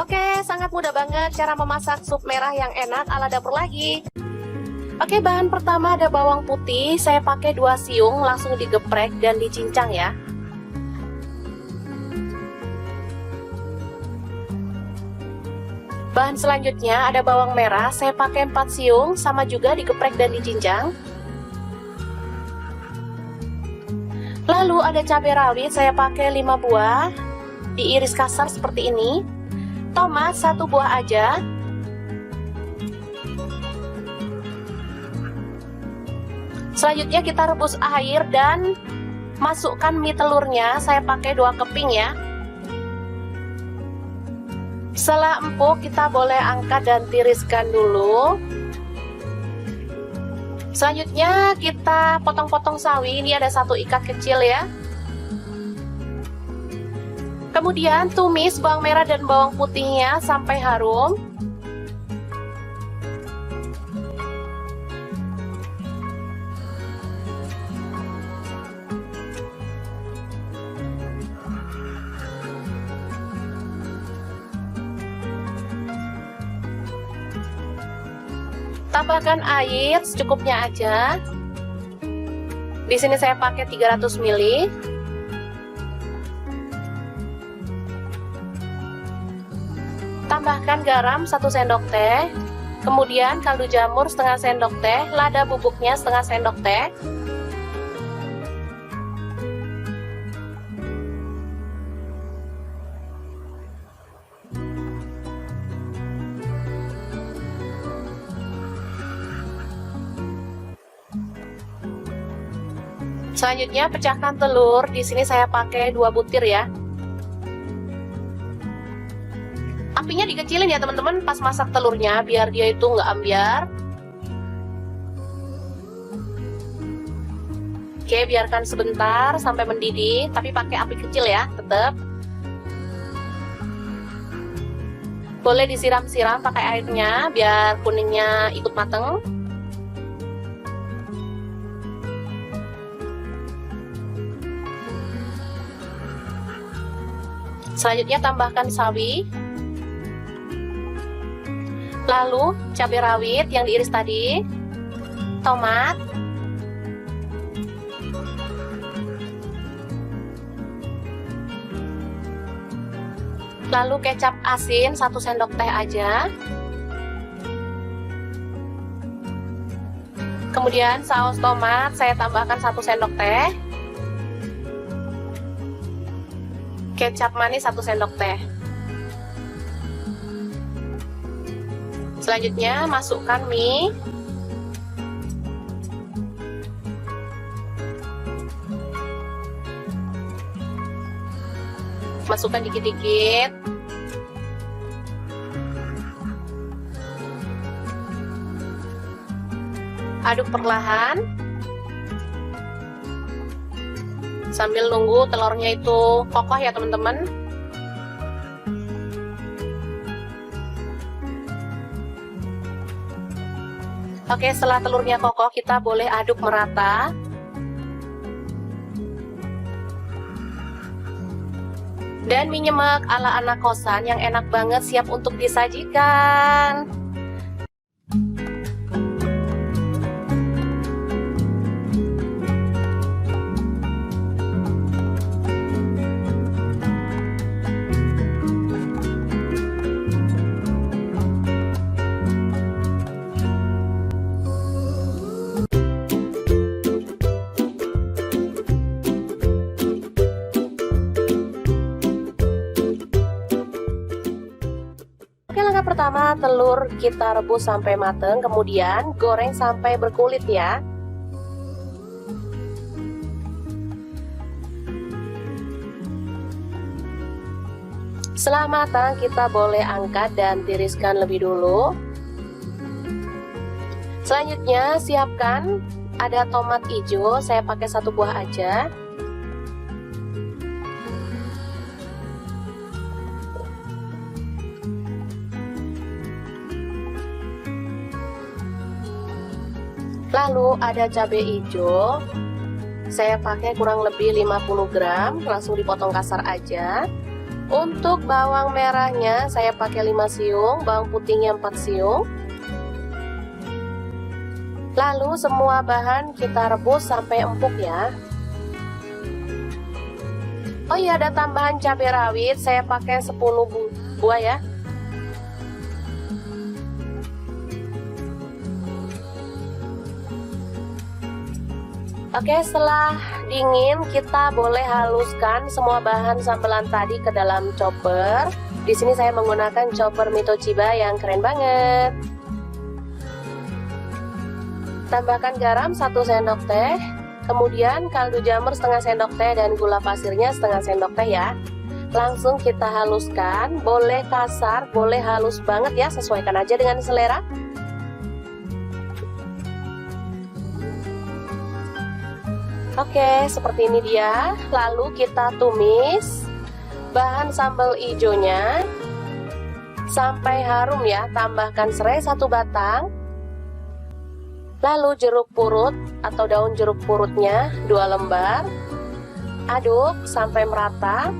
Oke, sangat mudah banget cara memasak sup merah yang enak ala dapur lagi. Oke, bahan pertama ada bawang putih. Saya pakai 2 siung, langsung digeprek dan dicincang ya. Bahan selanjutnya ada bawang merah, saya pakai 4 siung, sama juga digeprek dan dicincang. Lalu ada cabai rawit, saya pakai 5 buah, diiris kasar seperti ini. Tomat 1 buah aja. Selanjutnya kita rebus air dan masukkan mie telurnya, saya pakai 2 keping ya. Setelah empuk, kita boleh angkat dan tiriskan dulu. Selanjutnya kita potong-potong sawi. Ini ada 1 ikat kecil ya. Kemudian tumis bawang merah dan bawang putihnya sampai harum. Tambahkan air secukupnya aja. Di sini saya pakai 300 ml. Tambahkan garam 1 sendok teh. Kemudian kaldu jamur setengah sendok teh, lada bubuknya setengah sendok teh. Selanjutnya pecahkan telur. Di sini saya pakai 2 butir ya. Apinya dikecilin ya teman-teman pas masak telurnya biar dia itu nggak ambyar. Oke, biarkan sebentar sampai mendidih, tapi pakai api kecil ya, tetap. Boleh disiram-siram pakai airnya biar kuningnya ikut mateng. Selanjutnya tambahkan sawi. Lalu cabai rawit yang diiris tadi. Tomat. Lalu kecap asin 1 sendok teh aja. Kemudian saus tomat saya tambahkan 1 sendok teh. Kecap manis 1 sendok teh. Selanjutnya masukkan mie. Masukkan dikit-dikit. Aduk perlahan. Sambil nunggu telurnya itu kokoh ya teman-teman. Oke, setelah telurnya kokoh kita boleh aduk merata. Dan mie nyemek ala anak kosan yang enak banget siap untuk disajikan. Oke, langkah pertama, telur kita rebus sampai mateng, kemudian goreng sampai berkulit ya. Setelah matang, kita boleh angkat dan tiriskan lebih dulu. Selanjutnya, siapkan ada tomat hijau, saya pakai 1 buah aja. Lalu ada cabai hijau, saya pakai kurang lebih 50 gram, langsung dipotong kasar aja. Untuk bawang merahnya saya pakai 5 siung, bawang putihnya 4 siung. Lalu semua bahan kita rebus sampai empuk ya. Oh iya, ada tambahan cabai rawit, saya pakai 10 buah ya. Oke, setelah dingin kita boleh haluskan semua bahan sambelan tadi ke dalam chopper. Di sini saya menggunakan chopper Mitoshiba yang keren banget. Tambahkan garam 1 sendok teh, kemudian kaldu jamur setengah sendok teh dan gula pasirnya setengah sendok teh ya. Langsung kita haluskan, boleh kasar, boleh halus banget ya, sesuaikan aja dengan selera. Oke, seperti ini dia. Lalu kita tumis bahan sambal hijaunya sampai harum ya. Tambahkan serai 1 batang. Lalu jeruk purut atau daun jeruk purutnya 2 lembar. Aduk sampai merata.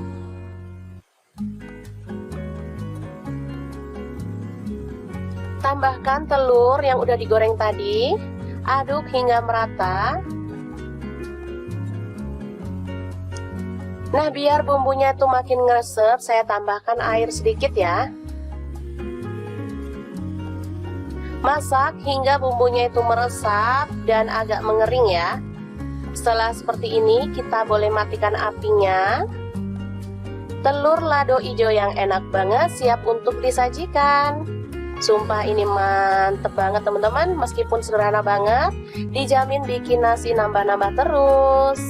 Tambahkan telur yang udah digoreng tadi. Aduk hingga merata. Nah, biar bumbunya itu makin ngeresep, saya tambahkan air sedikit ya. Masak hingga bumbunya itu meresap dan agak mengering ya. Setelah seperti ini, kita boleh matikan apinya. Telur lado hijau yang enak banget siap untuk disajikan. Sumpah ini mantep banget teman-teman, meskipun sederhana banget, dijamin bikin nasi nambah-nambah terus.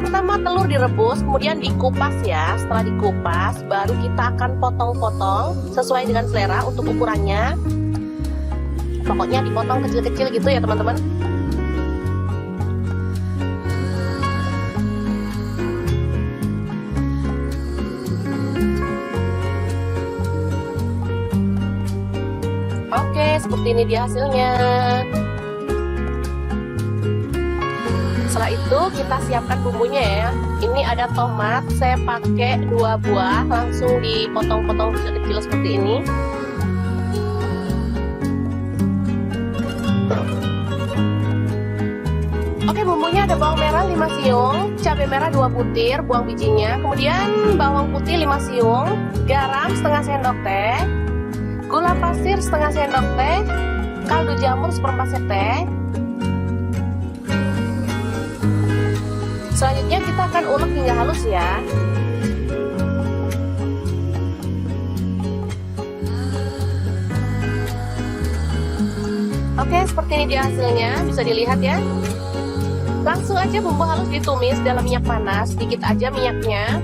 Pertama telur direbus, kemudian dikupas ya. Setelah dikupas, baru kita akan potong-potong sesuai dengan selera untuk ukurannya. Pokoknya dipotong kecil-kecil gitu ya teman-teman. Oke, seperti ini dia hasilnya. Setelah itu kita siapkan bumbunya ya. Ini ada tomat, saya pakai 2 buah, langsung dipotong-potong kecil-kecil seperti ini. Oke, bumbunya ada bawang merah 5 siung, cabai merah 2 butir, buang bijinya, kemudian bawang putih 5 siung, garam setengah sendok teh, gula pasir setengah sendok teh, kaldu jamur 1/4 sendok teh. Selanjutnya kita akan ulek hingga halus ya. Oke, seperti ini dia hasilnya, bisa dilihat ya. Langsung aja bumbu halus ditumis dalam minyak panas, sedikit aja minyaknya.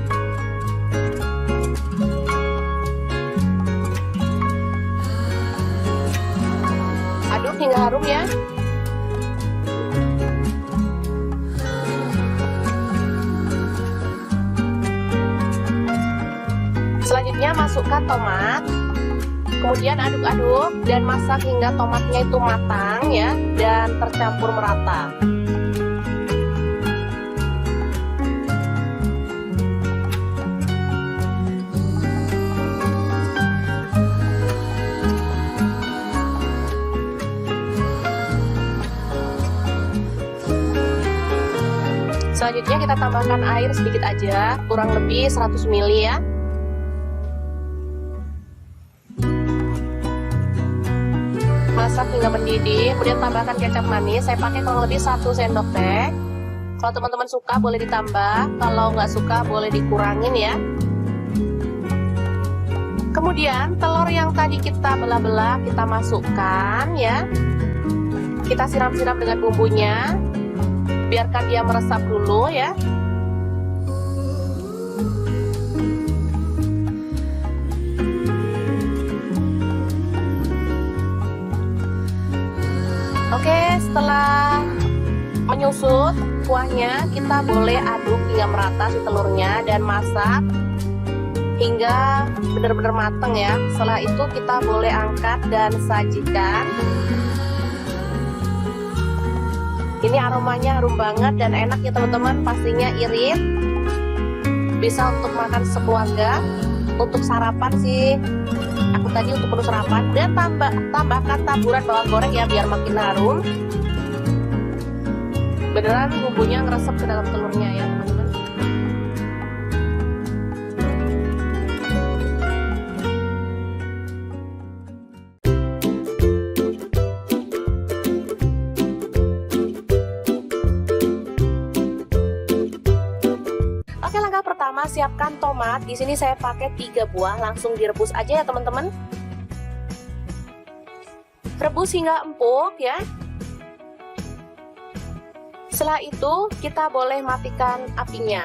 Aduk hingga harum ya. Selanjutnya masukkan tomat. Kemudian aduk-aduk dan masak hingga tomatnya itu matang ya dan tercampur merata. Selanjutnya kita tambahkan air sedikit aja, kurang lebih 100 ml ya. Masak hingga mendidih, kemudian tambahkan kecap manis. Saya pakai kurang lebih 1 sendok teh. Kalau teman-teman suka boleh ditambah, kalau nggak suka boleh dikurangin ya. Kemudian telur yang tadi kita belah-belah kita masukkan ya. Kita siram-siram dengan bumbunya, biarkan dia meresap dulu ya. Oke, setelah menyusut kuahnya, kita boleh aduk hingga merata si telurnya dan masak hingga benar-benar matang ya. Setelah itu kita boleh angkat dan sajikan. Ini aromanya harum banget dan enak ya teman-teman, pastinya irit. Bisa untuk makan sekeluarga, untuk sarapan sih. Aku tadi untuk menu sarapan, dan tambahkan taburan bawang goreng ya biar makin harum. Beneran bumbunya ngeresep ke dalam telurnya ya teman-teman. Oke, langkah pertama siapkan tomat. Di sini saya pakai 3 buah, langsung direbus aja ya teman-teman. Rebus hingga empuk ya. Setelah itu kita boleh matikan apinya.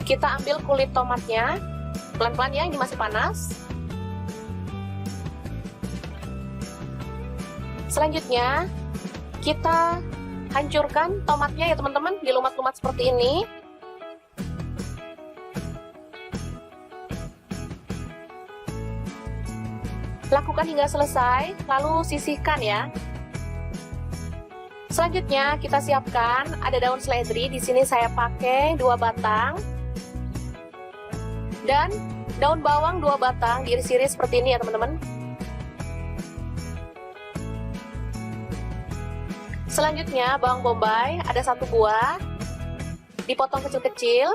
Kita ambil kulit tomatnya, pelan-pelan ya, ini masih panas. Selanjutnya kita hancurkan tomatnya ya teman-teman, dilumat-lumat seperti ini. Lakukan hingga selesai, lalu sisihkan ya. Selanjutnya kita siapkan ada daun seledri. Di sini saya pakai 2 batang dan daun bawang 2 batang, diiris-iris seperti ini ya teman-teman. Selanjutnya bawang bombay ada 1 buah, dipotong kecil-kecil.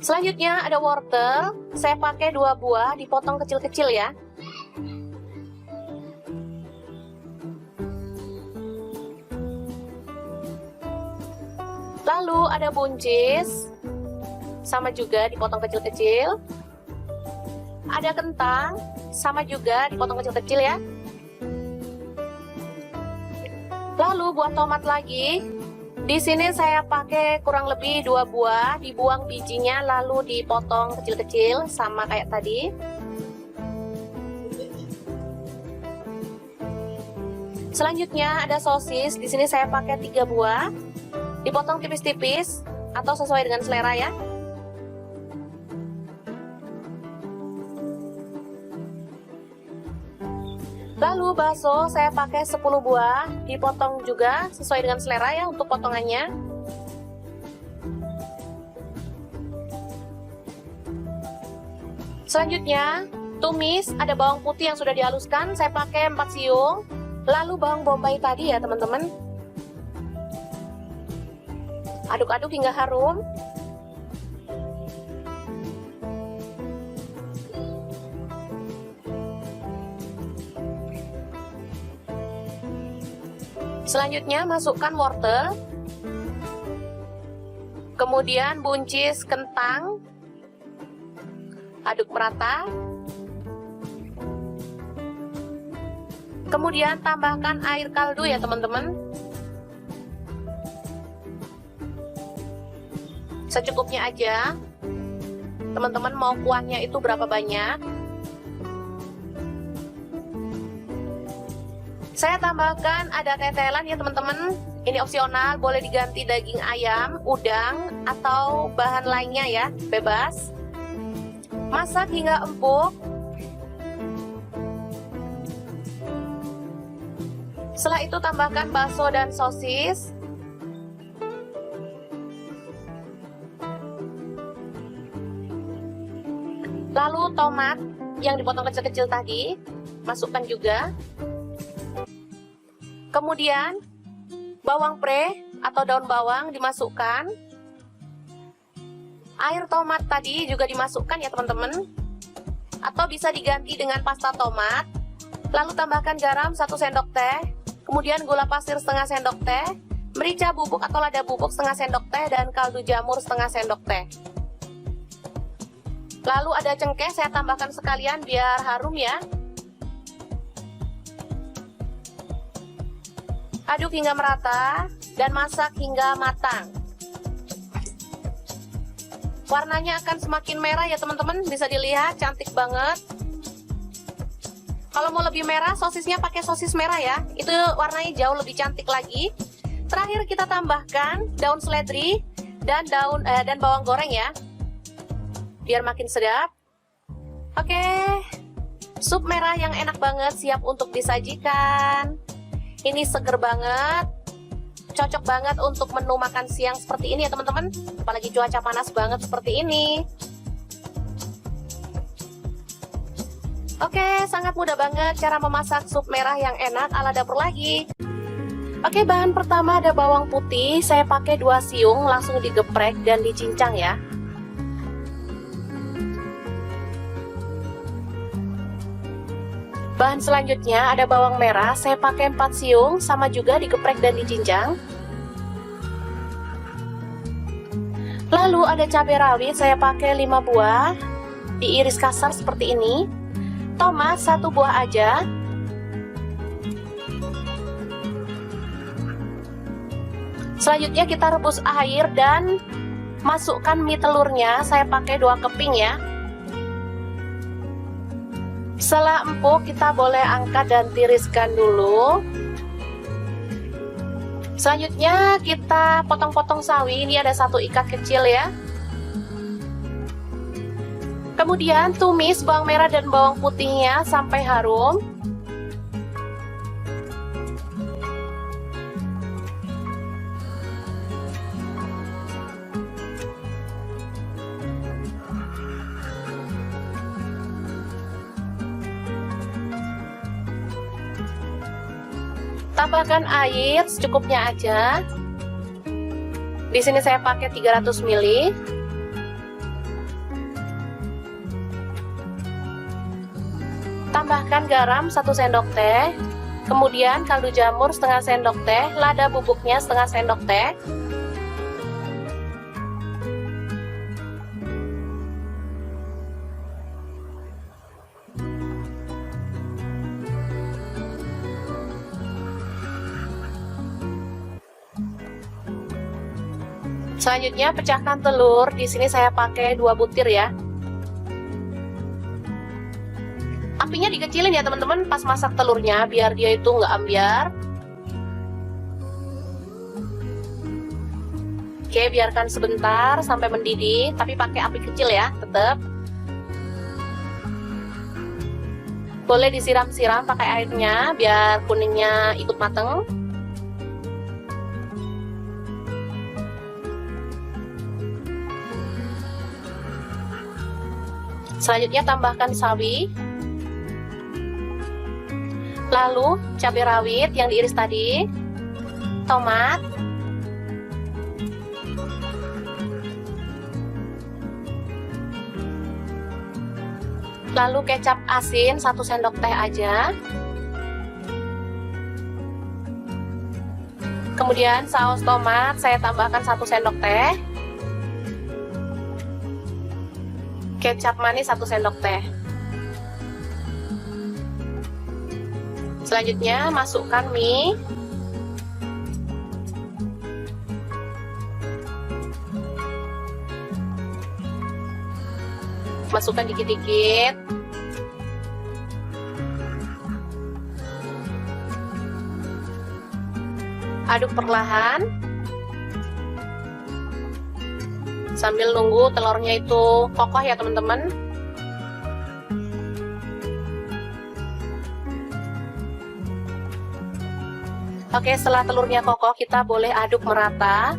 Selanjutnya ada wortel, saya pakai 2 buah, dipotong kecil-kecil ya. Lalu ada buncis, sama juga dipotong kecil-kecil. Ada kentang, sama juga dipotong kecil-kecil ya. Lalu buah tomat lagi. Di sini saya pakai kurang lebih 2 buah, dibuang bijinya lalu dipotong kecil-kecil sama kayak tadi. Selanjutnya ada sosis. Di sini saya pakai 3 buah, dipotong tipis-tipis atau sesuai dengan selera ya. Lalu bakso saya pakai 10 buah, dipotong juga sesuai dengan selera ya untuk potongannya. Selanjutnya tumis, ada bawang putih yang sudah dihaluskan, saya pakai 4 siung. Lalu bawang bombay tadi ya teman-teman. Aduk-aduk hingga harum. Selanjutnya masukkan wortel, kemudian buncis kentang, aduk merata. Kemudian tambahkan air kaldu ya teman-teman. Secukupnya aja. Teman-teman mau kuahnya itu berapa banyak? Saya tambahkan ada tetelan ya teman-teman. Ini opsional, boleh diganti daging ayam, udang, atau bahan lainnya ya, bebas. Masak hingga empuk. Setelah itu tambahkan bakso dan sosis. Lalu tomat yang dipotong kecil-kecil tadi, masukkan juga. Kemudian bawang pre atau daun bawang dimasukkan. Air tomat tadi juga dimasukkan ya teman-teman. Atau bisa diganti dengan pasta tomat. Lalu tambahkan garam 1 sendok teh. Kemudian gula pasir setengah sendok teh, merica bubuk atau lada bubuk setengah sendok teh, dan kaldu jamur setengah sendok teh. Lalu ada cengkeh, saya tambahkan sekalian biar harum ya. Aduk hingga merata dan masak hingga matang. Warnanya akan semakin merah ya teman-teman, bisa dilihat cantik banget. Kalau mau lebih merah, sosisnya pakai sosis merah ya. Itu warnanya jauh lebih cantik lagi. Terakhir kita tambahkan daun seledri dan bawang goreng ya. Biar makin sedap. Oke. Sup merah yang enak banget siap untuk disajikan. Ini seger banget. Cocok banget untuk menu makan siang seperti ini ya teman-teman. Apalagi cuaca panas banget seperti ini. Oke, sangat mudah banget cara memasak sup merah yang enak ala dapur lagi. Oke, bahan pertama ada bawang putih. Saya pakai 2 siung, langsung digeprek dan dicincang ya. Bahan selanjutnya ada bawang merah. Saya pakai 4 siung, sama juga digeprek dan dicincang. Lalu ada cabai rawit. Saya pakai 5 buah, diiris kasar seperti ini. Tomat 1 buah aja. Selanjutnya kita rebus air dan masukkan mie telurnya. Saya pakai 2 keping ya. Setelah empuk, kita boleh angkat dan tiriskan dulu. Selanjutnya kita potong-potong sawi. Ini ada 1 ikat kecil ya. Kemudian tumis bawang merah dan bawang putihnya sampai harum. Tambahkan air secukupnya aja. Di sini saya pakai 300 ml. Tambahkan garam 1 sendok teh, kemudian kaldu jamur setengah sendok teh, lada bubuknya setengah sendok teh. Selanjutnya pecahkan telur. Di sini saya pakai 2 butir ya. Apinya dikecilin ya teman-teman pas masak telurnya biar dia itu nggak ambyar. Oke, biarkan sebentar sampai mendidih, tapi pakai api kecil ya, tetap. Boleh disiram-siram pakai airnya biar kuningnya ikut mateng. Selanjutnya tambahkan sawi. Lalu cabai rawit yang diiris tadi, tomat, lalu kecap asin 1 sendok teh aja. Kemudian saus tomat saya tambahkan 1 sendok teh. Kecap manis 1 sendok teh. Selanjutnya masukkan mie. Masukkan dikit-dikit. Aduk perlahan. Sambil nunggu telurnya itu kokoh ya teman-teman. Oke, setelah telurnya kokoh kita boleh aduk merata.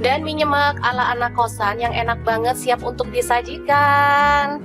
Dan mie nyemek ala anak kosan yang enak banget siap untuk disajikan.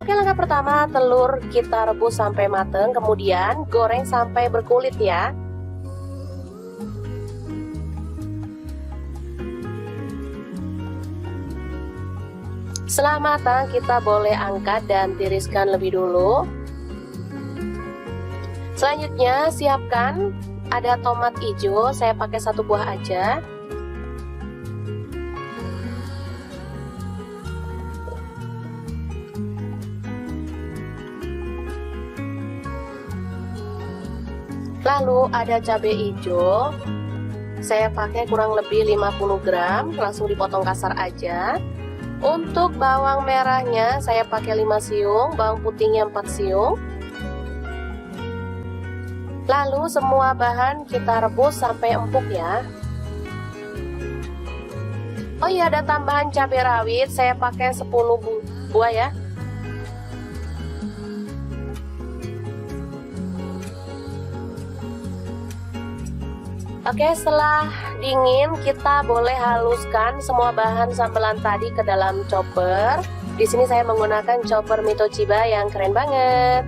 Langkah pertama, telur kita rebus sampai mateng, kemudian goreng sampai berkulit ya. Setelah matang, kita boleh angkat dan tiriskan lebih dulu. Selanjutnya, siapkan ada tomat hijau, saya pakai 1 buah aja. Lalu ada cabai hijau, saya pakai kurang lebih 50 gram, langsung dipotong kasar aja. Untuk bawang merahnya saya pakai 5 siung, bawang putihnya 4 siung. Lalu semua bahan kita rebus sampai empuk ya. Oh iya, ada tambahan cabai rawit, saya pakai 10 buah ya. Oke, setelah dingin kita boleh haluskan semua bahan sambelan tadi ke dalam chopper. Di sini saya menggunakan chopper Mito Chiba yang keren banget.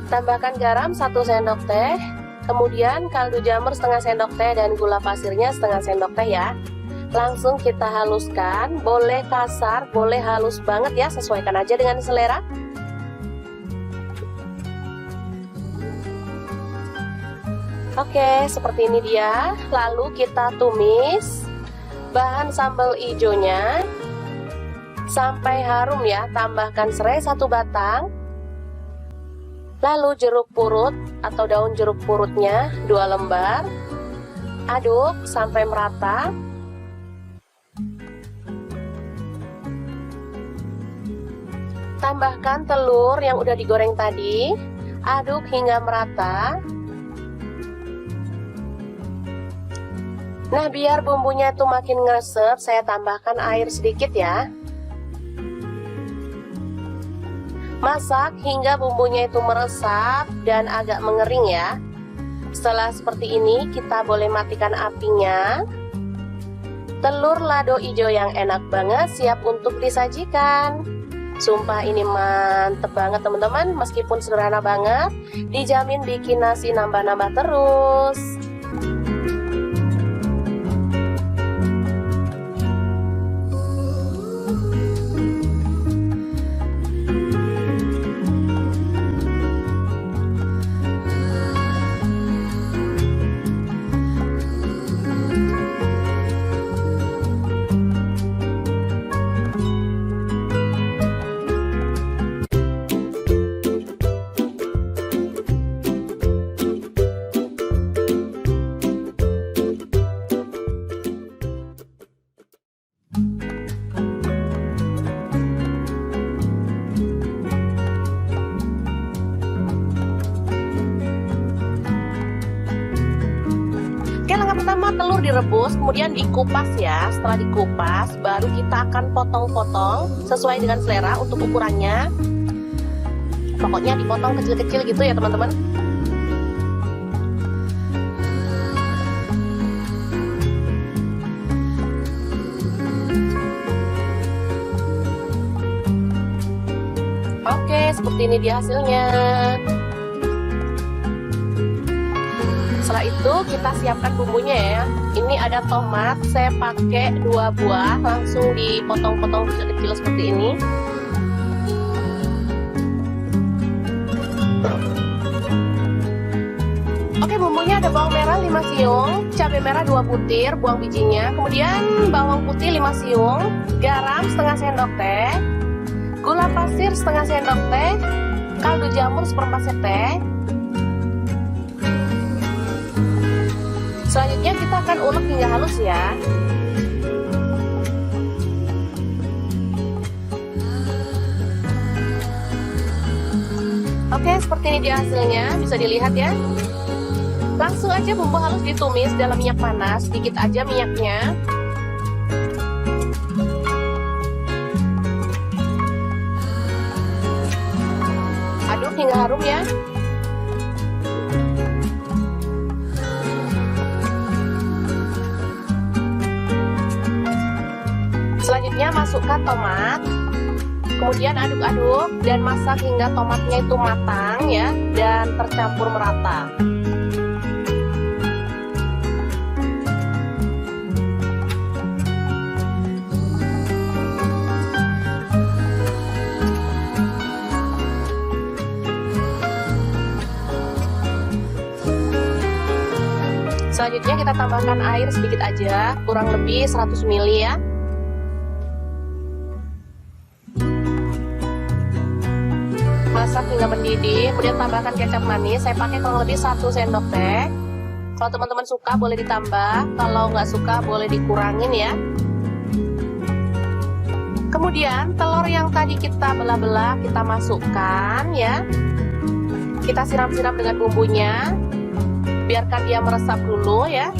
Tambahkan garam 1 sendok teh, kemudian kaldu jamur setengah sendok teh dan gula pasirnya setengah sendok teh ya. Langsung kita haluskan, boleh kasar, boleh halus banget ya, sesuaikan aja dengan selera. Oke, seperti ini dia. Lalu kita tumis bahan sambal hijaunya sampai harum ya. Tambahkan serai 1 batang. Lalu jeruk purut atau daun jeruk purutnya 2 lembar. Aduk sampai merata. Tambahkan telur yang udah digoreng tadi. Aduk hingga merata. Nah, biar bumbunya itu makin ngeresep, saya tambahkan air sedikit ya. Masak hingga bumbunya itu meresap dan agak mengering ya. Setelah seperti ini, kita boleh matikan apinya. Telur lado hijau yang enak banget siap untuk disajikan. Sumpah ini mantep banget teman-teman, meskipun sederhana banget, dijamin bikin nasi nambah-nambah terus. Langkah pertama, telur direbus, kemudian dikupas ya. Setelah dikupas, baru kita akan potong-potong sesuai dengan selera untuk ukurannya. Pokoknya dipotong kecil-kecil gitu ya teman-teman. Oke, seperti ini dia hasilnya. Setelah itu kita siapkan bumbunya ya. Ini ada tomat, saya pakai 2 buah, langsung dipotong-potong kecil-kecil seperti ini. Oke, bumbunya ada bawang merah 5 siung, cabai merah 2 butir, buang bijinya. Kemudian bawang putih 5 siung, garam setengah sendok teh, gula pasir setengah sendok teh, kaldu jamur 1/4 sendok teh. Selanjutnya kita akan ulek hingga halus ya. Oke, seperti ini dia hasilnya, bisa dilihat ya. Langsung aja bumbu halus ditumis dalam minyak panas, sedikit aja minyaknya. Aduk hingga harum ya. Selanjutnya masukkan tomat, kemudian aduk-aduk dan masak hingga tomatnya itu matang ya dan tercampur merata. Selanjutnya kita tambahkan air sedikit aja, kurang lebih 100 ml ya. Masak hingga mendidih, kemudian tambahkan kecap manis. Saya pakai kurang lebih 1 sendok teh. Kalau teman-teman suka boleh ditambah, kalau nggak suka boleh dikurangin ya. Kemudian telur yang tadi kita belah-belah kita masukkan ya. Kita siram-siram dengan bumbunya, biarkan dia meresap dulu ya.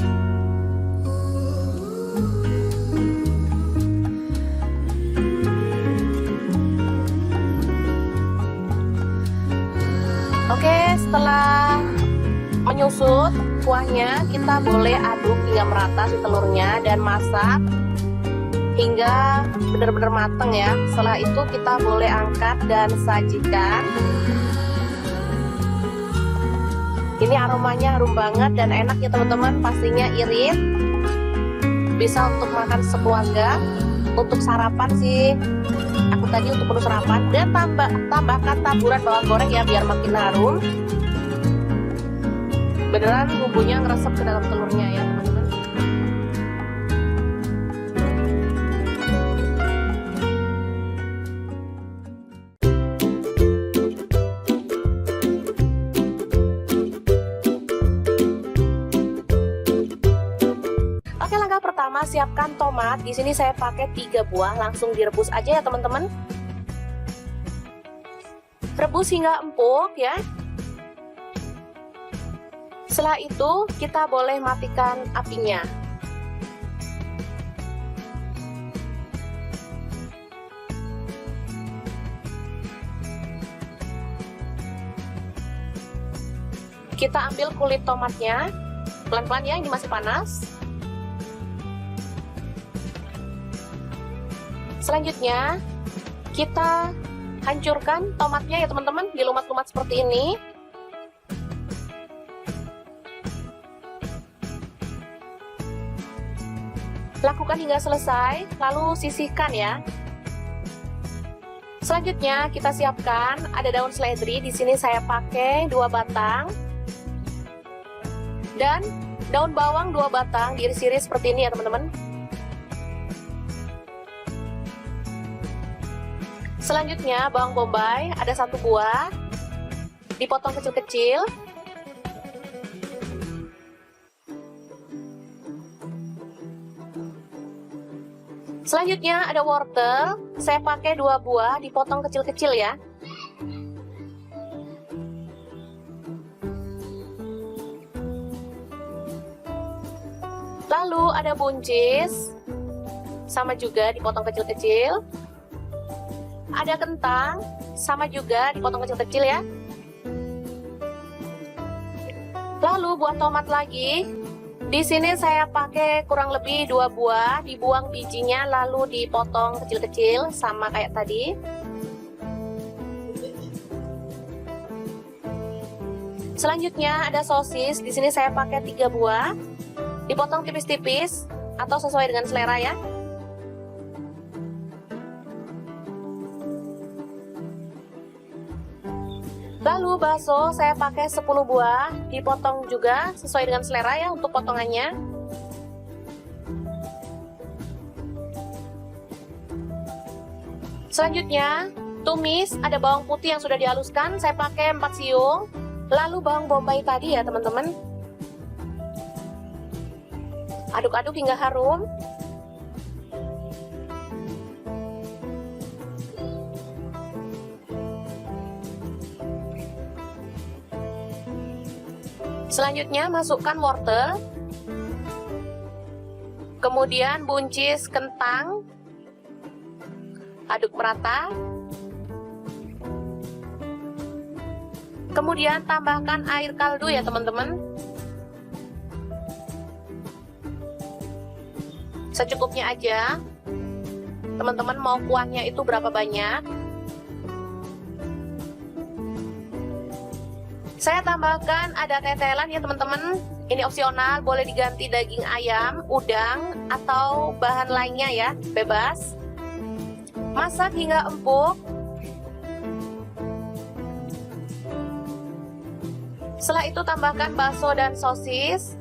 Oke, setelah menyusut kuahnya, kita boleh aduk hingga merata si telurnya dan masak hingga benar-benar matang ya. Setelah itu kita boleh angkat dan sajikan. Ini aromanya harum banget dan enak ya teman-teman, pastinya irit. Bisa untuk makan sekeluarga, untuk sarapan sih. Aku tadi untuk menu sarapan, dan tambahkan taburan bawang goreng ya biar makin harum. Beneran bumbunya ngeresep ke dalam telurnya ya teman-teman. Oke, langkah pertama siapkan tomat. Di sini saya pakai 3 buah, langsung direbus aja ya teman-teman. Rebus hingga empuk ya. Setelah itu kita boleh matikan apinya. Kita ambil kulit tomatnya, pelan-pelan ya, ini masih panas. Selanjutnya kita hancurkan tomatnya ya teman-teman, dilumat-lumat seperti ini. Lakukan hingga selesai, lalu sisihkan ya. Selanjutnya kita siapkan ada daun seledri. Di sini saya pakai 2 batang dan daun bawang 2 batang, diiris-iris seperti ini ya teman-teman. Selanjutnya bawang bombay ada 1 buah, dipotong kecil-kecil. Selanjutnya ada wortel, saya pakai 2 buah, dipotong kecil-kecil ya. Lalu ada buncis, sama juga dipotong kecil-kecil. Ada kentang, sama juga dipotong kecil-kecil ya. Lalu buat tomat lagi, di sini saya pakai kurang lebih 2 buah, dibuang bijinya lalu dipotong kecil-kecil sama kayak tadi. Selanjutnya ada sosis, di sini saya pakai 3 buah, dipotong tipis-tipis atau sesuai dengan selera ya. Lalu bakso saya pakai 10 buah, dipotong juga sesuai dengan selera ya untuk potongannya. Selanjutnya, tumis, ada bawang putih yang sudah dihaluskan, saya pakai 4 siung. Lalu bawang bombay tadi ya teman-teman. Aduk-aduk hingga harum. Selanjutnya masukkan wortel, kemudian buncis kentang, aduk merata, kemudian tambahkan air kaldu ya teman-teman, secukupnya aja. Teman-teman mau kuahnya itu berapa banyak? Saya tambahkan ada tetelan ya teman-teman. Ini opsional, boleh diganti daging ayam, udang, atau bahan lainnya ya, bebas. Masak hingga empuk. Setelah itu tambahkan bakso dan sosis.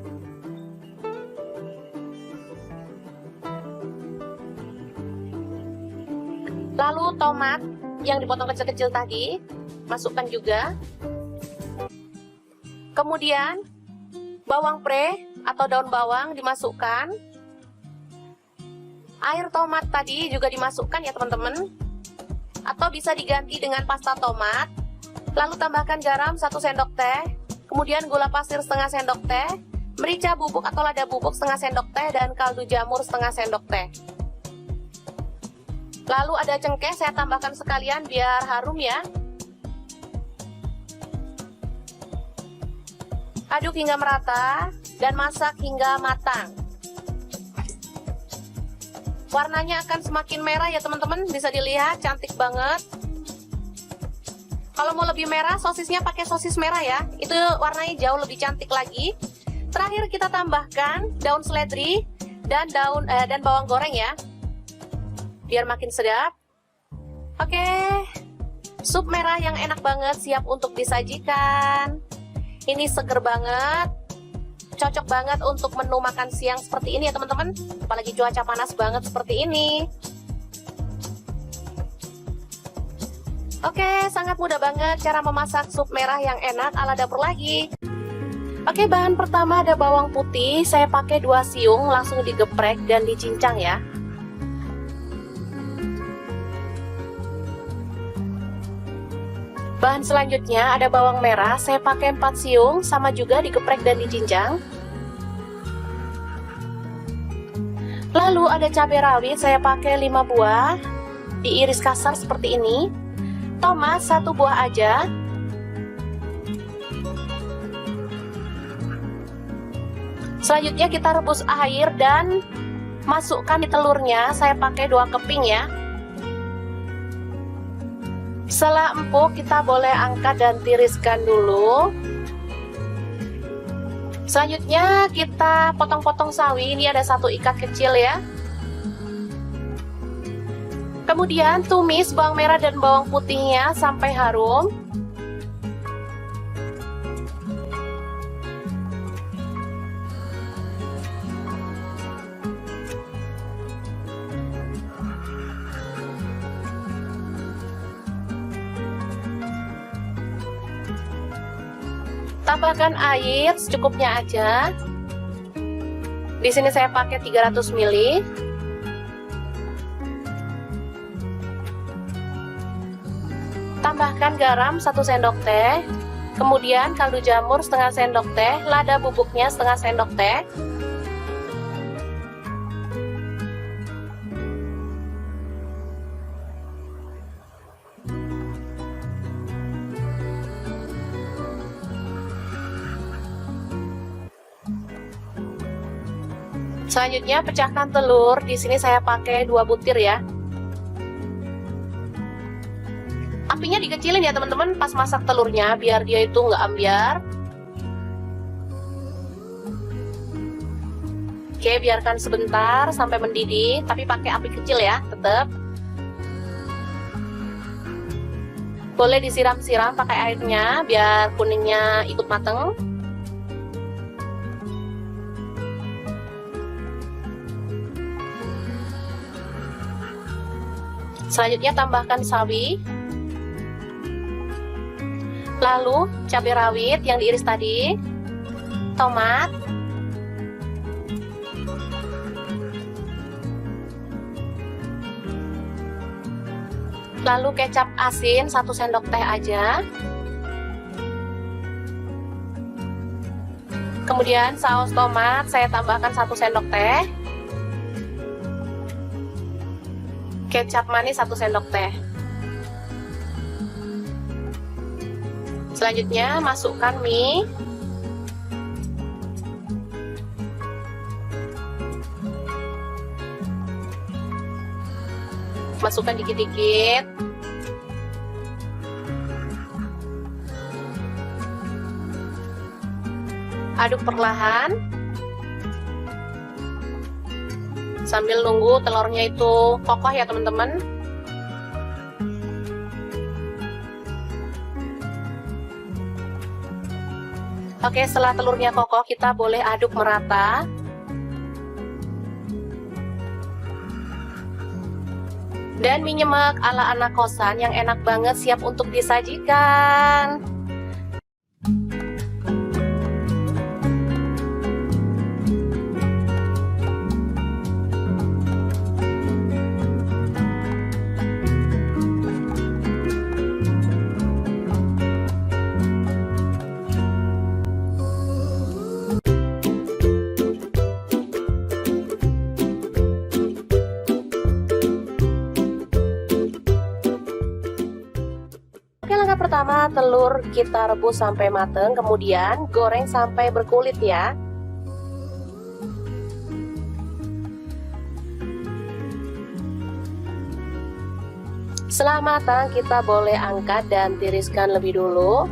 Lalu tomat yang dipotong kecil-kecil tadi, masukkan juga. Kemudian bawang pre atau daun bawang dimasukkan. Air tomat tadi juga dimasukkan ya teman-teman. Atau bisa diganti dengan pasta tomat. Lalu tambahkan garam 1 sendok teh. Kemudian gula pasir setengah sendok teh. Merica bubuk atau lada bubuk setengah sendok teh. Dan kaldu jamur setengah sendok teh. Lalu ada cengkeh, saya tambahkan sekalian biar harum ya. Aduk hingga merata dan masak hingga matang. Warnanya akan semakin merah ya teman-teman, bisa dilihat cantik banget. Kalau mau lebih merah, sosisnya pakai sosis merah ya, itu warnanya jauh lebih cantik lagi. Terakhir kita tambahkan daun seledri dan bawang goreng ya, biar makin sedap. Oke, sup merah yang enak banget siap untuk disajikan. Ini seger banget, cocok banget untuk menu makan siang seperti ini ya teman-teman. Apalagi cuaca panas banget seperti ini. Oke, sangat mudah banget cara memasak sup merah yang enak ala dapur lagi. Oke, bahan pertama ada bawang putih, saya pakai 2 siung, langsung digeprek dan dicincang ya. Bahan selanjutnya ada bawang merah, saya pakai 4 siung, sama juga digeprek dan dicincang. Lalu ada cabai rawit, saya pakai 5 buah, diiris kasar seperti ini. Tomat 1 buah aja. Selanjutnya kita rebus air dan masukkan di telurnya, saya pakai 2 keping ya. Setelah empuk, kita boleh angkat dan tiriskan dulu. Selanjutnya kita potong-potong sawi, ini ada 1 ikat kecil ya. Kemudian tumis bawang merah dan bawang putihnya sampai harum. Tambahkan air secukupnya aja. Di sini saya pakai 300 ml. Tambahkan garam 1 sendok teh. Kemudian kaldu jamur setengah sendok teh, lada bubuknya setengah sendok teh. Selanjutnya pecahkan telur. Di sini saya pakai 2 butir ya. Apinya dikecilin ya teman-teman pas masak telurnya biar dia itu nggak ambyar. Oke, biarkan sebentar sampai mendidih, tapi pakai api kecil ya, tetap. Boleh disiram-siram pakai airnya biar kuningnya ikut mateng. Selanjutnya tambahkan sawi. Lalu cabai rawit yang diiris tadi, tomat, lalu kecap asin 1 sendok teh aja. Kemudian saus tomat saya tambahkan 1 sendok teh. Kecap manis 1 sendok teh. Selanjutnya masukkan mie. Masukkan dikit-dikit. Aduk perlahan. Sambil nunggu telurnya itu kokoh ya teman-teman. Oke, setelah telurnya kokoh kita boleh aduk merata. Dan mie nyemek ala anak kosan yang enak banget siap untuk disajikan. Oke, langkah pertama telur kita rebus sampai mateng, kemudian goreng sampai berkulit ya. Setelah matang kita boleh angkat dan tiriskan lebih dulu.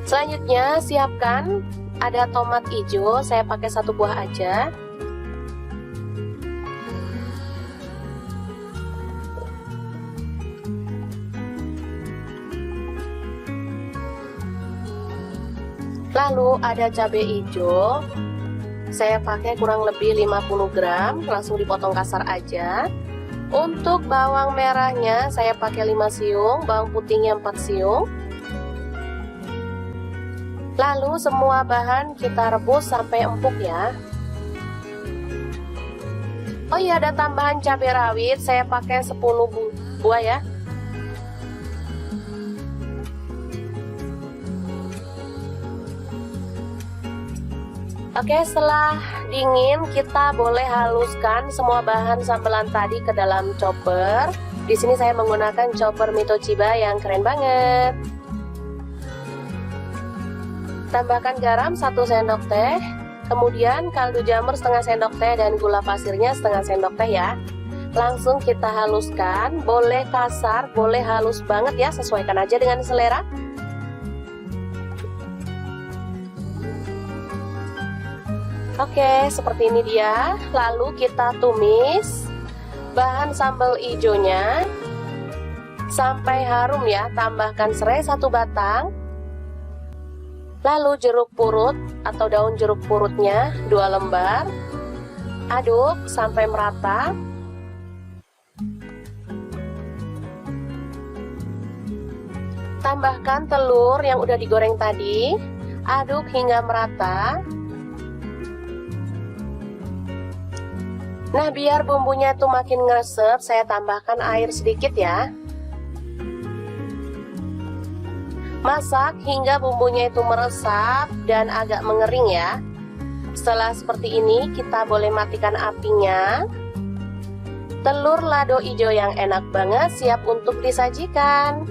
Selanjutnya siapkan ada tomat hijau, saya pakai 1 buah aja. Lalu ada cabai hijau, saya pakai kurang lebih 50 gram, langsung dipotong kasar aja. Untuk bawang merahnya saya pakai 5 siung, bawang putihnya 4 siung. Lalu semua bahan kita rebus sampai empuk ya. Oh iya, ada tambahan cabai rawit, saya pakai 10 buah ya. Oke, setelah dingin kita boleh haluskan semua bahan sambelan tadi ke dalam chopper. Di sini saya menggunakan chopper Mitoshiba yang keren banget. Tambahkan garam 1 sendok teh, kemudian kaldu jamur setengah sendok teh dan gula pasirnya setengah sendok teh ya. Langsung kita haluskan, boleh kasar, boleh halus banget ya, sesuaikan aja dengan selera. Oke, seperti ini dia. Lalu kita tumis bahan sambal hijaunya sampai harum ya. Tambahkan serai 1 batang. Lalu jeruk purut atau daun jeruk purutnya 2 lembar. Aduk sampai merata. Tambahkan telur yang udah digoreng tadi. Aduk hingga merata. Nah, biar bumbunya itu makin ngeresep, saya tambahkan air sedikit ya. Masak hingga bumbunya itu meresap dan agak mengering ya. Setelah seperti ini, kita boleh matikan apinya. Telur lado hijau yang enak banget siap untuk disajikan.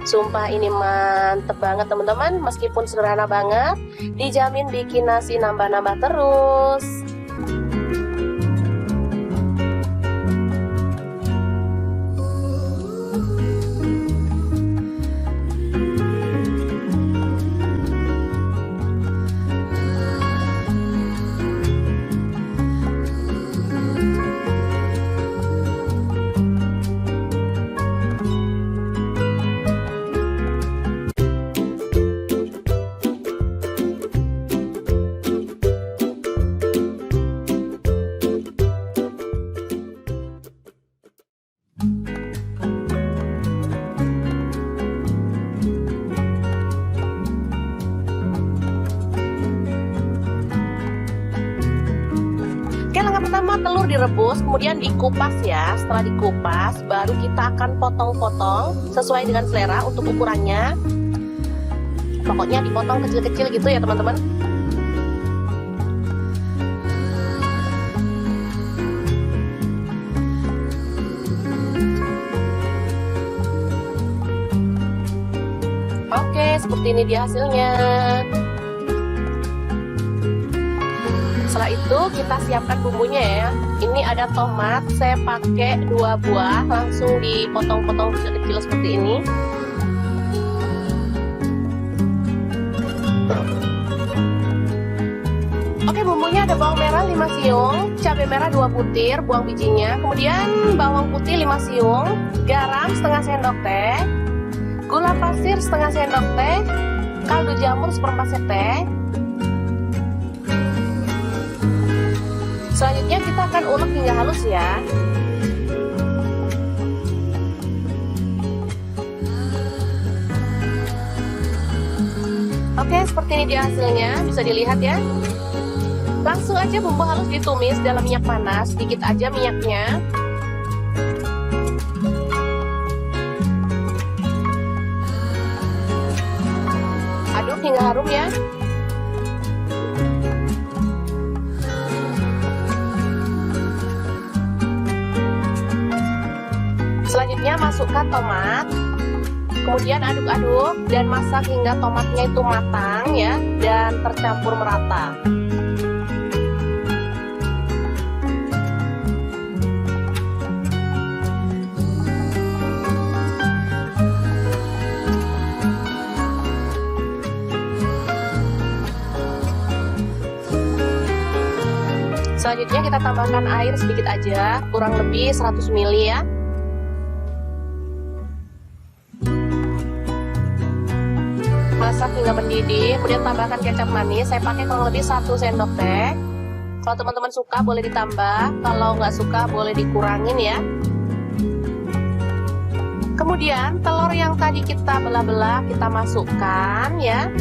Sumpah ini mantep banget teman-teman, meskipun sederhana banget, dijamin bikin nasi nambah-nambah terus. Oke, langkah pertama telur direbus, kemudian dikupas ya. Setelah dikupas, baru kita akan potong-potong sesuai dengan selera untuk ukurannya. Pokoknya dipotong kecil-kecil gitu ya teman-teman. Oke, seperti ini dia hasilnya. Setelah itu kita siapkan bumbunya ya. Ini ada tomat, saya pakai 2 buah, langsung dipotong-potong kecil-kecil seperti ini. Oke, bumbunya ada bawang merah 5 siung, cabai merah 2 butir, buang bijinya. Kemudian bawang putih 5 siung, garam setengah sendok teh, gula pasir setengah sendok teh, kaldu jamur 1/4 sendok teh. Selanjutnya kita akan ulek hingga halus ya. Oke, seperti ini dia hasilnya, bisa dilihat ya. Langsung aja bumbu halus ditumis dalam minyak panas, sedikit aja minyaknya. Aduk hingga harum ya. Selanjutnya masukkan tomat, kemudian aduk-aduk dan masak hingga tomatnya itu matang ya dan tercampur merata. Selanjutnya kita tambahkan air sedikit aja, kurang lebih 100 ml ya. Masak hingga mendidih, kemudian tambahkan kecap manis. Saya pakai kurang lebih 1 sendok teh. Kalau teman-teman suka boleh ditambah, kalau nggak suka boleh dikurangin ya. Kemudian telur yang tadi kita belah-belah kita masukkan ya.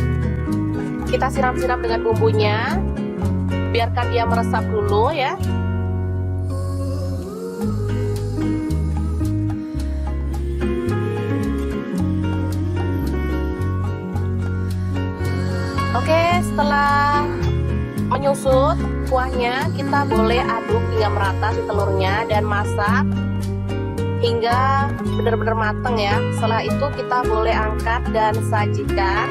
Kita siram-siram dengan bumbunya, biarkan dia meresap dulu ya. Oke, setelah menyusut kuahnya, kita boleh aduk hingga merata si telurnya dan masak hingga benar-benar matang ya. Setelah itu kita boleh angkat dan sajikan.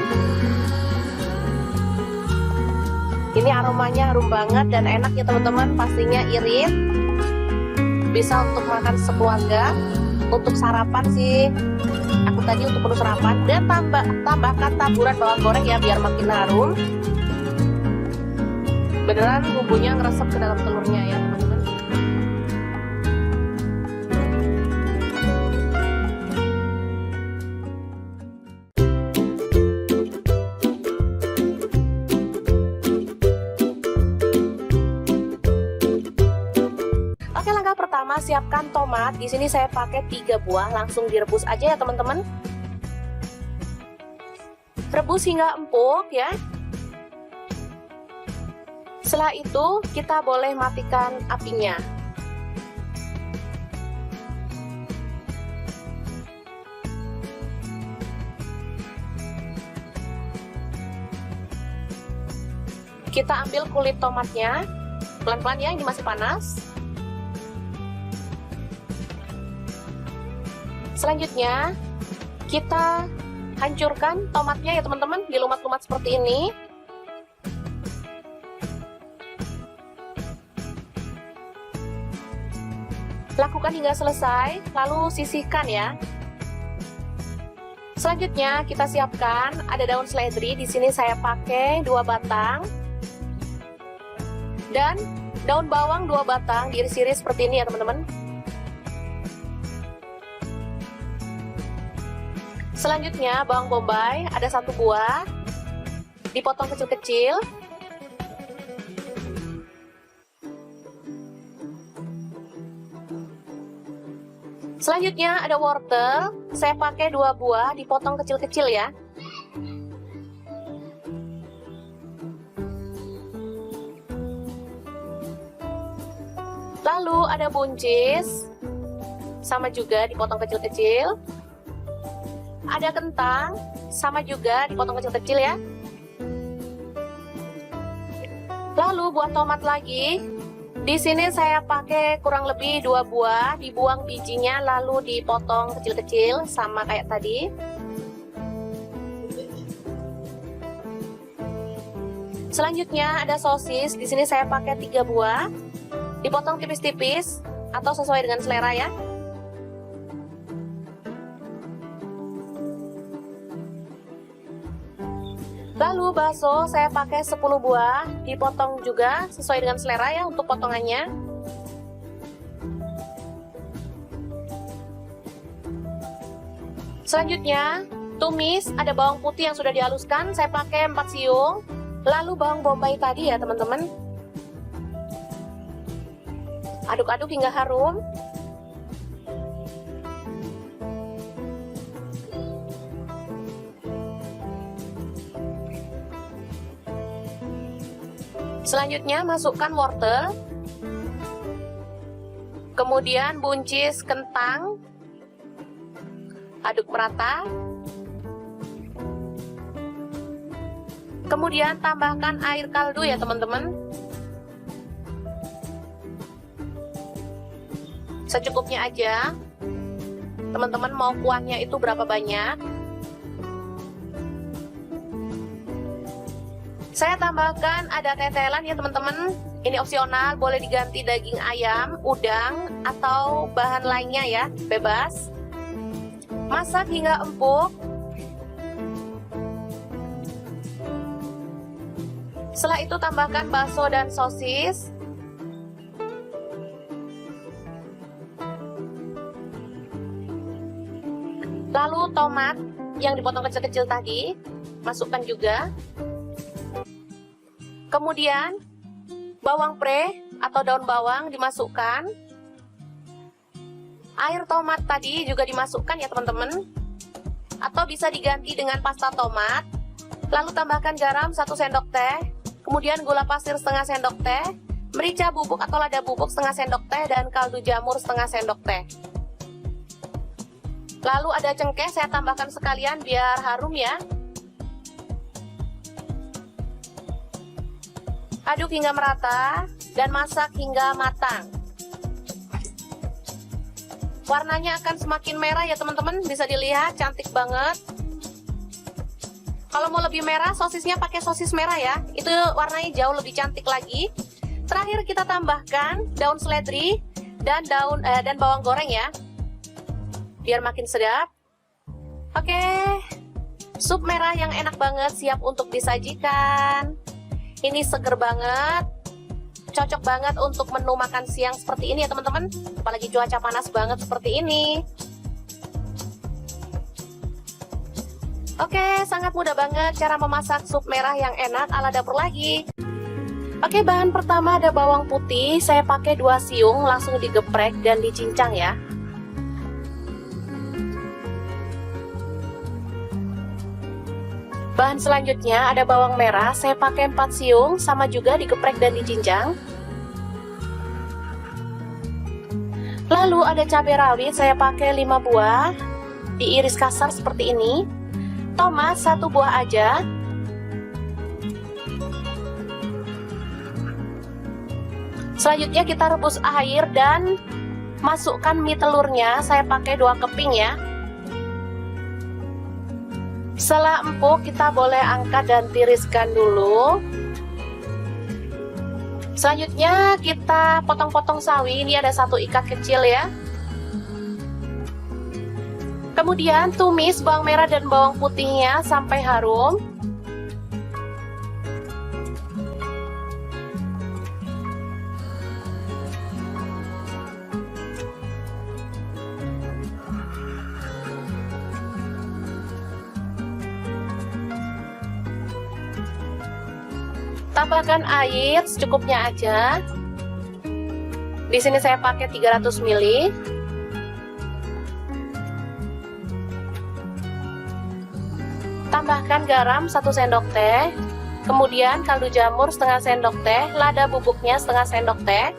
Ini aromanya harum banget dan enak ya teman-teman, pastinya irit. Bisa untuk makan sekeluarga, untuk sarapan sih. Aku tadi untuk menu sarapan, dan tambahkan taburan bawang goreng ya biar makin harum. Beneran bumbunya ngeresep ke dalam telurnya ya teman-teman. Oke, langkah pertama siapkan tomat. Di sini saya pakai 3 buah, langsung direbus aja ya teman-teman. Rebus hingga empuk ya. Setelah itu kita boleh matikan apinya. Kita ambil kulit tomatnya, pelan-pelan ya, ini masih panas. Selanjutnya kita Hancurkan tomatnya ya teman-teman, dilumat-lumat seperti ini. Lakukan hingga selesai, lalu sisihkan ya. Selanjutnya kita siapkan ada daun seledri. Di sini saya pakai 2 batang. Dan daun bawang 2 batang diiris-iris seperti ini ya teman-teman. Selanjutnya bawang bombay ada 1 buah, dipotong kecil-kecil. Selanjutnya ada wortel, saya pakai 2 buah, dipotong kecil-kecil ya. Lalu ada buncis, sama juga dipotong kecil-kecil. Ada kentang, sama juga dipotong kecil-kecil ya. Lalu buat tomat lagi. Di sini saya pakai kurang lebih 2 buah, dibuang bijinya lalu dipotong kecil-kecil sama kayak tadi. Selanjutnya ada sosis, di sini saya pakai 3 buah, dipotong tipis-tipis atau sesuai dengan selera ya. Lalu bakso saya pakai 10 buah, dipotong juga sesuai dengan selera ya untuk potongannya. Selanjutnya, tumis ada bawang putih yang sudah dihaluskan, saya pakai 4 siung. Lalu bawang bombay tadi ya teman-teman. Aduk-aduk hingga harum. Selanjutnya masukkan wortel, kemudian buncis kentang, aduk merata, kemudian tambahkan air kaldu ya teman-teman, secukupnya aja. Teman-teman mau kuahnya itu berapa banyak? Saya tambahkan ada tetelan ya teman-teman. Ini opsional, boleh diganti daging ayam, udang, atau bahan lainnya ya, bebas. Masak hingga empuk. Setelah itu tambahkan bakso dan sosis. Lalu tomat yang dipotong kecil-kecil tadi, masukkan juga. Kemudian bawang pre atau daun bawang dimasukkan. Air tomat tadi juga dimasukkan ya teman-teman. Atau bisa diganti dengan pasta tomat. Lalu tambahkan garam 1 sendok teh. Kemudian gula pasir setengah sendok teh. Merica bubuk atau lada bubuk setengah sendok teh. Dan kaldu jamur setengah sendok teh. Lalu ada cengkeh, saya tambahkan sekalian biar harum ya. Aduk hingga merata dan masak hingga matang. Warnanya akan semakin merah ya teman-teman, bisa dilihat cantik banget. Kalau mau lebih merah, sosisnya pakai sosis merah ya, itu warnanya jauh lebih cantik lagi. Terakhir kita tambahkan daun seledri dan bawang goreng ya, biar makin sedap. Oke, sup merah yang enak banget siap untuk disajikan. Ini seger banget, cocok banget untuk menu makan siang seperti ini ya teman-teman. Apalagi cuaca panas banget seperti ini. Oke, sangat mudah banget cara memasak sup merah yang enak ala dapur lagi. Oke, bahan pertama ada bawang putih, saya pakai 2 siung, langsung digeprek dan dicincang ya. Bahan selanjutnya ada bawang merah, saya pakai 4 siung, sama juga digeprek dan dicincang. Lalu ada cabai rawit, saya pakai 5 buah, diiris kasar seperti ini. Tomat 1 buah aja. Selanjutnya kita rebus air dan masukkan mie telurnya, saya pakai 2 keping ya. Setelah empuk, kita boleh angkat dan tiriskan dulu. Selanjutnya kita potong-potong sawi. Ini ada 1 ikat kecil ya. Kemudian tumis bawang merah dan bawang putihnya sampai harum. Tambahkan air secukupnya aja. Di sini saya pakai 300 ml. Tambahkan garam 1 sendok teh. Kemudian kaldu jamur setengah sendok teh, lada bubuknya setengah sendok teh.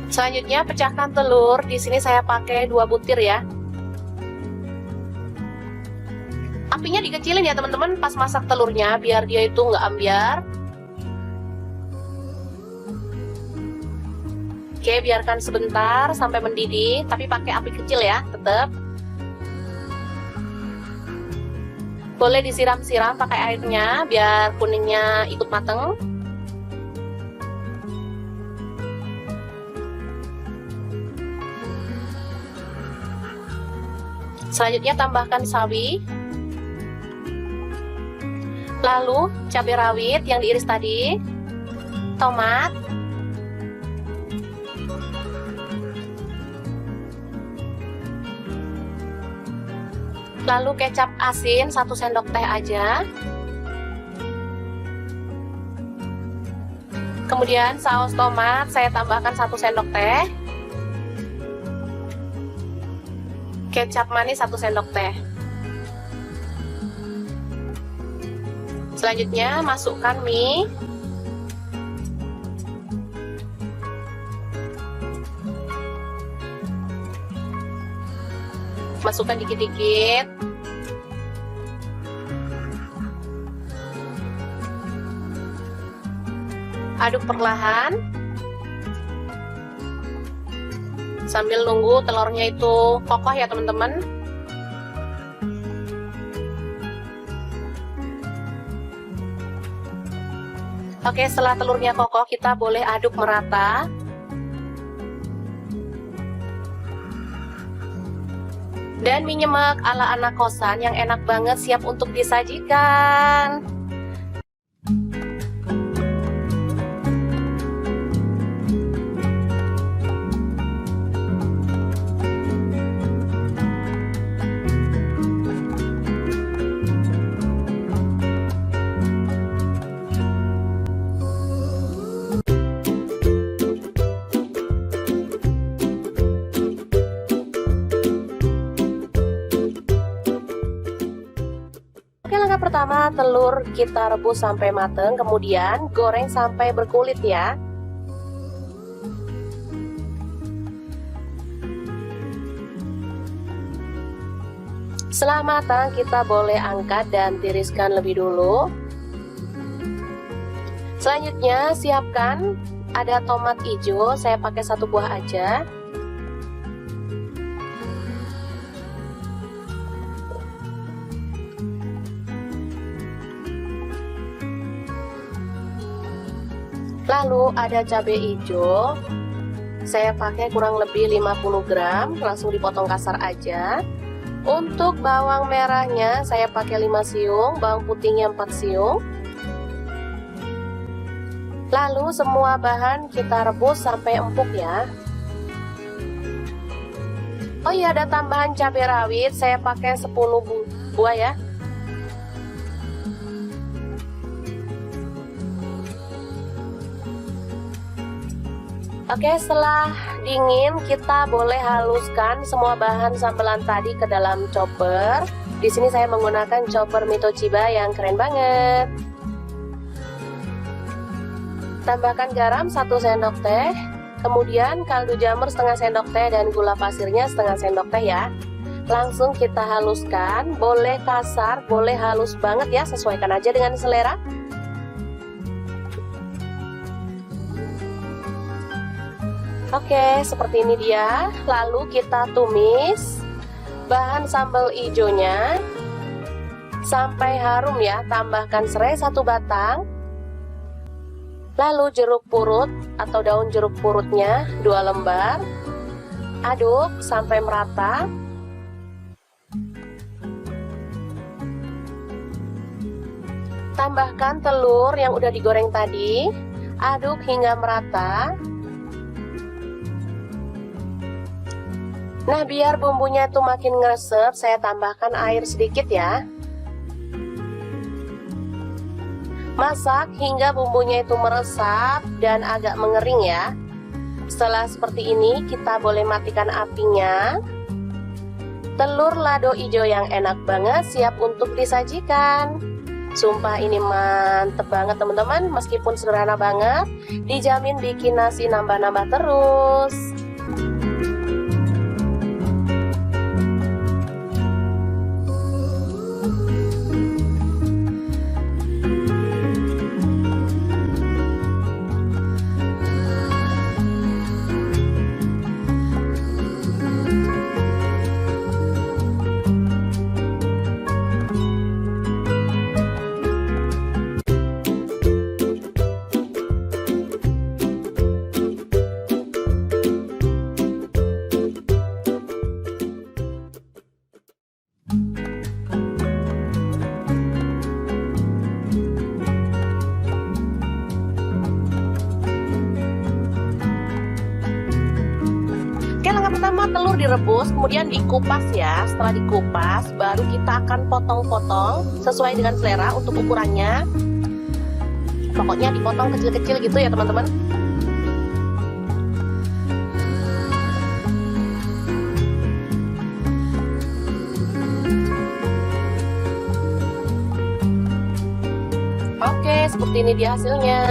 Selanjutnya pecahkan telur. Di sini saya pakai 2 butir ya. Apinya dikecilin ya teman-teman pas masak telurnya biar dia itu nggak ambyar. Oke, biarkan sebentar sampai mendidih, tapi pakai api kecil ya, tetap. Boleh disiram-siram pakai airnya biar kuningnya ikut mateng. Selanjutnya tambahkan sawi, lalu cabai rawit yang diiris tadi, tomat, lalu kecap asin 1 sendok teh aja. Kemudian saus tomat saya tambahkan 1 sendok teh. Kecap manis 1 sendok teh. Selanjutnya masukkan mie. Masukkan dikit-dikit. Aduk perlahan. Sambil nunggu telurnya itu kokoh ya teman-teman. Oke, setelah telurnya kokoh kita boleh aduk merata. Dan mie nyemek ala anak kosan yang enak banget siap untuk disajikan. Oke, langkah pertama telur kita rebus sampai mateng, kemudian goreng sampai berkulit ya. Setelah matang kita boleh angkat dan tiriskan lebih dulu. Selanjutnya siapkan ada tomat hijau, saya pakai 1 buah aja. Lalu ada cabai hijau, saya pakai kurang lebih 50 gram, langsung dipotong kasar aja. Untuk bawang merahnya saya pakai 5 siung, bawang putihnya 4 siung. Lalu semua bahan kita rebus sampai empuk ya. Oh iya, ada tambahan cabai rawit, saya pakai 10 buah ya. Oke, setelah dingin kita boleh haluskan semua bahan sambelan tadi ke dalam chopper. Di sini saya menggunakan chopper Mito Chiba yang keren banget. Tambahkan garam 1 sendok teh, kemudian kaldu jamur setengah sendok teh dan gula pasirnya setengah sendok teh ya. Langsung kita haluskan, boleh kasar, boleh halus banget ya, sesuaikan aja dengan selera. Oke, seperti ini dia. Lalu kita tumis bahan sambal hijaunya sampai harum ya. Tambahkan serai 1 batang. Lalu jeruk purut atau daun jeruk purutnya 2 lembar. Aduk sampai merata. Tambahkan telur yang udah digoreng tadi. Aduk hingga merata. Nah, biar bumbunya itu makin ngeresep, saya tambahkan air sedikit ya. Masak hingga bumbunya itu meresap dan agak mengering ya. Setelah seperti ini, kita boleh matikan apinya. Telur lado hijau yang enak banget siap untuk disajikan. Sumpah ini mantep banget teman-teman, meskipun sederhana banget, dijamin bikin nasi nambah-nambah terus. Pertama telur direbus, kemudian dikupas ya. Setelah dikupas, baru kita akan potong-potong sesuai dengan selera untuk ukurannya. Pokoknya dipotong kecil-kecil gitu ya teman-teman. Oke, seperti ini dia hasilnya.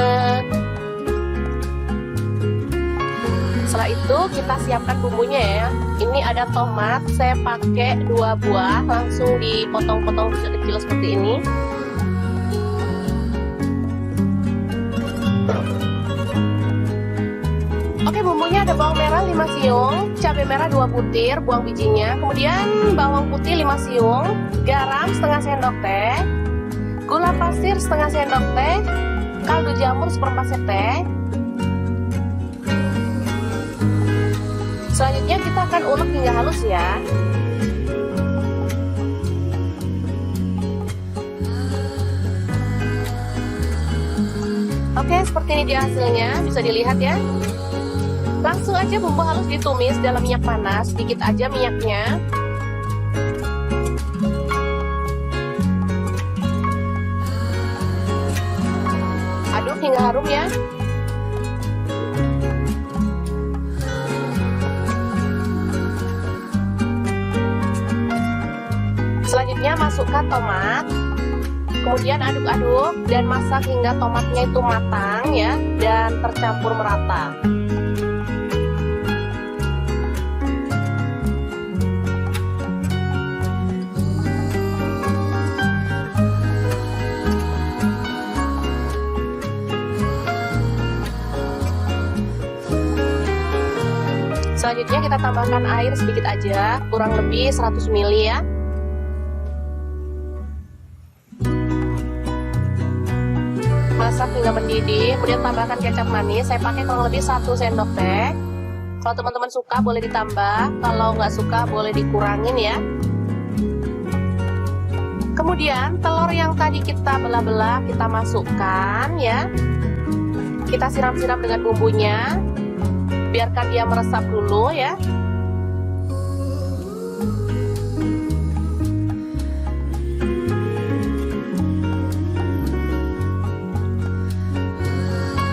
Setelah itu kita siapkan bumbunya ya. Ini ada tomat, saya pakai 2 buah, langsung dipotong-potong kecil-kecil seperti ini. Oke, bumbunya ada bawang merah 5 siung, cabai merah 2 butir, buang bijinya. Kemudian bawang putih 5 siung, garam setengah sendok teh, gula pasir setengah sendok teh, kaldu jamur 1/4 sendok teh. Selanjutnya kita akan ulek hingga halus ya. Oke, seperti ini dia hasilnya, bisa dilihat ya. Langsung aja bumbu halus ditumis dalam minyak panas, sedikit aja minyaknya. Aduk hingga harum ya. Selanjutnya masukkan tomat, kemudian aduk-aduk dan masak hingga tomatnya itu matang ya dan tercampur merata. Selanjutnya kita tambahkan air sedikit aja, kurang lebih 100 ml ya. Masak hingga mendidih, kemudian tambahkan kecap manis. Saya pakai kurang lebih 1 sendok teh. Kalau teman-teman suka boleh ditambah, kalau nggak suka boleh dikurangin ya. Kemudian telur yang tadi kita belah-belah kita masukkan ya. Kita siram-siram dengan bumbunya, biarkan dia meresap dulu ya.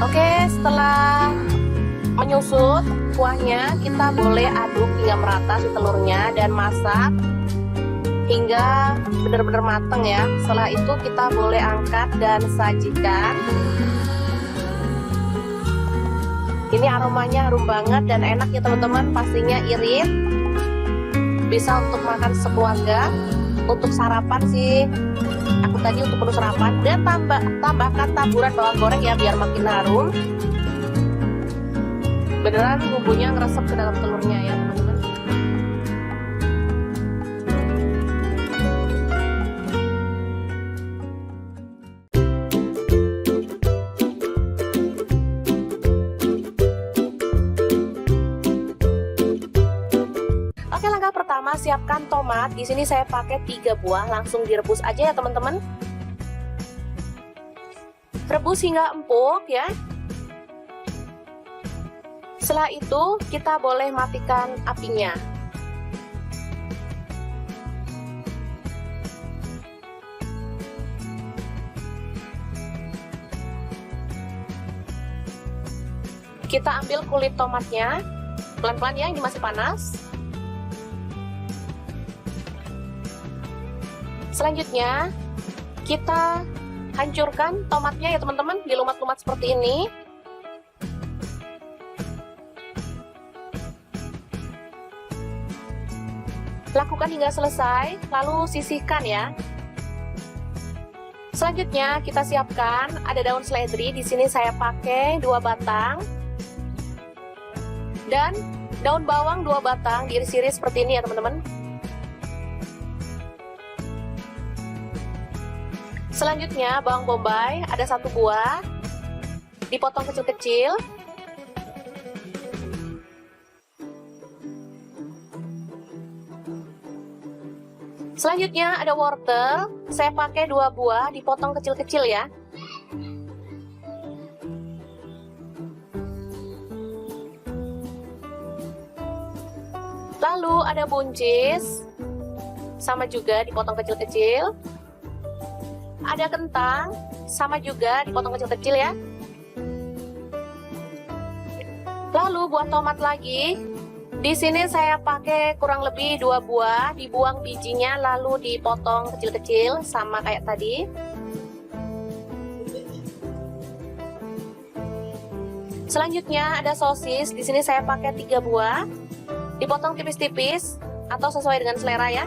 Oke, setelah menyusut kuahnya, kita boleh aduk hingga merata si telurnya dan masak hingga benar-benar matang ya. Setelah itu kita boleh angkat dan sajikan. Ini aromanya harum banget dan enak ya teman-teman, pastinya irit. bisa untuk makan sekeluarga, untuk sarapan sih. Aku tadi untuk menu sarapan, dan tambahkan taburan bawang goreng ya biar makin harum. Beneran bumbunya ngeresep ke dalam telurnya ya teman-teman. Oke, langkah pertama siapkan tomat. Di sini saya pakai 3 buah, langsung direbus aja ya teman-teman. Rebus hingga empuk ya. Setelah itu kita boleh matikan apinya. Kita ambil kulit tomatnya, pelan-pelan ya, ini masih panas. Selanjutnya kita hancurkan tomatnya ya teman-teman, dilumat-lumat seperti ini. Lakukan hingga selesai, lalu sisihkan ya. Selanjutnya kita siapkan ada daun seledri. Di sini saya pakai 2 batang. Dan daun bawang 2 batang diiris-iris seperti ini ya teman-teman. Selanjutnya bawang bombay ada 1 buah, dipotong kecil-kecil. Selanjutnya ada wortel, saya pakai 2 buah, dipotong kecil-kecil ya. Lalu ada buncis, sama juga dipotong kecil-kecil. Ada kentang, sama juga dipotong kecil-kecil ya. Lalu buah tomat lagi. Di sini saya pakai kurang lebih 2 buah, dibuang bijinya lalu dipotong kecil-kecil sama kayak tadi. Selanjutnya ada sosis. Di sini saya pakai 3 buah, dipotong tipis-tipis atau sesuai dengan selera ya.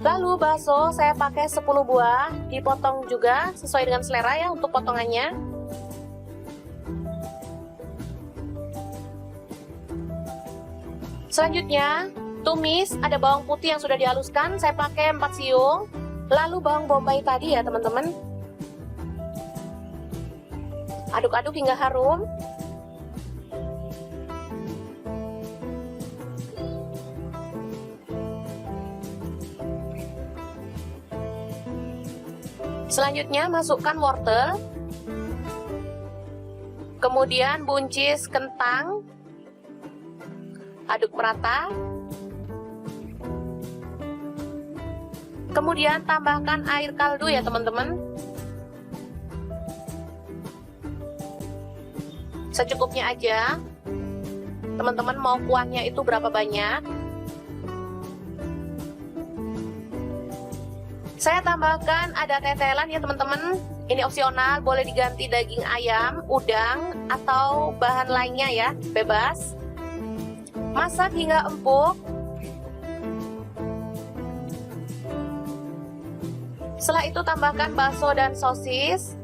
Lalu bakso saya pakai 10 buah, dipotong juga sesuai dengan selera ya untuk potongannya. Selanjutnya, tumis ada bawang putih yang sudah dihaluskan, saya pakai 4 siung. Lalu bawang bombay tadi ya teman-teman. Aduk-aduk hingga harum. Selanjutnya masukkan wortel, kemudian buncis kentang, aduk merata, kemudian tambahkan air kaldu ya teman-teman, secukupnya aja. Teman-teman mau kuahnya itu berapa banyak? Saya tambahkan ada tetelan ya teman-teman. Ini opsional, boleh diganti daging ayam, udang, atau bahan lainnya ya, bebas. Masak hingga empuk. Setelah itu tambahkan bakso dan sosis.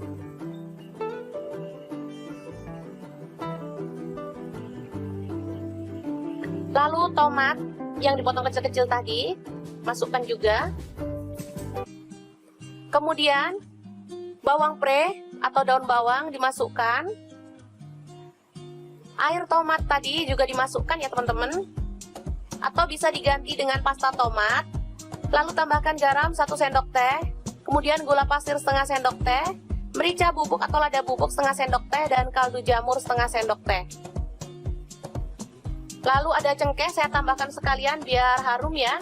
Lalu tomat yang dipotong kecil-kecil tadi, masukkan juga. Kemudian bawang pre atau daun bawang dimasukkan. Air tomat tadi juga dimasukkan ya teman-teman. Atau bisa diganti dengan pasta tomat. Lalu tambahkan garam 1 sendok teh. Kemudian gula pasir setengah sendok teh. Merica bubuk atau lada bubuk setengah sendok teh. Dan kaldu jamur setengah sendok teh. Lalu ada cengkeh, saya tambahkan sekalian biar harum ya.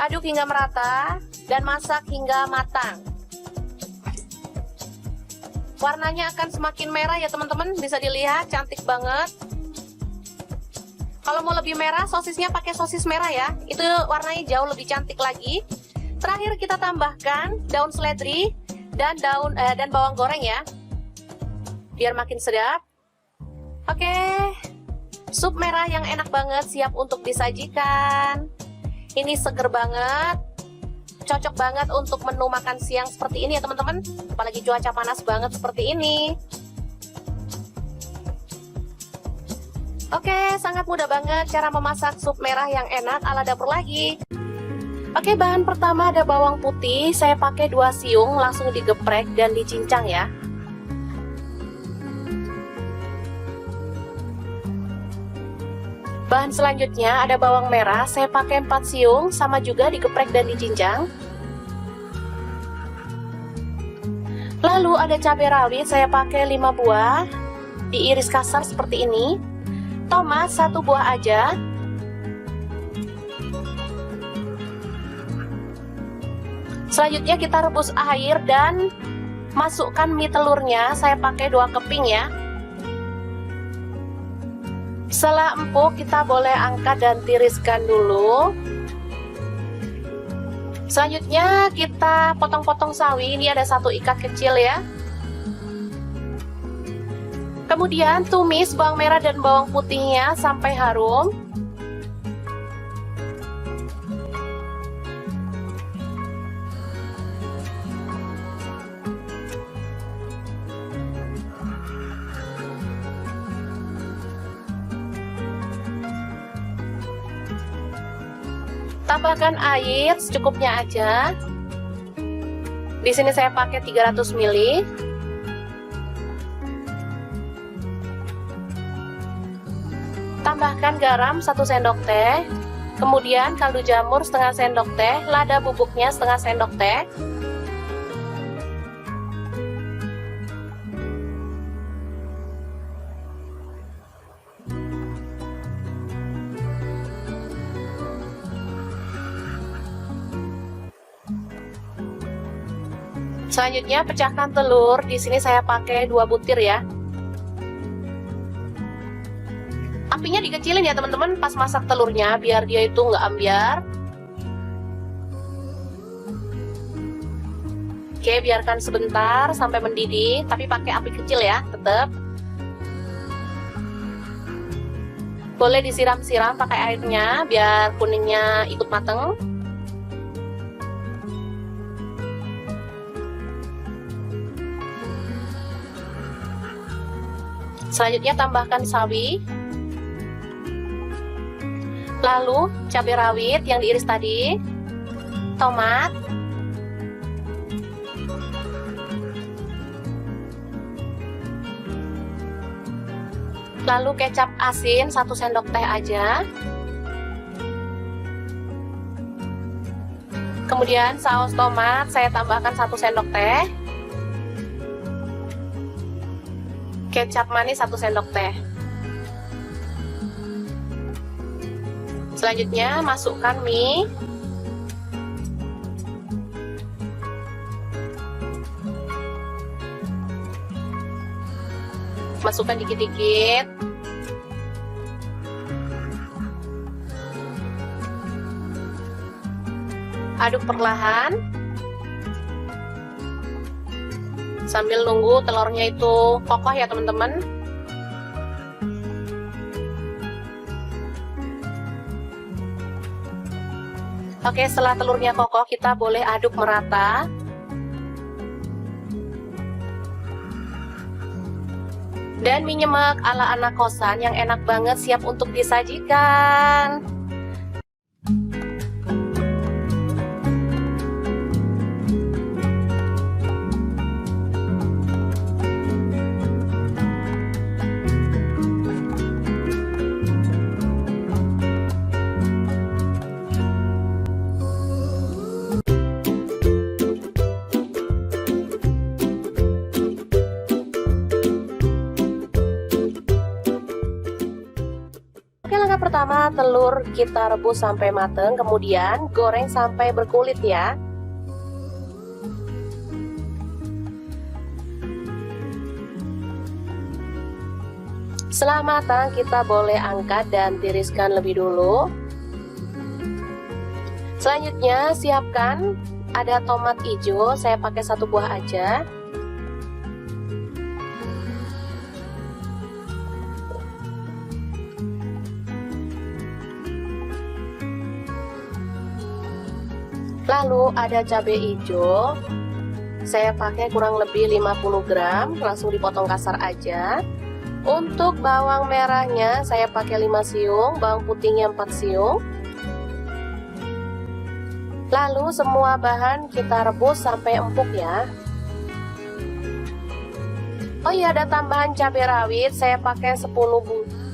Aduk hingga merata dan masak hingga matang. Warnanya akan semakin merah ya teman-teman, bisa dilihat cantik banget. Kalau mau lebih merah, sosisnya pakai sosis merah ya, itu warnanya jauh lebih cantik lagi. Terakhir kita tambahkan daun seledri dan bawang goreng ya, biar makin sedap. Oke, sup merah yang enak banget siap untuk disajikan. Ini seger banget, cocok banget untuk menu makan siang seperti ini ya teman-teman, apalagi cuaca panas banget seperti ini. Oke, sangat mudah banget cara memasak sup merah yang enak ala dapur lagi. Oke, bahan pertama ada bawang putih, saya pakai 2 siung, langsung digeprek dan dicincang ya. Bahan selanjutnya ada bawang merah, saya pakai 4 siung, sama juga digeprek dan dicincang. Lalu ada cabai rawit, saya pakai 5 buah, diiris kasar seperti ini. Tomat 1 buah aja. Selanjutnya kita rebus air dan masukkan mie telurnya, saya pakai 2 keping ya. Setelah empuk kita boleh angkat dan tiriskan dulu. Selanjutnya kita potong-potong sawi, ini ada 1 ikat kecil ya. Kemudian tumis bawang merah dan bawang putihnya sampai harum. Tambahkan air secukupnya aja. Di sini saya pakai 300 ml. Tambahkan garam 1 sendok teh, kemudian kaldu jamur setengah sendok teh, lada bubuknya setengah sendok teh. Selanjutnya pecahkan telur, di sini saya pakai 2 butir ya. Apinya dikecilin ya teman-teman pas masak telurnya biar dia itu nggak ambyar. Oke, biarkan sebentar sampai mendidih, tapi pakai api kecil ya, tetap. Boleh disiram-siram pakai airnya biar kuningnya ikut mateng. Selanjutnya tambahkan sawi. Lalu cabai rawit yang diiris tadi, tomat, lalu kecap asin 1 sendok teh aja. Kemudian saus tomat saya tambahkan 1 sendok teh. Kecap manis 1 sendok teh. Selanjutnya masukkan mie. Masukkan dikit-dikit. Aduk perlahan. Sambil nunggu telurnya itu kokoh ya teman-teman. Oke, setelah telurnya kokoh kita boleh aduk merata. Dan mie nyemek ala anak kosan yang enak banget siap untuk disajikan. Langkah pertama, telur kita rebus sampai mateng, kemudian goreng sampai berkulit ya. Setelah matang, kita boleh angkat dan tiriskan lebih dulu. Selanjutnya, siapkan Ada tomat hijau, saya pakai 1 buah aja. Lalu ada cabai hijau, saya pakai kurang lebih 50 gram, langsung dipotong kasar aja. Untuk bawang merahnya saya pakai 5 siung, bawang putihnya 4 siung. Lalu semua bahan kita rebus sampai empuk ya. Oh iya, ada tambahan cabai rawit, saya pakai 10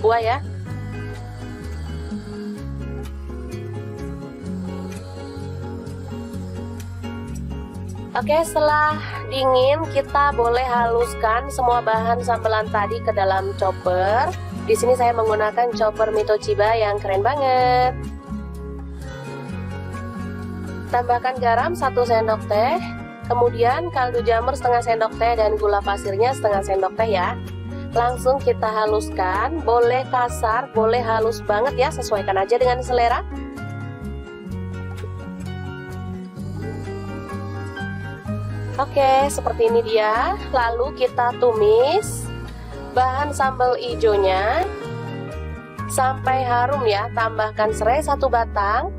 buah ya. Oke, setelah dingin kita boleh haluskan semua bahan sambelan tadi ke dalam chopper. Di sini saya menggunakan chopper Mitochiba yang keren banget. Tambahkan garam 1 sendok teh, kemudian kaldu jamur setengah sendok teh dan gula pasirnya setengah sendok teh ya. Langsung kita haluskan, boleh kasar, boleh halus banget ya, sesuaikan aja dengan selera. Oke, seperti ini dia. Lalu kita tumis bahan sambal hijaunya sampai harum ya. Tambahkan serai 1 batang.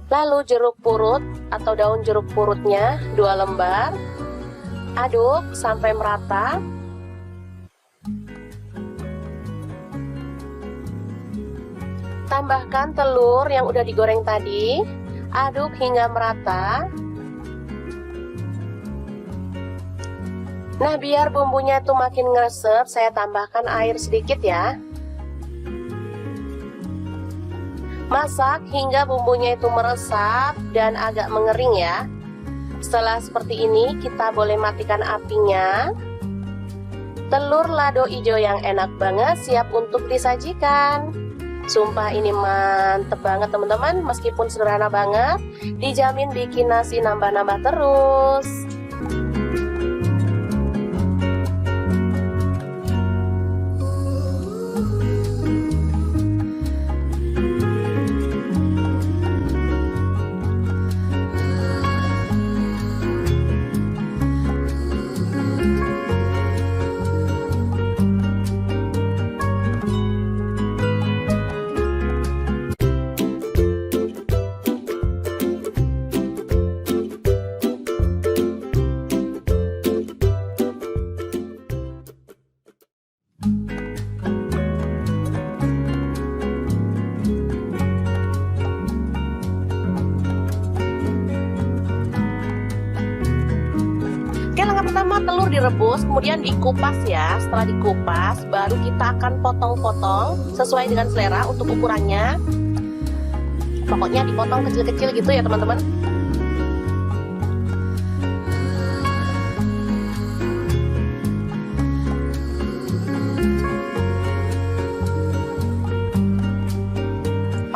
Lalu jeruk purut atau daun jeruk purutnya 2 lembar. Aduk sampai merata. Tambahkan telur yang udah digoreng tadi. Aduk hingga merata. Nah, biar bumbunya itu makin ngeresep, saya tambahkan air sedikit ya. Masak hingga bumbunya itu meresap dan agak mengering ya. Setelah seperti ini, kita boleh matikan apinya. Telur lado hijau yang enak banget siap untuk disajikan. Sumpah ini mantep banget teman-teman, meskipun sederhana banget, dijamin bikin nasi nambah-nambah terus. Langkah pertama, telur direbus, kemudian dikupas ya. Setelah dikupas, baru kita akan potong-potong sesuai dengan selera untuk ukurannya. Pokoknya dipotong kecil-kecil gitu ya teman-teman.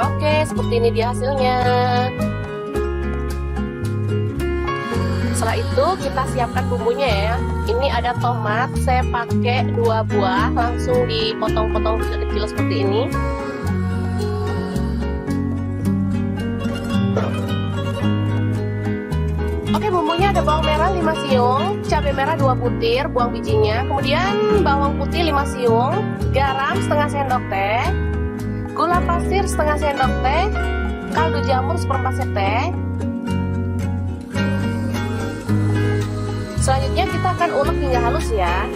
Oke, seperti ini dia hasilnya. Setelah itu kita siapkan bumbunya ya. Ini ada tomat, saya pakai 2 buah, langsung dipotong-potong kecil-kecil seperti ini. Oke, bumbunya ada bawang merah 5 siung, cabai merah 2 butir, buang bijinya, kemudian bawang putih 5 siung, garam setengah sendok teh, gula pasir setengah sendok teh, kaldu jamur 1/4 sendok teh. Selanjutnya kita akan ulek hingga halus ya.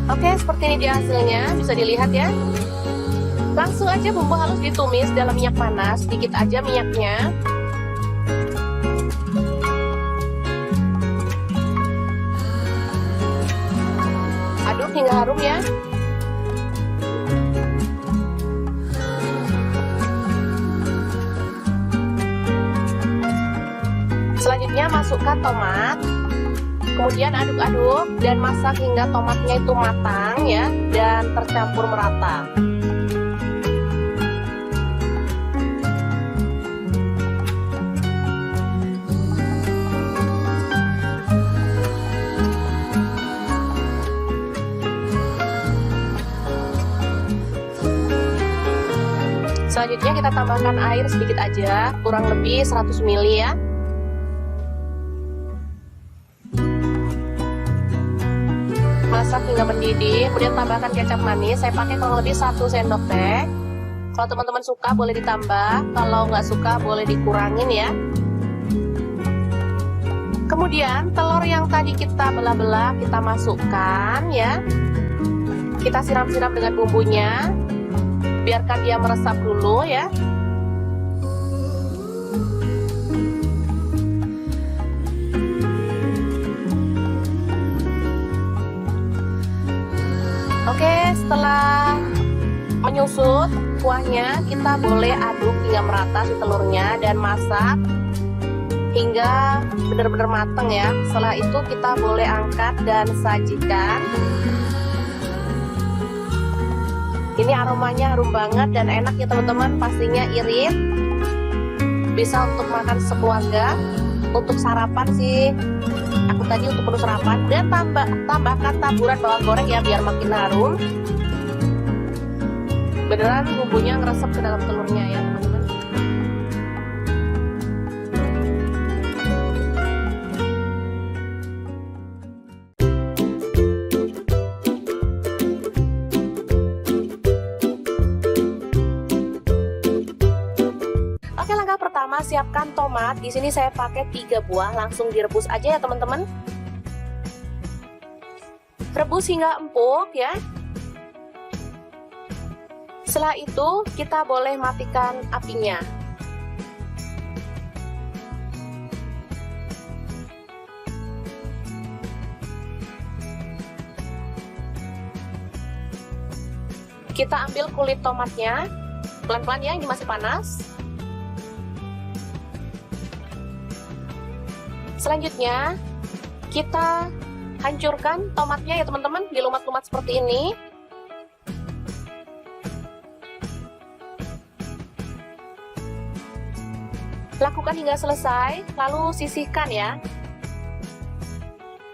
Oke, seperti ini dia hasilnya, bisa dilihat ya. Langsung aja bumbu halus ditumis dalam minyak panas, sedikit aja minyaknya. Aduk hingga harum ya. Selanjutnya masukkan tomat, kemudian aduk-aduk dan masak hingga tomatnya itu matang ya dan tercampur merata. Selanjutnya kita tambahkan air sedikit aja, kurang lebih 100 ml ya. Masak hingga mendidih, kemudian tambahkan kecap manis. Saya pakai kurang lebih 1 sendok teh. Kalau teman-teman suka boleh ditambah, kalau nggak suka boleh dikurangin ya. Kemudian telur yang tadi kita belah-belah kita masukkan ya. Kita siram-siram dengan bumbunya. Biarkan dia meresap dulu ya. Oke, setelah menyusut kuahnya, kita boleh aduk hingga merata si telurnya dan masak hingga benar-benar matang ya. Setelah itu kita boleh angkat dan sajikan. Ini aromanya harum banget dan enak ya teman-teman, pastinya irit. Bisa untuk makan sekeluarga, untuk sarapan sih. Aku tadi untuk menu sarapan, dan tambahkan taburan bawang goreng ya biar makin harum. Beneran bumbunya ngeresep ke dalam telurnya ya teman-teman. Oke, langkah pertama siapkan tomat. Di sini saya pakai 3 buah, langsung direbus aja ya teman-teman. Rebus hingga empuk ya. Setelah itu kita boleh matikan apinya. Kita ambil kulit tomatnya, pelan-pelan ya, ini masih panas. Selanjutnya kita hancurkan tomatnya ya teman-teman, dilumat-lumat seperti ini. Lakukan hingga selesai, lalu sisihkan ya.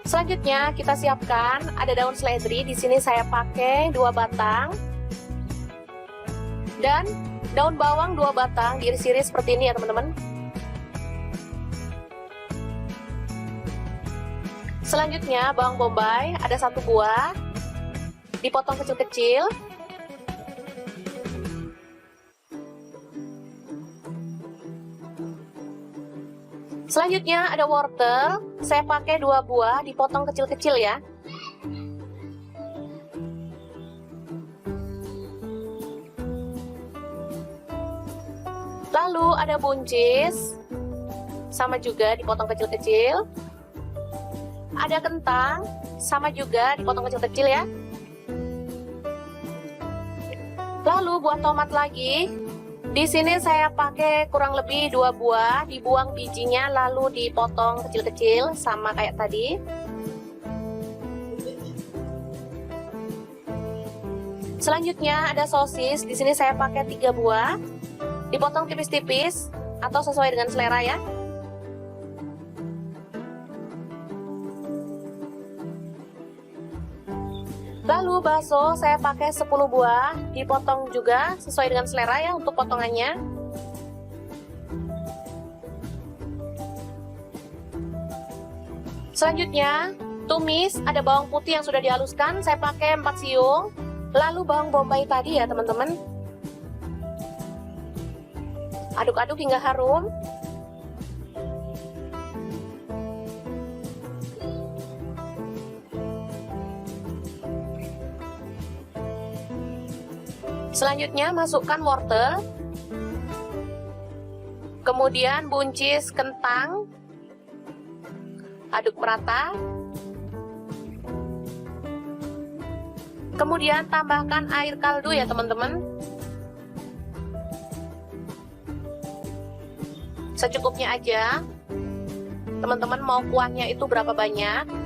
Selanjutnya kita siapkan ada daun seledri. Di sini saya pakai 2 batang dan daun bawang 2 batang, diiris-iris seperti ini ya teman-teman. Selanjutnya bawang bombay ada 1 buah, dipotong kecil-kecil. Selanjutnya ada wortel, saya pakai 2 buah, dipotong kecil-kecil ya. Lalu ada buncis, sama juga dipotong kecil-kecil. Ada kentang, sama juga dipotong kecil-kecil ya. Lalu buah tomat lagi. Di sini saya pakai kurang lebih 2 buah, dibuang bijinya lalu dipotong kecil-kecil sama kayak tadi. Selanjutnya ada sosis. Di sini saya pakai 3 buah, dipotong tipis-tipis atau sesuai dengan selera ya. Lalu bakso saya pakai 10 buah, dipotong juga sesuai dengan selera ya untuk potongannya. Selanjutnya tumis, ada bawang putih yang sudah dihaluskan, saya pakai 4 siung. Lalu bawang bombay tadi ya teman-teman. Aduk-aduk hingga harum. Selanjutnya masukkan wortel, kemudian buncis kentang, aduk merata, kemudian tambahkan air kaldu ya teman-teman, secukupnya aja. Teman-teman mau kuahnya itu berapa banyak?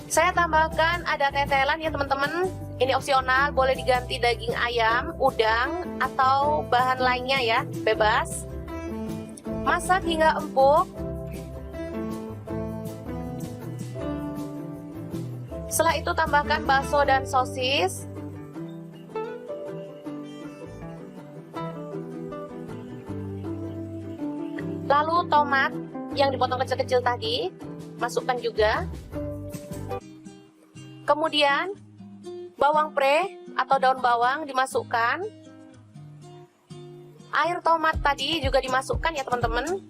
Saya tambahkan ada tetelan ya teman-teman. Ini opsional, boleh diganti daging ayam, udang, atau bahan lainnya ya, bebas. Masak hingga empuk. Setelah itu tambahkan bakso dan sosis. Lalu tomat yang dipotong kecil-kecil tadi masukkan juga. Kemudian bawang pre atau daun bawang dimasukkan. Air tomat tadi juga dimasukkan ya teman-teman,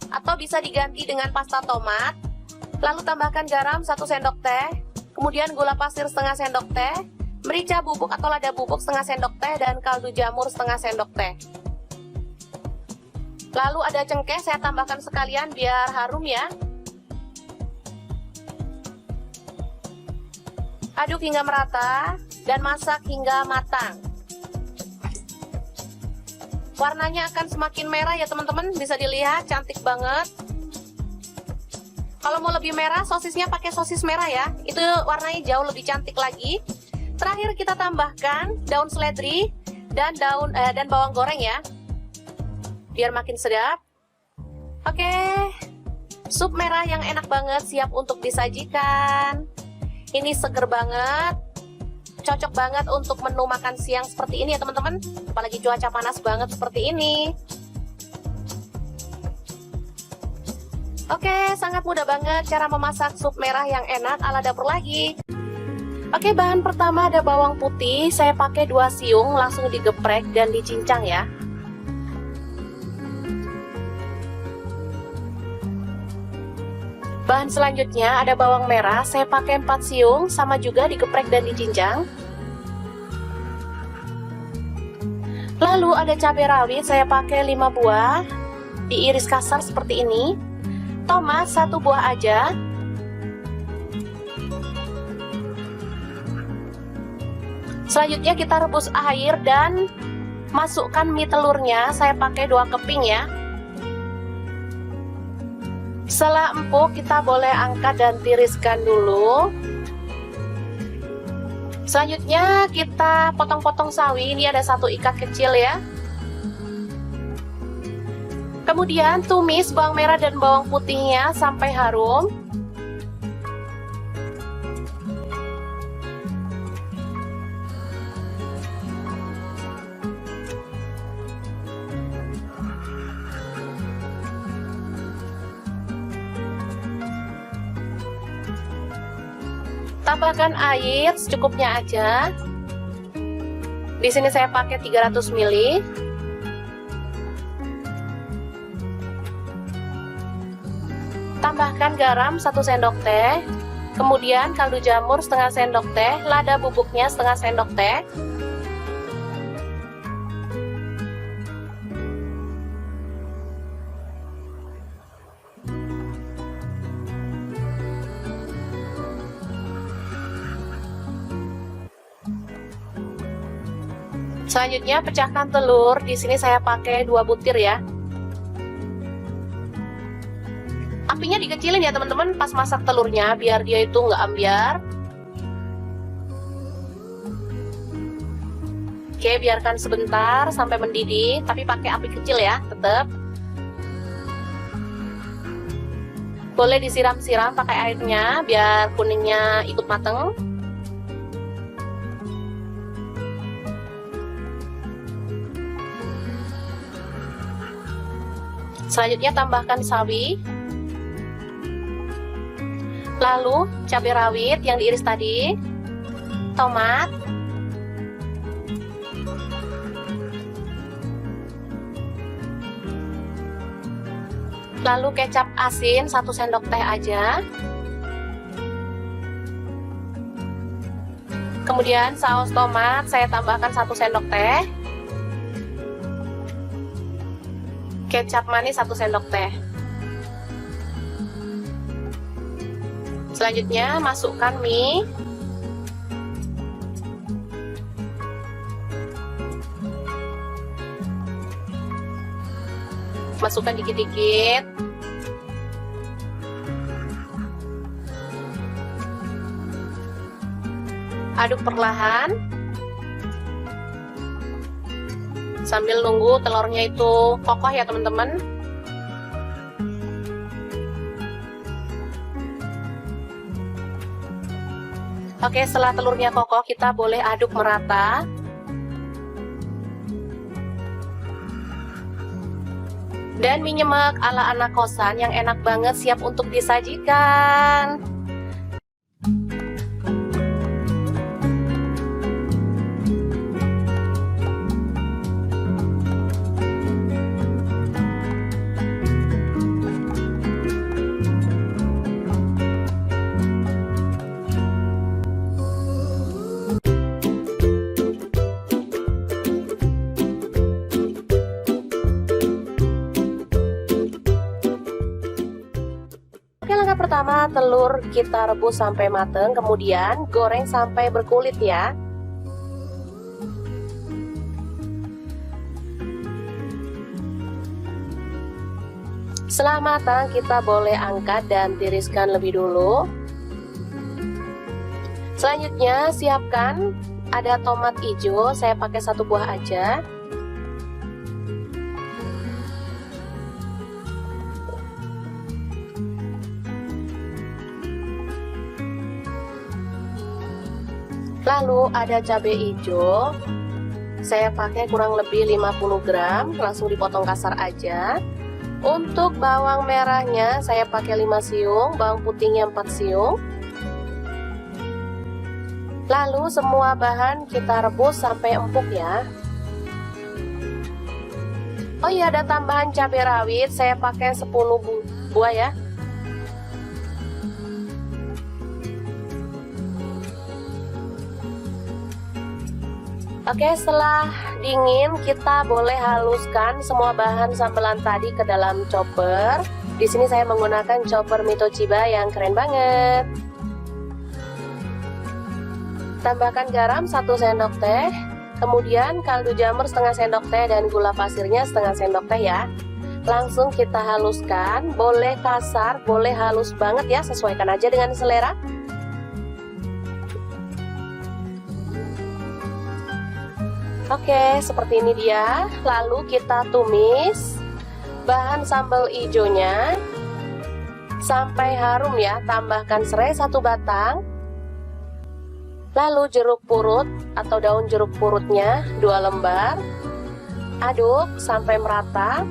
atau bisa diganti dengan pasta tomat. Lalu tambahkan garam 1 sendok teh, kemudian gula pasir setengah sendok teh, merica bubuk atau lada bubuk setengah sendok teh, dan kaldu jamur setengah sendok teh. Lalu ada cengkeh, saya tambahkan sekalian biar harum ya. Aduk hingga merata dan masak hingga matang. Warnanya akan semakin merah ya teman-teman, bisa dilihat cantik banget. Kalau mau lebih merah, sosisnya pakai sosis merah ya, itu warnanya jauh lebih cantik lagi. Terakhir kita tambahkan daun seledri dan bawang goreng ya, biar makin sedap. Oke, sup merah yang enak banget siap untuk disajikan. Ini seger banget, cocok banget untuk menu makan siang seperti ini ya teman-teman, apalagi cuaca panas banget seperti ini. Oke, sangat mudah banget cara memasak sup merah yang enak ala dapur lagi. Oke, bahan pertama ada bawang putih, saya pakai 2 siung, langsung digeprek dan dicincang ya. Bahan selanjutnya ada bawang merah, saya pakai 4 siung, sama juga digeprek dan dicincang. Lalu ada cabai rawit, saya pakai 5 buah, diiris kasar seperti ini. Tomat 1 buah aja. Selanjutnya kita rebus air dan masukkan mie telurnya, saya pakai 2 keping ya. Setelah empuk, kita boleh angkat dan tiriskan dulu. Selanjutnya kita potong-potong sawi, ini ada 1 ikat kecil ya. Kemudian tumis bawang merah dan bawang putihnya sampai harum. Tambahkan air secukupnya aja. Di sini saya pakai 300 ml. Tambahkan garam 1 sendok teh, kemudian kaldu jamur setengah sendok teh, lada bubuknya setengah sendok teh. Selanjutnya pecahkan telur, di sini saya pakai 2 butir ya. Apinya dikecilin ya teman-teman pas masak telurnya biar dia itu nggak ambyar. Oke, biarkan sebentar sampai mendidih, tapi pakai api kecil ya, tetap. Boleh disiram-siram pakai airnya biar kuningnya ikut mateng. Selanjutnya tambahkan sawi, lalu cabai rawit yang diiris tadi, tomat, lalu kecap asin 1 sendok teh aja, kemudian saus tomat saya tambahkan 1 sendok teh, kecap manis 1 sendok teh. Selanjutnya masukkan mie. Masukkan dikit-dikit. Aduk perlahan. Sambil nunggu telurnya itu kokoh ya teman-teman. Oke, setelah telurnya kokoh kita boleh aduk merata. Dan mie nyemek ala anak kosan yang enak banget siap untuk disajikan. Langkah pertama, telur kita rebus sampai mateng, kemudian goreng sampai berkulit ya. Setelah matang, kita boleh angkat dan tiriskan lebih dulu. Selanjutnya, siapkan ada tomat hijau, saya pakai 1 buah aja. Lalu ada cabai hijau, saya pakai kurang lebih 50 gram, langsung dipotong kasar aja. Untuk bawang merahnya saya pakai 5 siung, bawang putihnya 4 siung. Lalu semua bahan kita rebus sampai empuk ya. Oh iya, ada tambahan cabai rawit, saya pakai 10 buah ya. Oke, setelah dingin kita boleh haluskan semua bahan sambelan tadi ke dalam chopper. Di sini saya menggunakan chopper Mito Chiba yang keren banget. Tambahkan garam 1 sendok teh, kemudian kaldu jamur setengah sendok teh dan gula pasirnya setengah sendok teh ya. Langsung kita haluskan, boleh kasar, boleh halus banget ya, sesuaikan aja dengan selera. Oke, seperti ini dia. Lalu kita tumis bahan sambal hijaunya sampai harum ya. Tambahkan serai 1 batang. Lalu jeruk purut atau daun jeruk purutnya 2 lembar. Aduk sampai merata.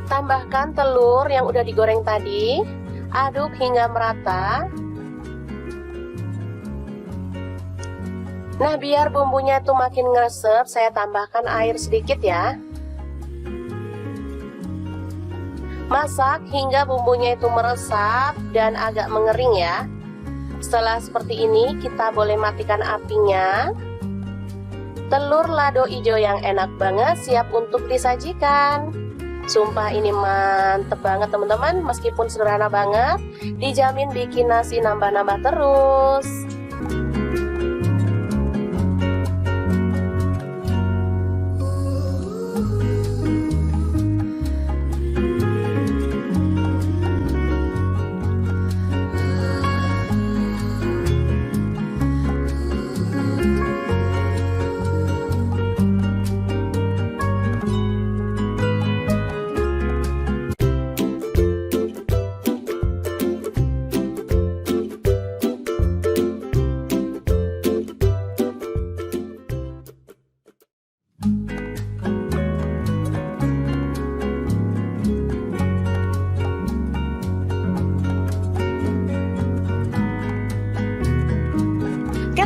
Tambahkan telur yang udah digoreng tadi. Aduk hingga merata. Nah, biar bumbunya tuh makin ngeresep, saya tambahkan air sedikit ya. Masak hingga bumbunya itu meresap dan agak mengering ya. Setelah seperti ini, kita boleh matikan apinya. Telur lado hijau yang enak banget siap untuk disajikan. Sumpah ini mantep banget teman-teman, meskipun sederhana banget, dijamin bikin nasi nambah-nambah terus.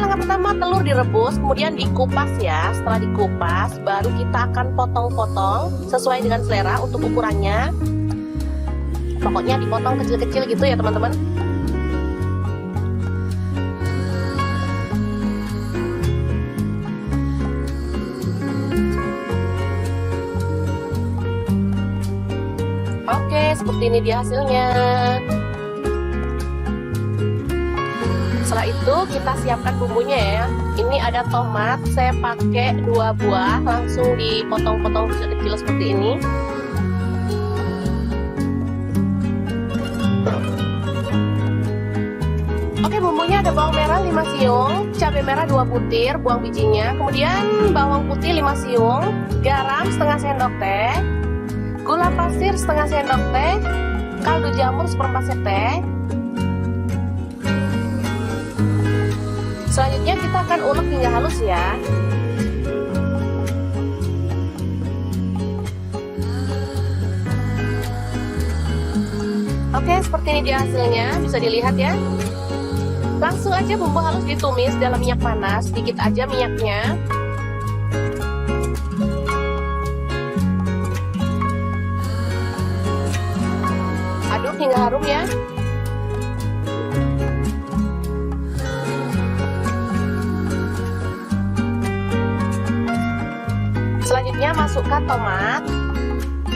Langkah pertama, telur direbus, kemudian dikupas ya. Setelah dikupas, baru kita akan potong-potong sesuai dengan selera untuk ukurannya. Pokoknya dipotong kecil-kecil gitu ya teman-teman. Oke, seperti ini dia hasilnya. Setelah itu kita siapkan bumbunya ya. Ini ada tomat, saya pakai 2 buah, langsung dipotong-potong kecil-kecil seperti ini. Oke, bumbunya ada bawang merah 5 siung, cabai merah 2 butir, buang bijinya, kemudian bawang putih 5 siung, garam setengah sendok teh, gula pasir setengah sendok teh, kaldu jamur 1/4 sendok teh. Selanjutnya kita akan ulek hingga halus ya. Oke, seperti ini dia hasilnya, bisa dilihat ya. Langsung aja bumbu halus ditumis dalam minyak panas, sedikit aja minyaknya. Aduk hingga harum ya. Selanjutnya masukkan tomat.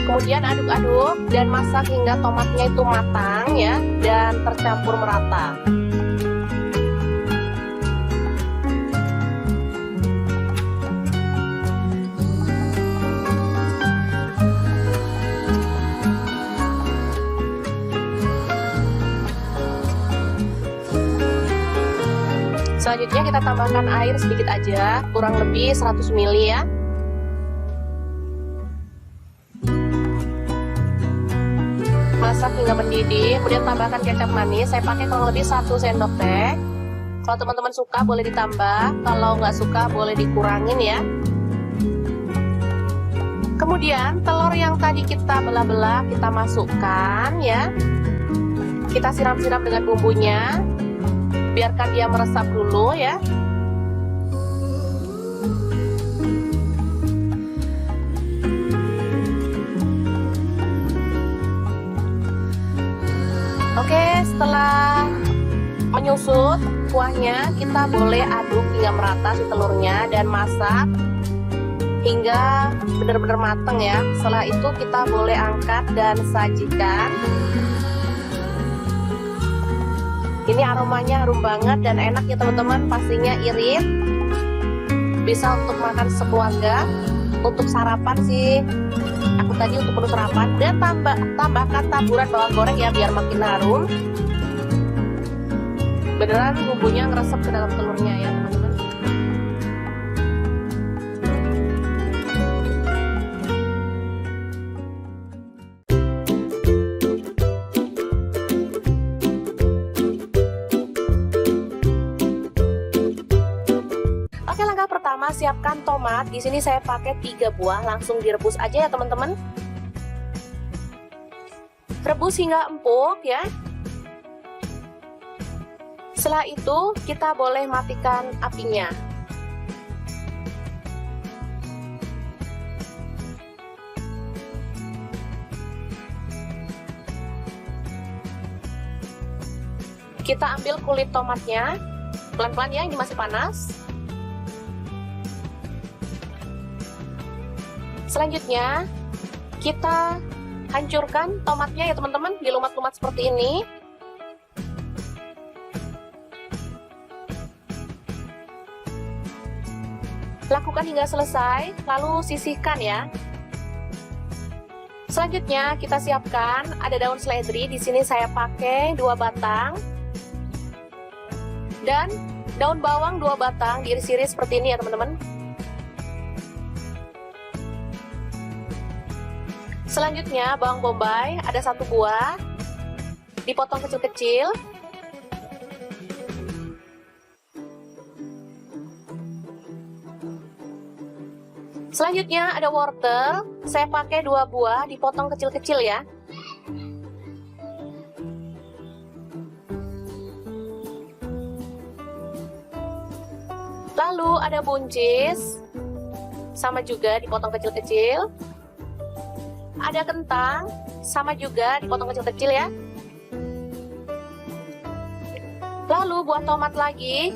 Kemudian aduk-aduk dan masak hingga tomatnya itu matang ya dan tercampur merata. Selanjutnya kita tambahkan air sedikit aja, kurang lebih 100 ml ya. Masak hingga mendidih, kemudian tambahkan kecap manis. Saya pakai kurang lebih 1 sendok teh. Kalau teman-teman suka boleh ditambah, kalau nggak suka boleh dikurangin ya. Kemudian telur yang tadi kita belah-belah kita masukkan ya. Kita siram-siram dengan bumbunya. Biarkan dia meresap dulu ya. Oke, setelah menyusut kuahnya, kita boleh aduk hingga merata si telurnya dan masak hingga benar-benar matang ya. Setelah itu kita boleh angkat dan sajikan. Ini aromanya harum banget dan enak ya teman-teman, pastinya irit. Bisa untuk makan sekeluarga, untuk sarapan sih. Aku tadi untuk menu sarapan dan tambahkan taburan bawang goreng ya biar makin harum. Beneran bumbunya ngeresep ke dalam telurnya ya teman-teman. Oke, langkah pertama siapkan tomat. Di sini saya pakai 3 buah, langsung direbus aja ya teman-teman. Rebus hingga empuk ya. Setelah itu kita boleh matikan apinya. Kita ambil kulit tomatnya, pelan-pelan ya, ini masih panas. Selanjutnya kita hancurkan tomatnya ya teman-teman, dilumat-lumat seperti ini. Lakukan hingga selesai, lalu sisihkan ya. Selanjutnya kita siapkan ada daun seledri. Di sini saya pakai 2 batang dan daun bawang 2 batang diiris-iris seperti ini ya teman-teman. Selanjutnya bawang bombay ada 1 buah, dipotong kecil-kecil. Selanjutnya ada wortel, saya pakai 2 buah, dipotong kecil-kecil ya. Lalu ada buncis, sama juga dipotong kecil-kecil. Ada kentang, sama juga dipotong kecil-kecil ya. Lalu buah tomat lagi.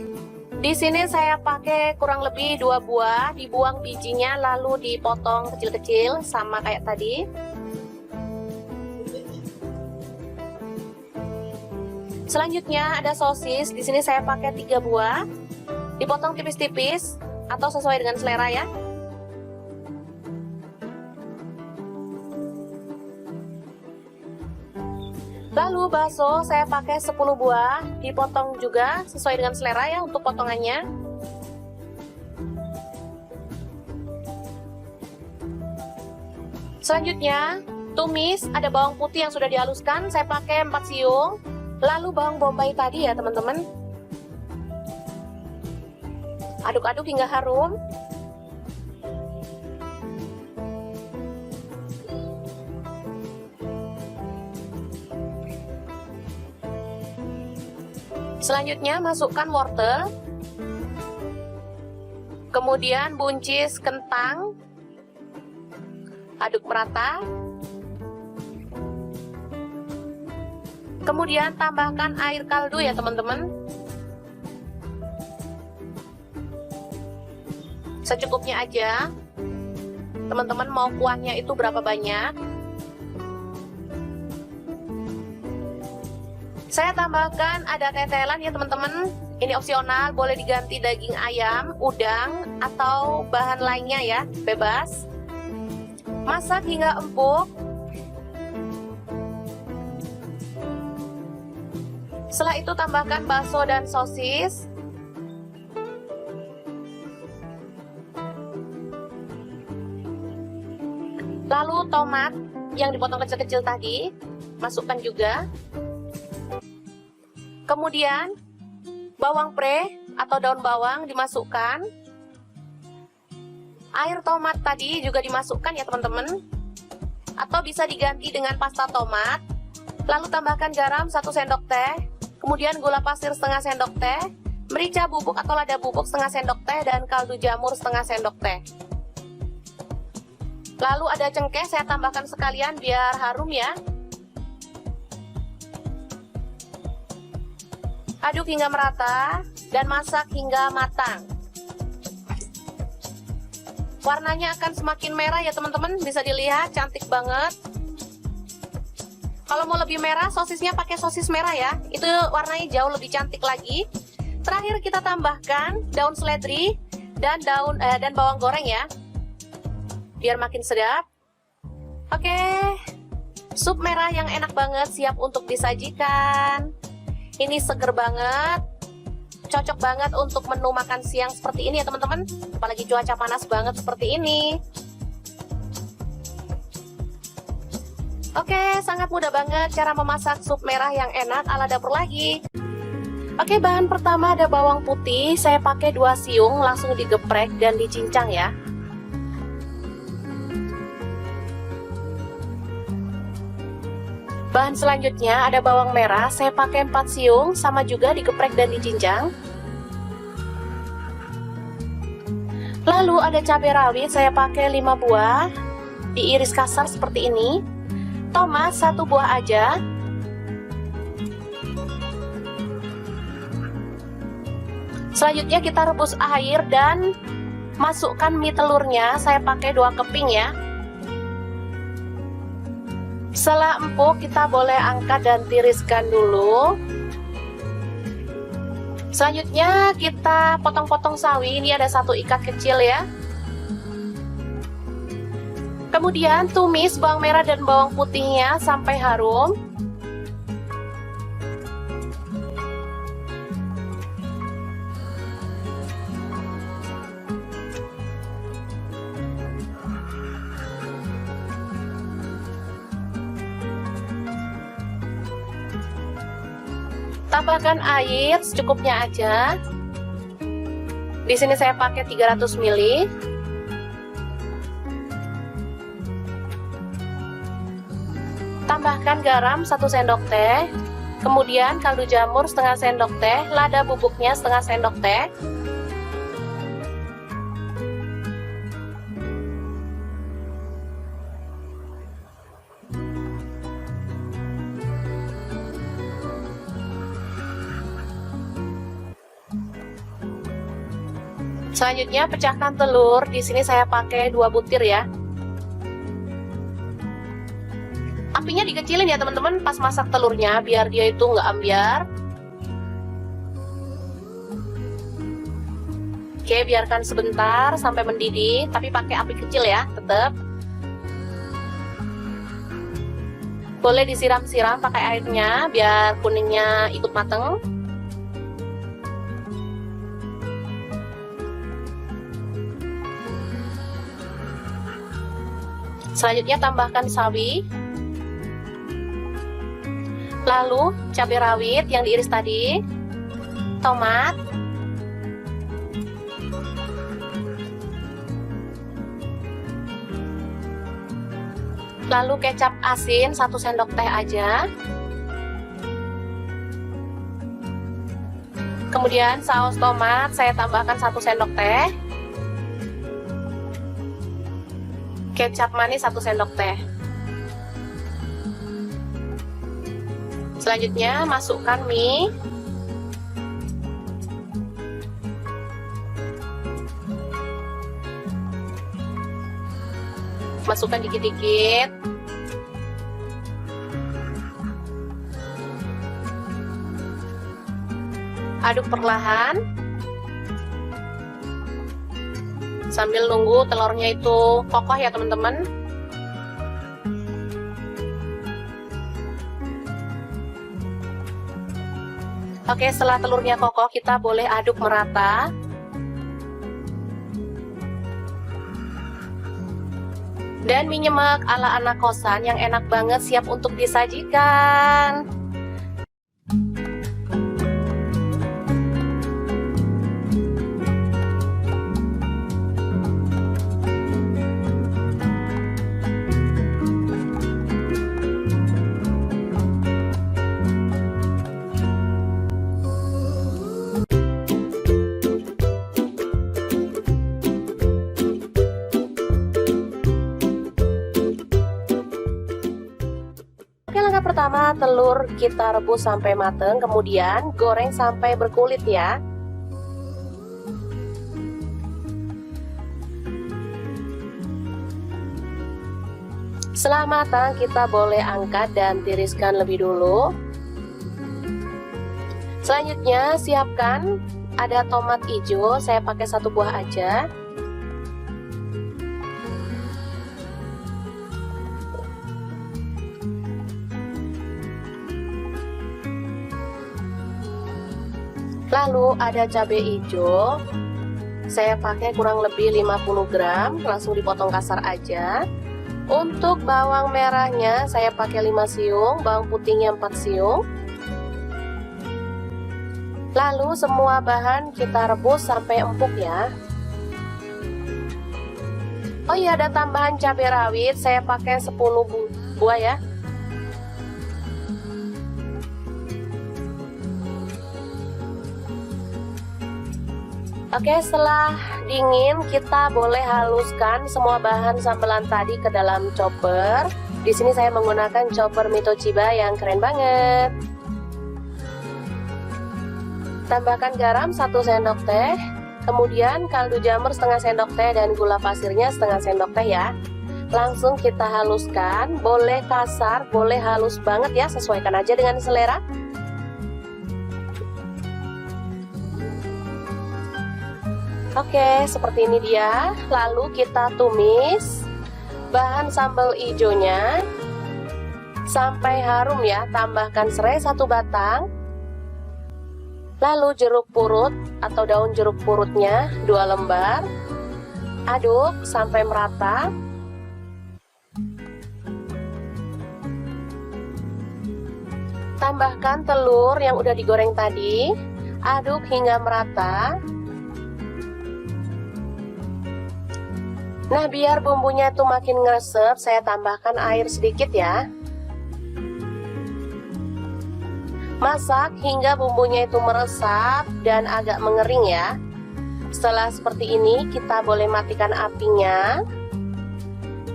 Di sini saya pakai kurang lebih 2 buah, dibuang bijinya lalu dipotong kecil-kecil sama kayak tadi. Selanjutnya ada sosis. Di sini saya pakai 3 buah, dipotong tipis-tipis atau sesuai dengan selera ya. Lalu bakso saya pakai 10 buah, dipotong juga sesuai dengan selera ya untuk potongannya. Selanjutnya tumis, ada bawang putih yang sudah dihaluskan, saya pakai 4 siung. Lalu bawang bombay tadi ya teman-teman. Aduk-aduk hingga harum. Selanjutnya masukkan wortel, kemudian buncis kentang, aduk merata. Kemudian tambahkan air kaldu ya teman-teman, secukupnya aja. Teman-teman mau kuahnya itu berapa banyak? Saya tambahkan ada tetelan ya teman-teman. Ini opsional, boleh diganti daging ayam, udang, atau bahan lainnya ya, bebas. Masak hingga empuk. Setelah itu tambahkan bakso dan sosis. Lalu tomat yang dipotong kecil-kecil tadi, masukkan juga. Kemudian bawang pre atau daun bawang dimasukkan. Air tomat tadi juga dimasukkan ya teman-teman. Atau bisa diganti dengan pasta tomat. Lalu tambahkan garam 1 sendok teh. Kemudian gula pasir setengah sendok teh. Merica bubuk atau lada bubuk setengah sendok teh. Dan kaldu jamur setengah sendok teh. Lalu ada cengkeh, saya tambahkan sekalian biar harum ya. Aduk hingga merata dan masak hingga matang. Warnanya akan semakin merah ya teman-teman, bisa dilihat cantik banget. Kalau mau lebih merah, sosisnya pakai sosis merah ya, itu warnanya jauh lebih cantik lagi. Terakhir kita tambahkan daun seledri dan bawang goreng ya, biar makin sedap. Oke, sup merah yang enak banget siap untuk disajikan. Ini seger banget, cocok banget untuk menu makan siang seperti ini ya teman-teman. Apalagi cuaca panas banget seperti ini. Oke, sangat mudah banget cara memasak sup merah yang enak ala dapur lagi. Oke, bahan pertama ada bawang putih, saya pakai 2 siung, langsung digeprek dan dicincang ya. Bahan selanjutnya ada bawang merah, saya pakai 4 siung, sama juga digeprek dan dicincang. Lalu ada cabai rawit, saya pakai 5 buah, diiris kasar seperti ini. Tomat 1 buah aja. Selanjutnya kita rebus air dan masukkan mie telurnya, saya pakai 2 keping ya. Setelah empuk, kita boleh angkat dan tiriskan dulu. Selanjutnya kita potong-potong sawi, ini ada 1 ikat kecil ya. Kemudian tumis bawang merah dan bawang putihnya sampai harum. Tambahkan air secukupnya aja. Di sini saya pakai 300 ml. Tambahkan garam 1 sendok teh. Kemudian kaldu jamur setengah sendok teh, lada bubuknya setengah sendok teh. Selanjutnya pecahkan telur, di sini saya pakai 2 butir ya. Apinya dikecilin ya teman-teman pas masak telurnya biar dia itu nggak ambyar. Oke, biarkan sebentar sampai mendidih, tapi pakai api kecil ya, tetap. Boleh disiram-siram pakai airnya biar kuningnya ikut mateng. Selanjutnya tambahkan sawi, lalu cabai rawit yang diiris tadi, tomat, lalu kecap asin 1 sendok teh aja. Kemudian saus tomat saya tambahkan 1 sendok teh. Kecap manis 1 sendok teh. Selanjutnya masukkan mie. Masukkan dikit-dikit. Aduk perlahan. Sambil nunggu telurnya itu kokoh ya teman-teman. Oke, setelah telurnya kokoh kita boleh aduk merata. Dan mie nyemek ala anak kosan yang enak banget siap untuk disajikan. Oke, langkah pertama telur kita rebus sampai mateng, kemudian goreng sampai berkulit ya. Setelah matang kita boleh angkat dan tiriskan lebih dulu. Selanjutnya siapkan ada tomat hijau, saya pakai 1 buah aja. Lalu ada cabai hijau, saya pakai kurang lebih 50 gram, langsung dipotong kasar aja. Untuk bawang merahnya saya pakai 5 siung, bawang putihnya 4 siung. Lalu semua bahan kita rebus sampai empuk ya. Oh iya, ada tambahan cabai rawit, saya pakai 10 buah ya. Oke, setelah dingin kita boleh haluskan semua bahan sambelan tadi ke dalam chopper. Di sini saya menggunakan chopper Mito Chiba yang keren banget. Tambahkan garam 1 sendok teh, kemudian kaldu jamur setengah sendok teh dan gula pasirnya setengah sendok teh ya. Langsung kita haluskan, boleh kasar, boleh halus banget ya, sesuaikan aja dengan selera. Oke, seperti ini dia. Lalu kita tumis bahan sambal hijaunya sampai harum ya. Tambahkan serai 1 batang. Lalu jeruk purut atau daun jeruk purutnya 2 lembar. Aduk sampai merata. Tambahkan telur yang udah digoreng tadi. Aduk hingga merata. Nah, biar bumbunya tuh makin ngeresep, saya tambahkan air sedikit ya. Masak hingga bumbunya itu meresap dan agak mengering ya. Setelah seperti ini, kita boleh matikan apinya.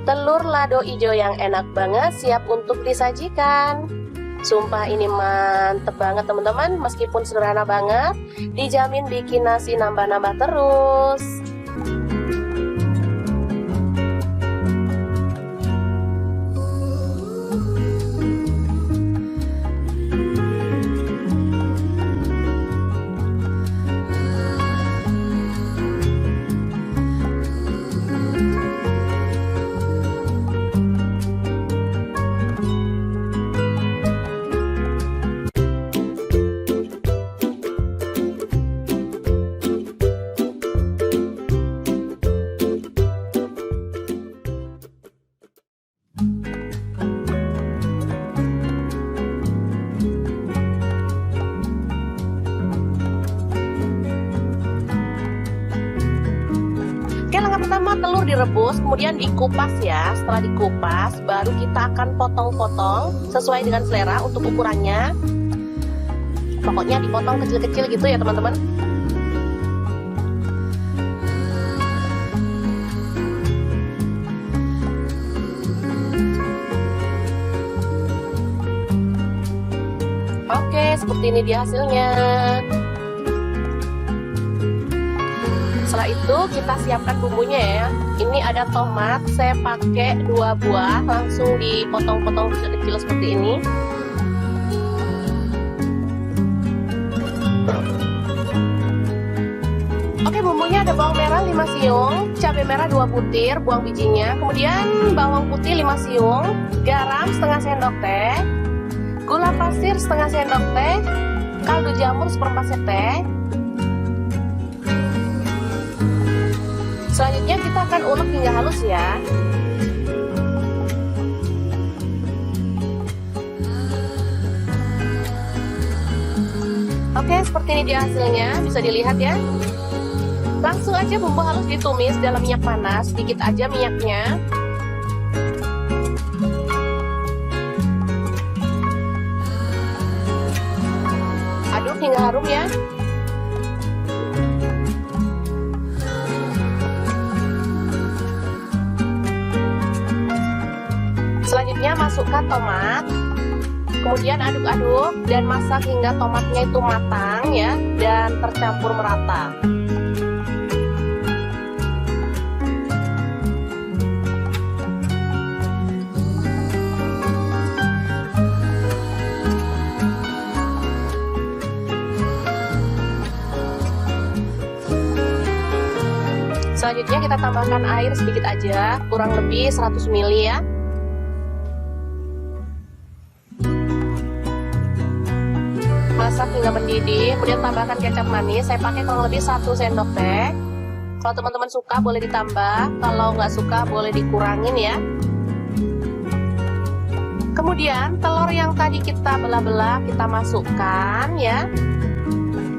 Telur lado hijau yang enak banget siap untuk disajikan. Sumpah ini mantep banget teman-teman, meskipun sederhana banget, dijamin bikin nasi nambah-nambah terus. Pertama telur direbus, kemudian dikupas ya. Setelah dikupas, baru kita akan potong-potong sesuai dengan selera untuk ukurannya. Pokoknya dipotong kecil-kecil gitu ya teman-teman. Oke, seperti ini dia hasilnya. Setelah itu kita siapkan bumbunya ya. Ini ada tomat, saya pakai 2 buah, langsung dipotong-potong kecil-kecil seperti ini. Oke, bumbunya ada bawang merah 5 siung, cabai merah 2 butir, buang bijinya. Kemudian bawang putih 5 siung, garam setengah sendok teh, gula pasir setengah sendok teh, kaldu jamur 1/4 sendok teh. Selanjutnya kita akan ulek hingga halus ya. Oke, seperti ini dia hasilnya, bisa dilihat ya. Langsung aja bumbu halus ditumis dalam minyak panas, sedikit aja minyaknya. Aduk hingga harum ya. Selanjutnya masukkan tomat, kemudian aduk-aduk dan masak hingga tomatnya itu matang ya dan tercampur merata. Selanjutnya kita tambahkan air sedikit aja, kurang lebih 100 ml ya. Masak hingga mendidih, kemudian tambahkan kecap manis. Saya pakai kurang lebih 1 sendok teh. Kalau teman-teman suka boleh ditambah, kalau nggak suka boleh dikurangin ya. Kemudian telur yang tadi kita belah-belah kita masukkan ya.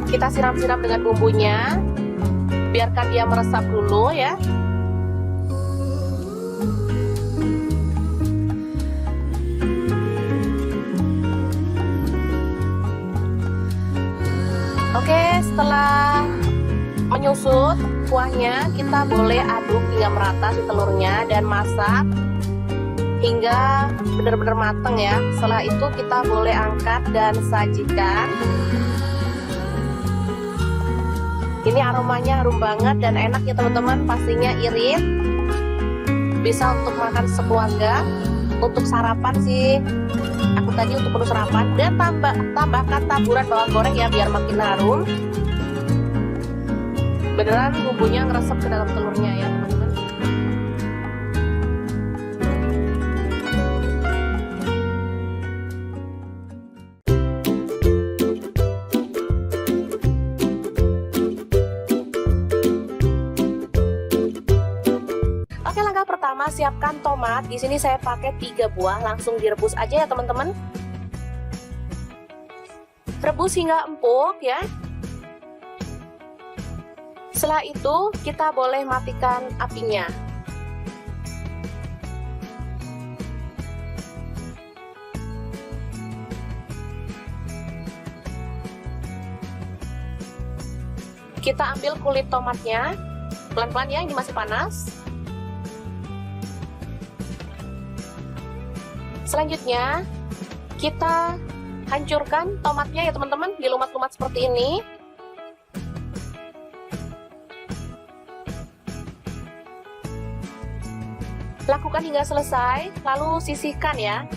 Kita siram-siram dengan bumbunya, biarkan dia meresap dulu ya. Oke, setelah menyusut kuahnya, kita boleh aduk hingga merata si telurnya dan masak hingga benar-benar matang ya. Setelah itu kita boleh angkat dan sajikan. Ini aromanya harum banget dan enak ya teman-teman, pastinya irit. Bisa untuk makan sekeluarga, untuk sarapan sih. Aku tadi untuk menu sarapan, dan tambahkan taburan bawang goreng ya biar makin harum. Beneran bumbunya ngeresep ke dalam telurnya ya teman-teman. Oke, langkah pertama siapkan tomat. Di sini saya pakai 3 buah, langsung direbus aja ya teman-teman. Rebus hingga empuk ya. Setelah itu kita boleh matikan apinya. Kita ambil kulit tomatnya, pelan-pelan ya, ini masih panas. Selanjutnya kita hancurkan tomatnya ya teman-teman, dilumat-lumat seperti ini. Lakukan hingga selesai, lalu sisihkan ya.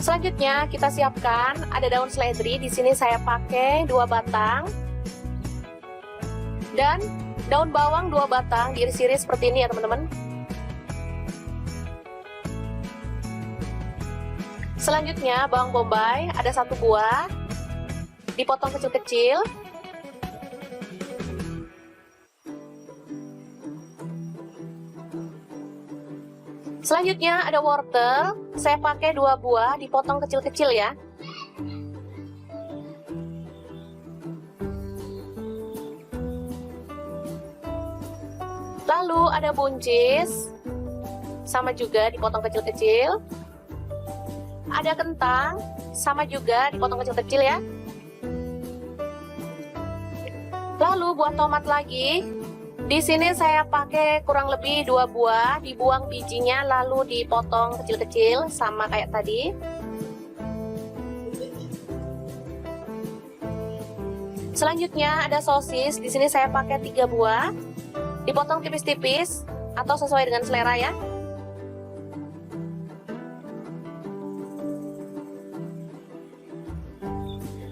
Selanjutnya kita siapkan ada daun seledri. Di sini saya pakai 2 batang dan daun bawang 2 batang, diiris-iris seperti ini ya teman-teman. Selanjutnya bawang bombay ada 1 buah, dipotong kecil-kecil. Selanjutnya ada wortel, saya pakai 2 buah, dipotong kecil-kecil ya. Lalu ada buncis, sama juga dipotong kecil-kecil. Ada kentang, sama juga dipotong kecil-kecil ya. Lalu buat tomat lagi, di sini saya pakai kurang lebih 2 buah, dibuang bijinya lalu dipotong kecil-kecil sama kayak tadi. Selanjutnya ada sosis, di sini saya pakai 3 buah, dipotong tipis-tipis atau sesuai dengan selera ya.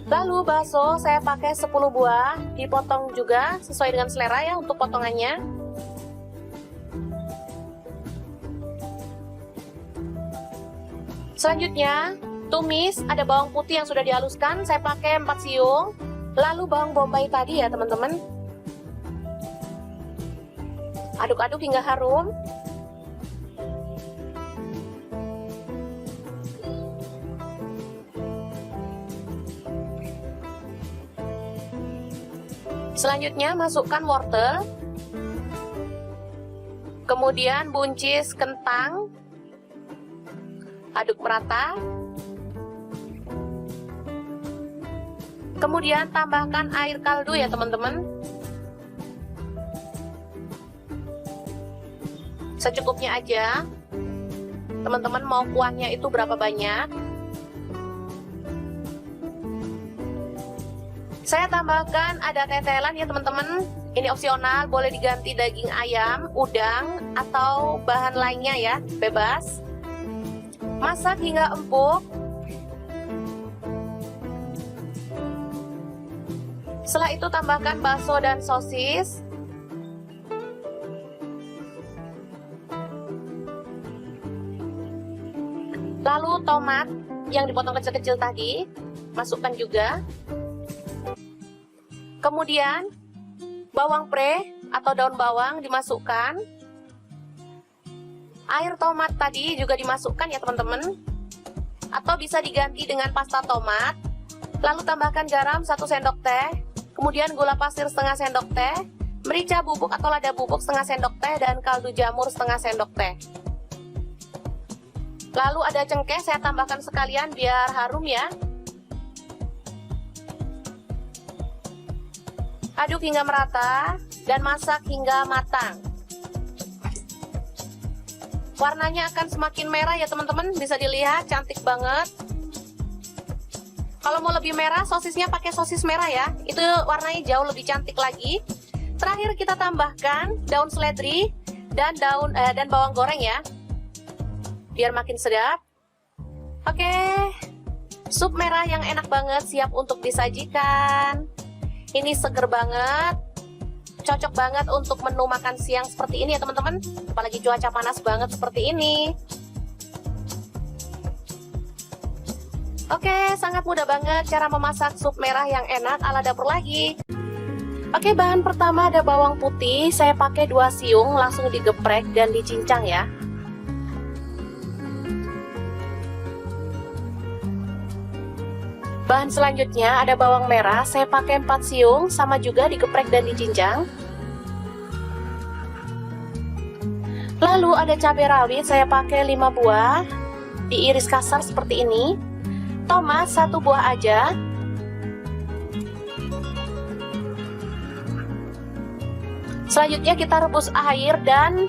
Lalu bakso saya pakai 10 buah, dipotong juga sesuai dengan selera ya untuk potongannya. Selanjutnya, tumis, ada bawang putih yang sudah dihaluskan, saya pakai 4 siung. Lalu bawang bombay tadi ya teman-teman. Aduk-aduk hingga harum. Selanjutnya masukkan wortel. Kemudian buncis kentang. Aduk merata. Kemudian tambahkan air kaldu ya teman-teman. Secukupnya aja. Teman-teman mau kuahnya itu berapa banyak? Saya tambahkan ada tetelan ya teman-teman. Ini opsional, boleh diganti daging ayam, udang, atau bahan lainnya ya, bebas. Masak hingga empuk. Setelah itu tambahkan bakso dan sosis. Lalu tomat yang dipotong kecil-kecil tadi, masukkan juga. Kemudian bawang pre atau daun bawang dimasukkan. Air tomat tadi juga dimasukkan ya teman-teman. Atau bisa diganti dengan pasta tomat. Lalu tambahkan garam 1 sendok teh. Kemudian gula pasir setengah sendok teh, merica bubuk atau lada bubuk setengah sendok teh, dan kaldu jamur setengah sendok teh. Lalu ada cengkeh, saya tambahkan sekalian biar harum ya. Aduk hingga merata dan masak hingga matang. Warnanya akan semakin merah ya teman-teman, bisa dilihat cantik banget. Kalau mau lebih merah, sosisnya pakai sosis merah ya. Itu warnanya jauh lebih cantik lagi. Terakhir kita tambahkan daun seledri dan bawang goreng ya. Biar makin sedap. Oke. Sup merah yang enak banget siap untuk disajikan. Ini seger banget. Cocok banget untuk menu makan siang seperti ini ya teman-teman. Apalagi cuaca panas banget seperti ini. Oke, sangat mudah banget cara memasak sup merah yang enak ala dapur lagi. Oke, bahan pertama ada bawang putih, saya pakai 2 siung, langsung digeprek dan dicincang ya. Bahan selanjutnya ada bawang merah, saya pakai 4 siung, sama juga digeprek dan dicincang. Lalu ada cabai rawit, saya pakai 5 buah, diiris kasar seperti ini. Tomat 1 buah aja. Selanjutnya kita rebus air dan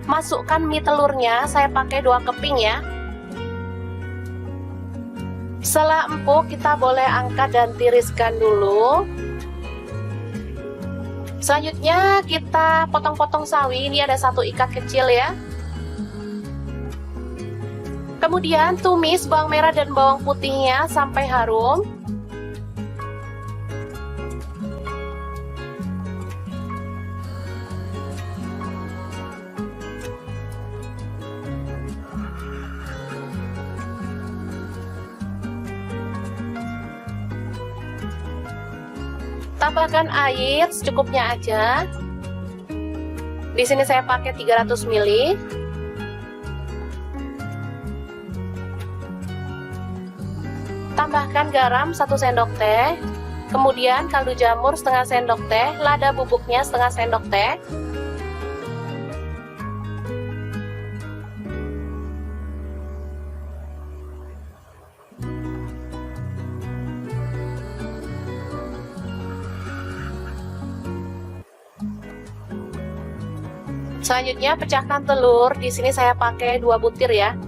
masukkan mie telurnya, saya pakai 2 keping ya. Setelah empuk kita boleh angkat dan tiriskan dulu. Selanjutnya kita potong-potong sawi, ini ada 1 ikat kecil ya. Kemudian tumis bawang merah dan bawang putihnya sampai harum. Tambahkan air secukupnya aja. Di sini saya pakai 300 ml. Tambahkan garam 1 sendok teh, kemudian kaldu jamur setengah sendok teh, lada bubuknya setengah sendok teh. Selanjutnya pecahkan telur. Di sini saya pakai 2 butir ya.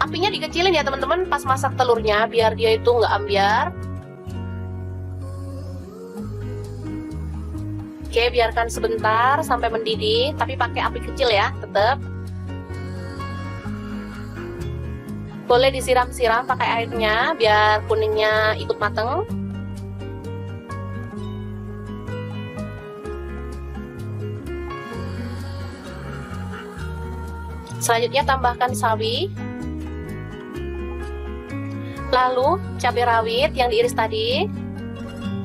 Apinya dikecilin ya teman-teman pas masak telurnya biar dia itu nggak ambyar. Oke, biarkan sebentar sampai mendidih, tapi pakai api kecil ya, tetap. Boleh disiram-siram pakai airnya biar kuningnya ikut mateng. Selanjutnya tambahkan sawi. Lalu cabai rawit yang diiris tadi,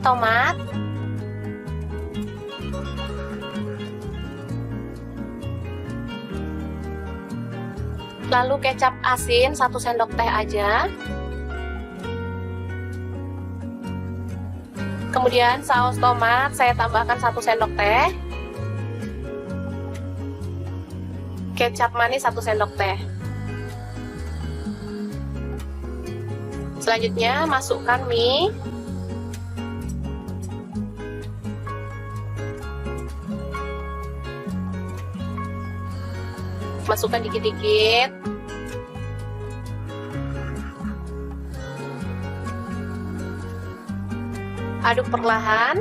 tomat, lalu kecap asin 1 sendok teh aja. Kemudian saus tomat saya tambahkan 1 sendok teh. Kecap manis 1 sendok teh. Selanjutnya masukkan mie. Masukkan dikit-dikit. Aduk perlahan.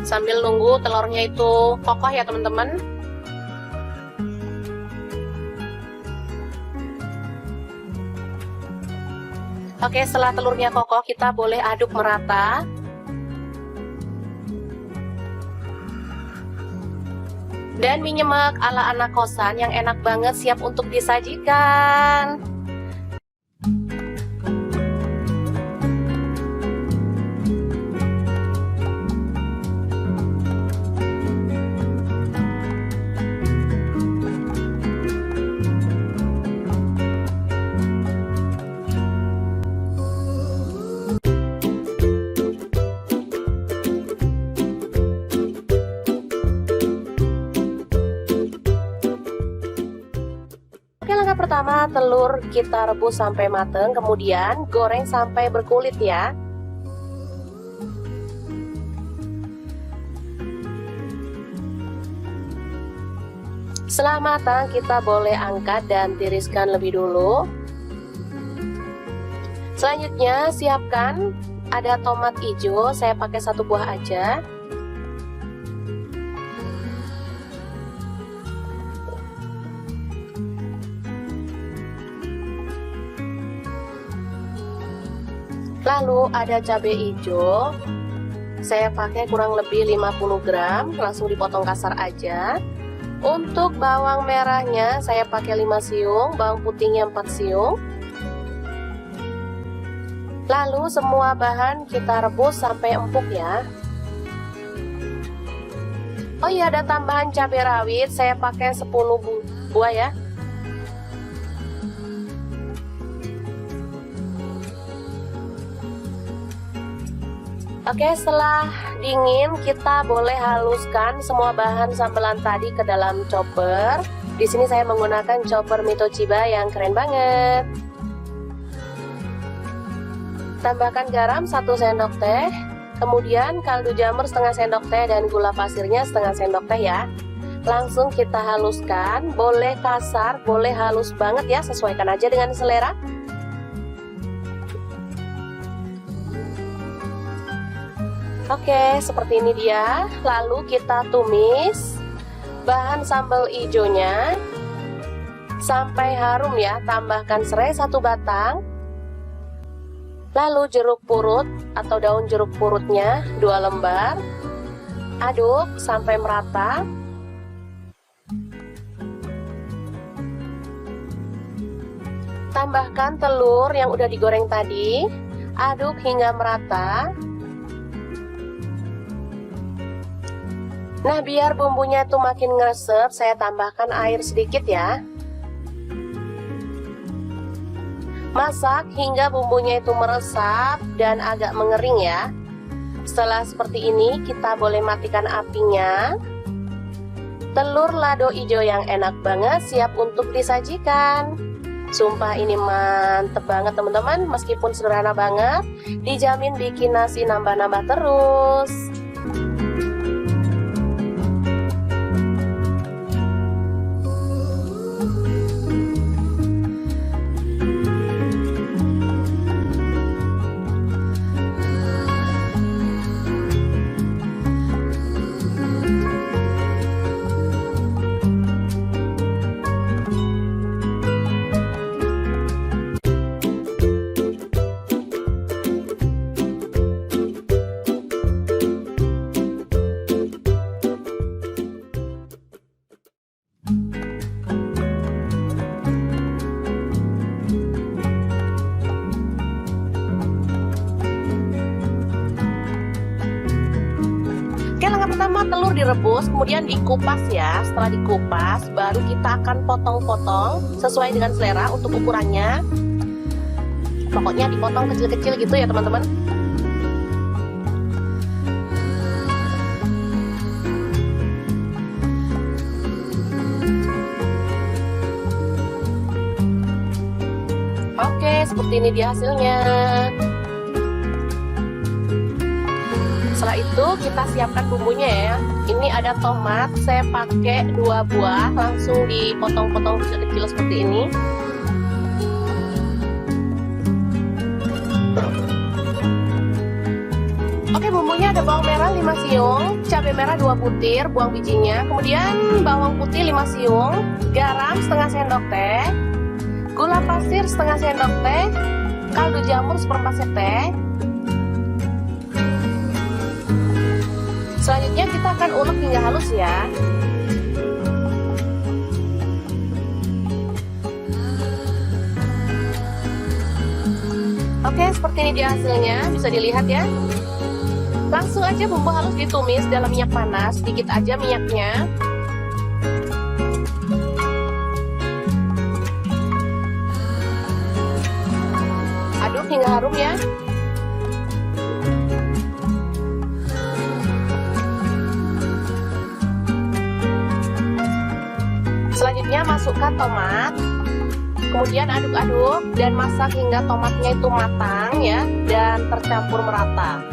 Sambil nunggu telurnya itu kokoh ya teman-teman. Oke, setelah telurnya kokoh, kita boleh aduk merata. Dan mie nyemek ala anak kosan yang enak banget siap untuk disajikan. Oke, langkah pertama telur kita rebus sampai mateng, kemudian goreng sampai berkulit ya. Setelah matang kita boleh angkat dan tiriskan lebih dulu. Selanjutnya siapkan ada tomat hijau, saya pakai 1 buah aja. Lalu ada cabai hijau, saya pakai kurang lebih 50 gram, langsung dipotong kasar aja. Untuk bawang merahnya saya pakai 5 siung, bawang putihnya 4 siung. Lalu semua bahan kita rebus sampai empuk ya. Oh iya, ada tambahan cabai rawit, saya pakai 10 buah ya. Oke, setelah dingin kita boleh haluskan semua bahan sambelan tadi ke dalam chopper. Di sini saya menggunakan chopper Mito Chiba yang keren banget. Tambahkan garam 1 sendok teh, kemudian kaldu jamur setengah sendok teh dan gula pasirnya setengah sendok teh ya. Langsung kita haluskan, boleh kasar, boleh halus banget ya, sesuaikan aja dengan selera. Oke, seperti ini dia. Lalu kita tumis bahan sambal hijaunya sampai harum ya. Tambahkan serai 1 batang. Lalu jeruk purut atau daun jeruk purutnya 2 lembar. Aduk sampai merata. Tambahkan telur yang udah digoreng tadi. Aduk hingga merata. Nah, biar bumbunya itu makin ngeresep, saya tambahkan air sedikit ya. Masak hingga bumbunya itu meresap dan agak mengering ya. Setelah seperti ini, kita boleh matikan apinya. Telur lado hijau yang enak banget siap untuk disajikan. Sumpah ini mantep banget teman-teman, meskipun sederhana banget, dijamin bikin nasi nambah-nambah terus. Pertama telur direbus, kemudian dikupas ya. Setelah dikupas, baru kita akan potong-potong sesuai dengan selera untuk ukurannya. Pokoknya dipotong kecil-kecil gitu ya teman-teman. Oke, seperti ini dia hasilnya. Setelah itu kita siapkan bumbunya ya. Ini ada tomat, saya pakai 2 buah, langsung dipotong-potong kecil-kecil seperti ini. Oke, bumbunya ada bawang merah 5 siung, cabai merah 2 butir, buang bijinya, kemudian bawang putih 5 siung, garam setengah sendok teh, gula pasir setengah sendok teh, kaldu jamur 1/4 sendok teh. Selanjutnya kita akan ulek hingga halus ya. Oke, seperti ini dia hasilnya, bisa dilihat ya. Langsung aja bumbu halus ditumis dalam minyak panas, sedikit aja minyaknya. Aduk hingga harum ya. Selanjutnya masukkan tomat, kemudian aduk-aduk dan masak hingga tomatnya itu matang ya dan tercampur merata.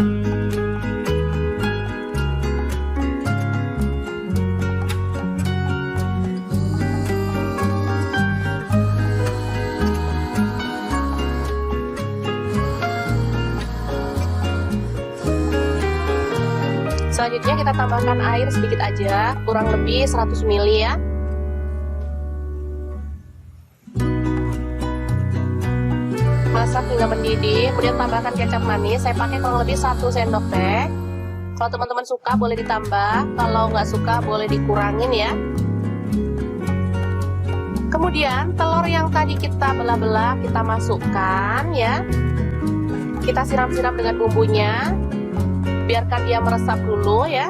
Selanjutnya kita tambahkan air sedikit aja, kurang lebih 100 ml ya. Masak hingga mendidih, kemudian tambahkan kecap manis. Saya pakai kurang lebih 1 sendok teh. Kalau teman-teman suka boleh ditambah, kalau nggak suka boleh dikurangin ya. Kemudian telur yang tadi kita belah-belah kita masukkan ya. Kita siram-siram dengan bumbunya, biarkan dia meresap dulu ya.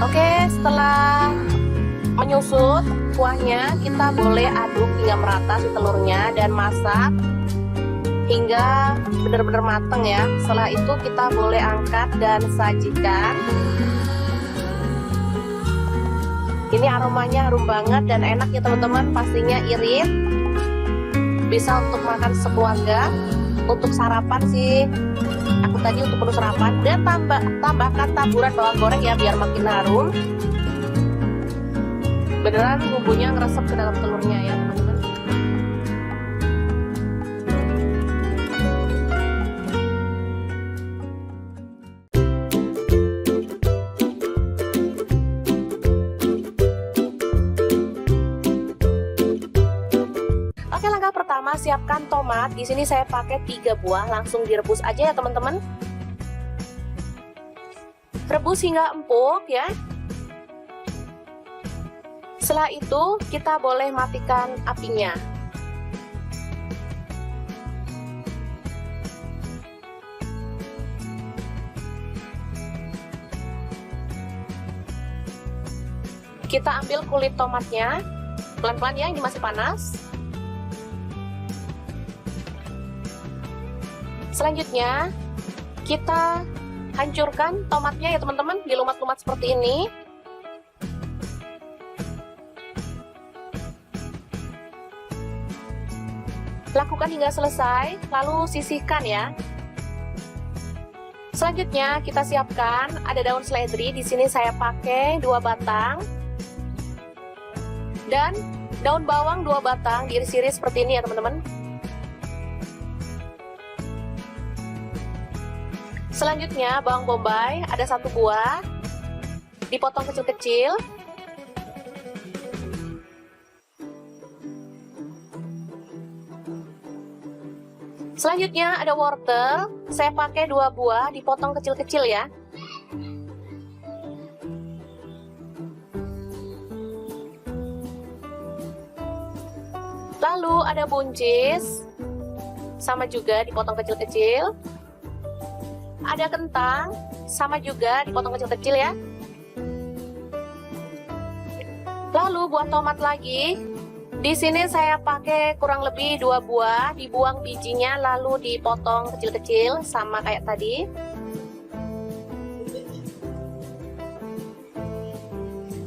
Oke, setelah menyusut kuahnya, kita boleh aduk hingga merata si telurnya dan masak hingga benar-benar matang ya. Setelah itu kita boleh angkat dan sajikan. Ini aromanya harum banget dan enak ya teman-teman, pastinya irit. Bisa untuk makan sekeluarga, untuk sarapan sih. Aku tadi untuk menu sarapan, dan tambahkan taburan bawang goreng ya biar makin harum. Beneran bumbunya ngeresep ke dalam telurnya ya teman-teman. Oke, langkah pertama siapkan tomat. Di sini saya pakai 3 buah, langsung direbus aja ya teman-teman. Rebus hingga empuk ya. Setelah itu kita boleh matikan apinya. Kita ambil kulit tomatnya, pelan-pelan ya, ini masih panas. Selanjutnya kita Hancurkan tomatnya ya teman-teman, dilumat-lumat seperti ini. Lakukan hingga selesai, lalu sisihkan ya. Selanjutnya kita siapkan ada daun seledri. Di sini saya pakai 2 batang. Dan daun bawang 2 batang diiris-iris seperti ini ya teman-teman. Selanjutnya bawang bombay ada 1 buah, dipotong kecil-kecil. Selanjutnya ada wortel, saya pakai 2 buah, dipotong kecil-kecil ya. Lalu ada buncis, sama juga dipotong kecil-kecil. Ada kentang, sama juga dipotong kecil-kecil ya. Lalu buah tomat lagi. Di sini saya pakai kurang lebih 2 buah, dibuang bijinya lalu dipotong kecil-kecil sama kayak tadi.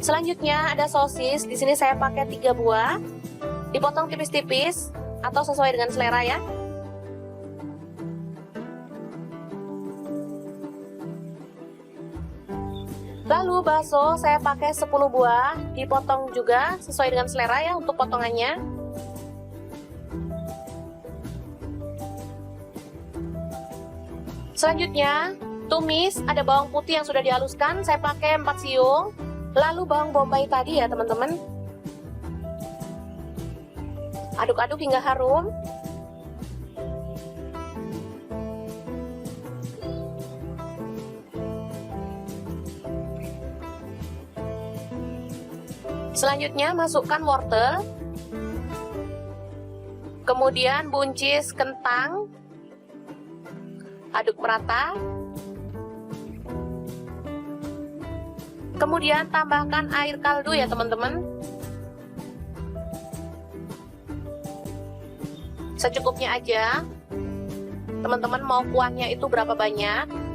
Selanjutnya ada sosis. Di sini saya pakai 3 buah, dipotong tipis-tipis atau sesuai dengan selera ya. Lalu bakso saya pakai 10 buah, dipotong juga sesuai dengan selera ya untuk potongannya. Selanjutnya, tumis, ada bawang putih yang sudah dihaluskan, saya pakai 4 siung. Lalu bawang bombay tadi ya teman-teman. Aduk-aduk hingga harum. Selanjutnya masukkan wortel, kemudian buncis kentang, aduk merata, kemudian tambahkan air kaldu ya teman-teman, secukupnya aja. Teman-teman mau kuahnya itu berapa banyak?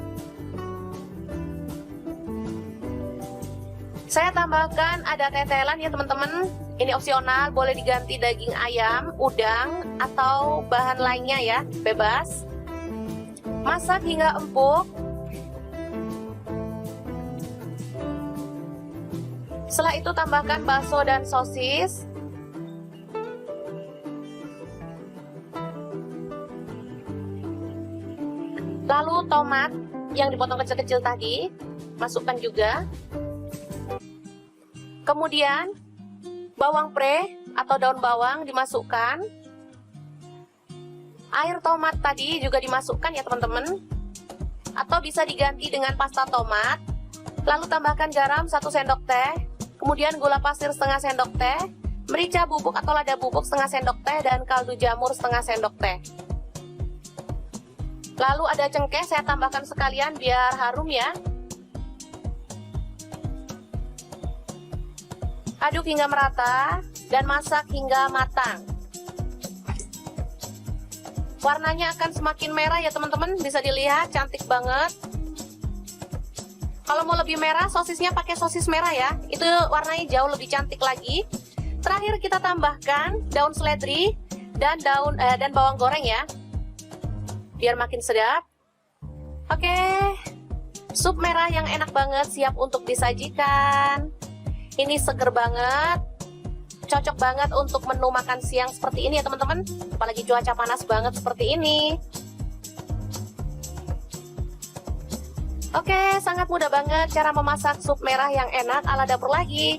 Saya tambahkan ada tetelan ya teman-teman. Ini opsional, boleh diganti daging ayam, udang, atau bahan lainnya ya, bebas. Masak hingga empuk. Setelah itu tambahkan bakso dan sosis. Lalu tomat yang dipotong kecil-kecil tadi, masukkan juga. Kemudian bawang pre atau daun bawang dimasukkan. Air tomat tadi juga dimasukkan ya teman-teman. Atau bisa diganti dengan pasta tomat. Lalu tambahkan garam 1 sendok teh. Kemudian gula pasir setengah sendok teh. Merica bubuk atau lada bubuk setengah sendok teh. Dan kaldu jamur setengah sendok teh. Lalu ada cengkeh, saya tambahkan sekalian biar harum ya. Aduk hingga merata dan masak hingga matang. Warnanya akan semakin merah ya teman-teman, bisa dilihat cantik banget. Kalau mau lebih merah, sosisnya pakai sosis merah ya, itu warnanya jauh lebih cantik lagi. Terakhir kita tambahkan daun seledri dan bawang goreng ya, biar makin sedap. Oke, sup merah yang enak banget siap untuk disajikan. Ini seger banget, cocok banget untuk menu makan siang seperti ini ya teman-teman. Apalagi cuaca panas banget seperti ini. Oke, sangat mudah banget cara memasak sup merah yang enak ala dapur lagi.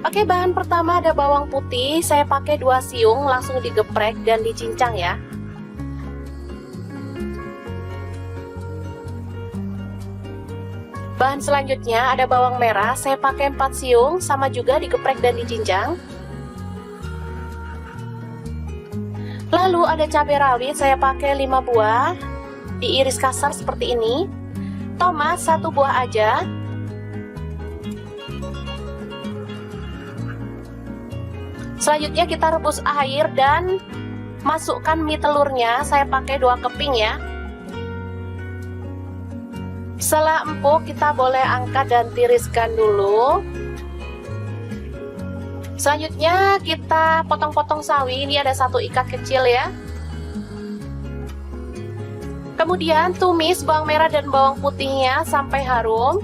Oke, bahan pertama ada bawang putih, saya pakai 2 siung, langsung digeprek dan dicincang ya. Bahan selanjutnya ada bawang merah, saya pakai 4 siung, sama juga digeprek dan dicincang. Lalu ada cabai rawit, saya pakai 5 buah, diiris kasar seperti ini. Tomat 1 buah aja. Selanjutnya kita rebus air dan masukkan mie telurnya, saya pakai 2 keping ya. Setelah empuk, kita boleh angkat dan tiriskan dulu. Selanjutnya kita potong-potong sawi. Ini ada 1 ikat kecil ya. Kemudian tumis bawang merah dan bawang putihnya sampai harum.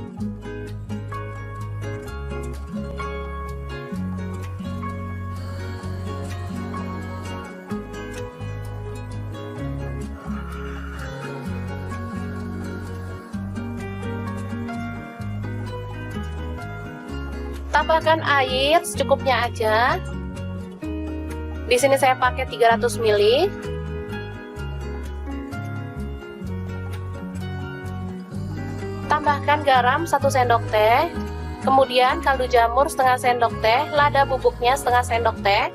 Tambahkan air secukupnya aja. Di sini saya pakai 300 ml. Tambahkan garam 1 sendok teh. Kemudian kaldu jamur setengah sendok teh, lada bubuknya setengah sendok teh.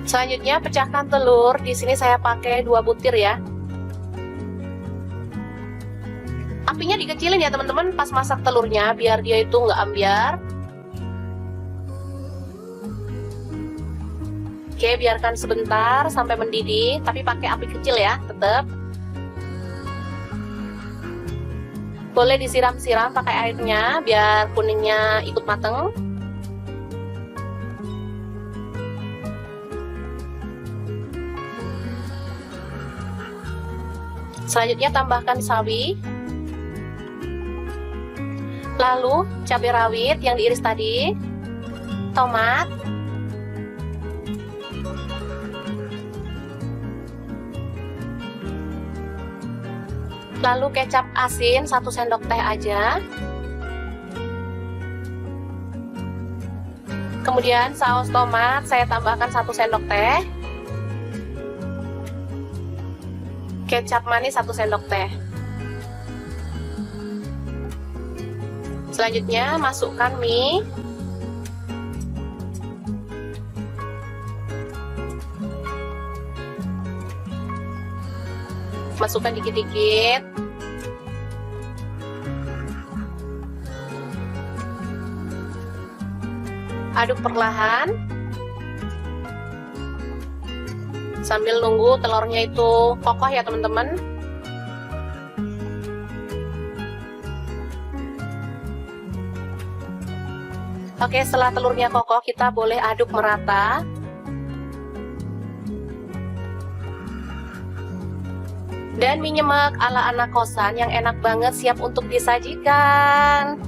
Selanjutnya pecahkan telur. Di sini saya pakai 2 butir ya. Apinya dikecilin ya teman-teman pas masak telurnya biar dia itu nggak ambyar. Oke, biarkan sebentar sampai mendidih, tapi pakai api kecil ya, tetap. Boleh disiram-siram pakai airnya biar kuningnya ikut mateng. Selanjutnya tambahkan sawi, lalu cabai rawit yang diiris tadi, tomat, lalu kecap asin 1 sendok teh aja. Kemudian saus tomat saya tambahkan 1 sendok teh. Kecap manis 1 sendok teh. Selanjutnya masukkan mie. Masukkan dikit-dikit. Aduk perlahan. Sambil nunggu telurnya itu kokoh ya teman-teman. Oke, setelah telurnya kokoh kita boleh aduk merata. Dan mie nyemek ala anak kosan yang enak banget siap untuk disajikan.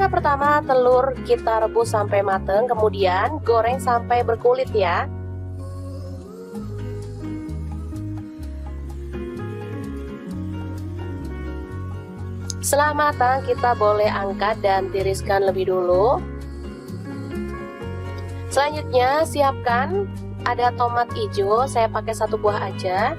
Langkah pertama, telur kita rebus sampai mateng, kemudian goreng sampai berkulit ya. Setelah matang, kita boleh angkat dan tiriskan lebih dulu. Selanjutnya, siapkan ada tomat hijau, saya pakai 1 buah aja.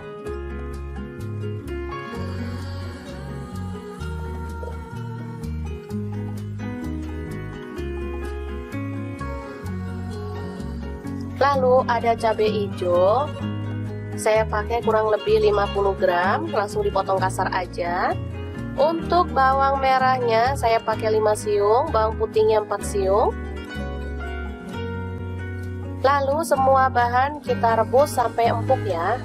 Lalu ada cabai hijau, saya pakai kurang lebih 50 gram, langsung dipotong kasar aja. Untuk bawang merahnya saya pakai 5 siung, bawang putihnya 4 siung. Lalu semua bahan kita rebus sampai empuk ya.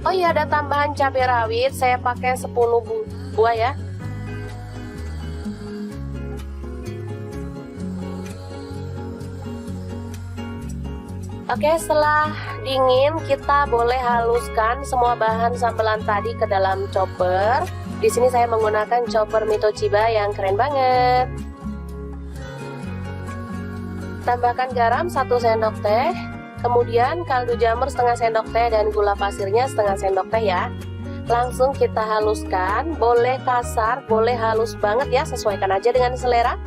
Oh iya, ada tambahan cabai rawit, saya pakai 10 buah ya. Oke, setelah dingin kita boleh haluskan semua bahan sambelan tadi ke dalam chopper. Di sini saya menggunakan chopper Mito Chiba yang keren banget. Tambahkan garam 1 sendok teh, kemudian kaldu jamur setengah sendok teh dan gula pasirnya setengah sendok teh ya. Langsung kita haluskan, boleh kasar, boleh halus banget ya, sesuaikan aja dengan selera.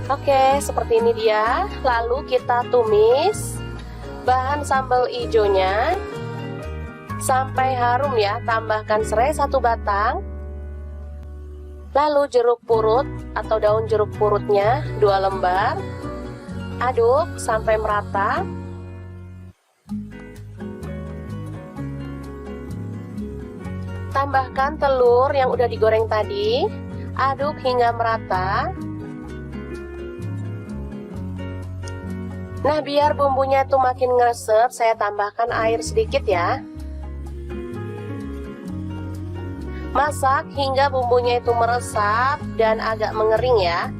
Oke, seperti ini dia. Lalu kita tumis bahan sambal hijaunya sampai harum ya. Tambahkan serai 1 batang. Lalu jeruk purut atau daun jeruk purutnya 2 lembar. Aduk sampai merata. Tambahkan telur yang udah digoreng tadi. Aduk hingga merata. Nah, biar bumbunya itu makin ngeresep, saya tambahkan air sedikit ya. Masak hingga bumbunya itu meresap dan agak mengering ya.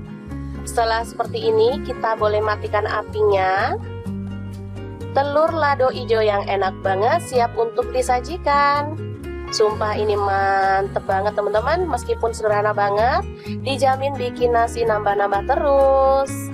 Setelah seperti ini, kita boleh matikan apinya. Telur lado hijau yang enak banget siap untuk disajikan. Sumpah ini mantep banget teman-teman, meskipun sederhana banget, dijamin bikin nasi nambah-nambah terus.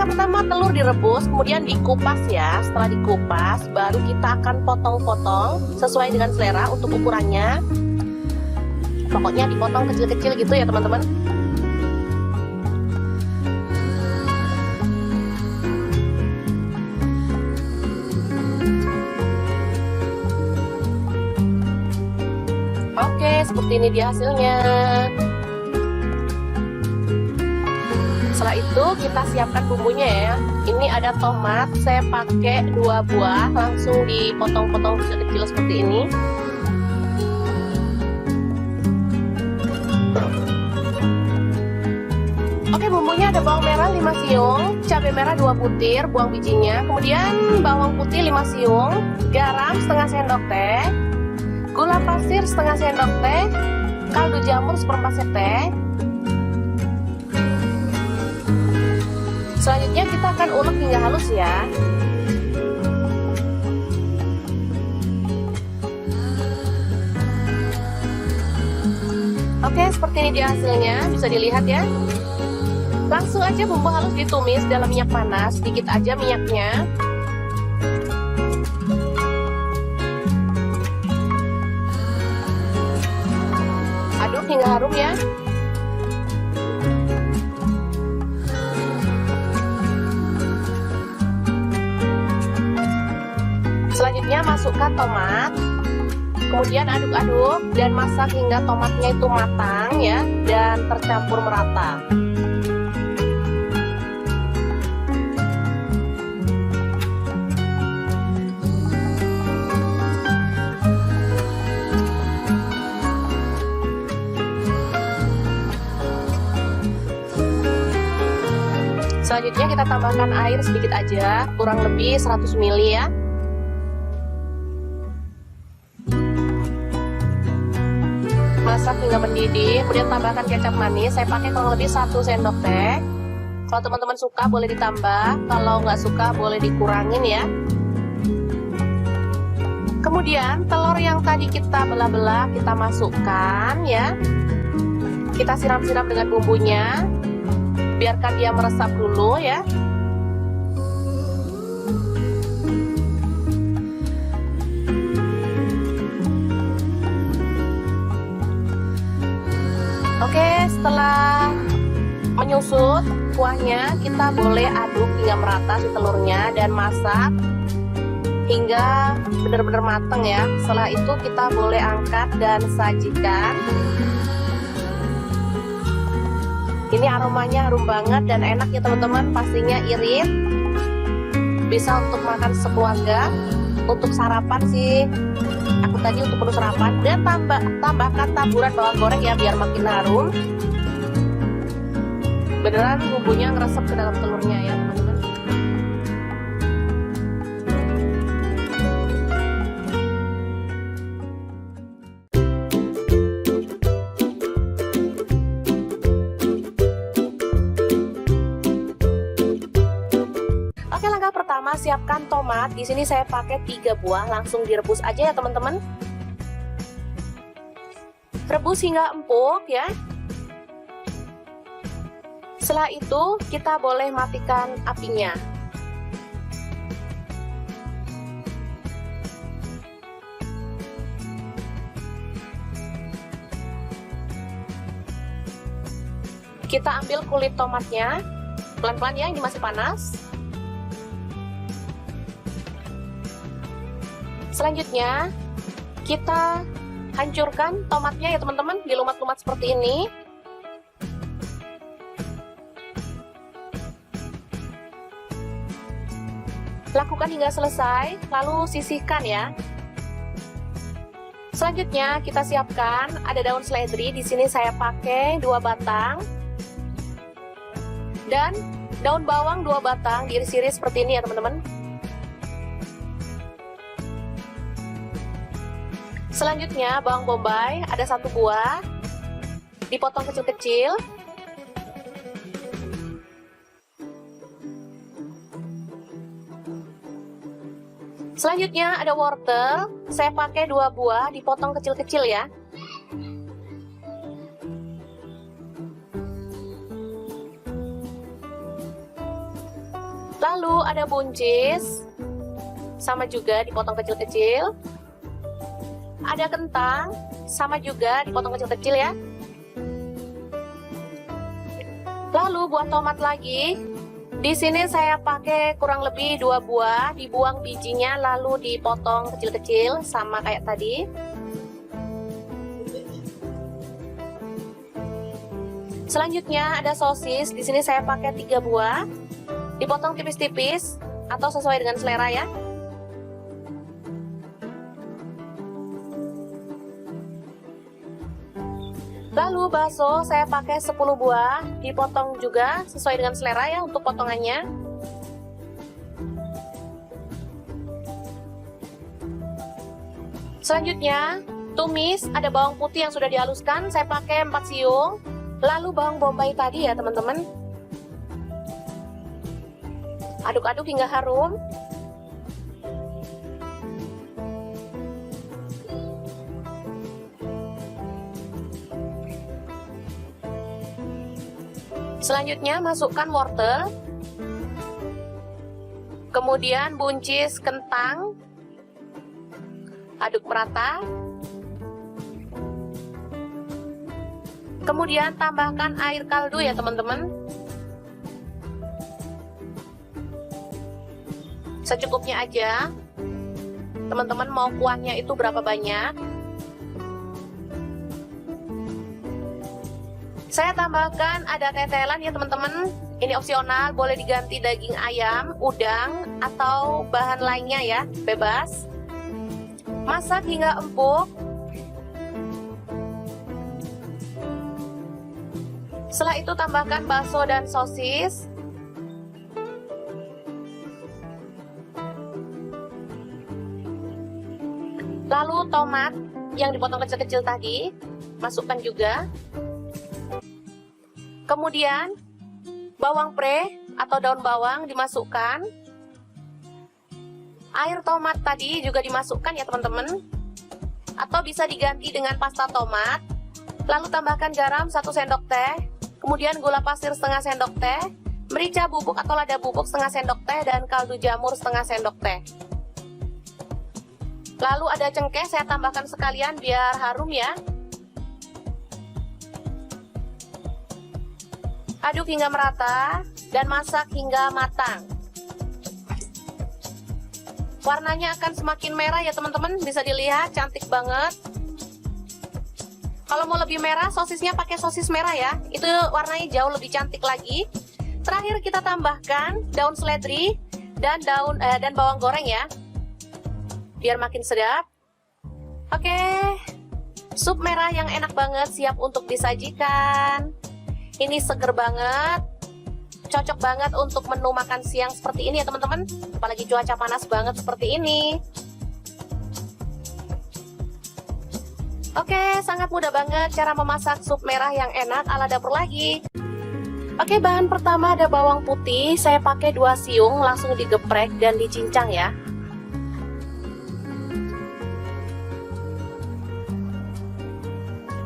Pertama telur direbus, kemudian dikupas ya. Setelah dikupas, baru kita akan potong-potong sesuai dengan selera untuk ukurannya. Pokoknya dipotong kecil-kecil gitu ya teman-teman. Oke, seperti ini dia hasilnya. Setelah itu kita siapkan bumbunya ya. Ini ada tomat, saya pakai 2 buah, langsung dipotong-potong kecil-kecil seperti ini. Oke, bumbunya ada bawang merah 5 siung, cabai merah 2 butir, buang bijinya. Kemudian bawang putih 5 siung, garam setengah sendok teh, gula pasir setengah sendok teh, kaldu jamur 1/4 sendok teh. Selanjutnya kita akan ulek hingga halus ya. Oke, seperti ini dia hasilnya, bisa dilihat ya. Langsung aja bumbu halus ditumis dalam minyak panas, sedikit aja minyaknya. Aduk hingga harum ya. Selanjutnya masukkan tomat, kemudian aduk-aduk dan masak hingga tomatnya itu matang ya dan tercampur merata. Selanjutnya kita tambahkan air sedikit aja, kurang lebih 100 ml ya. Masak hingga mendidih, kemudian tambahkan kecap manis. Saya pakai kurang lebih 1 sendok teh. Kalau teman-teman suka boleh ditambah, kalau nggak suka boleh dikurangin ya. Kemudian telur yang tadi kita belah-belah kita masukkan ya. Kita siram-siram dengan bumbunya, biarkan dia meresap dulu ya. Oke, setelah menyusut kuahnya, kita boleh aduk hingga merata si telurnya dan masak hingga benar-benar matang ya. Setelah itu kita boleh angkat dan sajikan. Ini aromanya harum banget dan enak ya teman-teman, pastinya irit. Bisa untuk makan sekeluarga, untuk sarapan sih. Aku tadi untuk menu sarapan. Dan tambahkan taburan bawang goreng ya biar makin harum. Beneran bumbunya ngeresep ke dalam telurnya ya teman-teman. Oke, langkah pertama siapkan tomat. Di sini saya pakai 3 buah, langsung direbus aja ya teman-teman. Rebus hingga empuk ya. Setelah itu kita boleh matikan apinya. Kita ambil kulit tomatnya, pelan-pelan ya, ini masih panas. Selanjutnya kita hancurkan tomatnya ya teman-teman, dilumat-lumat seperti ini. Lakukan hingga selesai, lalu sisihkan ya. Selanjutnya kita siapkan ada daun seledri. Di sini saya pakai 2 batang dan daun bawang 2 batang, diiris-iris seperti ini ya teman-teman. Selanjutnya bawang bombay ada 1 buah, dipotong kecil-kecil. Selanjutnya ada wortel, saya pakai 2 buah, dipotong kecil-kecil ya. Lalu ada buncis, sama juga dipotong kecil-kecil. Ada kentang, sama juga dipotong kecil-kecil ya. Lalu buah tomat lagi. Di sini saya pakai kurang lebih 2 buah, dibuang bijinya lalu dipotong kecil-kecil sama kayak tadi. Selanjutnya ada sosis. Di sini saya pakai 3 buah, dipotong tipis-tipis atau sesuai dengan selera ya. Lalu bakso saya pakai 10 buah, dipotong juga sesuai dengan selera ya untuk potongannya. Selanjutnya, tumis ada bawang putih yang sudah dihaluskan, saya pakai 4 siung. Lalu bawang bombay tadi ya teman-teman. Aduk-aduk hingga harum. Selanjutnya masukkan wortel, kemudian buncis kentang, aduk merata, kemudian tambahkan air kaldu ya teman-teman, secukupnya aja. Teman-teman mau kuahnya itu berapa banyak? Saya tambahkan ada tetelan ya teman-teman. Ini opsional, boleh diganti daging ayam, udang, atau bahan lainnya ya, bebas. Masak hingga empuk. Setelah itu tambahkan bakso dan sosis. Lalu tomat yang dipotong kecil-kecil tadi, masukkan juga. Kemudian bawang pre atau daun bawang dimasukkan. Air tomat tadi juga dimasukkan ya teman-teman. Atau bisa diganti dengan pasta tomat. Lalu tambahkan garam 1 sendok teh. Kemudian gula pasir setengah sendok teh. Merica bubuk atau lada bubuk setengah sendok teh. Dan kaldu jamur setengah sendok teh. Lalu ada cengkeh, saya tambahkan sekalian biar harum ya. Aduk hingga merata dan masak hingga matang. Warnanya akan semakin merah ya teman-teman, bisa dilihat cantik banget. Kalau mau lebih merah, sosisnya pakai sosis merah ya, itu warnanya jauh lebih cantik lagi. Terakhir kita tambahkan daun seledri. dan dan bawang goreng ya, biar makin sedap. Oke, sup merah yang enak banget siap untuk disajikan. Ini seger banget, cocok banget untuk menu makan siang seperti ini ya teman-teman, apalagi cuaca panas banget seperti ini. Oke, sangat mudah banget cara memasak sup merah yang enak ala dapur lagi. Oke, bahan pertama ada bawang putih, saya pakai 2 siung, langsung digeprek dan dicincang ya.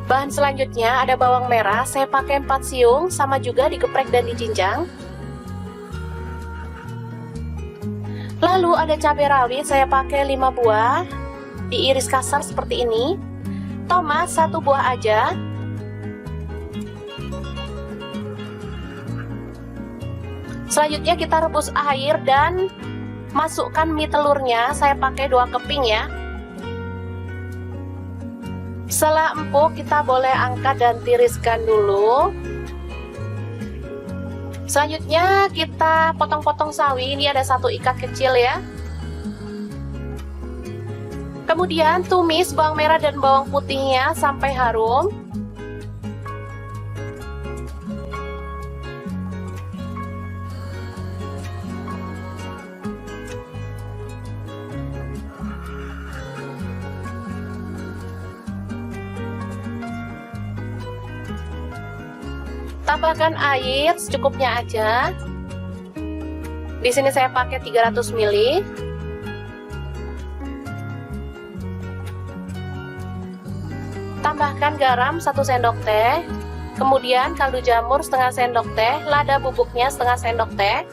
Bahan selanjutnya ada bawang merah, saya pakai 4 siung, sama juga digeprek dan dicincang. Lalu ada cabai rawit, saya pakai 5 buah, diiris kasar seperti ini. Tomat 1 buah aja. Selanjutnya kita rebus air dan masukkan mie telurnya, saya pakai 2 keping ya. Setelah empuk kita boleh angkat dan tiriskan dulu. Selanjutnya kita potong-potong sawi, ini ada 1 ikat kecil ya. Kemudian tumis bawang merah dan bawang putihnya sampai harum. Tambahkan air secukupnya aja. Di sini saya pakai 300 ml. Tambahkan garam 1 sendok teh, kemudian kaldu jamur setengah sendok teh, lada bubuknya setengah sendok teh.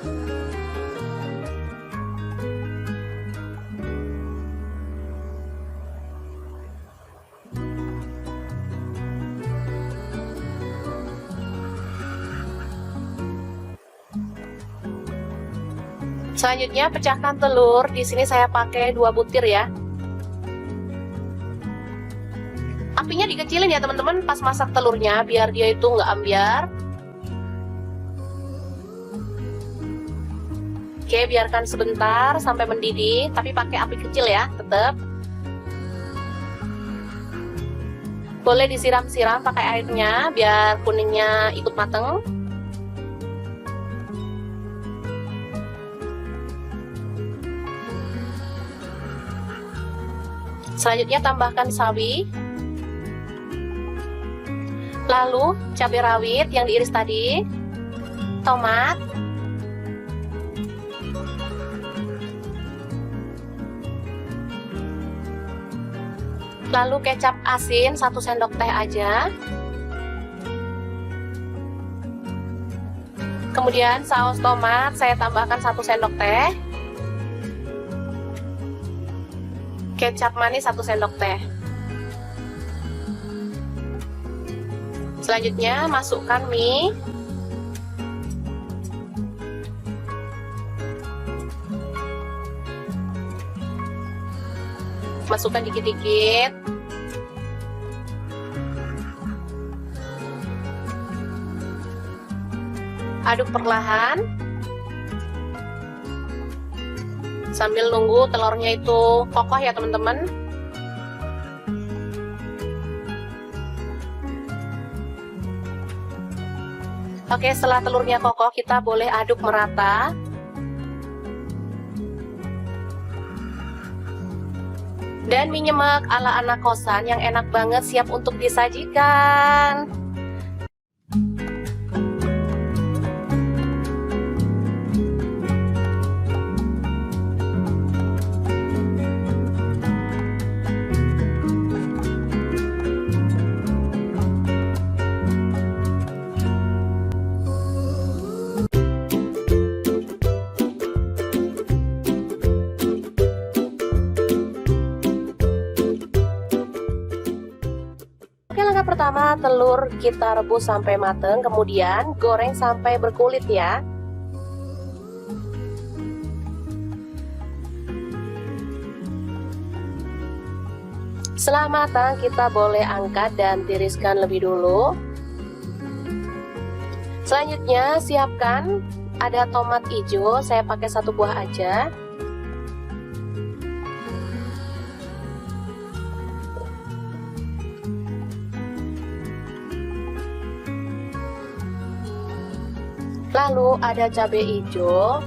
Selanjutnya pecahkan telur, di sini saya pakai 2 butir ya. Apinya dikecilin ya teman-teman pas masak telurnya biar dia itu nggak ambyar. Oke, biarkan sebentar sampai mendidih, tapi pakai api kecil ya, tetap. Boleh disiram-siram pakai airnya biar kuningnya ikut mateng. Selanjutnya tambahkan sawi. Lalu cabai rawit yang diiris tadi, tomat, lalu kecap asin 1 sendok teh aja. Kemudian saus tomat saya tambahkan 1 sendok teh. Kecap manis 1 sendok teh. Selanjutnya masukkan mie. Masukkan dikit-dikit. Aduk perlahan. Sambil nunggu telurnya itu kokoh ya teman-teman. Oke, setelah telurnya kokoh kita boleh aduk merata. Dan mie nyemek ala anak kosan yang enak banget siap untuk disajikan. Langkah pertama, telur kita rebus sampai mateng, kemudian goreng sampai berkulit ya. Setelah matang, kita boleh angkat dan tiriskan lebih dulu. Selanjutnya, siapkan Ada tomat hijau, saya pakai 1 buah aja. Lalu ada cabai hijau,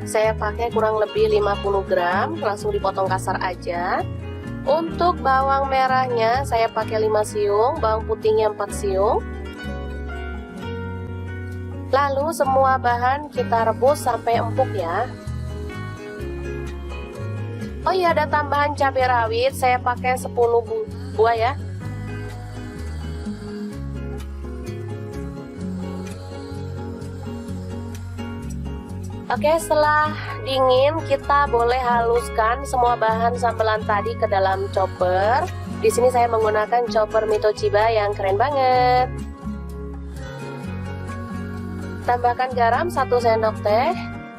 saya pakai kurang lebih 50 gram, langsung dipotong kasar aja. Untuk bawang merahnya saya pakai 5 siung, bawang putihnya 4 siung. Lalu semua bahan kita rebus sampai empuk ya. Oh iya, ada tambahan cabai rawit, saya pakai 10 buah ya. Oke, setelah dingin kita boleh haluskan semua bahan sambelan tadi ke dalam chopper. Di sini saya menggunakan chopper Mito Chiba yang keren banget. Tambahkan garam 1 sendok teh,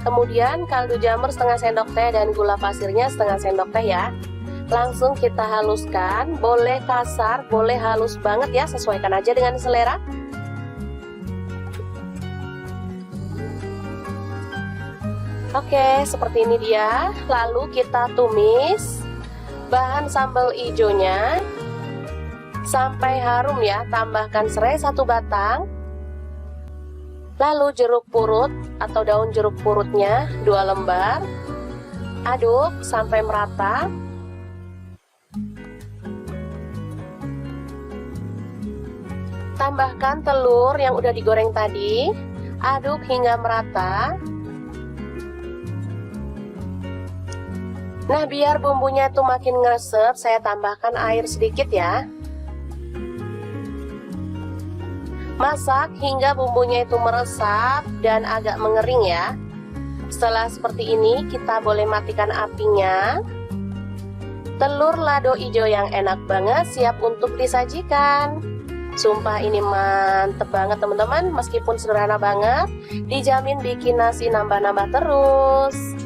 kemudian kaldu jamur setengah sendok teh dan gula pasirnya setengah sendok teh ya. Langsung kita haluskan, boleh kasar, boleh halus banget ya, sesuaikan aja dengan selera. Oke, seperti ini dia. Lalu kita tumis bahan sambal hijaunya sampai harum ya. Tambahkan serai 1 batang. Lalu jeruk purut atau daun jeruk purutnya 2 lembar. Aduk sampai merata. Tambahkan telur yang udah digoreng tadi. Aduk hingga merata. Nah, biar bumbunya itu makin ngeresep, saya tambahkan air sedikit ya. Masak hingga bumbunya itu meresap dan agak mengering ya. Setelah seperti ini, kita boleh matikan apinya. Telur lado hijau yang enak banget siap untuk disajikan. Sumpah ini mantep banget teman-teman, meskipun sederhana banget, dijamin bikin nasi nambah-nambah terus.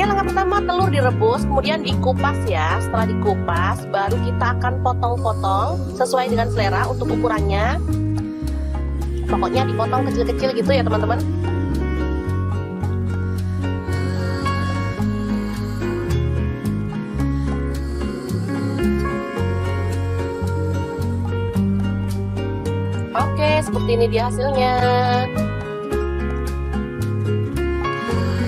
Langkah pertama, telur direbus, kemudian dikupas ya. Setelah dikupas, baru kita akan potong-potong sesuai dengan selera untuk ukurannya. Pokoknya dipotong kecil-kecil gitu ya teman-teman. Oke, seperti ini dia hasilnya.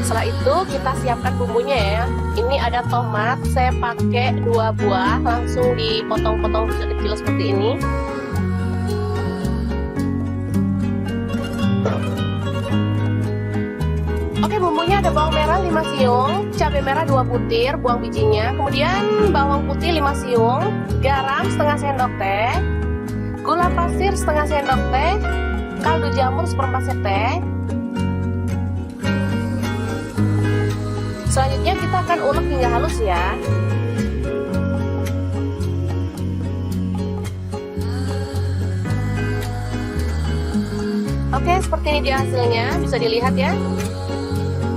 Setelah itu kita siapkan bumbunya ya. Ini ada tomat, saya pakai 2 buah, langsung dipotong-potong kecil-kecil seperti ini. Oke, bumbunya ada bawang merah 5 siung, cabai merah 2 butir, buang bijinya, kemudian bawang putih 5 siung, garam setengah sendok teh, gula pasir setengah sendok teh, kaldu jamur 1/4 sendok teh. Selanjutnya kita akan ulek hingga halus ya. Oke, seperti ini dia hasilnya, bisa dilihat ya.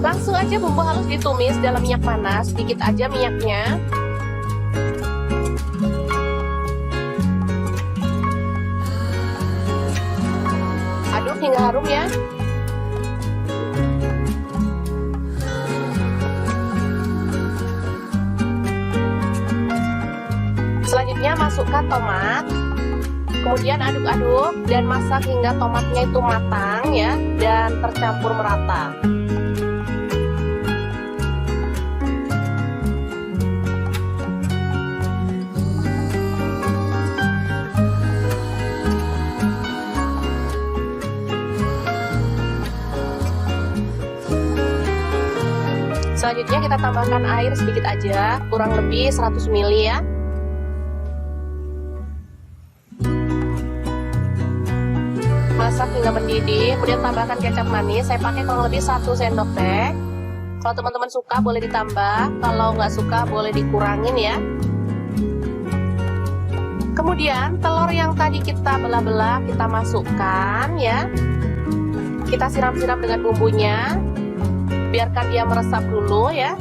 Langsung aja bumbu halus ditumis dalam minyak panas, sedikit aja minyaknya. Aduk hingga harum ya. Selanjutnya masukkan tomat, kemudian aduk-aduk dan masak hingga tomatnya itu matang ya dan tercampur merata. Selanjutnya kita tambahkan air sedikit aja, kurang lebih 100 ml ya. Masak hingga mendidih, kemudian tambahkan kecap manis. Saya pakai kurang lebih 1 sendok teh. Kalau teman-teman suka boleh ditambah, kalau nggak suka boleh dikurangin ya. Kemudian telur yang tadi kita belah-belah kita masukkan ya. Kita siram-siram dengan bumbunya. Biarkan dia meresap dulu ya.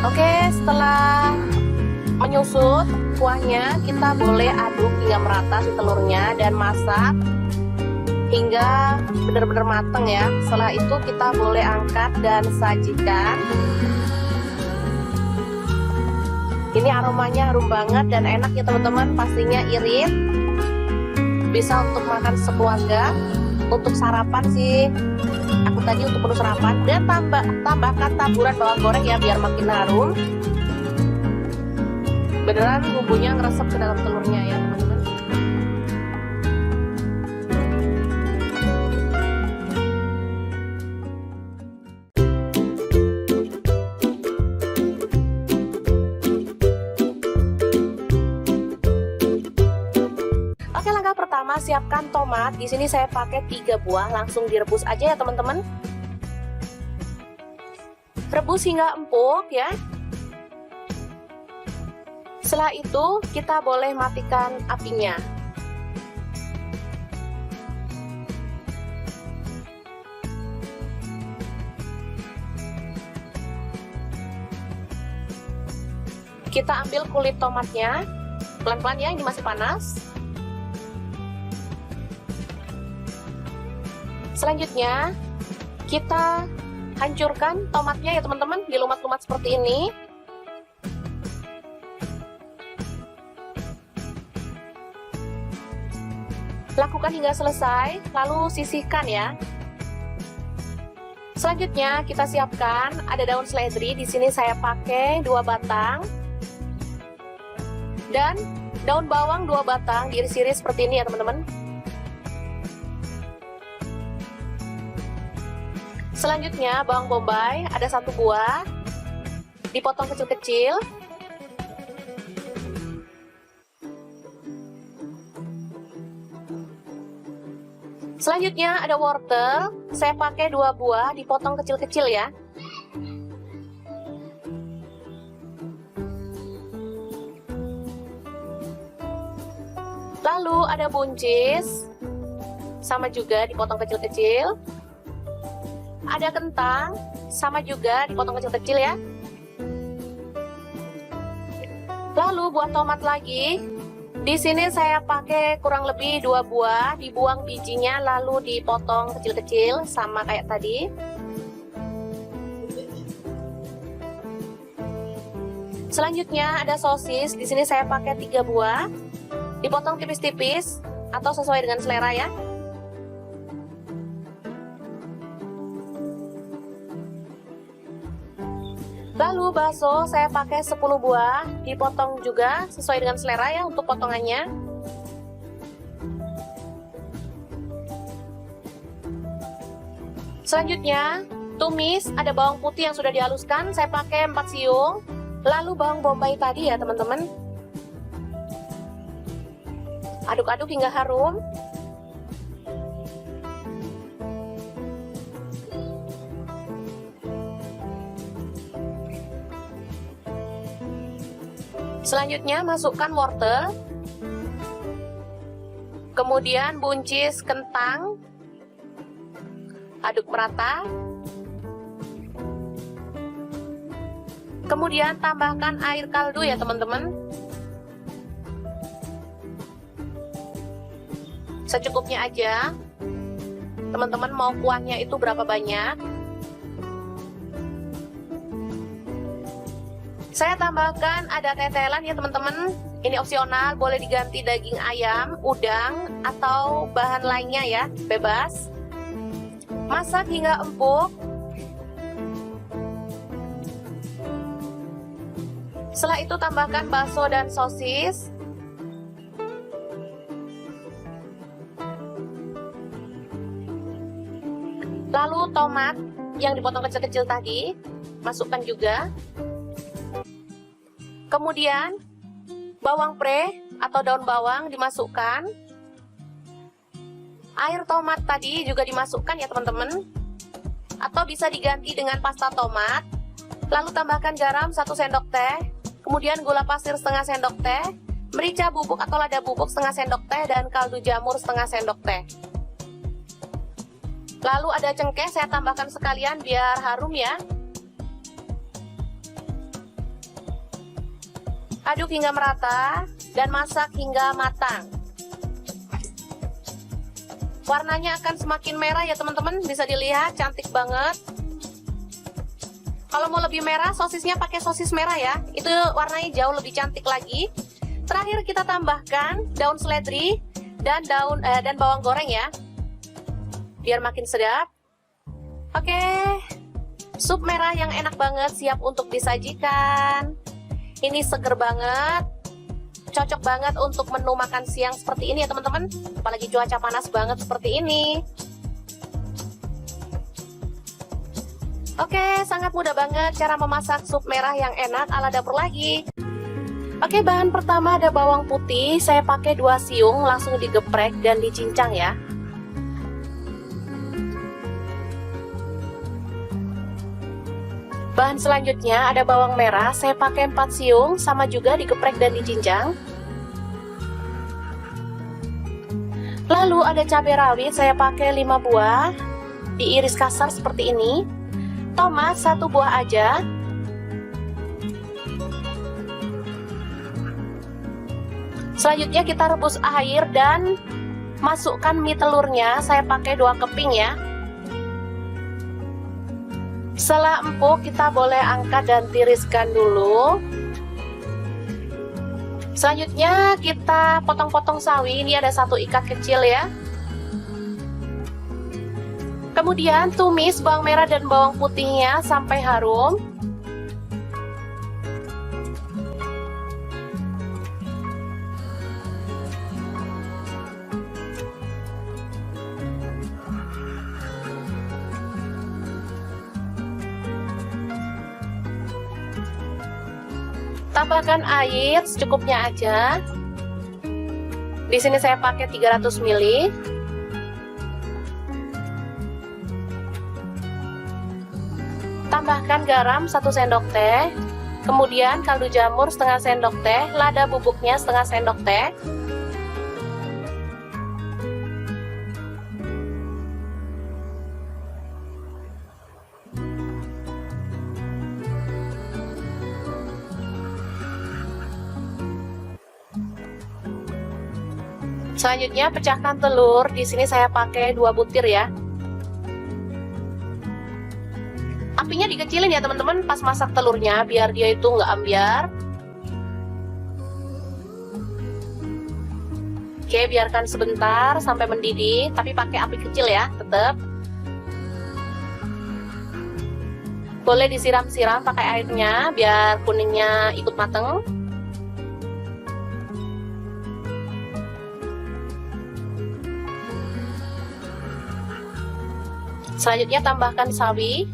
Oke, setelah menyusut kuahnya, kita boleh aduk hingga merata si telurnya dan masak hingga benar-benar matang ya. Setelah itu kita boleh angkat dan sajikan. Ini aromanya harum banget dan enak ya teman-teman, pastinya irit. Bisa untuk makan sekeluarga, untuk sarapan sih. Aku tadi untuk menu sarapan. Dan tambahkan taburan bawang goreng ya biar makin harum. Beneran bumbunya ngeresep ke dalam telurnya ya teman-teman. Oke, langkah pertama siapkan tomat. Di sini saya pakai 3 buah, langsung direbus aja ya teman-teman. Rebus hingga empuk ya. Setelah itu kita boleh matikan apinya. Kita ambil kulit tomatnya, pelan-pelan ya, ini masih panas. Selanjutnya kita hancurkan tomatnya ya teman-teman, dilumat-lumat seperti ini. Lakukan hingga selesai, lalu sisihkan ya. Selanjutnya kita siapkan ada daun seledri. Di sini saya pakai 2 batang dan daun bawang 2 batang diiris-iris seperti ini ya teman-teman. Selanjutnya bawang bombay ada 1 buah, dipotong kecil-kecil. Selanjutnya ada wortel, saya pakai 2 buah, dipotong kecil-kecil ya. Lalu ada buncis, sama juga dipotong kecil-kecil. Ada kentang, sama juga dipotong kecil-kecil ya. Lalu buah tomat lagi. Di sini saya pakai kurang lebih 2 buah, dibuang bijinya lalu dipotong kecil-kecil sama kayak tadi. Selanjutnya ada sosis. Di sini saya pakai 3 buah, dipotong tipis-tipis atau sesuai dengan selera ya. Lalu bakso saya pakai 10 buah, dipotong juga sesuai dengan selera ya untuk potongannya. Selanjutnya tumis, ada bawang putih yang sudah dihaluskan, saya pakai 4 siung. Lalu bawang bombay tadi ya teman-teman. Aduk-aduk hingga harum. Selanjutnya masukkan wortel, kemudian buncis kentang, aduk merata, kemudian tambahkan air kaldu ya teman-teman, secukupnya aja. Teman-teman mau kuahnya itu berapa banyak? Saya tambahkan ada tetelan ya teman-teman. Ini opsional, boleh diganti daging ayam, udang, atau bahan lainnya ya, bebas. Masak hingga empuk. Setelah itu tambahkan bakso dan sosis. Lalu tomat yang dipotong kecil-kecil tadi, masukkan juga. Kemudian bawang pre atau daun bawang dimasukkan. Air tomat tadi juga dimasukkan ya teman-teman. Atau bisa diganti dengan pasta tomat. Lalu tambahkan garam 1 sendok teh. Kemudian gula pasir setengah sendok teh. Merica bubuk atau lada bubuk setengah sendok teh. Dan kaldu jamur setengah sendok teh. Lalu ada cengkeh, saya tambahkan sekalian biar harum ya. Aduk hingga merata dan masak hingga matang. Warnanya akan semakin merah ya teman-teman, bisa dilihat cantik banget. Kalau mau lebih merah, sosisnya pakai sosis merah ya, itu warnanya jauh lebih cantik lagi. Terakhir kita tambahkan daun seledri dan bawang goreng ya, biar makin sedap. Oke, sup merah yang enak banget siap untuk disajikan. Ini seger banget, cocok banget untuk menu makan siang seperti ini ya teman-teman. Apalagi cuaca panas banget seperti ini. Oke, sangat mudah banget cara memasak sup merah yang enak ala dapur lagi. Oke, bahan pertama ada bawang putih, saya pakai 2 siung, langsung digeprek dan dicincang ya. Bahan selanjutnya ada bawang merah, saya pakai 4 siung, sama juga digeprek dan dicincang. Lalu ada cabai rawit, saya pakai 5 buah, diiris kasar seperti ini. Tomat 1 buah aja. Selanjutnya kita rebus air dan masukkan mie telurnya, saya pakai 2 keping ya. Setelah empuk, kita boleh angkat dan tiriskan dulu. Selanjutnya kita potong-potong sawi, ini ada 1 ikat kecil ya. Kemudian tumis bawang merah dan bawang putihnya sampai harum. Tambahkan air secukupnya aja. Di sini saya pakai 300 ml. Tambahkan garam 1 sendok teh. Kemudian kaldu jamur setengah sendok teh, lada bubuknya setengah sendok teh. Selanjutnya pecahkan telur, di sini saya pakai 2 butir ya. Apinya dikecilin ya teman-teman pas masak telurnya biar dia itu nggak ambyar. Oke, biarkan sebentar sampai mendidih, tapi pakai api kecil ya, tetap. Boleh disiram-siram pakai airnya biar kuningnya ikut mateng. Selanjutnya tambahkan sawi.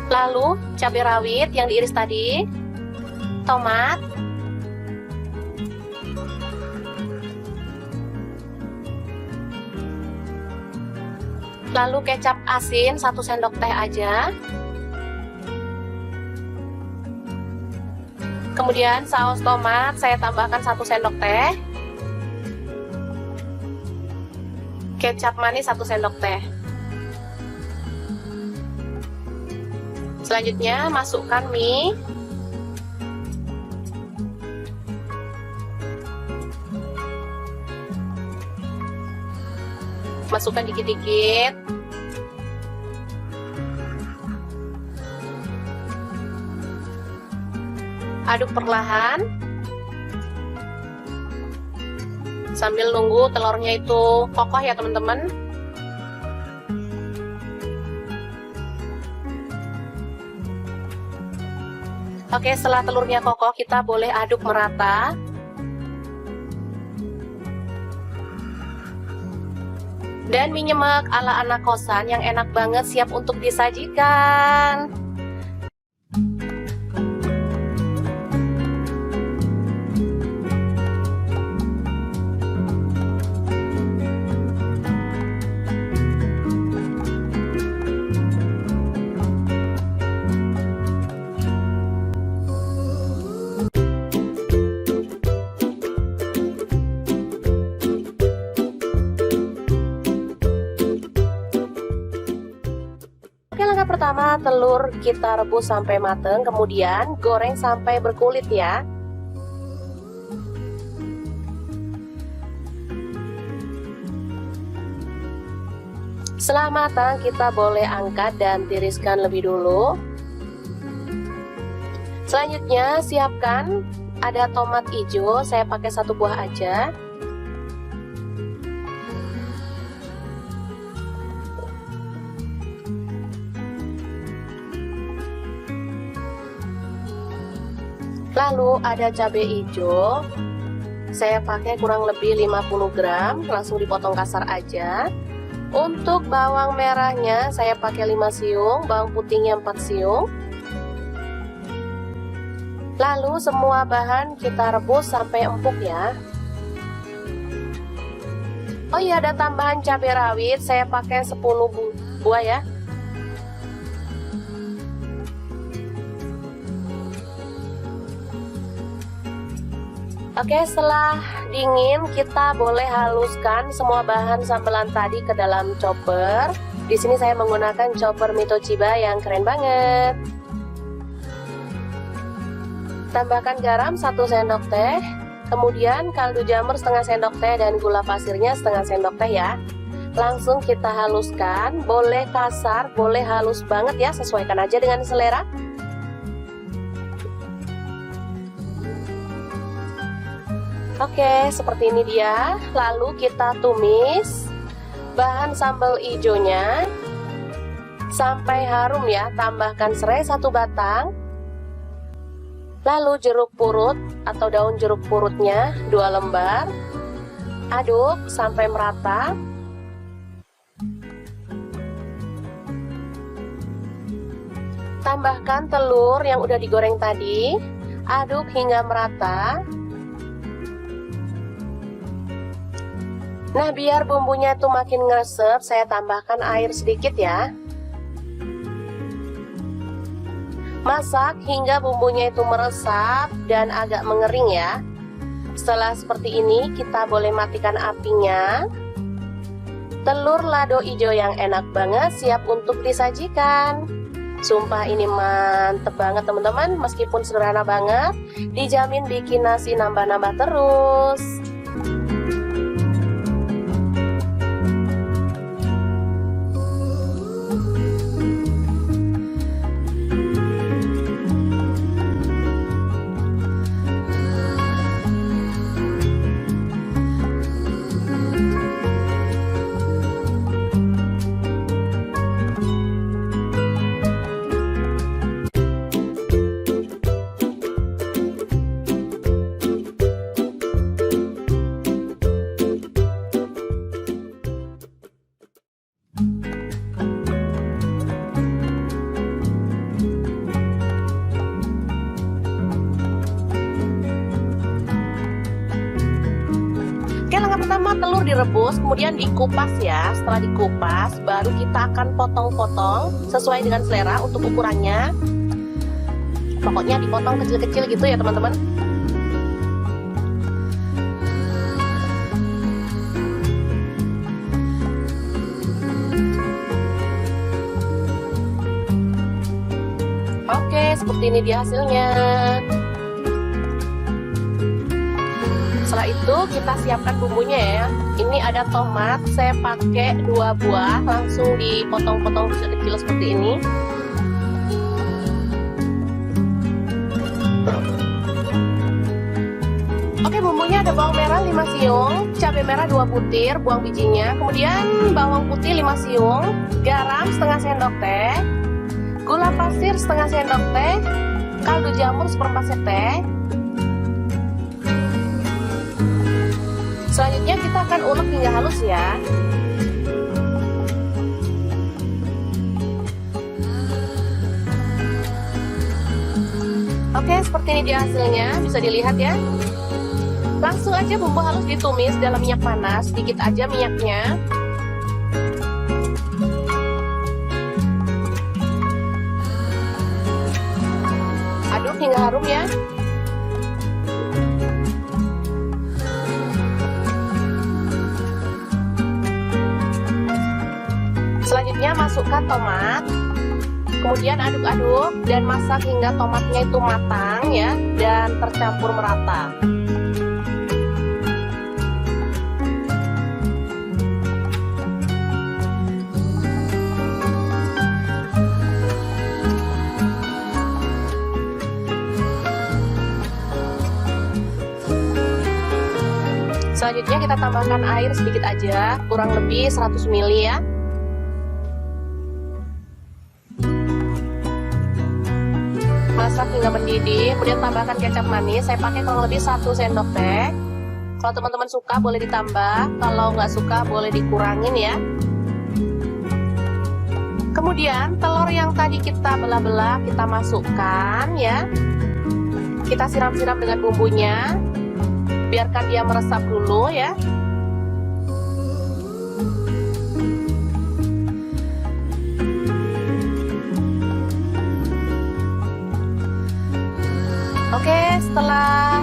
Lalu cabai rawit yang diiris tadi. Tomat. Lalu kecap asin 1 sendok teh aja. Kemudian saus tomat saya tambahkan 1 sendok teh. Kecap manis 1 sendok teh. Selanjutnya masukkan mie. Masukkan dikit-dikit. Aduk perlahan. Sambil nunggu telurnya itu kokoh ya teman-teman. Oke, setelah telurnya kokoh kita boleh aduk merata. Dan mie nyemek ala anak kosan yang enak banget siap untuk disajikan. Oke, langkah pertama, telur kita rebus sampai mateng, kemudian goreng sampai berkulit ya. Setelah matang, kita boleh angkat dan tiriskan lebih dulu. Selanjutnya, siapkan ada tomat hijau, saya pakai 1 buah aja. Lalu ada cabai hijau, saya pakai kurang lebih 50 gram, langsung dipotong kasar aja. Untuk bawang merahnya saya pakai 5 siung, bawang putihnya 4 siung. Lalu semua bahan kita rebus sampai empuk ya. Oh iya, ada tambahan cabai rawit, saya pakai 10 buah ya. Oke, setelah dingin kita boleh haluskan semua bahan sambelan tadi ke dalam chopper. Di sini saya menggunakan chopper Mitoshiba yang keren banget. Tambahkan garam 1 sendok teh, kemudian kaldu jamur setengah sendok teh dan gula pasirnya setengah sendok teh ya. Langsung kita haluskan, boleh kasar, boleh halus banget ya, sesuaikan aja dengan selera. Oke, seperti ini dia. Lalu kita tumis bahan sambal hijaunya sampai harum ya. Tambahkan serai 1 batang. Lalu jeruk purut atau daun jeruk purutnya 2 lembar. Aduk sampai merata. Tambahkan telur yang udah digoreng tadi. Aduk hingga merata. Nah, biar bumbunya tuh makin ngeresep, saya tambahkan air sedikit ya. Masak hingga bumbunya itu meresap dan agak mengering ya. Setelah seperti ini, kita boleh matikan apinya. Telur lado hijau yang enak banget siap untuk disajikan. Sumpah ini mantep banget teman-teman, meskipun sederhana banget, dijamin bikin nasi nambah-nambah terus. Oke, langkah pertama telur direbus, kemudian dikupas ya. Setelah dikupas, baru kita akan potong-potong sesuai dengan selera untuk ukurannya. Pokoknya dipotong kecil-kecil gitu ya teman-teman. Oke, seperti ini dia hasilnya. Setelah itu kita siapkan bumbunya ya. Ini ada tomat, saya pakai 2 buah, langsung dipotong-potong kecil-kecil seperti ini. Oke, bumbunya ada bawang merah 5 siung, cabai merah 2 butir, buang bijinya, kemudian bawang putih 5 siung, garam setengah sendok teh, gula pasir setengah sendok teh, kaldu jamur 1/4 sendok teh. Selanjutnya kita akan ulek hingga halus ya. Oke, seperti ini dia hasilnya, bisa dilihat ya. Langsung aja bumbu halus ditumis dalam minyak panas, sedikit aja minyaknya. Aduk hingga harum ya. Selanjutnya masukkan tomat. Kemudian aduk-aduk dan masak hingga tomatnya itu matang ya dan tercampur merata. Selanjutnya kita tambahkan air sedikit aja, kurang lebih 100 ml ya. Masak hingga mendidih, kemudian tambahkan kecap manis. Saya pakai kurang lebih 1 sendok teh. Kalau teman-teman suka boleh ditambah, kalau nggak suka boleh dikurangin ya. Kemudian telur yang tadi kita belah-belah kita masukkan ya. Kita siram-siram dengan bumbunya. Biarkan dia meresap dulu ya. Oke, setelah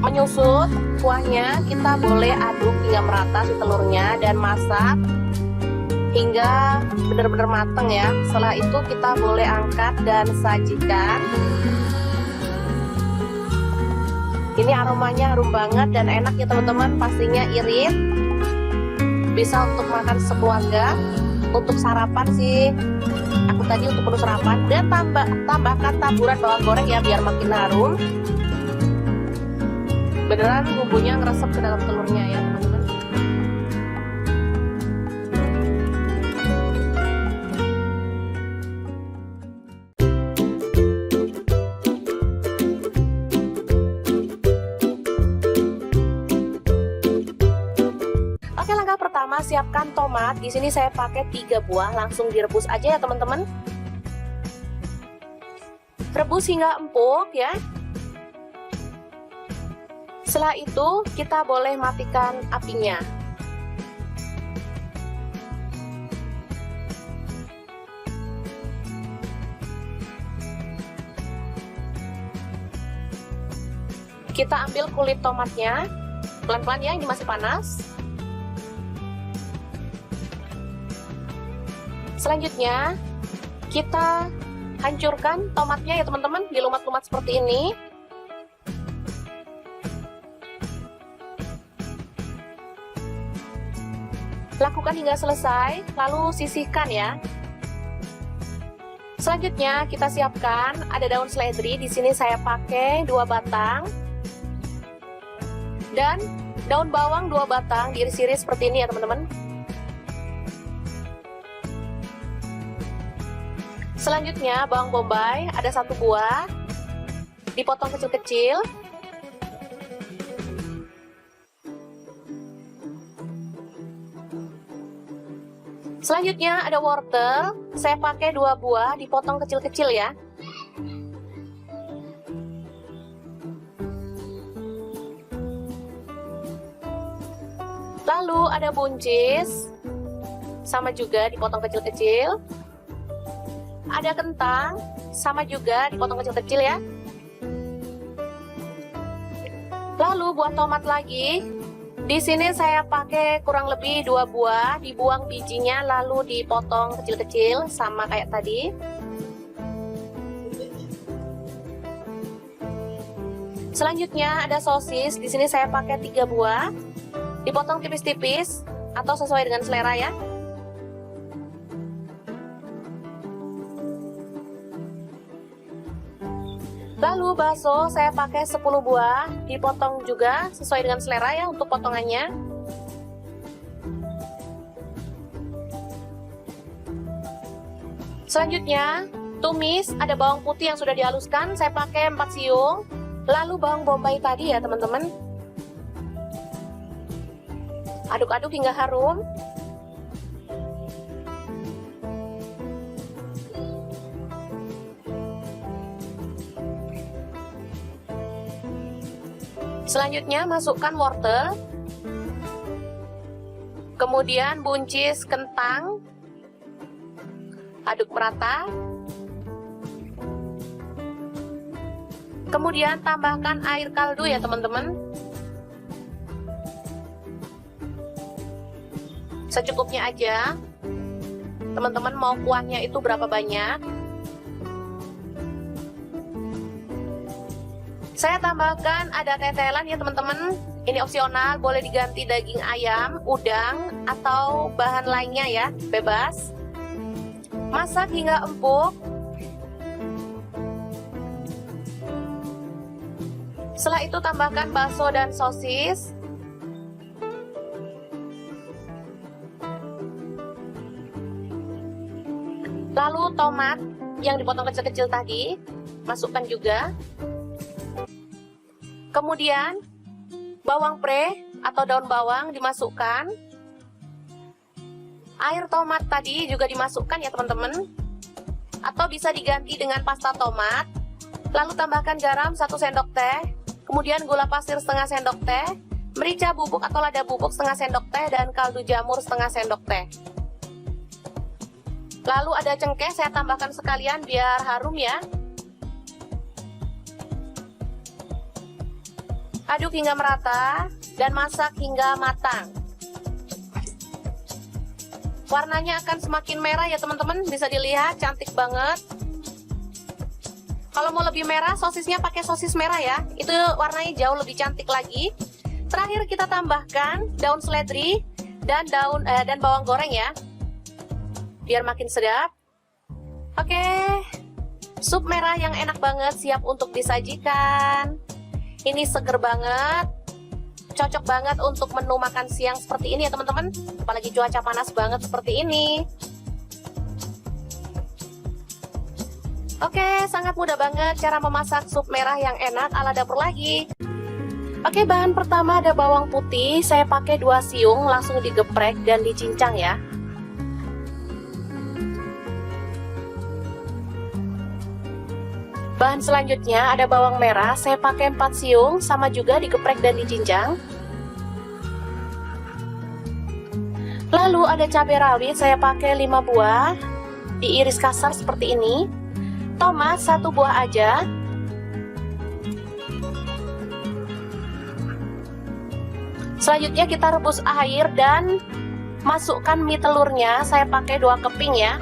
menyusut kuahnya, kita boleh aduk hingga merata si telurnya dan masak hingga benar-benar matang ya. Setelah itu kita boleh angkat dan sajikan. Ini aromanya harum banget dan enak ya teman-teman, pastinya irit. Bisa untuk makan sekeluarga, untuk sarapan sih. Aku tadi untuk menu sarapan dan tambahkan taburan bawang goreng ya biar makin harum. Beneran bumbunya ngeresep ke dalam telurnya ya teman-teman. Oke, langkah pertama siapkan tomat. Di sini saya pakai 3 buah, langsung direbus aja ya teman-teman. Rebus hingga empuk ya. Setelah itu kita boleh matikan apinya. Kita ambil kulit tomatnya, pelan-pelan ya, ini masih panas. Selanjutnya kita hancurkan tomatnya ya teman-teman, dilumat-lumat seperti ini. Lakukan hingga selesai, lalu sisihkan ya. Selanjutnya kita siapkan ada daun seledri. Di sini saya pakai 2 batang dan daun bawang 2 batang, diiris-iris seperti ini ya teman-teman. Selanjutnya bawang bombay ada 1 buah, dipotong kecil-kecil. Selanjutnya ada wortel, saya pakai 2 buah, dipotong kecil-kecil ya. Lalu ada buncis, sama juga dipotong kecil-kecil. Ada kentang, sama juga dipotong kecil-kecil ya. Lalu buah tomat lagi. Di sini saya pakai kurang lebih 2 buah, dibuang bijinya lalu dipotong kecil-kecil sama kayak tadi. Selanjutnya ada sosis. Di sini saya pakai 3 buah, dipotong tipis-tipis atau sesuai dengan selera ya. Lalu bakso saya pakai 10 buah, dipotong juga sesuai dengan selera ya untuk potongannya. Selanjutnya tumis, ada bawang putih yang sudah dihaluskan, saya pakai 4 siung. Lalu bawang bombay tadi ya teman-teman. Aduk-aduk hingga harum. Selanjutnya masukkan wortel, kemudian buncis kentang, aduk merata. Kemudian tambahkan air kaldu ya teman-teman, secukupnya aja. Teman-teman mau kuahnya itu berapa banyak? Saya tambahkan ada tetelan ya teman-teman. Ini opsional, boleh diganti daging ayam, udang, atau bahan lainnya ya, bebas. Masak hingga empuk. Setelah itu tambahkan bakso dan sosis. Lalu tomat yang dipotong kecil-kecil tadi, masukkan juga. Kemudian bawang pre atau daun bawang dimasukkan. Air tomat tadi juga dimasukkan ya teman-teman. Atau bisa diganti dengan pasta tomat. Lalu tambahkan garam 1 sendok teh. Kemudian gula pasir setengah sendok teh. Merica bubuk atau lada bubuk setengah sendok teh. Dan kaldu jamur setengah sendok teh. Lalu ada cengkeh, saya tambahkan sekalian biar harum ya. Aduk hingga merata dan masak hingga matang. Warnanya akan semakin merah ya teman-teman, bisa dilihat cantik banget. Kalau mau lebih merah, sosisnya pakai sosis merah ya, itu warnanya jauh lebih cantik lagi. Terakhir kita tambahkan daun seledri dan bawang goreng ya, biar makin sedap. Oke, sup merah yang enak banget siap untuk disajikan. Ini seger banget, cocok banget untuk menu makan siang seperti ini ya teman-teman. Apalagi cuaca panas banget seperti ini. Oke, sangat mudah banget cara memasak sup merah yang enak ala dapur lagi. Oke, bahan pertama ada bawang putih, saya pakai 2 siung, langsung digeprek dan dicincang ya. Bahan selanjutnya ada bawang merah, saya pakai 4 siung, sama juga digeprek dan dicincang. Lalu ada cabai rawit, saya pakai 5 buah, diiris kasar seperti ini. Tomat 1 buah aja. Selanjutnya kita rebus air dan masukkan mie telurnya, saya pakai 2 keping ya.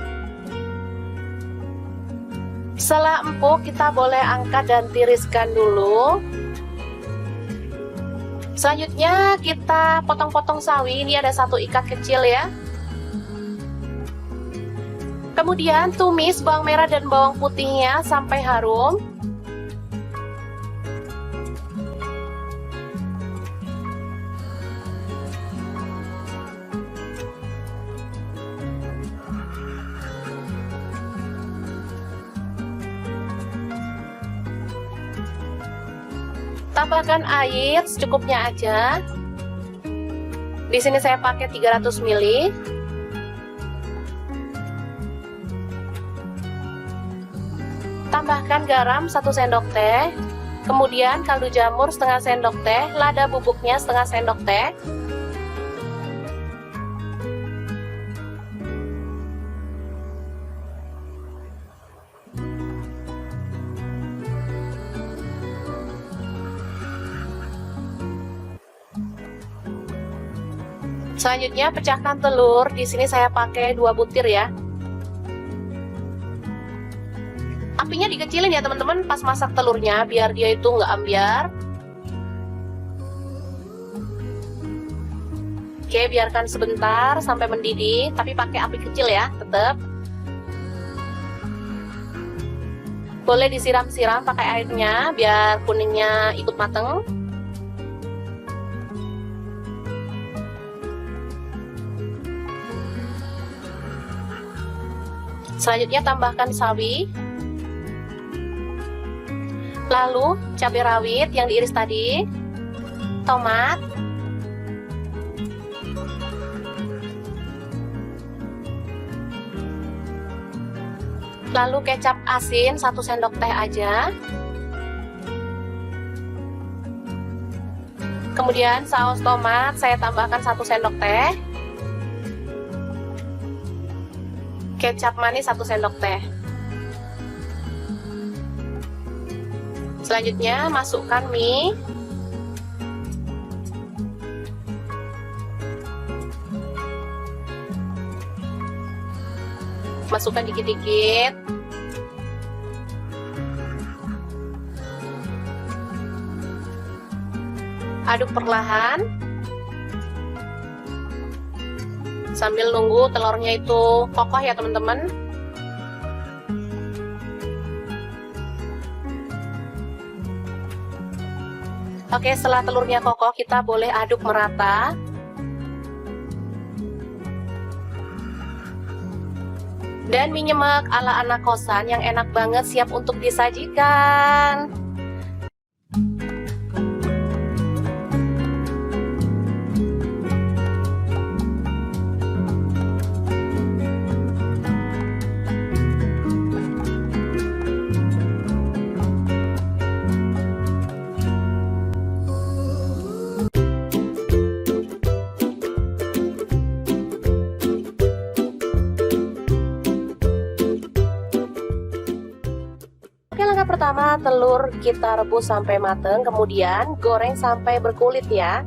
Setelah empuk, kita boleh angkat dan tiriskan dulu. Selanjutnya kita potong-potong sawi, ini ada 1 ikat kecil ya. Kemudian tumis bawang merah dan bawang putihnya sampai harum. Tambahkan air secukupnya aja. Di sini saya pakai 300 ml. Tambahkan garam 1 sendok teh. Kemudian kaldu jamur setengah sendok teh, lada bubuknya setengah sendok teh. Selanjutnya pecahkan telur, di sini saya pakai 2 butir ya. Apinya dikecilin ya teman-teman pas masak telurnya biar dia itu nggak ambyar. Oke, biarkan sebentar sampai mendidih, tapi pakai api kecil ya, tetap. Boleh disiram-siram pakai airnya biar kuningnya ikut mateng. Selanjutnya tambahkan sawi, lalu cabai rawit yang diiris tadi, tomat, lalu kecap asin 1 sendok teh aja. Kemudian saus tomat saya tambahkan 1 sendok teh. Kecap manis 1 sendok teh. Selanjutnya masukkan mie. Masukkan dikit-dikit. Aduk perlahan. Sambil nunggu telurnya itu kokoh ya teman-teman. Oke, setelah telurnya kokoh kita boleh aduk merata. Dan mie nyemek ala anak kosan yang enak banget siap untuk disajikan. Oke, langkah pertama telur kita rebus sampai mateng, kemudian goreng sampai berkulit ya.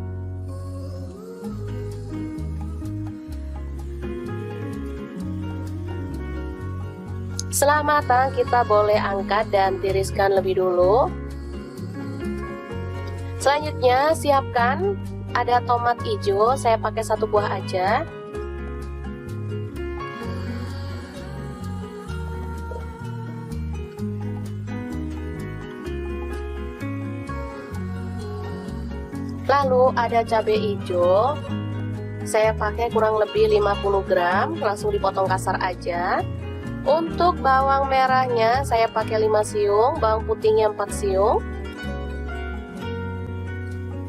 Setelah matang kita boleh angkat dan tiriskan lebih dulu. Selanjutnya siapkan ada tomat hijau, saya pakai 1 buah aja. Lalu ada cabai hijau, saya pakai kurang lebih 50 gram, langsung dipotong kasar aja. Untuk bawang merahnya saya pakai 5 siung, bawang putihnya 4 siung.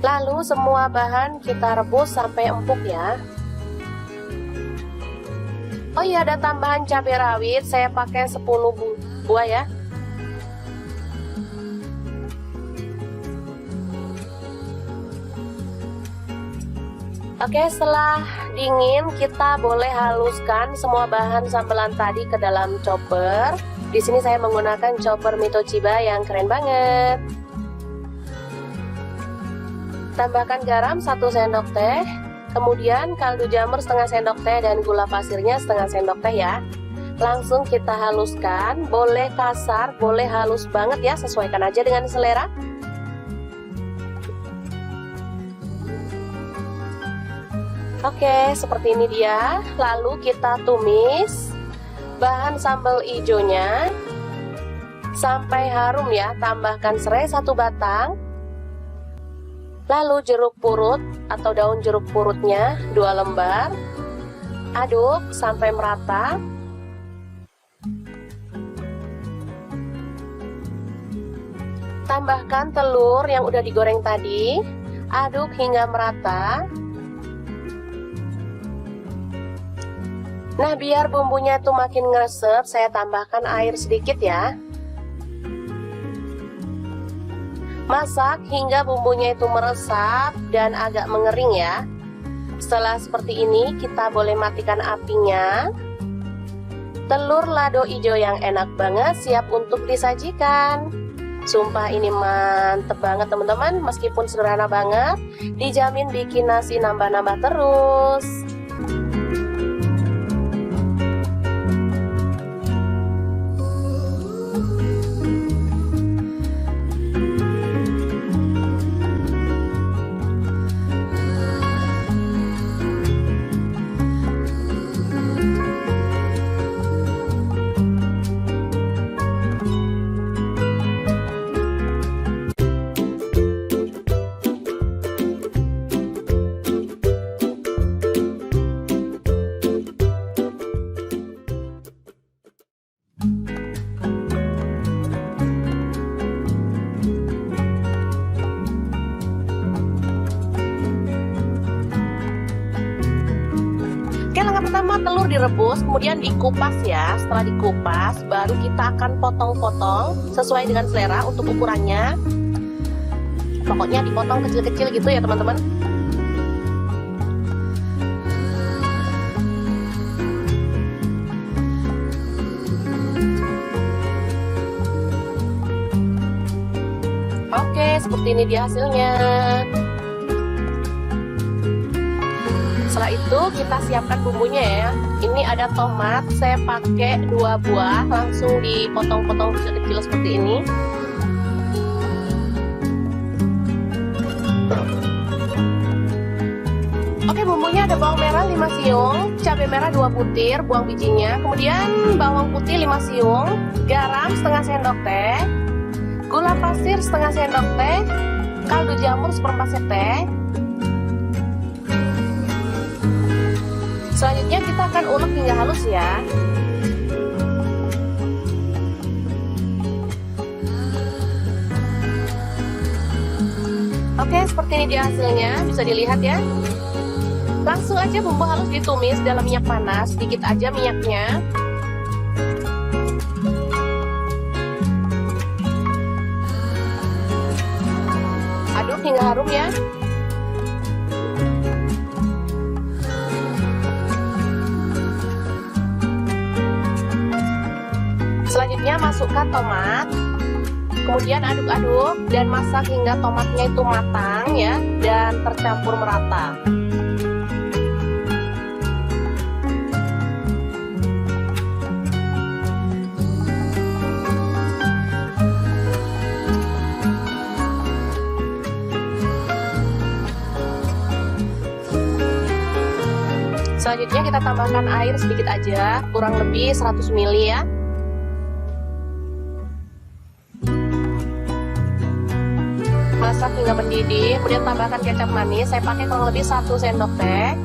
Lalu semua bahan kita rebus sampai empuk ya. Oh iya, ada tambahan cabai rawit, saya pakai 10 buah ya. Oke, setelah dingin kita boleh haluskan semua bahan sambelan tadi ke dalam chopper. Di sini saya menggunakan chopper Mitoshiba yang keren banget. Tambahkan garam 1 sendok teh, kemudian kaldu jamur setengah sendok teh dan gula pasirnya setengah sendok teh ya. Langsung kita haluskan, boleh kasar, boleh halus banget ya, sesuaikan aja dengan selera. Oke, seperti ini dia. Lalu kita tumis bahan sambal hijaunya sampai harum ya. Tambahkan serai 1 batang. Lalu jeruk purut atau daun jeruk purutnya 2 lembar. Aduk sampai merata. Tambahkan telur yang udah digoreng tadi. Aduk hingga merata. Nah, biar bumbunya itu makin ngeresep, saya tambahkan air sedikit ya. Masak hingga bumbunya itu meresap dan agak mengering ya. Setelah seperti ini, kita boleh matikan apinya. Telur lado hijau yang enak banget siap untuk disajikan. Sumpah ini mantep banget teman-teman, meskipun sederhana banget, dijamin bikin nasi nambah-nambah terus. Pertama telur direbus, kemudian dikupas ya. Setelah dikupas, baru kita akan potong-potong sesuai dengan selera untuk ukurannya. Pokoknya dipotong kecil-kecil gitu ya teman-teman. Oke, seperti ini dia hasilnya. Setelah itu kita siapkan bumbunya ya. Ini ada tomat, saya pakai 2 buah, langsung dipotong-potong kecil-kecil seperti ini. Oke, bumbunya ada bawang merah 5 siung, cabai merah 2 butir, buang bijinya. Kemudian bawang putih 5 siung, garam setengah sendok teh, gula pasir setengah sendok teh, kaldu jamur 1/4 sendok teh. Selanjutnya kita akan ulek hingga halus ya. Oke, seperti ini dia hasilnya, bisa dilihat ya. Langsung aja bumbu halus ditumis dalam minyak panas, sedikit aja minyaknya. Aduk hingga harum ya. Selanjutnya masukkan tomat, kemudian aduk-aduk dan masak hingga tomatnya itu matang ya dan tercampur merata. Selanjutnya kita tambahkan air sedikit aja, kurang lebih 100 ml ya. Masak hingga mendidih, kemudian tambahkan kecap manis. Saya pakai kurang lebih 1 sendok teh.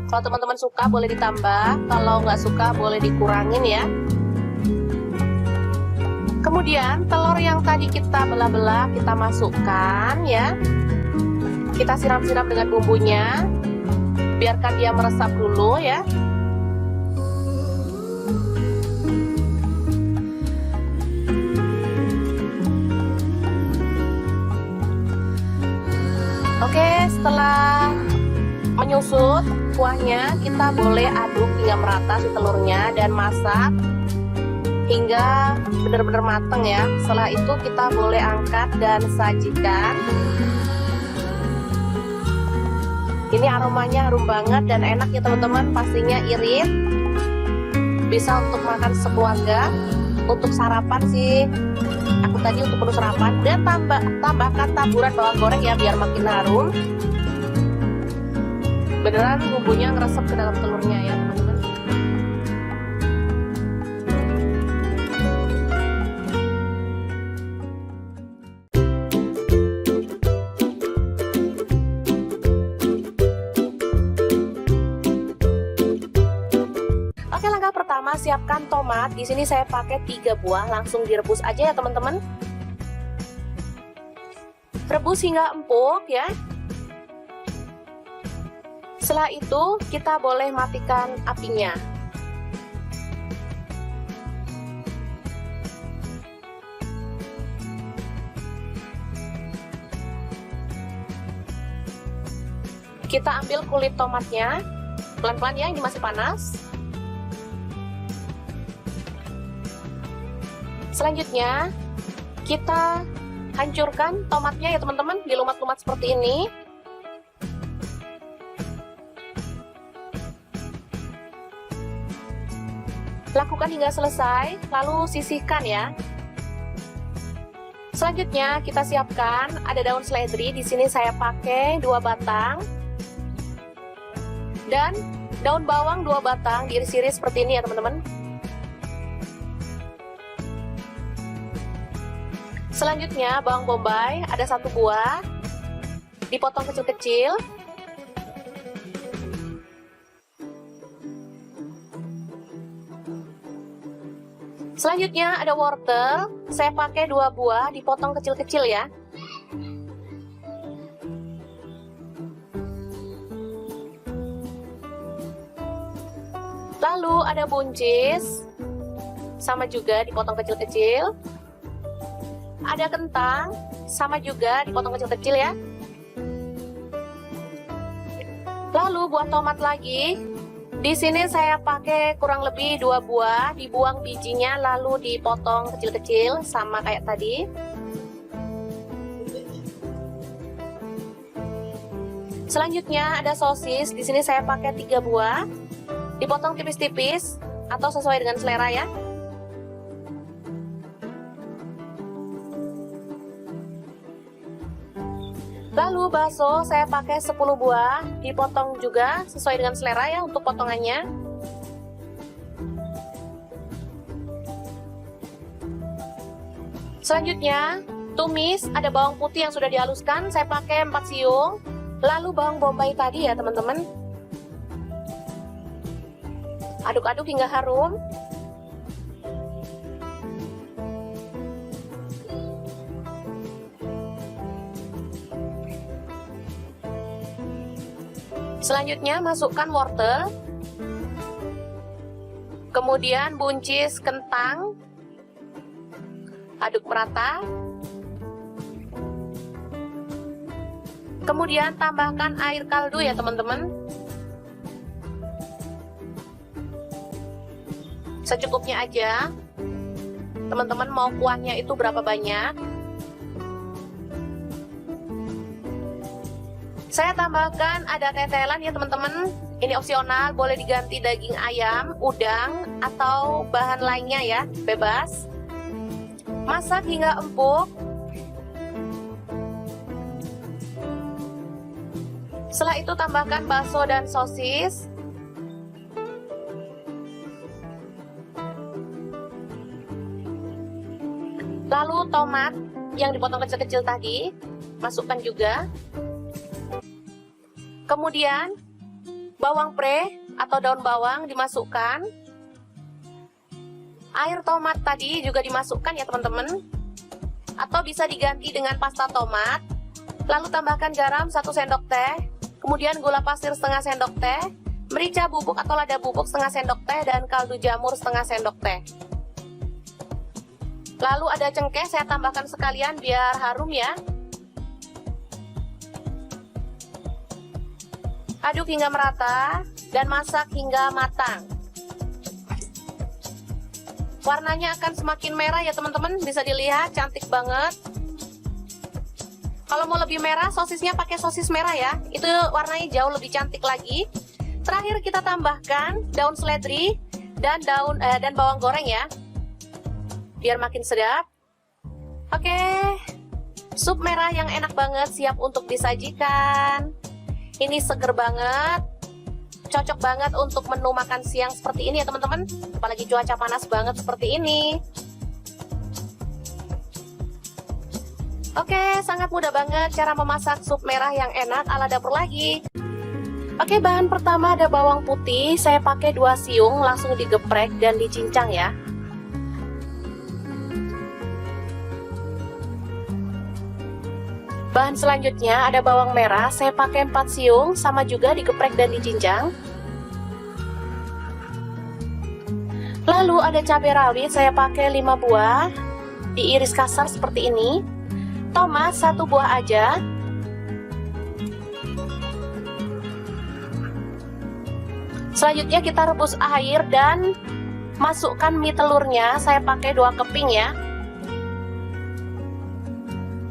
Kalau teman-teman suka boleh ditambah, kalau nggak suka boleh dikurangin ya. Kemudian telur yang tadi kita belah-belah kita masukkan ya. Kita siram-siram dengan bumbunya, biarkan dia meresap dulu ya. Oke, setelah menyusut kuahnya, kita boleh aduk hingga merata si telurnya dan masak hingga benar-benar matang ya. Setelah itu kita boleh angkat dan sajikan. Ini aromanya harum banget dan enak ya teman-teman, pastinya irit. Bisa untuk makan sekeluarga, untuk sarapan sih. Aku tadi untuk menu sarapan, dan tambahkan taburan bawang goreng ya biar makin harum. Beneran bumbunya ngeresep ke dalam telurnya ya teman-teman. Oke, langkah pertama siapkan tomat. Di sini saya pakai 3 buah, langsung direbus aja ya teman-teman. Rebus hingga empuk ya. Setelah itu kita boleh matikan apinya. Kita ambil kulit tomatnya, pelan-pelan ya, ini masih panas. Selanjutnya kita hancurkan tomatnya ya teman-teman, dilumat-lumat seperti ini. Lakukan hingga selesai, lalu sisihkan ya. Selanjutnya kita siapkan ada daun seledri. Di sini saya pakai 2 batang dan daun bawang 2 batang, diiris-iris seperti ini ya teman-teman. Selanjutnya bawang bombay ada 1 buah, dipotong kecil-kecil. Selanjutnya ada wortel, saya pakai 2 buah, dipotong kecil-kecil ya. Lalu ada buncis, sama juga dipotong kecil-kecil. Ada kentang, sama juga dipotong kecil-kecil ya. Lalu buat tomat lagi, di sini saya pakai kurang lebih 2 buah, dibuang bijinya lalu dipotong kecil-kecil sama kayak tadi. Selanjutnya ada sosis, di sini saya pakai 3 buah, dipotong tipis-tipis atau sesuai dengan selera ya. Lalu bakso saya pakai 10 buah, dipotong juga sesuai dengan selera ya untuk potongannya. Selanjutnya, tumis, ada bawang putih yang sudah dihaluskan, saya pakai 4 siung. Lalu bawang bombay tadi ya teman-teman. Aduk-aduk hingga harum. Selanjutnya masukkan wortel, kemudian buncis kentang, aduk merata, kemudian tambahkan air kaldu ya teman-teman, secukupnya aja. Teman-teman mau kuahnya itu berapa banyak? Saya tambahkan ada tetelan ya teman-teman. Ini opsional, boleh diganti daging ayam, udang, atau bahan lainnya ya, bebas. Masak hingga empuk. Setelah itu tambahkan bakso dan sosis. Lalu tomat yang dipotong kecil-kecil tadi, masukkan juga. Kemudian bawang pre atau daun bawang dimasukkan. Air tomat tadi juga dimasukkan ya teman-teman. Atau bisa diganti dengan pasta tomat. Lalu tambahkan garam 1 sendok teh. Kemudian gula pasir setengah sendok teh. Merica bubuk atau lada bubuk setengah sendok teh. Dan kaldu jamur setengah sendok teh. Lalu ada cengkeh, saya tambahkan sekalian biar harum ya. Aduk hingga merata dan masak hingga matang. Warnanya akan semakin merah ya teman-teman, bisa dilihat cantik banget. Kalau mau lebih merah, sosisnya pakai sosis merah ya, itu warnanya jauh lebih cantik lagi. Terakhir kita tambahkan daun seledri dan bawang goreng ya, biar makin sedap. Oke, sup merah yang enak banget siap untuk disajikan. Ini seger banget, cocok banget untuk menu makan siang seperti ini ya teman-teman. Apalagi cuaca panas banget seperti ini. Oke, sangat mudah banget cara memasak sup merah yang enak ala dapur lagi. Oke, bahan pertama ada bawang putih, saya pakai 2 siung, langsung digeprek dan dicincang ya. Bahan selanjutnya ada bawang merah, saya pakai 4 siung, sama juga digeprek dan dicincang. Lalu ada cabai rawit, saya pakai 5 buah, diiris kasar seperti ini. Tomat 1 buah aja. Selanjutnya kita rebus air dan masukkan mie telurnya, saya pakai 2 keping ya.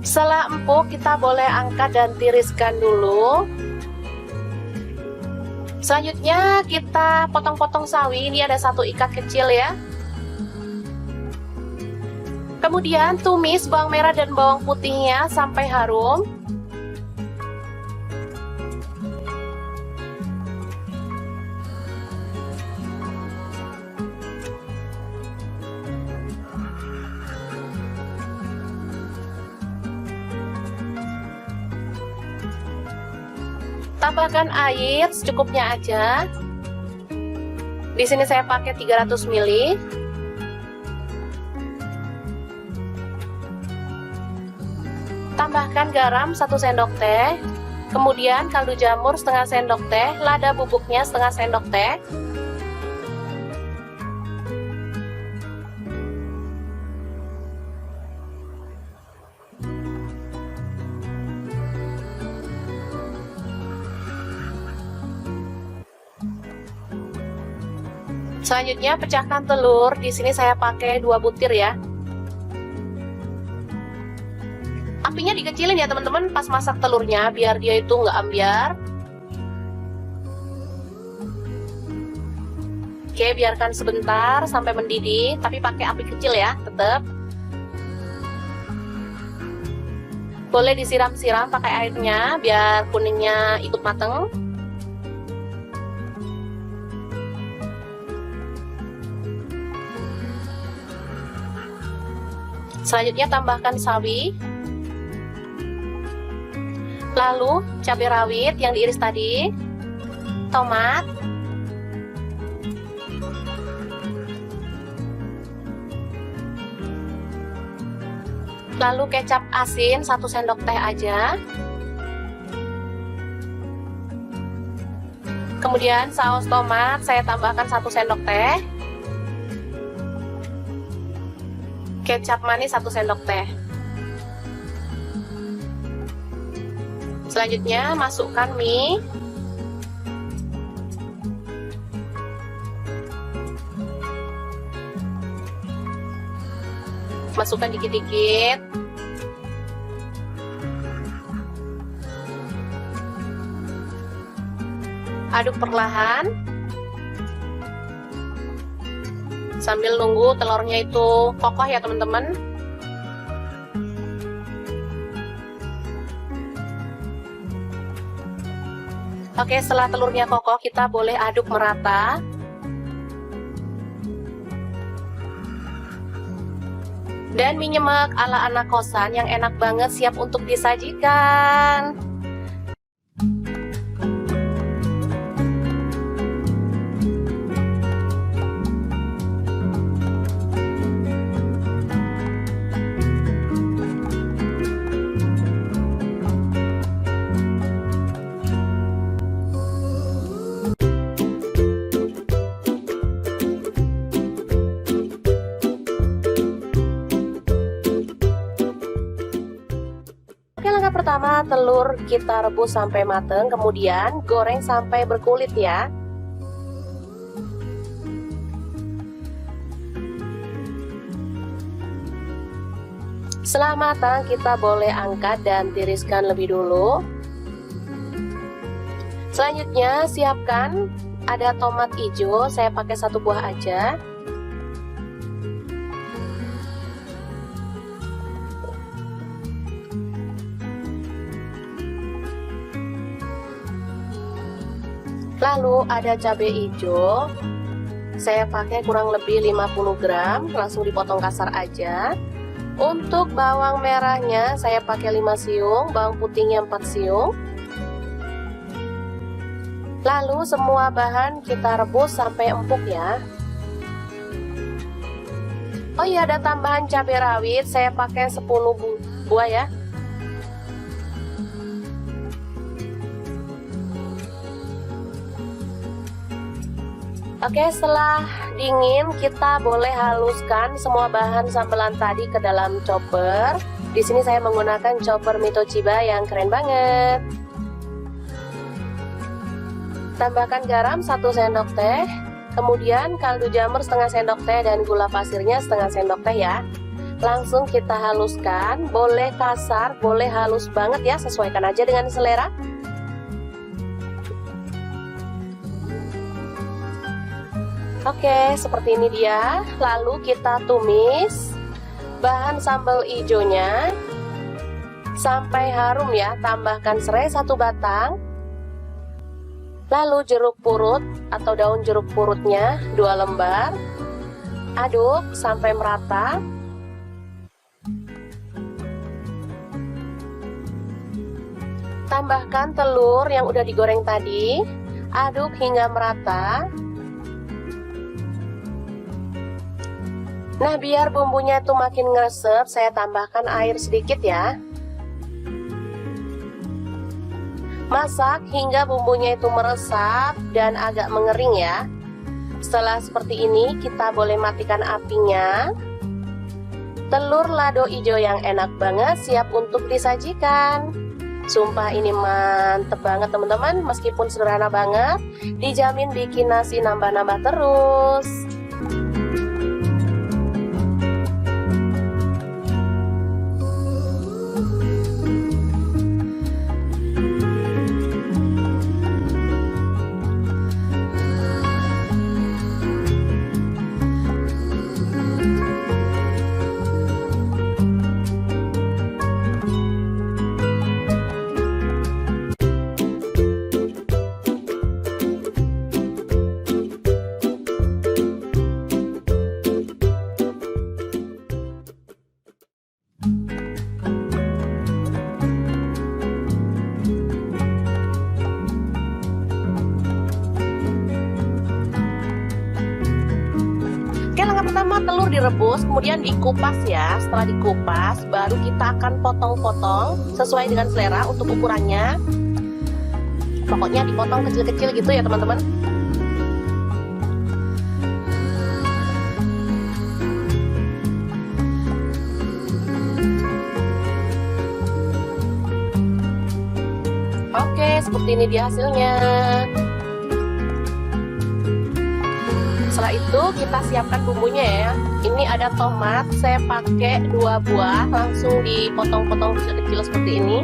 Setelah empuk, kita boleh angkat dan tiriskan dulu. Selanjutnya kita potong-potong sawi, ini ada 1 ikat kecil ya. Kemudian tumis bawang merah dan bawang putihnya sampai harum. Tambahkan air secukupnya aja. Di sini saya pakai 300 ml. Tambahkan garam 1 sendok teh. Kemudian kaldu jamur setengah sendok teh, lada bubuknya setengah sendok teh. Selanjutnya pecahkan telur. Di sini saya pakai 2 butir ya. Apinya dikecilin ya teman-teman pas masak telurnya biar dia itu nggak ambyar. Oke, biarkan sebentar sampai mendidih, tapi pakai api kecil ya, tetap. Boleh disiram-siram pakai airnya biar kuningnya ikut mateng. Selanjutnya tambahkan sawi. Lalu cabai rawit yang diiris tadi, tomat, lalu kecap asin 1 sendok teh aja. Kemudian saus tomat saya tambahkan 1 sendok teh. Kecap manis 1 sendok teh. Selanjutnya masukkan mie. Masukkan dikit-dikit. Aduk perlahan. Sambil nunggu telurnya itu kokoh ya teman-teman. Oke, setelah telurnya kokoh kita boleh aduk merata. Dan mie nyemek ala anak kosan yang enak banget siap untuk disajikan. Oke, langkah pertama telur kita rebus sampai mateng, kemudian goreng sampai berkulit ya. Setelah matang kita boleh angkat dan tiriskan lebih dulu. Selanjutnya siapkan ada tomat hijau, saya pakai 1 buah aja. Lalu ada cabai hijau, saya pakai kurang lebih 50 gram, langsung dipotong kasar aja. Untuk bawang merahnya saya pakai 5 siung, bawang putihnya 4 siung. Lalu semua bahan kita rebus sampai empuk ya. Oh iya, ada tambahan cabai rawit, saya pakai 10 buah ya. Oke, setelah dingin kita boleh haluskan semua bahan sambelan tadi ke dalam chopper. Di sini saya menggunakan chopper Mitoshiba yang keren banget. Tambahkan garam 1 sendok teh, kemudian kaldu jamur setengah sendok teh dan gula pasirnya setengah sendok teh ya. Langsung kita haluskan, boleh kasar, boleh halus banget ya, sesuaikan aja dengan selera. Oke, seperti ini dia. Lalu kita tumis bahan sambal hijaunya sampai harum ya. Tambahkan serai 1 batang. Lalu jeruk purut atau daun jeruk purutnya 2 lembar. Aduk sampai merata. Tambahkan telur yang udah digoreng tadi. Aduk hingga merata. Nah, biar bumbunya itu makin ngeresep, saya tambahkan air sedikit ya. Masak hingga bumbunya itu meresap dan agak mengering ya. Setelah seperti ini, kita boleh matikan apinya. Telur lado hijau yang enak banget siap untuk disajikan. Sumpah ini mantep banget teman-teman, meskipun sederhana banget, dijamin bikin nasi nambah-nambah terus. Pertama telur direbus, kemudian dikupas ya. Setelah dikupas, baru kita akan potong-potong sesuai dengan selera untuk ukurannya. Pokoknya dipotong kecil-kecil gitu ya teman-teman. Oke, seperti ini dia hasilnya. Setelah itu kita siapkan bumbunya ya. Ini ada tomat, saya pakai 2 buah, langsung dipotong-potong kecil-kecil seperti ini.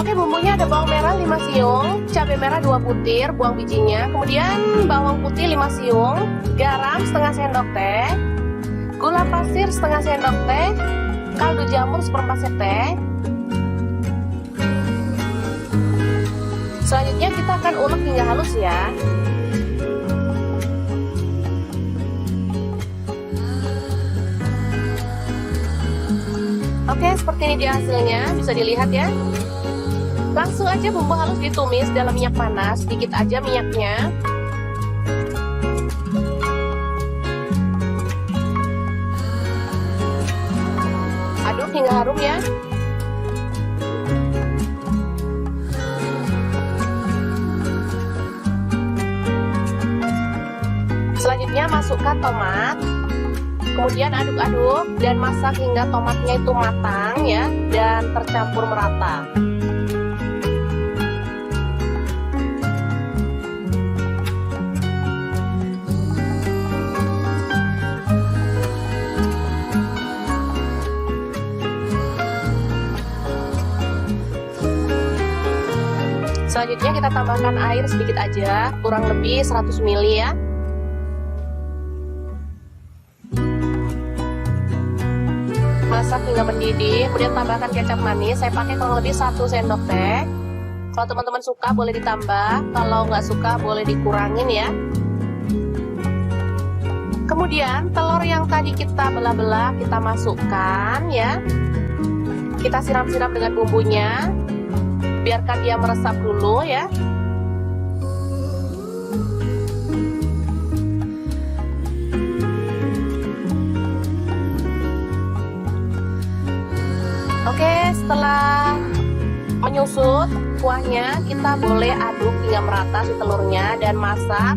Oke, bumbunya ada bawang merah 5 siung, cabai merah 2 butir, buang bijinya, kemudian bawang putih 5 siung, garam setengah sendok teh, gula pasir setengah sendok teh, kaldu jamur 1/4 sendok teh. Selanjutnya kita akan ulek hingga halus ya. Oke, seperti ini dia hasilnya, bisa dilihat ya. Langsung aja bumbu halus ditumis dalam minyak panas, sedikit aja minyaknya. Aduk hingga harum ya. Selanjutnya masukkan tomat, kemudian aduk-aduk dan masak hingga tomatnya itu matang ya dan tercampur merata. Selanjutnya kita tambahkan air sedikit aja, kurang lebih 100 ml ya. Masak hingga mendidih, kemudian tambahkan kecap manis. Saya pakai kurang lebih 1 sendok teh. Kalau teman-teman suka boleh ditambah, kalau nggak suka boleh dikurangin ya. Kemudian telur yang tadi kita belah-belah kita masukkan ya. Kita siram-siram dengan bumbunya, biarkan dia meresap dulu ya. Oke, setelah menyusut kuahnya, kita boleh aduk hingga merata si telurnya dan masak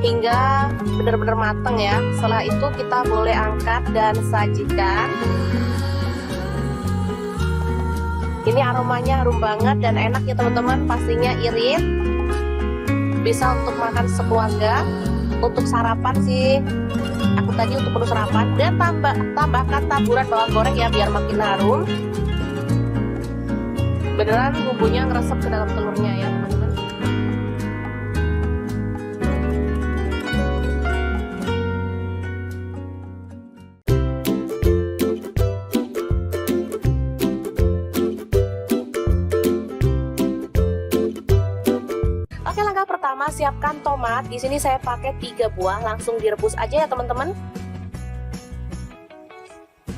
hingga benar-benar matang ya. Setelah itu kita boleh angkat dan sajikan. Ini aromanya harum banget dan enak ya teman-teman, pastinya irit. Bisa untuk makan sekeluarga, untuk sarapan sih. Aku tadi untuk menu sarapan, dan tambahkan taburan bawang goreng ya biar makin harum. Beneran bumbunya ngeresep ke dalam telurnya ya teman-teman. Oke, langkah pertama siapkan tomat. Di sini saya pakai 3 buah, langsung direbus aja ya teman-teman.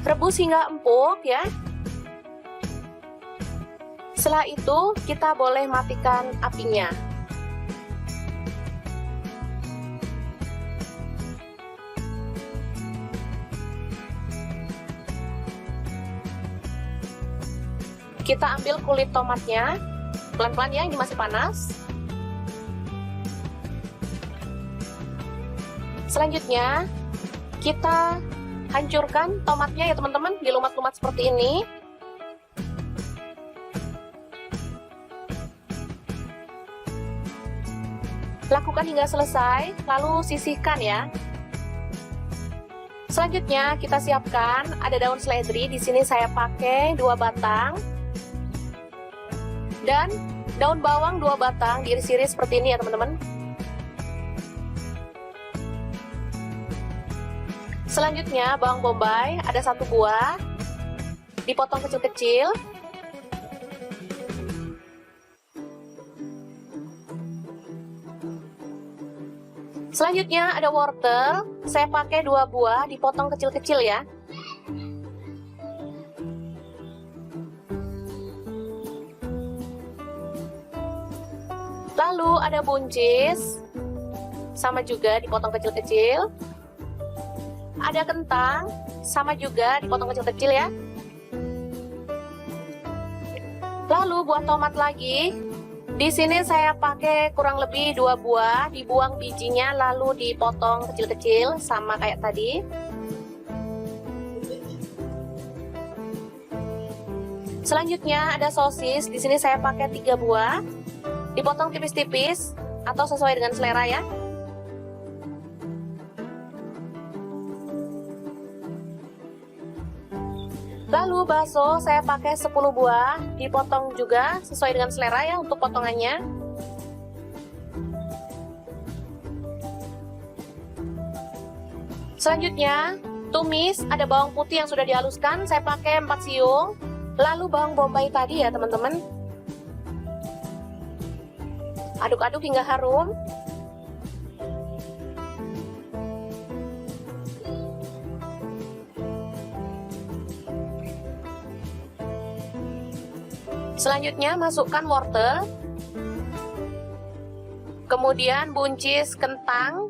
Rebus hingga empuk ya. Setelah itu kita boleh matikan apinya. Kita ambil kulit tomatnya, pelan-pelan ya, ini masih panas. Selanjutnya Kita hancurkan tomatnya ya teman-teman, dilumat-lumat seperti ini. Lakukan hingga selesai, lalu sisihkan ya. Selanjutnya kita siapkan ada daun seledri. Di sini saya pakai 2 batang. Dan daun bawang 2 batang diiris-iris seperti ini ya teman-teman. Selanjutnya bawang bombay ada 1 buah, dipotong kecil-kecil. Selanjutnya ada wortel, saya pakai 2 buah, dipotong kecil-kecil ya. Lalu ada buncis, sama juga dipotong kecil-kecil. Ada kentang, sama juga dipotong kecil-kecil ya. Lalu buah tomat lagi. Di sini saya pakai kurang lebih 2 buah, dibuang bijinya lalu dipotong kecil-kecil sama kayak tadi. Selanjutnya ada sosis. Di sini saya pakai 3 buah, dipotong tipis-tipis atau sesuai dengan selera ya. Lalu bakso saya pakai 10 buah, dipotong juga sesuai dengan selera ya untuk potongannya. Selanjutnya, tumis ada bawang putih yang sudah dihaluskan, saya pakai 4 siung. Lalu bawang bombay tadi ya teman-teman. Aduk-aduk hingga harum. Selanjutnya masukkan wortel, kemudian buncis kentang,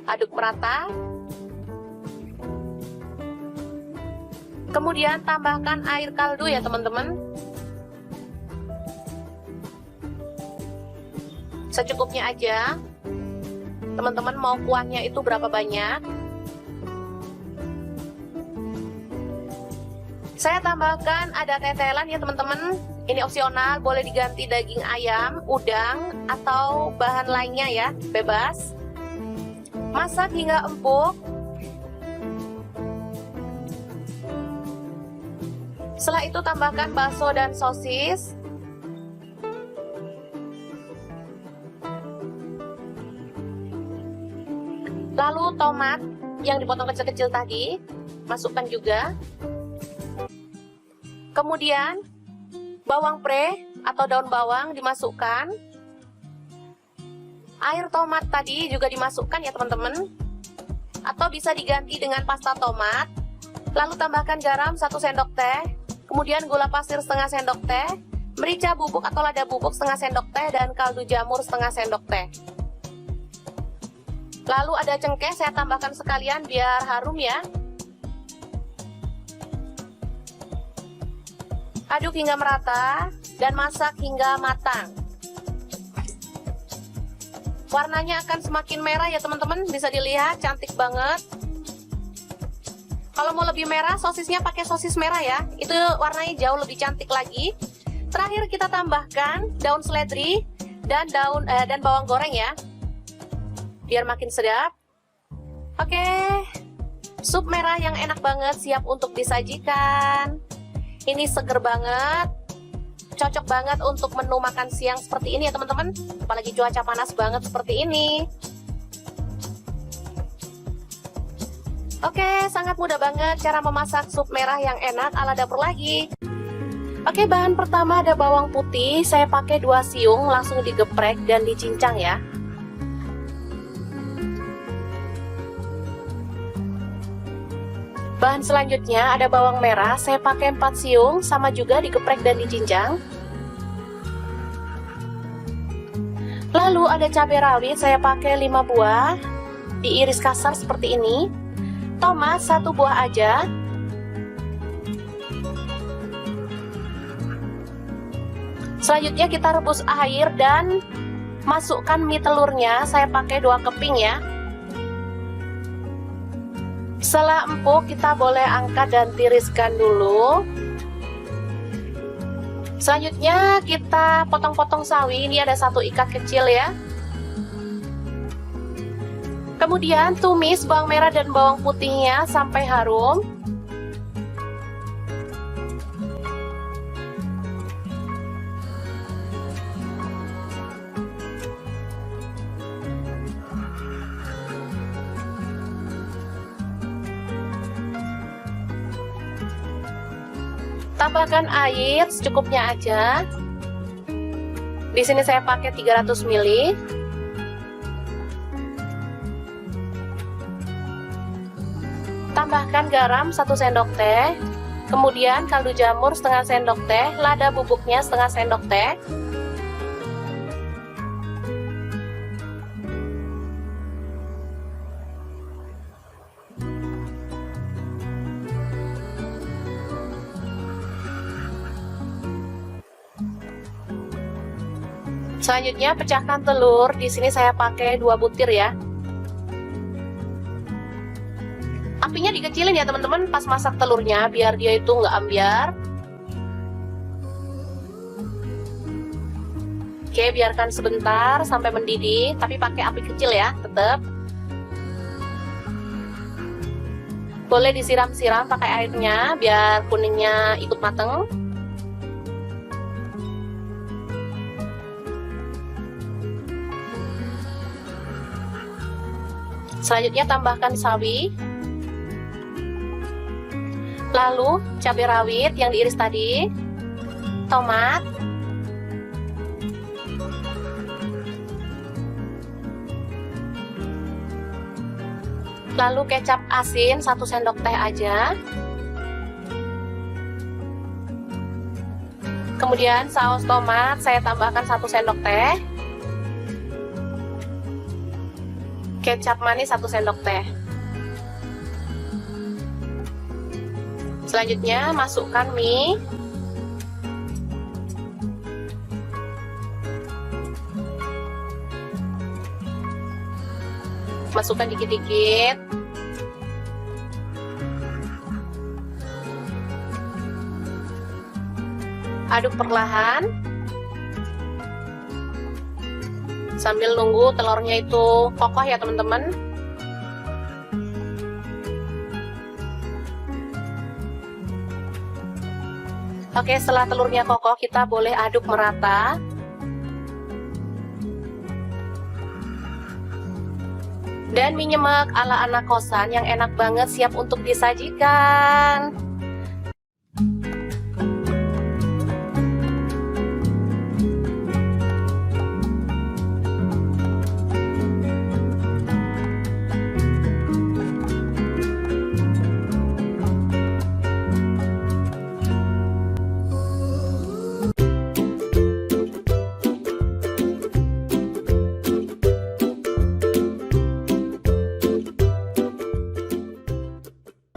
aduk merata, kemudian tambahkan air kaldu ya teman-teman, secukupnya aja. Teman-teman mau kuahnya itu berapa banyak? Saya tambahkan ada tetelan ya teman-teman. Ini opsional, boleh diganti daging ayam, udang, atau bahan lainnya ya, bebas. Masak hingga empuk. Setelah itu tambahkan bakso dan sosis. Lalu tomat yang dipotong kecil-kecil tadi, masukkan juga. Kemudian bawang pre atau daun bawang dimasukkan. Air tomat tadi juga dimasukkan ya teman-teman. Atau bisa diganti dengan pasta tomat. Lalu tambahkan garam 1 sendok teh. Kemudian gula pasir setengah sendok teh. Merica bubuk atau lada bubuk setengah sendok teh. Dan kaldu jamur setengah sendok teh. Lalu ada cengkeh, saya tambahkan sekalian biar harum ya. Aduk hingga merata dan masak hingga matang. Warnanya akan semakin merah ya teman-teman, bisa dilihat cantik banget. Kalau mau lebih merah, sosisnya pakai sosis merah ya, itu warnanya jauh lebih cantik lagi. Terakhir kita tambahkan daun seledri dan bawang goreng ya, biar makin sedap. Oke, sup merah yang enak banget siap untuk disajikan. Ini seger banget, cocok banget untuk menu makan siang seperti ini ya teman-teman. Apalagi cuaca panas banget seperti ini. Oke, sangat mudah banget cara memasak sup merah yang enak ala dapur lagi. Oke, bahan pertama ada bawang putih, saya pakai 2 siung, langsung digeprek dan dicincang ya. Bahan selanjutnya ada bawang merah, saya pakai 4 siung, sama juga digeprek dan dicincang. Lalu ada cabai rawit, saya pakai 5 buah, diiris kasar seperti ini. Tomat 1 buah aja. Selanjutnya kita rebus air dan masukkan mie telurnya, saya pakai 2 keping ya. Setelah empuk, kita boleh angkat dan tiriskan dulu. Selanjutnya kita potong-potong sawi. Ini ada 1 ikat kecil ya. Kemudian tumis bawang merah dan bawang putihnya sampai harum. Tambahkan air secukupnya aja. Di sini saya pakai 300 ml. Tambahkan garam 1 sendok teh. Kemudian kaldu jamur setengah sendok teh, lada bubuknya setengah sendok teh. Selanjutnya pecahkan telur. Di sini saya pakai 2 butir ya. Apinya dikecilin ya teman-teman pas masak telurnya biar dia itu nggak ambyar. Oke, biarkan sebentar sampai mendidih, tapi pakai api kecil ya, tetap. Boleh disiram-siram pakai airnya biar kuningnya ikut mateng. Selanjutnya tambahkan sawi, lalu cabai rawit yang diiris tadi, tomat, lalu kecap asin 1 sendok teh aja. Kemudian saus tomat saya tambahkan 1 sendok teh. Kecap manis 1 sendok teh. Selanjutnya masukkan mie. Masukkan dikit-dikit. Aduk perlahan. Sambil nunggu telurnya itu kokoh ya teman-teman. Oke, setelah telurnya kokoh kita boleh aduk merata. Dan mie nyemek ala anak kosan yang enak banget siap untuk disajikan.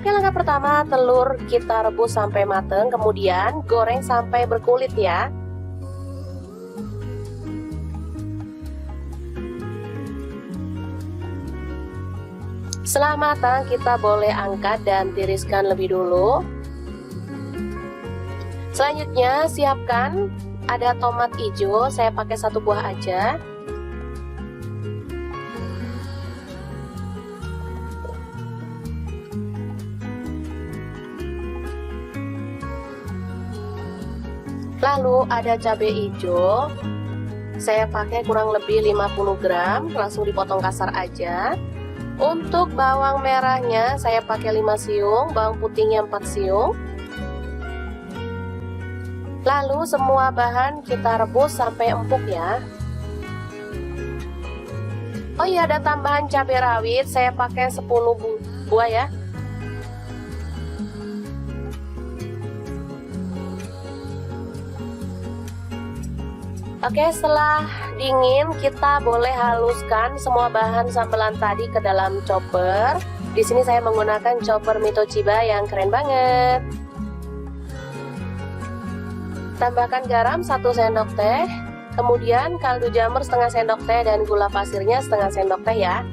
Langkah pertama, telur kita rebus sampai mateng, kemudian goreng sampai berkulit ya. Setelah matang, kita boleh angkat dan tiriskan lebih dulu. Selanjutnya, siapkan ada tomat hijau, saya pakai 1 buah aja. Lalu ada cabai hijau, saya pakai kurang lebih 50 gram, langsung dipotong kasar aja. Untuk bawang merahnya saya pakai 5 siung, bawang putihnya 4 siung. Lalu semua bahan kita rebus sampai empuk ya. Oh iya, ada tambahan cabai rawit, saya pakai 10 buah ya. Oke, setelah dingin kita boleh haluskan semua bahan sambelan tadi ke dalam chopper. Di sini saya menggunakan chopper Mitoshiba yang keren banget. Tambahkan garam 1 sendok teh, kemudian kaldu jamur setengah sendok teh dan gula pasirnya setengah sendok teh ya.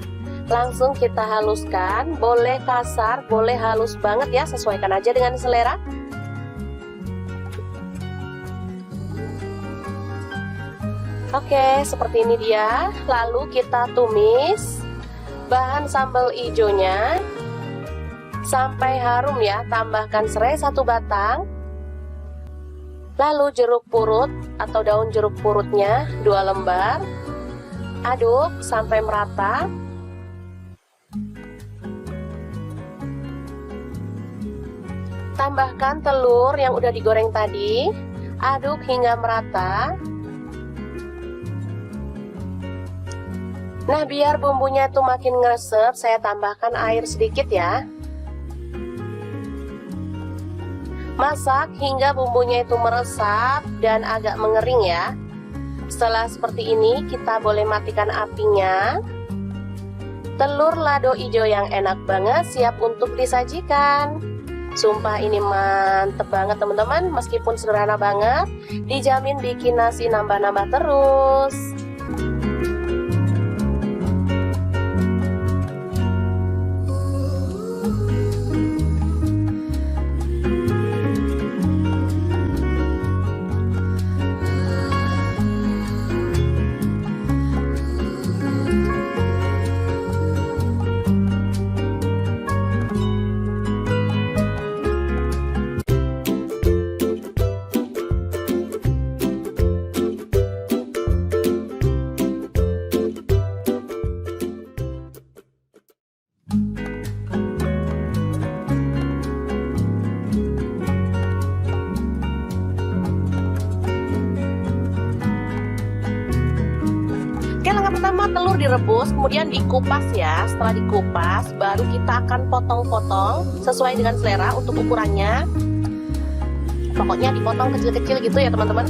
Langsung kita haluskan, boleh kasar, boleh halus banget ya, sesuaikan aja dengan selera. Oke, seperti ini dia. Lalu kita tumis bahan sambal hijaunya sampai harum ya. Tambahkan serai 1 batang. Lalu jeruk purut atau daun jeruk purutnya 2 lembar. Aduk sampai merata. Tambahkan telur yang udah digoreng tadi. Aduk hingga merata. Nah, biar bumbunya itu makin ngeresep, saya tambahkan air sedikit ya. Masak hingga bumbunya itu meresap dan agak mengering ya. Setelah seperti ini, kita boleh matikan apinya. Telur lado hijau yang enak banget siap untuk disajikan. Sumpah ini mantep banget teman-teman, meskipun sederhana banget, dijamin bikin nasi nambah-nambah terus. Langkah pertama, telur direbus, kemudian dikupas ya. Setelah dikupas, baru kita akan potong-potong sesuai dengan selera untuk ukurannya. Pokoknya dipotong kecil-kecil gitu ya teman-teman.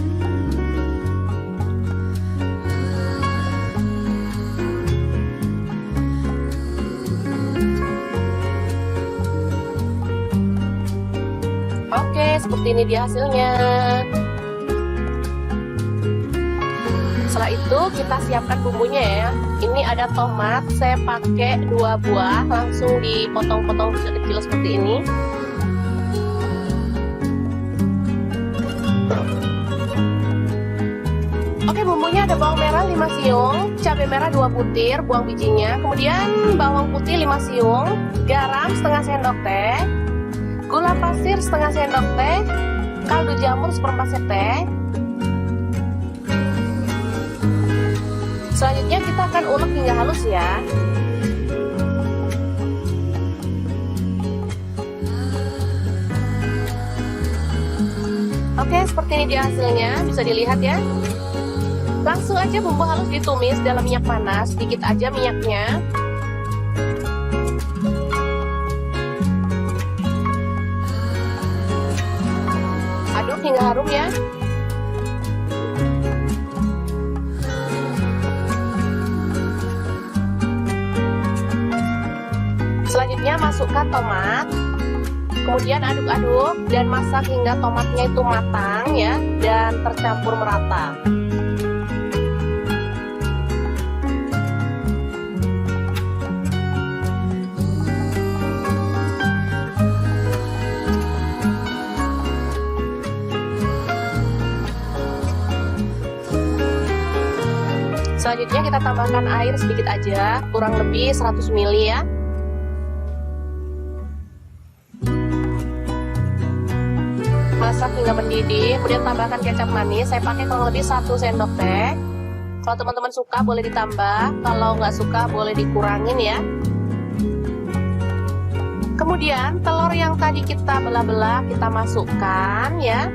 Oke, seperti ini dia hasilnya. Setelah itu kita siapkan bumbunya ya. Ini ada tomat, saya pakai 2 buah, langsung dipotong-potong kecil-kecil seperti ini. Oke, bumbunya ada bawang merah 5 siung, cabai merah 2 butir, buang bijinya. Kemudian bawang putih 5 siung, garam setengah sendok teh, gula pasir setengah sendok teh, kaldu jamur 1/4 sendok teh. Selanjutnya kita akan ulek hingga halus ya. Oke, seperti ini dia hasilnya, bisa dilihat ya. Langsung aja bumbu halus ditumis dalam minyak panas, sedikit aja minyaknya. Aduk hingga harum ya. Selanjutnya masukkan tomat, kemudian aduk-aduk dan masak hingga tomatnya itu matang ya dan tercampur merata. Selanjutnya kita tambahkan air sedikit aja, kurang lebih 100 ml ya. Masak hingga mendidih, kemudian tambahkan kecap manis. Saya pakai kurang lebih 1 sendok teh. Kalau teman-teman suka boleh ditambah, kalau nggak suka boleh dikurangin ya. Kemudian telur yang tadi kita belah-belah kita masukkan ya.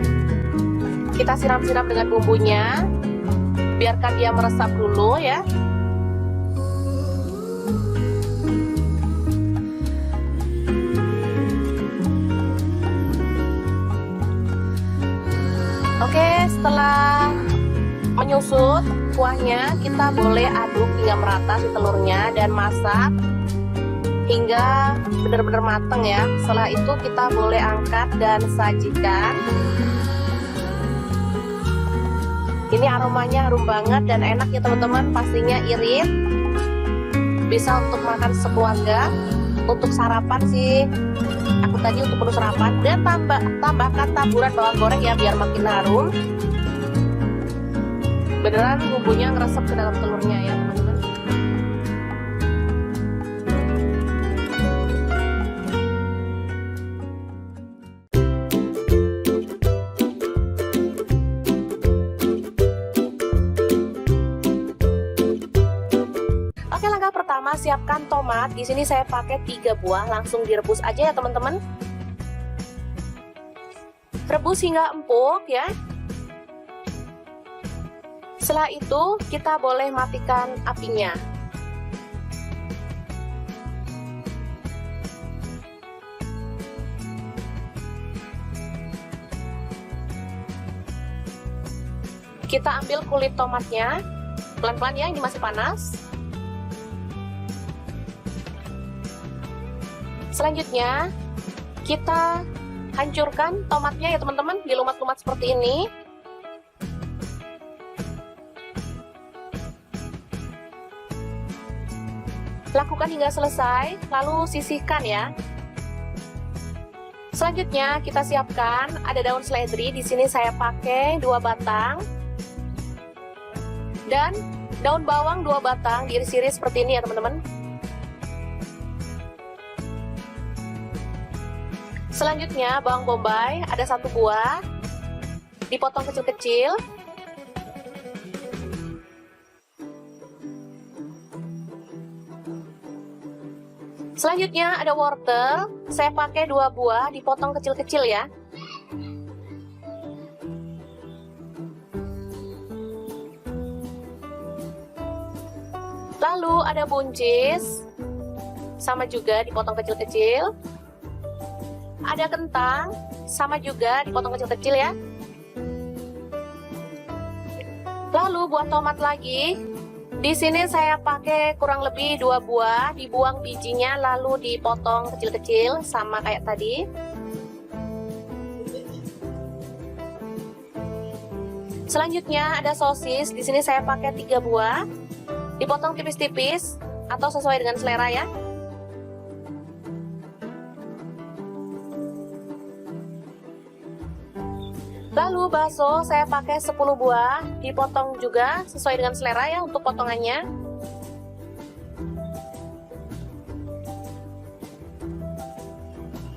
Kita siram-siram dengan bumbunya, biarkan dia meresap dulu ya. Oke, setelah menyusut kuahnya, kita boleh aduk hingga merata si telurnya dan masak hingga benar-benar matang ya. Setelah itu kita boleh angkat dan sajikan. Ini aromanya harum banget dan enak ya teman-teman, pastinya irit. bisa untuk makan sekeluarga, untuk sarapan sih. Aku tadi untuk menu sarapan. Dan tambahkan taburan bawang goreng ya biar makin harum. Beneran bumbunya ngeresep ke dalam telurnya ya teman-teman. Oke, langkah pertama siapkan tomat. Di sini saya pakai 3 buah, langsung direbus aja ya teman-teman. Rebus hingga empuk ya. Setelah itu kita boleh matikan apinya. Kita ambil kulit tomatnya, pelan-pelan ya, ini masih panas. Selanjutnya kita hancurkan tomatnya ya teman-teman, dilumat-lumat seperti ini. Lakukan hingga selesai, lalu sisihkan ya. Selanjutnya kita siapkan ada daun seledri. Di sini saya pakai 2 batang dan daun bawang 2 batang, diiris-iris seperti ini ya teman-teman. Selanjutnya bawang bombay ada 1 buah, dipotong kecil-kecil. Selanjutnya ada wortel, saya pakai 2 buah, dipotong kecil-kecil ya. Lalu ada buncis, sama juga dipotong kecil-kecil. Ada kentang, sama juga dipotong kecil-kecil ya. Lalu buah tomat lagi. Di sini saya pakai kurang lebih 2 buah, dibuang bijinya lalu dipotong kecil-kecil sama kayak tadi. Selanjutnya ada sosis. Di sini saya pakai 3 buah, dipotong tipis-tipis atau sesuai dengan selera ya. Lalu bakso saya pakai 10 buah, dipotong juga sesuai dengan selera ya untuk potongannya.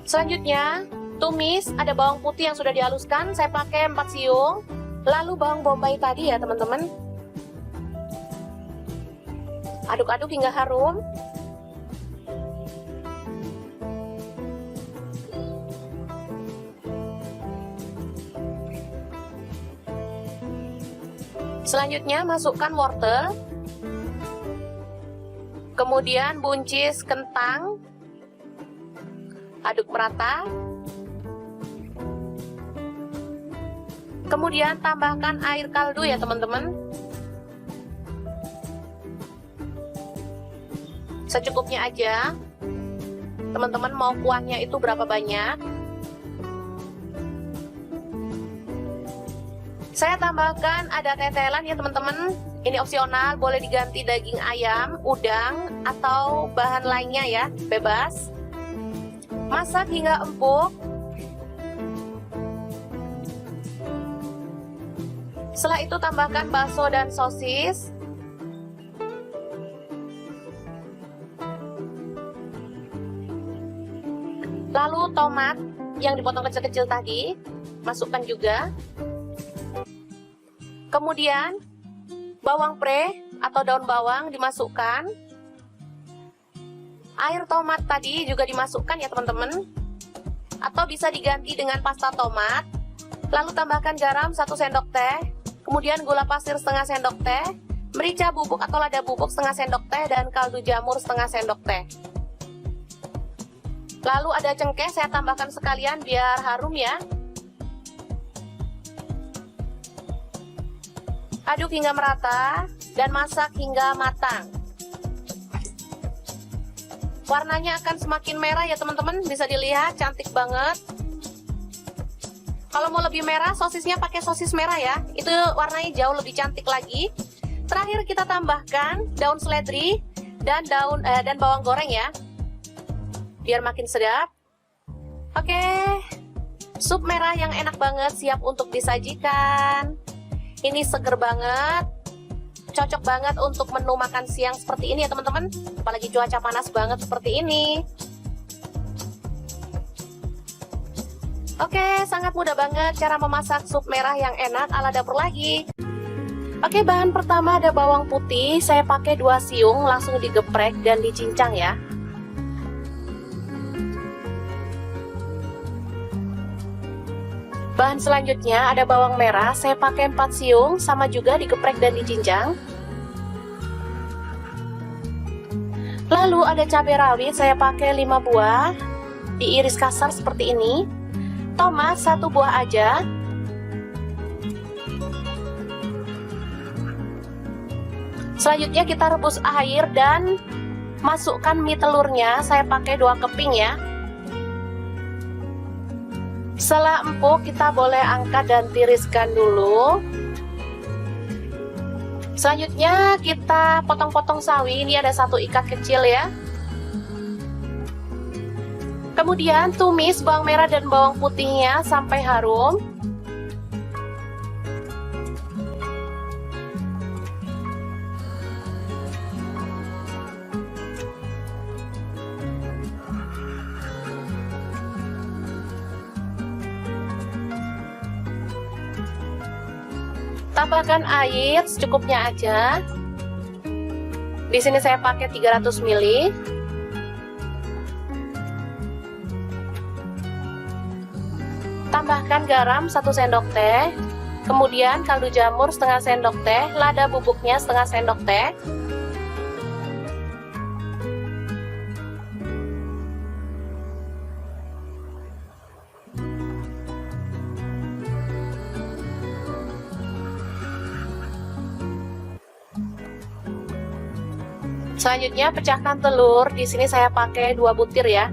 Selanjutnya, tumis ada bawang putih yang sudah dihaluskan, saya pakai 4 siung. Lalu bawang bombay tadi ya teman-teman. Aduk-aduk hingga harum. Selanjutnya masukkan wortel, kemudian buncis kentang, aduk merata, kemudian tambahkan air kaldu ya teman-teman, secukupnya aja. Teman-teman mau kuahnya itu berapa banyak? Saya tambahkan ada tetelan ya teman-teman. Ini opsional, boleh diganti daging ayam, udang, atau bahan lainnya ya, bebas. Masak hingga empuk. Setelah itu tambahkan bakso dan sosis. Lalu tomat yang dipotong kecil-kecil tadi, masukkan juga. Kemudian bawang pre atau daun bawang dimasukkan. Air tomat tadi juga dimasukkan ya teman-teman. Atau bisa diganti dengan pasta tomat. Lalu tambahkan garam 1 sendok teh. Kemudian gula pasir setengah sendok teh. Merica bubuk atau lada bubuk setengah sendok teh. Dan kaldu jamur setengah sendok teh. Lalu ada cengkeh, saya tambahkan sekalian biar harum ya. Aduk hingga merata dan masak hingga matang. Warnanya akan semakin merah ya teman-teman, bisa dilihat cantik banget. Kalau mau lebih merah, sosisnya pakai sosis merah ya, itu warnanya jauh lebih cantik lagi. Terakhir kita tambahkan daun seledri. dan dan bawang goreng ya, biar makin sedap. Oke, sup merah yang enak banget siap untuk disajikan. Ini seger banget, cocok banget untuk menu makan siang seperti ini ya teman-teman, apalagi cuaca panas banget seperti ini. Oke, sangat mudah banget cara memasak sup merah yang enak ala dapur lagi. Oke, bahan pertama ada bawang putih, saya pakai 2 siung, langsung digeprek dan dicincang ya. Bahan selanjutnya ada bawang merah, saya pakai 4 siung, sama juga digeprek dan dicincang. Lalu ada cabai rawit, saya pakai 5 buah, diiris kasar seperti ini. Tomat 1 buah aja. Selanjutnya kita rebus air dan masukkan mie telurnya, saya pakai 2 keping ya. Setelah empuk kita boleh angkat dan tiriskan dulu. Selanjutnya kita potong-potong sawi, ini ada 1 ikat kecil ya. Kemudian tumis bawang merah dan bawang putihnya sampai harum. Tambahkan air secukupnya aja. Di sini saya pakai 300 ml. Tambahkan garam 1 sendok teh. Kemudian kaldu jamur setengah sendok teh, lada bubuknya setengah sendok teh. Selanjutnya pecahkan telur, di sini saya pakai 2 butir ya.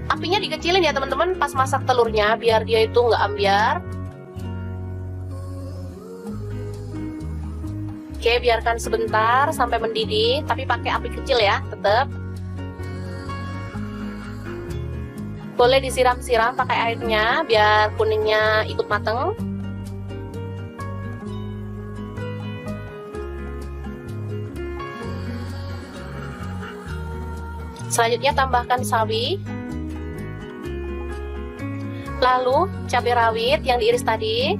Apinya dikecilin ya teman-teman pas masak telurnya biar dia itu nggak ambyar. Oke, biarkan sebentar sampai mendidih, tapi pakai api kecil ya, tetap. Boleh disiram-siram pakai airnya biar kuningnya ikut mateng. Selanjutnya tambahkan sawi, lalu cabai rawit yang diiris tadi,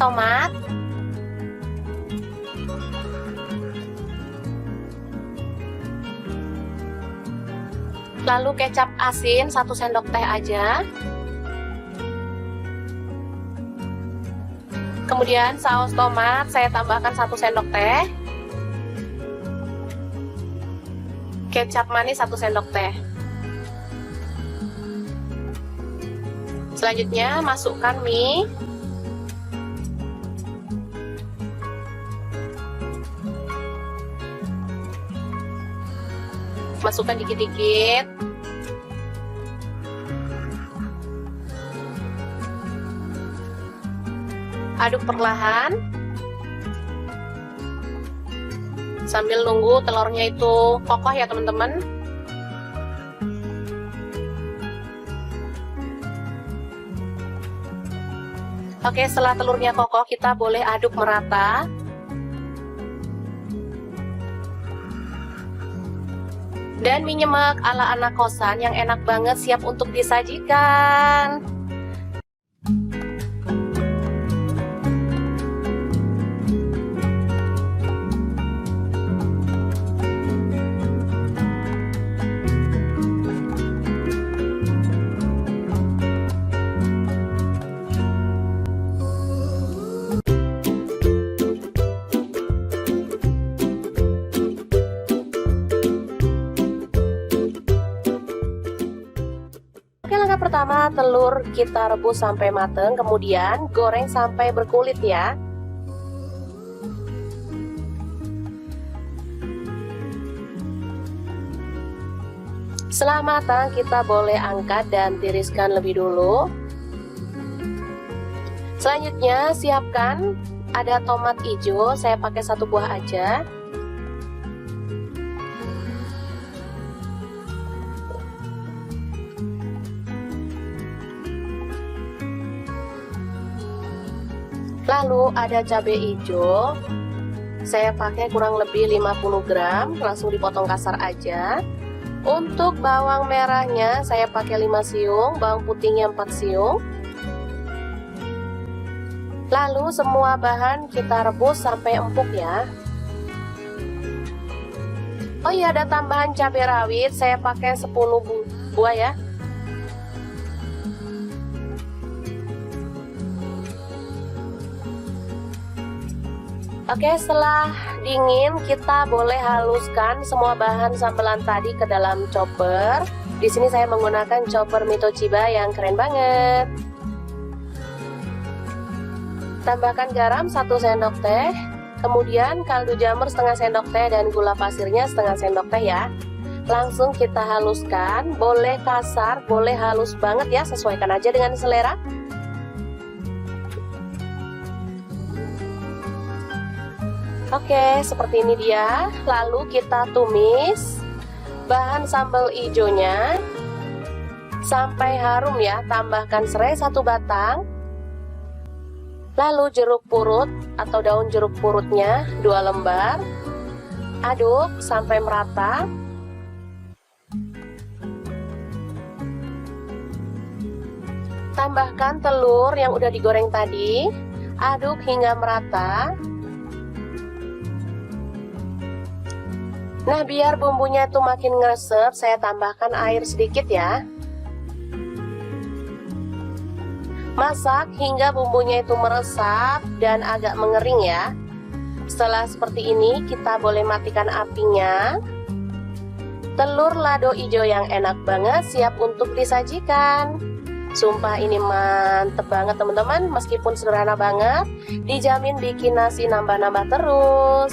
tomat, lalu kecap asin 1 sendok teh aja, kemudian saus tomat saya tambahkan 1 sendok teh, kecap manis 1 sendok teh. Selanjutnya masukkan mie. Masukkan dikit-dikit. Aduk perlahan. Sambil nunggu telurnya itu kokoh ya teman-teman. Oke, setelah telurnya kokoh kita boleh aduk merata. Dan mie nyemek ala anak kosan yang enak banget siap untuk disajikan. Langkah pertama, telur kita rebus sampai mateng, kemudian goreng sampai berkulit ya. Setelah matang kita boleh angkat dan tiriskan lebih dulu. Selanjutnya siapkan Ada tomat hijau, saya pakai 1 buah aja. Lalu ada cabai hijau, saya pakai kurang lebih 50 gram, langsung dipotong kasar aja. Untuk bawang merahnya saya pakai 5 siung, bawang putihnya 4 siung. Lalu semua bahan kita rebus sampai empuk ya. Oh iya, ada tambahan cabai rawit, saya pakai 10 buah ya. Oke, setelah dingin kita boleh haluskan semua bahan sambelan tadi ke dalam chopper. Di sini saya menggunakan chopper Mitochiba yang keren banget. Tambahkan garam 1 sendok teh, kemudian kaldu jamur setengah sendok teh dan gula pasirnya setengah sendok teh ya. Langsung kita haluskan, boleh kasar, boleh halus banget ya, sesuaikan aja dengan selera. Oke, seperti ini dia. Lalu kita tumis bahan sambal hijaunya sampai harum ya. Tambahkan serai 1 batang. Lalu jeruk purut atau daun jeruk purutnya 2 lembar. Aduk sampai merata. Tambahkan telur yang udah digoreng tadi. Aduk hingga merata. Nah, biar bumbunya itu makin ngeresep, saya tambahkan air sedikit ya. Masak hingga bumbunya itu meresap dan agak mengering ya. Setelah seperti ini, kita boleh matikan apinya. Telur lado hijau yang enak banget siap untuk disajikan. Sumpah ini mantep banget teman-teman, meskipun sederhana banget, dijamin bikin nasi nambah-nambah terus.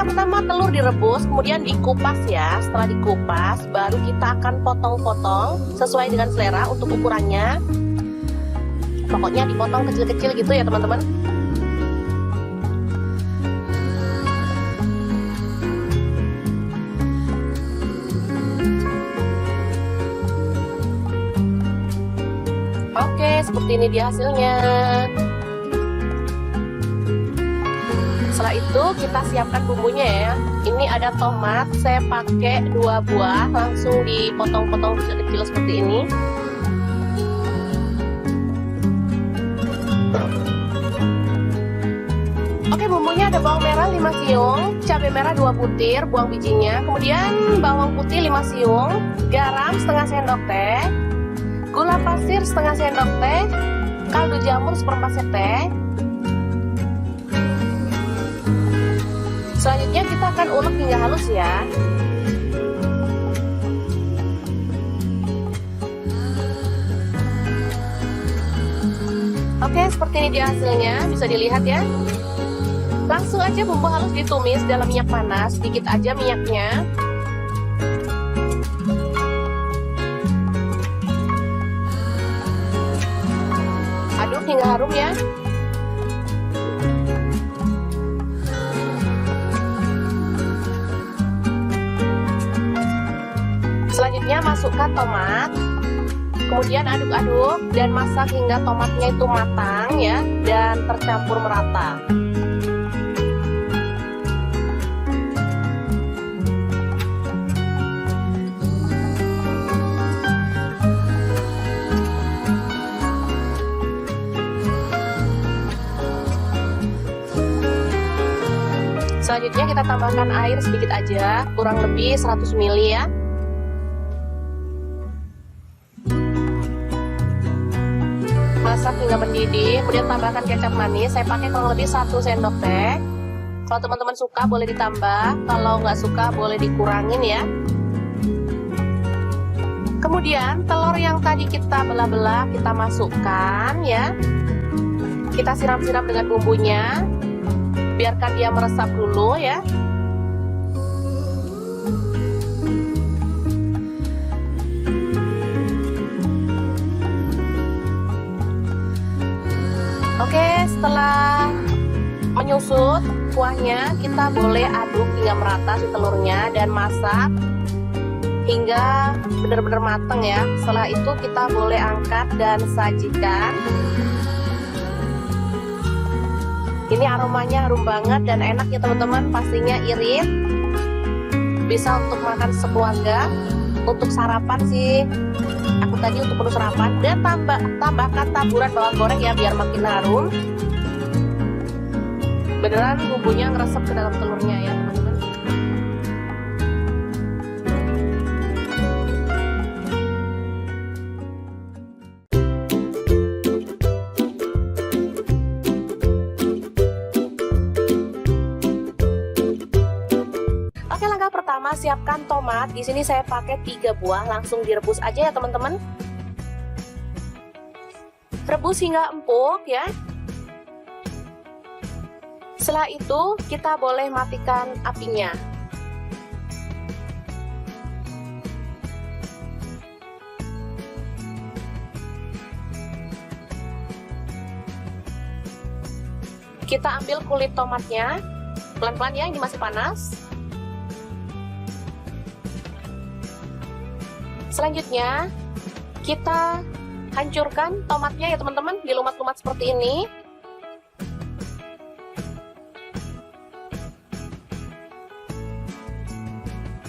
Pertama telur direbus, kemudian dikupas ya. Setelah dikupas, baru kita akan potong-potong sesuai dengan selera untuk ukurannya. Pokoknya dipotong kecil-kecil gitu ya teman-teman. Oke, seperti ini dia hasilnya. Setelah itu kita siapkan bumbunya ya. Ini ada tomat, saya pakai 2 buah, langsung dipotong-potong kecil-kecil seperti ini. Oke, bumbunya ada bawang merah 5 siung, cabai merah 2 butir, buang bijinya, kemudian bawang putih 5 siung, garam setengah sendok teh, gula pasir setengah sendok teh, kaldu jamur 1/4 sendok teh. Selanjutnya kita akan ulek hingga halus ya. Oke, seperti ini dia hasilnya, bisa dilihat ya. Langsung aja bumbu halus ditumis dalam minyak panas, sedikit aja minyaknya. Aduk hingga harum ya. Selanjutnya masukkan tomat, kemudian aduk-aduk dan masak hingga tomatnya itu matang ya dan tercampur merata. Selanjutnya kita tambahkan air sedikit aja, kurang lebih 100 ml ya. Masak hingga mendidih, kemudian tambahkan kecap manis. Saya pakai kurang lebih 1 sendok teh. Kalau teman-teman suka boleh ditambah, kalau nggak suka boleh dikurangin ya. Kemudian telur yang tadi kita belah-belah kita masukkan ya. Kita siram-siram dengan bumbunya. Biarkan dia meresap dulu ya. Oke, setelah menyusut kuahnya, kita boleh aduk hingga merata si telurnya dan masak hingga benar-benar matang ya. Setelah itu kita boleh angkat dan sajikan. Ini aromanya harum banget dan enak ya teman-teman, pastinya irit. Bisa untuk makan sekeluarga, untuk sarapan sih. Aku tadi untuk menu sarapan, dan tambahkan taburan bawang goreng ya biar makin harum. Beneran bumbunya ngeresep ke dalam telurnya ya teman-teman. Oke, langkah pertama siapkan tomat. Di sini saya pakai 3 buah, langsung direbus aja ya teman-teman. Rebus hingga empuk ya. Setelah itu kita boleh matikan apinya. Kita ambil kulit tomatnya, pelan-pelan ya, ini masih panas. Selanjutnya kita hancurkan tomatnya ya teman-teman, dilumat-lumat seperti ini.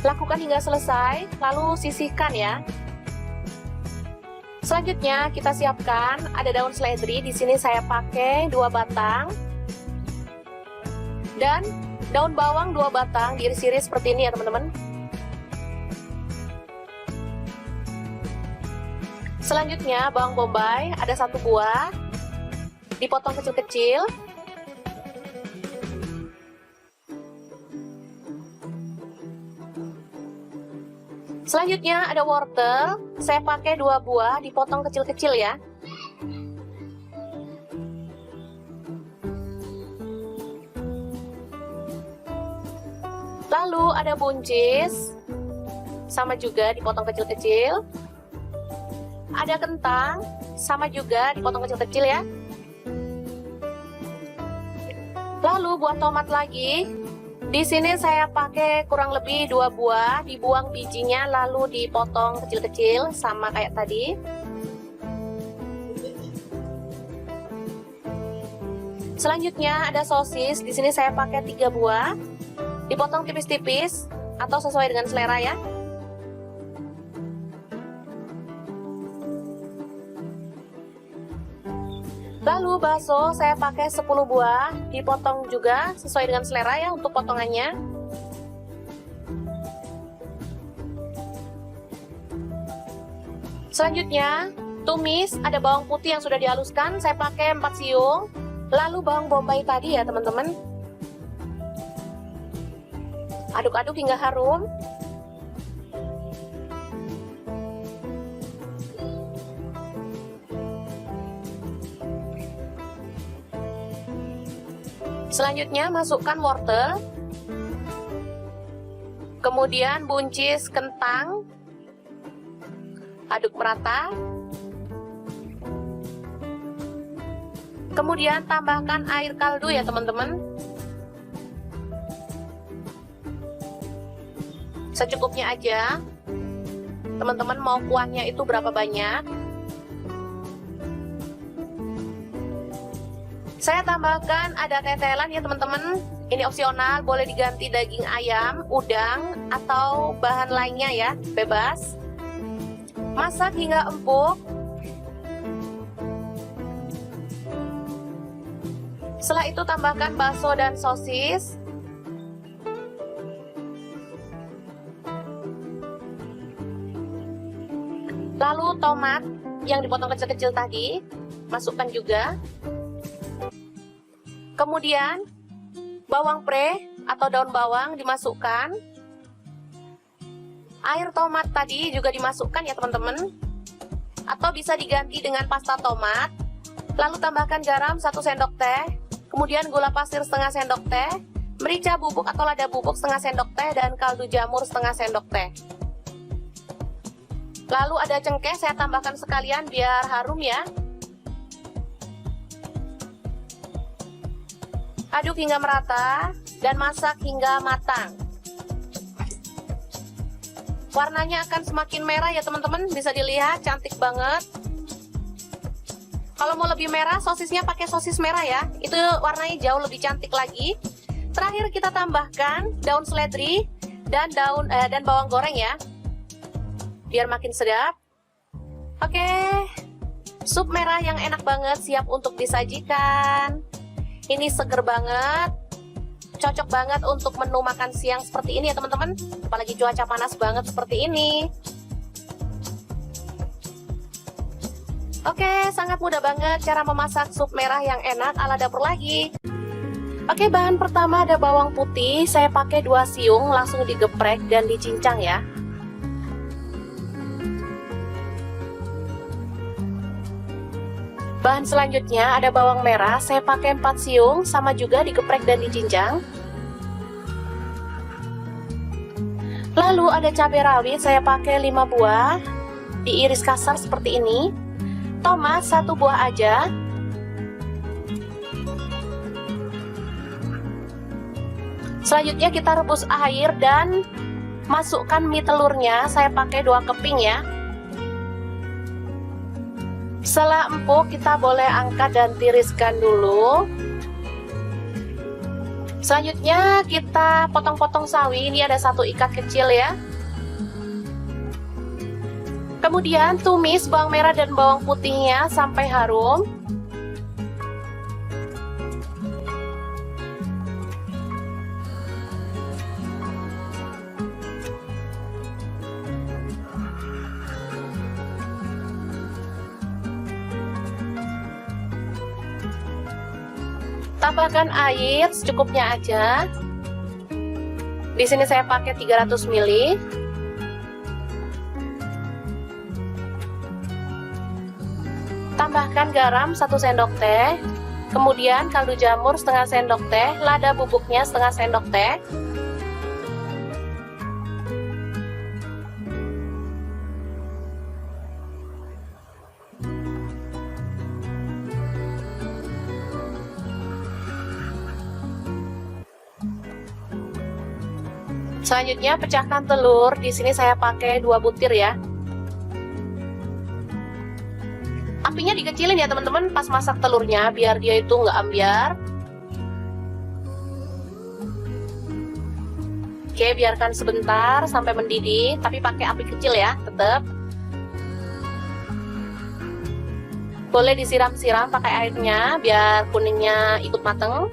Lakukan hingga selesai, lalu sisihkan ya. Selanjutnya kita siapkan ada daun seledri. Di sini saya pakai 2 batang dan daun bawang 2 batang, diiris-iris seperti ini ya teman-teman. Selanjutnya bawang bombay ada 1 buah, dipotong kecil-kecil. Selanjutnya ada wortel, saya pakai 2 buah, dipotong kecil-kecil ya. Lalu ada buncis, sama juga dipotong kecil-kecil. Ada kentang, sama juga dipotong kecil-kecil ya. Lalu buah tomat lagi. Di sini saya pakai kurang lebih 2 buah, dibuang bijinya lalu dipotong kecil-kecil sama kayak tadi. Selanjutnya ada sosis. Di sini saya pakai 3 buah, dipotong tipis-tipis atau sesuai dengan selera ya. Lalu bakso saya pakai 10 buah, dipotong juga sesuai dengan selera ya untuk potongannya. Selanjutnya tumis, ada bawang putih yang sudah dihaluskan, saya pakai 4 siung. Lalu bawang bombay tadi ya teman-teman. Aduk-aduk hingga harum. Selanjutnya masukkan wortel, kemudian buncis kentang, aduk merata, kemudian tambahkan air kaldu ya teman-teman, secukupnya aja. Teman-teman mau kuahnya itu berapa banyak? Saya tambahkan ada tetelan ya teman-teman. Ini opsional, boleh diganti daging ayam, udang, atau bahan lainnya ya, bebas. Masak hingga empuk. Setelah itu tambahkan bakso dan sosis. Lalu tomat yang dipotong kecil-kecil tadi masukkan juga. Kemudian bawang pre atau daun bawang dimasukkan. Air tomat tadi juga dimasukkan ya teman-teman. Atau bisa diganti dengan pasta tomat. Lalu tambahkan garam 1 sendok teh. Kemudian gula pasir setengah sendok teh. Merica bubuk atau lada bubuk setengah sendok teh. Dan kaldu jamur setengah sendok teh. Lalu ada cengkeh, saya tambahkan sekalian biar harum ya. Aduk hingga merata dan masak hingga matang. Warnanya akan semakin merah ya teman-teman, bisa dilihat cantik banget. Kalau mau lebih merah, sosisnya pakai sosis merah ya, itu warnanya jauh lebih cantik lagi. Terakhir kita tambahkan daun seledri dan bawang goreng ya, biar makin sedap. Oke, sup merah yang enak banget siap untuk disajikan. Ini seger banget, cocok banget untuk menu makan siang seperti ini ya teman-teman. Apalagi cuaca panas banget seperti ini. Oke, sangat mudah banget cara memasak sup merah yang enak ala dapur lagi. Oke, bahan pertama ada bawang putih, saya pakai 2 siung, langsung digeprek dan dicincang ya. Bahan selanjutnya ada bawang merah, saya pakai 4 siung, sama juga digeprek dan dicincang. Lalu ada cabai rawit, saya pakai 5 buah, diiris kasar seperti ini. Tomat 1 buah aja. Selanjutnya kita rebus air dan masukkan mie telurnya, saya pakai 2 keping ya. Setelah empuk, kita boleh angkat dan tiriskan dulu. Selanjutnya kita potong-potong sawi, ini ada 1 ikat kecil ya. Kemudian tumis bawang merah dan bawang putihnya sampai harum. Tambahkan air secukupnya aja. Di sini saya pakai 300 ml. Tambahkan garam 1 sendok teh. Kemudian kaldu jamur setengah sendok teh, lada bubuknya setengah sendok teh. Selanjutnya pecahkan telur, di sini saya pakai 2 butir ya. Apinya dikecilin ya teman-teman pas masak telurnya biar dia itu nggak ambyar. Oke, biarkan sebentar sampai mendidih, tapi pakai api kecil ya, tetap. Boleh disiram-siram pakai airnya biar kuningnya ikut mateng.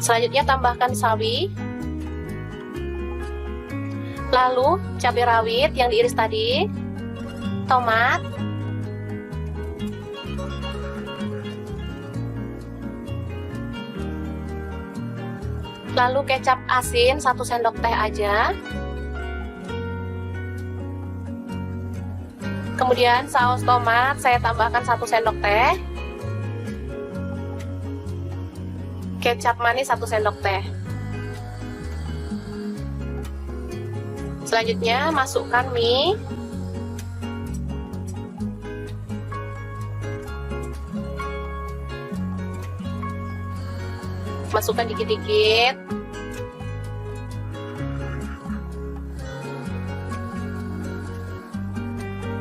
Selanjutnya tambahkan sawi, lalu cabai rawit yang diiris tadi, tomat, lalu kecap asin 1 sendok teh aja. Kemudian saus tomat saya tambahkan 1 sendok teh. Kecap manis 1 sendok teh. Selanjutnya masukkan mie. Masukkan dikit-dikit.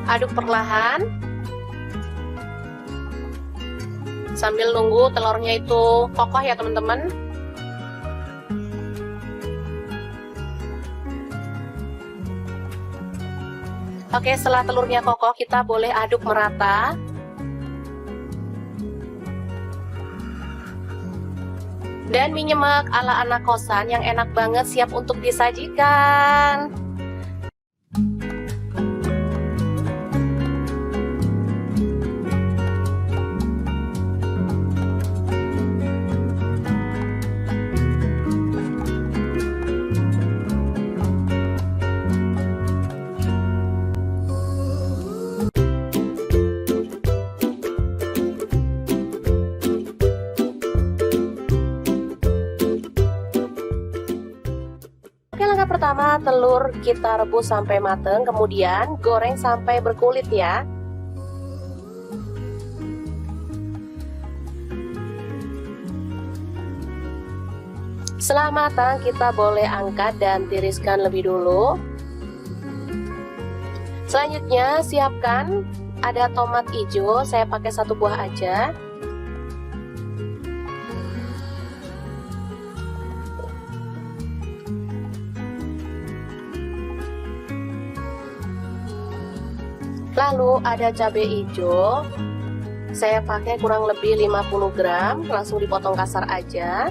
Aduk perlahan. Sambil nunggu telurnya itu kokoh ya teman-teman. Oke, setelah telurnya kokoh kita boleh aduk merata. Dan mie nyemek ala anak kosan yang enak banget siap untuk disajikan. Oke, langkah pertama, telur kita rebus sampai mateng, kemudian goreng sampai berkulit ya. Setelah matang, kita boleh angkat dan tiriskan lebih dulu. Selanjutnya, siapkan ada tomat hijau, saya pakai 1 buah aja. Lalu ada cabai hijau, saya pakai kurang lebih 50 gram, langsung dipotong kasar aja.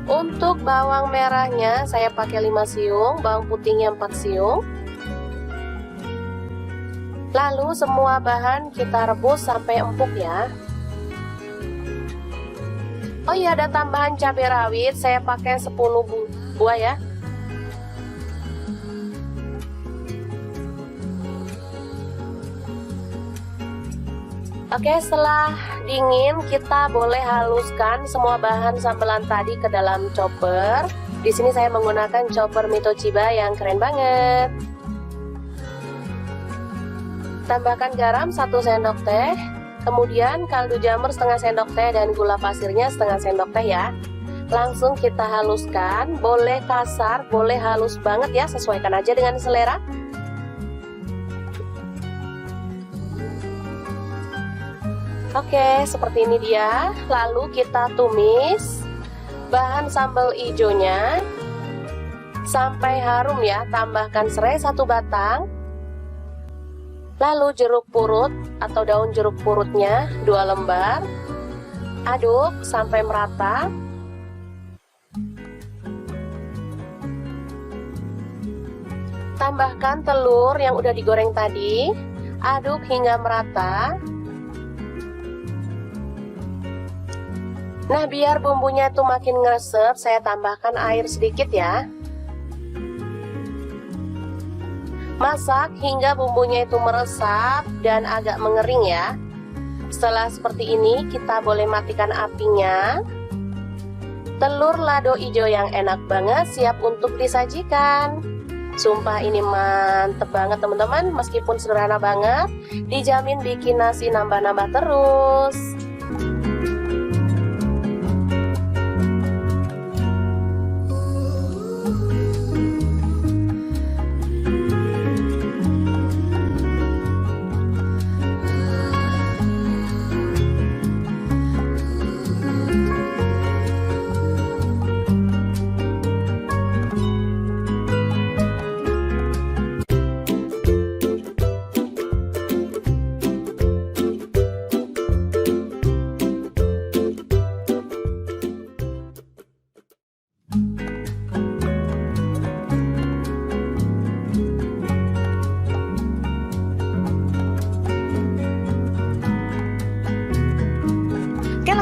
Untuk bawang merahnya saya pakai 5 siung, bawang putihnya 4 siung. Lalu semua bahan kita rebus sampai empuk ya. Oh iya, ada tambahan cabai rawit, saya pakai 10 buah ya. Oke, setelah dingin kita boleh haluskan semua bahan sambelan tadi ke dalam chopper. Di sini saya menggunakan chopper Mito Chiba yang keren banget. Tambahkan garam 1 sendok teh, kemudian kaldu jamur setengah sendok teh dan gula pasirnya setengah sendok teh ya. Langsung kita haluskan, boleh kasar, boleh halus banget ya, sesuaikan aja dengan selera. Oke, seperti ini dia. Lalu kita tumis bahan sambal hijaunya sampai harum ya. Tambahkan serai 1 batang. Lalu jeruk purut atau daun jeruk purutnya 2 lembar. Aduk sampai merata. Tambahkan telur yang udah digoreng tadi. Aduk hingga merata. Nah, biar bumbunya tuh makin ngeresep, saya tambahkan air sedikit ya. Masak hingga bumbunya itu meresap dan agak mengering ya. Setelah seperti ini, kita boleh matikan apinya. Telur lado hijau yang enak banget siap untuk disajikan. Sumpah ini mantep banget teman-teman, meskipun sederhana banget, dijamin bikin nasi nambah-nambah terus.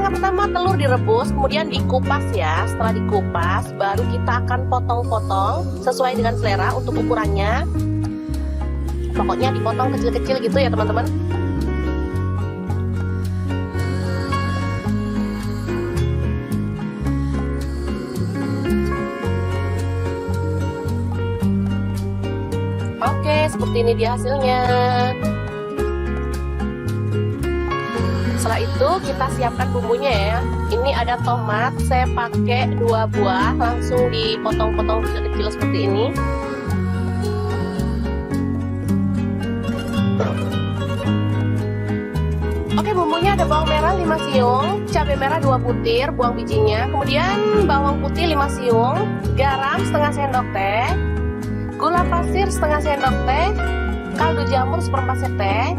Pertama telur direbus, kemudian dikupas ya. Setelah dikupas, baru kita akan potong-potong sesuai dengan selera untuk ukurannya. Pokoknya dipotong kecil-kecil gitu ya teman-teman. Oke, seperti ini dia hasilnya. Setelah itu kita siapkan bumbunya ya. Ini ada tomat, saya pakai 2 buah, langsung dipotong-potong kecil-kecil seperti ini. Oke, bumbunya ada bawang merah 5 siung, cabai merah 2 butir, buang bijinya, kemudian bawang putih 5 siung, garam setengah sendok teh, gula pasir setengah sendok teh, kaldu jamur 1/4 sendok teh.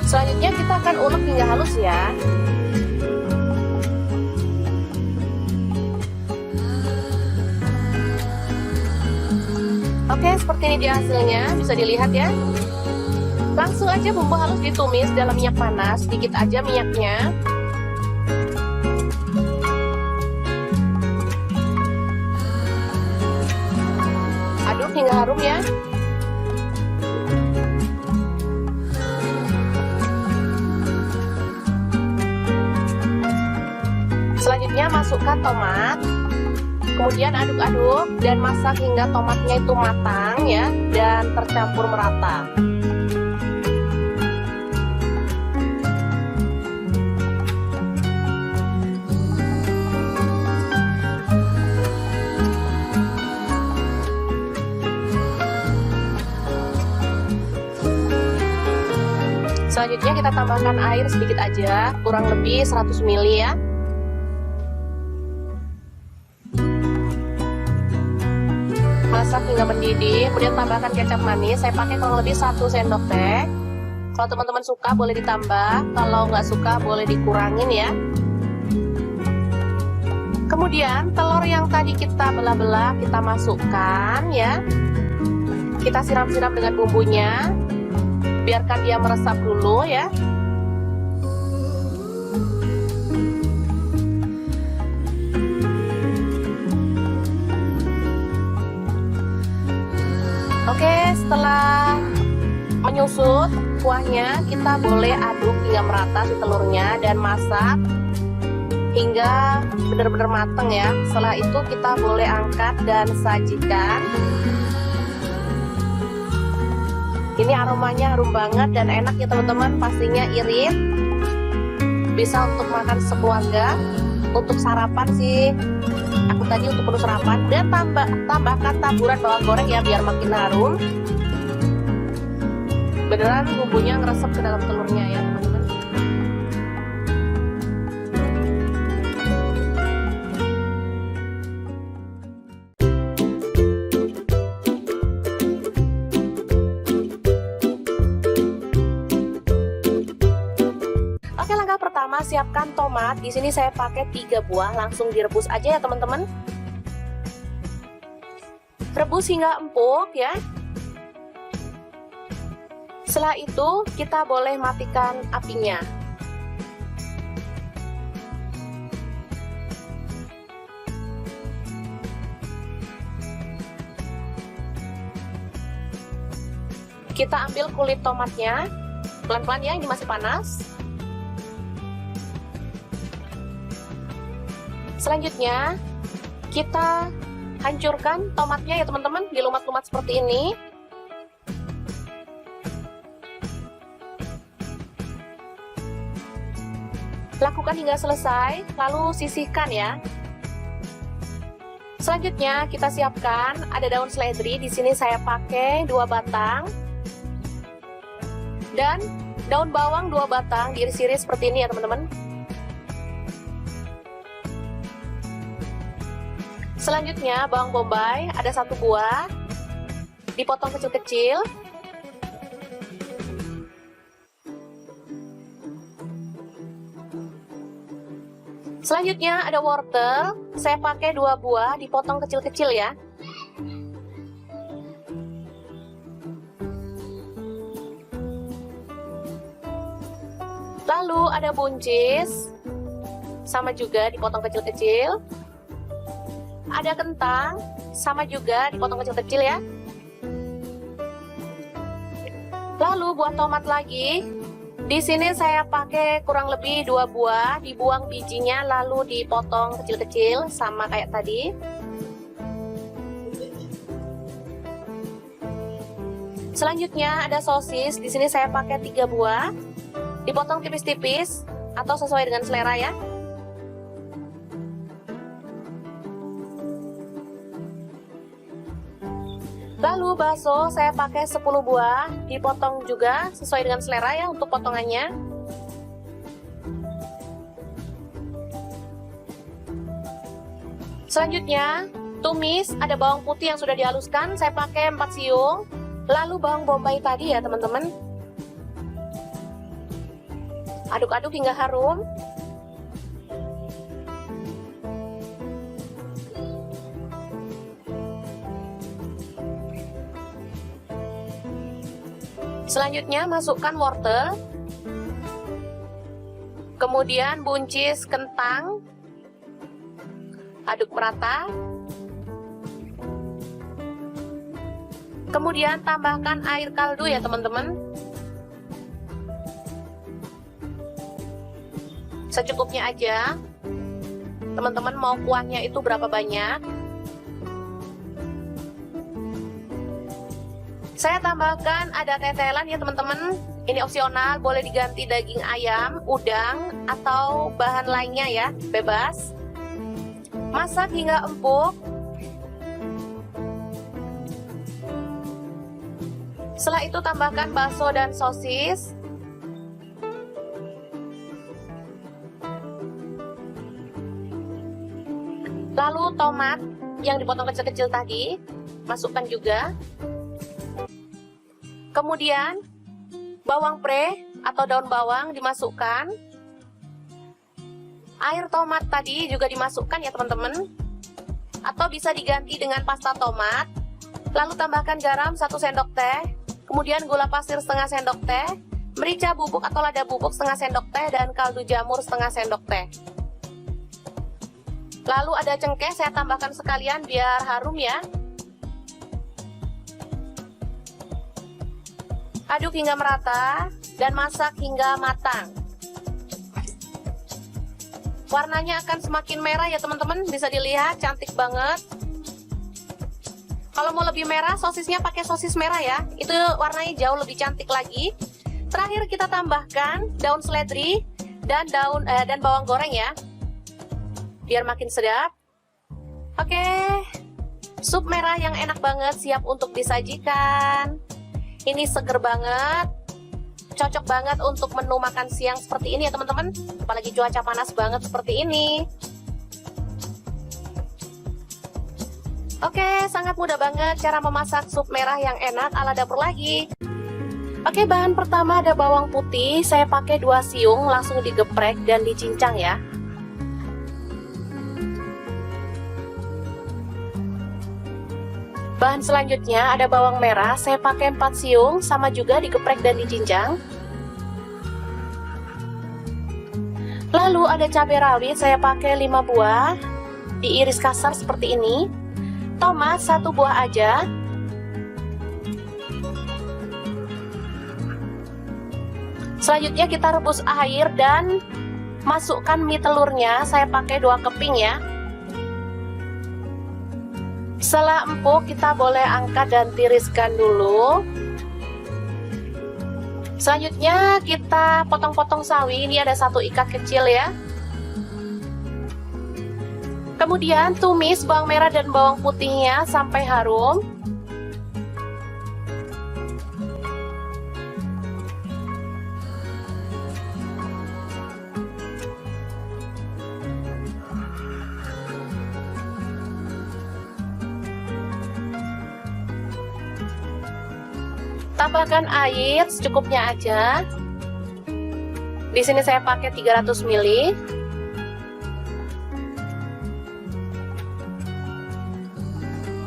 Selanjutnya kita akan ulek hingga halus ya. Oke, seperti ini dia hasilnya, bisa dilihat ya. Langsung aja bumbu halus ditumis dalam minyak panas, sedikit aja minyaknya. Aduk hingga harum ya. Selanjutnya masukkan tomat. Kemudian aduk-aduk dan masak hingga tomatnya itu matang ya dan tercampur merata. Selanjutnya kita tambahkan air sedikit aja, kurang lebih 100 ml ya. Masak hingga mendidih, kemudian tambahkan kecap manis. Saya pakai kurang lebih 1 sendok teh. Kalau teman-teman suka boleh ditambah, kalau nggak suka boleh dikurangin ya. Kemudian telur yang tadi kita belah-belah kita masukkan ya. Kita siram-siram dengan bumbunya. Biarkan dia meresap dulu ya. Oke, setelah menyusut kuahnya, kita boleh aduk hingga merata si telurnya dan masak hingga benar-benar matang ya. Setelah itu kita boleh angkat dan sajikan. Ini aromanya harum banget dan enak ya teman-teman, pastinya irit. Bisa untuk makan sekeluarga, untuk sarapan sih. Aku tadi untuk menu sarapan dan tambahkan taburan bawang goreng ya biar makin harum. Beneran bumbunya ngeresep ke dalam telurnya ya teman-teman. Oke, langkah pertama siapkan tomat. Di sini saya pakai 3 buah, langsung direbus aja ya teman-teman. Rebus hingga empuk ya. Setelah itu kita boleh matikan apinya. Kita ambil kulit tomatnya, pelan-pelan ya, ini masih panas. Selanjutnya kita hancurkan tomatnya ya teman-teman, dilumat-lumat seperti ini. Lakukan hingga selesai, lalu sisihkan ya. Selanjutnya kita siapkan ada daun seledri. Di sini saya pakai 2 batang dan daun bawang 2 batang diiris-iris seperti ini ya teman-teman. Selanjutnya bawang bombay ada 1 buah, dipotong kecil-kecil. Selanjutnya ada wortel, saya pakai 2 buah, dipotong kecil-kecil ya. Lalu ada buncis, sama juga dipotong kecil-kecil. Ada kentang, sama juga dipotong kecil-kecil ya. Lalu buah tomat lagi. Di sini saya pakai kurang lebih 2 buah, dibuang bijinya lalu dipotong kecil-kecil sama kayak tadi. Selanjutnya ada sosis. Di sini saya pakai 3 buah, dipotong tipis-tipis atau sesuai dengan selera ya. Lalu bakso saya pakai 10 buah, dipotong juga sesuai dengan selera ya untuk potongannya. Selanjutnya tumis, ada bawang putih yang sudah dihaluskan, saya pakai 4 siung. Lalu bawang bombay tadi ya teman-teman. Aduk-aduk hingga harum. Selanjutnya masukkan wortel, kemudian buncis kentang, aduk merata. Kemudian tambahkan air kaldu ya teman-teman, secukupnya aja. Teman-teman mau kuahnya itu berapa banyak? Saya tambahkan ada tetelan ya teman-teman. Ini opsional, boleh diganti daging ayam, udang, atau bahan lainnya ya, bebas. Masak hingga empuk. Setelah itu tambahkan bakso dan sosis. Lalu tomat yang dipotong kecil-kecil tadi, masukkan juga. Kemudian bawang pre atau daun bawang dimasukkan. Air tomat tadi juga dimasukkan ya teman-teman. Atau bisa diganti dengan pasta tomat. Lalu tambahkan garam 1 sendok teh. Kemudian gula pasir setengah sendok teh. Merica bubuk atau lada bubuk setengah sendok teh. Dan kaldu jamur setengah sendok teh. Lalu ada cengkeh, saya tambahkan sekalian biar harum ya. Aduk hingga merata dan masak hingga matang. Warnanya akan semakin merah ya teman-teman, bisa dilihat cantik banget. Kalau mau lebih merah, sosisnya pakai sosis merah ya, itu warnanya jauh lebih cantik lagi. Terakhir kita tambahkan daun seledri dan bawang goreng ya, biar makin sedap. Oke, sup merah yang enak banget siap untuk disajikan. Ini seger banget, cocok banget untuk menu makan siang seperti ini ya teman-teman. Apalagi cuaca panas banget seperti ini. Oke, sangat mudah banget cara memasak sup merah yang enak ala dapur lagi. Oke, bahan pertama ada bawang putih, saya pakai 2 siung, langsung digeprek dan dicincang ya. Bahan selanjutnya ada bawang merah, saya pakai 4 siung, sama juga digeprek dan dicincang. Lalu ada cabai rawit, saya pakai 5 buah, diiris kasar seperti ini. Tomat 1 buah aja. Selanjutnya kita rebus air dan masukkan mie telurnya, saya pakai 2 keping ya. Setelah empuk, kita boleh angkat dan tiriskan dulu. Selanjutnya kita potong-potong sawi, ini ada 1 ikat kecil ya. Kemudian tumis bawang merah dan bawang putihnya sampai harum. Tambahkan air secukupnya aja. Di sini saya pakai 300 ml.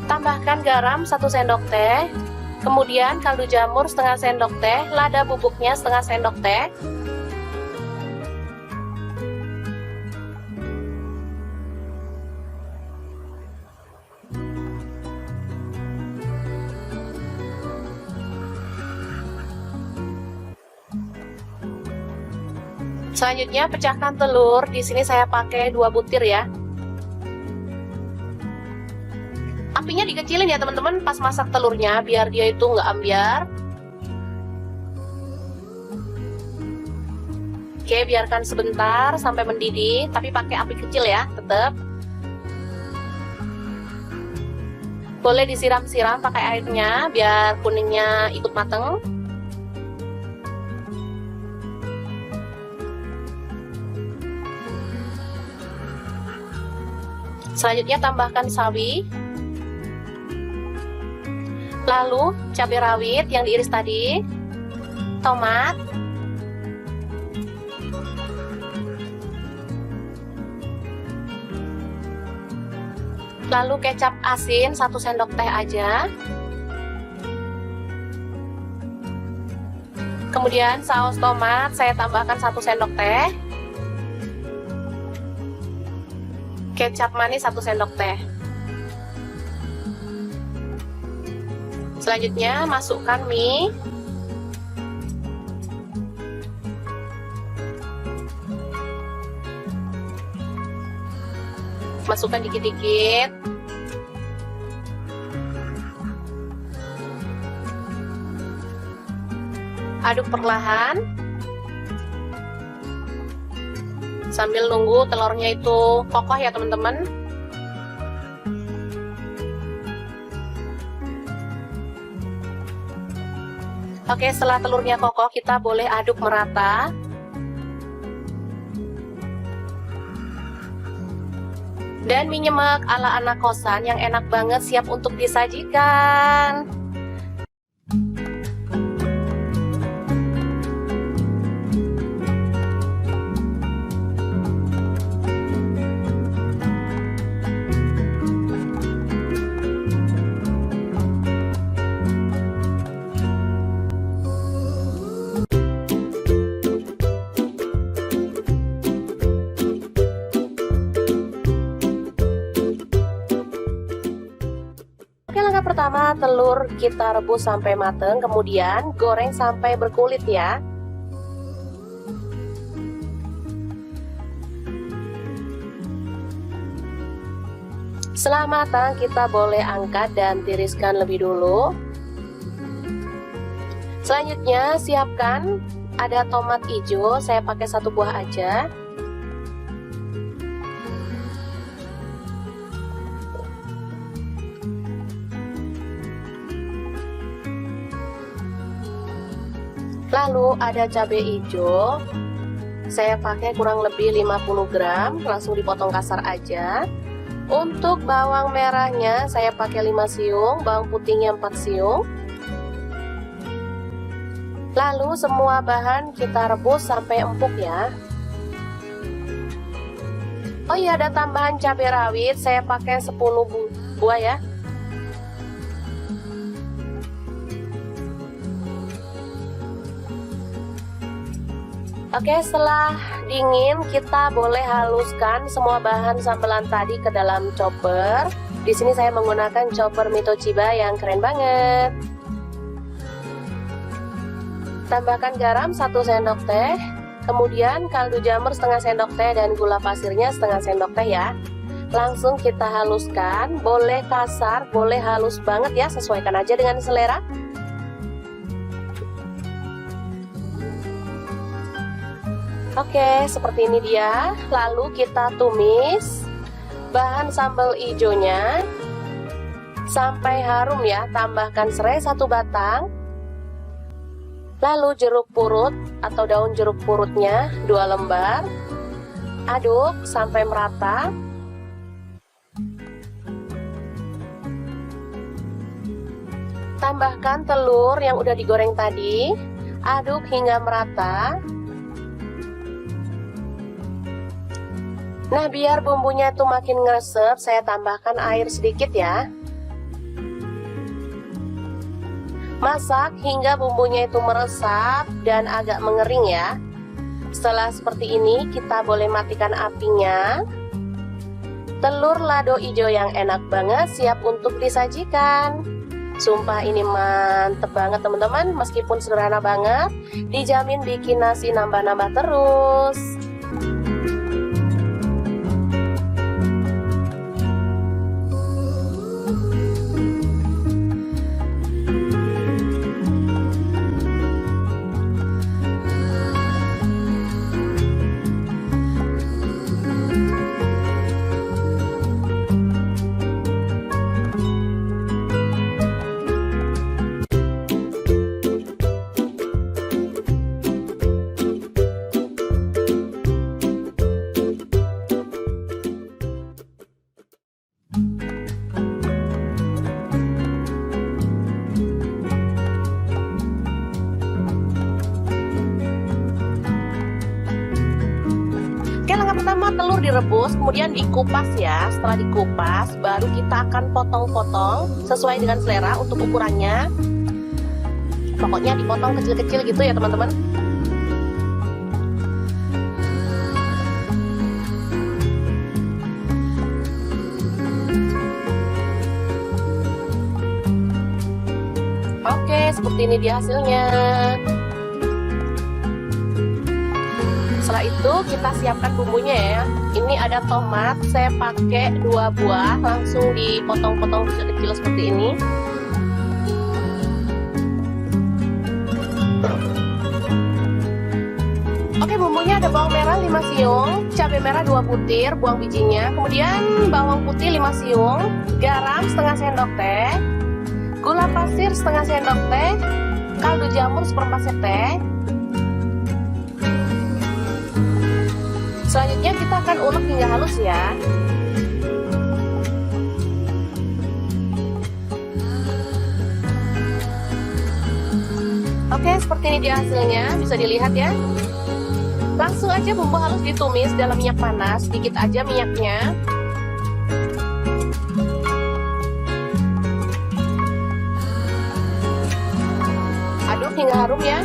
Tambahkan garam 1 sendok teh. Kemudian kaldu jamur setengah sendok teh, lada bubuknya setengah sendok teh. Selanjutnya pecahkan telur, di sini saya pakai 2 butir ya. Apinya dikecilin ya teman-teman pas masak telurnya biar dia itu nggak ambyar. Oke, biarkan sebentar sampai mendidih, tapi pakai api kecil ya, tetap. Boleh disiram-siram pakai airnya biar kuningnya ikut mateng. Selanjutnya tambahkan sawi, lalu cabai rawit yang diiris tadi, tomat, lalu kecap asin 1 sendok teh aja. Kemudian saus tomat saya tambahkan 1 sendok teh. Kecap manis 1 sendok teh. Selanjutnya masukkan mie. Masukkan dikit-dikit. Aduk perlahan sambil nunggu telurnya itu kokoh ya teman-teman. Oke, setelah telurnya kokoh kita boleh aduk merata. Dan mie nyemek ala anak kosan yang enak banget siap untuk disajikan. Oke, langkah pertama telur kita rebus sampai mateng, kemudian goreng sampai berkulit ya. Setelah matang kita boleh angkat dan tiriskan lebih dulu. Selanjutnya siapkan ada tomat hijau, saya pakai 1 buah aja. Lalu ada cabai hijau, saya pakai kurang lebih 50 gram, langsung dipotong kasar aja. Untuk bawang merahnya saya pakai 5 siung, bawang putihnya 4 siung. Lalu semua bahan kita rebus sampai empuk ya. Oh iya, ada tambahan cabai rawit, saya pakai 10 buah ya. Oke, setelah dingin kita boleh haluskan semua bahan sambelan tadi ke dalam chopper. Di sini saya menggunakan chopper Mitoshiba yang keren banget. Tambahkan garam 1 sendok teh, kemudian kaldu jamur setengah sendok teh dan gula pasirnya setengah sendok teh ya. Langsung kita haluskan, boleh kasar, boleh halus banget ya, sesuaikan aja dengan selera. Oke, seperti ini dia. Lalu kita tumis bahan sambal hijaunya sampai harum ya. Tambahkan serai 1 batang. Lalu jeruk purut atau daun jeruk purutnya 2 lembar. Aduk sampai merata. Tambahkan telur yang udah digoreng tadi. Aduk hingga merata. Nah, biar bumbunya itu makin ngeresep, saya tambahkan air sedikit ya. Masak hingga bumbunya itu meresap dan agak mengering ya. Setelah seperti ini, kita boleh matikan apinya. Telur lado hijau yang enak banget siap untuk disajikan. Sumpah ini mantep banget teman-teman, meskipun sederhana banget, dijamin bikin nasi nambah-nambah terus. Pertama telur direbus, kemudian dikupas ya. Setelah dikupas, baru kita akan potong-potong sesuai dengan selera untuk ukurannya. Pokoknya dipotong kecil-kecil gitu ya teman-teman. Oke, seperti ini dia hasilnya. Setelah itu kita siapkan bumbunya ya. Ini ada tomat, saya pakai 2 buah, langsung dipotong-potong kecil-kecil seperti ini. Oke, bumbunya ada bawang merah 5 siung, cabai merah 2 butir, buang bijinya. Kemudian bawang putih 5 siung, garam setengah sendok teh, gula pasir setengah sendok teh, kaldu jamur 1/4 sendok teh. Selanjutnya kita akan ulek hingga halus ya. Oke, seperti ini dia hasilnya, bisa dilihat ya. Langsung aja bumbu halus ditumis dalam minyak panas, sedikit aja minyaknya. Aduk hingga harum ya.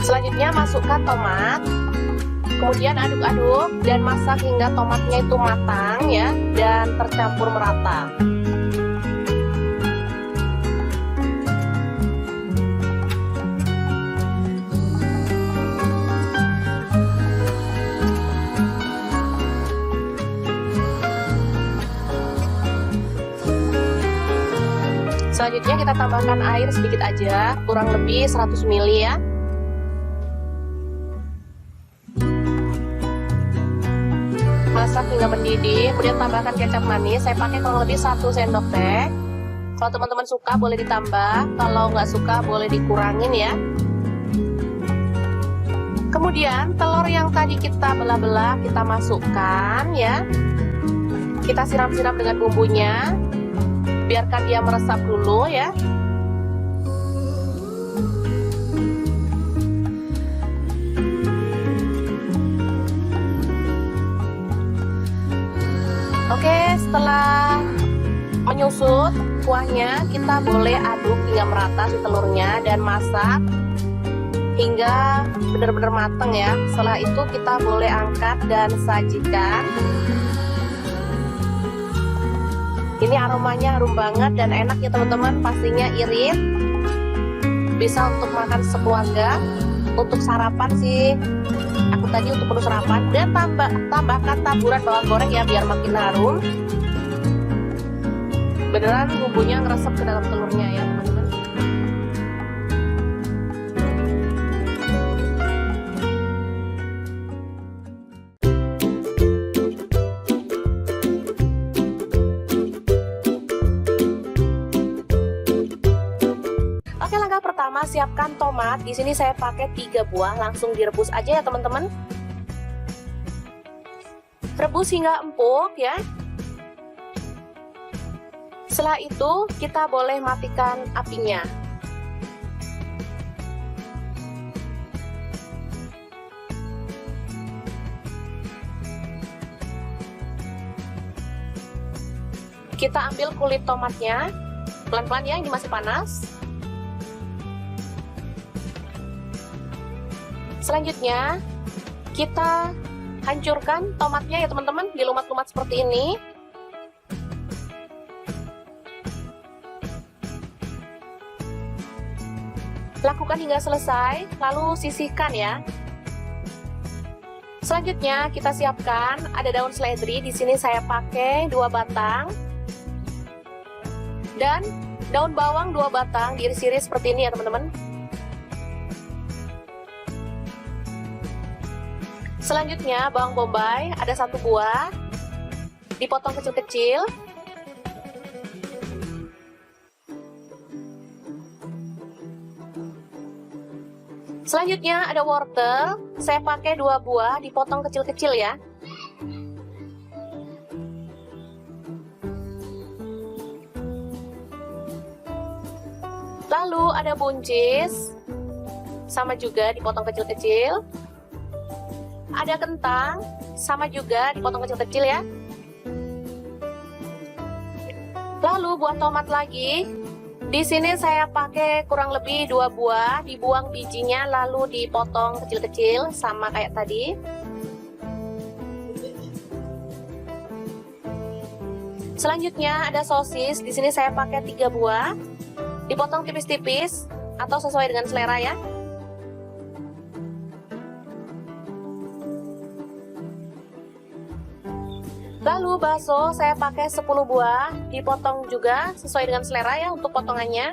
Selanjutnya masukkan tomat, kemudian aduk-aduk dan masak hingga tomatnya itu matang ya dan tercampur merata. Selanjutnya kita tambahkan air sedikit aja, kurang lebih 100 ml ya. Masak hingga mendidih, kemudian tambahkan kecap manis. Saya pakai kurang lebih 1 sendok teh. Kalau teman-teman suka boleh ditambah, kalau nggak suka boleh dikurangin ya. Kemudian telur yang tadi kita belah-belah kita masukkan ya. Kita siram-siram dengan bumbunya. Biarkan dia meresap dulu ya. Oke, setelah menyusut kuahnya, kita boleh aduk hingga merata si telurnya dan masak hingga benar-benar matang ya. Setelah itu kita boleh angkat dan sajikan. Ini aromanya harum banget dan enak ya teman-teman, pastinya irit. Bisa untuk makan sekeluarga, untuk sarapan sih. Aku tadi untuk menu sarapan dan tambahkan taburan bawang goreng ya biar makin harum. Beneran bumbunya ngeresep ke dalam telurnya ya teman-teman. Oke, langkah pertama siapkan tomat. Di sini saya pakai 3 buah, langsung direbus aja ya teman-teman. Rebus hingga empuk ya. Setelah itu kita boleh matikan apinya. Kita ambil kulit tomatnya, pelan-pelan ya, ini masih panas. Selanjutnya kita hancurkan tomatnya ya teman-teman, dilumat-lumat seperti ini. Lakukan hingga selesai, lalu sisihkan ya. Selanjutnya kita siapkan ada daun seledri. Di sini saya pakai 2 batang dan daun bawang 2 batang diiris-iris seperti ini ya teman-teman. Selanjutnya bawang bombay ada 1 buah, dipotong kecil-kecil. Selanjutnya ada wortel, saya pakai 2 buah, dipotong kecil-kecil ya. Lalu ada buncis, sama juga dipotong kecil-kecil. Ada kentang, sama juga dipotong kecil-kecil ya. Lalu buat tomat lagi, di sini saya pakai kurang lebih 2 buah, dibuang bijinya lalu dipotong kecil-kecil sama kayak tadi. Selanjutnya ada sosis, di sini saya pakai 3 buah, dipotong tipis-tipis atau sesuai dengan selera ya. Lalu bakso saya pakai 10 buah, dipotong juga sesuai dengan selera ya untuk potongannya.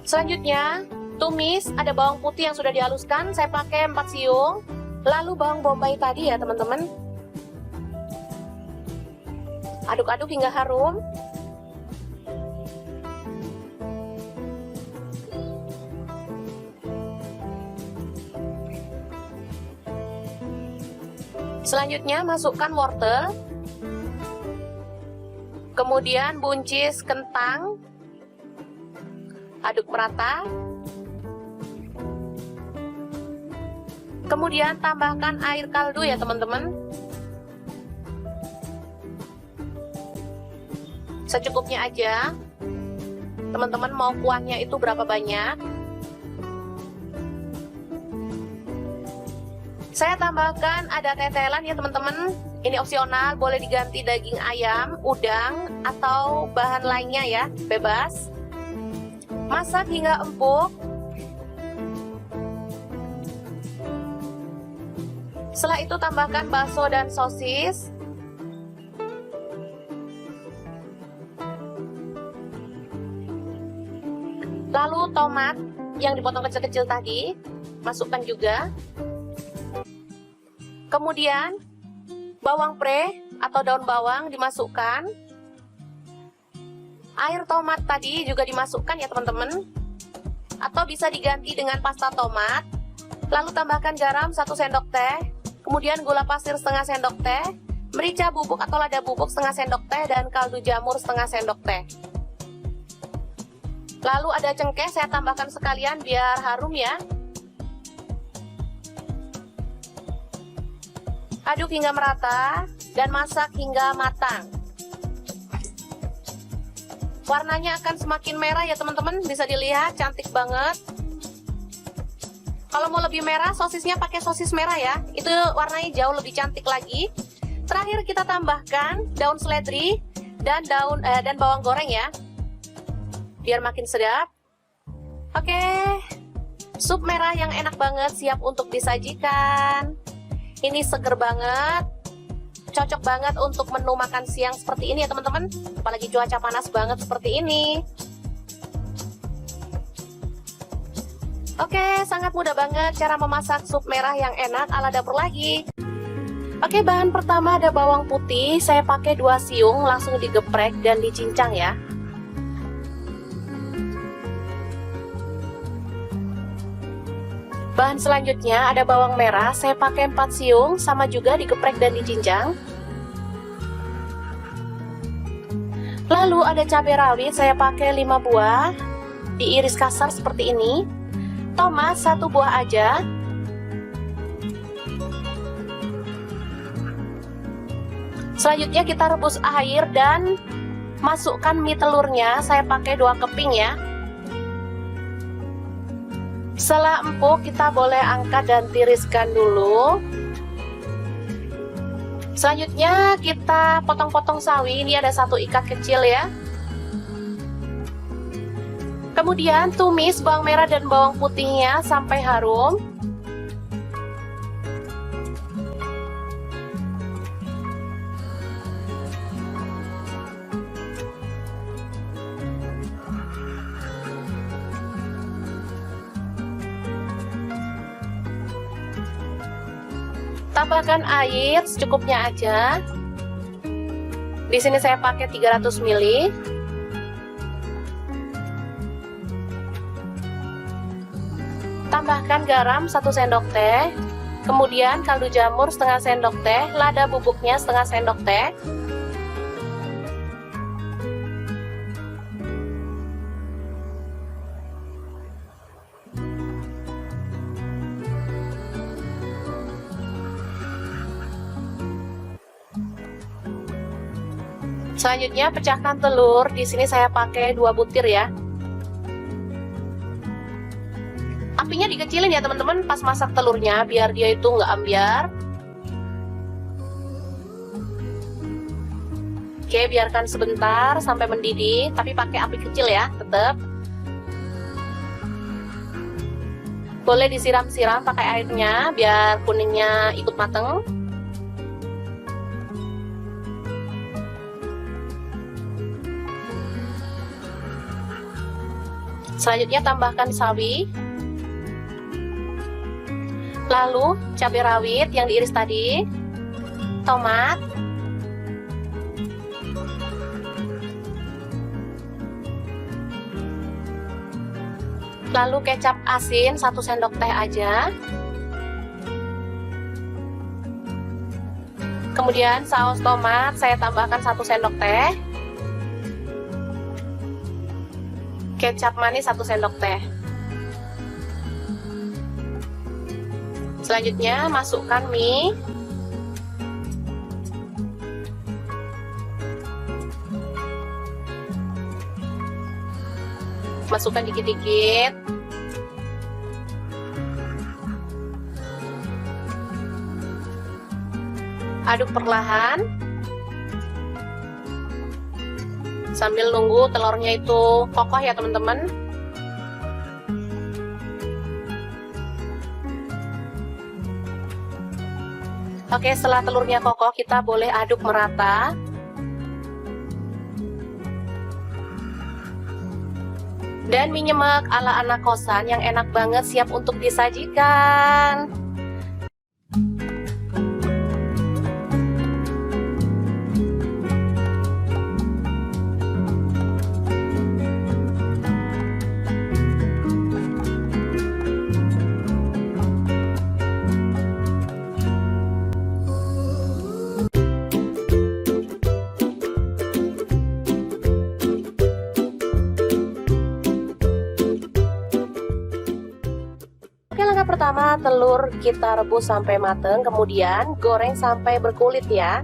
Selanjutnya, tumis, ada bawang putih yang sudah dihaluskan, saya pakai 4 siung. Lalu bawang bombay tadi ya teman-teman. Aduk-aduk hingga harum. Selanjutnya masukkan wortel, kemudian buncis kentang, aduk merata, kemudian tambahkan air kaldu ya teman-teman, secukupnya aja. Teman-teman mau kuahnya itu berapa banyak? Saya tambahkan ada tetelan ya teman-teman. Ini opsional, boleh diganti daging ayam, udang, atau bahan lainnya ya, bebas. Masak hingga empuk. Setelah itu tambahkan bakso dan sosis. Lalu tomat yang dipotong kecil-kecil tadi, masukkan juga. Kemudian bawang pre atau daun bawang dimasukkan. Air tomat tadi juga dimasukkan ya teman-teman. Atau bisa diganti dengan pasta tomat. Lalu tambahkan garam 1 sendok teh. Kemudian gula pasir setengah sendok teh. Merica bubuk atau lada bubuk setengah sendok teh. Dan kaldu jamur setengah sendok teh. Lalu ada cengkeh, saya tambahkan sekalian biar harum ya. Aduk hingga merata dan masak hingga matang. Warnanya akan semakin merah ya teman-teman, bisa dilihat cantik banget. Kalau mau lebih merah, sosisnya pakai sosis merah ya, itu warnanya jauh lebih cantik lagi. Terakhir kita tambahkan daun seledri dan bawang goreng ya, biar makin sedap. Oke, sup merah yang enak banget siap untuk disajikan. Ini seger banget, cocok banget untuk menu makan siang seperti ini ya teman-teman. Apalagi cuaca panas banget seperti ini. Oke, sangat mudah banget cara memasak sup merah yang enak ala dapur lagi. Oke, bahan pertama ada bawang putih, saya pakai 2 siung, langsung digeprek dan dicincang ya. Bahan selanjutnya ada bawang merah, saya pakai 4 siung, sama juga digeprek dan dicincang. Lalu ada cabai rawit, saya pakai 5 buah, diiris kasar seperti ini. Tomat 1 buah aja. Selanjutnya kita rebus air dan masukkan mie telurnya, saya pakai 2 keping ya. Setelah empuk, kita boleh angkat dan tiriskan dulu. Selanjutnya kita potong-potong sawi, ini ada 1 ikat kecil ya. Kemudian tumis bawang merah dan bawang putihnya sampai harum. Tambahkan air secukupnya aja. Di sini saya pakai 300 ml. Tambahkan garam 1 sendok teh. Kemudian kaldu jamur setengah sendok teh, lada bubuknya setengah sendok teh. Selanjutnya pecahkan telur. Di sini saya pakai 2 butir ya. Apinya dikecilin ya teman-teman pas masak telurnya biar dia itu nggak ambyar. Oke, biarkan sebentar sampai mendidih, tapi pakai api kecil ya, tetap. Boleh disiram-siram pakai airnya biar kuningnya ikut mateng. Selanjutnya tambahkan sawi. Lalu cabai rawit yang diiris tadi, tomat, lalu kecap asin 1 sendok teh aja. Kemudian saus tomat saya tambahkan 1 sendok teh. Kecap manis 1 sendok teh. Selanjutnya masukkan mie. Masukkan dikit-dikit. Aduk perlahan. Sambil nunggu telurnya itu kokoh ya teman-teman. Oke, setelah telurnya kokoh kita boleh aduk merata. Dan mie nyemek ala anak kosan yang enak banget siap untuk disajikan. Langkah pertama, telur kita rebus sampai mateng, kemudian goreng sampai berkulit ya.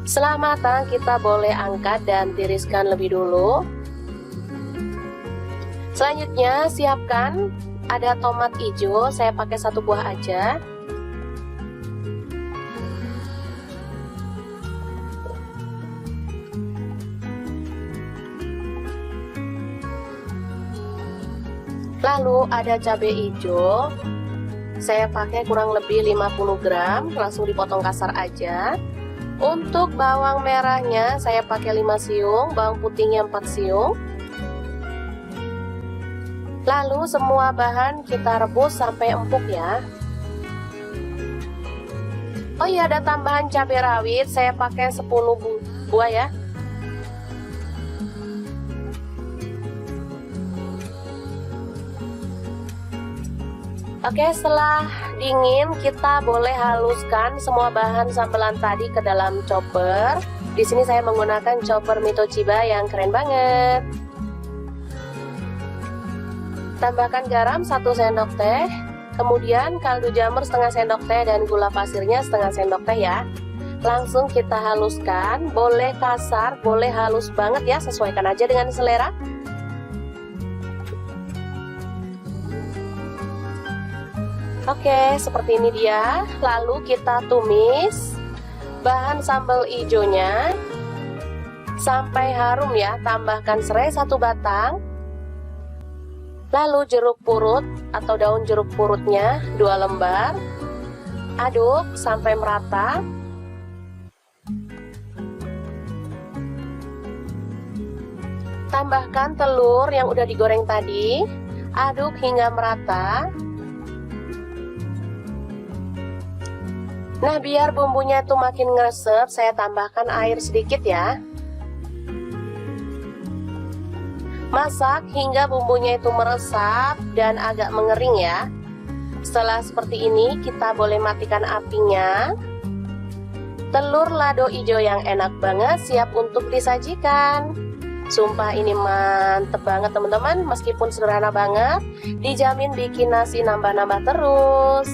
Setelah matang, kita boleh angkat dan tiriskan lebih dulu. Selanjutnya, siapkan ada tomat hijau, saya pakai 1 buah aja. Lalu ada cabai hijau, saya pakai kurang lebih 50 gram, langsung dipotong kasar aja. Untuk bawang merahnya saya pakai 5 siung, bawang putihnya 4 siung. Lalu semua bahan kita rebus sampai empuk ya. Oh iya, ada tambahan cabai rawit, saya pakai 10 buah ya. Oke, setelah dingin kita boleh haluskan semua bahan sambelan tadi ke dalam chopper. Di sini saya menggunakan chopper Mi Toshiba yang keren banget. Tambahkan garam 1 sendok teh, kemudian kaldu jamur setengah sendok teh dan gula pasirnya setengah sendok teh ya. Langsung kita haluskan, boleh kasar, boleh halus banget ya, sesuaikan aja dengan selera. Oke, seperti ini dia. Lalu kita tumis bahan sambal hijaunya sampai harum ya. Tambahkan serai 1 batang. Lalu jeruk purut atau daun jeruk purutnya 2 lembar. Aduk sampai merata. Tambahkan telur yang udah digoreng tadi. Aduk hingga merata. Nah, biar bumbunya itu makin ngeresep, saya tambahkan air sedikit ya. Masak hingga bumbunya itu meresap dan agak mengering ya. Setelah seperti ini, kita boleh matikan apinya. Telur lado hijau yang enak banget siap untuk disajikan. Sumpah ini mantep banget teman-teman, meskipun sederhana banget, dijamin bikin nasi nambah-nambah terus.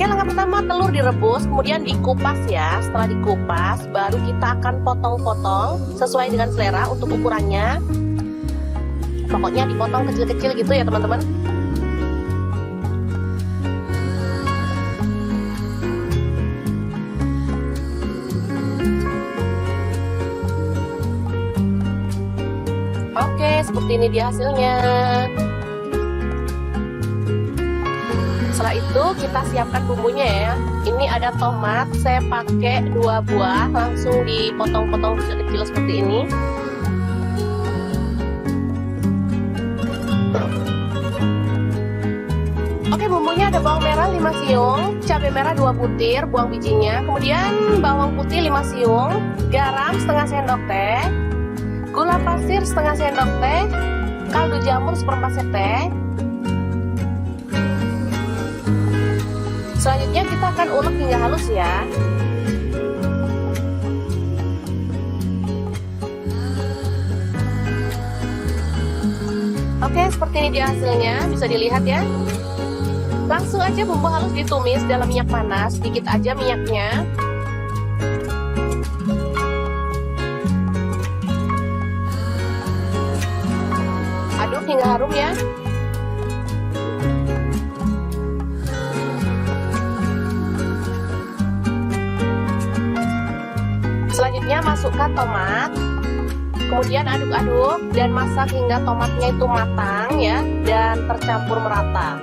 Langkah pertama, telur direbus, kemudian dikupas ya. Setelah dikupas, baru kita akan potong-potong sesuai dengan selera untuk ukurannya. Pokoknya dipotong kecil-kecil gitu ya teman-teman. Oke, seperti ini dia hasilnya. Setelah itu kita siapkan bumbunya ya. Ini ada tomat, saya pakai 2 buah, langsung dipotong-potong kecil-kecil seperti ini. Oke, bumbunya ada bawang merah 5 siung, cabai merah 2 butir, buang bijinya, kemudian bawang putih 5 siung, garam setengah sendok teh, gula pasir setengah sendok teh, kaldu jamur 1/4 sendok teh. Selanjutnya kita akan ulek hingga halus ya. Oke, seperti ini dia hasilnya, bisa dilihat ya. Langsung aja bumbu halus ditumis dalam minyak panas, sedikit aja minyaknya. Aduk hingga harum ya. Selanjutnya masukkan tomat, kemudian aduk-aduk dan masak hingga tomatnya itu matang ya dan tercampur merata.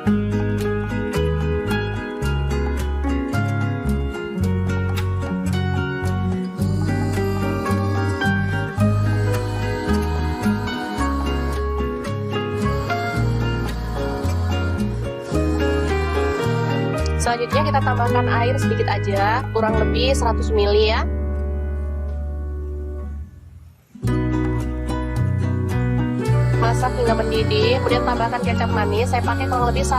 Selanjutnya kita tambahkan air sedikit aja, kurang lebih 100 ml ya. Masak hingga mendidih, kemudian tambahkan kecap manis. Saya pakai kurang lebih 1